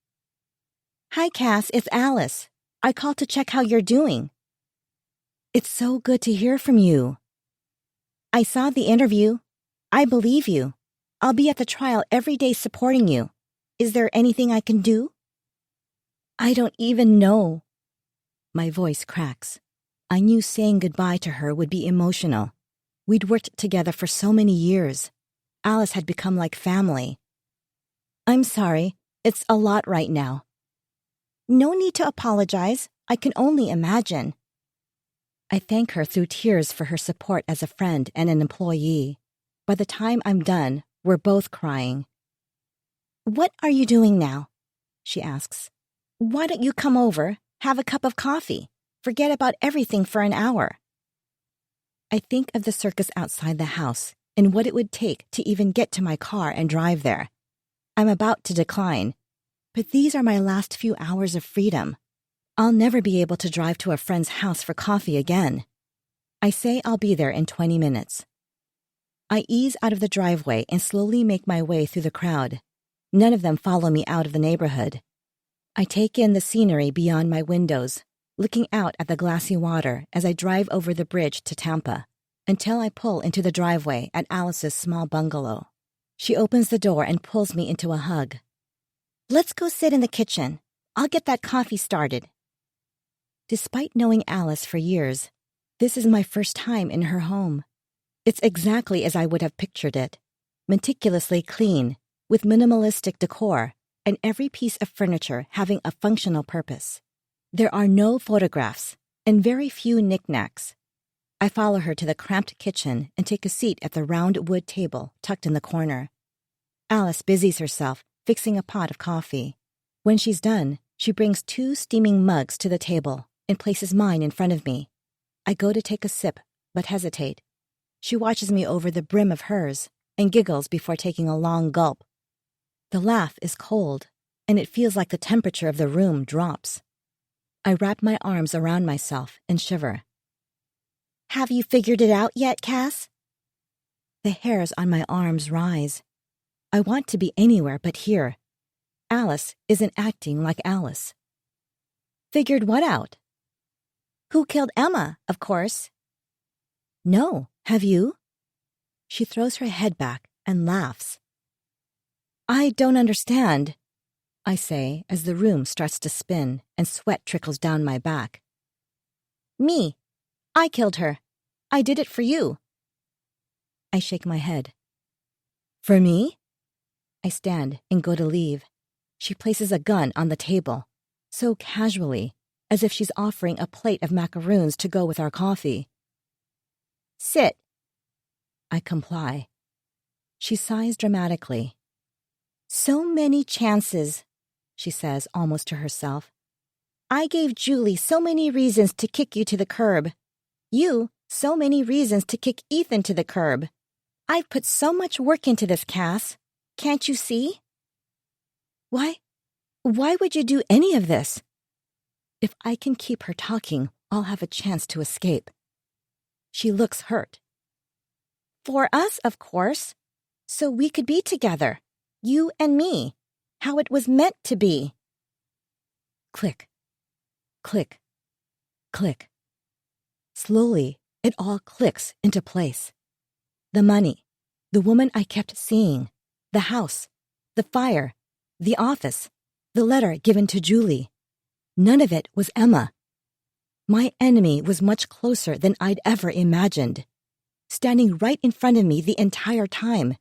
Hi, Cass, it's Alice. I called to check how you're doing. It's so good to hear from you. I saw the interview. I believe you. I'll be at the trial every day supporting you. Is there anything I can do? I don't even know. My voice cracks. I knew saying goodbye to her would be emotional. We'd worked together for so many years. Alice had become like family. I'm sorry. It's a lot right now. No need to apologize. I can only imagine. I thank her through tears for her support as a friend and an employee. By the time I'm done, we're both crying. What are you doing now? She asks. Why don't you come over, have a cup of coffee, forget about everything for an hour? I think of the circus outside the house and what it would take to even get to my car and drive there. I'm about to decline, but these are my last few hours of freedom. I'll never be able to drive to a friend's house for coffee again. I say I'll be there in 20 minutes. I ease out of the driveway and slowly make my way through the crowd. None of them follow me out of the neighborhood. I take in the scenery beyond my windows, looking out at the glassy water as I drive over the bridge to Tampa, until I pull into the driveway at Alice's small bungalow. She opens the door and pulls me into a hug. "Let's go sit in the kitchen. I'll get that coffee started." Despite knowing Alice for years, this is my first time in her home. It's exactly as I would have pictured it, meticulously clean, with minimalistic decor, and every piece of furniture having a functional purpose. There are no photographs and very few knickknacks. I follow her to the cramped kitchen and take a seat at the round wood table tucked in the corner. Alice busies herself fixing a pot of coffee. When she's done, she brings 2 steaming mugs to the table and places mine in front of me. I go to take a sip, but hesitate. She watches me over the brim of hers and giggles before taking a long gulp. The laugh is cold, and it feels like the temperature of the room drops. I wrap my arms around myself and shiver. "Have you figured it out yet, Cass?" The hairs on my arms rise. I want to be anywhere but here. Alice isn't acting like Alice. "Figured what out?" "Who killed Emma, of course." "No, have you?" She throws her head back and laughs. "I don't understand," I say as the room starts to spin and sweat trickles down my back. "Me. I killed her. I did it for you." I shake my head. "For me?" I stand and go to leave. She places a gun on the table, so casually, as if she's offering a plate of macaroons to go with our coffee. "Sit." I comply. She sighs dramatically. "So many chances," she says almost to herself. "I gave Julie so many reasons to kick you to the curb. You so many reasons to kick Ethan to the curb. I've put so much work into this, Cass. Can't you see?" Why would you do any of this? If I can keep her talking, I'll have a chance to escape. She looks hurt. "For us, of course. So we could be together. You and me. How it was meant to be." Click. Click. Click. Slowly, it all clicks into place. The money, the woman I kept seeing, the house, the fire, the office, the letter given to Julie. None of it was Emma. My enemy was much closer than I'd ever imagined, standing right in front of me the entire time,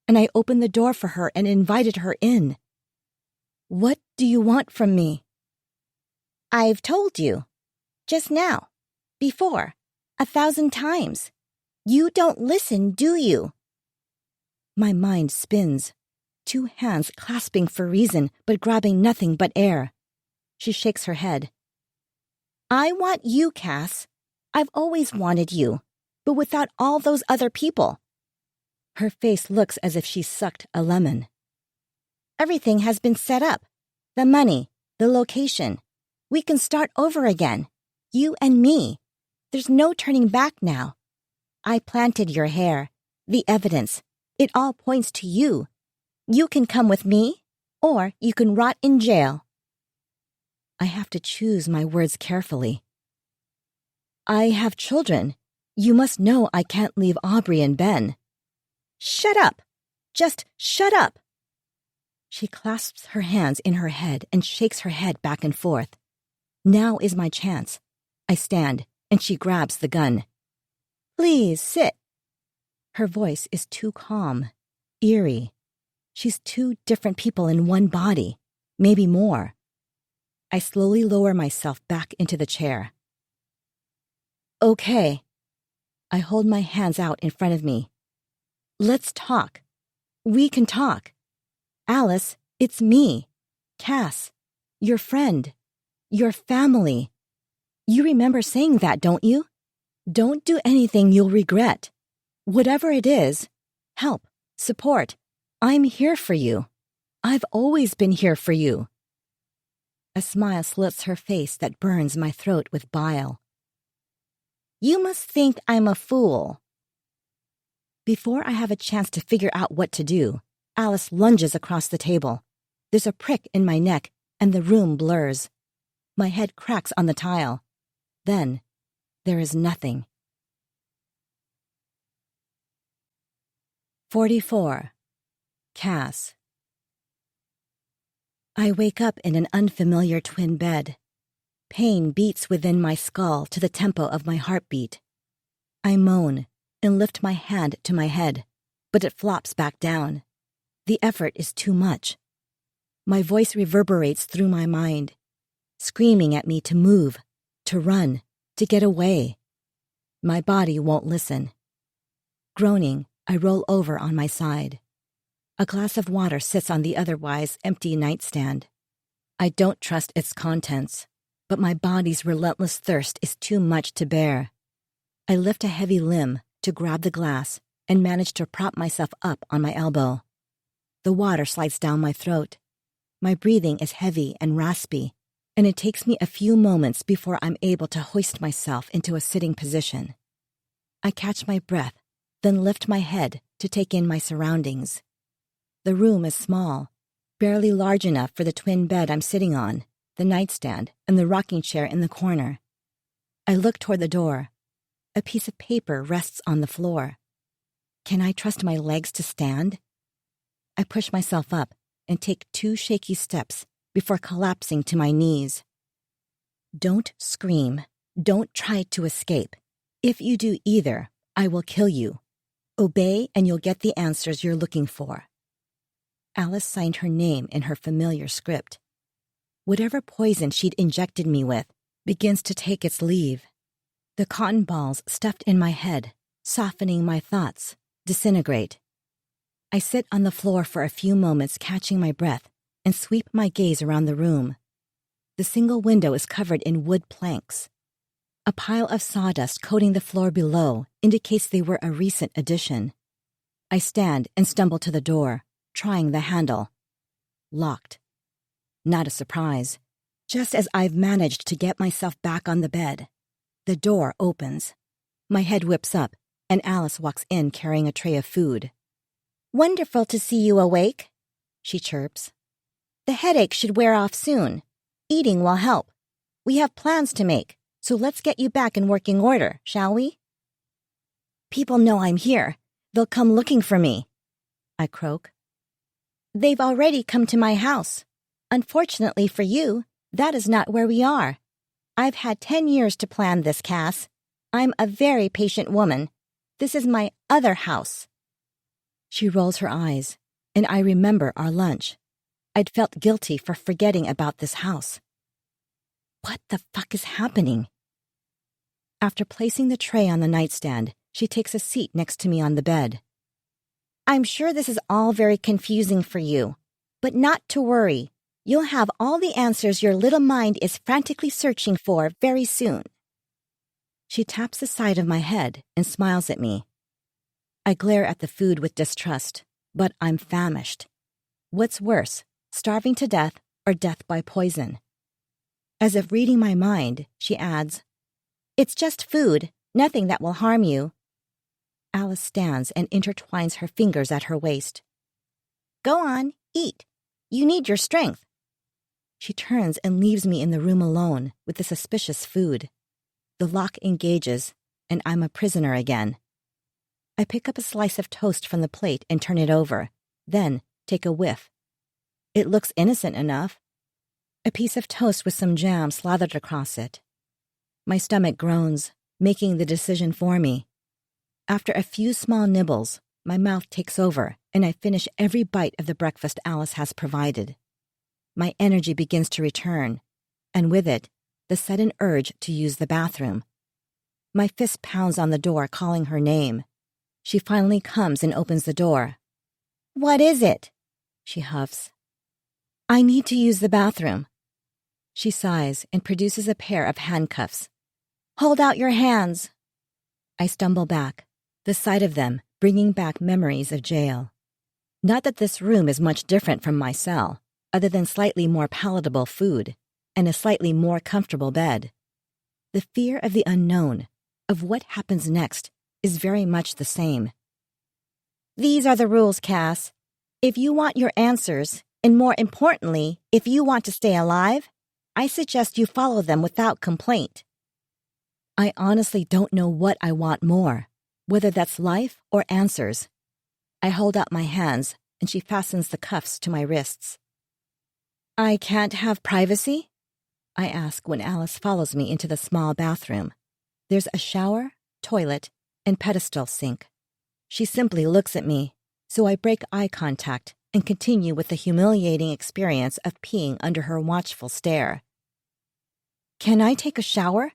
and I opened the door for her and invited her in. "What do you want from me?" "I've told you. Just now. Before. 1,000 times. You don't listen, do you?" My mind spins, 2 hands clasping for reason but grabbing nothing but air. She shakes her head. "I want you, Cass. I've always wanted you, but without all those other people." Her face looks as if she sucked a lemon. "Everything has been set up. The money, the location. We can start over again. You and me. There's no turning back now. I planted your hair. The evidence. It all points to you. You can come with me, or you can rot in jail." I have to choose my words carefully. "I have children. You must know I can't leave Aubrey and Ben." "Shut up! Just shut up!" She clasps her hands in her head and shakes her head back and forth. Now is my chance. I stand, and she grabs the gun. "Please sit." Her voice is too calm, eerie. She's 2 different people in one body, maybe more. I slowly lower myself back into the chair. "Okay." I hold my hands out in front of me. "Let's talk. We can talk. Alice, it's me, Cass. Your friend. Your family. You remember saying that, don't you? Don't do anything you'll regret. Whatever it is, help, support. I'm here for you. I've always been here for you. A smile slits her face that burns my throat with bile. You must think I'm a fool. Before I have a chance to figure out what to do, Alice lunges across the table. There's a prick in my neck, and the room blurs. My head cracks on the tile. Then, there is nothing. 44. Cass. I wake up in an unfamiliar twin bed. Pain beats within my skull to the tempo of my heartbeat. I moan and lift my hand to my head, but it flops back down. The effort is too much. My voice reverberates through my mind, screaming at me to move, to run, to get away. My body won't listen. Groaning, I roll over on my side. A glass of water sits on the otherwise empty nightstand. I don't trust its contents, but my body's relentless thirst is too much to bear. I lift a heavy limb to grab the glass and manage to prop myself up on my elbow. The water slides down my throat. My breathing is heavy and raspy, and it takes me a few moments before I'm able to hoist myself into a sitting position. I catch my breath, then lift my head to take in my surroundings. The room is small, barely large enough for the twin bed I'm sitting on, the nightstand, and the rocking chair in the corner. I look toward the door. A piece of paper rests on the floor. Can I trust my legs to stand? I push myself up and take 2 shaky steps before collapsing to my knees. Don't scream. Don't try to escape. If you do either, I will kill you. Obey and you'll get the answers you're looking for. Alice signed her name in her familiar script. Whatever poison she'd injected me with begins to take its leave. The cotton balls stuffed in my head, softening my thoughts, disintegrate. I sit on the floor for a few moments, catching my breath, and sweep my gaze around the room. The single window is covered in wood planks. A pile of sawdust coating the floor below indicates they were a recent addition. I stand and stumble to the door, trying the handle. Locked. Not a surprise. Just as I've managed to get myself back on the bed, the door opens. My head whips up, and Alice walks in carrying a tray of food. "Wonderful to see you awake," she chirps. "The headache should wear off soon. Eating will help. We have plans to make, so let's get you back in working order, shall we?" "People know I'm here. They'll come looking for me," I croak. "They've already come to my house. Unfortunately for you, that is not where we are. I've had 10 years to plan this, Cass. I'm a very patient woman. This is my other house." She rolls her eyes, and I remember our lunch. I'd felt guilty for forgetting about this house. What the fuck is happening? After placing the tray on the nightstand, she takes a seat next to me on the bed. "I'm sure this is all very confusing for you, but not to worry. You'll have all the answers your little mind is frantically searching for very soon." She taps the side of my head and smiles at me. I glare at the food with distrust, but I'm famished. What's worse, starving to death or death by poison? As if reading my mind, she adds, "It's just food, nothing that will harm you." Alice stands and intertwines her fingers at her waist. "Go on, eat. You need your strength." She turns and leaves me in the room alone with the suspicious food. The lock engages, and I'm a prisoner again. I pick up a slice of toast from the plate and turn it over, then take a whiff. It looks innocent enough. A piece of toast with some jam slathered across it. My stomach groans, making the decision for me. After a few small nibbles, my mouth takes over, and I finish every bite of the breakfast Alice has provided. My energy begins to return, and with it, the sudden urge to use the bathroom. My fist pounds on the door, calling her name. She finally comes and opens the door. "What is it?" she huffs. "I need to use the bathroom." She sighs and produces a pair of handcuffs. "Hold out your hands." I stumble back, the sight of them bringing back memories of jail. Not that this room is much different from my cell, other than slightly more palatable food and a slightly more comfortable bed. The fear of the unknown, of what happens next, is very much the same. "These are the rules, Cass. If you want your answers, and more importantly, if you want to stay alive, I suggest you follow them without complaint." I honestly don't know what I want more, whether that's life or answers. I hold out my hands, and she fastens the cuffs to my wrists. "I can't have privacy?" I ask when Alice follows me into the small bathroom. There's a shower, toilet, and pedestal sink. She simply looks at me, so I break eye contact and continue with the humiliating experience of peeing under her watchful stare. "Can I take a shower?"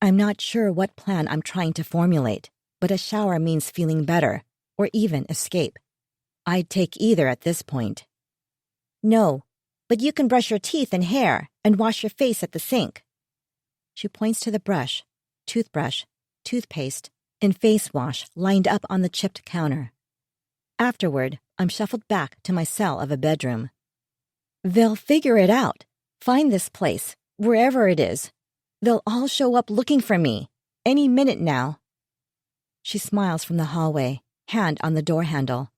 I'm not sure what plan I'm trying to formulate, but a shower means feeling better, or even escape. I'd take either at this point. "No, but you can brush your teeth and hair and wash your face at the sink." She points to the brush, toothbrush, toothpaste, and face wash lined up on the chipped counter. Afterward, I'm shuffled back to my cell of a bedroom. "They'll figure it out. Find this place, wherever it is. They'll all show up looking for me, any minute now." She smiles from the hallway, hand on the door handle.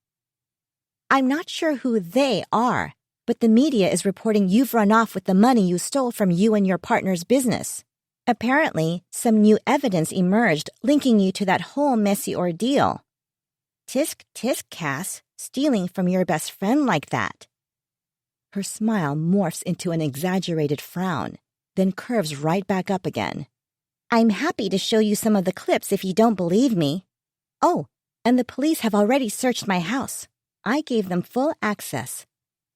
"I'm not sure who they are, but the media is reporting you've run off with the money you stole from you and your partner's business. Apparently, some new evidence emerged linking you to that whole messy ordeal. Tisk, tisk, Cass, stealing from your best friend like that." Her smile morphs into an exaggerated frown, then curves right back up again. "I'm happy to show you some of the clips if you don't believe me. Oh, and the police have already searched my house. I gave them full access.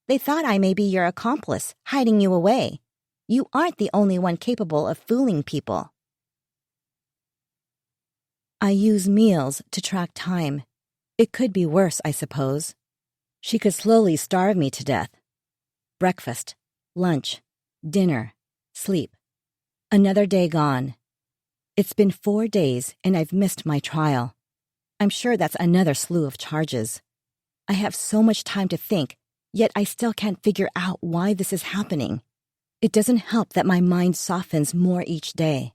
They thought I may be your accomplice, hiding you away. You aren't the only one capable of fooling people." I use meals to track time. It could be worse, I suppose. She could slowly starve me to death. Breakfast, lunch, dinner, sleep. Another day gone. It's been 4 days and I've missed my trial. I'm sure that's another slew of charges. I have so much time to think, yet I still can't figure out why this is happening. It doesn't help that my mind softens more each day.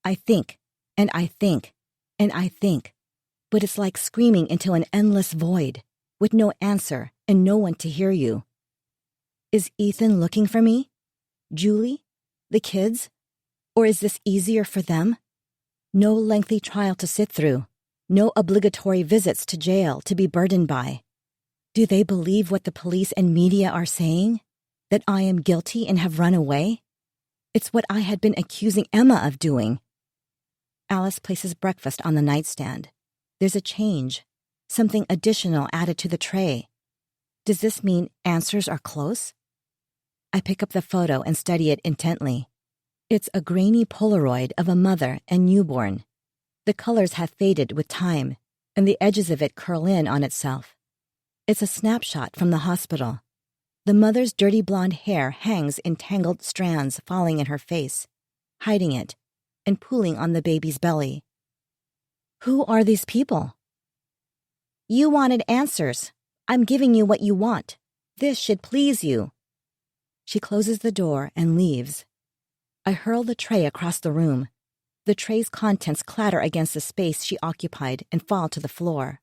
I think, and I think, and I think, but it's like screaming into an endless void, with no answer and no one to hear you. Is Ethan looking for me? Julie? The kids? Or is this easier for them? No lengthy trial to sit through. No obligatory visits to jail to be burdened by. Do they believe what the police and media are saying? That I am guilty and have run away? It's what I had been accusing Emma of doing. Alice places breakfast on the nightstand. There's a change. Something additional added to the tray. Does this mean answers are close? I pick up the photo and study it intently. It's a grainy Polaroid of a mother and newborn. The colors have faded with time, and the edges of it curl in on itself. It's a snapshot from the hospital. The mother's dirty blonde hair hangs in tangled strands falling in her face, hiding it, and pooling on the baby's belly. Who are these people? You wanted answers. I'm giving you what you want. This should please you. She closes the door and leaves. I hurl the tray across the room. The tray's contents clatter against the space she occupied and fall to the floor.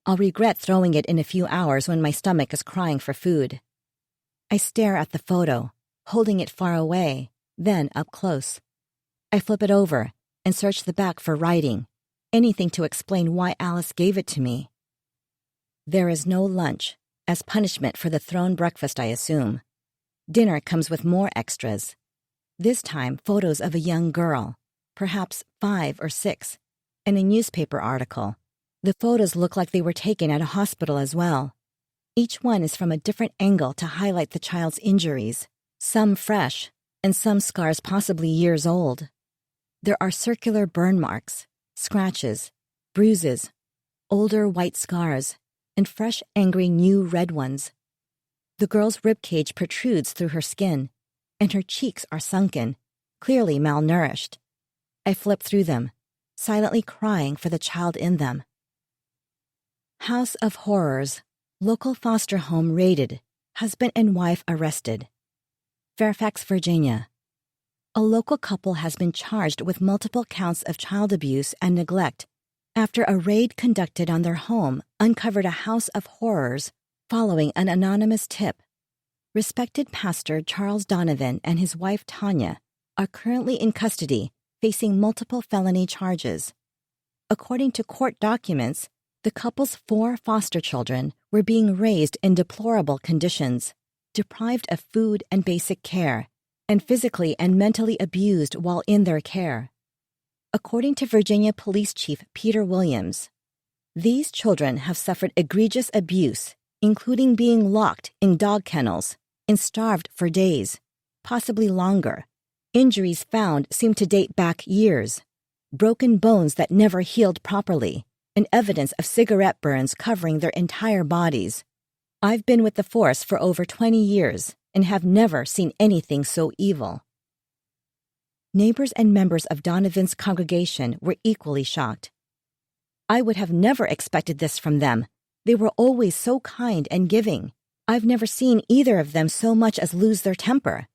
I'll regret throwing it in a few hours when my stomach is crying for food. I stare at the photo, holding it far away, then up close. I flip it over and search the back for writing, anything to explain why Alice gave it to me. There is no lunch, as punishment for the thrown breakfast, I assume. Dinner comes with more extras. This time, photos of a young girl, perhaps 5 or 6, and a newspaper article. The photos look like they were taken at a hospital as well. Each one is from a different angle to highlight the child's injuries, some fresh, and some scars possibly years old. There are circular burn marks, scratches, bruises, older white scars, and fresh, angry new red ones. The girl's ribcage protrudes through her skin, and her cheeks are sunken, clearly malnourished. I flip through them, silently crying for the child in them. House of Horrors, local foster home raided, husband and wife arrested. Fairfax, Virginia. A local couple has been charged with multiple counts of child abuse and neglect after a raid conducted on their home uncovered a house of horrors following an anonymous tip. Respected pastor Charles Donovan and his wife Tanya are currently in custody, facing multiple felony charges. According to court documents, the couple's 4 foster children were being raised in deplorable conditions, deprived of food and basic care, and physically and mentally abused while in their care. According to Virginia Police Chief Peter Williams, these children have suffered egregious abuse, including being locked in dog kennels and starved for days, possibly longer. Injuries found seem to date back years, broken bones that never healed properly, and evidence of cigarette burns covering their entire bodies. I've been with the force for over 20 years and have never seen anything so evil. Neighbors and members of Donovan's congregation were equally shocked. I would have never expected this from them. They were always so kind and giving. I've never seen either of them so much as lose their temper,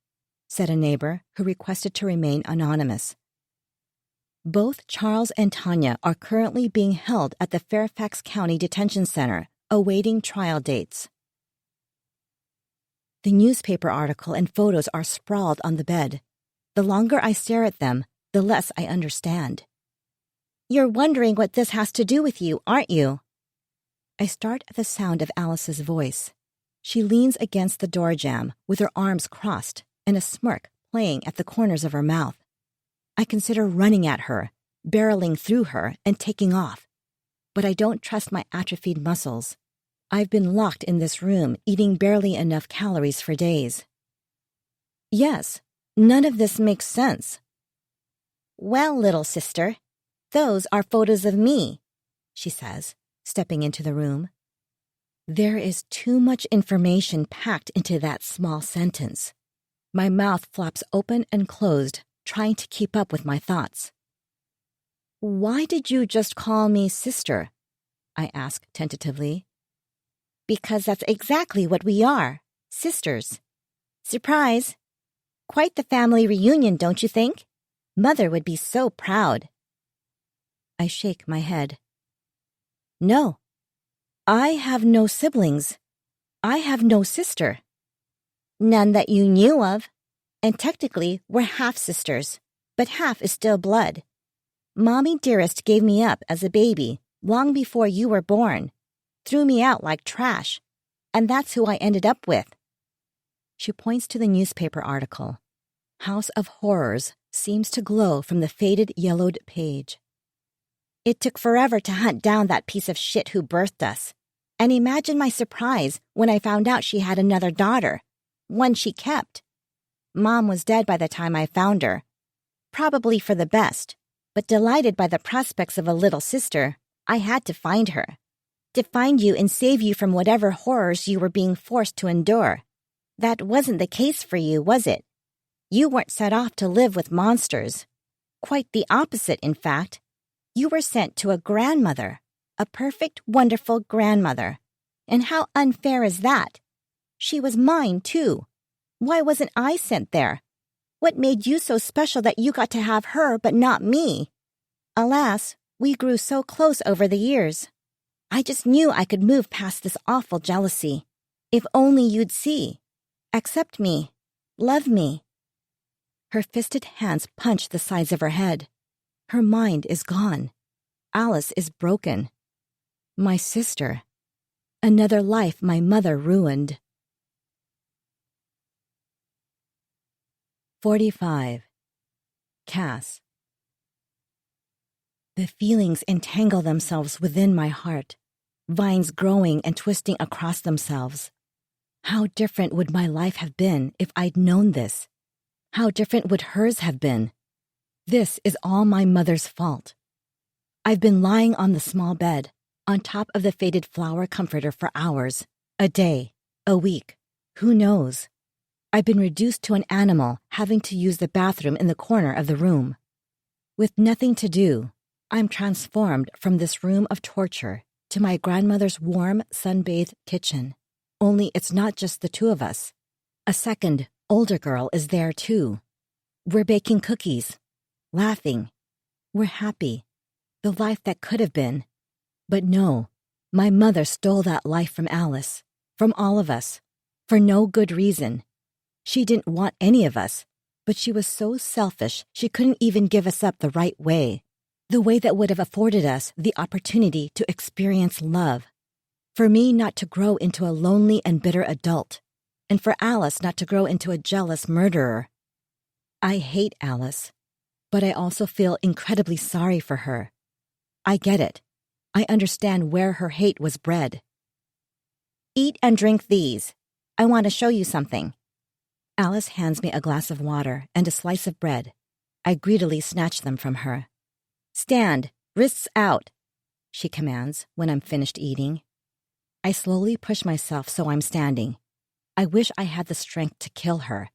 said a neighbor who requested to remain anonymous. Both Charles and Tanya are currently being held at the Fairfax County Detention Center, awaiting trial dates. The newspaper article and photos are sprawled on the bed. The longer I stare at them, the less I understand. You're wondering what this has to do with you, aren't you? I start at the sound of Alice's voice. She leans against the door jamb with her arms crossed and a smirk playing at the corners of her mouth. I consider running at her, barreling through her, and taking off. But I don't trust my atrophied muscles. I've been locked in this room, eating barely enough calories for days. Yes, none of this makes sense. Well, little sister, those are photos of me, she says, stepping into the room. There is too much information packed into that small sentence. My mouth flaps open and closed, trying to keep up with my thoughts. Why did you just call me sister? I ask tentatively. Because that's exactly what we are, sisters. Surprise! Quite the family reunion, don't you think? Mother would be so proud. I shake my head. No. I have no siblings. I have no sister. None that you knew of. And technically, we're half-sisters, but half is still blood. Mommy Dearest gave me up as a baby, long before you were born. Threw me out like trash. And that's who I ended up with. She points to the newspaper article. House of Horrors seems to glow from the faded yellowed page. It took forever to hunt down that piece of shit who birthed us. And imagine my surprise when I found out she had another daughter, one she kept. Mom was dead by the time I found her. Probably for the best, but delighted by the prospects of a little sister, I had to find her. To find you and save you from whatever horrors you were being forced to endure. That wasn't the case for you, was it? You weren't set off to live with monsters. Quite the opposite, in fact. You were sent to a grandmother, a perfect, wonderful grandmother. And how unfair is that? She was mine, too. Why wasn't I sent there? What made you so special that you got to have her but not me? Alas, we grew so close over the years. I just knew I could move past this awful jealousy. If only you'd see. Accept me. Love me. Her fisted hands punch the sides of her head. Her mind is gone. Alice is broken. My sister. Another life my mother ruined. 45. Cass. The feelings entangle themselves within my heart, vines growing and twisting across themselves. How different would my life have been if I'd known this? How different would hers have been? This is all my mother's fault. I've been lying on the small bed, on top of the faded flower comforter for hours, a day, a week, who knows? I've been reduced to an animal having to use the bathroom in the corner of the room. With nothing to do, I'm transformed from this room of torture to my grandmother's warm, sun-bathed kitchen. Only it's not just the two of us. A second, older girl is there too. We're baking cookies, laughing. We're happy. The life that could have been. But no, my mother stole that life from Alice, from all of us, for no good reason. She didn't want any of us, but she was so selfish she couldn't even give us up the right way, the way that would have afforded us the opportunity to experience love. For me not to grow into a lonely and bitter adult, and for Alice not to grow into a jealous murderer. I hate Alice, but I also feel incredibly sorry for her. I get it. I understand where her hate was bred. Eat and drink these. I want to show you something. Alice hands me a glass of water and a slice of bread. I greedily snatch them from her. Stand, wrists out, she commands when I'm finished eating. I slowly push myself so I'm standing. I wish I had the strength to kill her.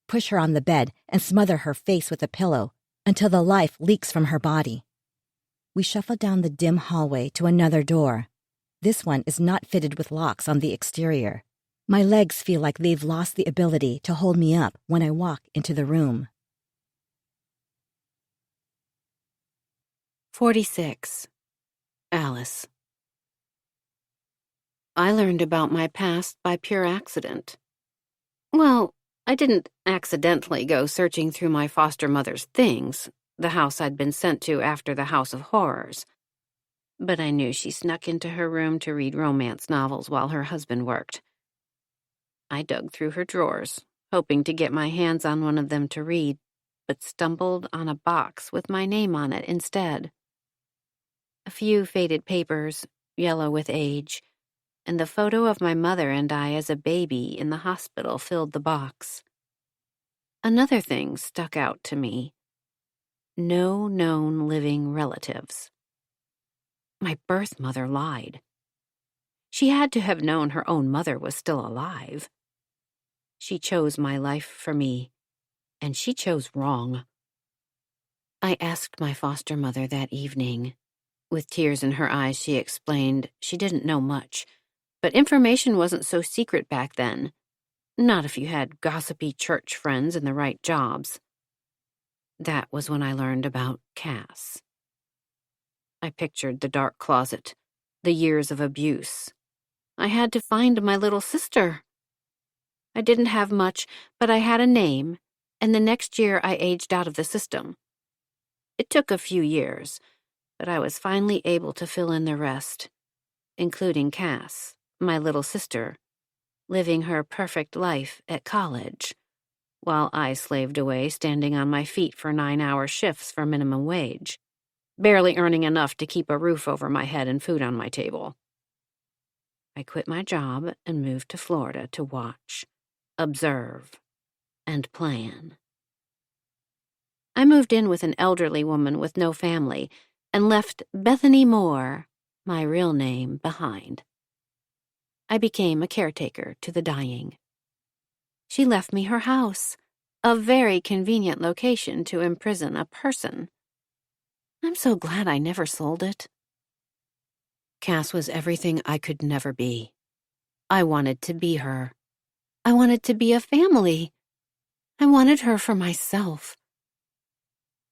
Push her on the bed and smother her face with a pillow until the life leaks from her body. We shuffle down the dim hallway to another door. This one is not fitted with locks on the exterior. My legs feel like they've lost the ability to hold me up when I walk into the room. 46. Alice. I learned about my past by pure accident. Well, I didn't accidentally go searching through my foster mother's things, the house I'd been sent to after the House of Horrors. But I knew she snuck into her room to read romance novels while her husband worked. I dug through her drawers, hoping to get my hands on one of them to read, but stumbled on a box with my name on it instead. A few faded papers, yellow with age, and the photo of my mother and I as a baby in the hospital filled the box. Another thing stuck out to me. No known living relatives. My birth mother lied. She had to have known her own mother was still alive. She chose my life for me, and she chose wrong. I asked my foster mother that evening. With tears in her eyes, she explained she didn't know much, but information wasn't so secret back then. Not if you had gossipy church friends and the right jobs. That was when I learned about Cass. I pictured the dark closet, the years of abuse. I had to find my little sister. I didn't have much, but I had a name, and the next year I aged out of the system. It took a few years, but I was finally able to fill in the rest, including Cass, my little sister, living her perfect life at college, while I slaved away standing on my feet for 9-hour shifts for minimum wage, barely earning enough to keep a roof over my head and food on my table. I quit my job and moved to Florida to watch, observe, and plan. I moved in with an elderly woman with no family and left Bethany Moore, my real name, behind. I became a caretaker to the dying. She left me her house, a very convenient location to imprison a person. I'm so glad I never sold it. Cass was everything I could never be. I wanted to be her. I wanted to be a family. I wanted her for myself.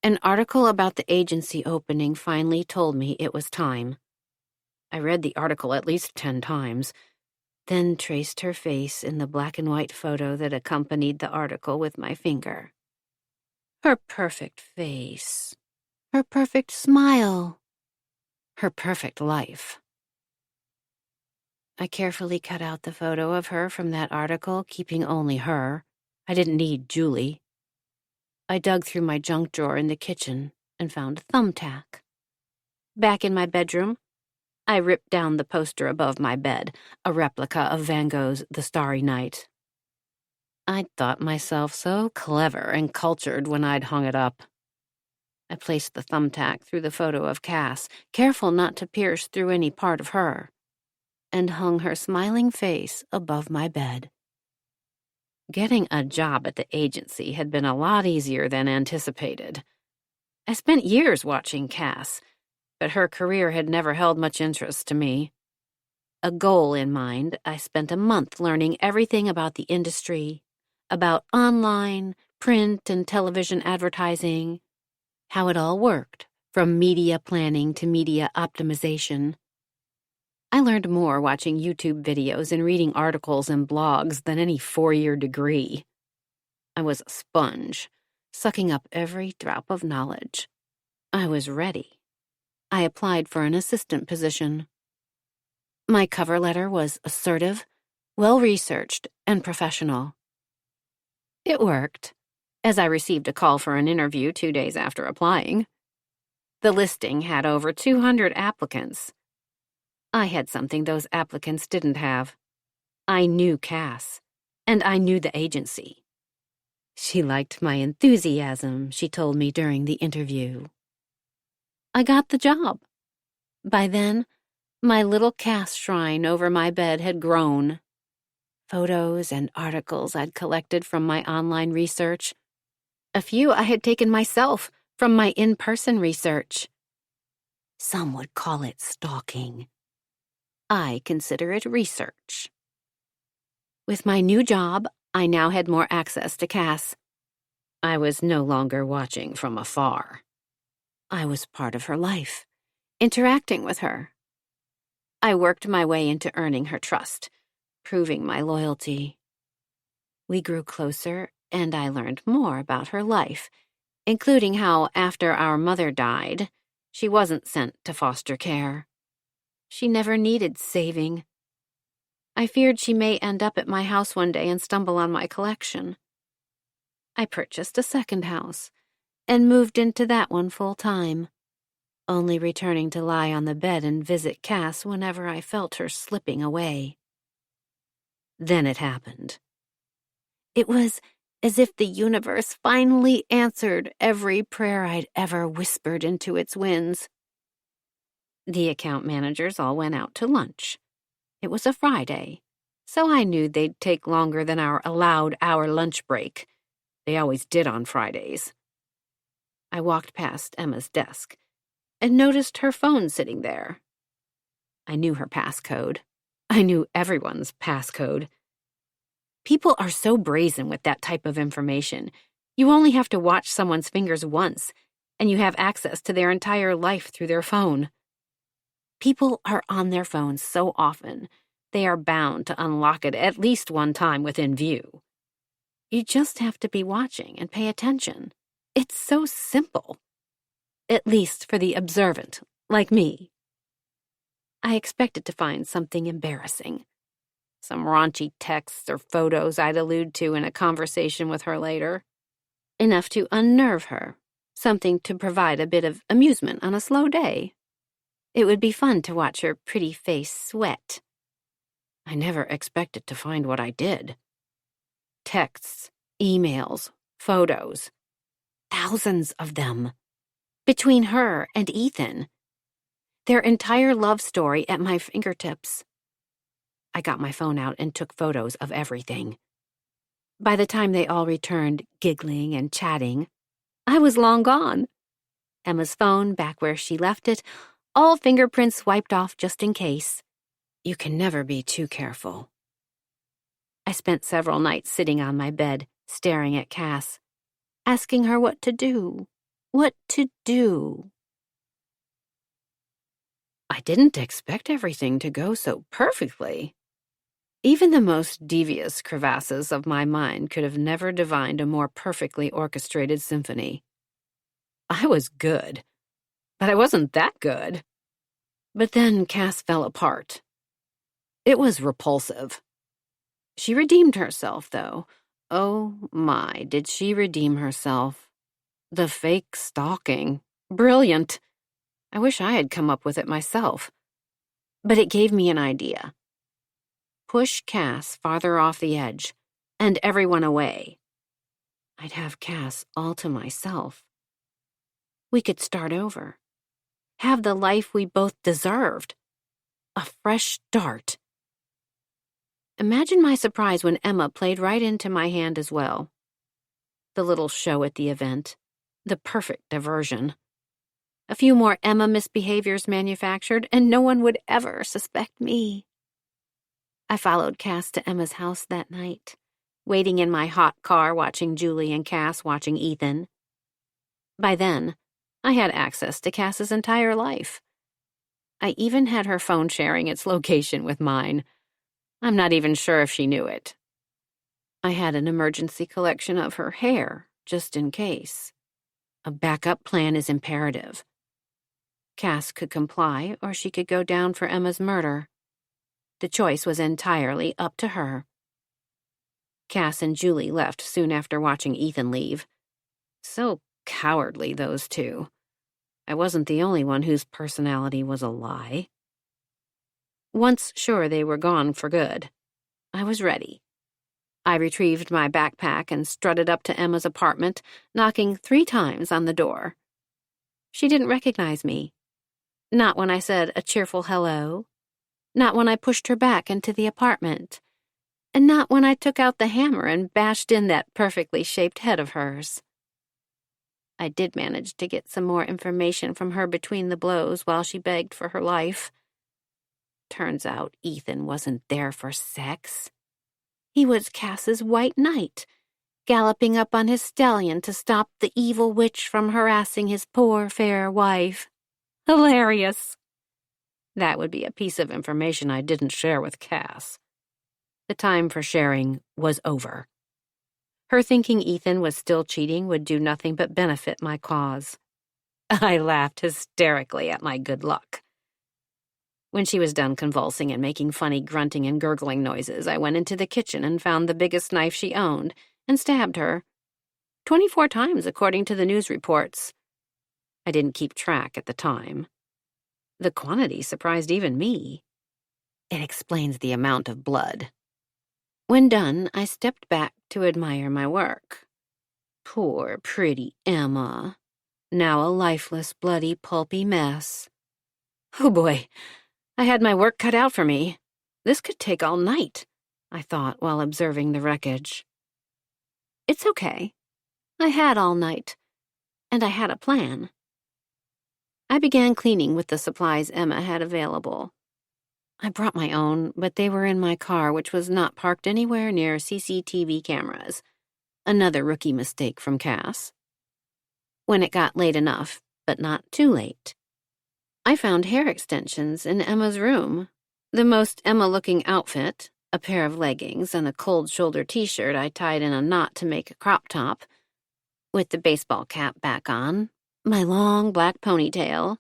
An article about the agency opening finally told me it was time. I read the article at least 10 times, then traced her face in the black and white photo that accompanied the article with my finger. Her perfect face. Her perfect smile. Her perfect life. I carefully cut out the photo of her from that article, keeping only her. I didn't need Julie. I dug through my junk drawer in the kitchen and found a thumbtack. Back in my bedroom, I ripped down the poster above my bed, a replica of Van Gogh's The Starry Night. I'd thought myself so clever and cultured when I'd hung it up. I placed the thumbtack through the photo of Cass, careful not to pierce through any part of her, and hung her smiling face above my bed. Getting a job at the agency had been a lot easier than anticipated. I spent years watching Cass, but her career had never held much interest to me. A goal in mind, I spent a month learning everything about the industry, about online, print, and television advertising, how it all worked, from media planning to media optimization. I learned more watching YouTube videos and reading articles and blogs than any 4-year degree. I was a sponge, sucking up every drop of knowledge. I was ready. I applied for an assistant position. My cover letter was assertive, well-researched, and professional. It worked, as I received a call for an interview 2 days after applying. The listing had over 200 applicants. I had something those applicants didn't have. I knew Cass, and I knew the agency. She liked my enthusiasm, she told me during the interview. I got the job. By then, my little Cass shrine over my bed had grown. Photos and articles I'd collected from my online research. A few I had taken myself from my in-person research. Some would call it stalking. I consider it research. With my new job, I now had more access to Cass. I was no longer watching from afar. I was part of her life, interacting with her. I worked my way into earning her trust, proving my loyalty. We grew closer, and I learned more about her life, including how, after our mother died, she wasn't sent to foster care. She never needed saving. I feared she may end up at my house one day and stumble on my collection. I purchased a second house and moved into that one full-time, only returning to lie on the bed and visit Cass whenever I felt her slipping away. Then it happened. It was as if the universe finally answered every prayer I'd ever whispered into its winds. The account managers all went out to lunch. It was a Friday, so I knew they'd take longer than our allowed hour lunch break. They always did on Fridays. I walked past Emma's desk and noticed her phone sitting there. I knew her passcode. I knew everyone's passcode. People are so brazen with that type of information. You only have to watch someone's fingers once, and you have access to their entire life through their phone. People are on their phones so often, they are bound to unlock it at least one time within view. You just have to be watching and pay attention. It's so simple. At least for the observant, like me. I expected to find something embarrassing. Some raunchy texts or photos I'd allude to in a conversation with her later. Enough to unnerve her. Something to provide a bit of amusement on a slow day. It would be fun to watch her pretty face sweat. I never expected to find what I did. Texts, emails, photos. Thousands of them. Between her and Ethan. Their entire love story at my fingertips. I got my phone out and took photos of everything. By the time they all returned, giggling and chatting, I was long gone. Emma's phone back where she left it, all fingerprints wiped off just in case. You can never be too careful. I spent several nights sitting on my bed, staring at Cass, asking her what to do. What to do. I didn't expect everything to go so perfectly. Even the most devious crevasses of my mind could have never divined a more perfectly orchestrated symphony. I was good, but I wasn't that good. But then Cass fell apart. It was repulsive. She redeemed herself, though. Oh my, did she redeem herself. The fake stalking. Brilliant. I wish I had come up with it myself. But it gave me an idea. Push Cass farther off the edge, and everyone away. I'd have Cass all to myself. We could start over. Have the life we both deserved. A fresh start. Imagine my surprise when Emma played right into my hand as well. The little show at the event. The perfect diversion. A few more Emma misbehaviors manufactured, and no one would ever suspect me. I followed Cass to Emma's house that night, waiting in my hot car watching Julie and Cass watching Ethan. By then, I had access to Cass's entire life. I even had her phone sharing its location with mine. I'm not even sure if she knew it. I had an emergency collection of her hair, just in case. A backup plan is imperative. Cass could comply, or she could go down for Emma's murder. The choice was entirely up to her. Cass and Julie left soon after watching Ethan leave. So cowardly, those two. I wasn't the only one whose personality was a lie. Once sure they were gone for good, I was ready. I retrieved my backpack and strutted up to Emma's apartment, knocking 3 times on the door. She didn't recognize me. Not when I said a cheerful hello. Not when I pushed her back into the apartment. And not when I took out the hammer and bashed in that perfectly shaped head of hers. I did manage to get some more information from her between the blows while she begged for her life. Turns out Ethan wasn't there for sex. He was Cass's white knight, galloping up on his stallion to stop the evil witch from harassing his poor, fair wife. Hilarious. That would be a piece of information I didn't share with Cass. The time for sharing was over. Her thinking Ethan was still cheating would do nothing but benefit my cause. I laughed hysterically at my good luck. When she was done convulsing and making funny grunting and gurgling noises, I went into the kitchen and found the biggest knife she owned and stabbed her. 24 times, according to the news reports. I didn't keep track at the time. The quantity surprised even me. It explains the amount of blood. When done, I stepped back to admire my work. Poor, pretty Emma. Now a lifeless, bloody, pulpy mess. Oh boy, I had my work cut out for me. This could take all night, I thought while observing the wreckage. It's okay. I had all night, and I had a plan. I began cleaning with the supplies Emma had available. I brought my own, but they were in my car, which was not parked anywhere near CCTV cameras. Another rookie mistake from Cass. When it got late enough, but not too late, I found hair extensions in Emma's room. The most Emma-looking outfit, a pair of leggings and a cold-shoulder t-shirt I tied in a knot to make a crop top, with the baseball cap back on, my long black ponytail,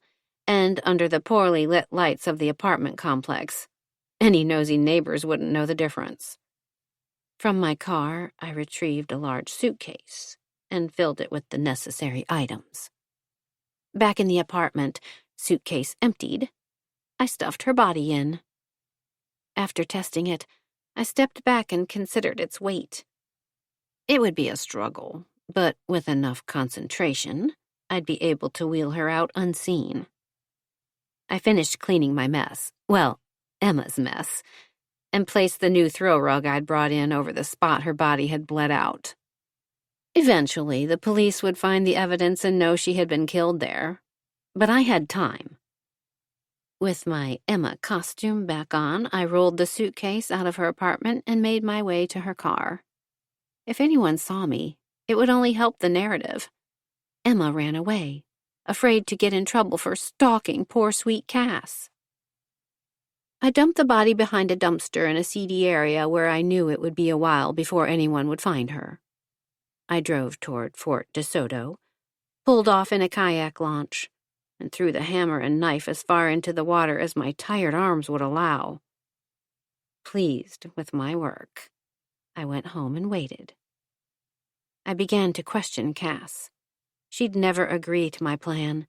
and under the poorly lit lights of the apartment complex. Any nosy neighbors wouldn't know the difference. From my car, I retrieved a large suitcase and filled it with the necessary items. Back in the apartment, suitcase emptied, I stuffed her body in. After testing it, I stepped back and considered its weight. It would be a struggle, but with enough concentration, I'd be able to wheel her out unseen. I finished cleaning my mess, well, Emma's mess, and placed the new throw rug I'd brought in over the spot her body had bled out. Eventually, the police would find the evidence and know she had been killed there, but I had time. With my Emma costume back on, I rolled the suitcase out of her apartment and made my way to her car. If anyone saw me, it would only help the narrative. Emma ran away, afraid to get in trouble for stalking poor sweet Cass. I dumped the body behind a dumpster in a seedy area where I knew it would be a while before anyone would find her. I drove toward Fort DeSoto, pulled off in a kayak launch, and threw the hammer and knife as far into the water as my tired arms would allow. Pleased with my work, I went home and waited. I began to question Cass. She'd never agree to my plan.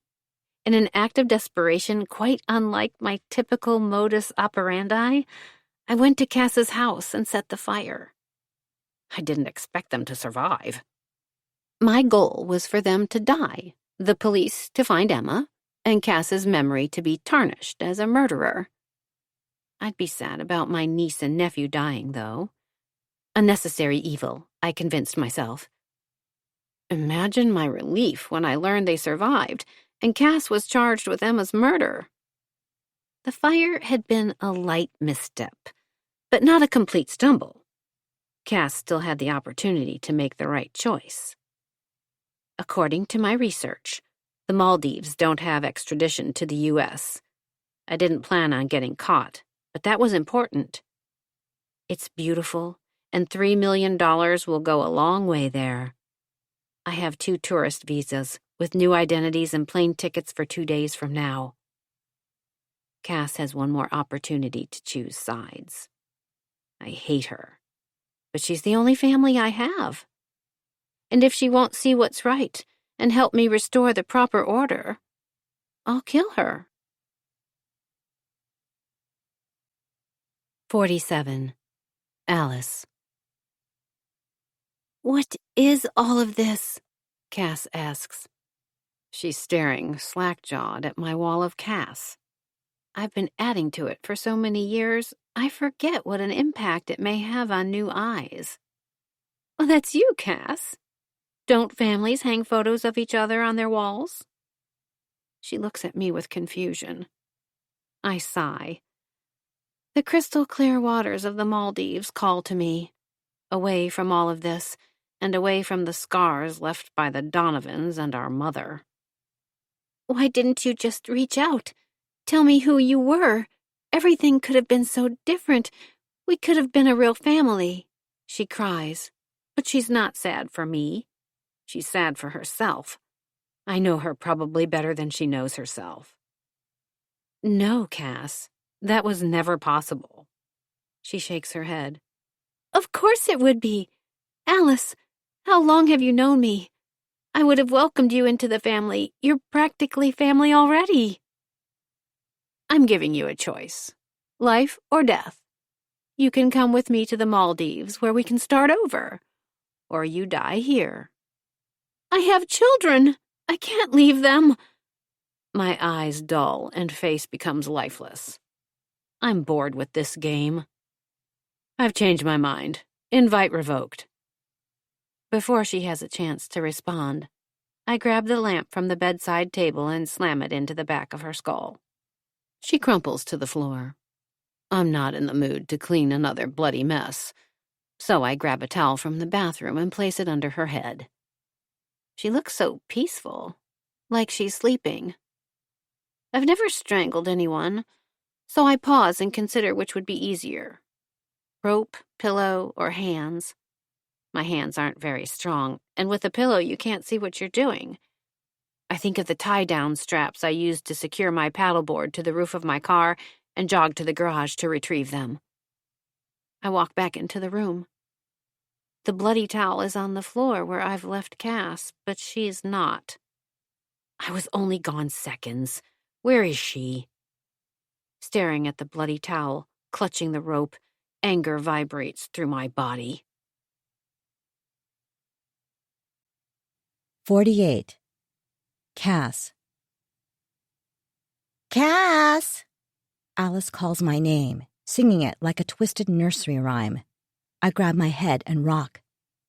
In an act of desperation quite unlike my typical modus operandi, I went to Cass's house and set the fire. I didn't expect them to survive. My goal was for them to die, the police to find Emma, and Cass's memory to be tarnished as a murderer. I'd be sad about my niece and nephew dying, though. A necessary evil, I convinced myself. Imagine my relief when I learned they survived, and Cass was charged with Emma's murder. The fire had been a light misstep, but not a complete stumble. Cass still had the opportunity to make the right choice. According to my research, the Maldives don't have extradition to the U.S. I didn't plan on getting caught, but that was important. It's beautiful, and $3 million will go a long way there. I have 2 tourist visas, with new identities and plane tickets for 2 days from now. Cass has one more opportunity to choose sides. I hate her, but she's the only family I have. And if she won't see what's right and help me restore the proper order, I'll kill her. 47. Alice. What is all of this? Cass asks. She's staring, slack-jawed, at my wall of Cass. I've been adding to it for so many years, I forget what an impact it may have on new eyes. Oh, that's you, Cass. Don't families hang photos of each other on their walls? She looks at me with confusion. I sigh. The crystal-clear waters of the Maldives call to me, away from all of this, and away from the scars left by the Donovans and our mother. Why didn't you just reach out? Tell me who you were. Everything could have been so different. We could have been a real family, she cries. But she's not sad for me. She's sad for herself. I know her probably better than she knows herself. No, Cass, that was never possible. She shakes her head. Of course it would be. Alice, how long have you known me? I would have welcomed you into the family. You're practically family already. I'm giving you a choice. Life or death. You can come with me to the Maldives where we can start over. Or you die here. I have children. I can't leave them. My eyes dull and face becomes lifeless. I'm bored with this game. I've changed my mind. Invite revoked. Before she has a chance to respond, I grab the lamp from the bedside table and slam it into the back of her skull. She crumples to the floor. I'm not in the mood to clean another bloody mess, so I grab a towel from the bathroom and place it under her head. She looks so peaceful, like she's sleeping. I've never strangled anyone, so I pause and consider which would be easier. Rope, pillow, or hands. My hands aren't very strong, and with a pillow you can't see what you're doing. I think of the tie-down straps I used to secure my paddleboard to the roof of my car and jog to the garage to retrieve them. I walk back into the room. The bloody towel is on the floor where I've left Cass, but she's not. I was only gone seconds. Where is she? Staring at the bloody towel, clutching the rope, anger vibrates through my body. 48. Cass. Cass! Alice calls my name, singing it like a twisted nursery rhyme. I grab my head and rock.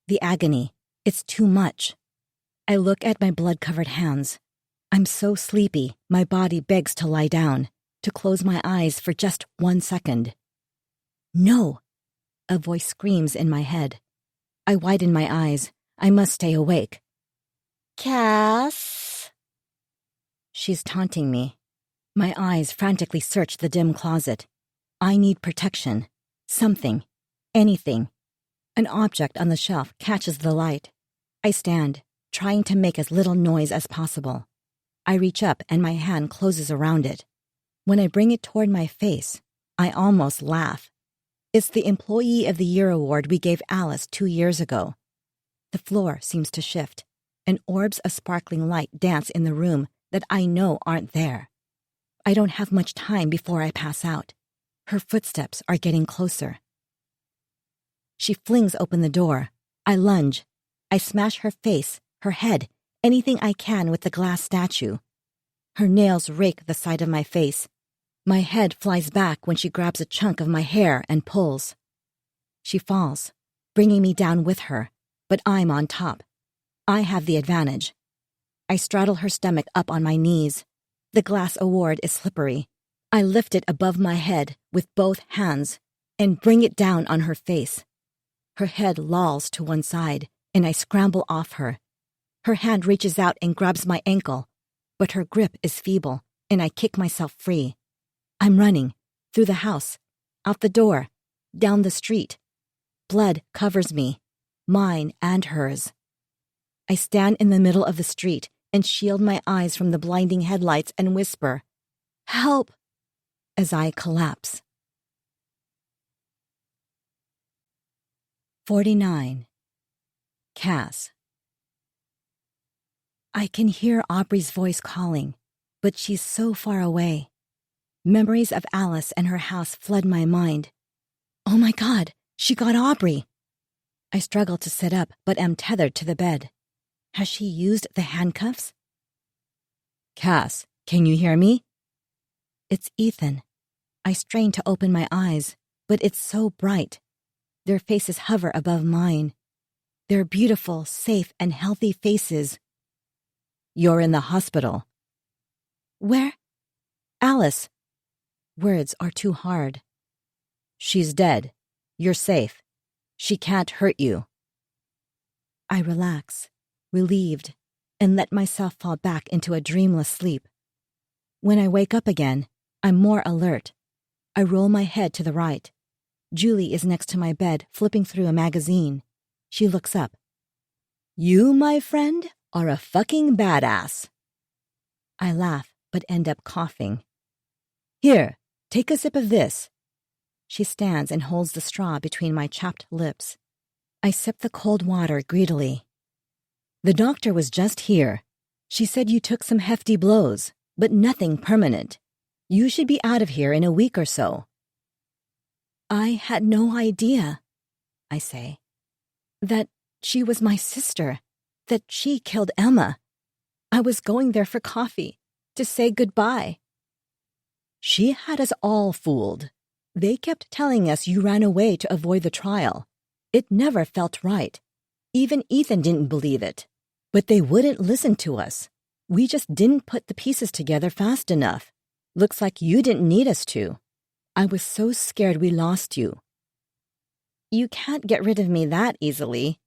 The agony, it's too much. I look at my blood-covered hands. I'm so sleepy, my body begs to lie down, to close my eyes for just 1 second. No! A voice screams in my head. I widen my eyes. I must stay awake. Cass? She's taunting me. My eyes frantically search the dim closet. I need protection. Something. Anything. An object on the shelf catches the light. I stand, trying to make as little noise as possible. I reach up and my hand closes around it. When I bring it toward my face, I almost laugh. It's the Employee of the Year award we gave Alice 2 years ago. The floor seems to shift, and orbs of sparkling light dance in the room that I know aren't there. I don't have much time before I pass out. Her footsteps are getting closer. She flings open the door. I lunge. I smash her face, her head, anything I can with the glass statue. Her nails rake the side of my face. My head flies back when she grabs a chunk of my hair and pulls. She falls, bringing me down with her, but I'm on top. I have the advantage. I straddle her stomach up on my knees. The glass award is slippery. I lift it above my head with both hands and bring it down on her face. Her head lolls to one side, and I scramble off her. Her hand reaches out and grabs my ankle, but her grip is feeble, and I kick myself free. I'm running, through the house, out the door, down the street. Blood covers me, mine and hers. I stand in the middle of the street and shield my eyes from the blinding headlights and whisper, "Help!" as I collapse. 49. Cass. I can hear Aubrey's voice calling, but she's so far away. Memories of Alice and her house flood my mind. Oh my God, she got Aubrey! I struggle to sit up, but am tethered to the bed. Has she used the handcuffs? Cass, can you hear me? It's Ethan. I strain to open my eyes, but it's so bright. Their faces hover above mine. They're beautiful, safe, and healthy faces. You're in the hospital. Where? Alice. Words are too hard. She's dead. You're safe. She can't hurt you. I relax, relieved, and let myself fall back into a dreamless sleep. When I wake up again, I'm more alert. I roll my head to the right. Julie is next to my bed, flipping through a magazine. She looks up. You, my friend, are a fucking badass. I laugh, but end up coughing. Here, take a sip of this. She stands and holds the straw between my chapped lips. I sip the cold water greedily. The doctor was just here. She said you took some hefty blows, but nothing permanent. You should be out of here in a week or so. I had no idea, I say, that she was my sister, that she killed Emma. I was going there for coffee, to say goodbye. She had us all fooled. They kept telling us you ran away to avoid the trial. It never felt right. Even Ethan didn't believe it. But they wouldn't listen to us. We just didn't put the pieces together fast enough. Looks like you didn't need us to. I was so scared we lost you. You can't get rid of me that easily.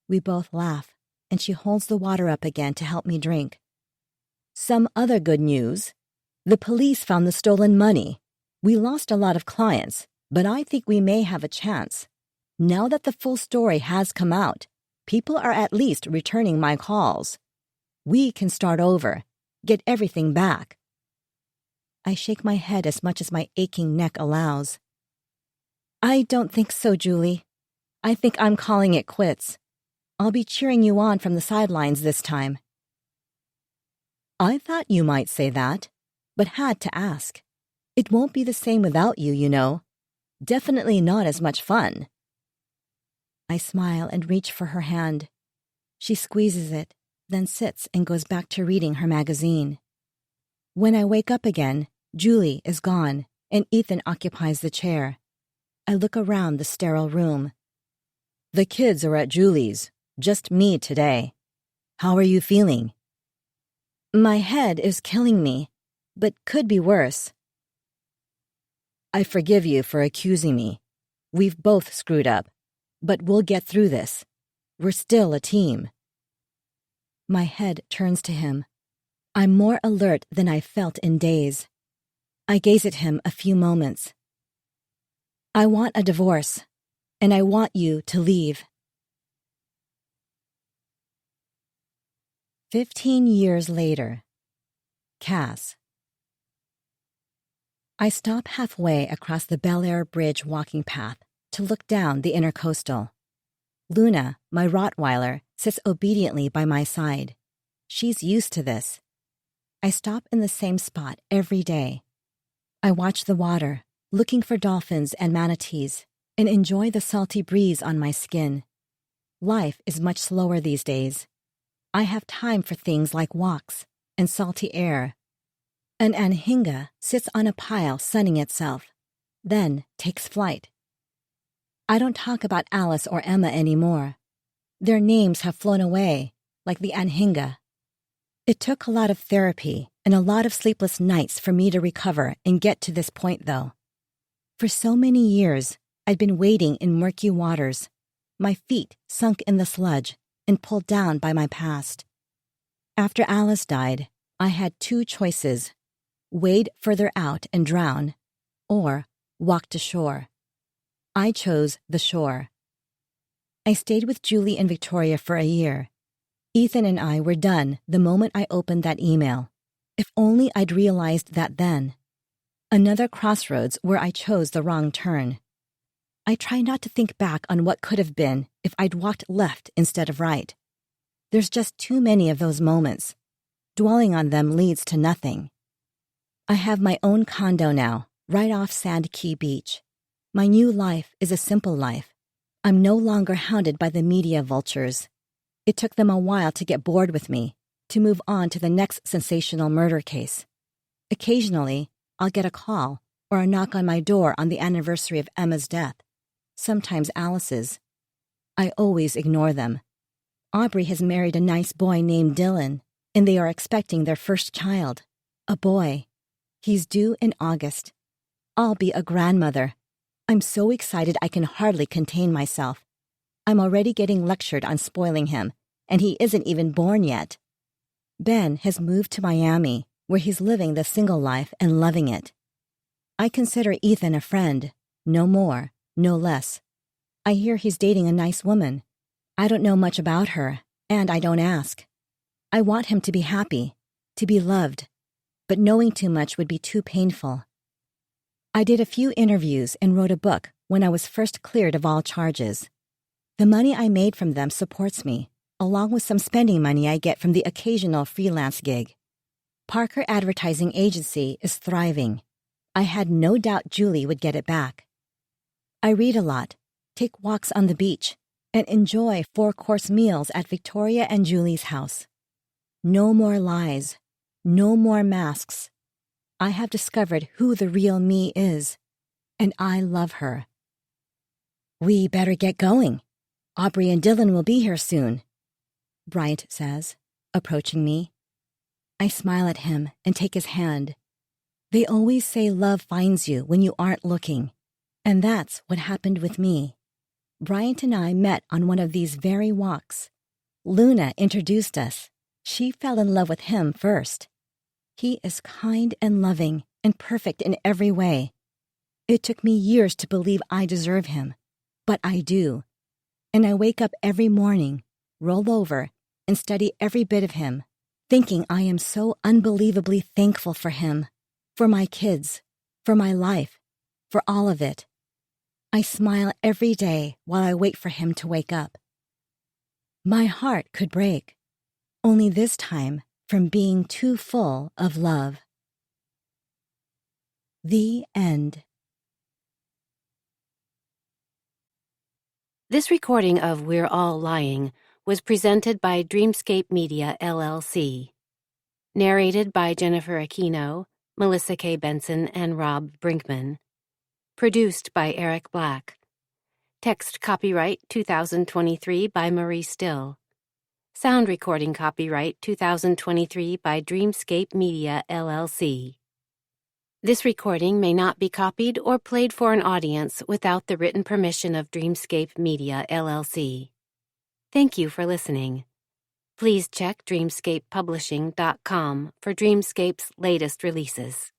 We both laugh, and she holds the water up again to help me drink. Some other good news. The police found the stolen money. We lost a lot of clients, but I think we may have a chance. Now that the full story has come out, people are at least returning my calls. We can start over, get everything back. I shake my head as much as my aching neck allows. I don't think so, Julie. I think I'm calling it quits. I'll be cheering you on from the sidelines this time. I thought you might say that, but had to ask. It won't be the same without you, you know. Definitely not as much fun. I smile and reach for her hand. She squeezes it, then sits and goes back to reading her magazine. When I wake up again, Julie is gone, and Ethan occupies the chair. I look around the sterile room. The kids are at Julie's, just me today. How are you feeling? My head is killing me, but could be worse. I forgive you for accusing me. We've both screwed up, but we'll get through this. We're still a team. My head turns to him. I'm more alert than I've felt in days. I gaze at him a few moments. I want a divorce, and I want you to leave. 15 years later. Cass. I stop halfway across the Bel Air Bridge walking path to look down the intercoastal. Luna, my Rottweiler, sits obediently by my side. She's used to this. I stop in the same spot every day. I watch the water, looking for dolphins and manatees, and enjoy the salty breeze on my skin. Life is much slower these days. I have time for things like walks and salty air. An anhinga sits on a pile sunning itself, then takes flight. I don't talk about Alice or Emma anymore. Their names have flown away, like the anhinga. It took a lot of therapy and a lot of sleepless nights for me to recover and get to this point, though. For so many years, I'd been wading in murky waters, my feet sunk in the sludge and pulled down by my past. After Alice died, I had two choices: wade further out and drown, or walk to shore. I chose the shore. I stayed with Julie and Victoria for a year. Ethan and I were done the moment I opened that email. If only I'd realized that then. Another crossroads where I chose the wrong turn. I try not to think back on what could have been if I'd walked left instead of right. There's just too many of those moments. Dwelling on them leads to nothing. I have my own condo now, right off Sand Key Beach. My new life is a simple life. I'm no longer hounded by the media vultures. It took them a while to get bored with me, to move on to the next sensational murder case. Occasionally, I'll get a call or a knock on my door on the anniversary of Emma's death, sometimes Alice's. I always ignore them. Aubrey has married a nice boy named Dylan, and they are expecting their first child, a boy. He's due in August. I'll be a grandmother. I'm so excited I can hardly contain myself. I'm already getting lectured on spoiling him, and he isn't even born yet. Ben has moved to Miami, where he's living the single life and loving it. I consider Ethan a friend, no more, no less. I hear he's dating a nice woman. I don't know much about her, and I don't ask. I want him to be happy, to be loved, but knowing too much would be too painful. I did a few interviews and wrote a book when I was first cleared of all charges. The money I made from them supports me, along with some spending money I get from the occasional freelance gig. Parker Advertising Agency is thriving. I had no doubt Julie would get it back. I read a lot, take walks on the beach, and enjoy 4-course meals at Victoria and Julie's house. No more lies, no more masks. I have discovered who the real me is, and I love her. We better get going. Aubrey and Dylan will be here soon, Bryant says, approaching me. I smile at him and take his hand. They always say love finds you when you aren't looking, and that's what happened with me. Bryant and I met on one of these very walks. Luna introduced us. She fell in love with him first. He is kind and loving and perfect in every way. It took me years to believe I deserve him, but I do. And I wake up every morning, roll over, and study every bit of him, thinking I am so unbelievably thankful for him, for my kids, for my life, for all of it. I smile every day while I wait for him to wake up. My heart could break, only this time from being too full of love. The end. This recording of We're All Lying was presented by Dreamscape Media, LLC. Narrated by Jennifer Aquino, Melissa K. Benson, and Rob Brinkman. Produced by Eric Black. Text copyright 2023 by Marie Still. Sound recording copyright 2023 by Dreamscape Media, LLC. This recording may not be copied or played for an audience without the written permission of Dreamscape Media, LLC. Thank you for listening. Please check dreamscapepublishing.com for Dreamscape's latest releases.